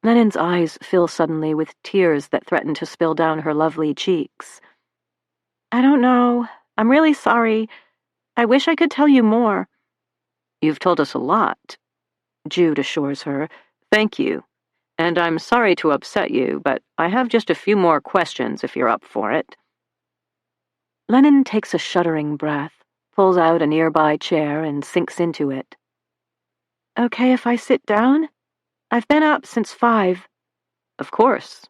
Lennon's eyes fill suddenly with tears that threaten to spill down her lovely cheeks. I don't know. I'm really sorry. I wish I could tell you more. You've told us a lot, Jude assures her. Thank you. And I'm sorry to upset you, but I have just a few more questions if you're up for it. Lennon takes a shuddering breath, pulls out a nearby chair, and sinks into it. Okay if I sit down? I've been up since 5. Of course.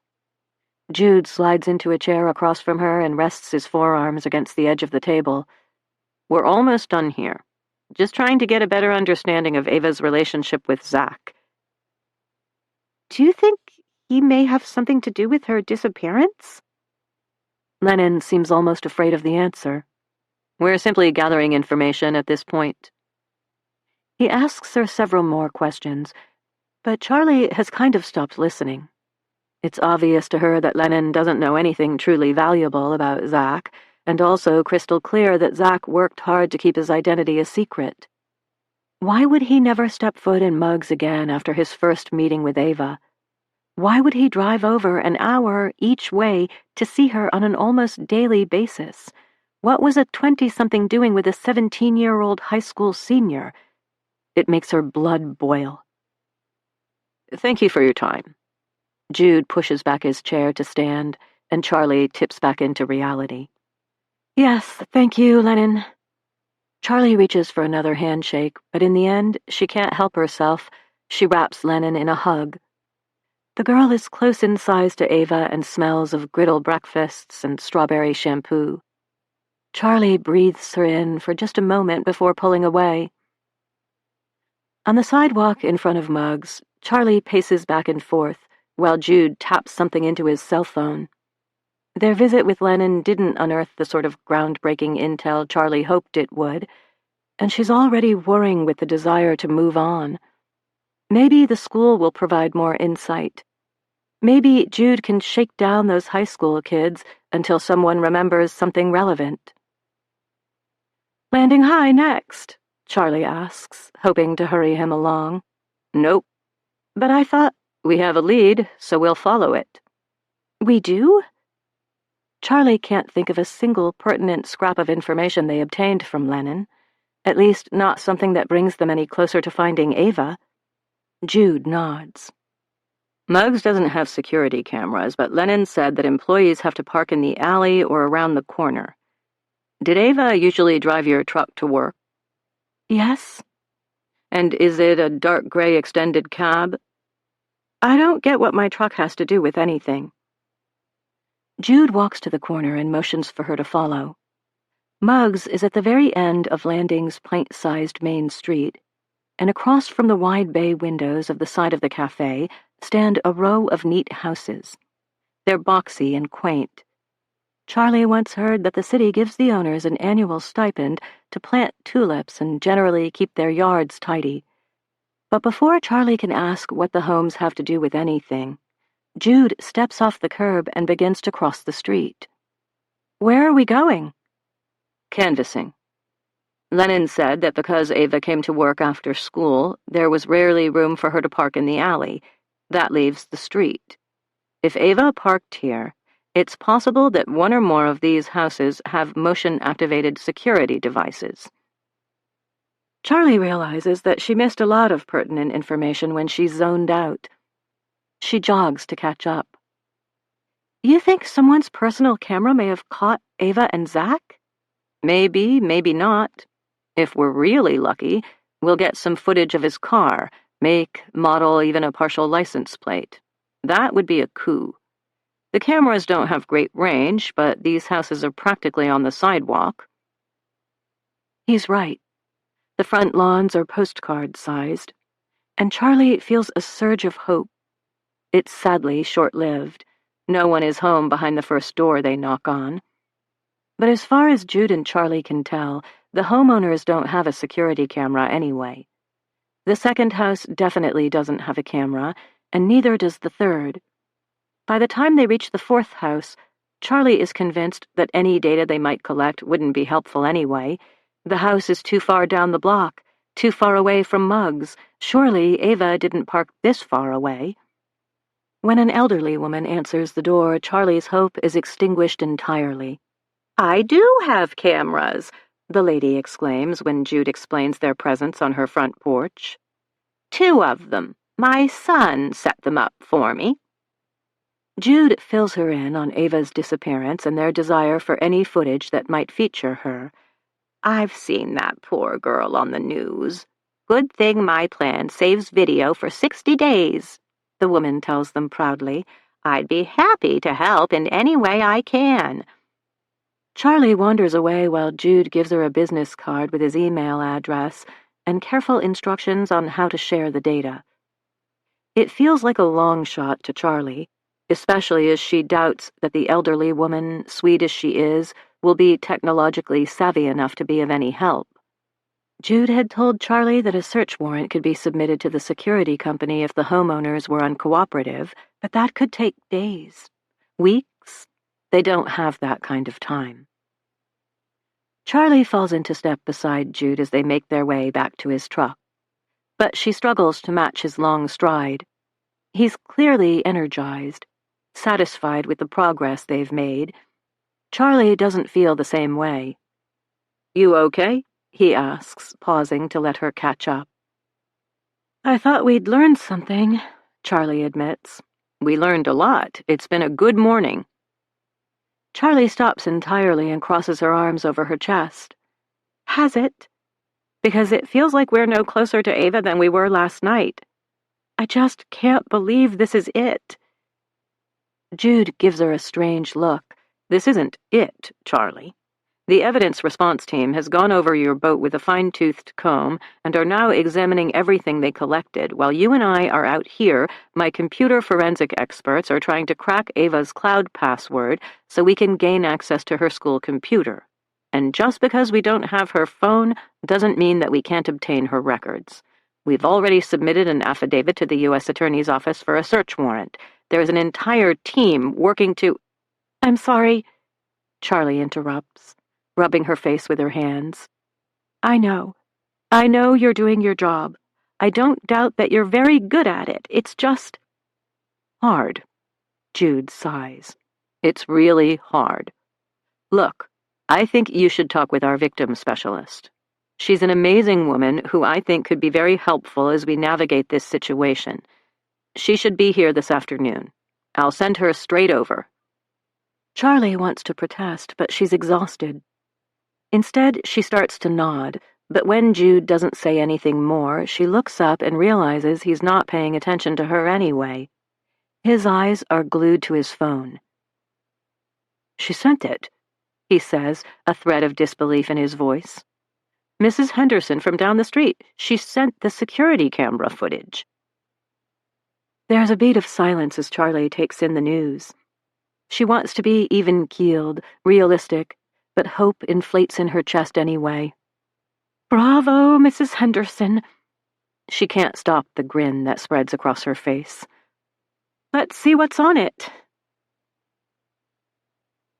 Jude slides into a chair across from her and rests his forearms against the edge of the table. We're almost done here. Just trying to get a better understanding of Ava's relationship with Zach. Do you think he may have something to do with her disappearance? Lennon seems almost afraid of the answer. We're simply gathering information at this point. He asks her several more questions, but Charlie has kind of stopped listening. It's obvious to her that Lennon doesn't know anything truly valuable about Zach, and also crystal clear that Zach worked hard to keep his identity a secret. Why would he never step foot in Muggs again after his first meeting with Ava? Why would he drive over an hour each way to see her on an almost daily basis? What was a 20-something doing with a 17-year-old high school senior? It makes her blood boil. Thank you for your time. Jude pushes back his chair to stand, and Charlie tips back into reality. Yes, thank you, Lennon. Charlie reaches for another handshake, but in the end, she can't help herself. She wraps Lennon in a hug. The girl is close in size to Ava and smells of griddle breakfasts and strawberry shampoo. Charlie breathes her in for just a moment before pulling away. On the sidewalk in front of Muggs, Charlie paces back and forth, while Jude taps something into his cell phone. Their visit with Lennon didn't unearth the sort of groundbreaking intel Charlie hoped it would, and she's already whirring with the desire to move on. Maybe the school will provide more insight. Maybe Jude can shake down those high school kids until someone remembers something relevant. Landing high next? Charlie asks, hoping to hurry him along. Nope. But I thought, we have a lead, so we'll follow it. We do? Charlie can't think of a single pertinent scrap of information they obtained from Lennon, at least not something that brings them any closer to finding Ava. Jude nods. Muggs doesn't have security cameras, but Lennon said that employees have to park in the alley or around the corner. Did Ava usually drive your truck to work? Yes. And is it a dark gray extended cab? I don't get what my truck has to do with anything. Jude walks to the corner and motions for her to follow. Muggs is at the very end of Landing's pint-sized main street, and across from the wide bay windows of the side of the cafe stand a row of neat houses. They're boxy and quaint. Charlie once heard that the city gives the owners an annual stipend to plant tulips and generally keep their yards tidy. But before Charlie can ask what the homes have to do with anything, Jude steps off the curb and begins to cross the street. "Where are we going?" "Canvassing. Lennon said that because Ava came to work after school, there was rarely room for her to park in the alley. That leaves the street. If Ava parked here, it's possible that one or more of these houses have motion-activated security devices." Charlie realizes that she missed a lot of pertinent information when she zoned out. She jogs to catch up. "You think someone's personal camera may have caught Ava and Zach?" "Maybe, maybe not. If we're really lucky, we'll get some footage of his car, make, model, even a partial license plate. That would be a coup. The cameras don't have great range, but these houses are practically on the sidewalk." He's right. The front lawns are postcard-sized, and Charlie feels a surge of hope. It's sadly short-lived. No one is home behind the first door they knock on. But as far as Jude and Charlie can tell, the homeowners don't have a security camera anyway. The second house definitely doesn't have a camera, and neither does the third. By the time they reach the fourth house, Charlie is convinced that any data they might collect wouldn't be helpful anyway. The house is too far down the block, too far away from Muggs. Surely Ava didn't park this far away. When an elderly woman answers the door, Charlie's hope is extinguished entirely. "I do have cameras," the lady exclaims when Jude explains their presence on her front porch. "2 of them. My son set them up for me." Jude fills her in on Ava's disappearance and their desire for any footage that might feature her. "I've seen that poor girl on the news. Good thing my plan saves video for 60 days, the woman tells them proudly. "I'd be happy to help in any way I can." Charlie wanders away while Jude gives her a business card with his email address and careful instructions on how to share the data. It feels like a long shot to Charlie, especially as she doubts that the elderly woman, sweet as she is, will be technologically savvy enough to be of any help. Jude had told Charlie that a search warrant could be submitted to the security company if the homeowners were uncooperative, but that could take days, weeks. They don't have that kind of time. Charlie falls into step beside Jude as they make their way back to his truck, but she struggles to match his long stride. He's clearly energized, satisfied with the progress they've made. Charlie doesn't feel the same way. "You okay?" he asks, pausing to let her catch up. "I thought we'd learned something," Charlie admits. "We learned a lot. It's been a good morning." Charlie stops entirely and crosses her arms over her chest. "Has it? Because it feels like we're no closer to Ava than we were last night. I just can't believe this is it." Jude gives her a strange look. "This isn't it, Charlie. The evidence response team has gone over your boat with a fine-toothed comb and are now examining everything they collected, while you and I are out here. My computer forensic experts are trying to crack Ava's cloud password so we can gain access to her school computer. And just because we don't have her phone doesn't mean that we can't obtain her records. We've already submitted an affidavit to the U.S. Attorney's Office for a search warrant. There's an entire team working to—" "I'm sorry," Charlie interrupts, rubbing her face with her hands. I know you're doing your job. I don't doubt that you're very good at it. It's just hard." Jude sighs. "It's really hard. Look, I think you should talk with our victim specialist. She's an amazing woman who I think could be very helpful as we navigate this situation. She should be here this afternoon. I'll send her straight over." Charlie wants to protest, but she's exhausted. Instead, she starts to nod, but when Jude doesn't say anything more, she looks up and realizes he's not paying attention to her anyway. His eyes are glued to his phone. She sent it, he says, a thread of disbelief in his voice. Mrs. Henderson from down the street. She sent the security camera footage. There's a beat of silence as Charlie takes in the news. She wants to be even-keeled, realistic, but hope inflates in her chest anyway. Bravo, Mrs. Henderson. She can't stop the grin that spreads across her face. Let's see what's on it.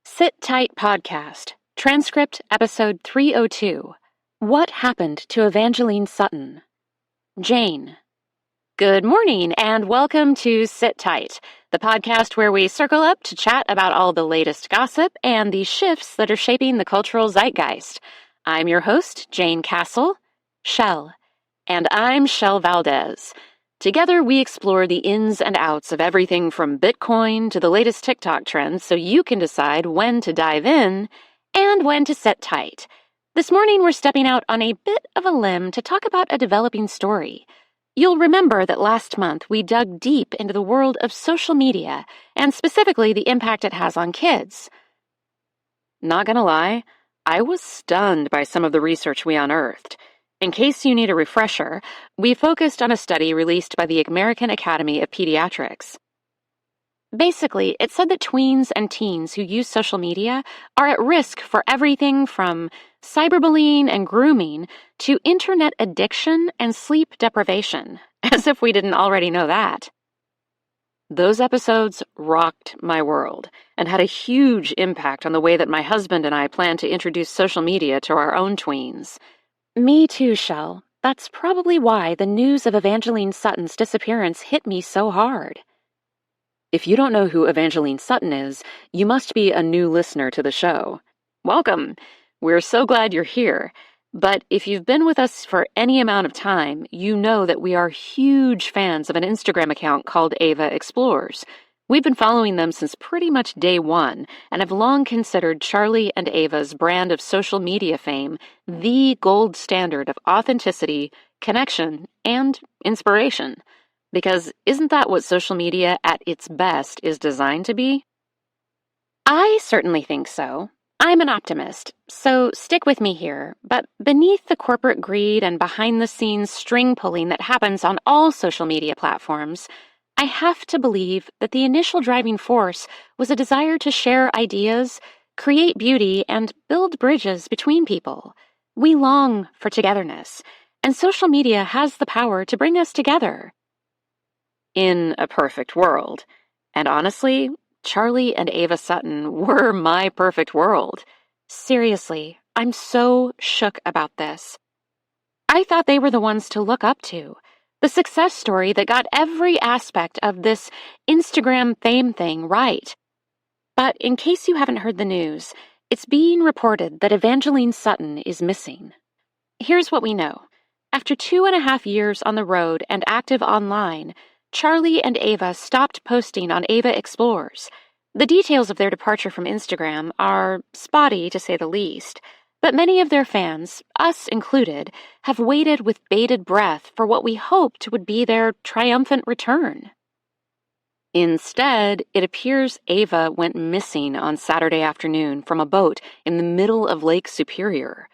Sit Tight Podcast, transcript episode 302. What happened to Evangeline Sutton? Jane. Good morning, and welcome to Sit Tight, the podcast where we circle up to chat about all the latest gossip and the shifts that are shaping the cultural zeitgeist. I'm your host, Jane Castle, Shell, and I'm Shell Valdez. Together, we explore the ins and outs of everything from Bitcoin to the latest TikTok trends so you can decide when to dive in and when to sit tight. This morning, we're stepping out on a bit of a limb to talk about a developing story. You'll remember that last month we dug deep into the world of social media and specifically the impact it has on kids. Not gonna lie, I was stunned by some of the research we unearthed. In case you need a refresher, we focused on a study released by the American Academy of Pediatrics. Basically, it said that tweens and teens who use social media are at risk for everything from cyberbullying and grooming to internet addiction and sleep deprivation, as if we didn't already know that. Those episodes rocked my world and had a huge impact on the way that my husband and I plan to introduce social media to our own tweens. Me too, Shell. That's probably why the news of Evangeline Sutton's disappearance hit me so hard. If you don't know who Evangeline Sutton is, you must be a new listener to the show. Welcome! We're so glad you're here. But if you've been with us for any amount of time, you know that we are huge fans of an Instagram account called Ava Explores. We've been following them since pretty much day one and have long considered Charlie and Ava's brand of social media fame the gold standard of authenticity, connection, and inspiration. Because isn't that what social media at its best is designed to be? I certainly think so. I'm an optimist, so stick with me here. But beneath the corporate greed and behind-the-scenes string-pulling that happens on all social media platforms, I have to believe that the initial driving force was a desire to share ideas, create beauty, and build bridges between people. We long for togetherness, and social media has the power to bring us together. In a perfect world. And honestly, Charlie and Ava Sutton were my perfect world. Seriously, I'm so shook about this. I thought they were the ones to look up to. The success story that got every aspect of this Instagram fame thing right. But in case you haven't heard the news, it's being reported that Evangeline Sutton is missing. Here's what we know. After 2.5 years on the road and active online, Charlie and Ava stopped posting on Ava Explores. The details of their departure from Instagram are spotty, to say the least. But many of their fans, us included, have waited with bated breath for what we hoped would be their triumphant return. Instead, it appears Ava went missing on Saturday afternoon from a boat in the middle of Lake Superior.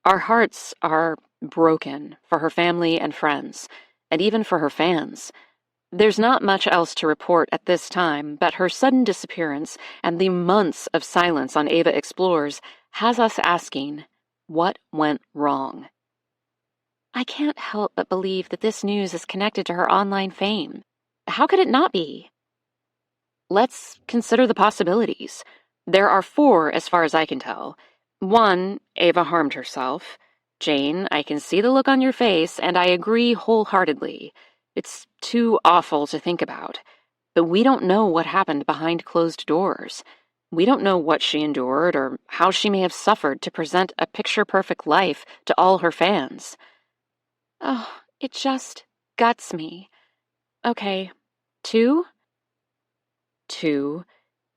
Our hearts are broken for her family and friends, and even for her fans. There's not much else to report at this time, but her sudden disappearance and the months of silence on Ava Explores has us asking, what went wrong? I can't help but believe that this news is connected to her online fame. How could it not be? Let's consider the possibilities. There are 4 as far as I can tell. 1, Ava harmed herself. Jane, I can see the look on your face, and I agree wholeheartedly. It's too awful to think about. But we don't know what happened behind closed doors. We don't know what she endured or how she may have suffered to present a picture-perfect life to all her fans. Oh, it just guts me. Okay, 2? 2,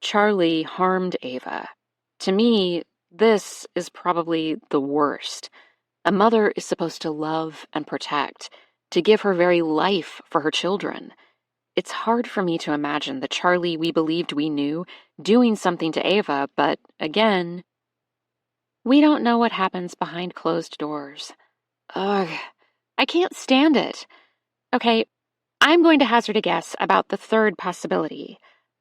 Charlie harmed Ava. To me, this is probably the worst. A mother is supposed to love and protect, to give her very life for her children. It's hard for me to imagine the Charlie we believed we knew doing something to Ava, but again, we don't know what happens behind closed doors. Ugh, I can't stand it. Okay, I'm going to hazard a guess about the third possibility.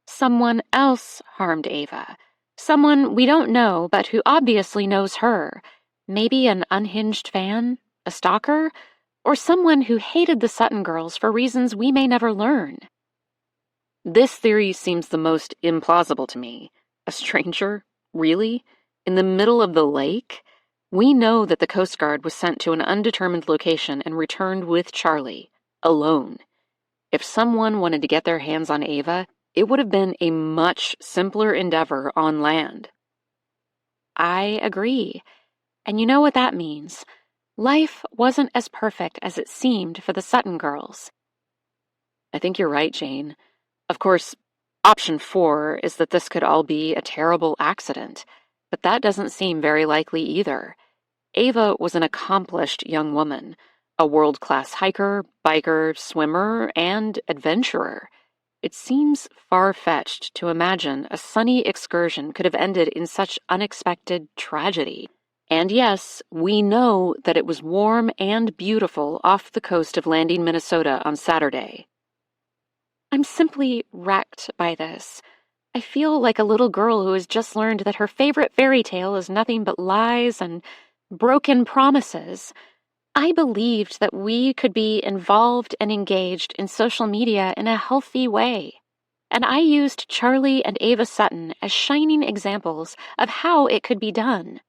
Someone else harmed Ava. Someone we don't know, but who obviously knows her. Maybe an unhinged fan? A stalker? Or someone who hated the Sutton girls for reasons we may never learn. This theory seems the most implausible to me. A stranger? Really? In the middle of the lake? We know that the Coast Guard was sent to an undetermined location and returned with Charlie, alone. If someone wanted to get their hands on Ava, it would have been a much simpler endeavor on land. I agree. And you know what that means. Life wasn't as perfect as it seemed for the Sutton girls. I think you're right, Jane. Of course, option 4 is that this could all be a terrible accident, but that doesn't seem very likely either. Ava was an accomplished young woman, a world-class hiker, biker, swimmer, and adventurer. It seems far-fetched to imagine a sunny excursion could have ended in such unexpected tragedy. And yes, we know that it was warm and beautiful off the coast of Landing, Minnesota on Saturday. I'm simply wrecked by this. I feel like a little girl who has just learned that her favorite fairy tale is nothing but lies and broken promises. I believed that we could be involved and engaged in social media in a healthy way. And I used Charlie and Ava Sutton as shining examples of how it could be done.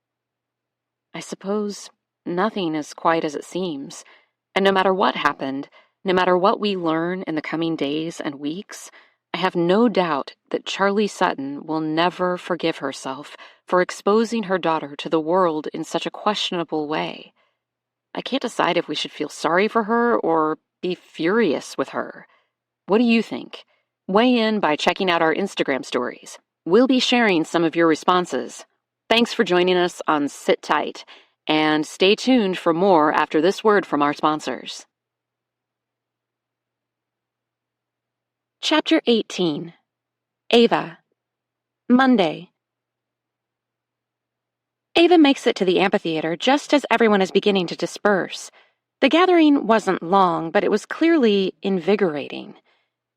I suppose nothing is quite as it seems, and no matter what happened, no matter what we learn in the coming days and weeks, I have no doubt that Charlie Sutton will never forgive herself for exposing her daughter to the world in such a questionable way. I can't decide if we should feel sorry for her or be furious with her. What do you think? Weigh in by checking out our Instagram stories. We'll be sharing some of your responses. Thanks for joining us on Sit Tight, and stay tuned for more after this word from our sponsors. Chapter 18. Ava. Monday. Ava makes it to the amphitheater just as everyone is beginning to disperse. The gathering wasn't long, but it was clearly invigorating.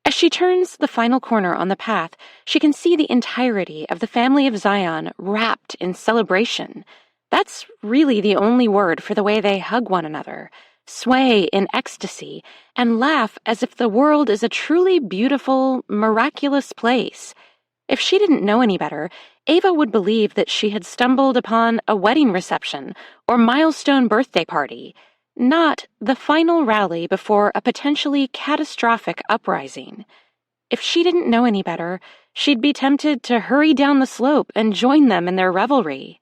As she turns the final corner on the path, she can see the entirety of the family of Zion wrapped in celebration. That's really the only word for the way they hug one another, sway in ecstasy, and laugh as if the world is a truly beautiful, miraculous place. If she didn't know any better, Ava would believe that she had stumbled upon a wedding reception or milestone birthday party, not the final rally before a potentially catastrophic uprising. If she didn't know any better, she'd be tempted to hurry down the slope and join them in their revelry.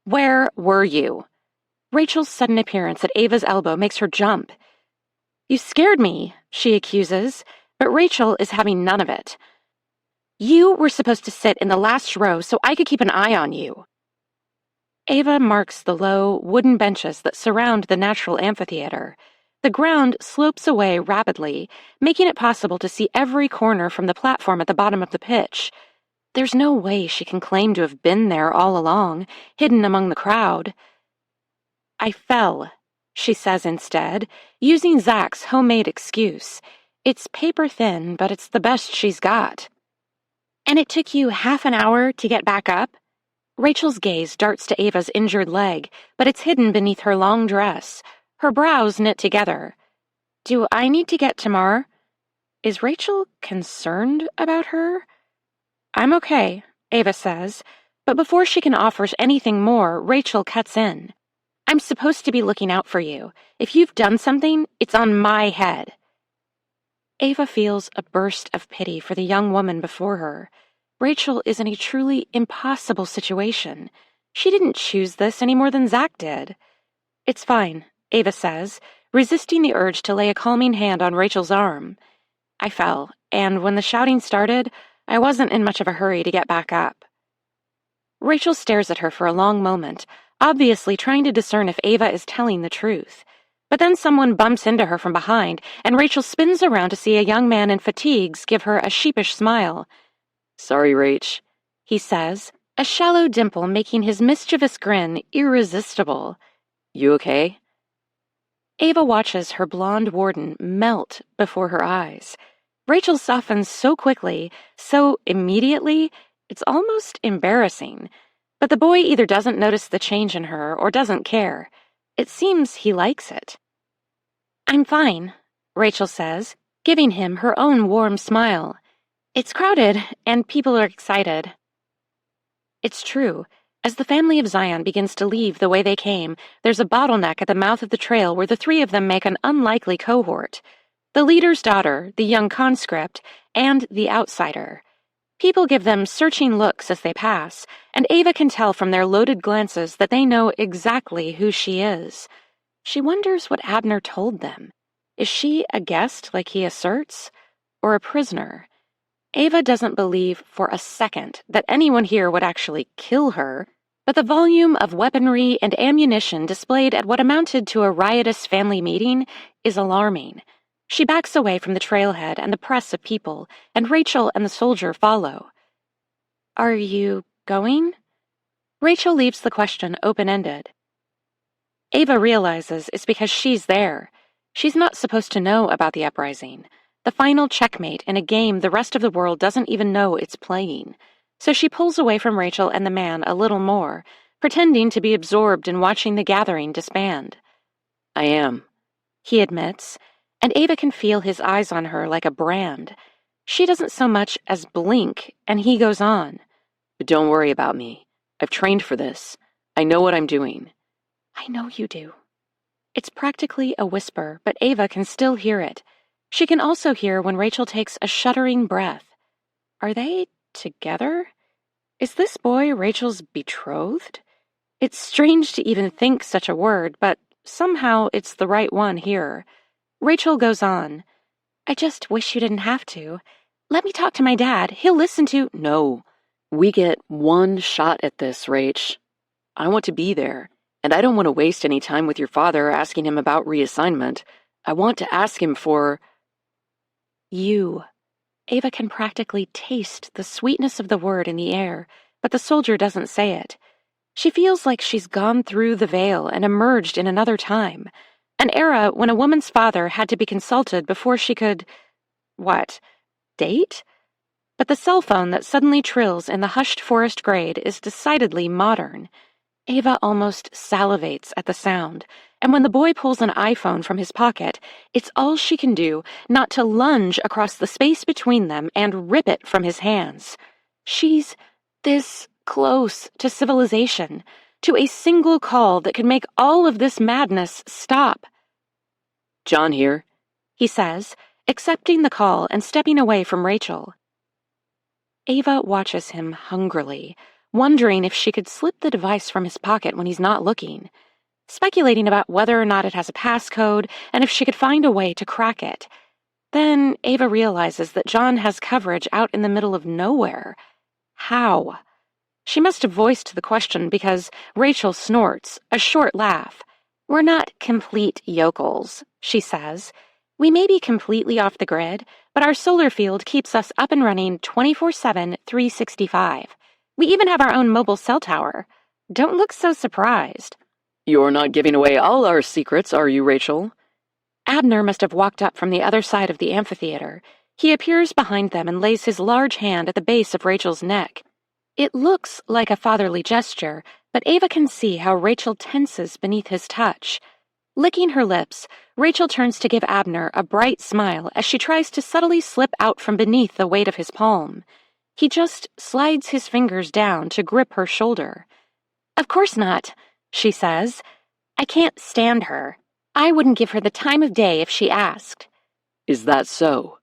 Where were you? Rachel's sudden appearance at Ava's elbow makes her jump. You scared me, she accuses, but Rachel is having none of it. You were supposed to sit in the last row so I could keep an eye on you. Ava marks the low, wooden benches that surround the natural amphitheater. The ground slopes away rapidly, making it possible to see every corner from the platform at the bottom of the pitch. There's no way she can claim to have been there all along, hidden among the crowd. I fell, she says instead, using Zach's homemade excuse. It's paper thin, but it's the best she's got. And it took you half an hour to get back up? Rachel's gaze darts to Ava's injured leg, but it's hidden beneath her long dress, her brows knit together. Do I need to get Tamar? Is Rachel concerned about her? I'm okay, Ava says, but before she can offer anything more, Rachel cuts in. I'm supposed to be looking out for you. If you've done something, it's on my head. Ava feels a burst of pity for the young woman before her. Rachel is in a truly impossible situation. She didn't choose this any more than Zach did. It's fine, Ava says, resisting the urge to lay a calming hand on Rachel's arm. I fell, and when the shouting started, I wasn't in much of a hurry to get back up. Rachel stares at her for a long moment, obviously trying to discern if Ava is telling the truth. But then someone bumps into her from behind, and Rachel spins around to see a young man in fatigues give her a sheepish smile. "Sorry, Rach," he says, a shallow dimple making his mischievous grin irresistible. "You okay?" Ava watches her blonde warden melt before her eyes. Rachel softens so quickly, so immediately, it's almost embarrassing. But the boy either doesn't notice the change in her or doesn't care. It seems he likes it. "I'm fine," Rachel says, giving him her own warm smile. "It's crowded, and people are excited." It's true. As the family of Zion begins to leave the way they came, there's a bottleneck at the mouth of the trail where the three of them make an unlikely cohort. The leader's daughter, the young conscript, and the outsider. People give them searching looks as they pass, and Ava can tell from their loaded glances that they know exactly who she is. She wonders what Abner told them. Is she a guest like he asserts, or a prisoner? Ava doesn't believe for a second that anyone here would actually kill her, but the volume of weaponry and ammunition displayed at what amounted to a riotous family meeting is alarming. She backs away from the trailhead and the press of people, and Rachel and the soldier follow. "Are you going?" Rachel leaves the question open-ended. Ava realizes it's because she's there. She's not supposed to know about the uprising, the final checkmate in a game the rest of the world doesn't even know it's playing. So she pulls away from Rachel and the man a little more, pretending to be absorbed in watching the gathering disband. "I am," he admits, and Ava can feel his eyes on her like a brand. She doesn't so much as blink, and he goes on. "But don't worry about me. I've trained for this. I know what I'm doing." "I know you do." It's practically a whisper, but Ava can still hear it. She can also hear when Rachel takes a shuddering breath. Are they together? Is this boy Rachel's betrothed? It's strange to even think such a word, but somehow it's the right one here. Rachel goes on. "I just wish you didn't have to. Let me talk to my dad. He'll listen to—" "No. We get one shot at this, Rach. I want to be there, and I don't want to waste any time with your father asking him about reassignment. I want to ask him for—" "You." Ava can practically taste the sweetness of the word in the air, but the soldier doesn't say it. She feels like she's gone through the veil and emerged in another time, an era when a woman's father had to be consulted before she could, date? But the cell phone that suddenly trills in the hushed forest grade is decidedly modern. Ava almost salivates at the sound, and when the boy pulls an iPhone from his pocket, it's all she can do not to lunge across the space between them and rip it from his hands. She's this close to civilization, to a single call that could make all of this madness stop. "John here," he says, accepting the call and stepping away from Rachel. Ava watches him hungrily, wondering if she could slip the device from his pocket when he's not looking, speculating about whether or not it has a passcode and if she could find a way to crack it. Then Ava realizes that John has coverage out in the middle of nowhere. How? She must have voiced the question because Rachel snorts, a short laugh. "We're not complete yokels," she says. "We may be completely off the grid, but our solar field keeps us up and running 24/7, 365. We even have our own mobile cell tower. Don't look so surprised." "You're not giving away all our secrets, are you, Rachel?" Abner must have walked up from the other side of the amphitheater. He appears behind them and lays his large hand at the base of Rachel's neck. It looks like a fatherly gesture, but Ava can see how Rachel tenses beneath his touch. Licking her lips, Rachel turns to give Abner a bright smile as she tries to subtly slip out from beneath the weight of his palm. He just slides his fingers down to grip her shoulder. "Of course not," she says. "I can't stand her. I wouldn't give her the time of day if she asked." "Is that so?"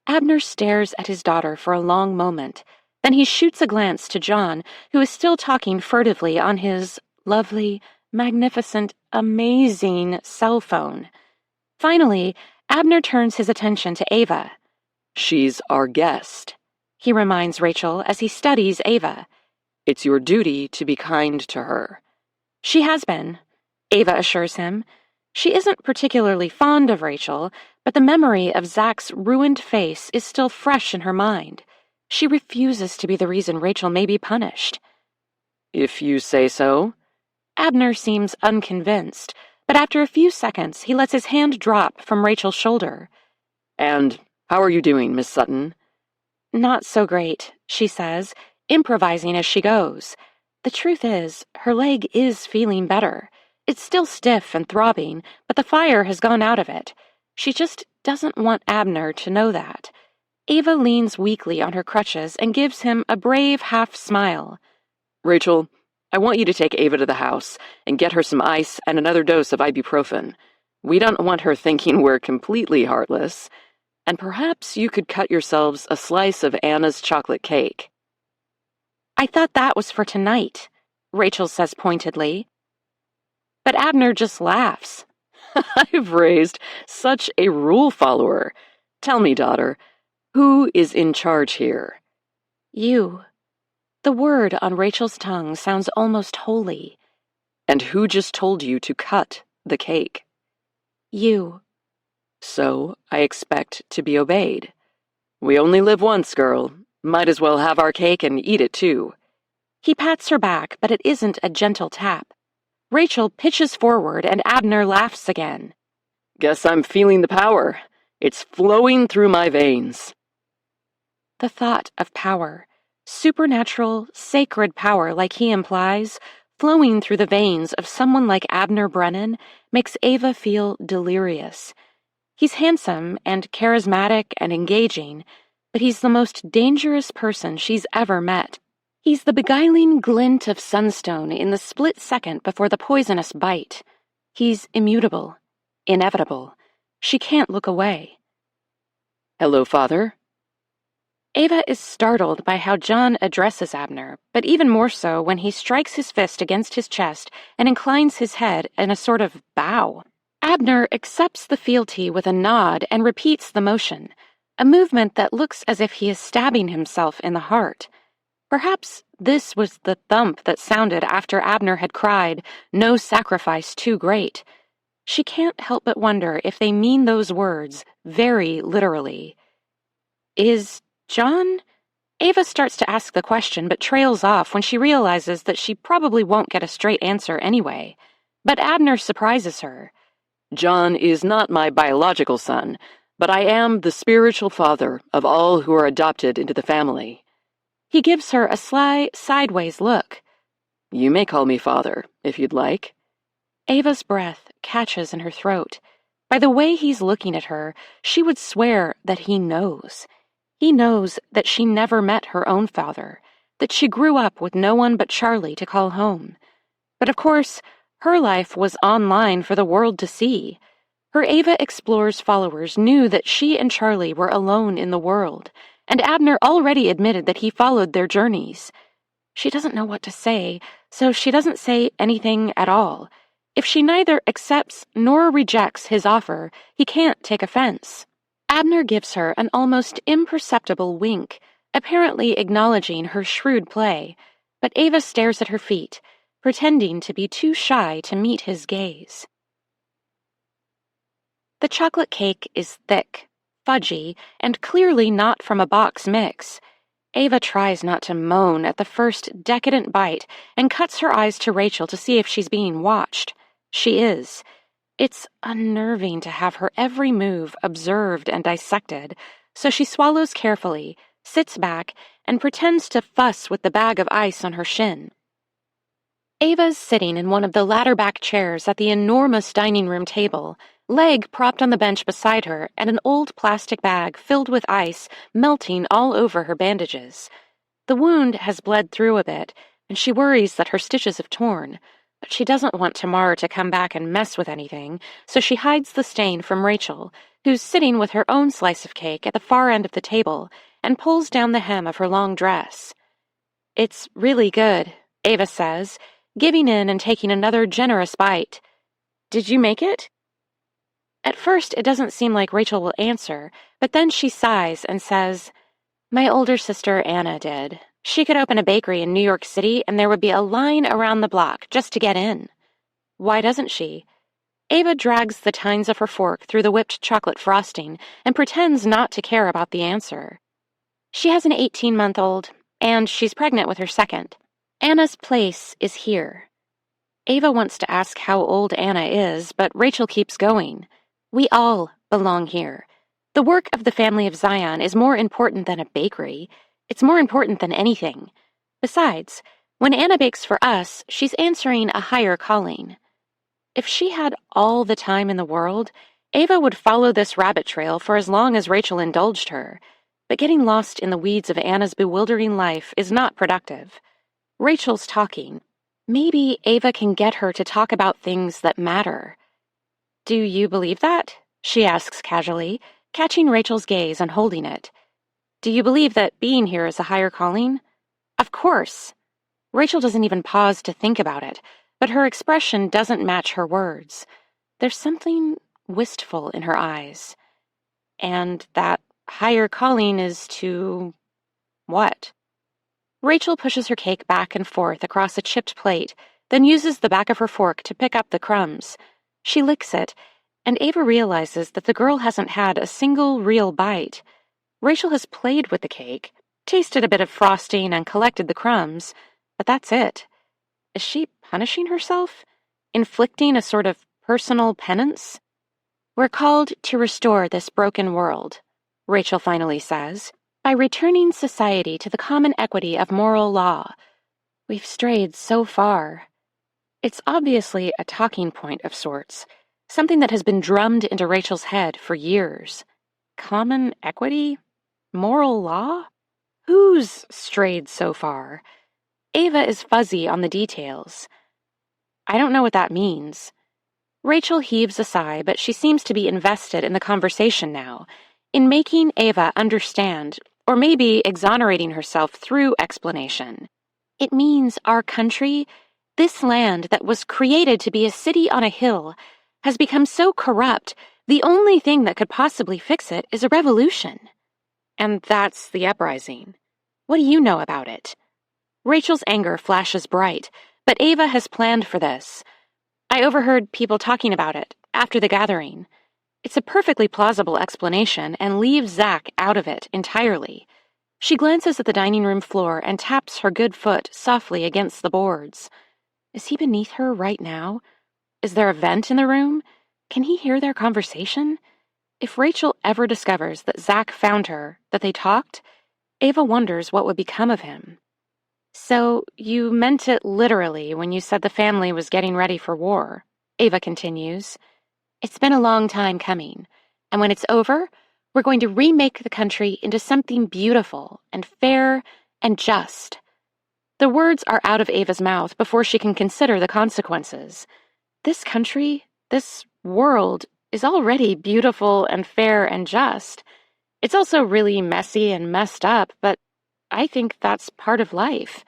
Abner stares at his daughter for a long moment. Then he shoots a glance to John, who is still talking furtively on his lovely, magnificent, amazing cell phone. Finally, Abner turns his attention to Ava. "She's our guest," he reminds Rachel as he studies Ava. "It's your duty to be kind to her." "She has been," Ava assures him. She isn't particularly fond of Rachel, but the memory of Zach's ruined face is still fresh in her mind. She refuses to be the reason Rachel may be punished. If you say so. Abner seems unconvinced, but after a few seconds he lets his hand drop from Rachel's shoulder. And how are you doing, Miss Sutton? Not so great, she says, improvising as she goes. The truth is, her leg is feeling better. It's still stiff and throbbing, but the fire has gone out of it. She just doesn't want Abner to know that. Ava leans weakly on her crutches and gives him a brave half-smile. Rachel, I want you to take Ava to the house and get her some ice and another dose of ibuprofen. We don't want her thinking we're completely heartless. And perhaps you could cut yourselves a slice of Anna's chocolate cake. I thought that was for tonight, Rachel says pointedly. But Abner just laughs. I've raised such a rule follower. Tell me, daughter, who is in charge here? You. The word on Rachel's tongue sounds almost holy. And who just told you to cut the cake? You. So I expect to be obeyed. We only live once, girl. Might as well have our cake and eat it, too. He pats her back, but it isn't a gentle tap. Rachel pitches forward and Abner laughs again. Guess I'm feeling the power. It's flowing through my veins. The thought of power, supernatural, sacred power like he implies, flowing through the veins of someone like Abner Brennan, makes Ava feel delirious. He's handsome and charismatic and engaging, but he's the most dangerous person she's ever met. He's the beguiling glint of sunstone in the split second before the poisonous bite. He's immutable, inevitable. She can't look away. Hello, Father. Ava is startled by how John addresses Abner, but even more so when he strikes his fist against his chest and inclines his head in a sort of bow. Abner accepts the fealty with a nod and repeats the motion, a movement that looks as if he is stabbing himself in the heart. Perhaps this was the thump that sounded after Abner had cried, "No sacrifice too great." She can't help but wonder if they mean those words very literally. Is John? Ava starts to ask the question but trails off when she realizes that she probably won't get a straight answer anyway. But Abner surprises her. John is not my biological son, but I am the spiritual father of all who are adopted into the family. He gives her a sly, sideways look. You may call me father, if you'd like. Ava's breath catches in her throat. By the way he's looking at her, she would swear that he knows. He knows that she never met her own father, that she grew up with no one but Charlie to call home. But of course, her life was online for the world to see. Her Ava Explores followers knew that she and Charlie were alone in the world, and Abner already admitted that he followed their journeys. She doesn't know what to say, so she doesn't say anything at all. If she neither accepts nor rejects his offer, he can't take offense. Abner gives her an almost imperceptible wink, apparently acknowledging her shrewd play, but Ava stares at her feet, pretending to be too shy to meet his gaze. The chocolate cake is thick, fudgy, and clearly not from a box mix. Ava tries not to moan at the first decadent bite and cuts her eyes to Rachel to see if she's being watched. She is. It's unnerving to have her every move observed and dissected, so she swallows carefully, sits back, and pretends to fuss with the bag of ice on her shin. Ava's sitting in one of the ladder-back chairs at the enormous dining room table, leg propped on the bench beside her, and an old plastic bag filled with ice melting all over her bandages. The wound has bled through a bit, and she worries that her stitches have torn, but she doesn't want Tamar to come back and mess with anything, so she hides the stain from Rachel, who's sitting with her own slice of cake at the far end of the table, and pulls down the hem of her long dress. "It's really good," Ava says, giving in and taking another generous bite. "Did you make it?" At first, it doesn't seem like Rachel will answer, but then she sighs and says, "My older sister Anna did. She could open a bakery in New York City and there would be a line around the block just to get in." "Why doesn't she?" Ava drags the tines of her fork through the whipped chocolate frosting and pretends not to care about the answer. She has an 18-month-old, and she's pregnant with her second. Anna's place is here. Ava wants to ask how old Anna is, but Rachel keeps going. We all belong here. The work of the family of Zion is more important than a bakery. It's more important than anything. Besides, when Anna bakes for us, she's answering a higher calling. If she had all the time in the world, Ava would follow this rabbit trail for as long as Rachel indulged her. But getting lost in the weeds of Anna's bewildering life is not productive. Rachel's talking. Maybe Ava can get her to talk about things that matter. Do you believe that? She asks casually, catching Rachel's gaze and holding it. Do you believe that being here is a higher calling? Of course. Rachel doesn't even pause to think about it, but her expression doesn't match her words. There's something wistful in her eyes. And that higher calling is to... what? Rachel pushes her cake back and forth across a chipped plate, then uses the back of her fork to pick up the crumbs. She licks it, and Ava realizes that the girl hasn't had a single real bite. Rachel has played with the cake, tasted a bit of frosting, and collected the crumbs, but that's it. Is she punishing herself? Inflicting a sort of personal penance? We're called to restore this broken world, Rachel finally says, by returning society to the common equity of moral law. We've strayed so far. It's obviously a talking point of sorts, something that has been drummed into Rachel's head for years. Common equity? Moral law? Who's strayed so far? Ava is fuzzy on the details. I don't know what that means. Rachel heaves a sigh, but she seems to be invested in the conversation now, in making Ava understand, or maybe exonerating herself through explanation. It means our country, this land that was created to be a city on a hill, has become so corrupt, the only thing that could possibly fix it is a revolution. And that's the uprising. What do you know about it? Rachel's anger flashes bright, but Ava has planned for this. I overheard people talking about it after the gathering. It's a perfectly plausible explanation and leaves Zach out of it entirely. She glances at the dining room floor and taps her good foot softly against the boards. Is he beneath her right now? Is there a vent in the room? Can he hear their conversation? If Rachel ever discovers that Zach found her, that they talked, Ava wonders what would become of him. So you meant it literally when you said the family was getting ready for war, Ava continues. It's been a long time coming, and when it's over, we're going to remake the country into something beautiful and fair and just. The words are out of Ava's mouth before she can consider the consequences. This country, this world, is already beautiful and fair and just. It's also really messy and messed up, but I think that's part of life.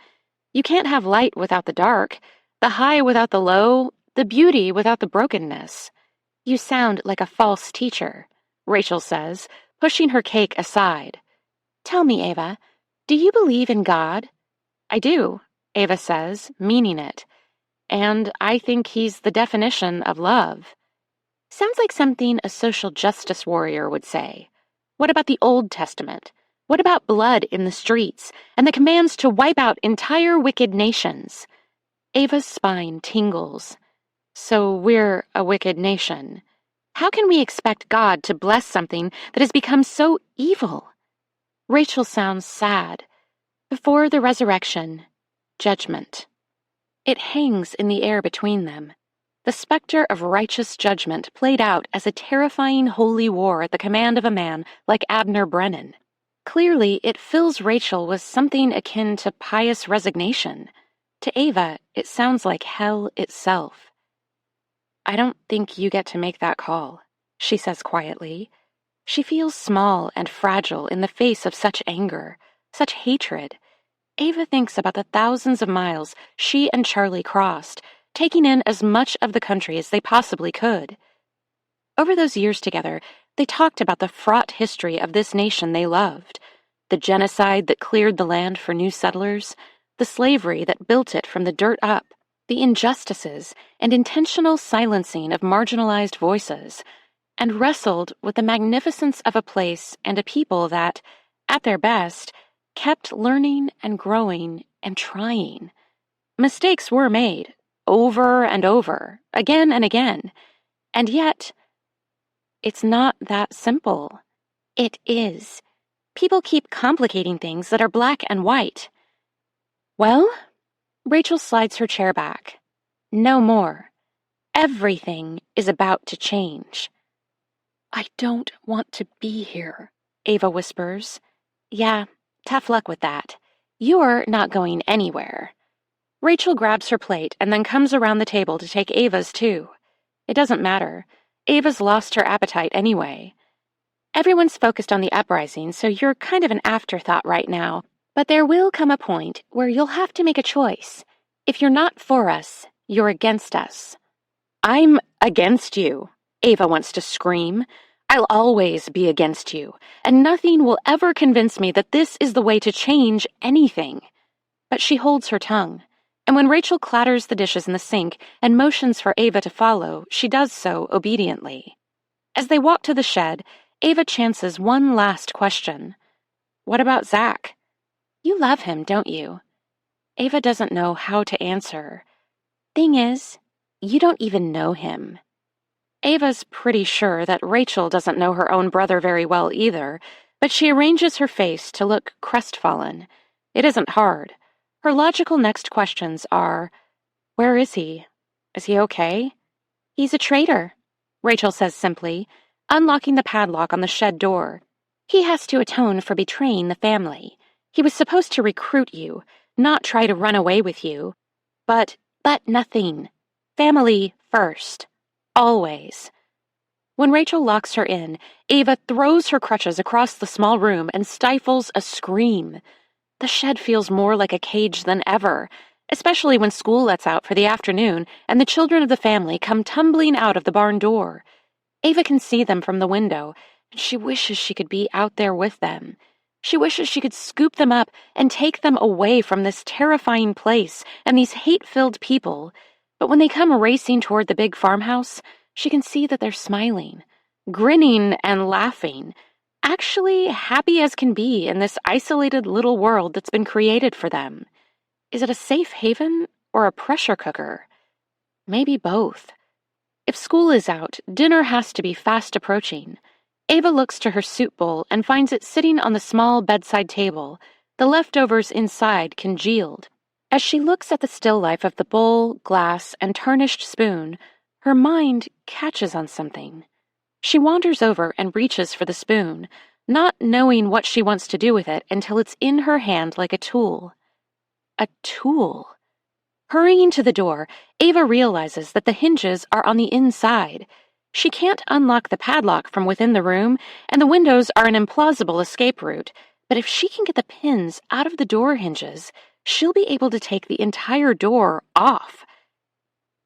You can't have light without the dark, the high without the low, the beauty without the brokenness. You sound like a false teacher, Rachel says, pushing her cake aside. Tell me, Ava, do you believe in God? I do, Ava says, meaning it. And I think he's the definition of love. Sounds like something a social justice warrior would say. What about the Old Testament? What about blood in the streets and the commands to wipe out entire wicked nations? Ava's spine tingles. So we're a wicked nation. How can we expect God to bless something that has become so evil? Rachel sounds sad. Before the resurrection, judgment. It hangs in the air between them. The specter of righteous judgment played out as a terrifying holy war at the command of a man like Abner Brennan. Clearly, it fills Rachel with something akin to pious resignation. To Ava, it sounds like hell itself. I don't think you get to make that call, she says quietly. She feels small and fragile in the face of such anger, such hatred. Ava thinks about the thousands of miles she and Charlie crossed, taking in as much of the country as they possibly could. Over those years together, they talked about the fraught history of this nation they loved, the genocide that cleared the land for new settlers, the slavery that built it from the dirt up. the injustices and intentional silencing of marginalized voices, and wrestled with the magnificence of a place and a people that, at their best, kept learning and growing and trying. Mistakes were made, over and over, again and again, and yet, it's not that simple. It is. People keep complicating things that are black and white. Well, Rachel slides her chair back. No more. Everything is about to change. I don't want to be here, Ava whispers. Yeah, tough luck with that. You're not going anywhere. Rachel grabs her plate and then comes around the table to take Ava's too. It doesn't matter. Ava's lost her appetite anyway. Everyone's focused on the uprising, so you're kind of an afterthought right now. But there will come a point where you'll have to make a choice. If you're not for us, you're against us. I'm against you, Ava wants to scream. I'll always be against you, and nothing will ever convince me that this is the way to change anything. But she holds her tongue, and when Rachel clatters the dishes in the sink and motions for Ava to follow, she does so obediently. As they walk to the shed, Ava chances one last question. What about Zach? You love him, don't you? Ava doesn't know how to answer. Thing is, you don't even know him. Ava's pretty sure that Rachel doesn't know her own brother very well either, but she arranges her face to look crestfallen. It isn't hard. Her logical next questions are, where is he? Is he okay? He's a traitor, Rachel says simply, unlocking the padlock on the shed door. He has to atone for betraying the family. He was supposed to recruit you, not try to run away with you. But nothing. Family first. Always. When Rachel locks her in, Ava throws her crutches across the small room and stifles a scream. The shed feels more like a cage than ever, especially when school lets out for the afternoon and the children of the family come tumbling out of the barn door. Ava can see them from the window, and she wishes she could be out there with them. She wishes she could scoop them up and take them away from this terrifying place and these hate-filled people. But when they come racing toward the big farmhouse, she can see that they're smiling, grinning and laughing, actually happy as can be in this isolated little world that's been created for them. Is it a safe haven or a pressure cooker? Maybe both. If school is out, dinner has to be fast approaching. Ava looks to her soup bowl and finds it sitting on the small bedside table, the leftovers inside congealed. As she looks at the still life of the bowl, glass, and tarnished spoon, her mind catches on something. She wanders over and reaches for the spoon, not knowing what she wants to do with it until it's in her hand like a tool. A tool. Hurrying to the door, Ava realizes that the hinges are on the inside. She can't unlock the padlock from within the room, and the windows are an implausible escape route, but if she can get the pins out of the door hinges, she'll be able to take the entire door off.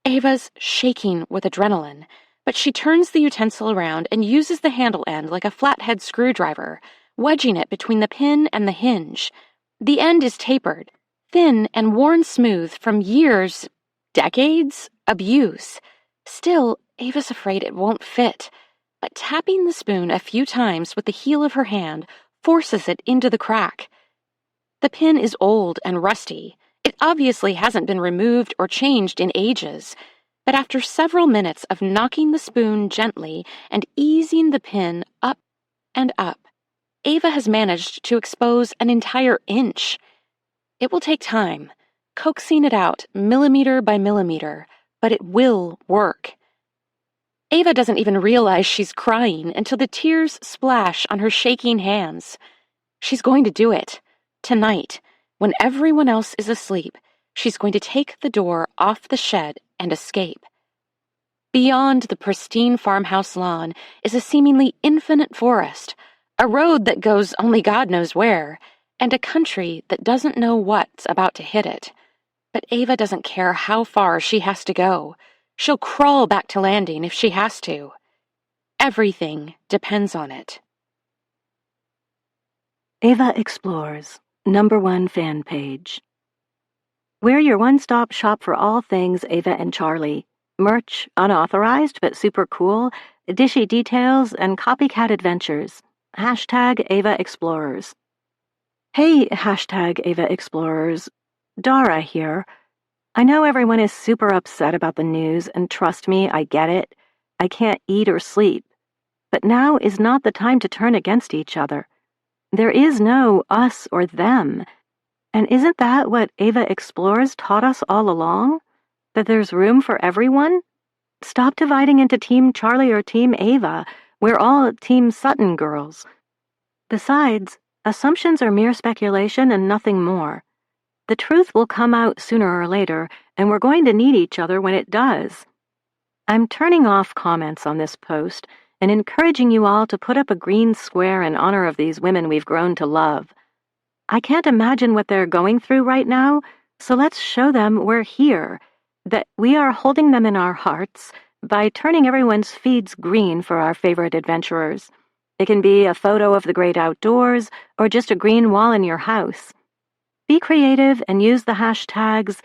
Ava's shaking with adrenaline, but she turns the utensil around and uses the handle end like a flathead screwdriver, wedging it between the pin and the hinge. The end is tapered, thin and worn smooth from years, decades, abuse. Still, Ava's afraid it won't fit, but tapping the spoon a few times with the heel of her hand forces it into the crack. The pin is old and rusty. It obviously hasn't been removed or changed in ages, but after several minutes of knocking the spoon gently and easing the pin up and up, Ava has managed to expose an entire inch. It will take time, coaxing it out millimeter by millimeter, but it will work. Ava doesn't even realize she's crying until the tears splash on her shaking hands. She's going to do it. Tonight, when everyone else is asleep, she's going to take the door off the shed and escape. Beyond the pristine farmhouse lawn is a seemingly infinite forest, a road that goes only God knows where, and a country that doesn't know what's about to hit it. But Ava doesn't care how far she has to go. She'll crawl back to landing if she has to. Everything depends on it. Ava Explores, #1 fan page. We're your one-stop shop for all things Ava and Charlie. Merch, unauthorized but super cool, dishy details, and copycat adventures. Hashtag Ava Explorers. Hey, hashtag Ava Explorers. Dara here. I know everyone is super upset about the news, and trust me, I get it. I can't eat or sleep. But now is not the time to turn against each other. There is no us or them. And isn't that what Ava Explorers taught us all along? That there's room for everyone? Stop dividing into Team Charlie or Team Ava. We're all Team Sutton girls. Besides, assumptions are mere speculation and nothing more. The truth will come out sooner or later, and we're going to need each other when it does. I'm turning off comments on this post and encouraging you all to put up a green square in honor of these women we've grown to love. I can't imagine what they're going through right now, so let's show them we're here, that we are holding them in our hearts by turning everyone's feeds green for our favorite adventurers. It can be a photo of the great outdoors or just a green wall in your house. Be creative and use the hashtags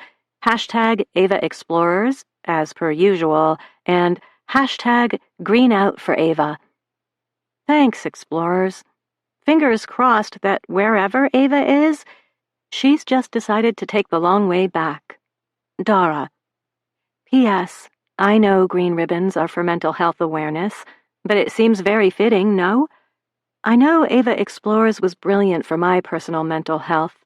hashtag Ava Explorers, as per usual, and hashtag Green Out for Ava. Thanks, Explorers. Fingers crossed that wherever Ava is, she's just decided to take the long way back. Dara. P.S. I know green ribbons are for mental health awareness, but it seems very fitting, no? I know Ava Explorers was brilliant for my personal mental health,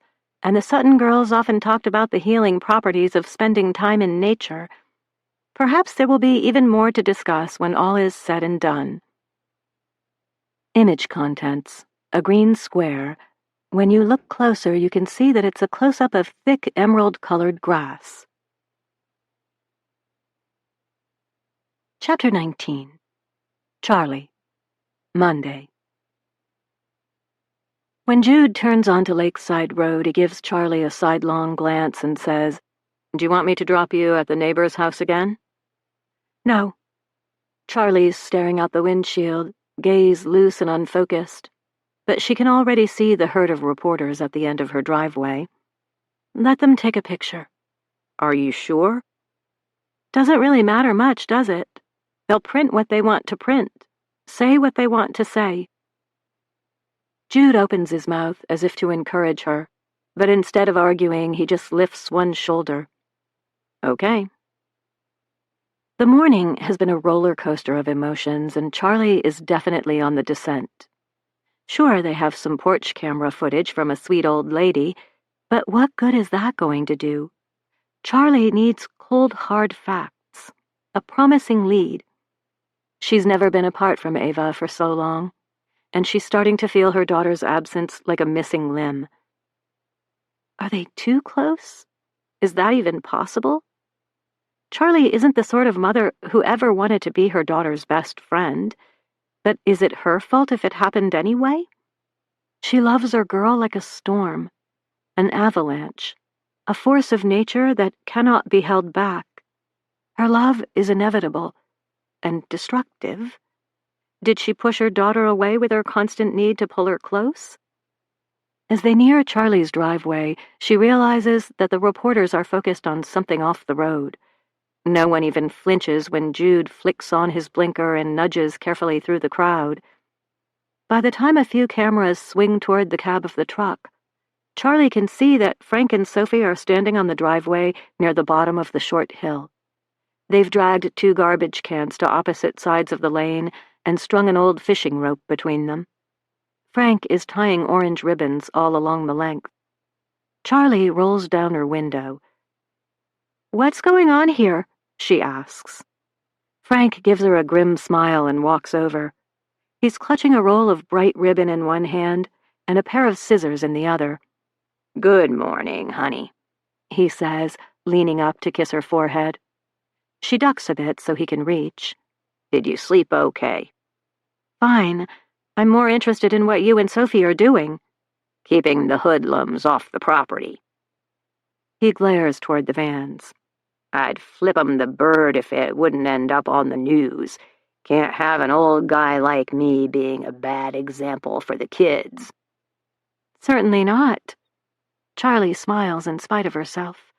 and the Sutton girls often talked about the healing properties of spending time in nature. Perhaps there will be even more to discuss when all is said and done. Image contents. A green square. When you look closer, you can see that it's a close-up of thick emerald-colored grass. Chapter 19. Charlie. Monday. When Jude turns onto Lakeside Road, he gives Charlie a sidelong glance and says, "Do you want me to drop you at the neighbor's house again?" "No." Charlie's staring out the windshield, gaze loose and unfocused, but she can already see the herd of reporters at the end of her driveway. "Let them take a picture." "Are you sure?" "Doesn't really matter much, does it? They'll print what they want to print, say what they want to say." Jude opens his mouth as if to encourage her, but instead of arguing, he just lifts one shoulder. "Okay." The morning has been a roller coaster of emotions, and Charlie is definitely on the descent. Sure, they have some porch camera footage from a sweet old lady, but what good is that going to do? Charlie needs cold, hard facts, a promising lead. She's never been apart from Ava for so long, and she's starting to feel her daughter's absence like a missing limb. Are they too close? Is that even possible? Charlie isn't the sort of mother who ever wanted to be her daughter's best friend, but is it her fault if it happened anyway? She loves her girl like a storm, an avalanche, a force of nature that cannot be held back. Her love is inevitable and destructive. Did she push her daughter away with her constant need to pull her close? As they near Charlie's driveway, she realizes that the reporters are focused on something off the road. No one even flinches when Jude flicks on his blinker and nudges carefully through the crowd. By the time a few cameras swing toward the cab of the truck, Charlie can see that Frank and Sophie are standing on the driveway near the bottom of the short hill. They've dragged 2 garbage cans to opposite sides of the lane and strung an old fishing rope between them. Frank is tying orange ribbons all along the length. Charlie rolls down her window. "What's going on here?" she asks. Frank gives her a grim smile and walks over. He's clutching a roll of bright ribbon in one hand and a pair of scissors in the other. "Good morning, honey," he says, leaning up to kiss her forehead. She ducks a bit so he can reach. "Did you sleep okay?" "Fine. I'm more interested in what you and Sophie are doing." "Keeping the hoodlums off the property." He glares toward the vans. "I'd flip 'em the bird if it wouldn't end up on the news. Can't have an old guy like me being a bad example for the kids." "Certainly not." Charlie smiles in spite of herself.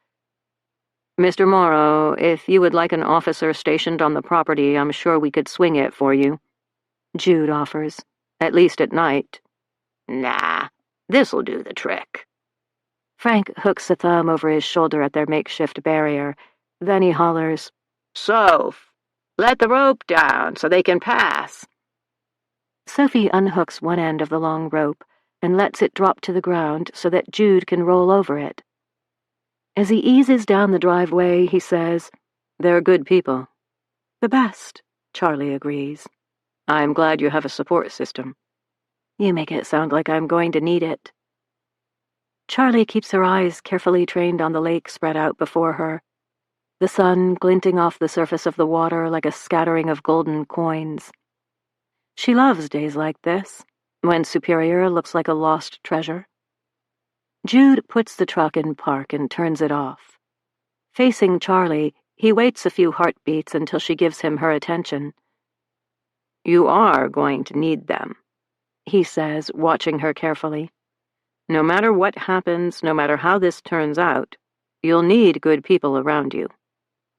Mr. Morrow, if you would like an officer stationed on the property, I'm sure we could swing it for you," Jude offers, "at least at night." "Nah, this'll do the trick." Frank hooks a thumb over his shoulder at their makeshift barrier. Then he hollers, "Soph, let the rope down so they can pass." Sophie unhooks one end of the long rope and lets it drop to the ground so that Jude can roll over it. As he eases down the driveway, he says, "They're good people." "The best," Charlie agrees. "I'm glad you have a support system." "You make it sound like I'm going to need it." Charlie keeps her eyes carefully trained on the lake spread out before her, the sun glinting off the surface of the water like a scattering of golden coins. She loves days like this, when Superior looks like a lost treasure. Jude puts the truck in park and turns it off. Facing Charlie, he waits a few heartbeats until she gives him her attention. "You are going to need them," he says, watching her carefully. "No matter what happens, no matter how this turns out, you'll need good people around you.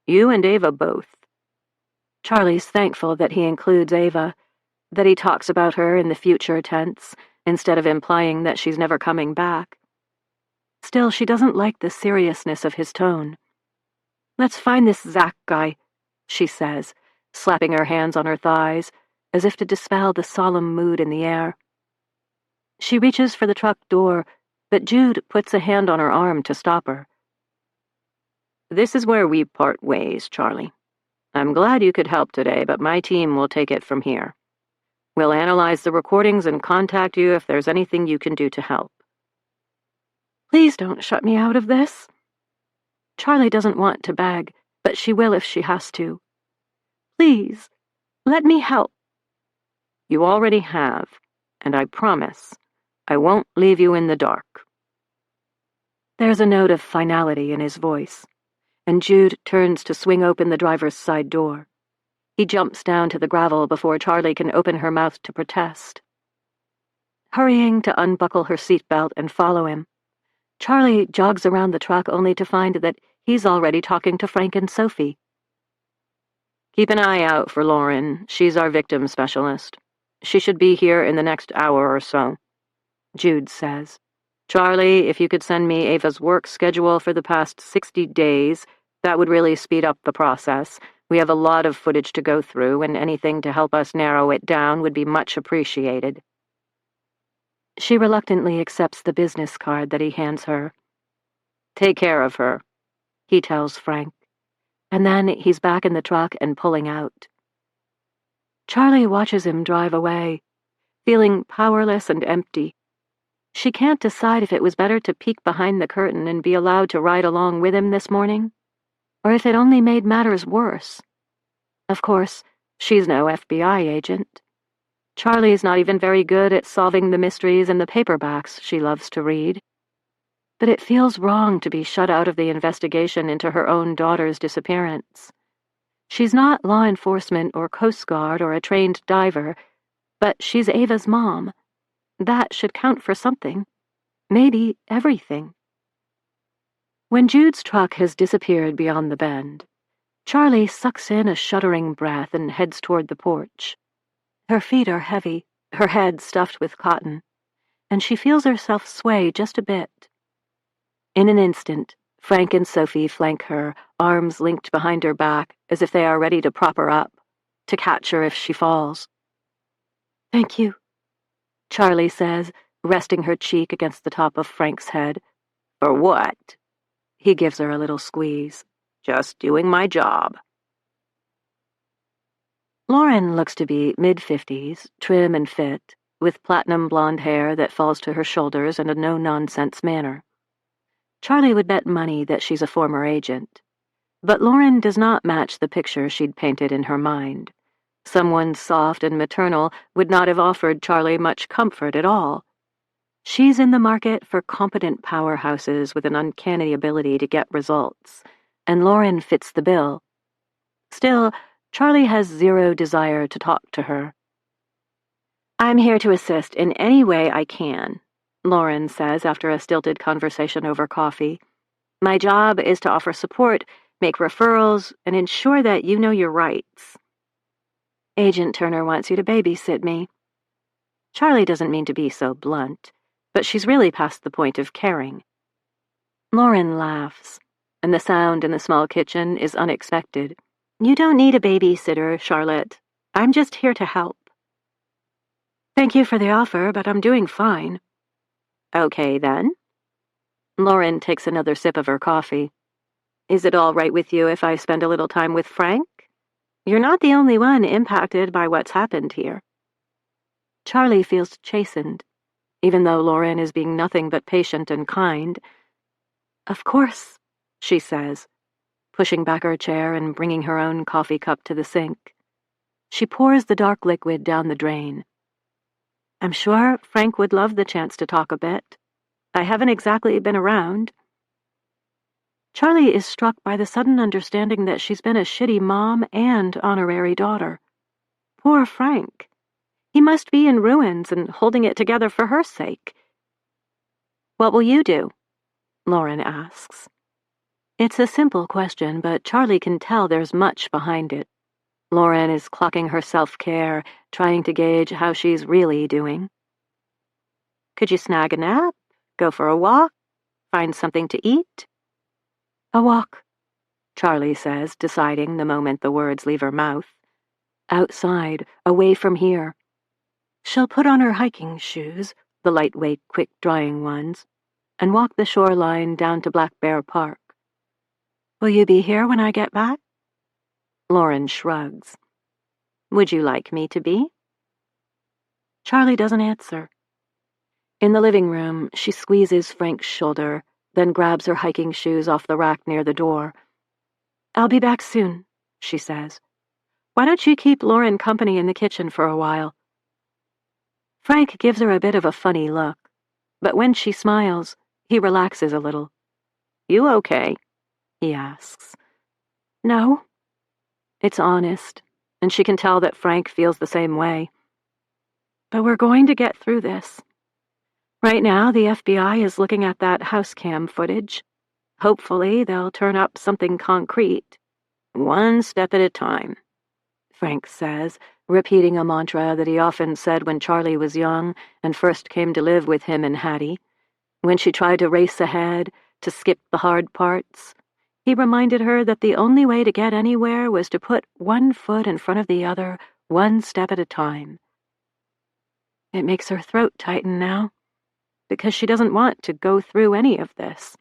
You and Ava both." Charlie's thankful that he includes Ava, that he talks about her in the future tense, instead of implying that she's never coming back. Still, she doesn't like the seriousness of his tone. "Let's find this Zach guy," she says, slapping her hands on her thighs, as if to dispel the solemn mood in the air. She reaches for the truck door, but Jude puts a hand on her arm to stop her. "This is where we part ways, Charlie. I'm glad you could help today, but my team will take it from here. We'll analyze the recordings and contact you if there's anything you can do to help." "Please don't shut me out of this." Charlie doesn't want to beg, but she will if she has to. "Please, let me help." "You already have, and I promise I won't leave you in the dark." There's a note of finality in his voice, and Jude turns to swing open the driver's side door. He jumps down to the gravel before Charlie can open her mouth to protest. Hurrying to unbuckle her seatbelt and follow him, Charlie jogs around the truck only to find that he's already talking to Frank and Sophie. "Keep an eye out for Lauren. She's our victim specialist. She should be here in the next hour or so," Jude says. "Charlie, if you could send me Ava's work schedule for the past 60 days, that would really speed up the process. We have a lot of footage to go through, and anything to help us narrow it down would be much appreciated." She reluctantly accepts the business card that he hands her. "Take care of her," he tells Frank, and then he's back in the truck and pulling out. Charlie watches him drive away, feeling powerless and empty. She can't decide if it was better to peek behind the curtain and be allowed to ride along with him this morning, or if it only made matters worse. Of course, she's no FBI agent. Charlie's not even very good at solving the mysteries in the paperbacks she loves to read. But it feels wrong to be shut out of the investigation into her own daughter's disappearance. She's not law enforcement or Coast Guard or a trained diver, but she's Ava's mom. That should count for something. Maybe everything. When Jude's truck has disappeared beyond the bend, Charlie sucks in a shuddering breath and heads toward the porch. Her feet are heavy, her head stuffed with cotton, and she feels herself sway just a bit. In an instant, Frank and Sophie flank her, arms linked behind her back, as if they are ready to prop her up, to catch her if she falls. "Thank you," Charlie says, resting her cheek against the top of Frank's head. "For what?" He gives her a little squeeze. "Just doing my job." Lauren looks to be mid-50s, trim and fit, with platinum blonde hair that falls to her shoulders and a no-nonsense manner. Charlie would bet money that she's a former agent, but Lauren does not match the picture she'd painted in her mind. Someone soft and maternal would not have offered Charlie much comfort at all. She's in the market for competent powerhouses with an uncanny ability to get results, and Lauren fits the bill. Still, Charlie has zero desire to talk to her. "I'm here to assist in any way I can," Lauren says after a stilted conversation over coffee. "My job is to offer support, make referrals, and ensure that you know your rights. Agent Turner wants you to babysit me. Charlie doesn't mean to be so blunt, but she's really past the point of caring. Lauren laughs, and the sound in the small kitchen is unexpected. You don't need a babysitter, Charlotte. I'm just here to help. Thank you for the offer, but I'm doing fine. Okay, then. Lauren takes another sip of her coffee. Is it all right with you if I spend a little time with Frank? You're not the only one impacted by what's happened here. Charlie feels chastened, even though Lauren is being nothing but patient and kind. Of course, she says, pushing back her chair and bringing her own coffee cup to the sink. She pours the dark liquid down the drain. I'm sure Frank would love the chance to talk a bit. I haven't exactly been around. Charlie is struck by the sudden understanding that she's been a shitty mom and honorary daughter. Poor Frank. He must be in ruins and holding it together for her sake. What will you do? Lauren asks. It's a simple question, but Charlie can tell there's much behind it. Lauren is clocking her self-care, trying to gauge how she's really doing. Could you snag a nap? Go for a walk? Find something to eat? A walk, Charlie says, deciding the moment the words leave her mouth. Outside, away from here. She'll put on her hiking shoes, the lightweight, quick-drying ones, and walk the shoreline down to Black Bear Park. Will you be here when I get back? Lauren shrugs. Would you like me to be? Charlie doesn't answer. In the living room, she squeezes Frank's shoulder, then grabs her hiking shoes off the rack near the door. I'll be back soon, she says. Why don't you keep Lauren company in the kitchen for a while? Frank gives her a bit of a funny look, but when she smiles, he relaxes a little. You okay? He asks. No. It's honest, and she can tell that Frank feels the same way. But we're going to get through this. Right now, the FBI is looking at that house cam footage. Hopefully, they'll turn up something concrete. One step at a time, Frank says, repeating a mantra that he often said when Charlie was young and first came to live with him and Hattie. When she tried to race ahead, to skip the hard parts, he reminded her that the only way to get anywhere was to put one foot in front of the other, one step at a time. It makes her throat tighten now, because she doesn't want to go through any of this.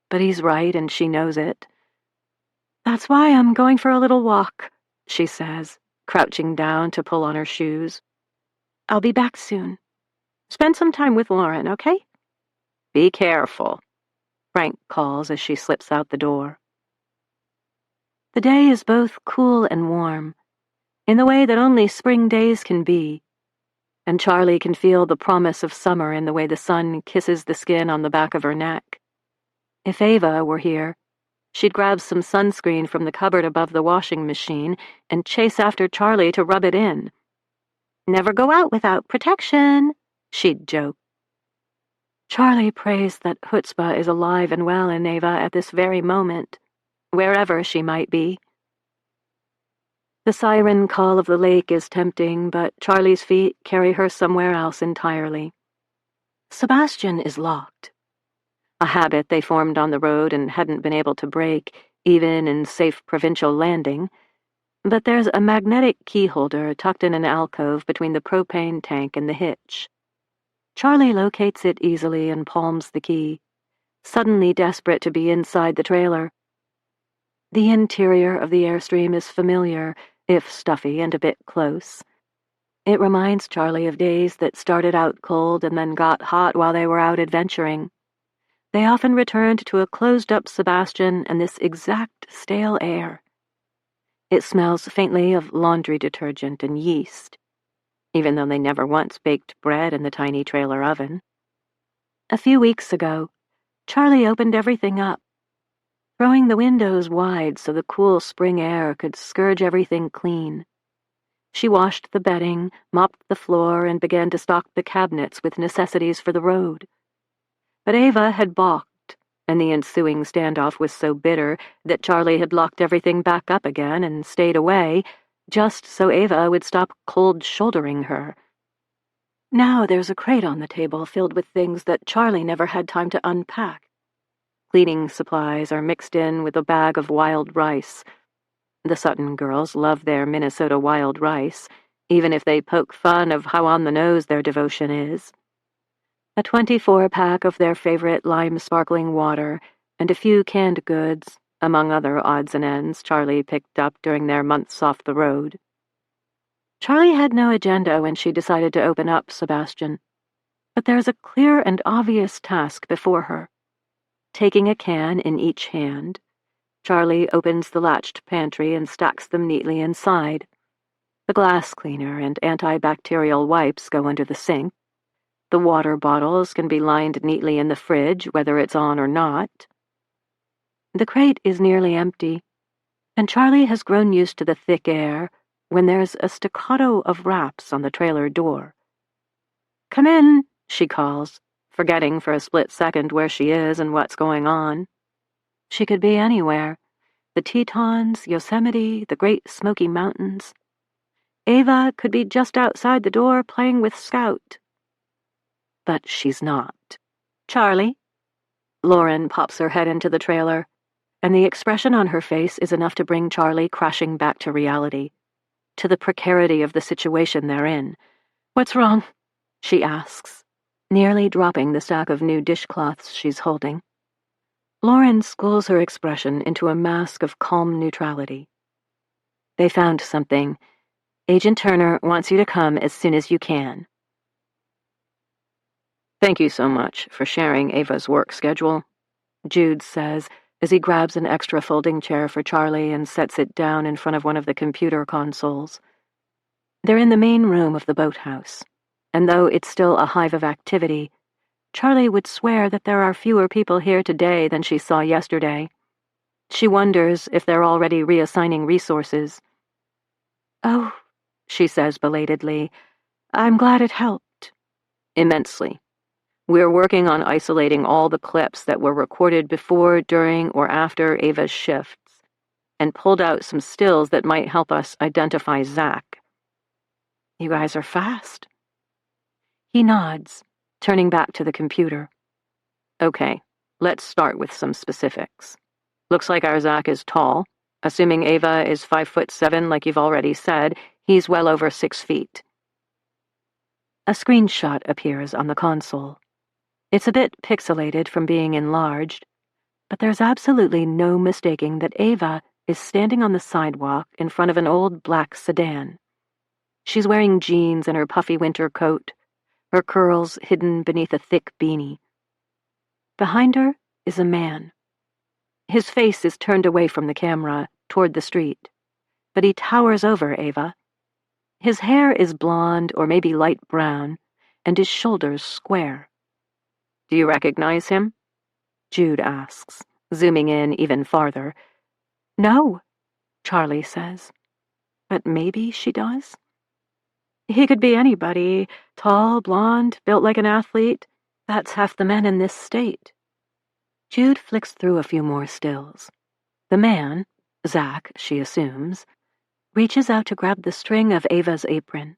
But he's right, and she knows it. That's why I'm going for a little walk, she says, crouching down to pull on her shoes. I'll be back soon. Spend some time with Lauren, okay? Be careful, Frank calls as she slips out the door. The day is both cool and warm, in the way that only spring days can be, and Charlie can feel the promise of summer in the way the sun kisses the skin on the back of her neck. If Ava were here, she'd grab some sunscreen from the cupboard above the washing machine and chase after Charlie to rub it in. Never go out without protection, she'd joke. Charlie prays that chutzpah is alive and well in Ava at this very moment, wherever she might be. The siren call of the lake is tempting, but Charlie's feet carry her somewhere else entirely. Sebastian is locked, a habit they formed on the road and hadn't been able to break, even in safe provincial landing, but there's a magnetic key holder tucked in an alcove between the propane tank and the hitch. Charlie locates it easily and palms the key, suddenly desperate to be inside the trailer. The interior of the Airstream is familiar, if stuffy and a bit close. It reminds Charlie of days that started out cold and then got hot while they were out adventuring. They often returned to a closed-up Sebastian and this exact stale air. It smells faintly of laundry detergent and yeast, even though they never once baked bread in the tiny trailer oven. A few weeks ago, Charlie opened everything up, throwing the windows wide so the cool spring air could scourge everything clean. She washed the bedding, mopped the floor, and began to stock the cabinets with necessities for the road. But Ava had balked, and the ensuing standoff was so bitter that Charlie had locked everything back up again and stayed away, just so Ava would stop cold-shouldering her. Now there's a crate on the table filled with things that Charlie never had time to unpack. Cleaning supplies are mixed in with a bag of wild rice. The Sutton girls love their Minnesota wild rice, even if they poke fun of how on the nose their devotion is. A 24-pack of their favorite lime sparkling water, and a few canned goods, among other odds and ends Charlie picked up during their months off the road. Charlie had no agenda when she decided to open up Sebastian, but there's a clear and obvious task before her. Taking a can in each hand, Charlie opens the latched pantry and stacks them neatly inside. The glass cleaner and antibacterial wipes go under the sink. The water bottles can be lined neatly in the fridge, whether it's on or not. The crate is nearly empty, and Charlie has grown used to the thick air when there's a staccato of raps on the trailer door. "Come in," she calls, forgetting for a split second where she is and what's going on. She could be anywhere. The Tetons, Yosemite, the Great Smoky Mountains. Ava could be just outside the door playing with Scout. But she's not. "Charlie?" Lauren pops her head into the trailer, and the expression on her face is enough to bring Charlie crashing back to reality, to the precarity of the situation they're in. "What's wrong?" she asks, nearly dropping the stack of new dishcloths she's holding. Lauren schools her expression into a mask of calm neutrality. "They found something. Agent Turner wants you to come as soon as you can." "Thank you so much for sharing Ava's work schedule," Jude says as he grabs an extra folding chair for Charlie and sets it down in front of one of the computer consoles. They're in the main room of the boathouse, and though it's still a hive of activity, Charlie would swear that there are fewer people here today than she saw yesterday. She wonders if they're already reassigning resources. "Oh," she says belatedly, "I'm glad it helped." "Immensely. We're working on isolating all the clips that were recorded before, during, or after Ava's shifts, and pulled out some stills that might help us identify Zach." "You guys are fast." He nods, turning back to the computer. "Okay, let's start with some specifics. Looks like our Zach is tall. Assuming Ava is 5'7", like you've already said, he's well over 6 feet. A screenshot appears on the console. It's a bit pixelated from being enlarged, but there's absolutely no mistaking that Ava is standing on the sidewalk in front of an old black sedan. She's wearing jeans and her puffy winter coat, her curls hidden beneath a thick beanie. Behind her is a man. His face is turned away from the camera, toward the street, but he towers over Ava. His hair is blonde or maybe light brown, and his shoulders square. "Do you recognize him?" Jude asks, zooming in even farther. "No," Charlie says, but maybe she does. "He could be anybody, tall, blonde, built like an athlete. That's half the men in this state." Jude flicks through a few more stills. The man, Zach, she assumes, reaches out to grab the string of Ava's apron.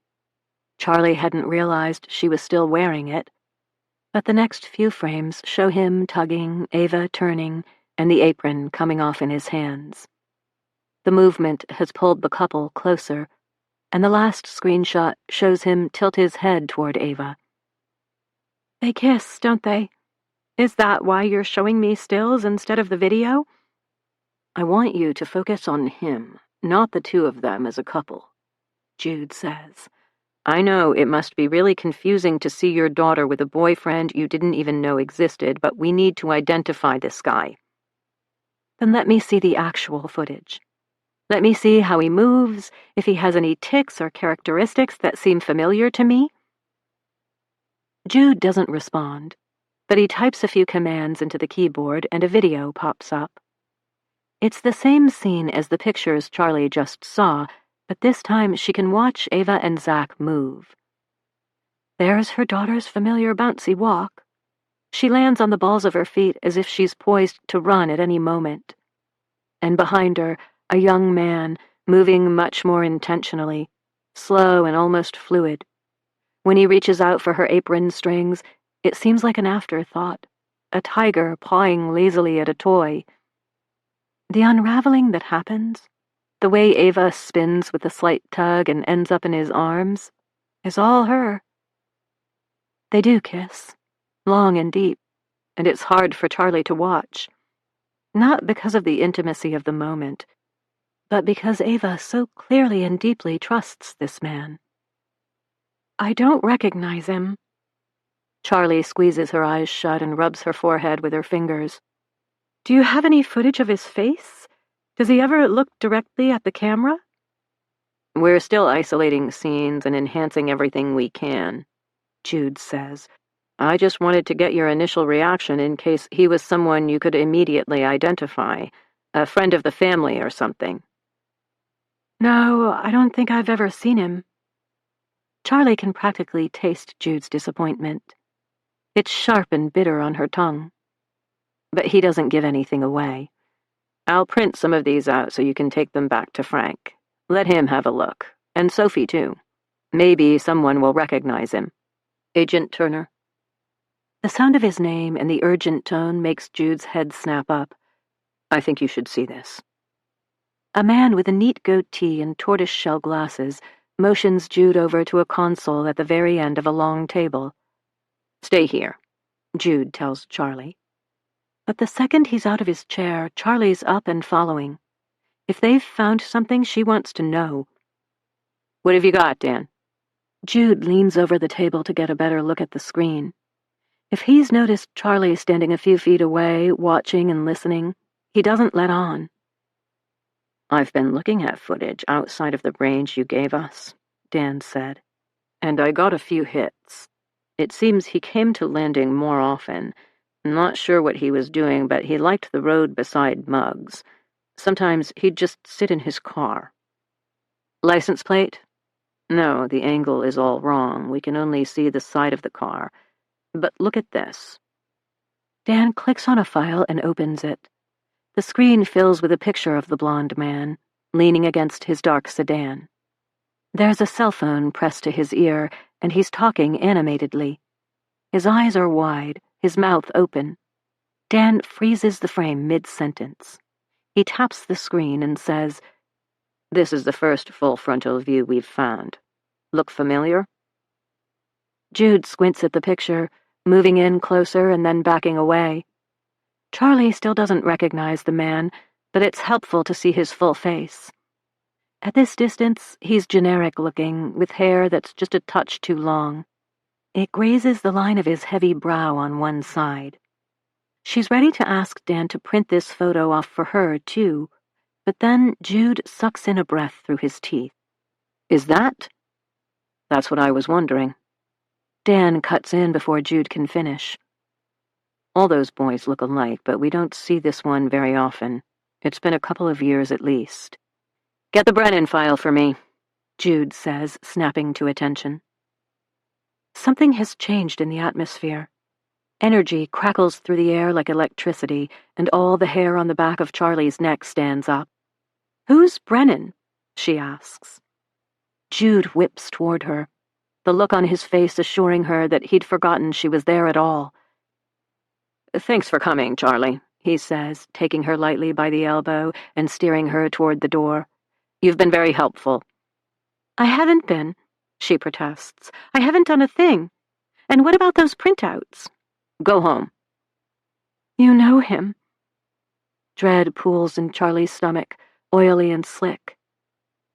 Charlie hadn't realized she was still wearing it, but the next few frames show him tugging, Ava turning, and the apron coming off in his hands. The movement has pulled the couple closer, and the last screenshot shows him tilt his head toward Ava. "They kiss, don't they? Is that why you're showing me stills instead of the video?" "I want you to focus on him, not the two of them as a couple," Jude says. "I know it must be really confusing to see your daughter with a boyfriend you didn't even know existed, but we need to identify this guy." "Then let me see the actual footage. Let me see how he moves, if he has any tics or characteristics that seem familiar to me." Jude doesn't respond, but he types a few commands into the keyboard and a video pops up. It's the same scene as the pictures Charlie just saw, but this time she can watch Ava and Zach move. There's her daughter's familiar bouncy walk. She lands on the balls of her feet as if she's poised to run at any moment. And behind her, a young man, moving much more intentionally, slow and almost fluid. When he reaches out for her apron strings, it seems like an afterthought, a tiger pawing lazily at a toy. The unraveling that happens, the way Ava spins with a slight tug and ends up in his arms, is all her. They do kiss, long and deep, and it's hard for Charlie to watch. Not because of the intimacy of the moment, but because Ava so clearly and deeply trusts this man. I don't recognize him. Charlie squeezes her eyes shut and rubs her forehead with her fingers. Do you have any footage of his face? Does he ever look directly at the camera? We're still isolating scenes and enhancing everything we can, Jude says. I just wanted to get your initial reaction in case he was someone you could immediately identify, a friend of the family or something. No, I don't think I've ever seen him. Charlie can practically taste Jude's disappointment. It's sharp and bitter on her tongue. But he doesn't give anything away. I'll print some of these out so you can take them back to Frank. Let him have a look. And Sophie, too. Maybe someone will recognize him. Agent Turner. The sound of his name and the urgent tone makes Jude's head snap up. I think you should see this. A man with a neat goatee and tortoise-shell glasses motions Jude over to a console at the very end of a long table. Stay here, Jude tells Charlie. But the second he's out of his chair, Charlie's up and following. If they've found something, she wants to know. What have you got, Dan? Jude leans over the table to get a better look at the screen. If he's noticed Charlie standing a few feet away, watching and listening, he doesn't let on. I've been looking at footage outside of the range you gave us, Dan said, and I got a few hits. It seems he came to landing more often. Not sure what he was doing, but he liked the road beside Muggs. Sometimes he'd just sit in his car. License plate? No, the angle is all wrong. We can only see the side of the car. But look at this. Dan clicks on a file and opens it. The screen fills with a picture of the blonde man, leaning against his dark sedan. There's a cell phone pressed to his ear, and he's talking animatedly. His eyes are wide, his mouth open. Dan freezes the frame mid-sentence. He taps the screen and says, This is the first full frontal view we've found. Look familiar? Jude squints at the picture, moving in closer and then backing away. Charlie still doesn't recognize the man, but it's helpful to see his full face. At this distance, he's generic-looking, with hair that's just a touch too long. It grazes the line of his heavy brow on one side. She's ready to ask Dan to print this photo off for her, too, but then Jude sucks in a breath through his teeth. Is that? That's what I was wondering. Dan cuts in before Jude can finish. All those boys look alike, but we don't see this one very often. It's been a couple of years at least. Get the Brennan file for me, Jude says, snapping to attention. Something has changed in the atmosphere. Energy crackles through the air like electricity, and all the hair on the back of Charlie's neck stands up. Who's Brennan? She asks. Jude whips toward her, the look on his face assuring her that he'd forgotten she was there at all. Thanks for coming, Charlie, he says, taking her lightly by the elbow and steering her toward the door. You've been very helpful. I haven't been, she protests. I haven't done a thing. And what about those printouts? Go home. You know him. Dread pools in Charlie's stomach, oily and slick.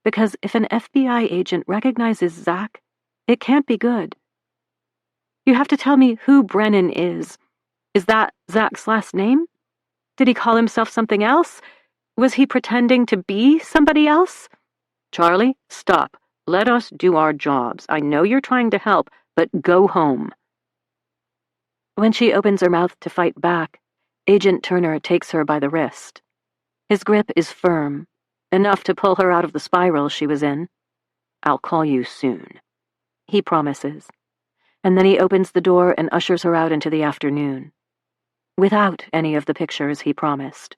Because if an FBI agent recognizes Zach, it can't be good. You have to tell me who Brennan is. Is that Zach's last name? Did he call himself something else? Was he pretending to be somebody else? Charlie, stop. Let us do our jobs. I know you're trying to help, but go home. When she opens her mouth to fight back, Agent Turner takes her by the wrist. His grip is firm, enough to pull her out of the spiral she was in. I'll call you soon, he promises. and then he opens the door and ushers her out into the afternoon. Without any of the pictures he promised.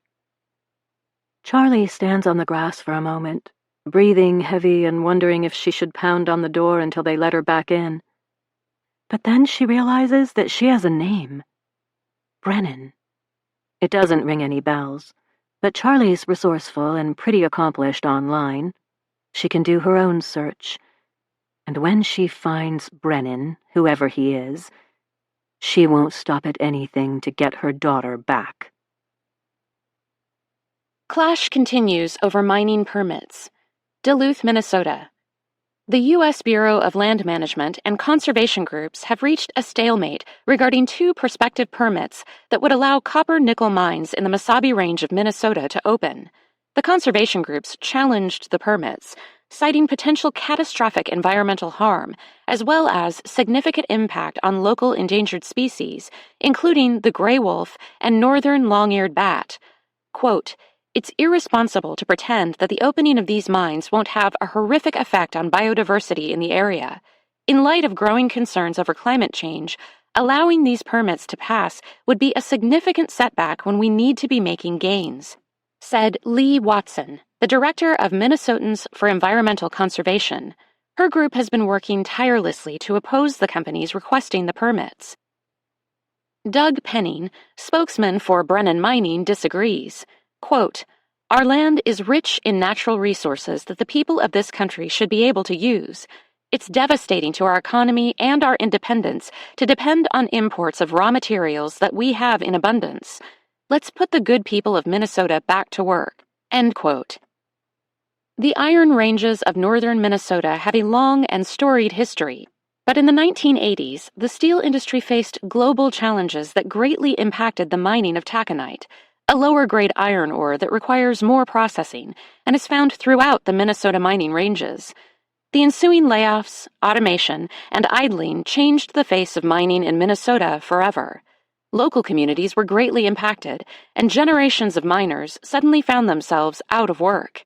Charlie stands on the grass for a moment, breathing heavy and wondering if she should pound on the door until they let her back in. But then she realizes that she has a name. Brennan. It doesn't ring any bells, but Charlie's resourceful and pretty accomplished online. She can do her own search. And when she finds Brennan, whoever he is, she won't stop at anything to get her daughter back. Clash continues over mining permits. Duluth, Minnesota. The U.S. Bureau of Land Management and conservation groups have reached a stalemate regarding two prospective permits that would allow copper-nickel mines in the Mesabi Range of Minnesota to open. The conservation groups challenged the permits, citing potential catastrophic environmental harm, as well as significant impact on local endangered species, including the gray wolf and northern long-eared bat. Quote, "It's irresponsible to pretend that the opening of these mines won't have a horrific effect on biodiversity in the area. In light of growing concerns over climate change, allowing these permits to pass would be a significant setback when we need to be making gains," said Lee Watson, the director of Minnesotans for Environmental Conservation. Her group has been working tirelessly to oppose the companies requesting the permits. Doug Penning, spokesman for Brennan Mining, disagrees. Quote, "Our land is rich in natural resources that the people of this country should be able to use. It's devastating to our economy and our independence to depend on imports of raw materials that we have in abundance. Let's put the good people of Minnesota back to work." End quote. The iron ranges of northern Minnesota have a long and storied history, but in the 1980s, the steel industry faced global challenges that greatly impacted the mining of taconite, a lower-grade iron ore that requires more processing and is found throughout the Minnesota mining ranges. The ensuing layoffs, automation, and idling changed the face of mining in Minnesota forever. Local communities were greatly impacted, and generations of miners suddenly found themselves out of work.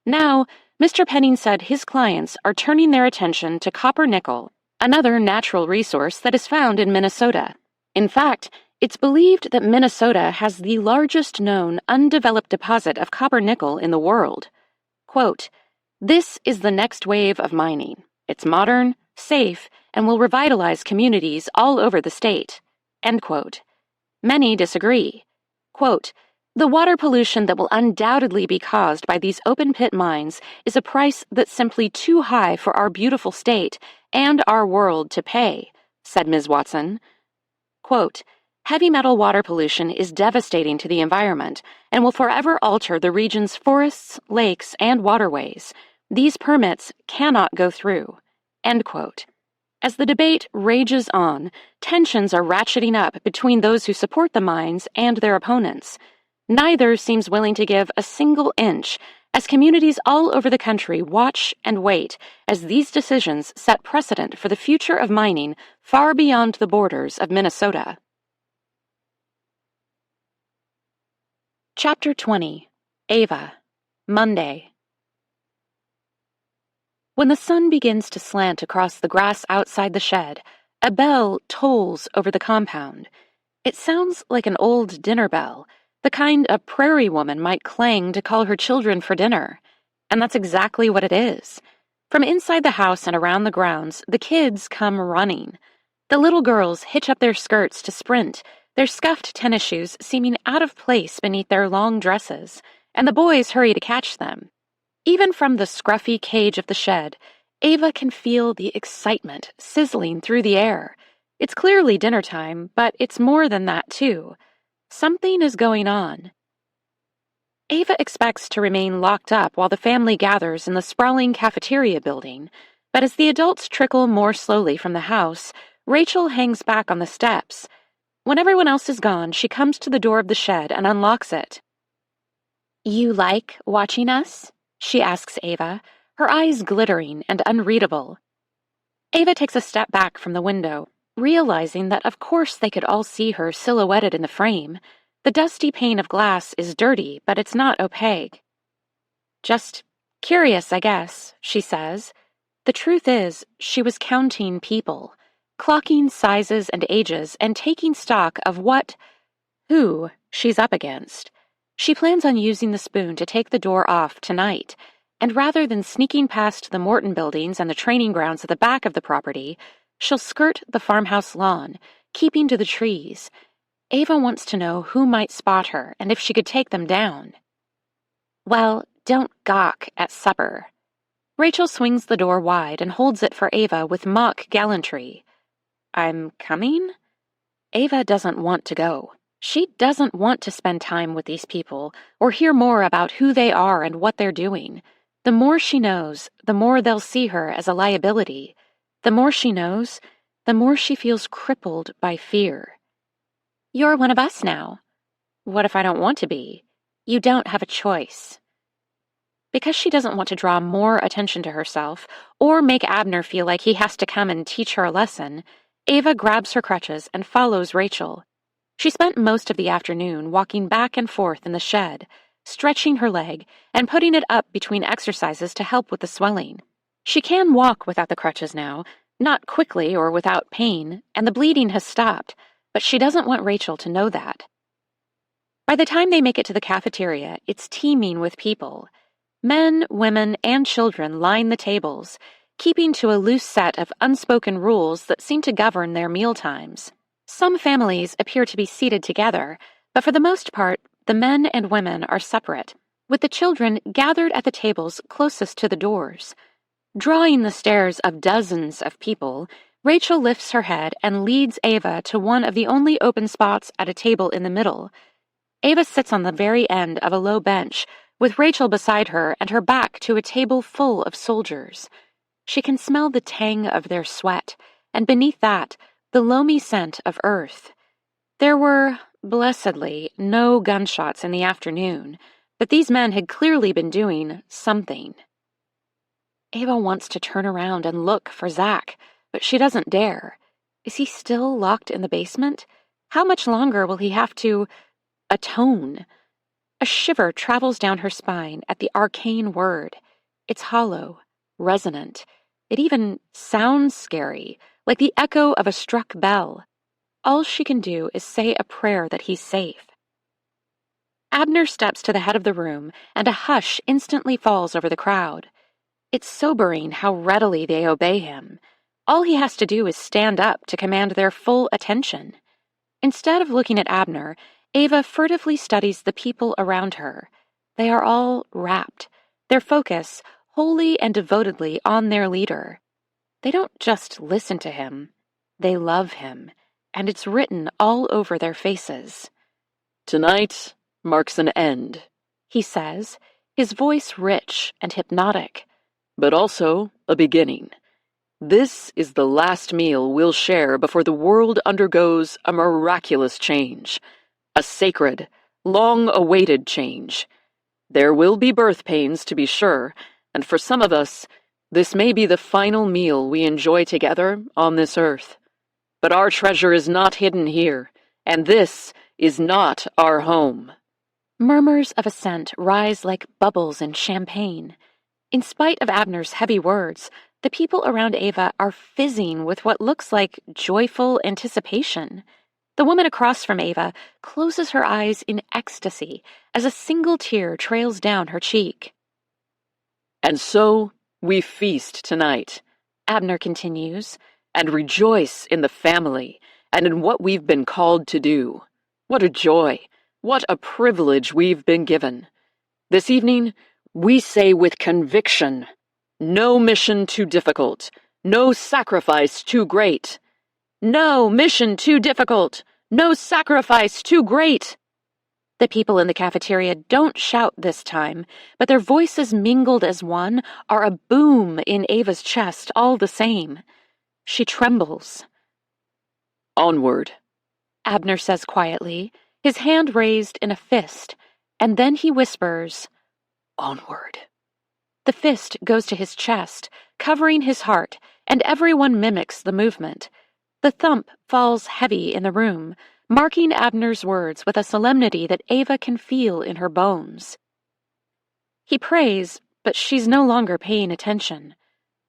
Now, Mr. Penning said his clients are turning their attention to copper-nickel, another natural resource that is found in Minnesota. In fact, it's believed that Minnesota has the largest known undeveloped deposit of copper-nickel in the world. Quote, "This is the next wave of mining. It's modern, safe, and will revitalize communities all over the state." End quote. Many disagree. Quote, "The water pollution that will undoubtedly be caused by these open-pit mines is a price that's simply too high for our beautiful state and our world to pay," said Ms. Watson. Quote, "Heavy metal water pollution is devastating to the environment and will forever alter the region's forests, lakes, and waterways. These permits cannot go through." End quote. As the debate rages on, tensions are ratcheting up between those who support the mines and their opponents. Neither seems willing to give a single inch, as communities all over the country watch and wait as these decisions set precedent for the future of mining far beyond the borders of Minnesota. Chapter 20. Ava. Monday. When the sun begins to slant across the grass outside the shed, a bell tolls over the compound. It sounds like an old dinner bell, the kind a prairie woman might clang to call her children for dinner. And that's exactly what it is. From inside the house and around the grounds, the kids come running. The little girls hitch up their skirts to sprint, their scuffed tennis shoes seeming out of place beneath their long dresses, and the boys hurry to catch them. Even from the scruffy cage of the shed, Ava can feel the excitement sizzling through the air. It's clearly dinner time, but it's more than that, too. Something is going on. Ava expects to remain locked up while the family gathers in the sprawling cafeteria building, but as the adults trickle more slowly from the house, Rachel hangs back on the steps. When everyone else is gone, she comes to the door of the shed and unlocks it. "You like watching us?" she asks Ava, her eyes glittering and unreadable. Ava takes a step back from the window, realizing that of course they could all see her silhouetted in the frame. The dusty pane of glass is dirty, but it's not opaque. "Just curious, I guess," she says. The truth is, she was counting people. clocking sizes and ages and taking stock of who she's up against. She plans on using the spoon to take the door off tonight, and rather than sneaking past the Morton buildings and the training grounds at the back of the property, she'll skirt the farmhouse lawn, keeping to the trees. Ava wants to know who might spot her and if she could take them down. Well, don't gawk at supper. Rachel swings the door wide and holds it for Ava with mock gallantry. I'm coming? Ava doesn't want to go. She doesn't want to spend time with these people or hear more about who they are and what they're doing. The more she knows, the more they'll see her as a liability. The more she knows, the more she feels crippled by fear. You're one of us now. What if I don't want to be? You don't have a choice. Because she doesn't want to draw more attention to herself or make Abner feel like he has to come and teach her a lesson, Ava grabs her crutches and follows Rachel. She spent most of the afternoon walking back and forth in the shed, stretching her leg and putting it up between exercises to help with the swelling. She can walk without the crutches now, not quickly or without pain, and the bleeding has stopped, but she doesn't want Rachel to know that. By the time they make it to the cafeteria, it's teeming with people. Men, women, and children line the tables, keeping to a loose set of unspoken rules that seem to govern their meal times. Some families appear to be seated together, but for the most part, the men and women are separate, with the children gathered at the tables closest to the doors. Drawing the stares of dozens of people, Rachel lifts her head and leads Ava to one of the only open spots at a table in the middle. Ava sits on the very end of a low bench, with Rachel beside her and her back to a table full of soldiers. She can smell the tang of their sweat, and beneath that, the loamy scent of earth. There were, blessedly, no gunshots in the afternoon, but these men had clearly been doing something. Ava wants to turn around and look for Zach, but she doesn't dare. Is he still locked in the basement? How much longer will he have to atone? A shiver travels down her spine at the arcane word. It's hollow, resonant. It even sounds scary, like the echo of a struck bell. All she can do is say a prayer that he's safe. Abner steps to the head of the room, and a hush instantly falls over the crowd. It's sobering how readily they obey him. All he has to do is stand up to command their full attention. Instead of looking at Abner, Ava furtively studies the people around her. They are all rapt, their focus wholly and devotedly on their leader. They don't just listen to him, they love him, and it's written all over their faces. Tonight marks an end, he says, his voice rich and hypnotic. but also a beginning. This is the last meal we'll share before the world undergoes a miraculous change. A sacred, long-awaited change. There will be birth pains, to be sure, and for some of us, this may be the final meal we enjoy together on this earth. But our treasure is not hidden here, and this is not our home. Murmurs of assent rise like bubbles in champagne. In spite of Abner's heavy words, the people around Ava are fizzing with what looks like joyful anticipation. The woman across from Ava closes her eyes in ecstasy as a single tear trails down her cheek. And so we feast tonight, Abner continues, and rejoice in the family and in what we've been called to do. What a joy, what a privilege we've been given. This evening, we say with conviction, no mission too difficult, no sacrifice too great. No mission too difficult, no sacrifice too great. The people in the cafeteria don't shout this time, but their voices mingled as one are a boom in Ava's chest all the same. She trembles. Onward, Abner says quietly, his hand raised in a fist, and then he whispers, onward. The fist goes to his chest, covering his heart, and everyone mimics the movement. The thump falls heavy in the room, marking Abner's words with a solemnity that Ava can feel in her bones. He prays, but she's no longer paying attention.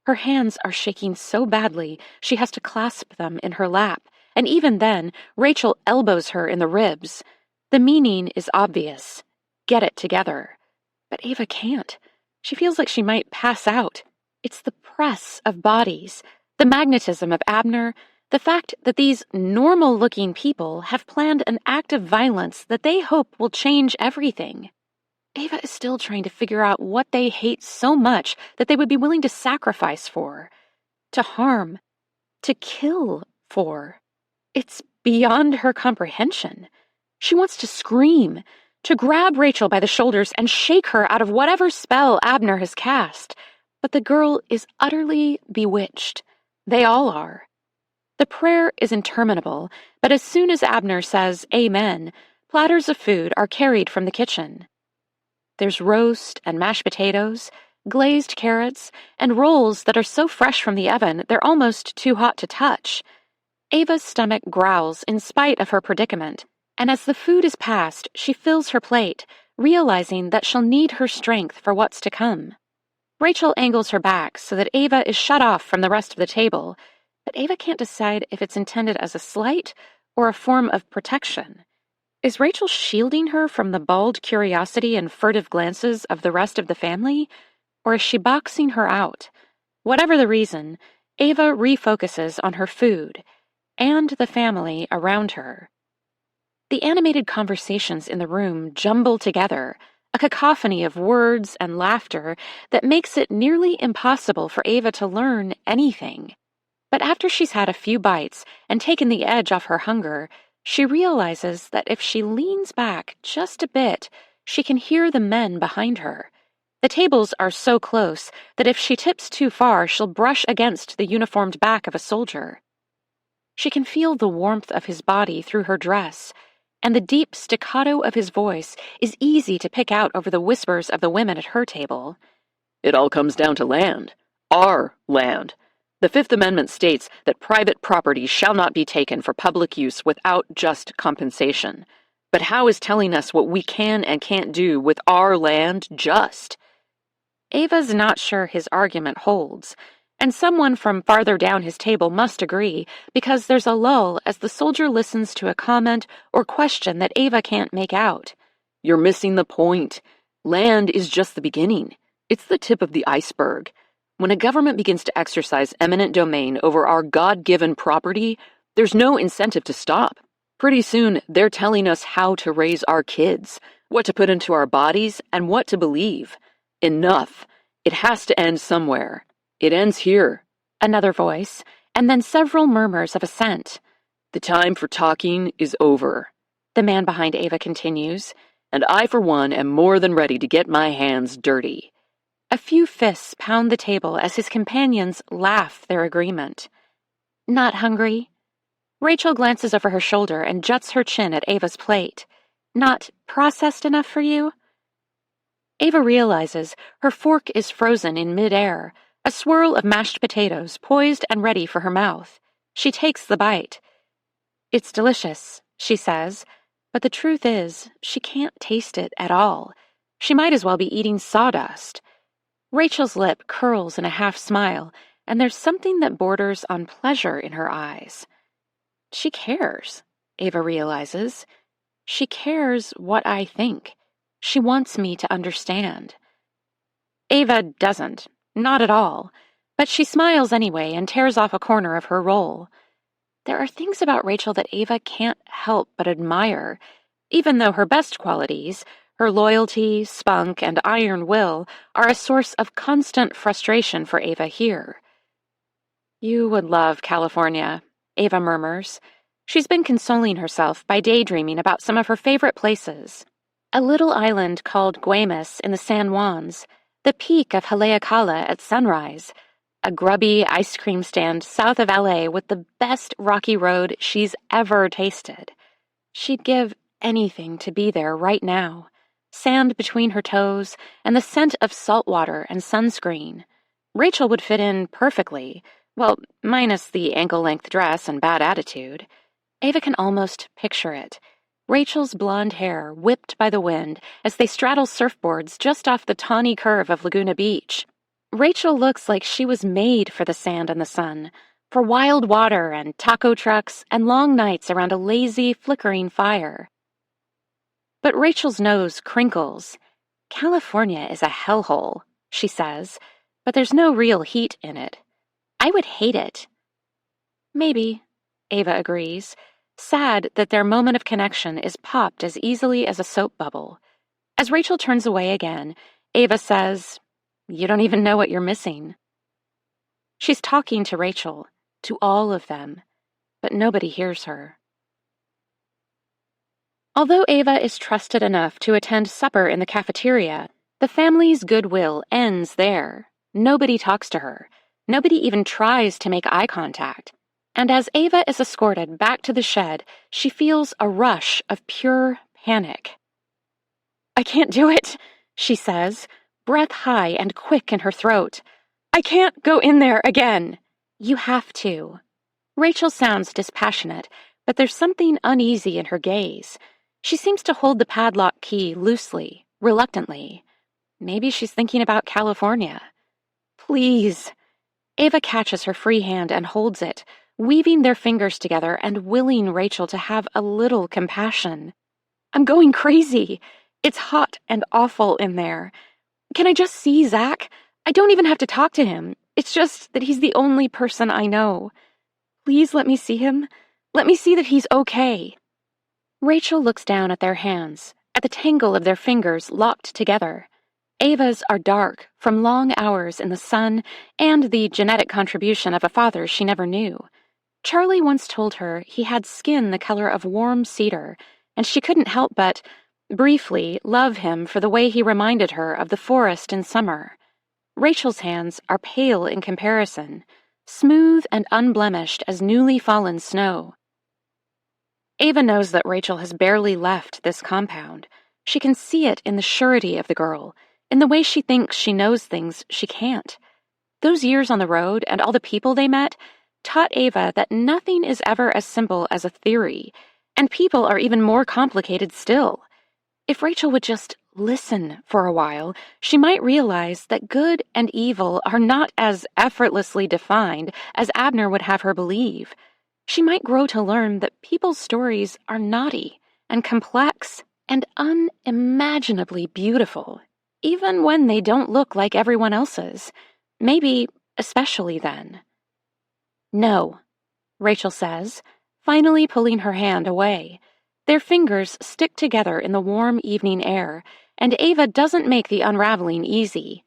Her hands are shaking so badly she has to clasp them in her lap, and even then, Rachel elbows her in the ribs. The meaning is obvious. Get it together. But Ava can't. She feels like she might pass out. It's the press of bodies, the magnetism of Abner, the fact that these normal-looking people have planned an act of violence that they hope will change everything. Ava is still trying to figure out what they hate so much that they would be willing to sacrifice for, to harm, to kill for. It's beyond her comprehension. She wants to scream, to grab Rachel by the shoulders and shake her out of whatever spell Abner has cast. But the girl is utterly bewitched. They all are. The prayer is interminable, but as soon as Abner says amen, platters of food are carried from the kitchen. There's roast and mashed potatoes, glazed carrots, and rolls that are so fresh from the oven they're almost too hot to touch. Ava's stomach growls in spite of her predicament, and as the food is passed, she fills her plate, realizing that she'll need her strength for what's to come. Rachel angles her back so that Ava is shut off from the rest of the table, but Ava can't decide if it's intended as a slight or a form of protection. Is Rachel shielding her from the bald curiosity and furtive glances of the rest of the family, or is she boxing her out? Whatever the reason, Ava refocuses on her food and the family around her. The animated conversations in the room jumble together, a cacophony of words and laughter that makes it nearly impossible for Ava to learn anything. But after she's had a few bites and taken the edge off her hunger, she realizes that if she leans back just a bit, she can hear the men behind her. The tables are so close that if she tips too far, she'll brush against the uniformed back of a soldier. She can feel the warmth of his body through her dress, and the deep staccato of his voice is easy to pick out over the whispers of the women at her table. It all comes down to land. Our land. The Fifth Amendment states that private property shall not be taken for public use without just compensation. But how is telling us what we can and can't do with our land just? Ava's not sure his argument holds, and someone from farther down his table must agree, because there's a lull as the soldier listens to a comment or question that Ava can't make out. You're missing the point. Land is just the beginning. It's the tip of the iceberg. When a government begins to exercise eminent domain over our God-given property, there's no incentive to stop. Pretty soon, they're telling us how to raise our kids, what to put into our bodies, and what to believe. Enough. It has to end somewhere. It ends here. Another voice, and then several murmurs of assent. The time for talking is over, the man behind Ava continues, and I, for one, am more than ready to get my hands dirty. A few fists pound the table as his companions laugh their agreement. Not hungry? Rachel glances over her shoulder and juts her chin at Ava's plate. Not processed enough for you? Ava realizes her fork is frozen in midair, a swirl of mashed potatoes poised and ready for her mouth. She takes the bite. It's delicious, she says, but the truth is, she can't taste it at all. She might as well be eating sawdust. Rachel's lip curls in a half-smile, and there's something that borders on pleasure in her eyes. She cares, Ava realizes. She cares what I think. She wants me to understand. Ava doesn't, not at all, but she smiles anyway and tears off a corner of her roll. There are things about Rachel that Ava can't help but admire, even though her best qualities, her loyalty, spunk, and iron will, are a source of constant frustration for Ava here. You would love California, Ava murmurs. She's been consoling herself by daydreaming about some of her favorite places. A little island called Guaymas in the San Juans, the peak of Haleakala at sunrise, a grubby ice cream stand south of LA with the best rocky road she's ever tasted. She'd give anything to be there right now. Sand between her toes, and the scent of salt water and sunscreen. Rachel would fit in perfectly, well, minus the ankle-length dress and bad attitude. Ava can almost picture it. Rachel's blonde hair whipped by the wind as they straddle surfboards just off the tawny curve of Laguna Beach. Rachel looks like she was made for the sand and the sun, for wild water and taco trucks and long nights around a lazy, flickering fire. But Rachel's nose crinkles. California is a hellhole, she says, but there's no real heat in it. I would hate it. Maybe, Ava agrees, sad that their moment of connection is popped as easily as a soap bubble. As Rachel turns away again, Ava says, "You don't even know what you're missing." She's talking to Rachel, to all of them, but nobody hears her. Although Ava is trusted enough to attend supper in the cafeteria, the family's goodwill ends there. Nobody talks to her. Nobody even tries to make eye contact. And as Ava is escorted back to the shed, she feels a rush of pure panic. "I can't do it," she says, breath high and quick in her throat. "I can't go in there again." "You have to." Rachel sounds dispassionate, but there's something uneasy in her gaze. She seems to hold the padlock key loosely, reluctantly. Maybe she's thinking about California. "Please." Ava catches her free hand and holds it, weaving their fingers together and willing Rachel to have a little compassion. "I'm going crazy. It's hot and awful in there. Can I just see Zach? I don't even have to talk to him. It's just that he's the only person I know. Please let me see him. Let me see that he's okay." Rachel looks down at their hands, at the tangle of their fingers locked together. Ava's are dark from long hours in the sun and the genetic contribution of a father she never knew. Charlie once told her he had skin the color of warm cedar, and she couldn't help but, briefly, love him for the way he reminded her of the forest in summer. Rachel's hands are pale in comparison, smooth and unblemished as newly fallen snow. Ava knows that Rachel has barely left this compound. She can see it in the surety of the girl, in the way she thinks she knows things she can't. Those years on the road and all the people they met taught Ava that nothing is ever as simple as a theory, and people are even more complicated still. If Rachel would just listen for a while, she might realize that good and evil are not as effortlessly defined as Abner would have her believe. She might grow to learn that people's stories are naughty and complex and unimaginably beautiful, even when they don't look like everyone else's. Maybe especially then. "No," Rachel says, finally pulling her hand away. Their fingers stick together in the warm evening air, and Ava doesn't make the unraveling easy.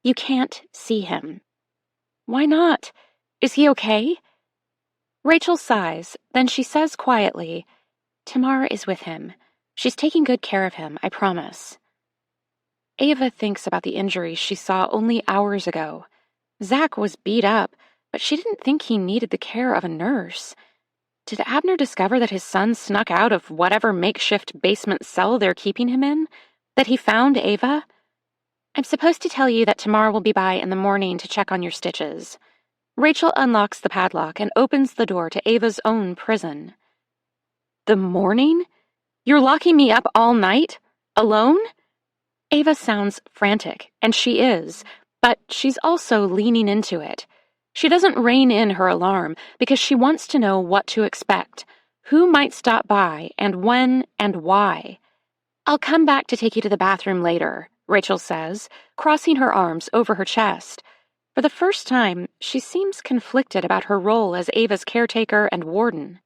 "You can't see him." "Why not? Is he okay?" Rachel sighs, then she says quietly, "Tamara is with him. She's taking good care of him, I promise." Ava thinks about the injuries she saw only hours ago. Zach was beat up, but she didn't think he needed the care of a nurse. Did Abner discover that his son snuck out of whatever makeshift basement cell they're keeping him in? That he found Ava? "I'm supposed to tell you that Tamara will be by in the morning to check on your stitches." Rachel unlocks the padlock and opens the door to Ava's own prison. "The morning? You're locking me up all night? Alone?" Ava sounds frantic, and she is, but she's also leaning into it. She doesn't rein in her alarm because she wants to know what to expect, who might stop by, and when and why. "I'll come back to take you to the bathroom later," Rachel says, crossing her arms over her chest. For the first time, she seems conflicted about her role as Ava's caretaker and warden.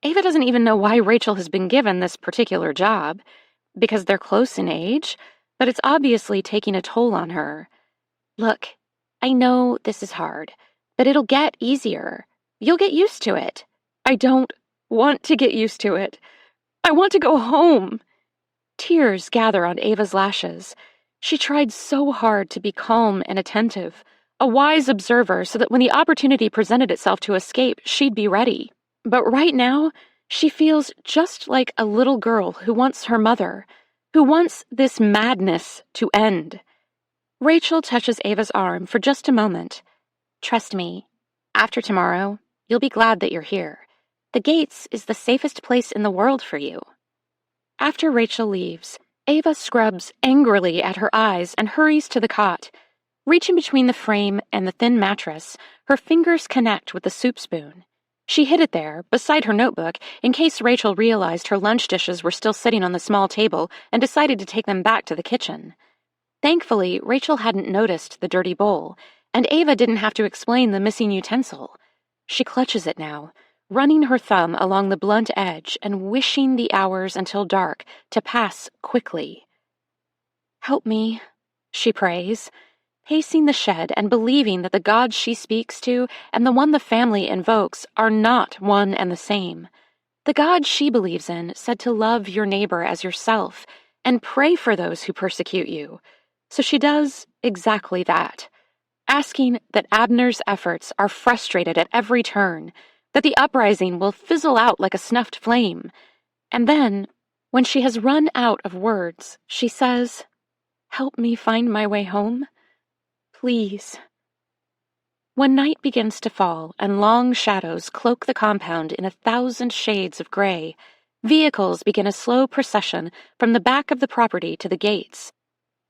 Ava doesn't even know why Rachel has been given this particular job, because they're close in age, but it's obviously taking a toll on her. "Look, I know this is hard, but it'll get easier. You'll get used to it." "I don't want to get used to it. I want to go home." Tears gather on Ava's lashes. She tried so hard to be calm and attentive, a wise observer so that when the opportunity presented itself to escape, she'd be ready. But right now, she feels just like a little girl who wants her mother, who wants this madness to end. Rachel touches Ava's arm for just a moment. "Trust me, after tomorrow, you'll be glad that you're here. The Gates is the safest place in the world for you." After Rachel leaves, Ava scrubs angrily at her eyes and hurries to the cot. Reaching between the frame and the thin mattress, her fingers connect with the soup spoon. She hid it there, beside her notebook, in case Rachel realized her lunch dishes were still sitting on the small table and decided to take them back to the kitchen. Thankfully, Rachel hadn't noticed the dirty bowl, and Ava didn't have to explain the missing utensil. She clutches it now, running her thumb along the blunt edge and wishing the hours until dark to pass quickly. "Help me," she prays, pacing the shed and believing that the God she speaks to and the one the family invokes are not one and the same. The God she believes in said to love your neighbor as yourself and pray for those who persecute you. So she does exactly that, asking that Abner's efforts are frustrated at every turn, that the uprising will fizzle out like a snuffed flame. And then, when she has run out of words, she says, "Help me find my way home. Please." When night begins to fall and long shadows cloak the compound in 1,000 shades of gray, vehicles begin a slow procession from the back of the property to the gates.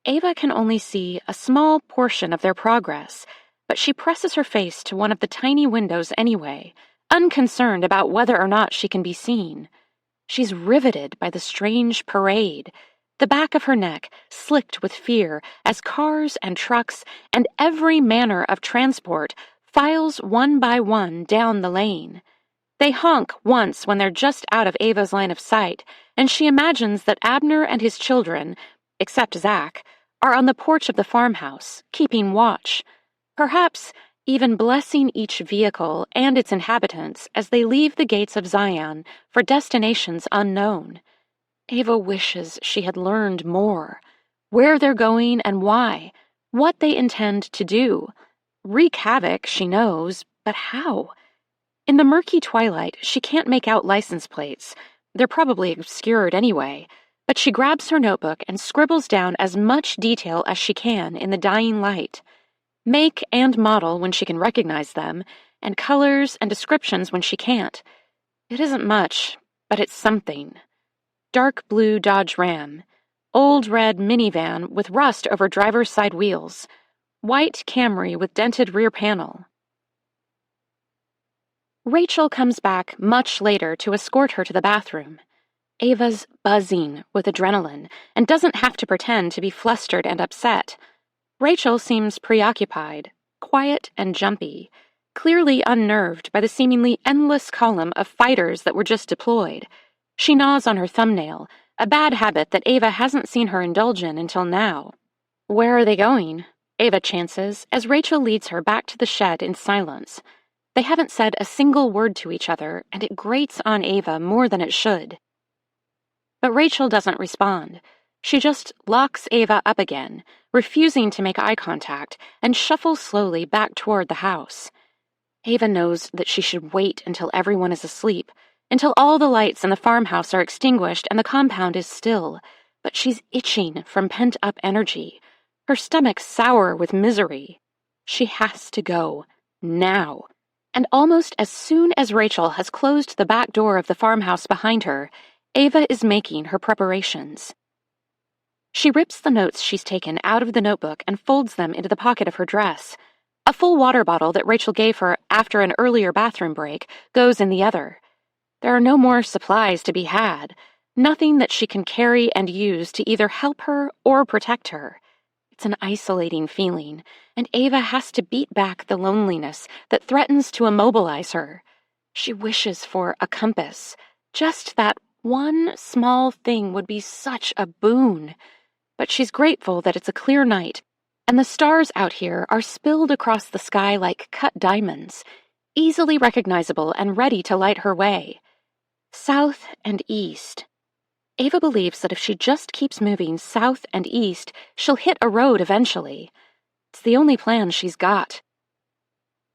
Ava can only see a small portion of their progress, but she presses her face to one of the tiny windows anyway, unconcerned about whether or not she can be seen. She's riveted by the strange parade, the back of her neck slicked with fear as cars and trucks and every manner of transport files one by one down the lane. They honk once when they're just out of Ava's line of sight, and she imagines that Abner and his children, except Zach, are on the porch of the farmhouse, keeping watch, perhaps even blessing each vehicle and its inhabitants as they leave the gates of Zion for destinations unknown. Ava wishes she had learned more, where they're going and why, what they intend to do. Wreak havoc, she knows, but how? In the murky twilight, she can't make out license plates. They're probably obscured anyway, but she grabs her notebook and scribbles down as much detail as she can in the dying light. Make and model when she can recognize them, and colors and descriptions when she can't. It isn't much, but it's something. Dark blue Dodge Ram, old red minivan with rust over driver's side wheels, white Camry with dented rear panel. Rachel comes back much later to escort her to the bathroom. Ava's buzzing with adrenaline and doesn't have to pretend to be flustered and upset. Rachel seems preoccupied, quiet and jumpy, clearly unnerved by the seemingly endless column of fighters that were just deployed. She gnaws on her thumbnail, a bad habit that Ava hasn't seen her indulge in until now. "Where are they going?" Ava chances as Rachel leads her back to the shed in silence. They haven't said a single word to each other, and it grates on Ava more than it should. But Rachel doesn't respond. She just locks Ava up again, refusing to make eye contact, and shuffles slowly back toward the house. Ava knows that she should wait until everyone is asleep, until all the lights in the farmhouse are extinguished and the compound is still, but she's itching from pent-up energy, her stomach sour with misery. She has to go, now. And almost as soon as Rachel has closed the back door of the farmhouse behind her, Ava is making her preparations. She rips the notes she's taken out of the notebook and folds them into the pocket of her dress. A full water bottle that Rachel gave her after an earlier bathroom break goes in the other. There are no more supplies to be had, nothing that she can carry and use to either help her or protect her. It's an isolating feeling, and Ava has to beat back the loneliness that threatens to immobilize her. She wishes for a compass. Just that one small thing would be such a boon. But she's grateful that it's a clear night, and the stars out here are spilled across the sky like cut diamonds, easily recognizable and ready to light her way. South and east. Ava believes that if she just keeps moving south and east, she'll hit a road eventually. It's the only plan she's got.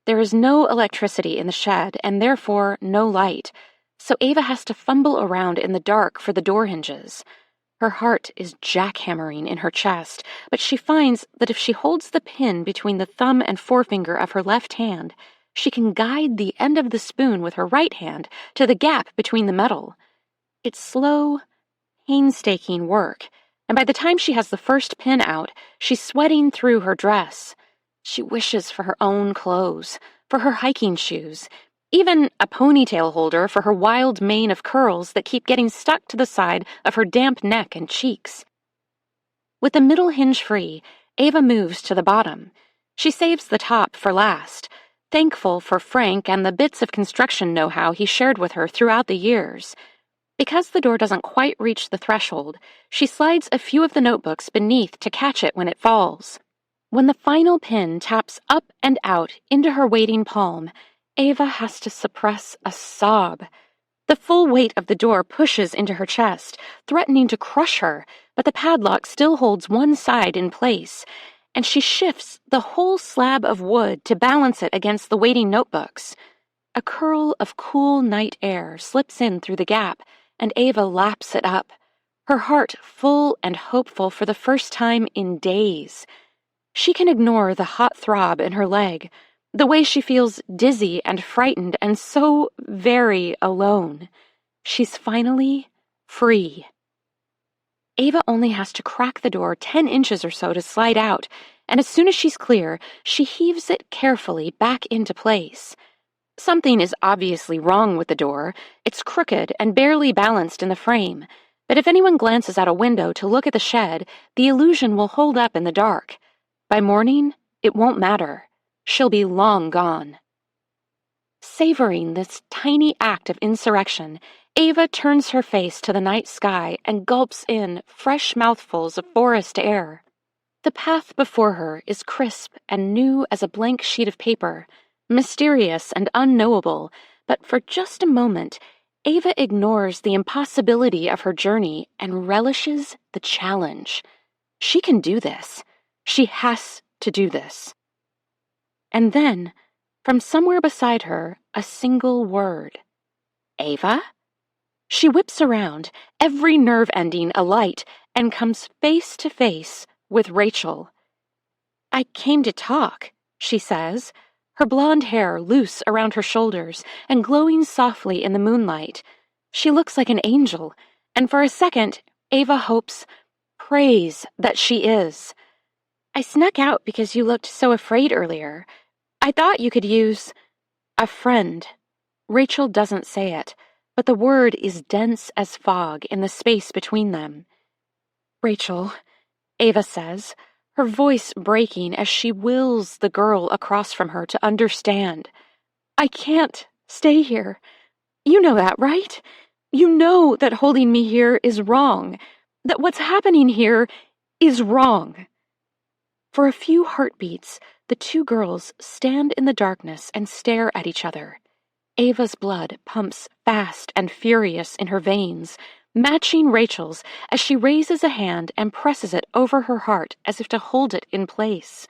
There is no electricity in the shed, and therefore no light, so Ava has to fumble around in the dark for the door hinges. Her heart is jackhammering in her chest, but she finds that if she holds the pin between the thumb and forefinger of her left hand, she can guide the end of the spoon with her right hand to the gap between the metal. It's slow, painstaking work, and by the time she has the first pin out, she's sweating through her dress. She wishes for her own clothes, for her hiking shoes, even a ponytail holder for her wild mane of curls that keep getting stuck to the side of her damp neck and cheeks. With the middle hinge free, Ava moves to the bottom. She saves the top for last, thankful for Frank and the bits of construction know-how he shared with her throughout the years. Because the door doesn't quite reach the threshold, she slides a few of the notebooks beneath to catch it when it falls. When the final pin taps up and out into her waiting palm, Ava has to suppress a sob. The full weight of the door pushes into her chest, threatening to crush her, but the padlock still holds one side in place, and she shifts the whole slab of wood to balance it against the waiting notebooks. A curl of cool night air slips in through the gap, and Ava laps it up, her heart full and hopeful for the first time in days. She can ignore the hot throb in her leg, the way she feels dizzy and frightened and so very alone. She's finally free. Ava only has to crack the door 10 inches or so to slide out, and as soon as she's clear, she heaves it carefully back into place. Something is obviously wrong with the door. It's crooked and barely balanced in the frame, but if anyone glances out a window to look at the shed, the illusion will hold up in the dark. By morning, it won't matter. She'll be long gone. Savoring this tiny act of insurrection, Ava turns her face to the night sky and gulps in fresh mouthfuls of forest air. The path before her is crisp and new as a blank sheet of paper, mysterious and unknowable, but for just a moment, Ava ignores the impossibility of her journey and relishes the challenge. She can do this. She has to do this. And then, from somewhere beside her, a single word. Ava? She whips around, every nerve ending alight, and comes face to face with Rachel. I came to talk, she says, her blonde hair loose around her shoulders and glowing softly in the moonlight. She looks like an angel, and for a second, Ava hopes, prays that she is. I snuck out because you looked so afraid earlier. I thought you could use a friend. Rachel doesn't say it, but the word is dense as fog in the space between them. Rachel, Ava says, her voice breaking as she wills the girl across from her to understand. I can't stay here. You know that, right? You know that holding me here is wrong, that what's happening here is wrong. For a few heartbeats, the two girls stand in the darkness and stare at each other. Ava's blood pumps fast and furious in her veins, matching Rachel's as she raises a hand and presses it over her heart as if to hold it in place.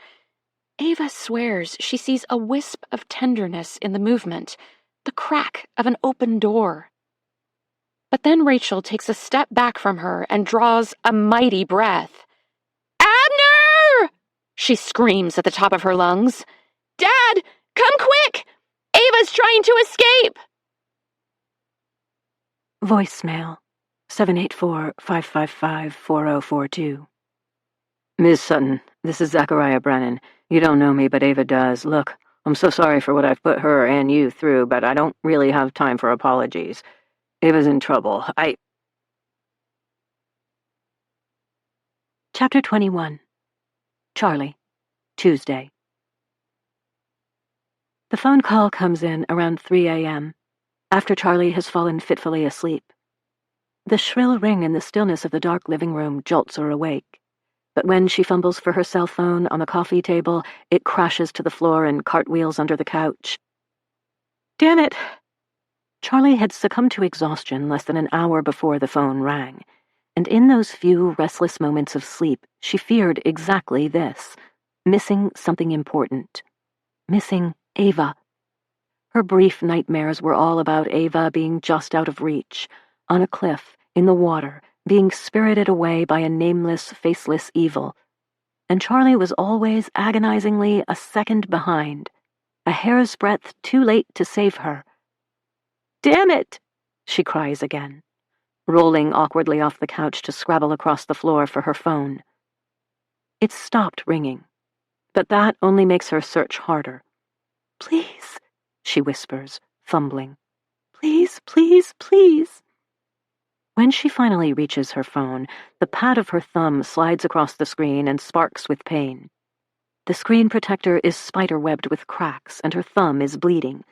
Ava swears she sees a wisp of tenderness in the movement, the crack of an open door. But then Rachel takes a step back from her and draws a mighty breath. Abner! She screams at the top of her lungs. Dad, come quick! Ava's trying to escape! Voicemail 784-555-4042. Miss Sutton, this is Zachariah Brennan. You don't know me, but Ava does. Look, I'm so sorry for what I've put her and you through, but I don't really have time for apologies. Ava's in trouble. Chapter 21. Charlie, Tuesday. The phone call comes in around 3 a.m., after Charlie has fallen fitfully asleep. The shrill ring in the stillness of the dark living room jolts her awake, but when she fumbles for her cell phone on the coffee table, it crashes to the floor and cartwheels under the couch. Damn it! Charlie had succumbed to exhaustion less than an hour before the phone rang, and in those few restless moments of sleep, she feared exactly this, missing something important. Missing Ava. Her brief nightmares were all about Ava being just out of reach, on a cliff, in the water, being spirited away by a nameless, faceless evil. And Charlie was always agonizingly a second behind, a hair's breadth too late to save her. Damn it! She cries again, rolling awkwardly off the couch to scrabble across the floor for her phone. It stopped ringing. But that only makes her search harder. "Please," she whispers, fumbling. "Please, please, please." When she finally reaches her phone, the pad of her thumb slides across the screen and sparks with pain. The screen protector is spider-webbed with cracks, and her thumb is bleeding.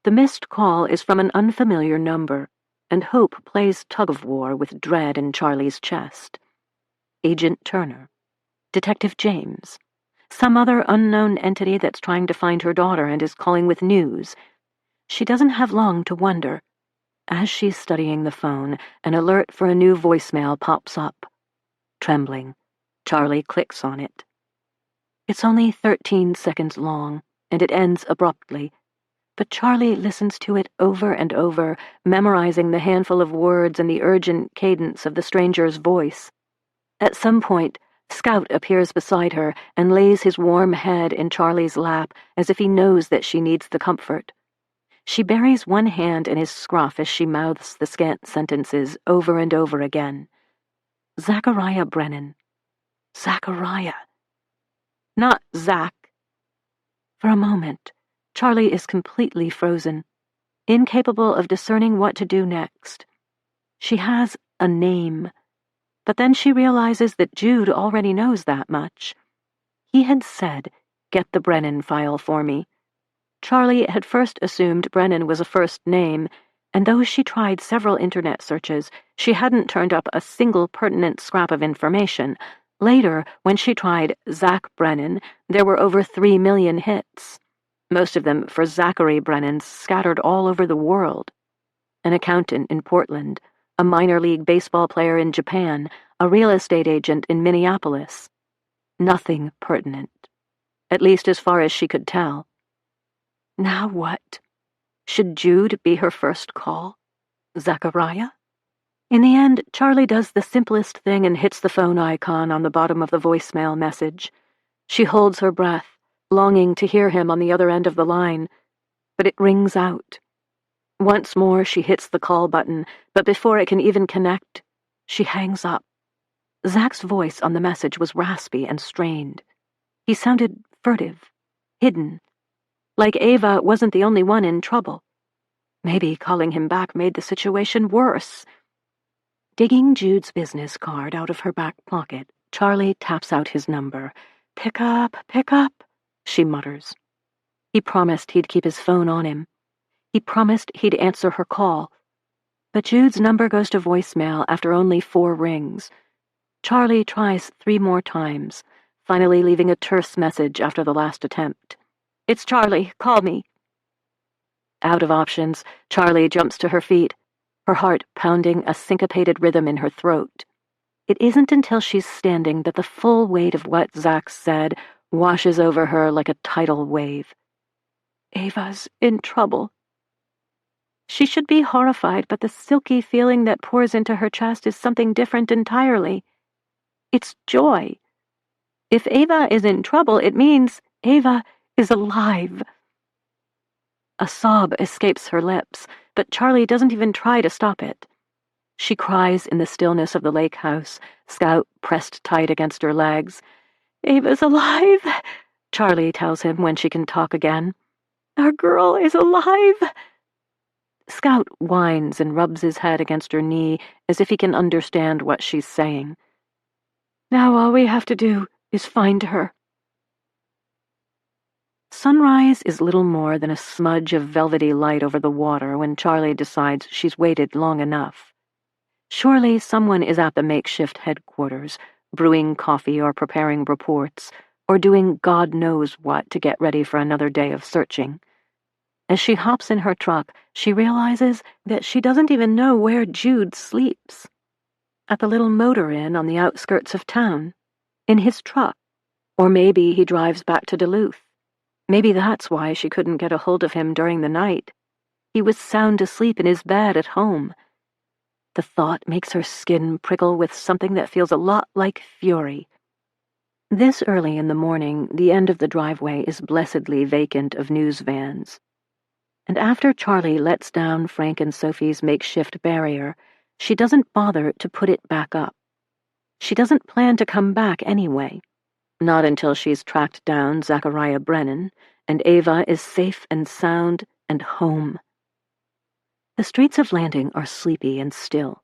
The missed call is from an unfamiliar number, and hope plays tug-of-war with dread in Charlie's chest. Agent Turner. Detective James. Some other unknown entity that's trying to find her daughter and is calling with news. She doesn't have long to wonder. As she's studying the phone, an alert for a new voicemail pops up. Trembling, Charlie clicks on it. It's only 13 seconds long, and it ends abruptly, but Charlie listens to it over and over, memorizing the handful of words and the urgent cadence of the stranger's voice. At some point, Scout appears beside her and lays his warm head in Charlie's lap as if he knows that she needs the comfort. She buries one hand in his scruff as she mouths the scant sentences over and over again. Zachariah Brennan. Zachariah. Not Zach. For a moment, Charlie is completely frozen, incapable of discerning what to do next. She has a name, but then she realizes that Jude already knows that much. He had said, "Get the Brennan file for me." Charlie had first assumed Brennan was a first name, and though she tried several internet searches, she hadn't turned up a single pertinent scrap of information. Later, when she tried Zach Brennan, there were over 3 million hits, most of them for Zachary Brennans scattered all over the world. An accountant in Portland, a minor league baseball player in Japan, a real estate agent in Minneapolis. Nothing pertinent, at least as far as she could tell. Now what? Should Jude be her first call? Zachariah? In the end, Charlie does the simplest thing and hits the phone icon on the bottom of the voicemail message. She holds her breath, longing to hear him on the other end of the line, but it rings out. Once more she hits the call button, but before it can even connect, she hangs up. Zach's voice on the message was raspy and strained. He sounded furtive, hidden, like Ava wasn't the only one in trouble. Maybe calling him back made the situation worse. Digging Jude's business card out of her back pocket, Charlie taps out his number. Pick up, she mutters. He promised he'd keep his phone on him. He promised he'd answer her call. But Jude's number goes to voicemail after only 4 rings. Charlie tries 3 more times, finally leaving a terse message after the last attempt. "It's Charlie, call me." Out of options, Charlie jumps to her feet, her heart pounding a syncopated rhythm in her throat. It isn't until she's standing that the full weight of what Zach said washes over her like a tidal wave. Ava's in trouble. She should be horrified, but the silky feeling that pours into her chest is something different entirely. It's joy. If Ava is in trouble, it means Ava is alive. A sob escapes her lips, but Charlie doesn't even try to stop it. She cries in the stillness of the lake house, Scout pressed tight against her legs. "Ava's alive," Charlie tells him when she can talk again. "Our girl is alive." Scout whines and rubs his head against her knee as if he can understand what she's saying. "Now all we have to do is find her." Sunrise is little more than a smudge of velvety light over the water when Charlie decides she's waited long enough. Surely someone is at the makeshift headquarters, brewing coffee or preparing reports, or doing God knows what to get ready for another day of searching. As she hops in her truck, she realizes that she doesn't even know where Jude sleeps. At the little motor inn on the outskirts of town. In his truck. Or maybe he drives back to Duluth. Maybe that's why she couldn't get a hold of him during the night. He was sound asleep in his bed at home. The thought makes her skin prickle with something that feels a lot like fury. This early in the morning, the end of the driveway is blessedly vacant of news vans. And after Charlie lets down Frank and Sophie's makeshift barrier, she doesn't bother to put it back up. She doesn't plan to come back anyway. Not until she's tracked down Zachariah Brennan, and Ava is safe and sound and home. The streets of Landing are sleepy and still,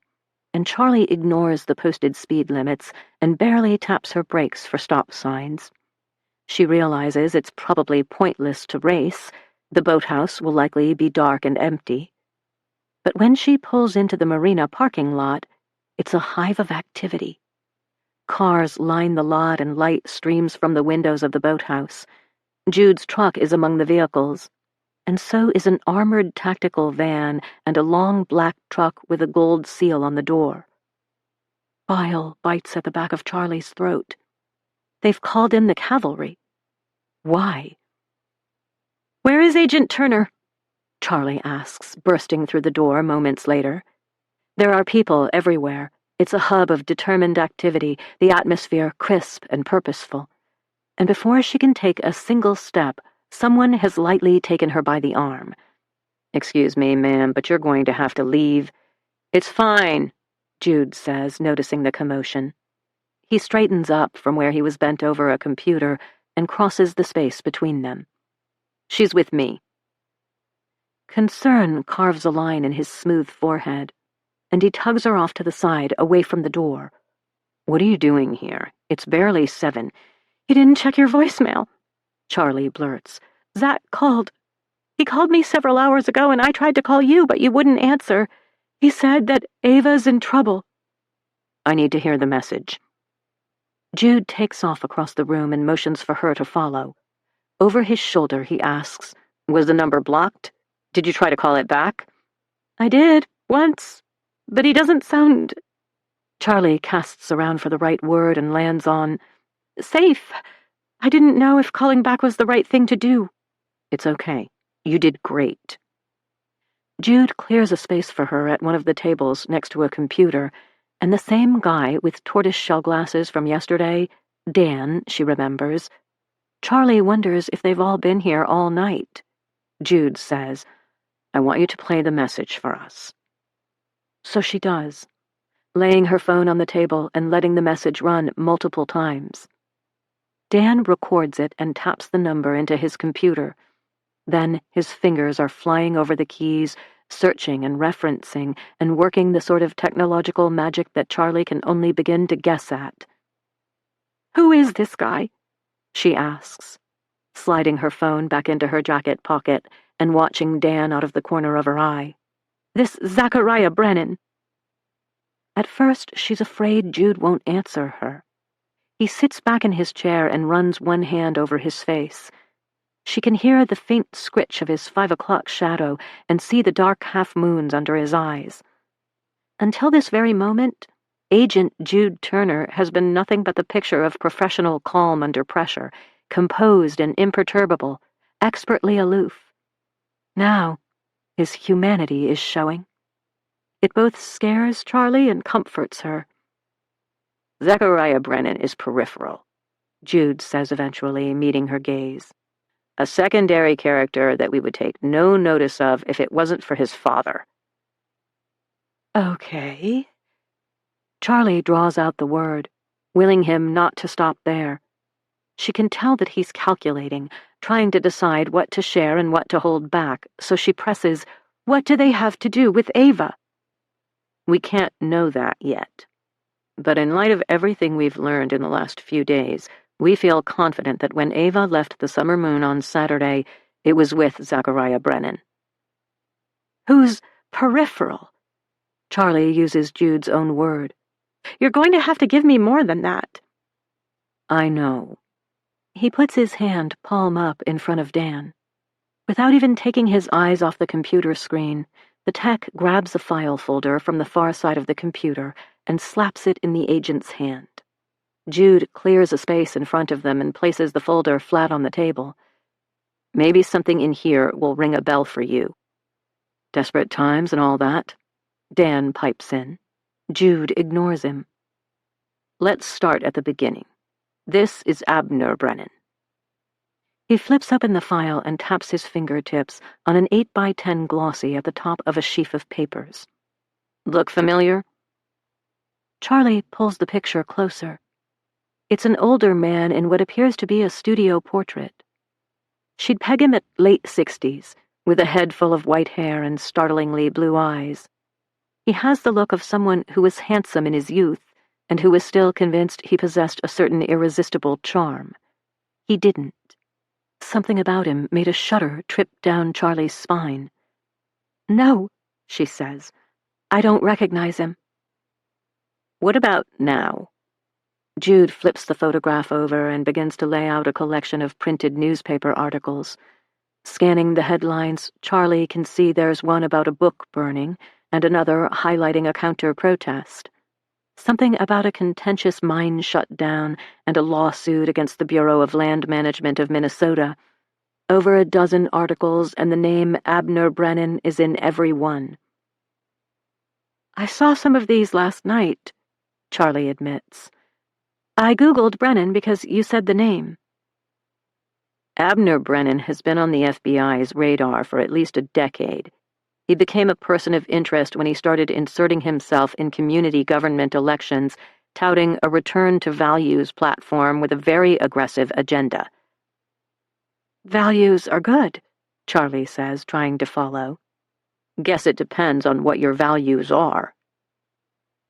and Charlie ignores the posted speed limits and barely taps her brakes for stop signs. She realizes it's probably pointless to race. The boathouse will likely be dark and empty. But when she pulls into the marina parking lot, it's a hive of activity. Cars line the lot and light streams from the windows of the boathouse. Jude's truck is among the vehicles, and so is an armored tactical van and a long black truck with a gold seal on the door. Bile bites at the back of Charlie's throat. They've called in the cavalry. Why? "Where is Agent Turner?" Charlie asks, bursting through the door moments later. There are people everywhere. It's a hub of determined activity, the atmosphere crisp and purposeful. And before she can take a single step, someone has lightly taken her by the arm. "Excuse me, ma'am, but you're going to have to leave." "It's fine," Jude says, noticing the commotion. He straightens up from where he was bent over a computer and crosses the space between them. "She's with me." Concern carves a line in his smooth forehead, and he tugs her off to the side, away from the door. "What are you doing here? It's barely 7. "You didn't check your voicemail," Charlie blurts. "Zach called. He called me several hours ago, and I tried to call you, but you wouldn't answer. He said that Ava's in trouble." "I need to hear the message." Jude takes off across the room and motions for her to follow. Over his shoulder, he asks, "Was the number blocked? Did you try to call it back?" "I did, once, but he doesn't sound—" Charlie casts around for the right word and lands on "safe. I didn't know if calling back was the right thing to do." "It's okay. You did great." Jude clears a space for her at one of the tables next to a computer, and the same guy with tortoiseshell glasses from yesterday, Dan, she remembers. Charlie wonders if they've all been here all night. Jude says, "I want you to play the message for us." So she does, laying her phone on the table and letting the message run multiple times. Dan records it and taps the number into his computer. Then his fingers are flying over the keys, searching and referencing and working the sort of technological magic that Charlie can only begin to guess at. "Who is this guy?" she asks, sliding her phone back into her jacket pocket and watching Dan out of the corner of her eye. "This Zachariah Brennan." At first, she's afraid Jude won't answer her. He sits back in his chair and runs one hand over his face. She can hear the faint scritch of his 5 o'clock shadow and see the dark half-moons under his eyes. Until this very moment, Agent Jude Turner has been nothing but the picture of professional calm under pressure, composed and imperturbable, expertly aloof. Now, his humanity is showing. It both scares Charlie and comforts her. "Zachariah Brennan is peripheral," Jude says eventually, meeting her gaze. "A secondary character that we would take no notice of if it wasn't for his father." "Okay." Charlie draws out the word, willing him not to stop there. She can tell that he's calculating, trying to decide what to share and what to hold back, so she presses, "What do they have to do with Ava?" "We can't know that yet. But in light of everything we've learned in the last few days, we feel confident that when Ava left the summer moon on Saturday, it was with Zachariah Brennan." "Who's peripheral?" Charlie uses Jude's own word. "You're going to have to give me more than that." "I know." He puts his hand palm up in front of Dan. Without even taking his eyes off the computer screen, the tech grabs a file folder from the far side of the computer and slaps it in the agent's hand. Jude clears a space in front of them and places the folder flat on the table. "Maybe something in here will ring a bell for you." "Desperate times and all that," Dan pipes in. Jude ignores him. "Let's start at the beginning. This is Abner Brennan." He flips open the file and taps his fingertips on an 8x10 glossy at the top of a sheaf of papers. "Look familiar?" Charlie pulls the picture closer. It's an older man in what appears to be a studio portrait. She'd peg him at late 60s, with a head full of white hair and startlingly blue eyes. He has the look of someone who was handsome in his youth and who was still convinced he possessed a certain irresistible charm. He didn't. Something about him made a shudder trip down Charlie's spine. "No," she says. "I don't recognize him." "What about now?" Jude flips the photograph over and begins to lay out a collection of printed newspaper articles. Scanning the headlines, Charlie can see there's one about a book burning and another highlighting a counter-protest. Something about a contentious mine shutdown and a lawsuit against the Bureau of Land Management of Minnesota. Over a dozen articles, and the name Abner Brennan is in every one. "I saw some of these last night," Charlie admits. "I Googled Brennan because you said the name." Abner Brennan has been on the FBI's radar for at least a decade. He became a person of interest when he started inserting himself in community government elections, touting a return-to-values platform with a very aggressive agenda. "Values are good," Charlie says, trying to follow. "Guess it depends on what your values are."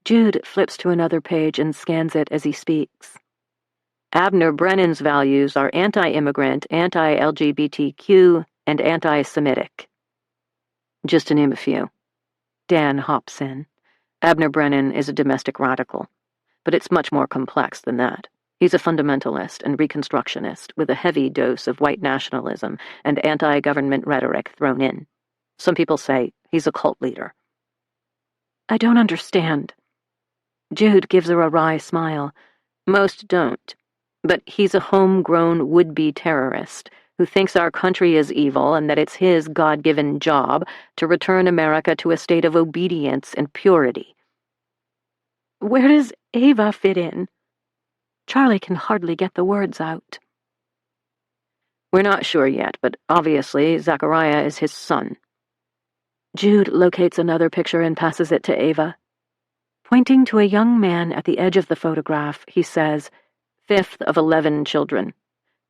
Jude flips to another page and scans it as he speaks. Abner Brennan's values are anti-immigrant, anti-LGBTQ, and anti-Semitic. Just to name a few. Dan hops in. Abner Brennan is a domestic radical, but it's much more complex than that. He's a fundamentalist and Reconstructionist with a heavy dose of white nationalism and anti-government rhetoric thrown in. Some people say he's a cult leader. "I don't understand." Jude gives her a wry smile. "Most don't. But he's a homegrown would-be terrorist who thinks our country is evil and that it's his God-given job to return America to a state of obedience and purity." "Where does Ava fit in?" Charlie can hardly get the words out. "We're not sure yet, but obviously Zachariah is his son." Jude locates another picture and passes it to Ava. Pointing to a young man at the edge of the photograph, he says, "Fifth of 11 children.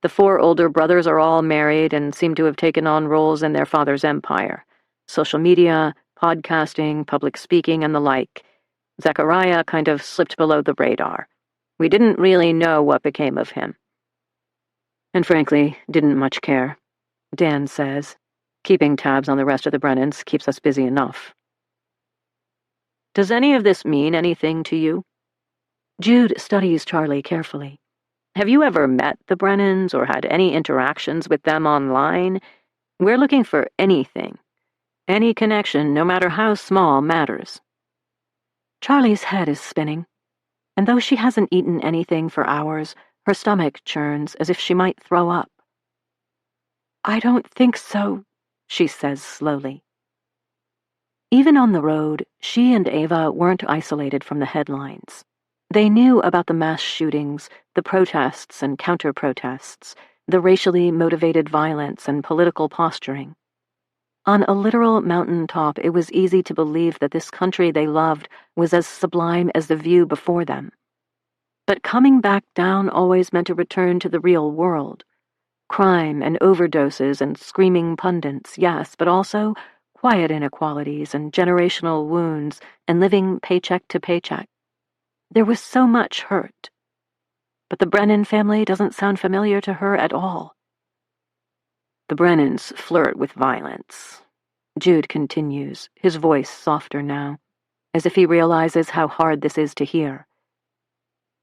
The 4 older brothers are all married and seem to have taken on roles in their father's empire. Social media, podcasting, public speaking, and the like. Zachariah kind of slipped below the radar. We didn't really know what became of him. And frankly, didn't much care," Dan says. "Keeping tabs on the rest of the Brennans keeps us busy enough." "Does any of this mean anything to you?" Jude studies Charlie carefully. "Have you ever met the Brennans or had any interactions with them online? We're looking for anything. Any connection, no matter how small, matters." Charlie's head is spinning, and though she hasn't eaten anything for hours, her stomach churns as if she might throw up. "I don't think so," she says slowly. Even on the road, she and Ava weren't isolated from the headlines. They knew about the mass shootings, the protests and counter-protests, the racially motivated violence and political posturing. On a literal mountaintop, it was easy to believe that this country they loved was as sublime as the view before them. But coming back down always meant a return to the real world. Crime and overdoses and screaming pundits, yes, but also quiet inequalities and generational wounds and living paycheck to paycheck. There was so much hurt. But the Brennan family doesn't sound familiar to her at all. "The Brennans flirt with violence," Jude continues, his voice softer now, as if he realizes how hard this is to hear.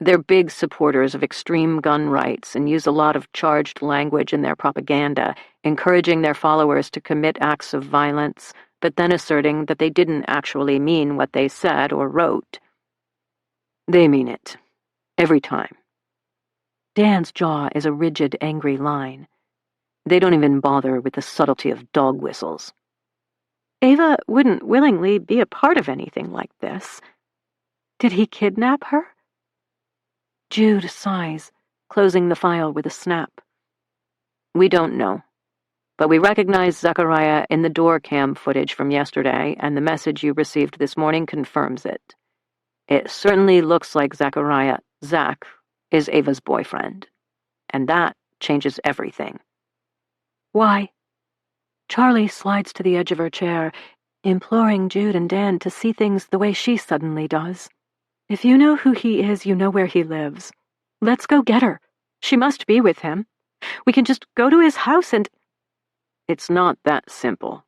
"They're big supporters of extreme gun rights and use a lot of charged language in their propaganda, encouraging their followers to commit acts of violence, but then asserting that they didn't actually mean what they said or wrote. They mean it. Every time." Dan's jaw is a rigid, angry line. "They don't even bother with the subtlety of dog whistles." "Ava wouldn't willingly be a part of anything like this. Did he kidnap her?" Jude sighs, closing the file with a snap. "We don't know, but we recognize Zachariah in the door cam footage from yesterday, and the message you received this morning confirms it. It certainly looks like Zachariah, Zach, is Ava's boyfriend, and that changes everything. Why? Charlie slides to the edge of her chair, imploring Jude and Dan to see things the way she suddenly does. If you know who he is, you know where he lives. Let's go get her. She must be with him. We can just go to his house and... It's not that simple.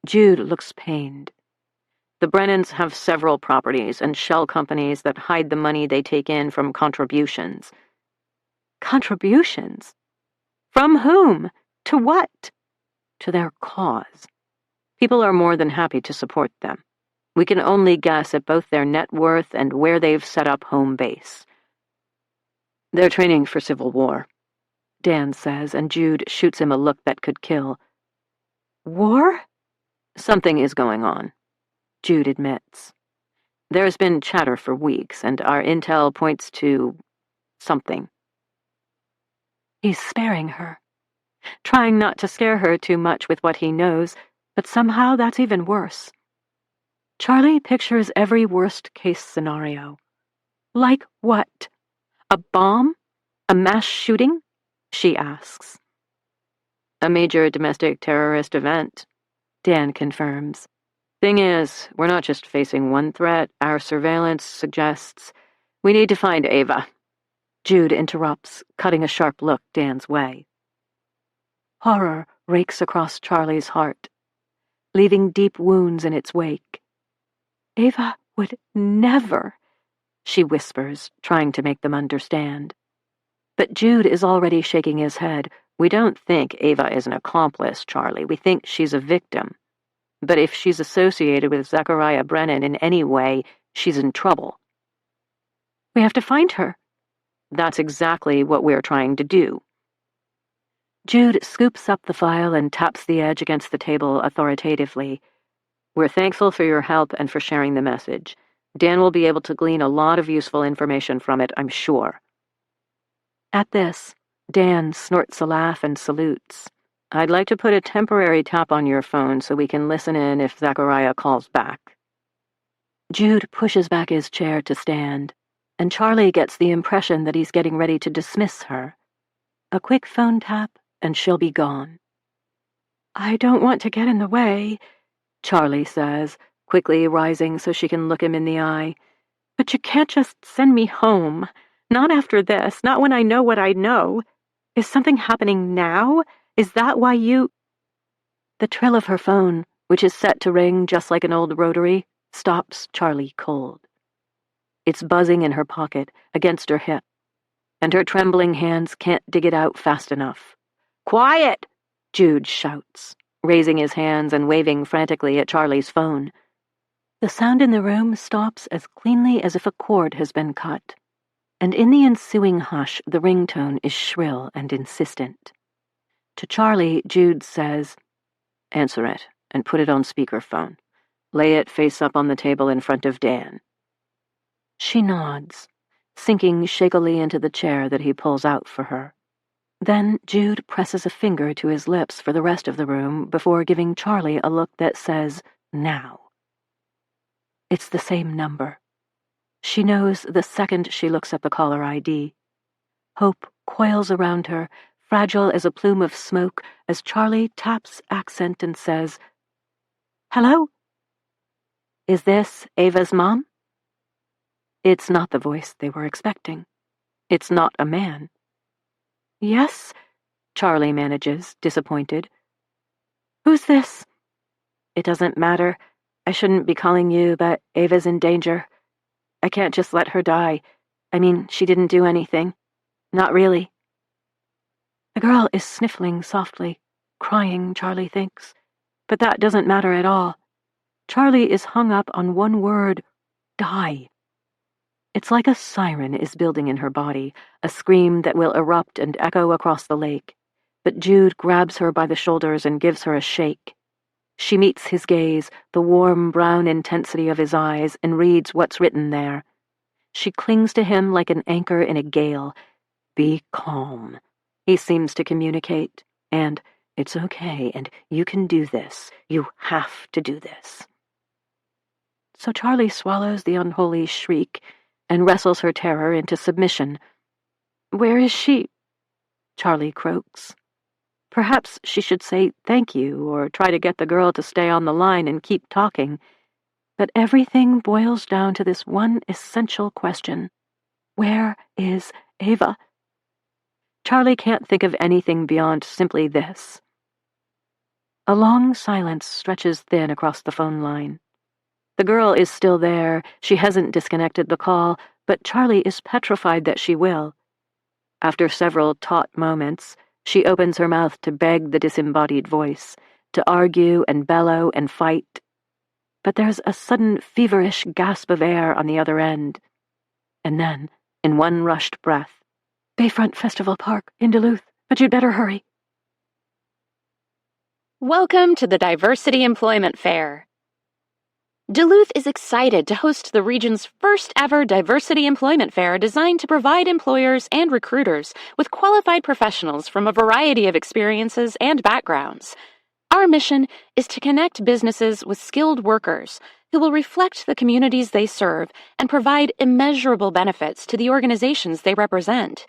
Jude looks pained. The Brennans have several properties and shell companies that hide the money they take in from contributions. Contributions? From whom? To what? To their cause. People are more than happy to support them. We can only guess at both their net worth and where they've set up home base. They're training for civil war, Dan says, and Jude shoots him a look that could kill. War? Something is going on, Jude admits. There's been chatter for weeks, and our intel points to something. He's sparing her, trying not to scare her too much with what he knows, but somehow that's even worse. Charlie pictures every worst-case scenario. Like what? A bomb? A mass shooting? She asks. A major domestic terrorist event, Dan confirms. Thing is, we're not just facing one threat. Our surveillance suggests we need to find Ava. Jude interrupts, cutting a sharp look Dan's way. Horror rakes across Charlie's heart, leaving deep wounds in its wake. Ava would never, she whispers, trying to make them understand. But Jude is already shaking his head. We don't think Ava is an accomplice, Charlie. We think she's a victim. But if she's associated with Zachariah Brennan in any way, she's in trouble. We have to find her. That's exactly what we're trying to do. Jude scoops up the file and taps the edge against the table authoritatively. We're thankful for your help and for sharing the message. Dan will be able to glean a lot of useful information from it, I'm sure. At this, Dan snorts a laugh and salutes. I'd like to put a temporary tap on your phone so we can listen in if Zachariah calls back. Jude pushes back his chair to stand, and Charlie gets the impression that he's getting ready to dismiss her. A quick phone tap, and she'll be gone. I don't want to get in the way, Charlie says, quickly rising so she can look him in the eye. But you can't just send me home. Not after this, not when I know what I know. Is something happening now? Is that why you... The trill of her phone, which is set to ring just like an old rotary, stops Charlie cold. It's buzzing in her pocket, against her hip, and her trembling hands can't dig it out fast enough. Quiet! Jude shouts, raising his hands and waving frantically at Charlie's phone. The sound in the room stops as cleanly as if a cord has been cut, and in the ensuing hush the ringtone is shrill and insistent. To Charlie, Jude says, Answer it and put it on speakerphone. Lay it face up on the table in front of Dan. She nods, sinking shakily into the chair that he pulls out for her. Then Jude presses a finger to his lips for the rest of the room before giving Charlie a look that says, Now. It's the same number. She knows the second she looks at the caller ID. Hope coils around her, fragile as a plume of smoke, as Charlie taps accent and says, Hello? Is this Ava's mom? It's not the voice they were expecting. It's not a man. Yes, Charlie manages, disappointed. Who's this? It doesn't matter. I shouldn't be calling you, but Ava's in danger. I can't just let her die. I mean, she didn't do anything. Not really. The girl is sniffling softly, crying, Charlie thinks. But that doesn't matter at all. Charlie is hung up on one word, die. It's like a siren is building in her body, a scream that will erupt and echo across the lake. But Jude grabs her by the shoulders and gives her a shake. She meets his gaze, the warm brown intensity of his eyes, and reads what's written there. She clings to him like an anchor in a gale. Be calm, he seems to communicate, and it's okay, and you can do this. You have to do this. So Charlie swallows the unholy shriek and wrestles her terror into submission, Where is she? Charlie croaks. Perhaps she should say thank you or try to get the girl to stay on the line and keep talking. But everything boils down to this one essential question. Where is Ava? Charlie can't think of anything beyond simply this. A long silence stretches thin across the phone line. The girl is still there. She hasn't disconnected the call, but Charlie is petrified that she will. After several taut moments, she opens her mouth to beg the disembodied voice, to argue and bellow and fight. But there's a sudden feverish gasp of air on the other end. And then, in one rushed breath, Bayfront Festival Park in Duluth, but you'd better hurry. Welcome to the Diversity Employment Fair. Duluth is excited to host the region's first ever Diversity Employment Fair designed to provide employers and recruiters with qualified professionals from a variety of experiences and backgrounds. Our mission is to connect businesses with skilled workers who will reflect the communities they serve and provide immeasurable benefits to the organizations they represent.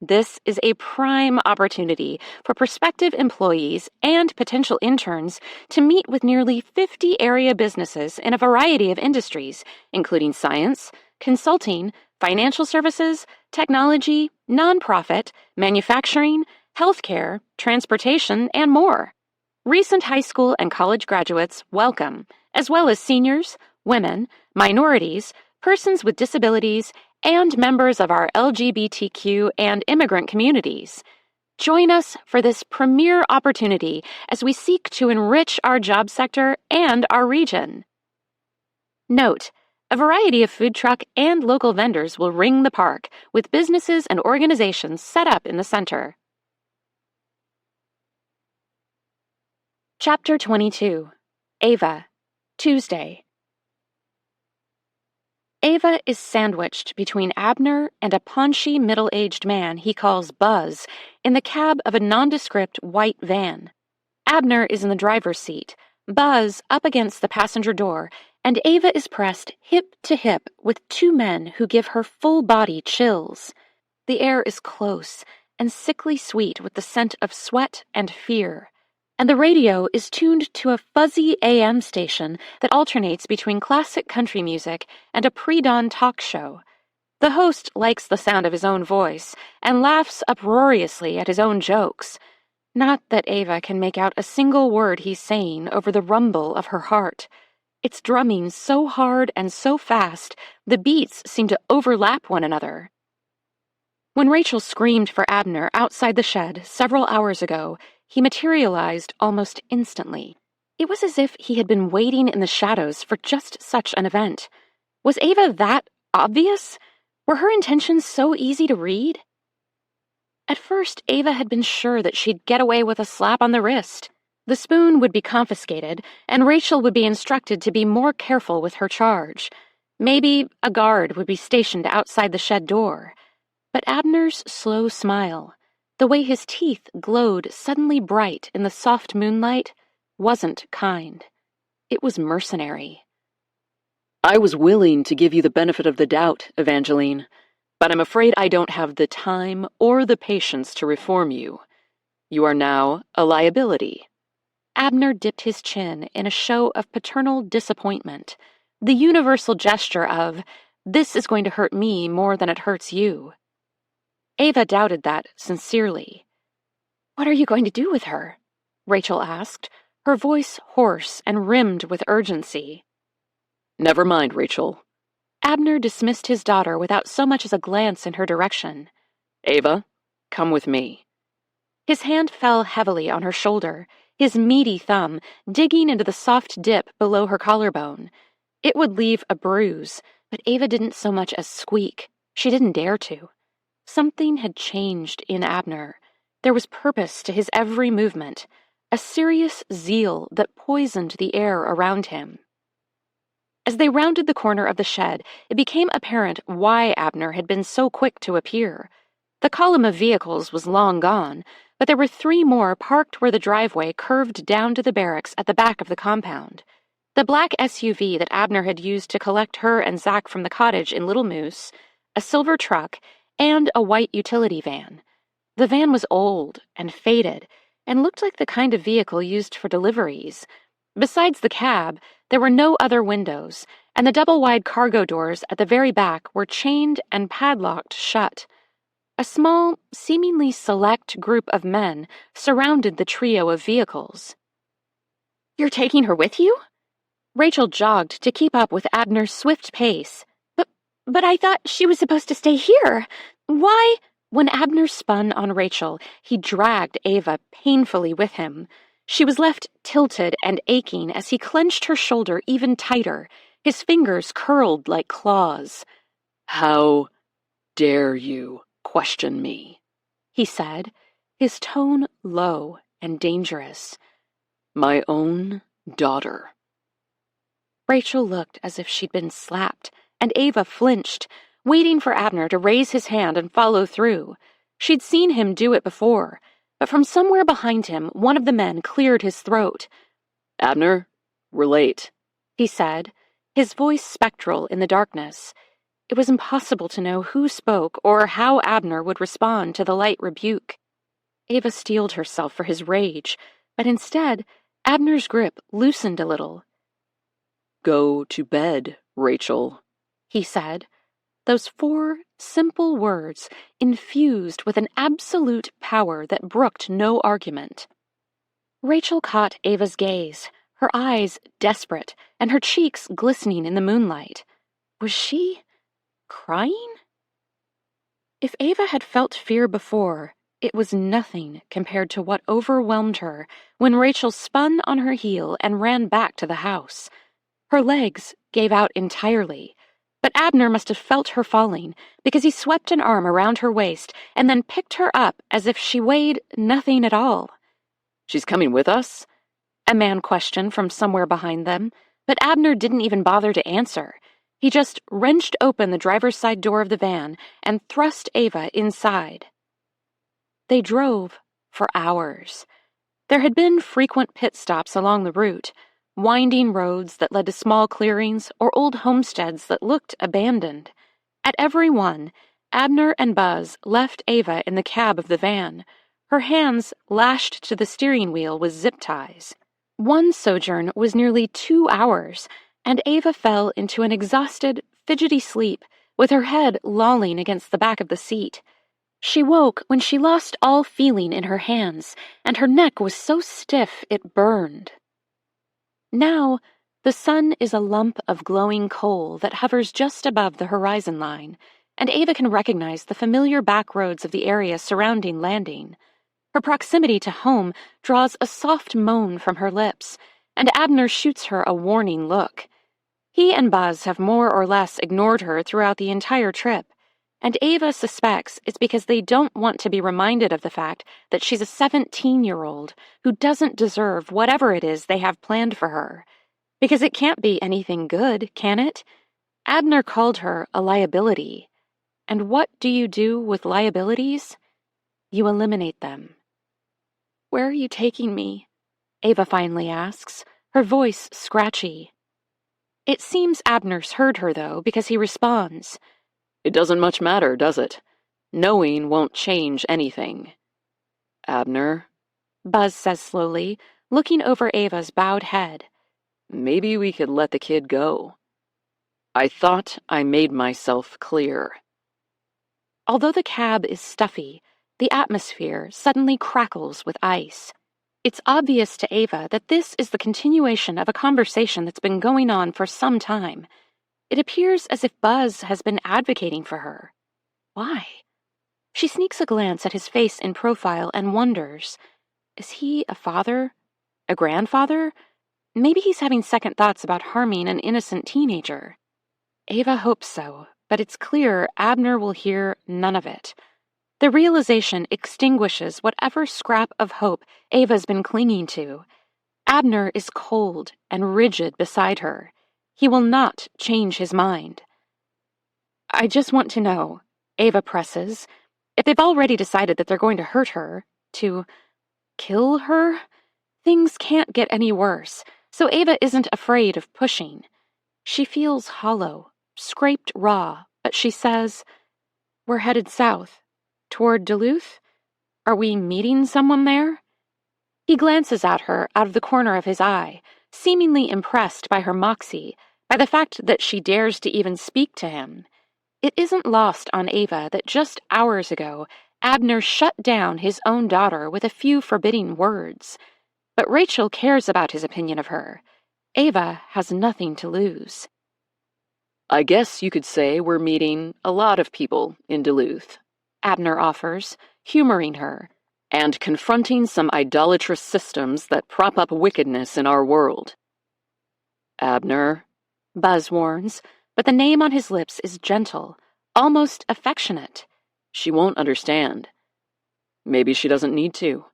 This is a prime opportunity for prospective employees and potential interns to meet with nearly 50 area businesses in a variety of industries, including science, consulting, financial services, technology, nonprofit, manufacturing, healthcare, transportation, and more. Recent high school and college graduates welcome, as well as seniors, women, minorities, persons with disabilities, and members of our LGBTQ and immigrant communities. Join us for this premier opportunity as we seek to enrich our job sector and our region. Note, a variety of food truck and local vendors will ring the park, with businesses and organizations set up in the center. Chapter 22. Ava. Tuesday. Ava is sandwiched between Abner and a paunchy middle-aged man he calls Buzz in the cab of a nondescript white van. Abner is in the driver's seat, Buzz up against the passenger door, and Ava is pressed hip to hip with two men who give her full body chills. The air is close and sickly sweet with the scent of sweat and fear, and the radio is tuned to a fuzzy AM station that alternates between classic country music and a pre-dawn talk show. The host likes the sound of his own voice and laughs uproariously at his own jokes. Not that Ava can make out a single word he's saying over the rumble of her heart. It's drumming so hard and so fast, the beats seem to overlap one another. When Rachel screamed for Abner outside the shed several hours ago, he materialized almost instantly. It was as if he had been waiting in the shadows for just such an event. Was Ava that obvious? Were her intentions so easy to read? At first, Ava had been sure that she'd get away with a slap on the wrist. The spoon would be confiscated, and Rachel would be instructed to be more careful with her charge. Maybe a guard would be stationed outside the shed door. But Abner's slow smile, the way his teeth glowed suddenly bright in the soft moonlight, wasn't kind. It was mercenary. I was willing to give you the benefit of the doubt, Evangeline, but I'm afraid I don't have the time or the patience to reform you. You are now a liability. Abner dipped his chin in a show of paternal disappointment, the universal gesture of, "This is going to hurt me more than it hurts you." Ava doubted that sincerely. "What are you going to do with her?" Rachel asked, her voice hoarse and rimmed with urgency. Never mind, Rachel. Abner dismissed his daughter without so much as a glance in her direction. Ava, come with me. His hand fell heavily on her shoulder, his meaty thumb digging into the soft dip below her collarbone. It would leave a bruise, but Ava didn't so much as squeak. She didn't dare to. Something had changed in Abner. There was purpose to his every movement, a serious zeal that poisoned the air around him. As they rounded the corner of the shed, it became apparent why Abner had been so quick to appear. The column of vehicles was long gone, but there were 3 more parked where the driveway curved down to the barracks at the back of the compound. The black SUV that Abner had used to collect her and Zach from the cottage in Little Moose, a silver truck, and a white utility van. The van was old and faded and looked like the kind of vehicle used for deliveries. Besides the cab, there were no other windows, and the double-wide cargo doors at the very back were chained and padlocked shut. A small, seemingly select group of men surrounded the trio of vehicles. "You're taking her with you?" Rachel jogged to keep up with Abner's swift pace. But I thought she was supposed to stay here. Why? When Abner spun on Rachel, he dragged Ava painfully with him. She was left tilted and aching as he clenched her shoulder even tighter, his fingers curled like claws. "How dare you question me?" he said, his tone low and dangerous. "My own daughter." Rachel looked as if she'd been slapped, and Ava flinched, waiting for Abner to raise his hand and follow through. She'd seen him do it before, but from somewhere behind him, one of the men cleared his throat. "Abner, we're late," he said, his voice spectral in the darkness. It was impossible to know who spoke or how Abner would respond to the light rebuke. Ava steeled herself for his rage, but instead, Abner's grip loosened a little. "Go to bed, Rachel," he said, those 4 simple words infused with an absolute power that brooked no argument. Rachel caught Ava's gaze, her eyes desperate and her cheeks glistening in the moonlight. Was she crying? If Ava had felt fear before, it was nothing compared to what overwhelmed her when Rachel spun on her heel and ran back to the house. Her legs gave out entirely, but Abner must have felt her falling because he swept an arm around her waist and then picked her up as if she weighed nothing at all. "She's coming with us?" a man questioned from somewhere behind them, but Abner didn't even bother to answer. He just wrenched open the driver's side door of the van and thrust Ava inside. They drove for hours. There had been frequent pit stops along the route, winding roads that led to small clearings or old homesteads that looked abandoned. At every one, Abner and Buzz left Ava in the cab of the van, her hands lashed to the steering wheel with zip ties. One sojourn was nearly 2 hours, and Ava fell into an exhausted, fidgety sleep with her head lolling against the back of the seat. She woke when she lost all feeling in her hands, and her neck was so stiff it burned. Now, the sun is a lump of glowing coal that hovers just above the horizon line, and Ava can recognize the familiar back roads of the area surrounding Landing. Her proximity to home draws a soft moan from her lips, and Abner shoots her a warning look. He and Buzz have more or less ignored her throughout the entire trip, and Ava suspects it's because they don't want to be reminded of the fact that she's a 17-year-old who doesn't deserve whatever it is they have planned for her. Because it can't be anything good, can it? Abner called her a liability. And what do you do with liabilities? You eliminate them. "Where are you taking me?" Ava finally asks, her voice scratchy. It seems Abner's heard her, though, because he responds. "It doesn't much matter, does it? Knowing won't change anything." "Abner," Buzz says slowly, looking over Ava's bowed head. "Maybe we could let the kid go. I thought I made myself clear." Although the cab is stuffy, the atmosphere suddenly crackles with ice. It's obvious to Ava that this is the continuation of a conversation that's been going on for some time. It appears as if Buzz has been advocating for her. Why? She sneaks a glance at his face in profile and wonders, is he a father? A grandfather? Maybe he's having second thoughts about harming an innocent teenager. Ava hopes so, but it's clear Abner will hear none of it. The realization extinguishes whatever scrap of hope Ava's been clinging to. Abner is cold and rigid beside her. He will not change his mind. "I just want to know," Ava presses, "if they've already decided that they're going to hurt her, to kill her? Things can't get any worse, so Ava isn't afraid of pushing. She feels hollow, scraped raw, but she says, We're headed south. Toward Duluth? Are we meeting someone there? He glances at her out of the corner of his eye, seemingly impressed by her moxie, by the fact that she dares to even speak to him. It isn't lost on Ava that just hours ago, Abner shut down his own daughter with a few forbidding words. But Rachel cares about his opinion of her. Ava has nothing to lose. I guess you could say we're meeting a lot of people in Duluth, Abner offers, humoring her, and confronting some idolatrous systems that prop up wickedness in our world. Abner, Buzz warns, but the name on his lips is gentle, almost affectionate. She won't understand. Maybe she doesn't need to.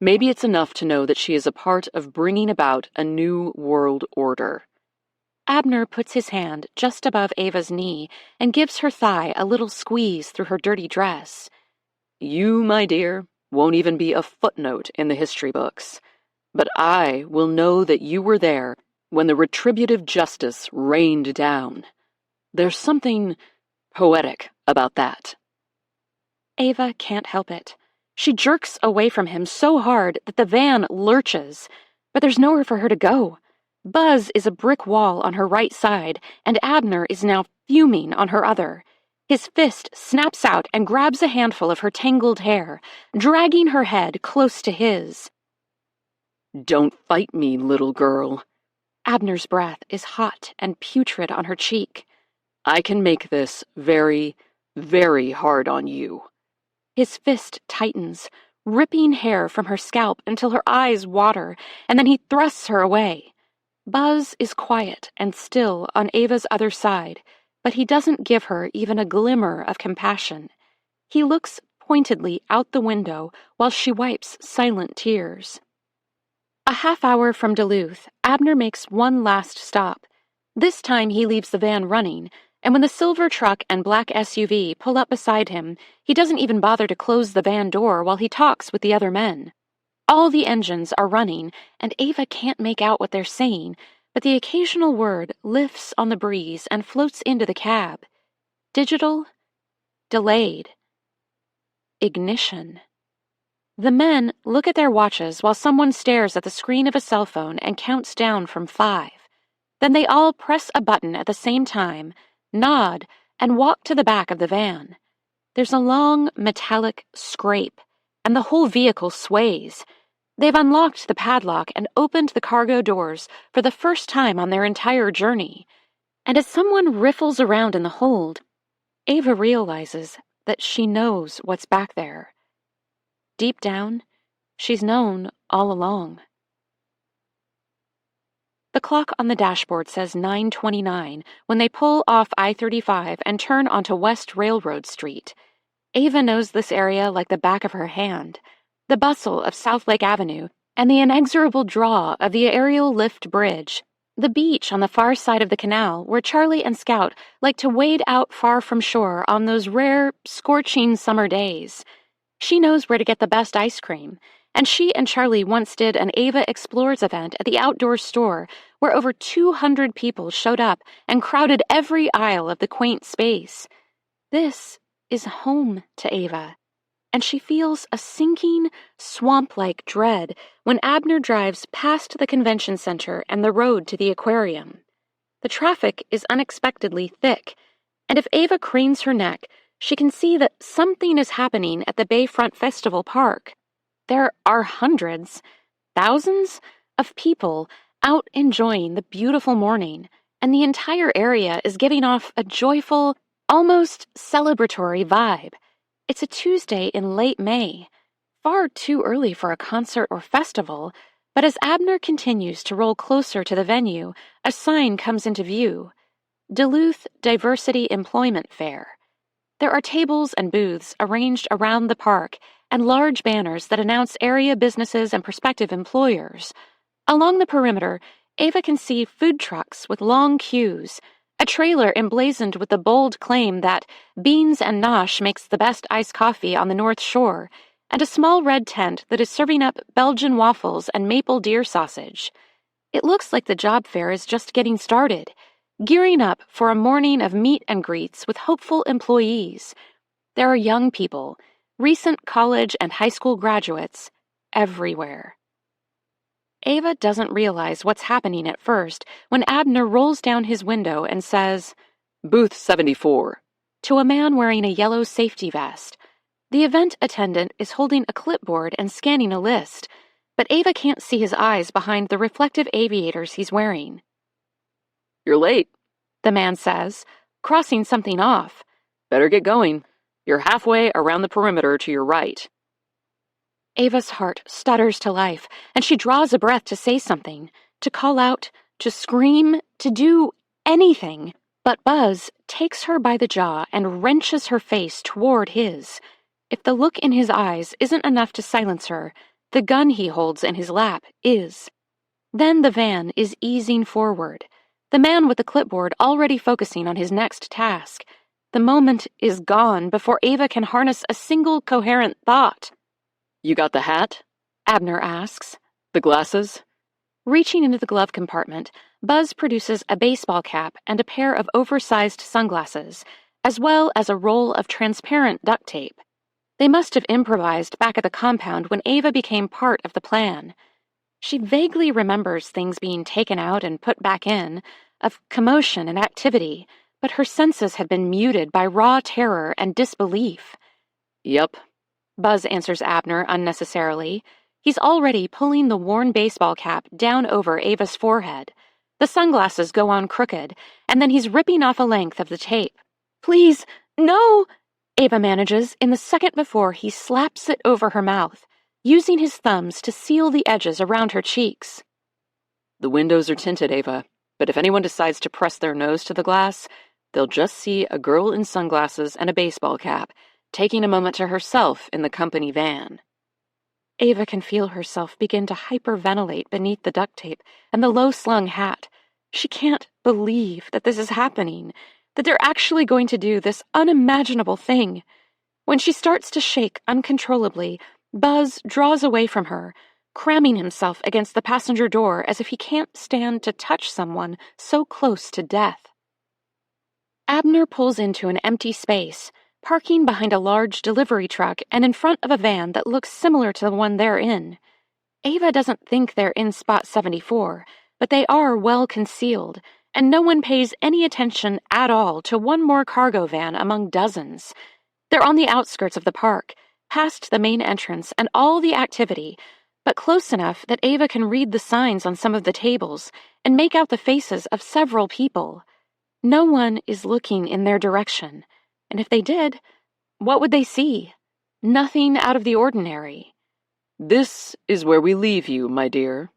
Maybe it's enough to know that she is a part of bringing about a new world order. Abner puts his hand just above Ava's knee and gives her thigh a little squeeze through her dirty dress. You, my dear, won't even be a footnote in the history books. But I will know that you were there when the retributive justice rained down. There's something poetic about that. Ava can't help it. She jerks away from him so hard that the van lurches, but there's nowhere for her to go. Buzz is a brick wall on her right side, and Abner is now fuming on her other. His fist snaps out and grabs a handful of her tangled hair, dragging her head close to his. Don't fight me, little girl. Abner's breath is hot and putrid on her cheek. I can make this very, very hard on you. His fist tightens, ripping hair from her scalp until her eyes water, and then he thrusts her away. Buzz is quiet and still on Ava's other side, but he doesn't give her even a glimmer of compassion. He looks pointedly out the window while she wipes silent tears. A half hour from Duluth, Abner makes one last stop. This time he leaves the van running, and when the silver truck and black SUV pull up beside him, he doesn't even bother to close the van door while he talks with the other men. All the engines are running, and Ava can't make out what they're saying, but the occasional word lifts on the breeze and floats into the cab. Digital, delayed, ignition. The men look at their watches while someone stares at the screen of a cell phone and counts down from 5. Then they all press a button at the same time, nod, and walk to the back of the van. There's a long, metallic scrape, and the whole vehicle sways. They've unlocked the padlock and opened the cargo doors for the first time on their entire journey. And as someone riffles around in the hold, Ava realizes that she knows what's back there. Deep down, she's known all along. The clock on the dashboard says 9:29 when they pull off I-35 and turn onto West Railroad Street. Ava knows this area like the back of her hand. The bustle of South Lake Avenue and the inexorable draw of the aerial lift bridge. The beach on the far side of the canal where Charlie and Scout like to wade out far from shore on those rare, scorching summer days. She knows where to get the best ice cream, and she and Charlie once did an Ava Explores event at the outdoor store where over 200 people showed up and crowded every aisle of the quaint space. This is home to Ava, and she feels a sinking, swamp-like dread when Abner drives past the convention center and the road to the aquarium. The traffic is unexpectedly thick, and if Ava cranes her neck, she can see that something is happening at the Bayfront Festival Park. There are hundreds, thousands of people out enjoying the beautiful morning, and the entire area is giving off a joyful, almost celebratory vibe. It's a Tuesday in late May, far too early for a concert or festival, but as Abner continues to roll closer to the venue, a sign comes into view: Duluth Diversity Employment Fair. There are tables and booths arranged around the park and large banners that announce area businesses and prospective employers. Along the perimeter, Ava can see food trucks with long queues, a trailer emblazoned with the bold claim that Beans and Nosh makes the best iced coffee on the North Shore, and a small red tent that is serving up Belgian waffles and maple deer sausage. It looks like the job fair is just getting started, gearing up for a morning of meet and greets with hopeful employees. There are young people, recent college and high school graduates, everywhere. Ava doesn't realize what's happening at first when Abner rolls down his window and says, "Booth 74. to a man wearing a yellow safety vest. The event attendant is holding a clipboard and scanning a list, but Ava can't see his eyes behind the reflective aviators he's wearing. "You're late," the man says, crossing something off. "Better get going. You're halfway around the perimeter to your right." Ava's heart stutters to life, and she draws a breath to say something, to call out, to scream, to do anything. But Buzz takes her by the jaw and wrenches her face toward his. If the look in his eyes isn't enough to silence her, the gun he holds in his lap is. Then the van is easing forward, the man with the clipboard already focusing on his next task. The moment is gone before Ava can harness a single coherent thought. "You got the hat?" Abner asks. "The glasses?" Reaching into the glove compartment, Buzz produces a baseball cap and a pair of oversized sunglasses, as well as a roll of transparent duct tape. They must have improvised back at the compound when Ava became part of the plan. She vaguely remembers things being taken out and put back in, of commotion and activity, but her senses had been muted by raw terror and disbelief. "Yep," Buzz answers Abner unnecessarily. He's already pulling the worn baseball cap down over Ava's forehead. The sunglasses go on crooked, and then he's ripping off a length of the tape. "Please, no!" Ava manages in the second before he slaps it over her mouth, using his thumbs to seal the edges around her cheeks. "The windows are tinted, Ava, but if anyone decides to press their nose to the glass, they'll just see a girl in sunglasses and a baseball cap, taking a moment to herself in the company van." Ava can feel herself begin to hyperventilate beneath the duct tape and the low-slung hat. She can't believe that this is happening, that they're actually going to do this unimaginable thing. When she starts to shake uncontrollably, Buzz draws away from her, cramming himself against the passenger door as if he can't stand to touch someone so close to death. Abner pulls into an empty space, parking behind a large delivery truck and in front of a van that looks similar to the one they're in. Ava doesn't think they're in Spot 74, but they are well concealed, and no one pays any attention at all to one more cargo van among dozens. They're on the outskirts of the park, past the main entrance and all the activity, but close enough that Ava can read the signs on some of the tables and make out the faces of several people. No one is looking in their direction. And if they did, what would they see? Nothing out of the ordinary. "This is where we leave you, my dear."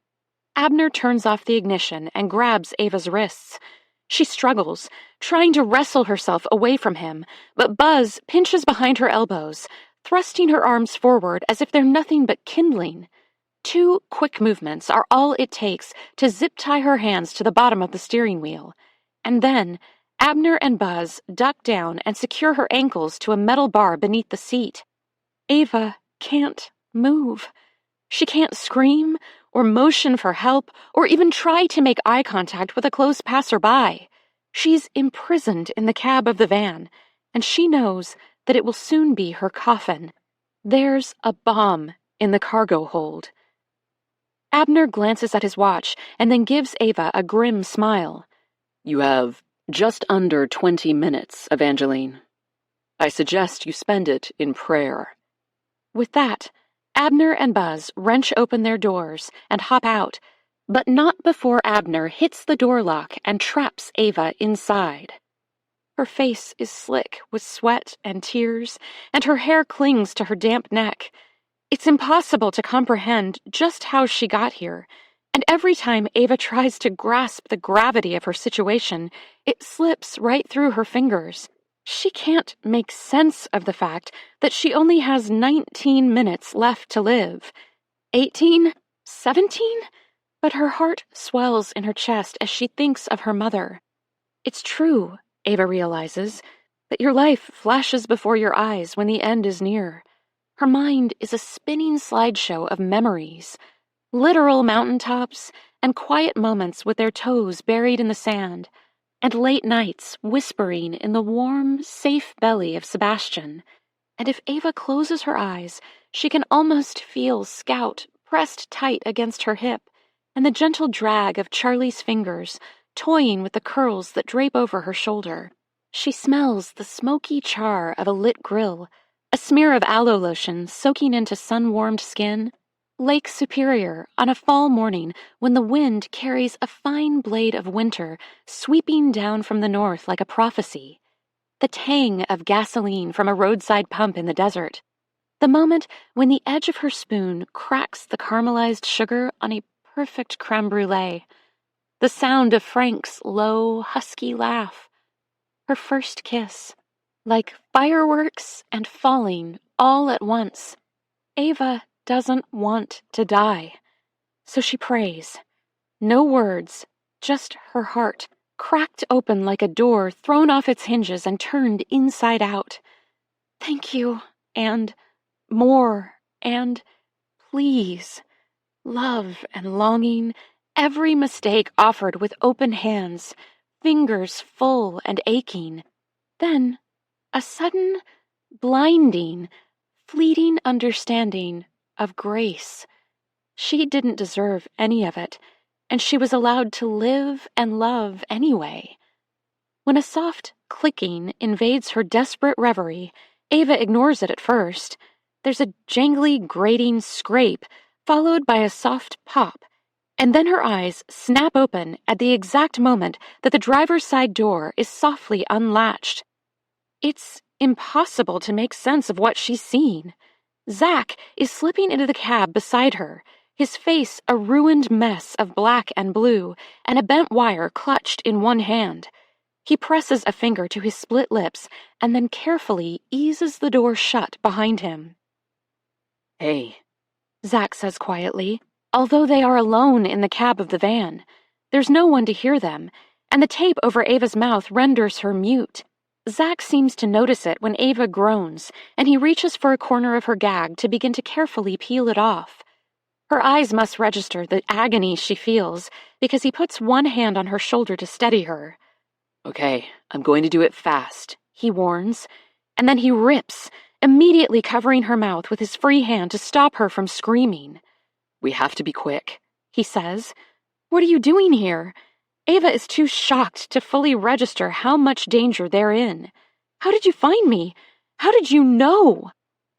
Abner turns off the ignition and grabs Ava's wrists. She struggles, trying to wrestle herself away from him, but Buzz pinches behind her elbows, thrusting her arms forward as if they're nothing but kindling. 2 quick movements are all it takes to zip-tie her hands to the bottom of the steering wheel. And then Abner and Buzz duck down and secure her ankles to a metal bar beneath the seat. Ava can't move. She can't scream, or motion for help, or even try to make eye contact with a close passerby. She's imprisoned in the cab of the van, and she knows that it will soon be her coffin. There's a bomb in the cargo hold. Abner glances at his watch and then gives Ava a grim smile. "You have just under 20 minutes, Evangeline. I suggest you spend it in prayer." With that, Abner and Buzz wrench open their doors and hop out, but not before Abner hits the door lock and traps Ava inside. Her face is slick with sweat and tears, and her hair clings to her damp neck. It's impossible to comprehend just how she got here, and every time Ava tries to grasp the gravity of her situation, it slips right through her fingers. She can't make sense of the fact that she only has 19 minutes left to live. 18? 17? But her heart swells in her chest as she thinks of her mother. It's true, Ava realizes, that your life flashes before your eyes when the end is near. Her mind is a spinning slideshow of memories. Literal mountaintops, and quiet moments with their toes buried in the sand, and late nights whispering in the warm, safe belly of Sebastian. and if Ava closes her eyes, she can almost feel Scout pressed tight against her hip, and the gentle drag of Charlie's fingers toying with the curls that drape over her shoulder. She smells the smoky char of a lit grill, a smear of aloe lotion soaking into sun-warmed skin. Lake Superior on a fall morning when the wind carries a fine blade of winter sweeping down from the north like a prophecy. The tang of gasoline from a roadside pump in the desert. The moment when the edge of her spoon cracks the caramelized sugar on a perfect creme brulee. The sound of Frank's low, husky laugh. Her first kiss. Like fireworks and falling all at once. Ava doesn't want to die. So she prays. No words, just her heart, cracked open like a door thrown off its hinges and turned inside out. Thank you, and more, and please. Love and longing, every mistake offered with open hands, fingers full and aching. Then, a sudden, blinding, fleeting understanding of grace. She didn't deserve any of it, and she was allowed to live and love anyway. When a soft clicking invades her desperate reverie, Ava ignores it at first. There's a jangly, grating scrape, followed by a soft pop, and then her eyes snap open at the exact moment that the driver's side door is softly unlatched. It's impossible to make sense of what she's seen. Zach is slipping into the cab beside her, his face a ruined mess of black and blue, and a bent wire clutched in one hand. He presses a finger to his split lips and then carefully eases the door shut behind him. Hey, Zach says quietly, although they are alone in the cab of the van. There's no one to hear them, and the tape over Ava's mouth renders her mute. Zach seems to notice it when Ava groans, and he reaches for a corner of her gag to begin to carefully peel it off. Her eyes must register the agony she feels, because he puts one hand on her shoulder to steady her. Okay, I'm going to do it fast, he warns, and then he rips, immediately covering her mouth with his free hand to stop her from screaming. We have to be quick, he says. What are you doing here? Ava is too shocked to fully register how much danger they're in. How did you find me? How did you know?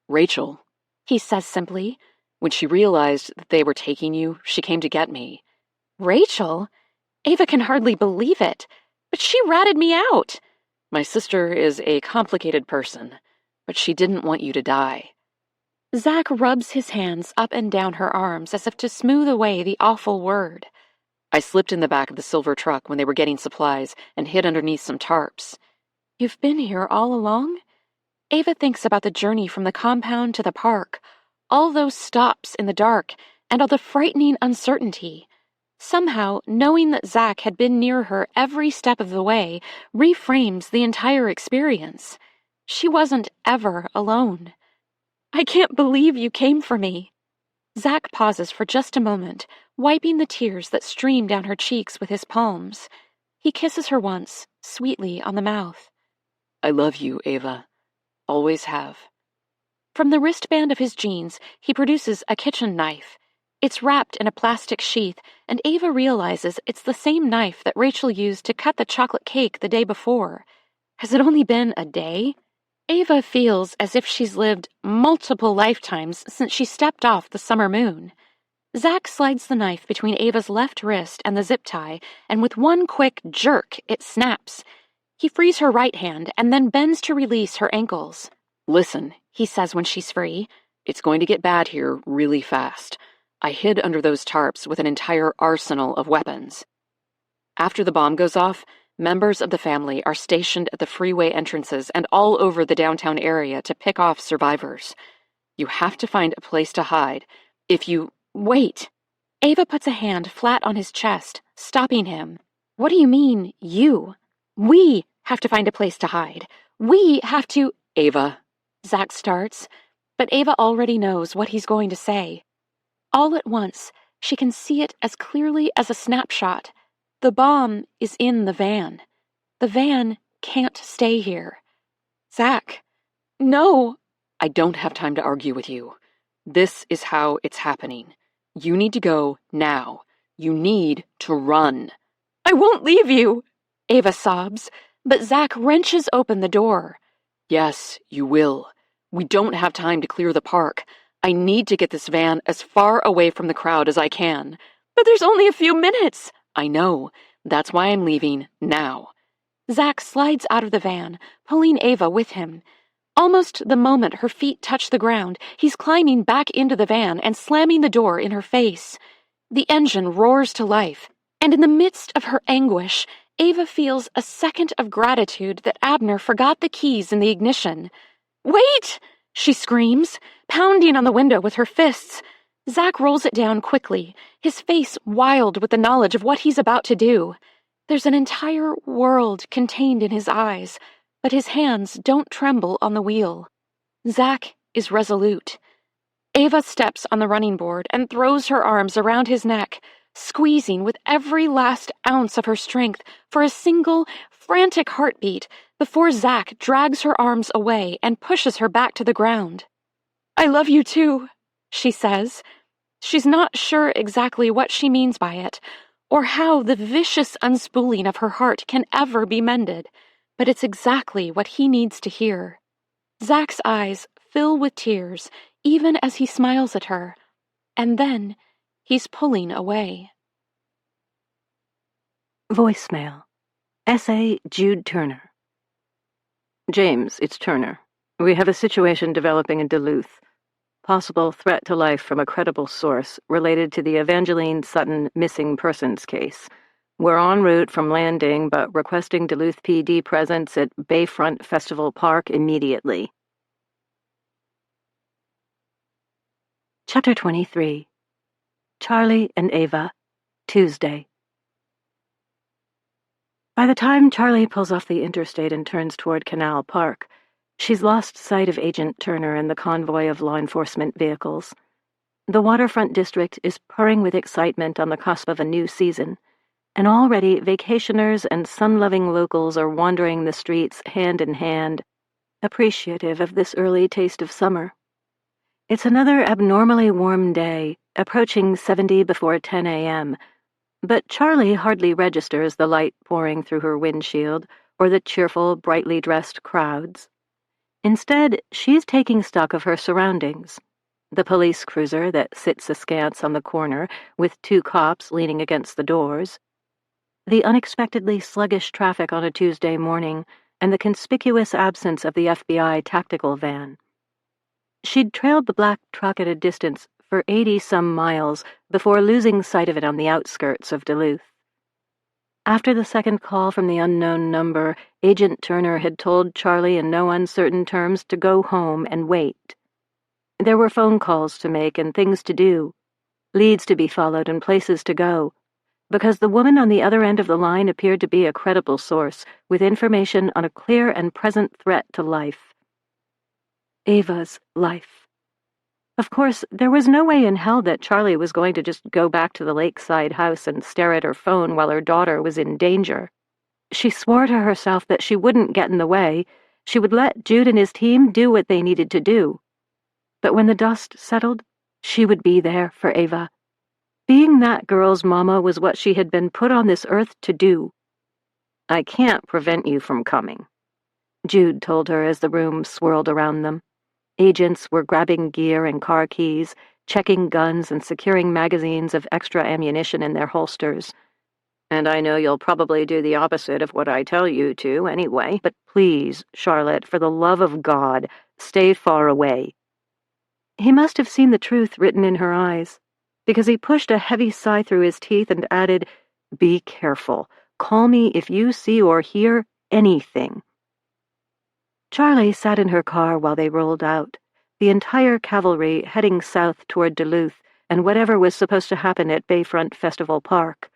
Rachel, he says simply. When she realized that they were taking you, she came to get me. Rachel? Ava can hardly believe it, but she ratted me out. My sister is a complicated person, but she didn't want you to die. Zach rubs his hands up and down her arms as if to smooth away the awful word. I slipped in the back of the silver truck when they were getting supplies and hid underneath some tarps. You've been here all along? Ava thinks about the journey from the compound to the park, all those stops in the dark, and all the frightening uncertainty. Somehow, knowing that Zach had been near her every step of the way reframes the entire experience. She wasn't ever alone. I can't believe you came for me. Zach pauses for just a moment, wiping the tears that stream down her cheeks with his palms. He kisses her once, sweetly on the mouth. I love you, Ava. Always have. From the wristband of his jeans, he produces a kitchen knife. It's wrapped in a plastic sheath, and Ava realizes it's the same knife that Rachel used to cut the chocolate cake the day before. Has it only been a day? Ava feels as if she's lived multiple lifetimes since she stepped off the summer moon. Zach slides the knife between Ava's left wrist and the zip tie, and with one quick jerk, it snaps. He frees her right hand and then bends to release her ankles. Listen, he says when she's free. It's going to get bad here really fast. I hid under those tarps with an entire arsenal of weapons. After the bomb goes off, members of the family are stationed at the freeway entrances and all over the downtown area to pick off survivors. You have to find a place to hide. If you... Wait! Ava puts a hand flat on his chest, stopping him. What do you mean, you? We have to find a place to hide. We have to... Ava. Zach starts, but Ava already knows what he's going to say. All at once, she can see it as clearly as a snapshot. The bomb is in the van. The van can't stay here. Zach, no! I don't have time to argue with you. This is how it's happening. You need to go now. You need to run. I won't leave you, Ava sobs, but Zach wrenches open the door. Yes, you will. We don't have time to clear the park. I need to get this van as far away from the crowd as I can. But there's only a few minutes. I know. That's why I'm leaving now. Zach slides out of the van, pulling Ava with him. Almost the moment her feet touch the ground, he's climbing back into the van and slamming the door in her face. The engine roars to life, and in the midst of her anguish, Ava feels a second of gratitude that Abner forgot the keys in the ignition. Wait! She screams, pounding on the window with her fists. Zach rolls it down quickly, his face wild with the knowledge of what he's about to do. There's an entire world contained in his eyes, but his hands don't tremble on the wheel. Zach is resolute. Ava steps on the running board and throws her arms around his neck, squeezing with every last ounce of her strength for a single, frantic heartbeat before Zach drags her arms away and pushes her back to the ground. I love you too, she says. She's not sure exactly what she means by it, or how the vicious unspooling of her heart can ever be mended, but it's exactly what he needs to hear. Zach's eyes fill with tears even as he smiles at her, and then he's pulling away. Voicemail. Essay Jude Turner. James, it's Turner. We have a situation developing in Duluth. Possible threat to life from a credible source related to the Evangeline Sutton missing persons case. We're en route from landing, but requesting Duluth PD presence at Bayfront Festival Park immediately. Chapter 23. Charlie and Ava, Tuesday. By the time Charlie pulls off the interstate and turns toward Canal Park, she's lost sight of Agent Turner and the convoy of law enforcement vehicles. The waterfront district is purring with excitement on the cusp of a new season, and already vacationers and sun-loving locals are wandering the streets hand in hand, appreciative of this early taste of summer. It's another abnormally warm day, approaching 70 before 10 a.m., but Charlie hardly registers the light pouring through her windshield or the cheerful, brightly dressed crowds. Instead, she's taking stock of her surroundings. The police cruiser that sits askance on the corner with 2 cops leaning against the doors, the unexpectedly sluggish traffic on a Tuesday morning, and the conspicuous absence of the FBI tactical van. She'd trailed the black truck at a distance for 80-some miles before losing sight of it on the outskirts of Duluth. After the second call from the unknown number, Agent Turner had told Charlie in no uncertain terms to go home and wait. There were phone calls to make and things to do, leads to be followed and places to go, because the woman on the other end of the line appeared to be a credible source with information on a clear and present threat to life. Ava's life. Of course, there was no way in hell that Charlie was going to just go back to the lakeside house and stare at her phone while her daughter was in danger. She swore to herself that she wouldn't get in the way. She would let Jude and his team do what they needed to do. But when the dust settled, she would be there for Ava. Being that girl's mama was what she had been put on this earth to do. I can't prevent you from coming, Jude told her as the room swirled around them. Agents were grabbing gear and car keys, checking guns and securing magazines of extra ammunition in their holsters. And I know you'll probably do the opposite of what I tell you to anyway, but please, Charlotte, for the love of God, stay far away. He must have seen the truth written in her eyes, because he pushed a heavy sigh through his teeth and added, "Be careful. Call me if you see or hear anything." Charlie sat in her car while they rolled out, the entire cavalry heading south toward Duluth and whatever was supposed to happen at Bayfront Festival Park.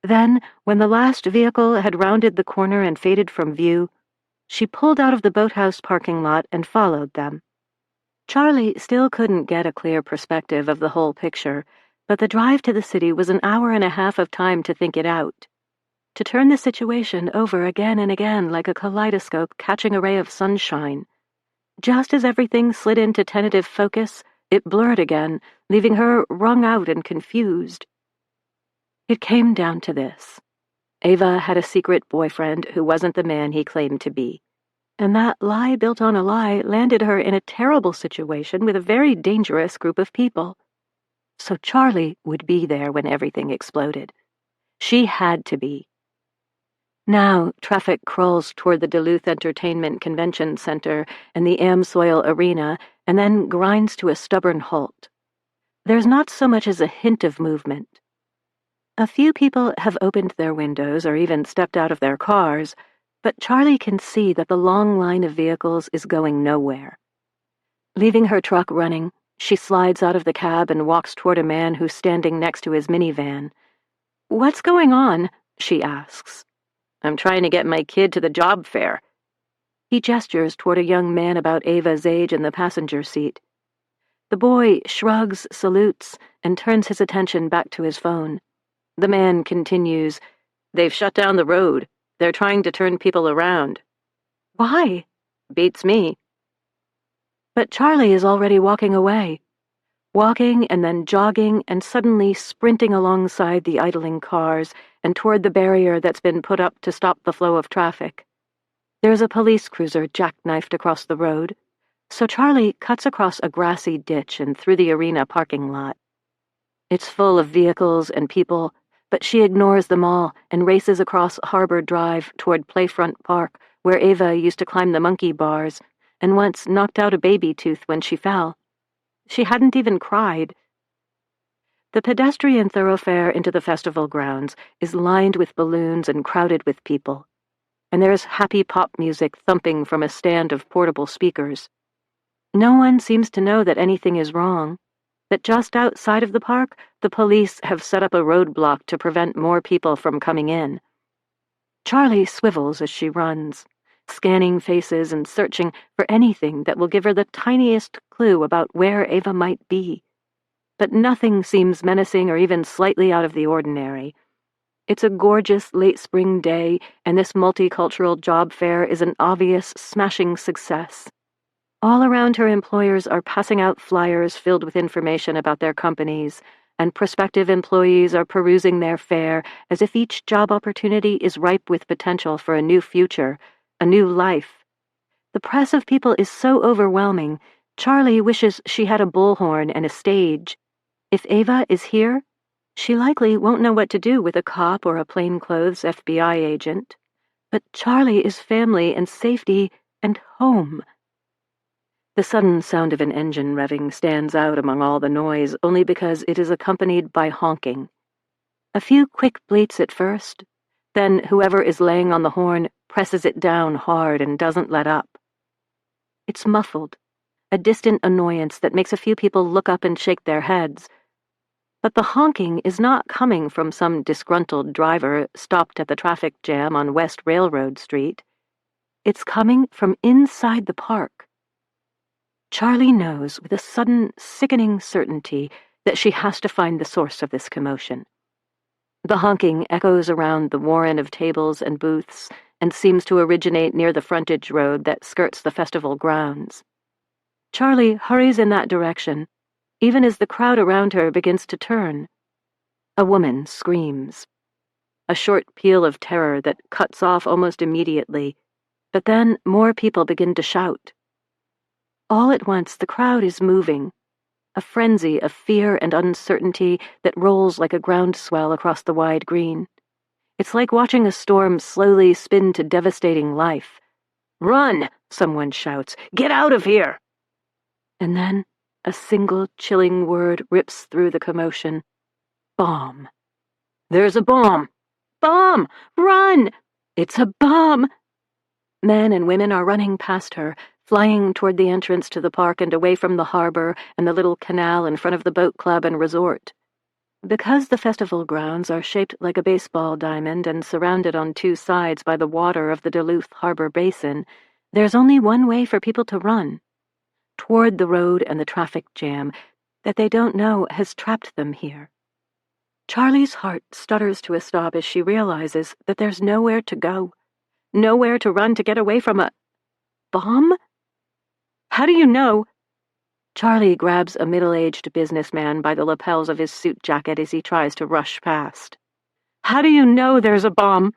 Then, when the last vehicle had rounded the corner and faded from view, she pulled out of the boathouse parking lot and followed them. Charlie still couldn't get a clear perspective of the whole picture, but the drive to the city was an hour and a half of time to think it out. To turn the situation over again and again like a kaleidoscope catching a ray of sunshine. Just as everything slid into tentative focus, it blurred again, leaving her wrung out and confused. It came down to this. Ava had a secret boyfriend who wasn't the man he claimed to be. And that lie built on a lie landed her in a terrible situation with a very dangerous group of people. So Charlie would be there when everything exploded. She had to be. Now, traffic crawls toward the Duluth Entertainment Convention Center and the Amsoil Arena and then grinds to a stubborn halt. There's not so much as a hint of movement. A few people have opened their windows or even stepped out of their cars, but Charlie can see that the long line of vehicles is going nowhere. Leaving her truck running, she slides out of the cab and walks toward a man who's standing next to his minivan. "What's going on?" she asks. "I'm trying to get my kid to the job fair." He gestures toward a young man about Ava's age in the passenger seat. The boy shrugs, salutes, and turns his attention back to his phone. The man continues, "They've shut down the road. They're trying to turn people around." "Why?" "Beats me." But Charlie is already walking away. Walking and then jogging and suddenly sprinting alongside the idling cars and toward the barrier that's been put up to stop the flow of traffic. There's a police cruiser jackknifed across the road, so Charlie cuts across a grassy ditch and through the arena parking lot. It's full of vehicles and people, but she ignores them all and races across Harbor Drive toward Playfront Park, where Ava used to climb the monkey bars and once knocked out a baby tooth when she fell. She hadn't even cried. The pedestrian thoroughfare into the festival grounds is lined with balloons and crowded with people, and there's happy pop music thumping from a stand of portable speakers. No one seems to know that anything is wrong, that just outside of the park, the police have set up a roadblock to prevent more people from coming in. Charlie swivels as she runs, scanning faces and searching for anything that will give her the tiniest clue about where Ava might be. But nothing seems menacing or even slightly out of the ordinary. It's a gorgeous late spring day, and this multicultural job fair is an obvious, smashing success. All around her, employers are passing out flyers filled with information about their companies, and prospective employees are perusing their fare as if each job opportunity is ripe with potential for a new future, a new life. The press of people is so overwhelming, Charlie wishes she had a bullhorn and a stage. If Ava is here, she likely won't know what to do with a cop or a plainclothes FBI agent. But Charlie is family and safety and home. The sudden sound of an engine revving stands out among all the noise only because it is accompanied by honking. A few quick bleats at first, then whoever is laying on the horn presses it down hard and doesn't let up. It's muffled, a distant annoyance that makes a few people look up and shake their heads. But the honking is not coming from some disgruntled driver stopped at the traffic jam on West Railroad Street. It's coming from inside the park. Charlie knows with a sudden, sickening certainty that she has to find the source of this commotion. The honking echoes around the warren of tables and booths and seems to originate near the frontage road that skirts the festival grounds. Charlie hurries in that direction, even as the crowd around her begins to turn. A woman screams. A short peal of terror that cuts off almost immediately, but then more people begin to shout. All at once, the crowd is moving, a frenzy of fear and uncertainty that rolls like a groundswell across the wide green. It's like watching a storm slowly spin to devastating life. "Run!" someone shouts. "Get out of here!" And then a single chilling word rips through the commotion. Bomb. "There's a bomb! Bomb! Run! It's a bomb!" Men and women are running past her, flying toward the entrance to the park and away from the harbor and the little canal in front of the boat club and resort. Because the festival grounds are shaped like a baseball diamond and surrounded on two sides by the water of the Duluth Harbor Basin, there's only one way for people to run. Toward the road and the traffic jam that they don't know has trapped them here. Charlie's heart stutters to a stop as she realizes that there's nowhere to go, nowhere to run to get away from a bomb? How do you know? Charlie grabs a middle-aged businessman by the lapels of his suit jacket as he tries to rush past. How do you know there's a bomb?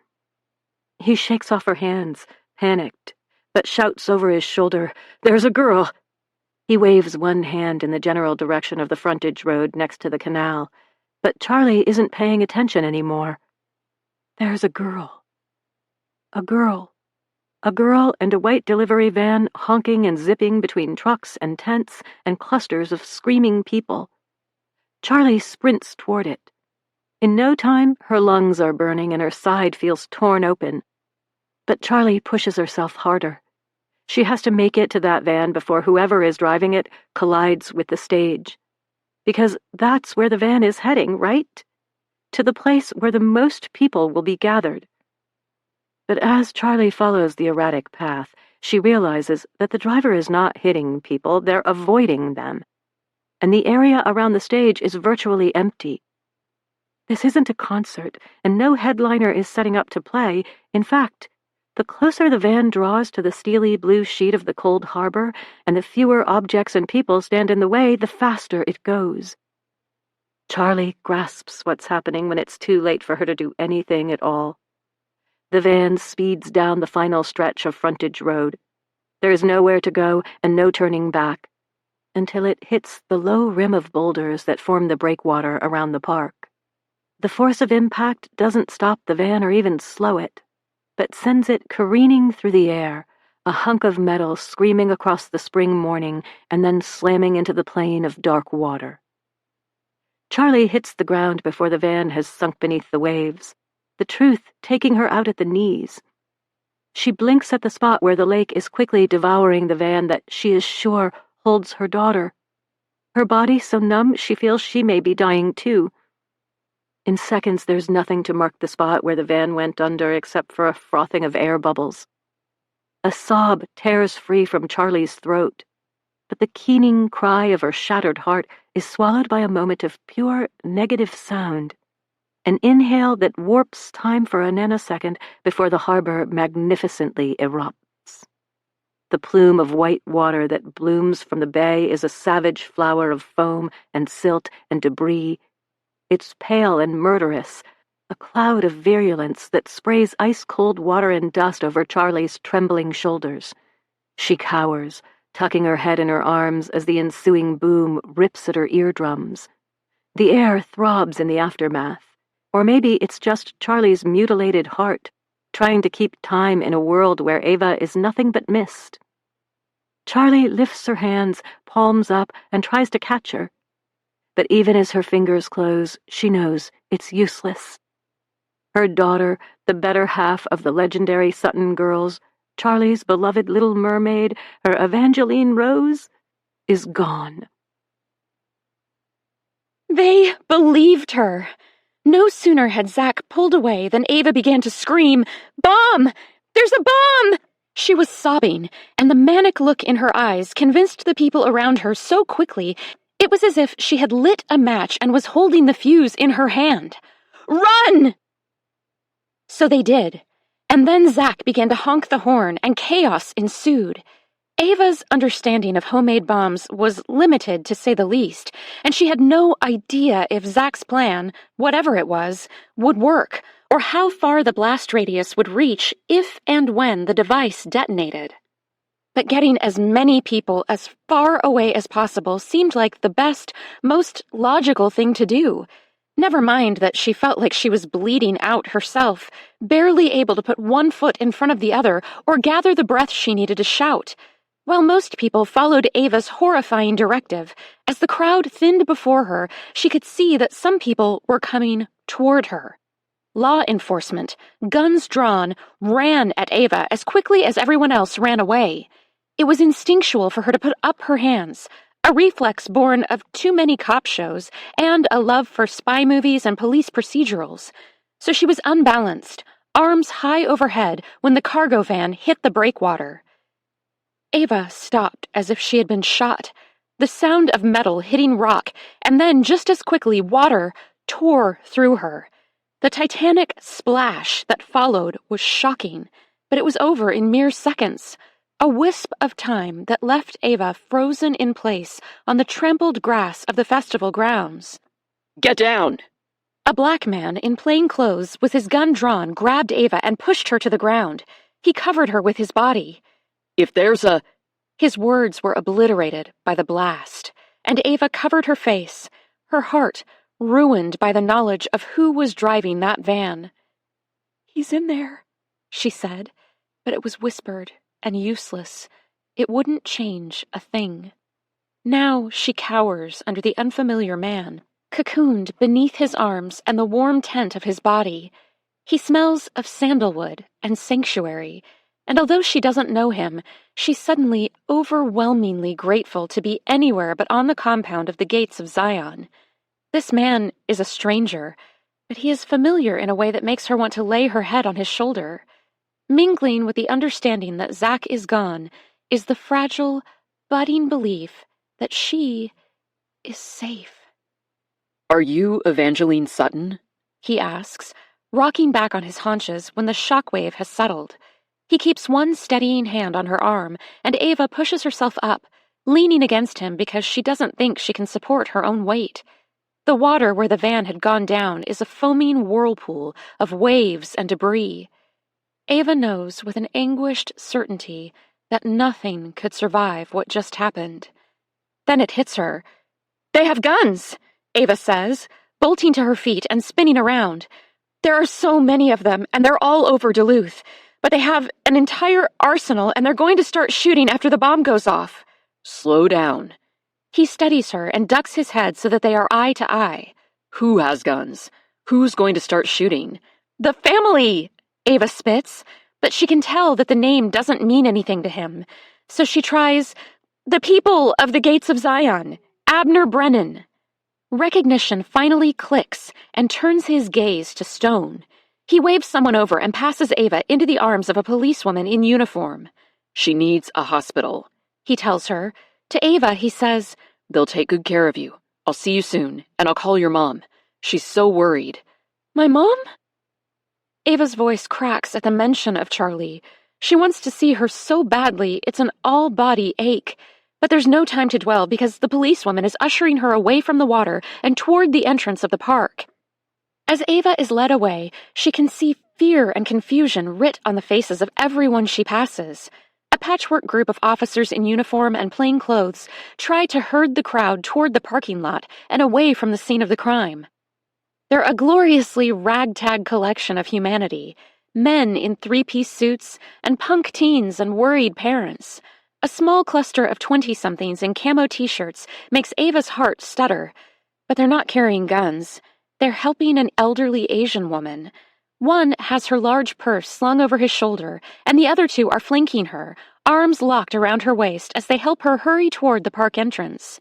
He shakes off her hands, panicked, but shouts over his shoulder, There's a girl! He waves one hand in the general direction of the frontage road next to the canal, but Charlie isn't paying attention anymore. There's a girl. A girl. A girl and a white delivery van honking and zipping between trucks and tents and clusters of screaming people. Charlie sprints toward it. In no time, her lungs are burning and her side feels torn open. But Charlie pushes herself harder. She has to make it to that van before whoever is driving it collides with the stage. Because that's where the van is heading, right? To the place where the most people will be gathered. But as Charlie follows the erratic path, she realizes that the driver is not hitting people, they're avoiding them. And the area around the stage is virtually empty. This isn't a concert, and no headliner is setting up to play. In fact, the closer the van draws to the steely blue sheet of the cold harbor, and the fewer objects and people stand in the way, the faster it goes. Charlie grasps what's happening when it's too late for her to do anything at all. The van speeds down the final stretch of frontage road. There is nowhere to go and no turning back, until it hits the low rim of boulders that form the breakwater around the park. The force of impact doesn't stop the van or even slow it, but sends it careening through the air, a hunk of metal screaming across the spring morning and then slamming into the plain of dark water. Charlie hits the ground before the van has sunk beneath the waves, the truth taking her out at the knees. She blinks at the spot where the lake is quickly devouring the van that she is sure holds her daughter. Her body so numb she feels she may be dying too. In seconds, there's nothing to mark the spot where the van went under except for a frothing of air bubbles. A sob tears free from Charlie's throat, but the keening cry of her shattered heart is swallowed by a moment of pure negative sound, an inhale that warps time for a nanosecond before the harbor magnificently erupts. The plume of white water that blooms from the bay is a savage flower of foam and silt and debris. It's pale and murderous, a cloud of virulence that sprays ice-cold water and dust over Charlie's trembling shoulders. She cowers, tucking her head in her arms as the ensuing boom rips at her eardrums. The air throbs in the aftermath, or maybe it's just Charlie's mutilated heart, trying to keep time in a world where Ava is nothing but mist. Charlie lifts her hands, palms up, and tries to catch her. But even as her fingers close, she knows it's useless. Her daughter, the better half of the legendary Sutton girls, Charlie's beloved little mermaid, her Evangeline Rose, is gone. They believed her. No sooner had Zack pulled away than Ava began to scream, "Bomb! There's a bomb!" She was sobbing, and the manic look in her eyes convinced the people around her so quickly it was as if she had lit a match and was holding the fuse in her hand. "Run!" So they did, and then Zack began to honk the horn, and chaos ensued. Ava's understanding of homemade bombs was limited, to say the least, and she had no idea if Zack's plan, whatever it was, would work, or how far the blast radius would reach if and when the device detonated. But getting as many people as far away as possible seemed like the best, most logical thing to do. Never mind that she felt like she was bleeding out herself, barely able to put one foot in front of the other or gather the breath she needed to shout. While most people followed Ava's horrifying directive, as the crowd thinned before her, she could see that some people were coming toward her. Law enforcement, guns drawn, ran at Ava as quickly as everyone else ran away. It was instinctual for her to put up her hands, a reflex born of too many cop shows and a love for spy movies and police procedurals. So she was unbalanced, arms high overhead when the cargo van hit the breakwater. Ava stopped as if she had been shot, the sound of metal hitting rock, and then just as quickly water tore through her. The titanic splash that followed was shocking, but it was over in mere seconds. a wisp of time that left Ava frozen in place on the trampled grass of the festival grounds. Get down! A black man in plain clothes with his gun drawn grabbed Ava and pushed her to the ground. He covered her with his body. If there's a... His words were obliterated by the blast, and Ava covered her face, her heart ruined by the knowledge of who was driving that van. "He's in there," she said, but it was whispered and useless. It wouldn't change a thing. Now she cowers under the unfamiliar man, cocooned beneath his arms and the warm tent of his body. He smells of sandalwood and sanctuary, and although she doesn't know him, she's suddenly overwhelmingly grateful to be anywhere but on the compound of the gates of Zion. This man is a stranger, but he is familiar in a way that makes her want to lay her head on his shoulder. Mingling with the understanding that Zach is gone is the fragile, budding belief that she is safe. Are you Evangeline Sutton? He asks, rocking back on his haunches when the shockwave has settled. He keeps one steadying hand on her arm, and Ava pushes herself up, leaning against him because she doesn't think she can support her own weight. The water where the van had gone down is a foaming whirlpool of waves and debris. Ava knows with an anguished certainty that nothing could survive what just happened. Then it hits her. "They have guns!" Ava says, bolting to her feet and spinning around. "There are so many of them, and they're all over Duluth. But they have an entire arsenal, and they're going to start shooting after the bomb goes off." Slow down. He steadies her and ducks his head so that they are eye to eye. Who has guns? Who's going to start shooting? "The family!" Ava spits, but she can tell that the name doesn't mean anything to him. So she tries, "The people of the Gates of Zion, Abner Brennan." Recognition finally clicks and turns his gaze to stone. He waves someone over and passes Ava into the arms of a policewoman in uniform. "She needs a hospital," he tells her. To Ava, he says, "They'll take good care of you. I'll see you soon, and I'll call your mom. She's so worried." "My mom?" Ava's voice cracks at the mention of Charlie. She wants to see her so badly it's an all-body ache. But there's no time to dwell because the policewoman is ushering her away from the water and toward the entrance of the park. As Ava is led away, she can see fear and confusion writ on the faces of everyone she passes. A patchwork group of officers in uniform and plain clothes try to herd the crowd toward the parking lot and away from the scene of the crime. They're a gloriously ragtag collection of humanity, men in three-piece suits and punk teens and worried parents. A small cluster of 20-somethings in camo t-shirts makes Ava's heart stutter, but they're not carrying guns. They're helping an elderly Asian woman. One has her large purse slung over his shoulder, and the other two are flanking her, arms locked around her waist as they help her hurry toward the park entrance.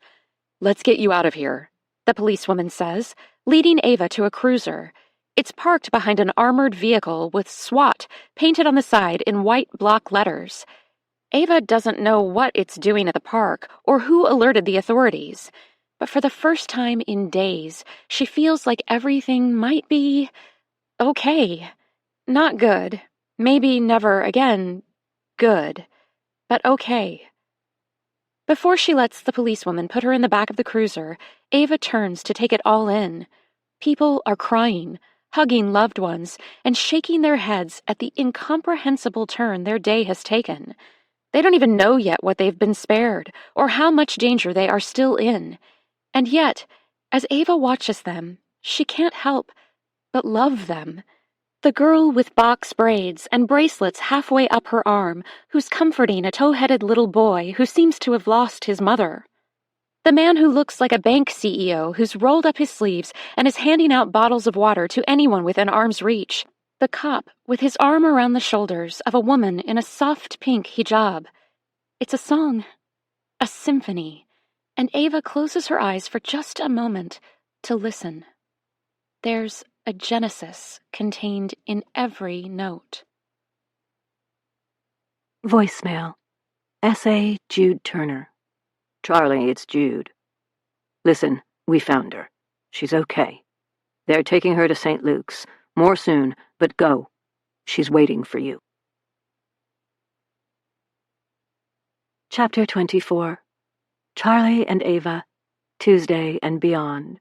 "Let's get you out of here," the policewoman says, leading Ava to a cruiser. It's parked behind an armored vehicle with SWAT painted on the side in white block letters. Ava doesn't know what it's doing at the park or who alerted the authorities, but for the first time in days, she feels like everything might be okay. Not good. Maybe never again good. But okay. Before she lets the policewoman put her in the back of the cruiser, Ava turns to take it all in. People are crying, hugging loved ones, and shaking their heads at the incomprehensible turn their day has taken. They don't even know yet what they've been spared, or how much danger they are still in. And yet, as Ava watches them, she can't help but love them. The girl with box braids and bracelets halfway up her arm, who's comforting a tow-headed little boy who seems to have lost his mother. The man who looks like a bank CEO who's rolled up his sleeves and is handing out bottles of water to anyone within arm's reach. The cop with his arm around the shoulders of a woman in a soft pink hijab. It's a song, a symphony, and Ava closes her eyes for just a moment to listen. There's a genesis contained in every note. Voicemail. S.A. Jude Turner. Charlie, it's Jude. Listen, we found her. She's okay. They're taking her to St. Luke's. More soon, but go. She's waiting for you. Chapter 24. Charlie and Ava, Tuesday and Beyond.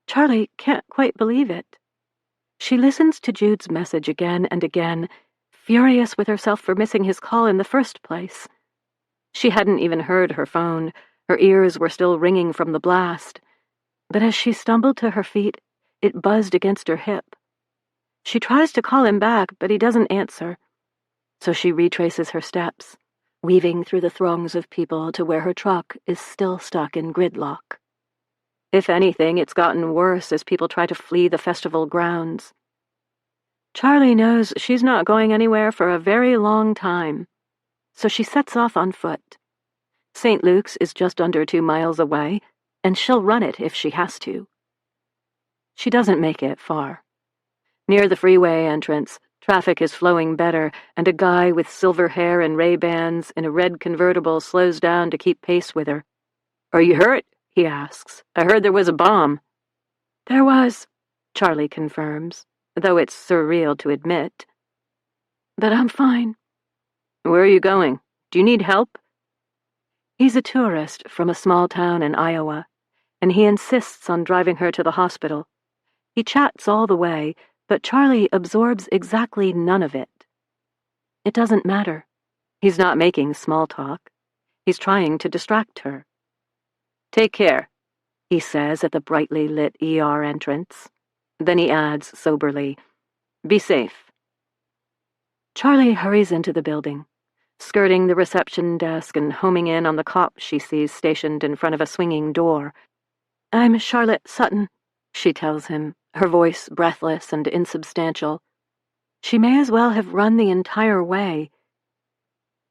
Charlie can't quite believe it. She listens to Jude's message again and again, furious with herself for missing his call in the first place. She hadn't even heard her phone. Her ears were still ringing from the blast. But as she stumbled to her feet, it buzzed against her hip. She tries to call him back, but he doesn't answer. So she retraces her steps, weaving through the throngs of people to where her truck is still stuck in gridlock. If anything, it's gotten worse as people try to flee the festival grounds. Charlie knows she's not going anywhere for a very long time, so she sets off on foot. St. Luke's is just under 2 miles away, and she'll run it if she has to. She doesn't make it far. Near the freeway entrance, traffic is flowing better, and a guy with silver hair and Ray-Bans in a red convertible slows down to keep pace with her. "Are you hurt?" he asks. "I heard there was a bomb." "There was," Charlie confirms, though it's surreal to admit. "But I'm fine." "Where are you going? Do you need help?" He's a tourist from a small town in Iowa, and he insists on driving her to the hospital. He chats all the way, but Charlie absorbs exactly none of it. It doesn't matter. He's not making small talk. He's trying to distract her. "Take care," he says at the brightly lit ER entrance. Then he adds soberly, "Be safe." Charlie hurries into the building, skirting the reception desk and homing in on the cop she sees stationed in front of a swinging door. "I'm Charlotte Sutton," she tells him, her voice breathless and insubstantial. She may as well have run the entire way.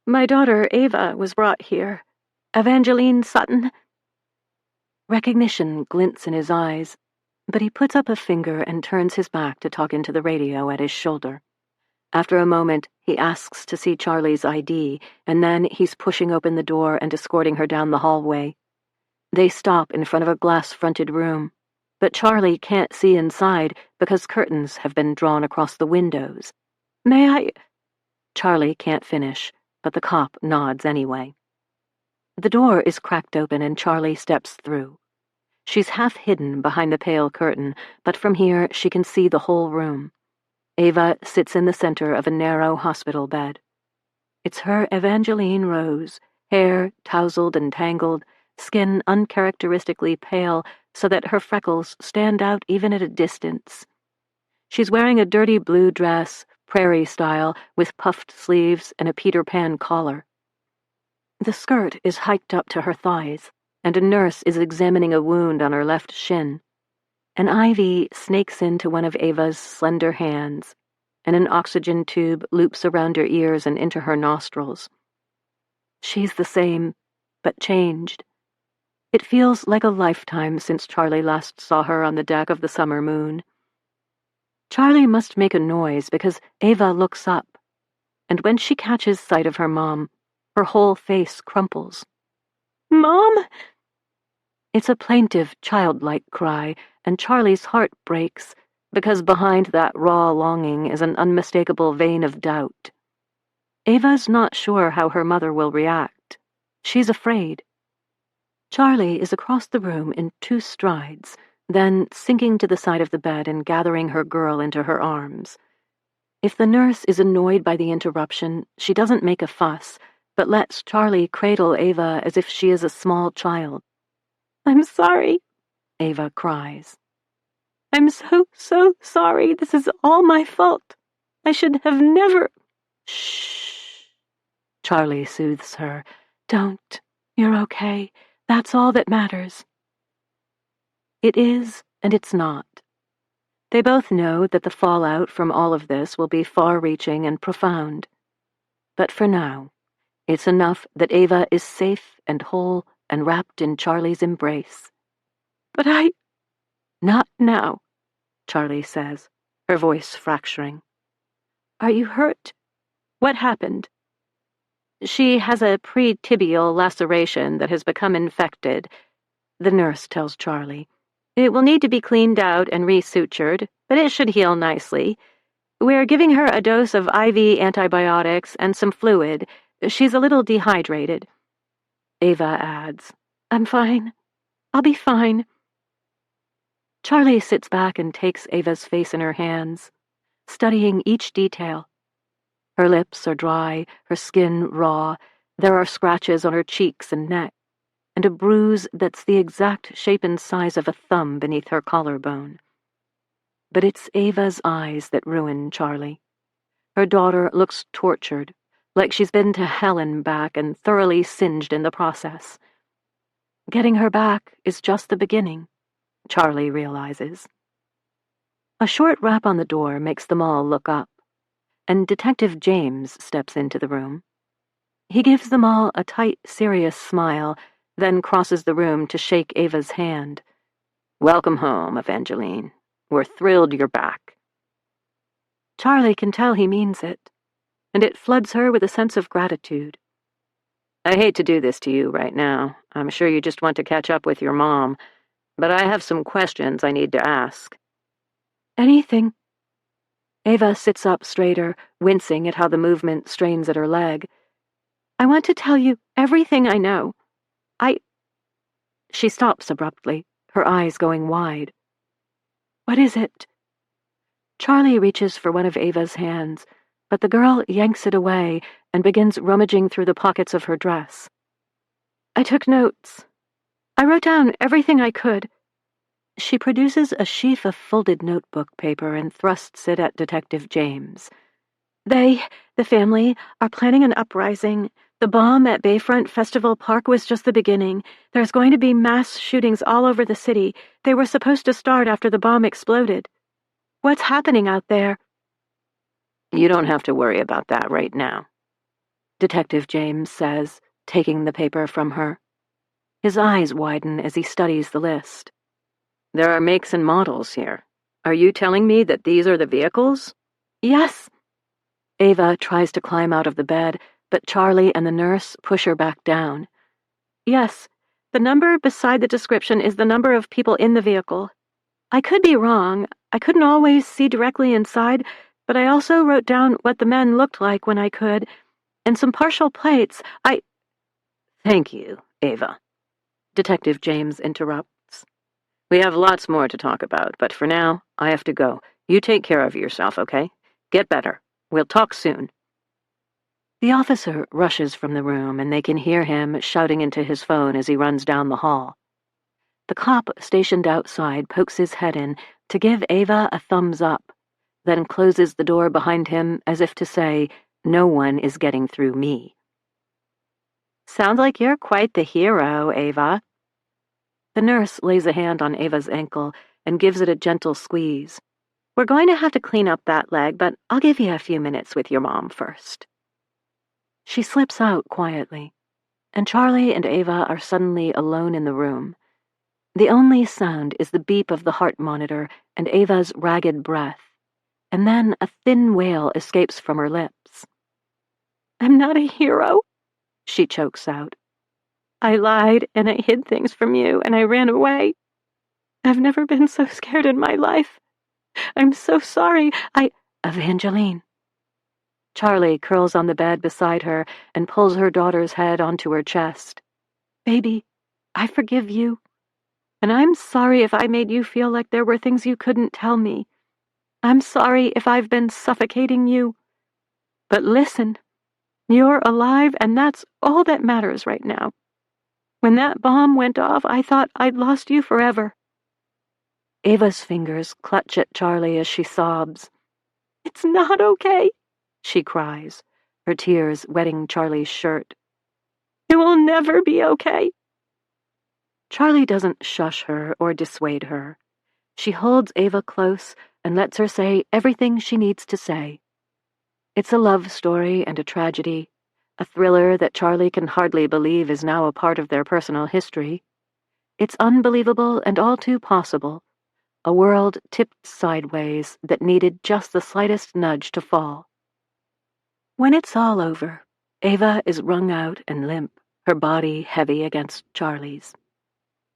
"My daughter Ava was brought here. Evangeline Sutton." Recognition glints in his eyes, but he puts up a finger and turns his back to talk into the radio at his shoulder. After a moment, he asks to see Charlie's ID, and then he's pushing open the door and escorting her down the hallway. They stop in front of a glass-fronted room, but Charlie can't see inside because curtains have been drawn across the windows. "May I—" Charlie can't finish, but the cop nods anyway. The door is cracked open and Charlie steps through. She's half hidden behind the pale curtain, but from here she can see the whole room. Ava sits in the center of a narrow hospital bed. It's her Evangeline Rose, hair tousled and tangled, skin uncharacteristically pale so that her freckles stand out even at a distance. She's wearing a dirty blue dress, prairie style, with puffed sleeves and a Peter Pan collar. The skirt is hiked up to her thighs, and a nurse is examining a wound on her left shin. An IV snakes into one of Ava's slender hands, and an oxygen tube loops around her ears and into her nostrils. She's the same, but changed. It feels like a lifetime since Charlie last saw her on the deck of the summer moon. Charlie must make a noise because Ava looks up, and when she catches sight of her mom, her whole face crumples. "Mom!" It's a plaintive, childlike cry, and Charlie's heart breaks, because behind that raw longing is an unmistakable vein of doubt. Ava's not sure how her mother will react. She's afraid. Charlie is across the room in 2 strides, then sinking to the side of the bed and gathering her girl into her arms. If the nurse is annoyed by the interruption, she doesn't make a fuss, but lets Charlie cradle Ava as if she is a small child. "I'm sorry," Ava cries. "I'm so sorry. This is all my fault. I should have never—" "Shh," Charlie soothes her. "Don't. You're okay. That's all that matters." It is, and it's not. They both know that the fallout from all of this will be far-reaching and profound. But for now, it's enough that Ava is safe and whole and wrapped in Charlie's embrace. "But I—" "Not now," Charlie says, her voice fracturing. "Are you hurt? What happened?" "She has a pre-tibial laceration that has become infected," the nurse tells Charlie. "It will need to be cleaned out and resutured, but it should heal nicely. We're giving her a dose of IV antibiotics and some fluid. She's a little dehydrated. Ava adds, I'm fine. I'll be fine. Charlie sits back and takes Ava's face in her hands, studying each detail. Her lips are dry, her skin raw, there are scratches on her cheeks and neck, and a bruise that's the exact shape and size of a thumb beneath her collarbone. But it's Ava's eyes that ruin Charlie. Her daughter looks tortured, like she's been to hell and back and thoroughly singed in the process. Getting her back is just the beginning, Charlie realizes. A short rap on the door makes them all look up, and Detective James steps into the room. He gives them all a tight, serious smile, then crosses the room to shake Ava's hand. Welcome home, Evangeline. We're thrilled you're back. Charlie can tell he means it, and it floods her with a sense of gratitude. I hate to do this to you right now. I'm sure you just want to catch up with your mom, but I have some questions I need to ask. Anything. Ava sits up straighter, wincing at how the movement strains at her leg. I want to tell you everything I know. She stops abruptly, her eyes going wide. What is it? Charlie reaches for one of Ava's hands, but the girl yanks it away and begins rummaging through the pockets of her dress. I took notes. I wrote down everything I could. She produces a sheaf of folded notebook paper and thrusts it at Detective James. The family, are planning an uprising. The bomb at Bayfront Festival Park was just the beginning. There's going to be mass shootings all over the city. They were supposed to start after the bomb exploded. What's happening out there? You don't have to worry about that right now, Detective James says, taking the paper from her. His eyes widen as he studies the list. There are makes and models here. Are you telling me that these are the vehicles? Yes. Ava tries to climb out of the bed, but Charlie and the nurse push her back down. Yes, the number beside the description is the number of people in the vehicle. I could be wrong. I couldn't always see directly inside, but I also wrote down what the men looked like when I could, and some partial plates. Thank you, Ava. Detective James interrupts. We have lots more to talk about, but for now, I have to go. You take care of yourself, okay? Get better. We'll talk soon. The officer rushes from the room, and they can hear him shouting into his phone as he runs down the hall. The cop stationed outside pokes his head in to give Ava a thumbs up, then closes the door behind him as if to say, no one is getting through me. Sounds like you're quite the hero, Ava. The nurse lays a hand on Ava's ankle and gives it a gentle squeeze. We're going to have to clean up that leg, but I'll give you a few minutes with your mom first. She slips out quietly, and Charlie and Ava are suddenly alone in the room. The only sound is the beep of the heart monitor and Ava's ragged breath, and then a thin wail escapes from her lips. I'm not a hero, she chokes out. I lied, and I hid things from you, and I ran away. I've never been so scared in my life. I'm so sorry. Evangeline. Charlie curls on the bed beside her and pulls her daughter's head onto her chest. Baby, I forgive you. And I'm sorry if I made you feel like there were things you couldn't tell me. I'm sorry if I've been suffocating you. But listen, you're alive, and that's all that matters right now. When that bomb went off, I thought I'd lost you forever. Ava's fingers clutch at Charlie as she sobs. It's not okay, she cries, her tears wetting Charlie's shirt. It will never be okay. Charlie doesn't shush her or dissuade her. She holds Ava close and lets her say everything she needs to say. It's a love story and a tragedy, a thriller that Charlie can hardly believe is now a part of their personal history. It's unbelievable and all too possible, a world tipped sideways that needed just the slightest nudge to fall. When it's all over, Ava is wrung out and limp, her body heavy against Charlie's.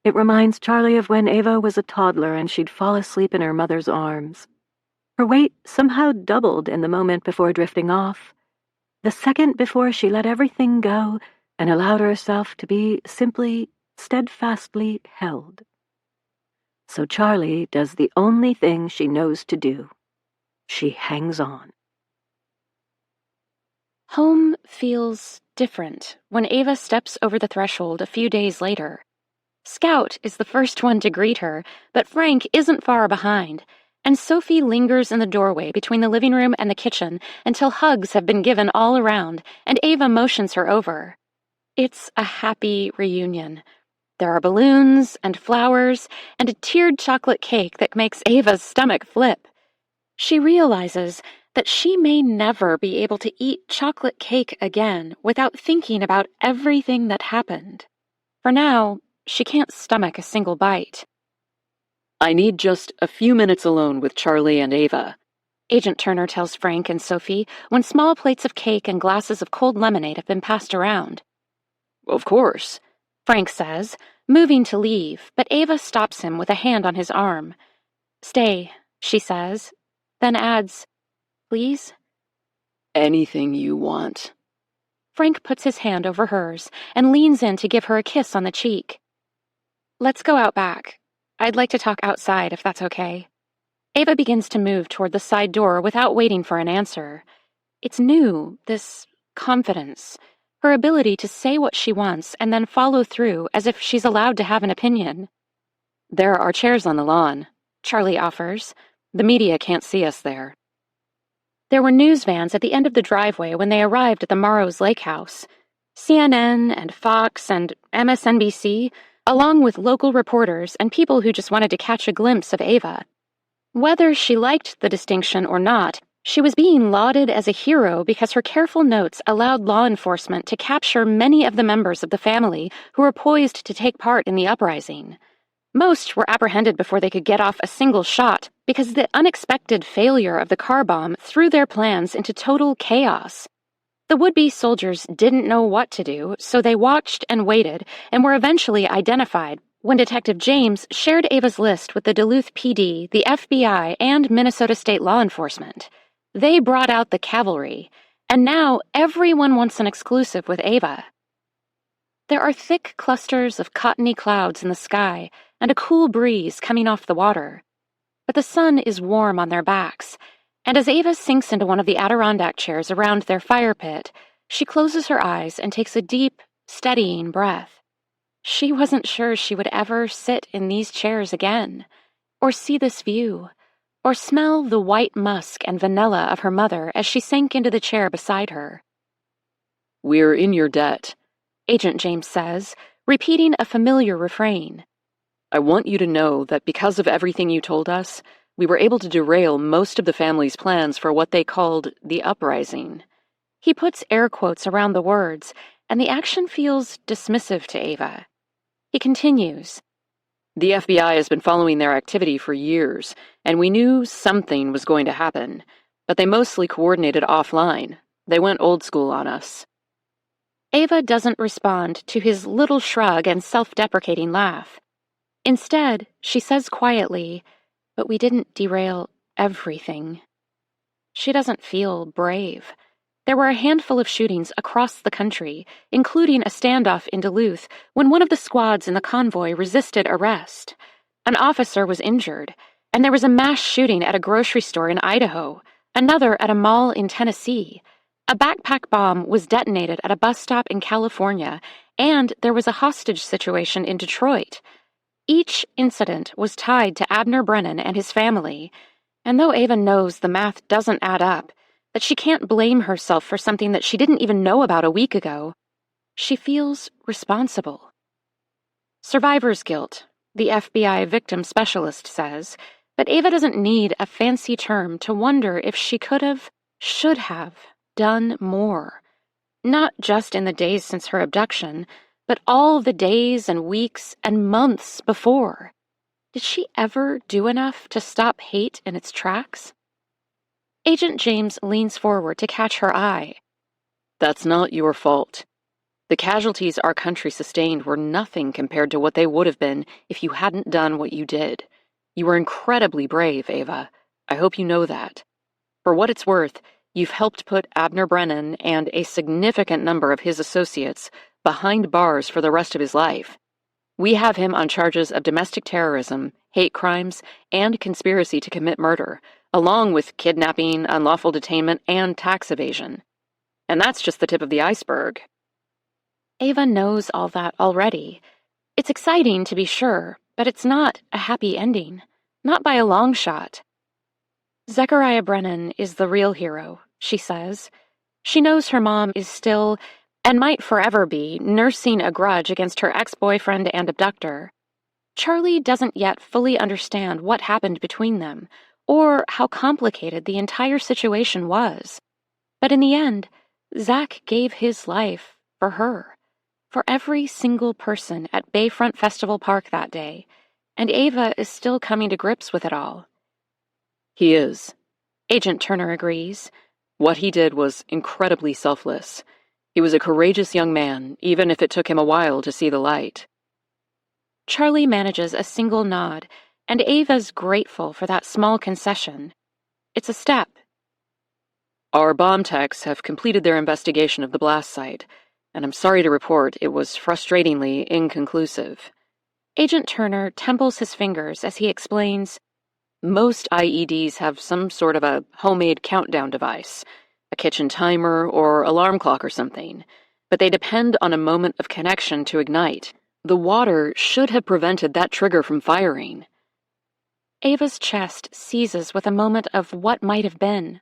It reminds Charlie of when Ava was a toddler and she'd fall asleep in her mother's arms. Her weight somehow doubled in the moment before drifting off. The second before she let everything go and allowed herself to be simply, steadfastly held. So Charlie does the only thing she knows to do. She hangs on. Home feels different when Ava steps over the threshold a few days later. Scout is the first one to greet her, but Frank isn't far behind, and Sophie lingers in the doorway between the living room and the kitchen until hugs have been given all around, and Ava motions her over. It's a happy reunion. There are balloons and flowers and a tiered chocolate cake that makes Ava's stomach flip. She realizes that she may never be able to eat chocolate cake again without thinking about everything that happened. For now, she can't stomach a single bite. I need just a few minutes alone with Charlie and Ava, Agent Turner tells Frank and Sophie when small plates of cake and glasses of cold lemonade have been passed around. Of course, Frank says, moving to leave, but Ava stops him with a hand on his arm. Stay, she says, then adds, please? Anything you want. Frank puts his hand over hers and leans in to give her a kiss on the cheek. Let's go out back. I'd like to talk outside if that's okay. Ava begins to move toward the side door without waiting for an answer. It's new, this confidence, her ability to say what she wants and then follow through as if she's allowed to have an opinion. There are chairs on the lawn, Charlie offers. The media can't see us there. There were news vans at the end of the driveway when they arrived at the Morrows Lake House. CNN and Fox and MSNBC, along with local reporters and people who just wanted to catch a glimpse of Ava. Whether she liked the distinction or not, she was being lauded as a hero because her careful notes allowed law enforcement to capture many of the members of the family who were poised to take part in the uprising. Most were apprehended before they could get off a single shot because the unexpected failure of the car bomb threw their plans into total chaos. The would-be soldiers didn't know what to do, so they watched and waited and were eventually identified when Detective James shared Ava's list with the Duluth PD, the FBI, and Minnesota State law enforcement. They brought out the cavalry, and now everyone wants an exclusive with Ava. There are thick clusters of cottony clouds in the sky and a cool breeze coming off the water. But the sun is warm on their backs, and as Ava sinks into one of the Adirondack chairs around their fire pit, she closes her eyes and takes a deep, steadying breath. She wasn't sure she would ever sit in these chairs again, or see this view, or smell the white musk and vanilla of her mother as she sank into the chair beside her. We're in your debt, Agent James says, repeating a familiar refrain. I want you to know that because of everything you told us, we were able to derail most of the family's plans for what they called the uprising. He puts air quotes around the words, and the action feels dismissive to Ava. He continues. The FBI has been following their activity for years, and we knew something was going to happen, but they mostly coordinated offline. They went old school on us. Ava doesn't respond to his little shrug and self-deprecating laugh. Instead, she says quietly, but we didn't derail everything. She doesn't feel brave. There were a handful of shootings across the country, including a standoff in Duluth when one of the squads in the convoy resisted arrest. An officer was injured, and there was a mass shooting at a grocery store in Idaho, another at a mall in Tennessee. A backpack bomb was detonated at a bus stop in California, and there was a hostage situation in Detroit. Each incident was tied to Abner Brennan and his family, and though Ava knows the math doesn't add up, that she can't blame herself for something that she didn't even know about a week ago, she feels responsible. Survivor's guilt, the FBI victim specialist says, but Ava doesn't need a fancy term to wonder if she could have, should have, done more. Not just in the days since her abduction, but all the days and weeks and months before. Did she ever do enough to stop hate in its tracks? Agent James leans forward to catch her eye. That's not your fault. The casualties our country sustained were nothing compared to what they would have been if you hadn't done what you did. You were incredibly brave, Ava. I hope you know that. For what it's worth, You've helped put Abner Brennan and a significant number of his associates behind bars for the rest of his life. We have him on charges of domestic terrorism, hate crimes, and conspiracy to commit murder, along with kidnapping, unlawful detainment, and tax evasion. And that's just the tip of the iceberg. Ava knows all that already. It's exciting, to be sure, but it's not a happy ending. Not by a long shot. Zechariah Brennan is the real hero, she says. She knows her mom is still, and might forever be, nursing a grudge against her ex-boyfriend and abductor. Charlie doesn't yet fully understand what happened between them, or how complicated the entire situation was. But in the end, Zach gave his life for her, for every single person at Bayfront Festival Park that day, and Ava is still coming to grips with it all. He is. Agent Turner agrees. What he did was incredibly selfless. He was a courageous young man, even if it took him a while to see the light. Charlie manages a single nod, and Ava's grateful for that small concession. It's a step. Our bomb techs have completed their investigation of the blast site, and I'm sorry to report it was frustratingly inconclusive. Agent Turner temples his fingers as he explains, most IEDs have some sort of a homemade countdown device, a kitchen timer or alarm clock or something, but they depend on a moment of connection to ignite. The water should have prevented that trigger from firing. Ava's chest seizes with a moment of what might have been.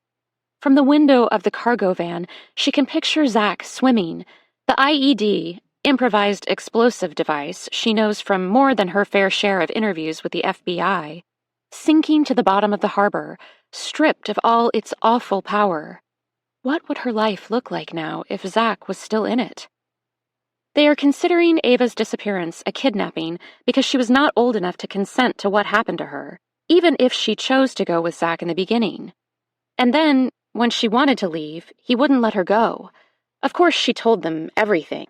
From the window of the cargo van, she can picture Zach swimming. The IED, improvised explosive device she knows from more than her fair share of interviews with the FBI, sinking to the bottom of the harbor, stripped of all its awful power. What would her life look like now if Zach was still in it? They are considering Ava's disappearance a kidnapping because she was not old enough to consent to what happened to her, even if she chose to go with Zach in the beginning. And then, when she wanted to leave, he wouldn't let her go. Of course, she told them everything.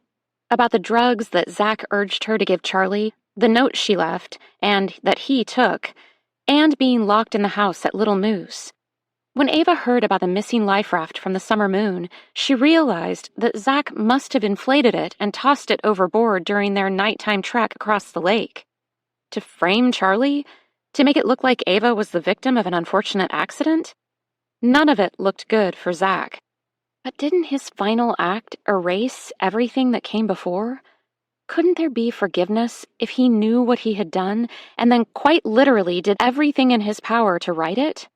About the drugs that Zach urged her to give Charlie, the note she left, and that he took, and being locked in the house at Little Moose. When Ava heard about the missing life raft from the summer moon, she realized that Zach must have inflated it and tossed it overboard during their nighttime trek across the lake. To frame Charlie? To make it look like Ava was the victim of an unfortunate accident? None of it looked good for Zach. But didn't his final act erase everything that came before? Couldn't there be forgiveness if he knew what he had done and then quite literally did everything in his power to right it?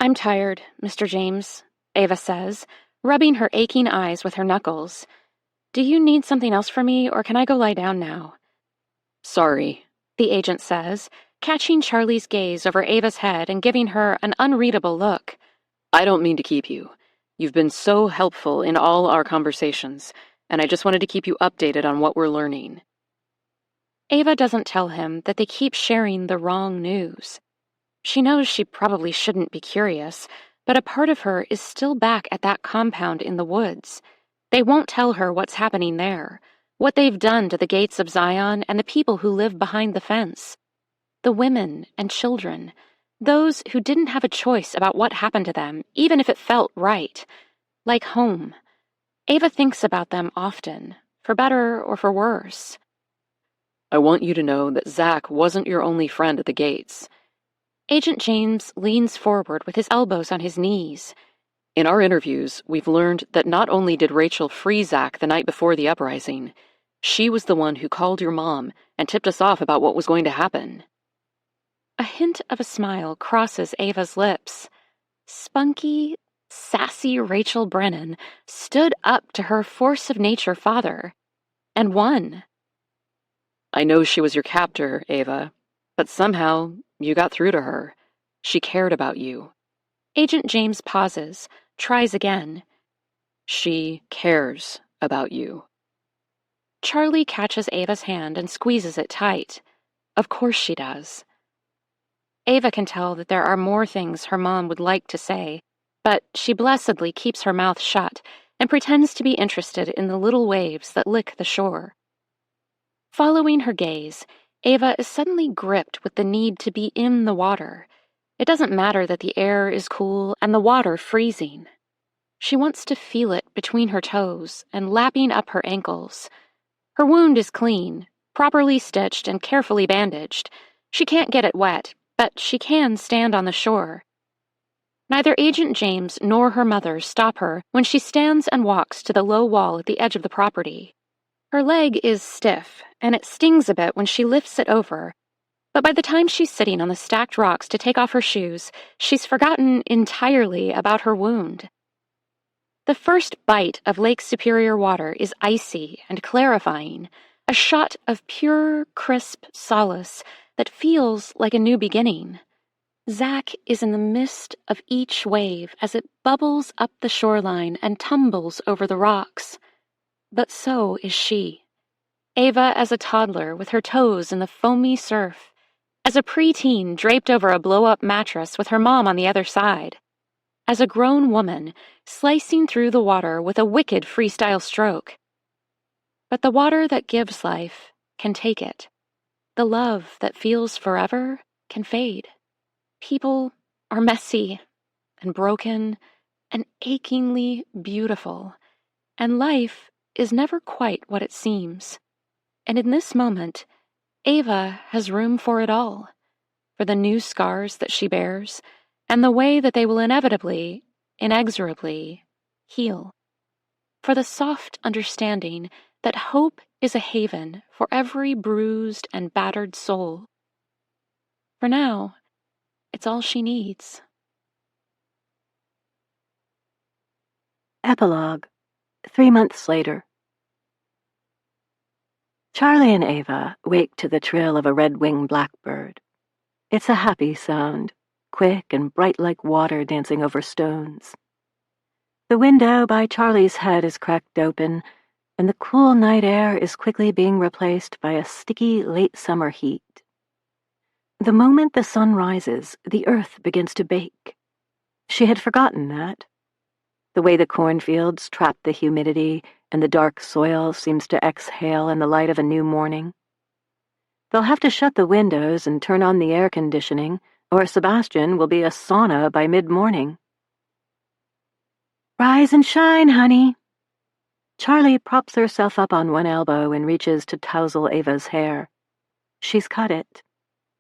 I'm tired, Mr. James, Ava says, rubbing her aching eyes with her knuckles. Do you need something else from me, or can I go lie down now? Sorry, the agent says, catching Charlie's gaze over Ava's head and giving her an unreadable look. I don't mean to keep you. You've been so helpful in all our conversations, and I just wanted to keep you updated on what we're learning. Ava doesn't tell him that they keep sharing the wrong news. She knows she probably shouldn't be curious, but a part of her is still back at that compound in the woods. They won't tell her what's happening there, what they've done to the gates of Zion and the people who live behind the fence. The women and children, those who didn't have a choice about what happened to them, even if it felt right, like home. Ava thinks about them often, for better or for worse. I want you to know that Zach wasn't your only friend at the gates. Agent James leans forward with his elbows on his knees. In our interviews, we've learned that not only did Rachel free Zach the night before the uprising, she was the one who called your mom and tipped us off about what was going to happen. A hint of a smile crosses Ava's lips. Spunky, sassy Rachel Brennan stood up to her force-of-nature father, and won. I know she was your captor, Ava, but somehow you got through to her. She cared about you. Agent James pauses, tries again. She cares about you. Charlie catches Ava's hand and squeezes it tight. Of course she does. Ava can tell that there are more things her mom would like to say, but she blessedly keeps her mouth shut and pretends to be interested in the little waves that lick the shore. Following her gaze, Ava is suddenly gripped with the need to be in the water. It doesn't matter that the air is cool and the water freezing. She wants to feel it between her toes and lapping up her ankles. Her wound is clean, properly stitched and carefully bandaged. She can't get it wet, but she can stand on the shore. Neither Agent James nor her mother stop her when she stands and walks to the low wall at the edge of the property. Her leg is stiff, and it stings a bit when she lifts it over, but by the time she's sitting on the stacked rocks to take off her shoes, she's forgotten entirely about her wound. The first bite of Lake Superior water is icy and clarifying, a shot of pure, crisp solace that feels like a new beginning. Zach is in the midst of each wave as it bubbles up the shoreline and tumbles over the rocks. But so is she. Ava as a toddler with her toes in the foamy surf, as a preteen draped over a blow-up mattress with her mom on the other side, as a grown woman slicing through the water with a wicked freestyle stroke. But the water that gives life can take it. The love that feels forever can fade. People are messy and broken and achingly beautiful, and life is never quite what it seems. And in this moment, Ava has room for it all, for the new scars that she bears, and the way that they will inevitably, inexorably, heal. For the soft understanding that hope is a haven for every bruised and battered soul. For now, it's all she needs. Epilogue, 3 months later. Charlie and Ava wake to the trill of a red-winged blackbird. It's a happy sound, quick and bright like water dancing over stones. The window by Charlie's head is cracked open, and the cool night air is quickly being replaced by a sticky late summer heat. The moment the sun rises, the earth begins to bake. She had forgotten that. The way the cornfields trap the humidity and the dark soil seems to exhale in the light of a new morning. They'll have to shut the windows and turn on the air conditioning, or Sebastian will be a sauna by mid-morning. Rise and shine, honey. Charlie props herself up on one elbow and reaches to tousle Ava's hair. She's cut it,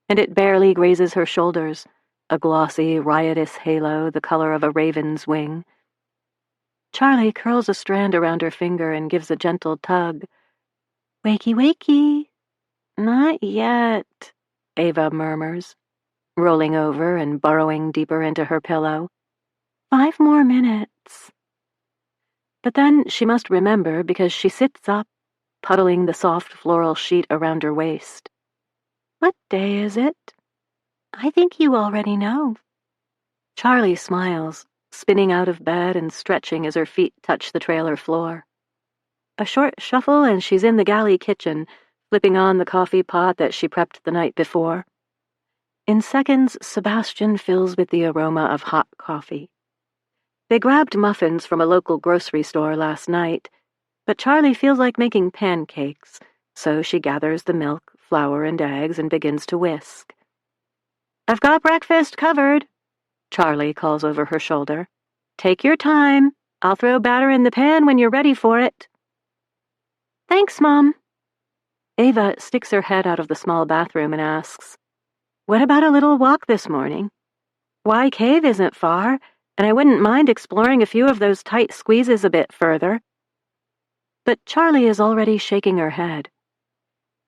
and it barely grazes her shoulders, a glossy, riotous halo the color of a raven's wing. Charlie curls a strand around her finger and gives a gentle tug. Wakey, wakey. Not yet, Ava murmurs, rolling over and burrowing deeper into her pillow. 5 more minutes. But then she must remember because she sits up, puddling the soft floral sheet around her waist. What day is it? I think you already know. Charlie smiles, spinning out of bed and stretching as her feet touch the trailer floor. A short shuffle and she's in the galley kitchen, flipping on the coffee pot that she prepped the night before. In seconds, Sebastian fills with the aroma of hot coffee. They grabbed muffins from a local grocery store last night, but Charlie feels like making pancakes, so she gathers the milk, flour, and eggs and begins to whisk. I've got breakfast covered, Charlie calls over her shoulder. Take your time. I'll throw batter in the pan when you're ready for it. Thanks, Mom. Ava sticks her head out of the small bathroom and asks, What about a little walk this morning? Y Cave isn't far, and I wouldn't mind exploring a few of those tight squeezes a bit further. But Charlie is already shaking her head.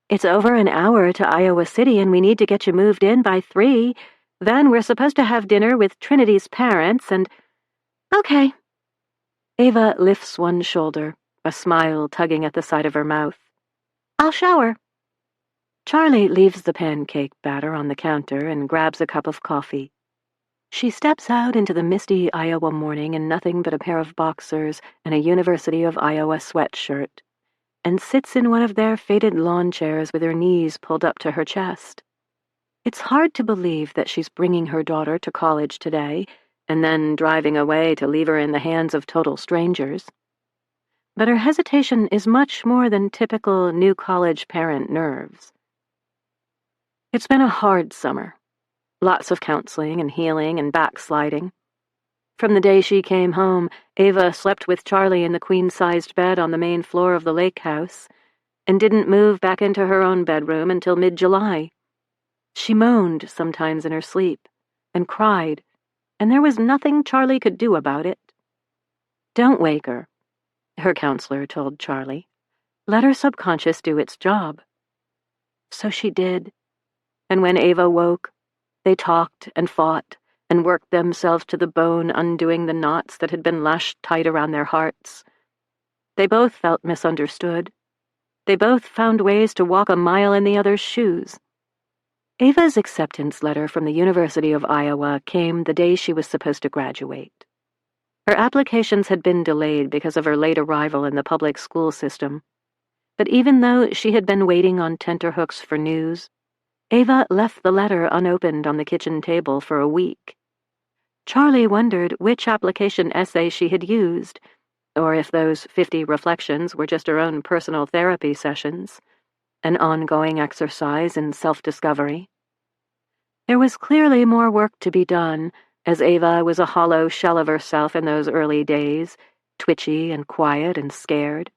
It's over an hour to Iowa City and we need to get you moved in by 3. Then we're supposed to have dinner with Trinity's parents and... Okay. Ava lifts one shoulder, a smile tugging at the side of her mouth. I'll shower. Charlie leaves the pancake batter on the counter and grabs a cup of coffee. She steps out into the misty Iowa morning in nothing but a pair of boxers and a University of Iowa sweatshirt, and sits in one of their faded lawn chairs with her knees pulled up to her chest. It's hard to believe that she's bringing her daughter to college today and then driving away to leave her in the hands of total strangers. But her hesitation is much more than typical new college parent nerves. It's been a hard summer. Lots of counseling and healing and backsliding. From the day she came home, Ava slept with Charlie in the queen-sized bed on the main floor of the lake house, and didn't move back into her own bedroom until mid-July. She moaned sometimes in her sleep, and cried, and there was nothing Charlie could do about it. "Don't wake her," her counselor told Charlie. "Let her subconscious do its job." So she did, and when Ava woke, they talked and fought and worked themselves to the bone, undoing the knots that had been lashed tight around their hearts. They both felt misunderstood. They both found ways to walk a mile in the other's shoes. Ava's acceptance letter from the University of Iowa came the day she was supposed to graduate. Her applications had been delayed because of her late arrival in the public school system. But even though she had been waiting on tenterhooks for news, Ava left the letter unopened on the kitchen table for a week. Charlie wondered which application essay she had used, or if those 50 reflections were just her own personal therapy sessions, an ongoing exercise in self-discovery. There was clearly more work to be done, as Ava was a hollow shell of herself in those early days, twitchy and quiet and scared.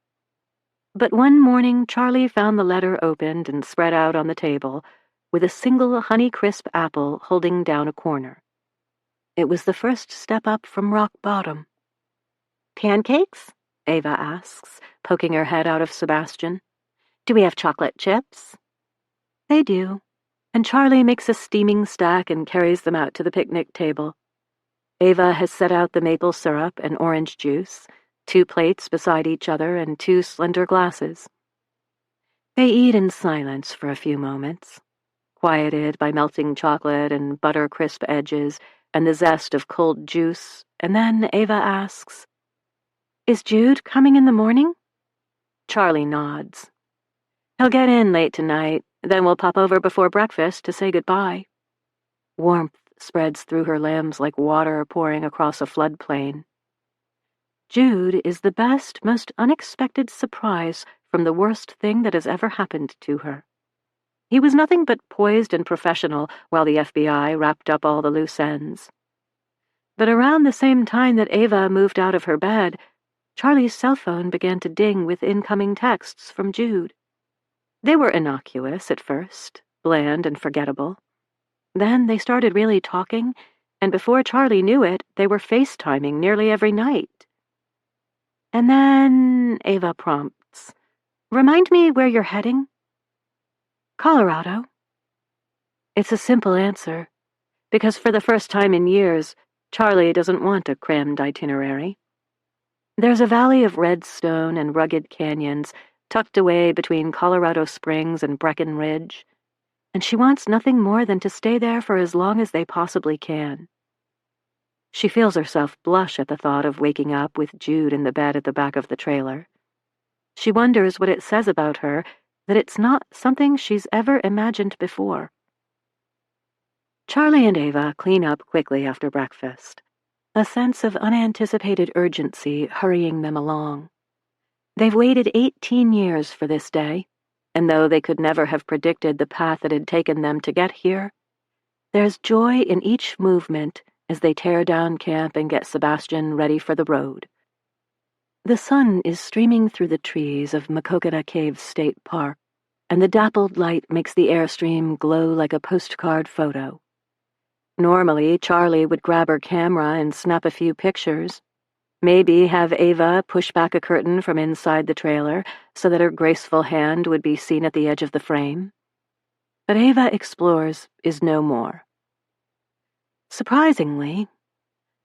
But one morning Charlie found the letter opened and spread out on the table, with a single Honeycrisp apple holding down a corner. It was the first step up from rock bottom. "Pancakes?" Ava asks, poking her head out of Sebastian. "Do we have chocolate chips?" They do, and Charlie makes a steaming stack and carries them out to the picnic table. Ava has set out the maple syrup and orange juice, 2 plates beside each other and 2 slender glasses. They eat in silence for a few moments, quieted by melting chocolate and butter-crisp edges and the zest of cold juice, and then Ava asks, "Is Jude coming in the morning?" Charlie nods. "He'll get in late tonight, then we'll pop over before breakfast to say goodbye." Warmth spreads through her limbs like water pouring across a floodplain. Jude is the best, most unexpected surprise from the worst thing that has ever happened to her. He was nothing but poised and professional while the FBI wrapped up all the loose ends. But around the same time that Ava moved out of her bed, Charlie's cell phone began to ding with incoming texts from Jude. They were innocuous at first, bland and forgettable. Then they started really talking, and before Charlie knew it, they were FaceTiming nearly every night. And then Ava prompts, "Remind me where you're heading?" "Colorado." It's a simple answer, because for the first time in years, Charlie doesn't want a crammed itinerary. There's a valley of red stone and rugged canyons tucked away between Colorado Springs and Breckenridge, and she wants nothing more than to stay there for as long as they possibly can. She feels herself blush at the thought of waking up with Jude in the bed at the back of the trailer. She wonders what it says about her that it's not something she's ever imagined before. Charlie and Ava clean up quickly after breakfast, a sense of unanticipated urgency hurrying them along. They've waited 18 years for this day, and though they could never have predicted the path that had taken them to get here, there's joy in each movement as they tear down camp and get Sebastian ready for the road. The sun is streaming through the trees of Makokata Caves State Park, and the dappled light makes the airstream glow like a postcard photo. Normally, Charlie would grab her camera and snap a few pictures, maybe have Ava push back a curtain from inside the trailer so that her graceful hand would be seen at the edge of the frame. But Ava Explores is no more. Surprisingly,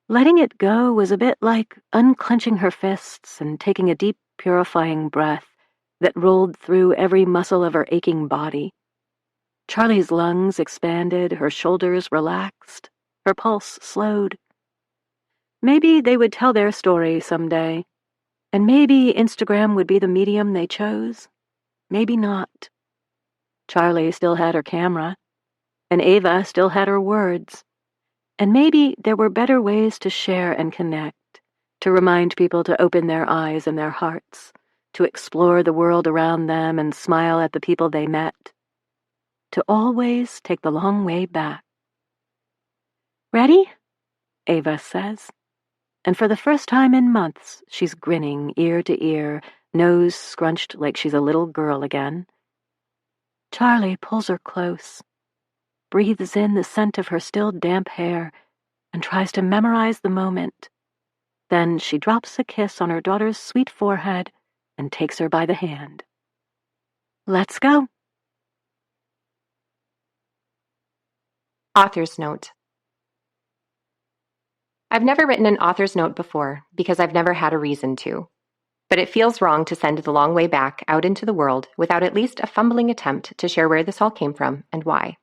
letting it go was a bit like unclenching her fists and taking a deep, purifying breath that rolled through every muscle of her aching body. Charlie's lungs expanded, her shoulders relaxed, her pulse slowed. Maybe they would tell their story someday, and maybe Instagram would be the medium they chose. Maybe not. Charlie still had her camera, and Ava still had her words. And maybe there were better ways to share and connect, to remind people to open their eyes and their hearts, to explore the world around them and smile at the people they met, to always take the long way back. Ready? Ava says. And for the first time in months, she's grinning ear to ear, nose scrunched like she's a little girl again. Charlie pulls her close, breathes in the scent of her still damp hair, and tries to memorize the moment. Then she drops a kiss on her daughter's sweet forehead and takes her by the hand. Let's go. Author's Note. I've never written an author's note before because I've never had a reason to. But it feels wrong to send the long way back out into the world without at least a fumbling attempt to share where this all came from and why.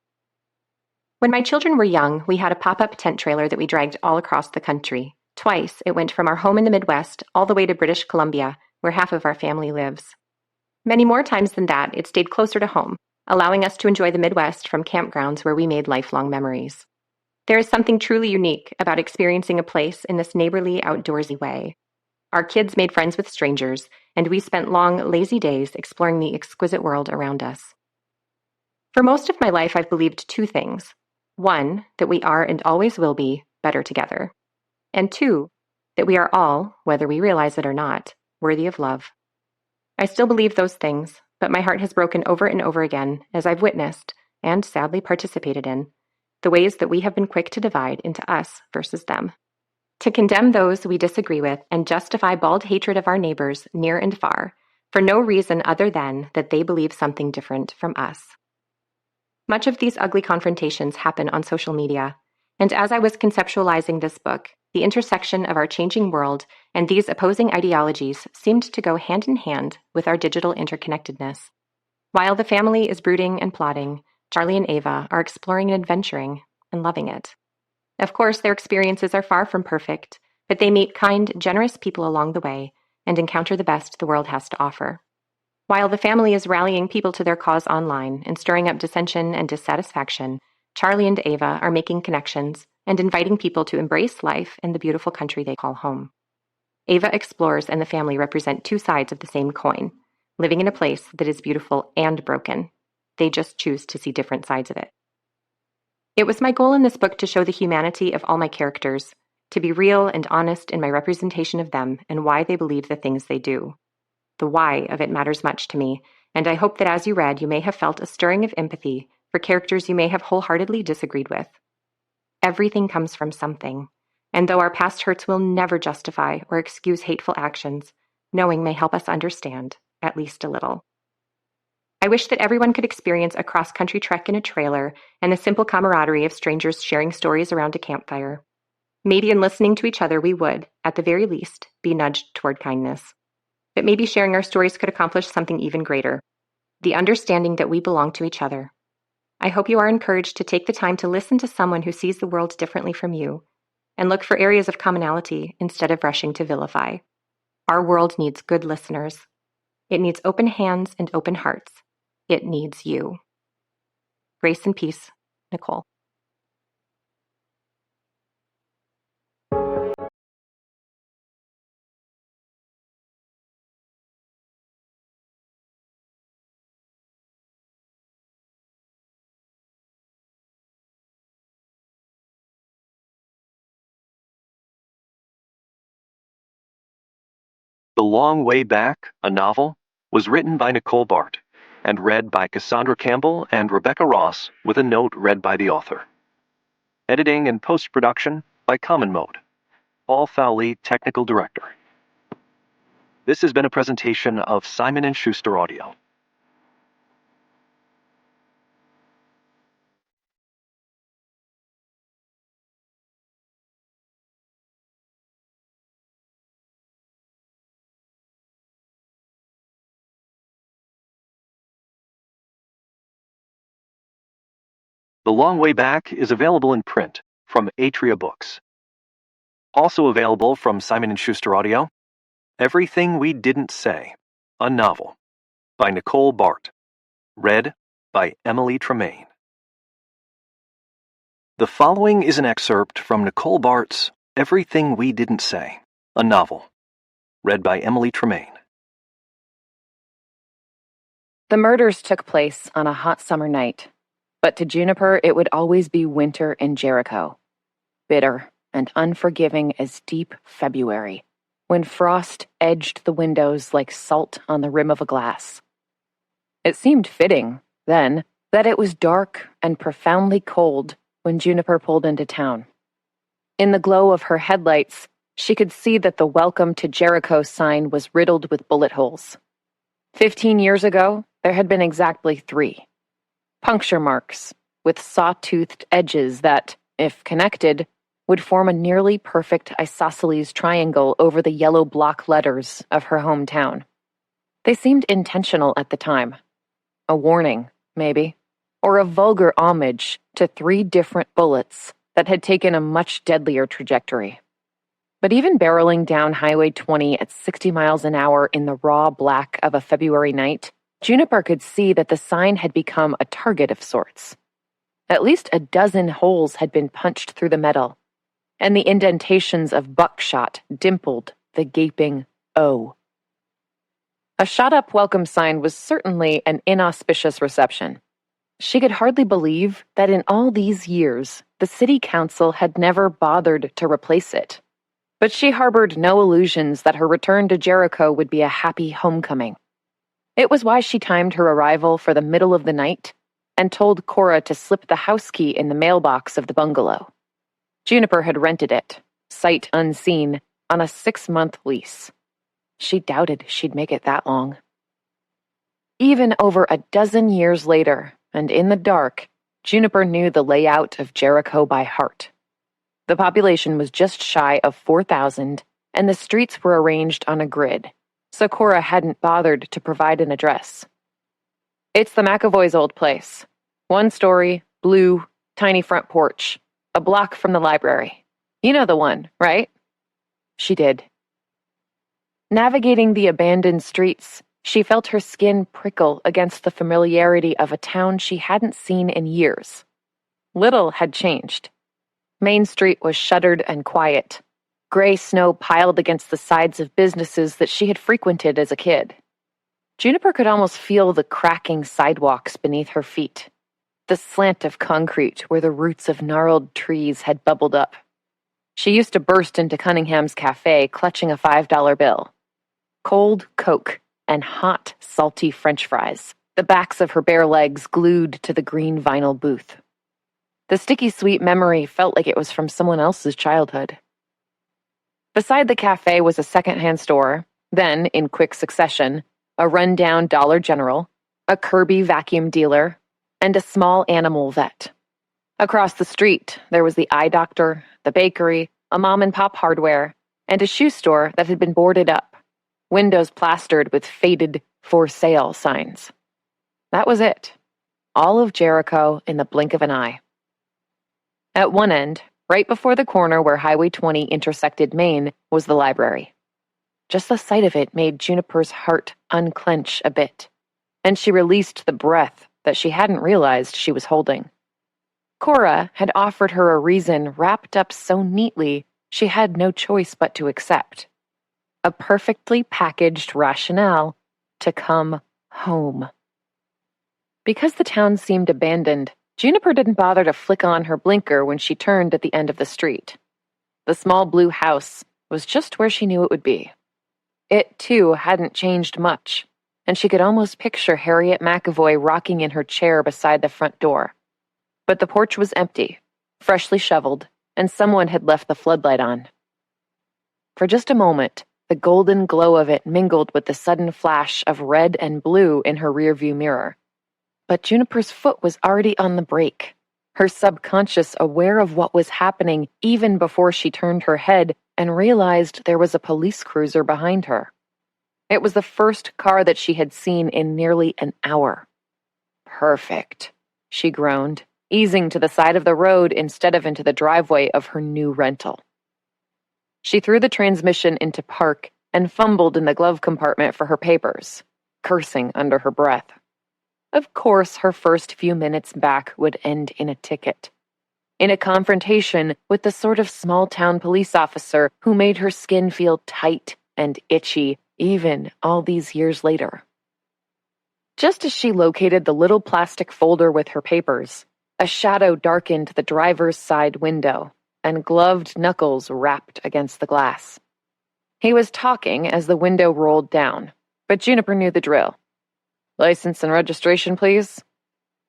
When my children were young, we had a pop-up tent trailer that we dragged all across the country. Twice, it went from our home in the Midwest all the way to British Columbia, where half of our family lives. Many more times than that, it stayed closer to home, allowing us to enjoy the Midwest from campgrounds where we made lifelong memories. There is something truly unique about experiencing a place in this neighborly, outdoorsy way. Our kids made friends with strangers, and we spent long, lazy days exploring the exquisite world around us. For most of my life, I've believed two things. One, that we are and always will be better together. And two, that we are all, whether we realize it or not, worthy of love. I still believe those things, but my heart has broken over and over again as I've witnessed, and sadly participated in, the ways that we have been quick to divide into us versus them. To condemn those we disagree with and justify bald hatred of our neighbors near and far, for no reason other than that they believe something different from us. Much of these ugly confrontations happen on social media, and as I was conceptualizing this book, the intersection of our changing world and these opposing ideologies seemed to go hand in hand with our digital interconnectedness. While the family is brooding and plotting, Charlie and Ava are exploring and adventuring and loving it. Of course, their experiences are far from perfect, but they meet kind, generous people along the way and encounter the best the world has to offer. While the family is rallying people to their cause online and stirring up dissension and dissatisfaction, Charlie and Ava are making connections and inviting people to embrace life in the beautiful country they call home. Ava explores and the family represent two sides of the same coin, living in a place that is beautiful and broken. They just choose to see different sides of it. It was my goal in this book to show the humanity of all my characters, to be real and honest in my representation of them and why they believe the things they do. The why of it matters much to me, and I hope that as you read, you may have felt a stirring of empathy for characters you may have wholeheartedly disagreed with. Everything comes from something, and though our past hurts will never justify or excuse hateful actions, knowing may help us understand, at least a little. I wish that everyone could experience a cross-country trek in a trailer and the simple camaraderie of strangers sharing stories around a campfire. Maybe in listening to each other we would, at the very least, be nudged toward kindness. But maybe sharing our stories could accomplish something even greater, the understanding that we belong to each other. I hope you are encouraged to take the time to listen to someone who sees the world differently from you, and look for areas of commonality instead of rushing to vilify. Our world needs good listeners. It needs open hands and open hearts. It needs you. Grace and peace, Nicole. The Long Way Back, a novel, was written by Nicole Baart and read by Cassandra Campbell and Rebecca Ross with a note read by the author. Editing and post-production by Common Mode. Paul Fowley, Technical Director. This has been a presentation of Simon & Schuster Audio. The Long Way Back is available in print from Atria Books. Also available from Simon & Schuster Audio, Everything We Didn't Say, a novel, by Nicole Baart, read by Emily Tremaine. The following is an excerpt from Nicole Baart's Everything We Didn't Say, a novel, read by Emily Tremaine. The murders took place on a hot summer night, but to Juniper it would always be winter in Jericho. bitter and unforgiving as deep February, when frost edged the windows like salt on the rim of a glass. It seemed fitting, then, that it was dark and profoundly cold when Juniper pulled into town. In the glow of her headlights, she could see that the Welcome to Jericho sign was riddled with bullet holes. 15 years ago, there had been exactly 3. Puncture marks, with saw-toothed edges that, if connected, would form a nearly perfect isosceles triangle over the yellow block letters of her hometown. They seemed intentional at the time. A warning, maybe, or a vulgar homage to 3 different bullets that had taken a much deadlier trajectory. But even barreling down Highway 20 at 60 miles an hour in the raw black of a February night, Juniper could see that the sign had become a target of sorts. At least a dozen holes had been punched through the metal, and the indentations of buckshot dimpled the gaping O. A shot-up welcome sign was certainly an inauspicious reception. She could hardly believe that in all these years, the city council had never bothered to replace it. But she harbored no illusions that her return to Jericho would be a happy homecoming. It was why she timed her arrival for the middle of the night and told Cora to slip the house key in the mailbox of the bungalow. Juniper had rented it, sight unseen, on a 6-month lease. She doubted she'd make it that long. Even over a dozen years later, and in the dark, Juniper knew the layout of Jericho by heart. The population was just shy of 4,000, and the streets were arranged on a grid, so Cora hadn't bothered to provide an address. It's the McAvoy's old place. 1 story, blue, tiny front porch, a block from the library. You know the one, right? She did. Navigating the abandoned streets, she felt her skin prickle against the familiarity of a town she hadn't seen in years. Little had changed. Main Street was shuttered and quiet. Gray snow piled against the sides of businesses that she had frequented as a kid. Juniper could almost feel the cracking sidewalks beneath her feet, the slant of concrete where the roots of gnarled trees had bubbled up. She used to burst into Cunningham's cafe clutching a $5 bill. Cold Coke and hot, salty French fries, the backs of her bare legs glued to the green vinyl booth. The sticky sweet memory felt like it was from someone else's childhood. Beside the cafe was a secondhand store, then, in quick succession, a rundown Dollar General, a Kirby vacuum dealer, and a small animal vet. Across the street, there was the eye doctor, the bakery, a mom-and-pop hardware, and a shoe store that had been boarded up, windows plastered with faded "for sale" signs. That was it. All of Jericho in the blink of an eye. At one end, right before the corner where Highway 20 intersected Main, was the library. Just the sight of it made Juniper's heart unclench a bit, and she released the breath that she hadn't realized she was holding. Cora had offered her a reason wrapped up so neatly she had no choice but to accept. A perfectly packaged rationale to come home. Because the town seemed abandoned, Juniper didn't bother to flick on her blinker when she turned at the end of the street. The small blue house was just where she knew it would be. It, too, hadn't changed much, and she could almost picture Harriet McAvoy rocking in her chair beside the front door. But the porch was empty, freshly shoveled, and someone had left the floodlight on. For just a moment, the golden glow of it mingled with the sudden flash of red and blue in her rearview mirror. But Juniper's foot was already on the brake, her subconscious aware of what was happening even before she turned her head and realized there was a police cruiser behind her. It was the first car that she had seen in nearly an hour. Perfect, she groaned, easing to the side of the road instead of into the driveway of her new rental. She threw the transmission into park and fumbled in the glove compartment for her papers, cursing under her breath. Of course, her first few minutes back would end in a ticket. In a confrontation with the sort of small-town police officer who made her skin feel tight and itchy even all these years later. Just as she located the little plastic folder with her papers, a shadow darkened the driver's side window, and gloved knuckles rapped against the glass. He was talking as the window rolled down, but Juniper knew the drill. "License and registration, please."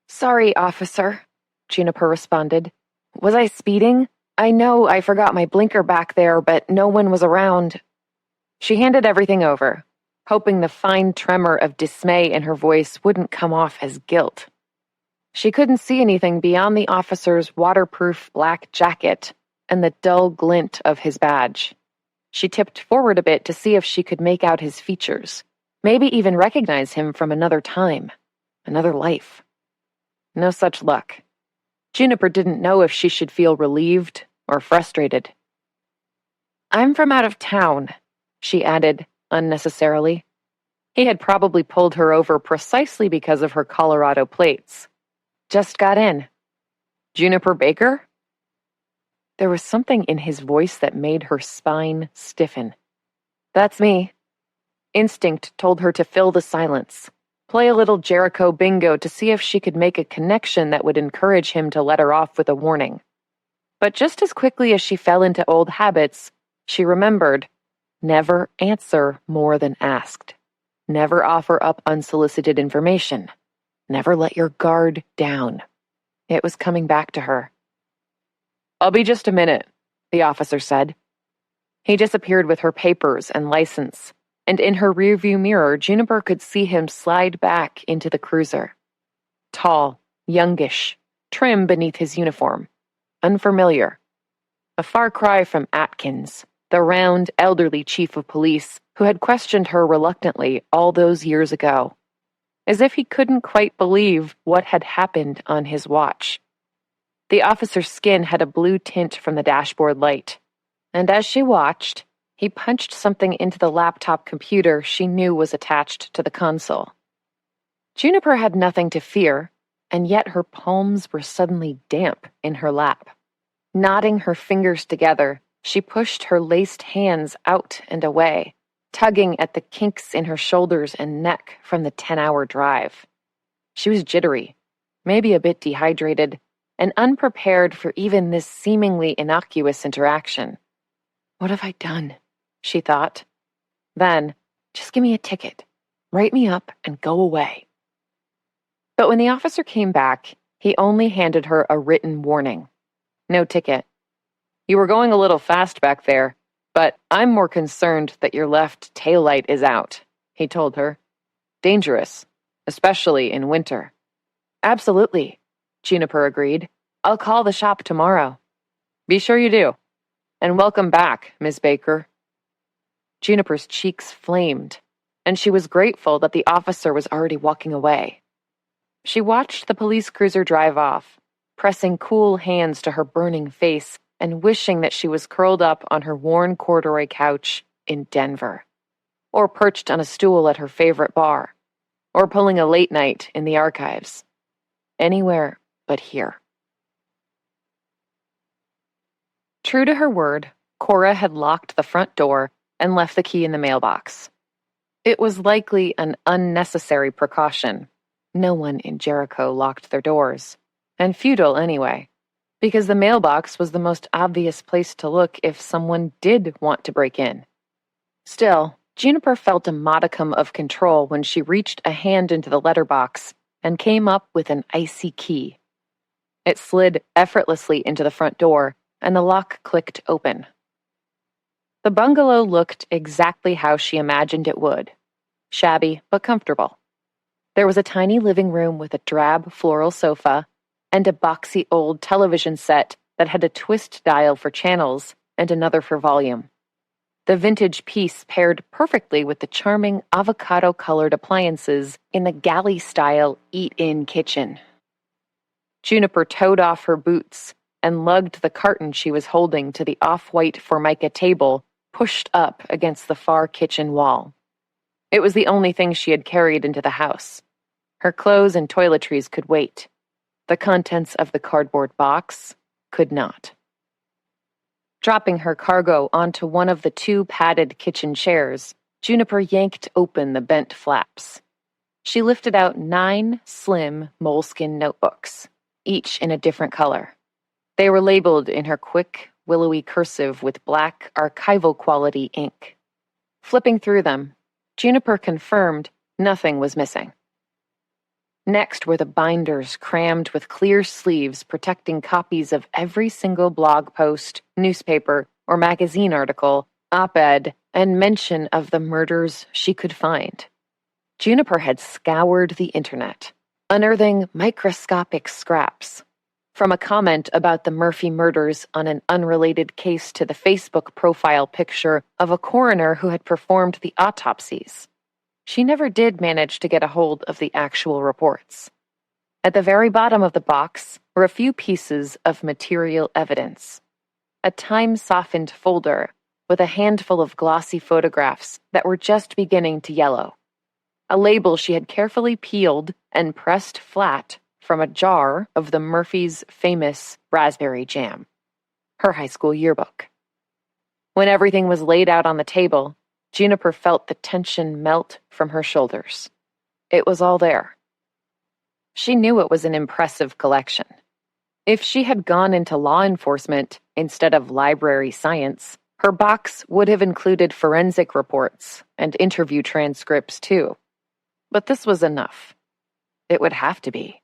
"Sorry, officer," Juniper responded. "Was I speeding? I know I forgot my blinker back there, but no one was around." She handed everything over, hoping the fine tremor of dismay in her voice wouldn't come off as guilt. She couldn't see anything beyond the officer's waterproof black jacket and the dull glint of his badge. She tipped forward a bit to see if she could make out his features, maybe even recognize him from another time, another life. No such luck. Juniper didn't know if she should feel relieved or frustrated. "I'm from out of town," she added, unnecessarily. He had probably pulled her over precisely because of her Colorado plates. "Just got in." "Juniper Baker?" There was something in his voice that made her spine stiffen. "That's me." Instinct told her to fill the silence, play a little Jericho bingo to see if she could make a connection that would encourage him to let her off with a warning. But just as quickly as she fell into old habits, she remembered, never answer more than asked. Never offer up unsolicited information. Never let your guard down. It was coming back to her. "I'll be just a minute," the officer said. He disappeared with her papers and license, and in her rearview mirror, Juniper could see him slide back into the cruiser. Tall, youngish, trim beneath his uniform. Unfamiliar. A far cry from Atkins, the round, elderly chief of police who had questioned her reluctantly all those years ago. As if he couldn't quite believe what had happened on his watch. The officer's skin had a blue tint from the dashboard light, and as she watched, he punched something into the laptop computer she knew was attached to the console. Juniper had nothing to fear, and yet her palms were suddenly damp in her lap. Knotting her fingers together, she pushed her laced hands out and away, tugging at the kinks in her shoulders and neck from the 10-hour drive. She was jittery, maybe a bit dehydrated, and unprepared for even this seemingly innocuous interaction. "What have I done?" she thought. Then, "Just give me a ticket. Write me up and go away." But when the officer came back, he only handed her a written warning. No ticket. "You were going a little fast back there, but I'm more concerned that your left taillight is out," he told her. "Dangerous, especially in winter." "Absolutely," Juniper agreed. "I'll call the shop tomorrow." "Be sure you do. And welcome back, Miss Baker." Juniper's cheeks flamed, and she was grateful that the officer was already walking away. She watched the police cruiser drive off, pressing cool hands to her burning face and wishing that she was curled up on her worn corduroy couch in Denver, or perched on a stool at her favorite bar, or pulling a late night in the archives. Anywhere but here. True to her word, Cora had locked the front door and left the key in the mailbox. It was likely an unnecessary precaution. No one in Jericho locked their doors, and futile anyway, because the mailbox was the most obvious place to look if someone did want to break in. Still, Juniper felt a modicum of control when she reached a hand into the letterbox and came up with an icy key. It slid effortlessly into the front door, and the lock clicked open. The bungalow looked exactly how she imagined it would. Shabby but comfortable. There was a tiny living room with a drab floral sofa and a boxy old television set that had a twist dial for channels and another for volume. The vintage piece paired perfectly with the charming avocado-colored appliances in the galley-style eat-in kitchen. Juniper toed off her boots and lugged the carton she was holding to the off-white formica table pushed up against the far kitchen wall. It was the only thing she had carried into the house. Her clothes and toiletries could wait. The contents of the cardboard box could not. Dropping her cargo onto one of the two padded kitchen chairs, Juniper yanked open the bent flaps. She lifted out 9 slim moleskin notebooks, each in a different color. They were labeled in her quick, willowy cursive with black, archival-quality ink. Flipping through them, Juniper confirmed nothing was missing. Next were the binders crammed with clear sleeves protecting copies of every single blog post, newspaper, or magazine article, op-ed, and mention of the murders she could find. Juniper had scoured the internet, unearthing microscopic scraps. From a comment about the Murphy murders on an unrelated case to the Facebook profile picture of a coroner who had performed the autopsies. She never did manage to get a hold of the actual reports. At the very bottom of the box were a few pieces of material evidence. A time-softened folder with a handful of glossy photographs that were just beginning to yellow. A label she had carefully peeled and pressed flat from a jar of the Murphys' famous raspberry jam. Her high school yearbook. When everything was laid out on the table, Juniper felt the tension melt from her shoulders. It was all there. She knew it was an impressive collection. If she had gone into law enforcement instead of library science, her box would have included forensic reports and interview transcripts too. But this was enough. It would have to be.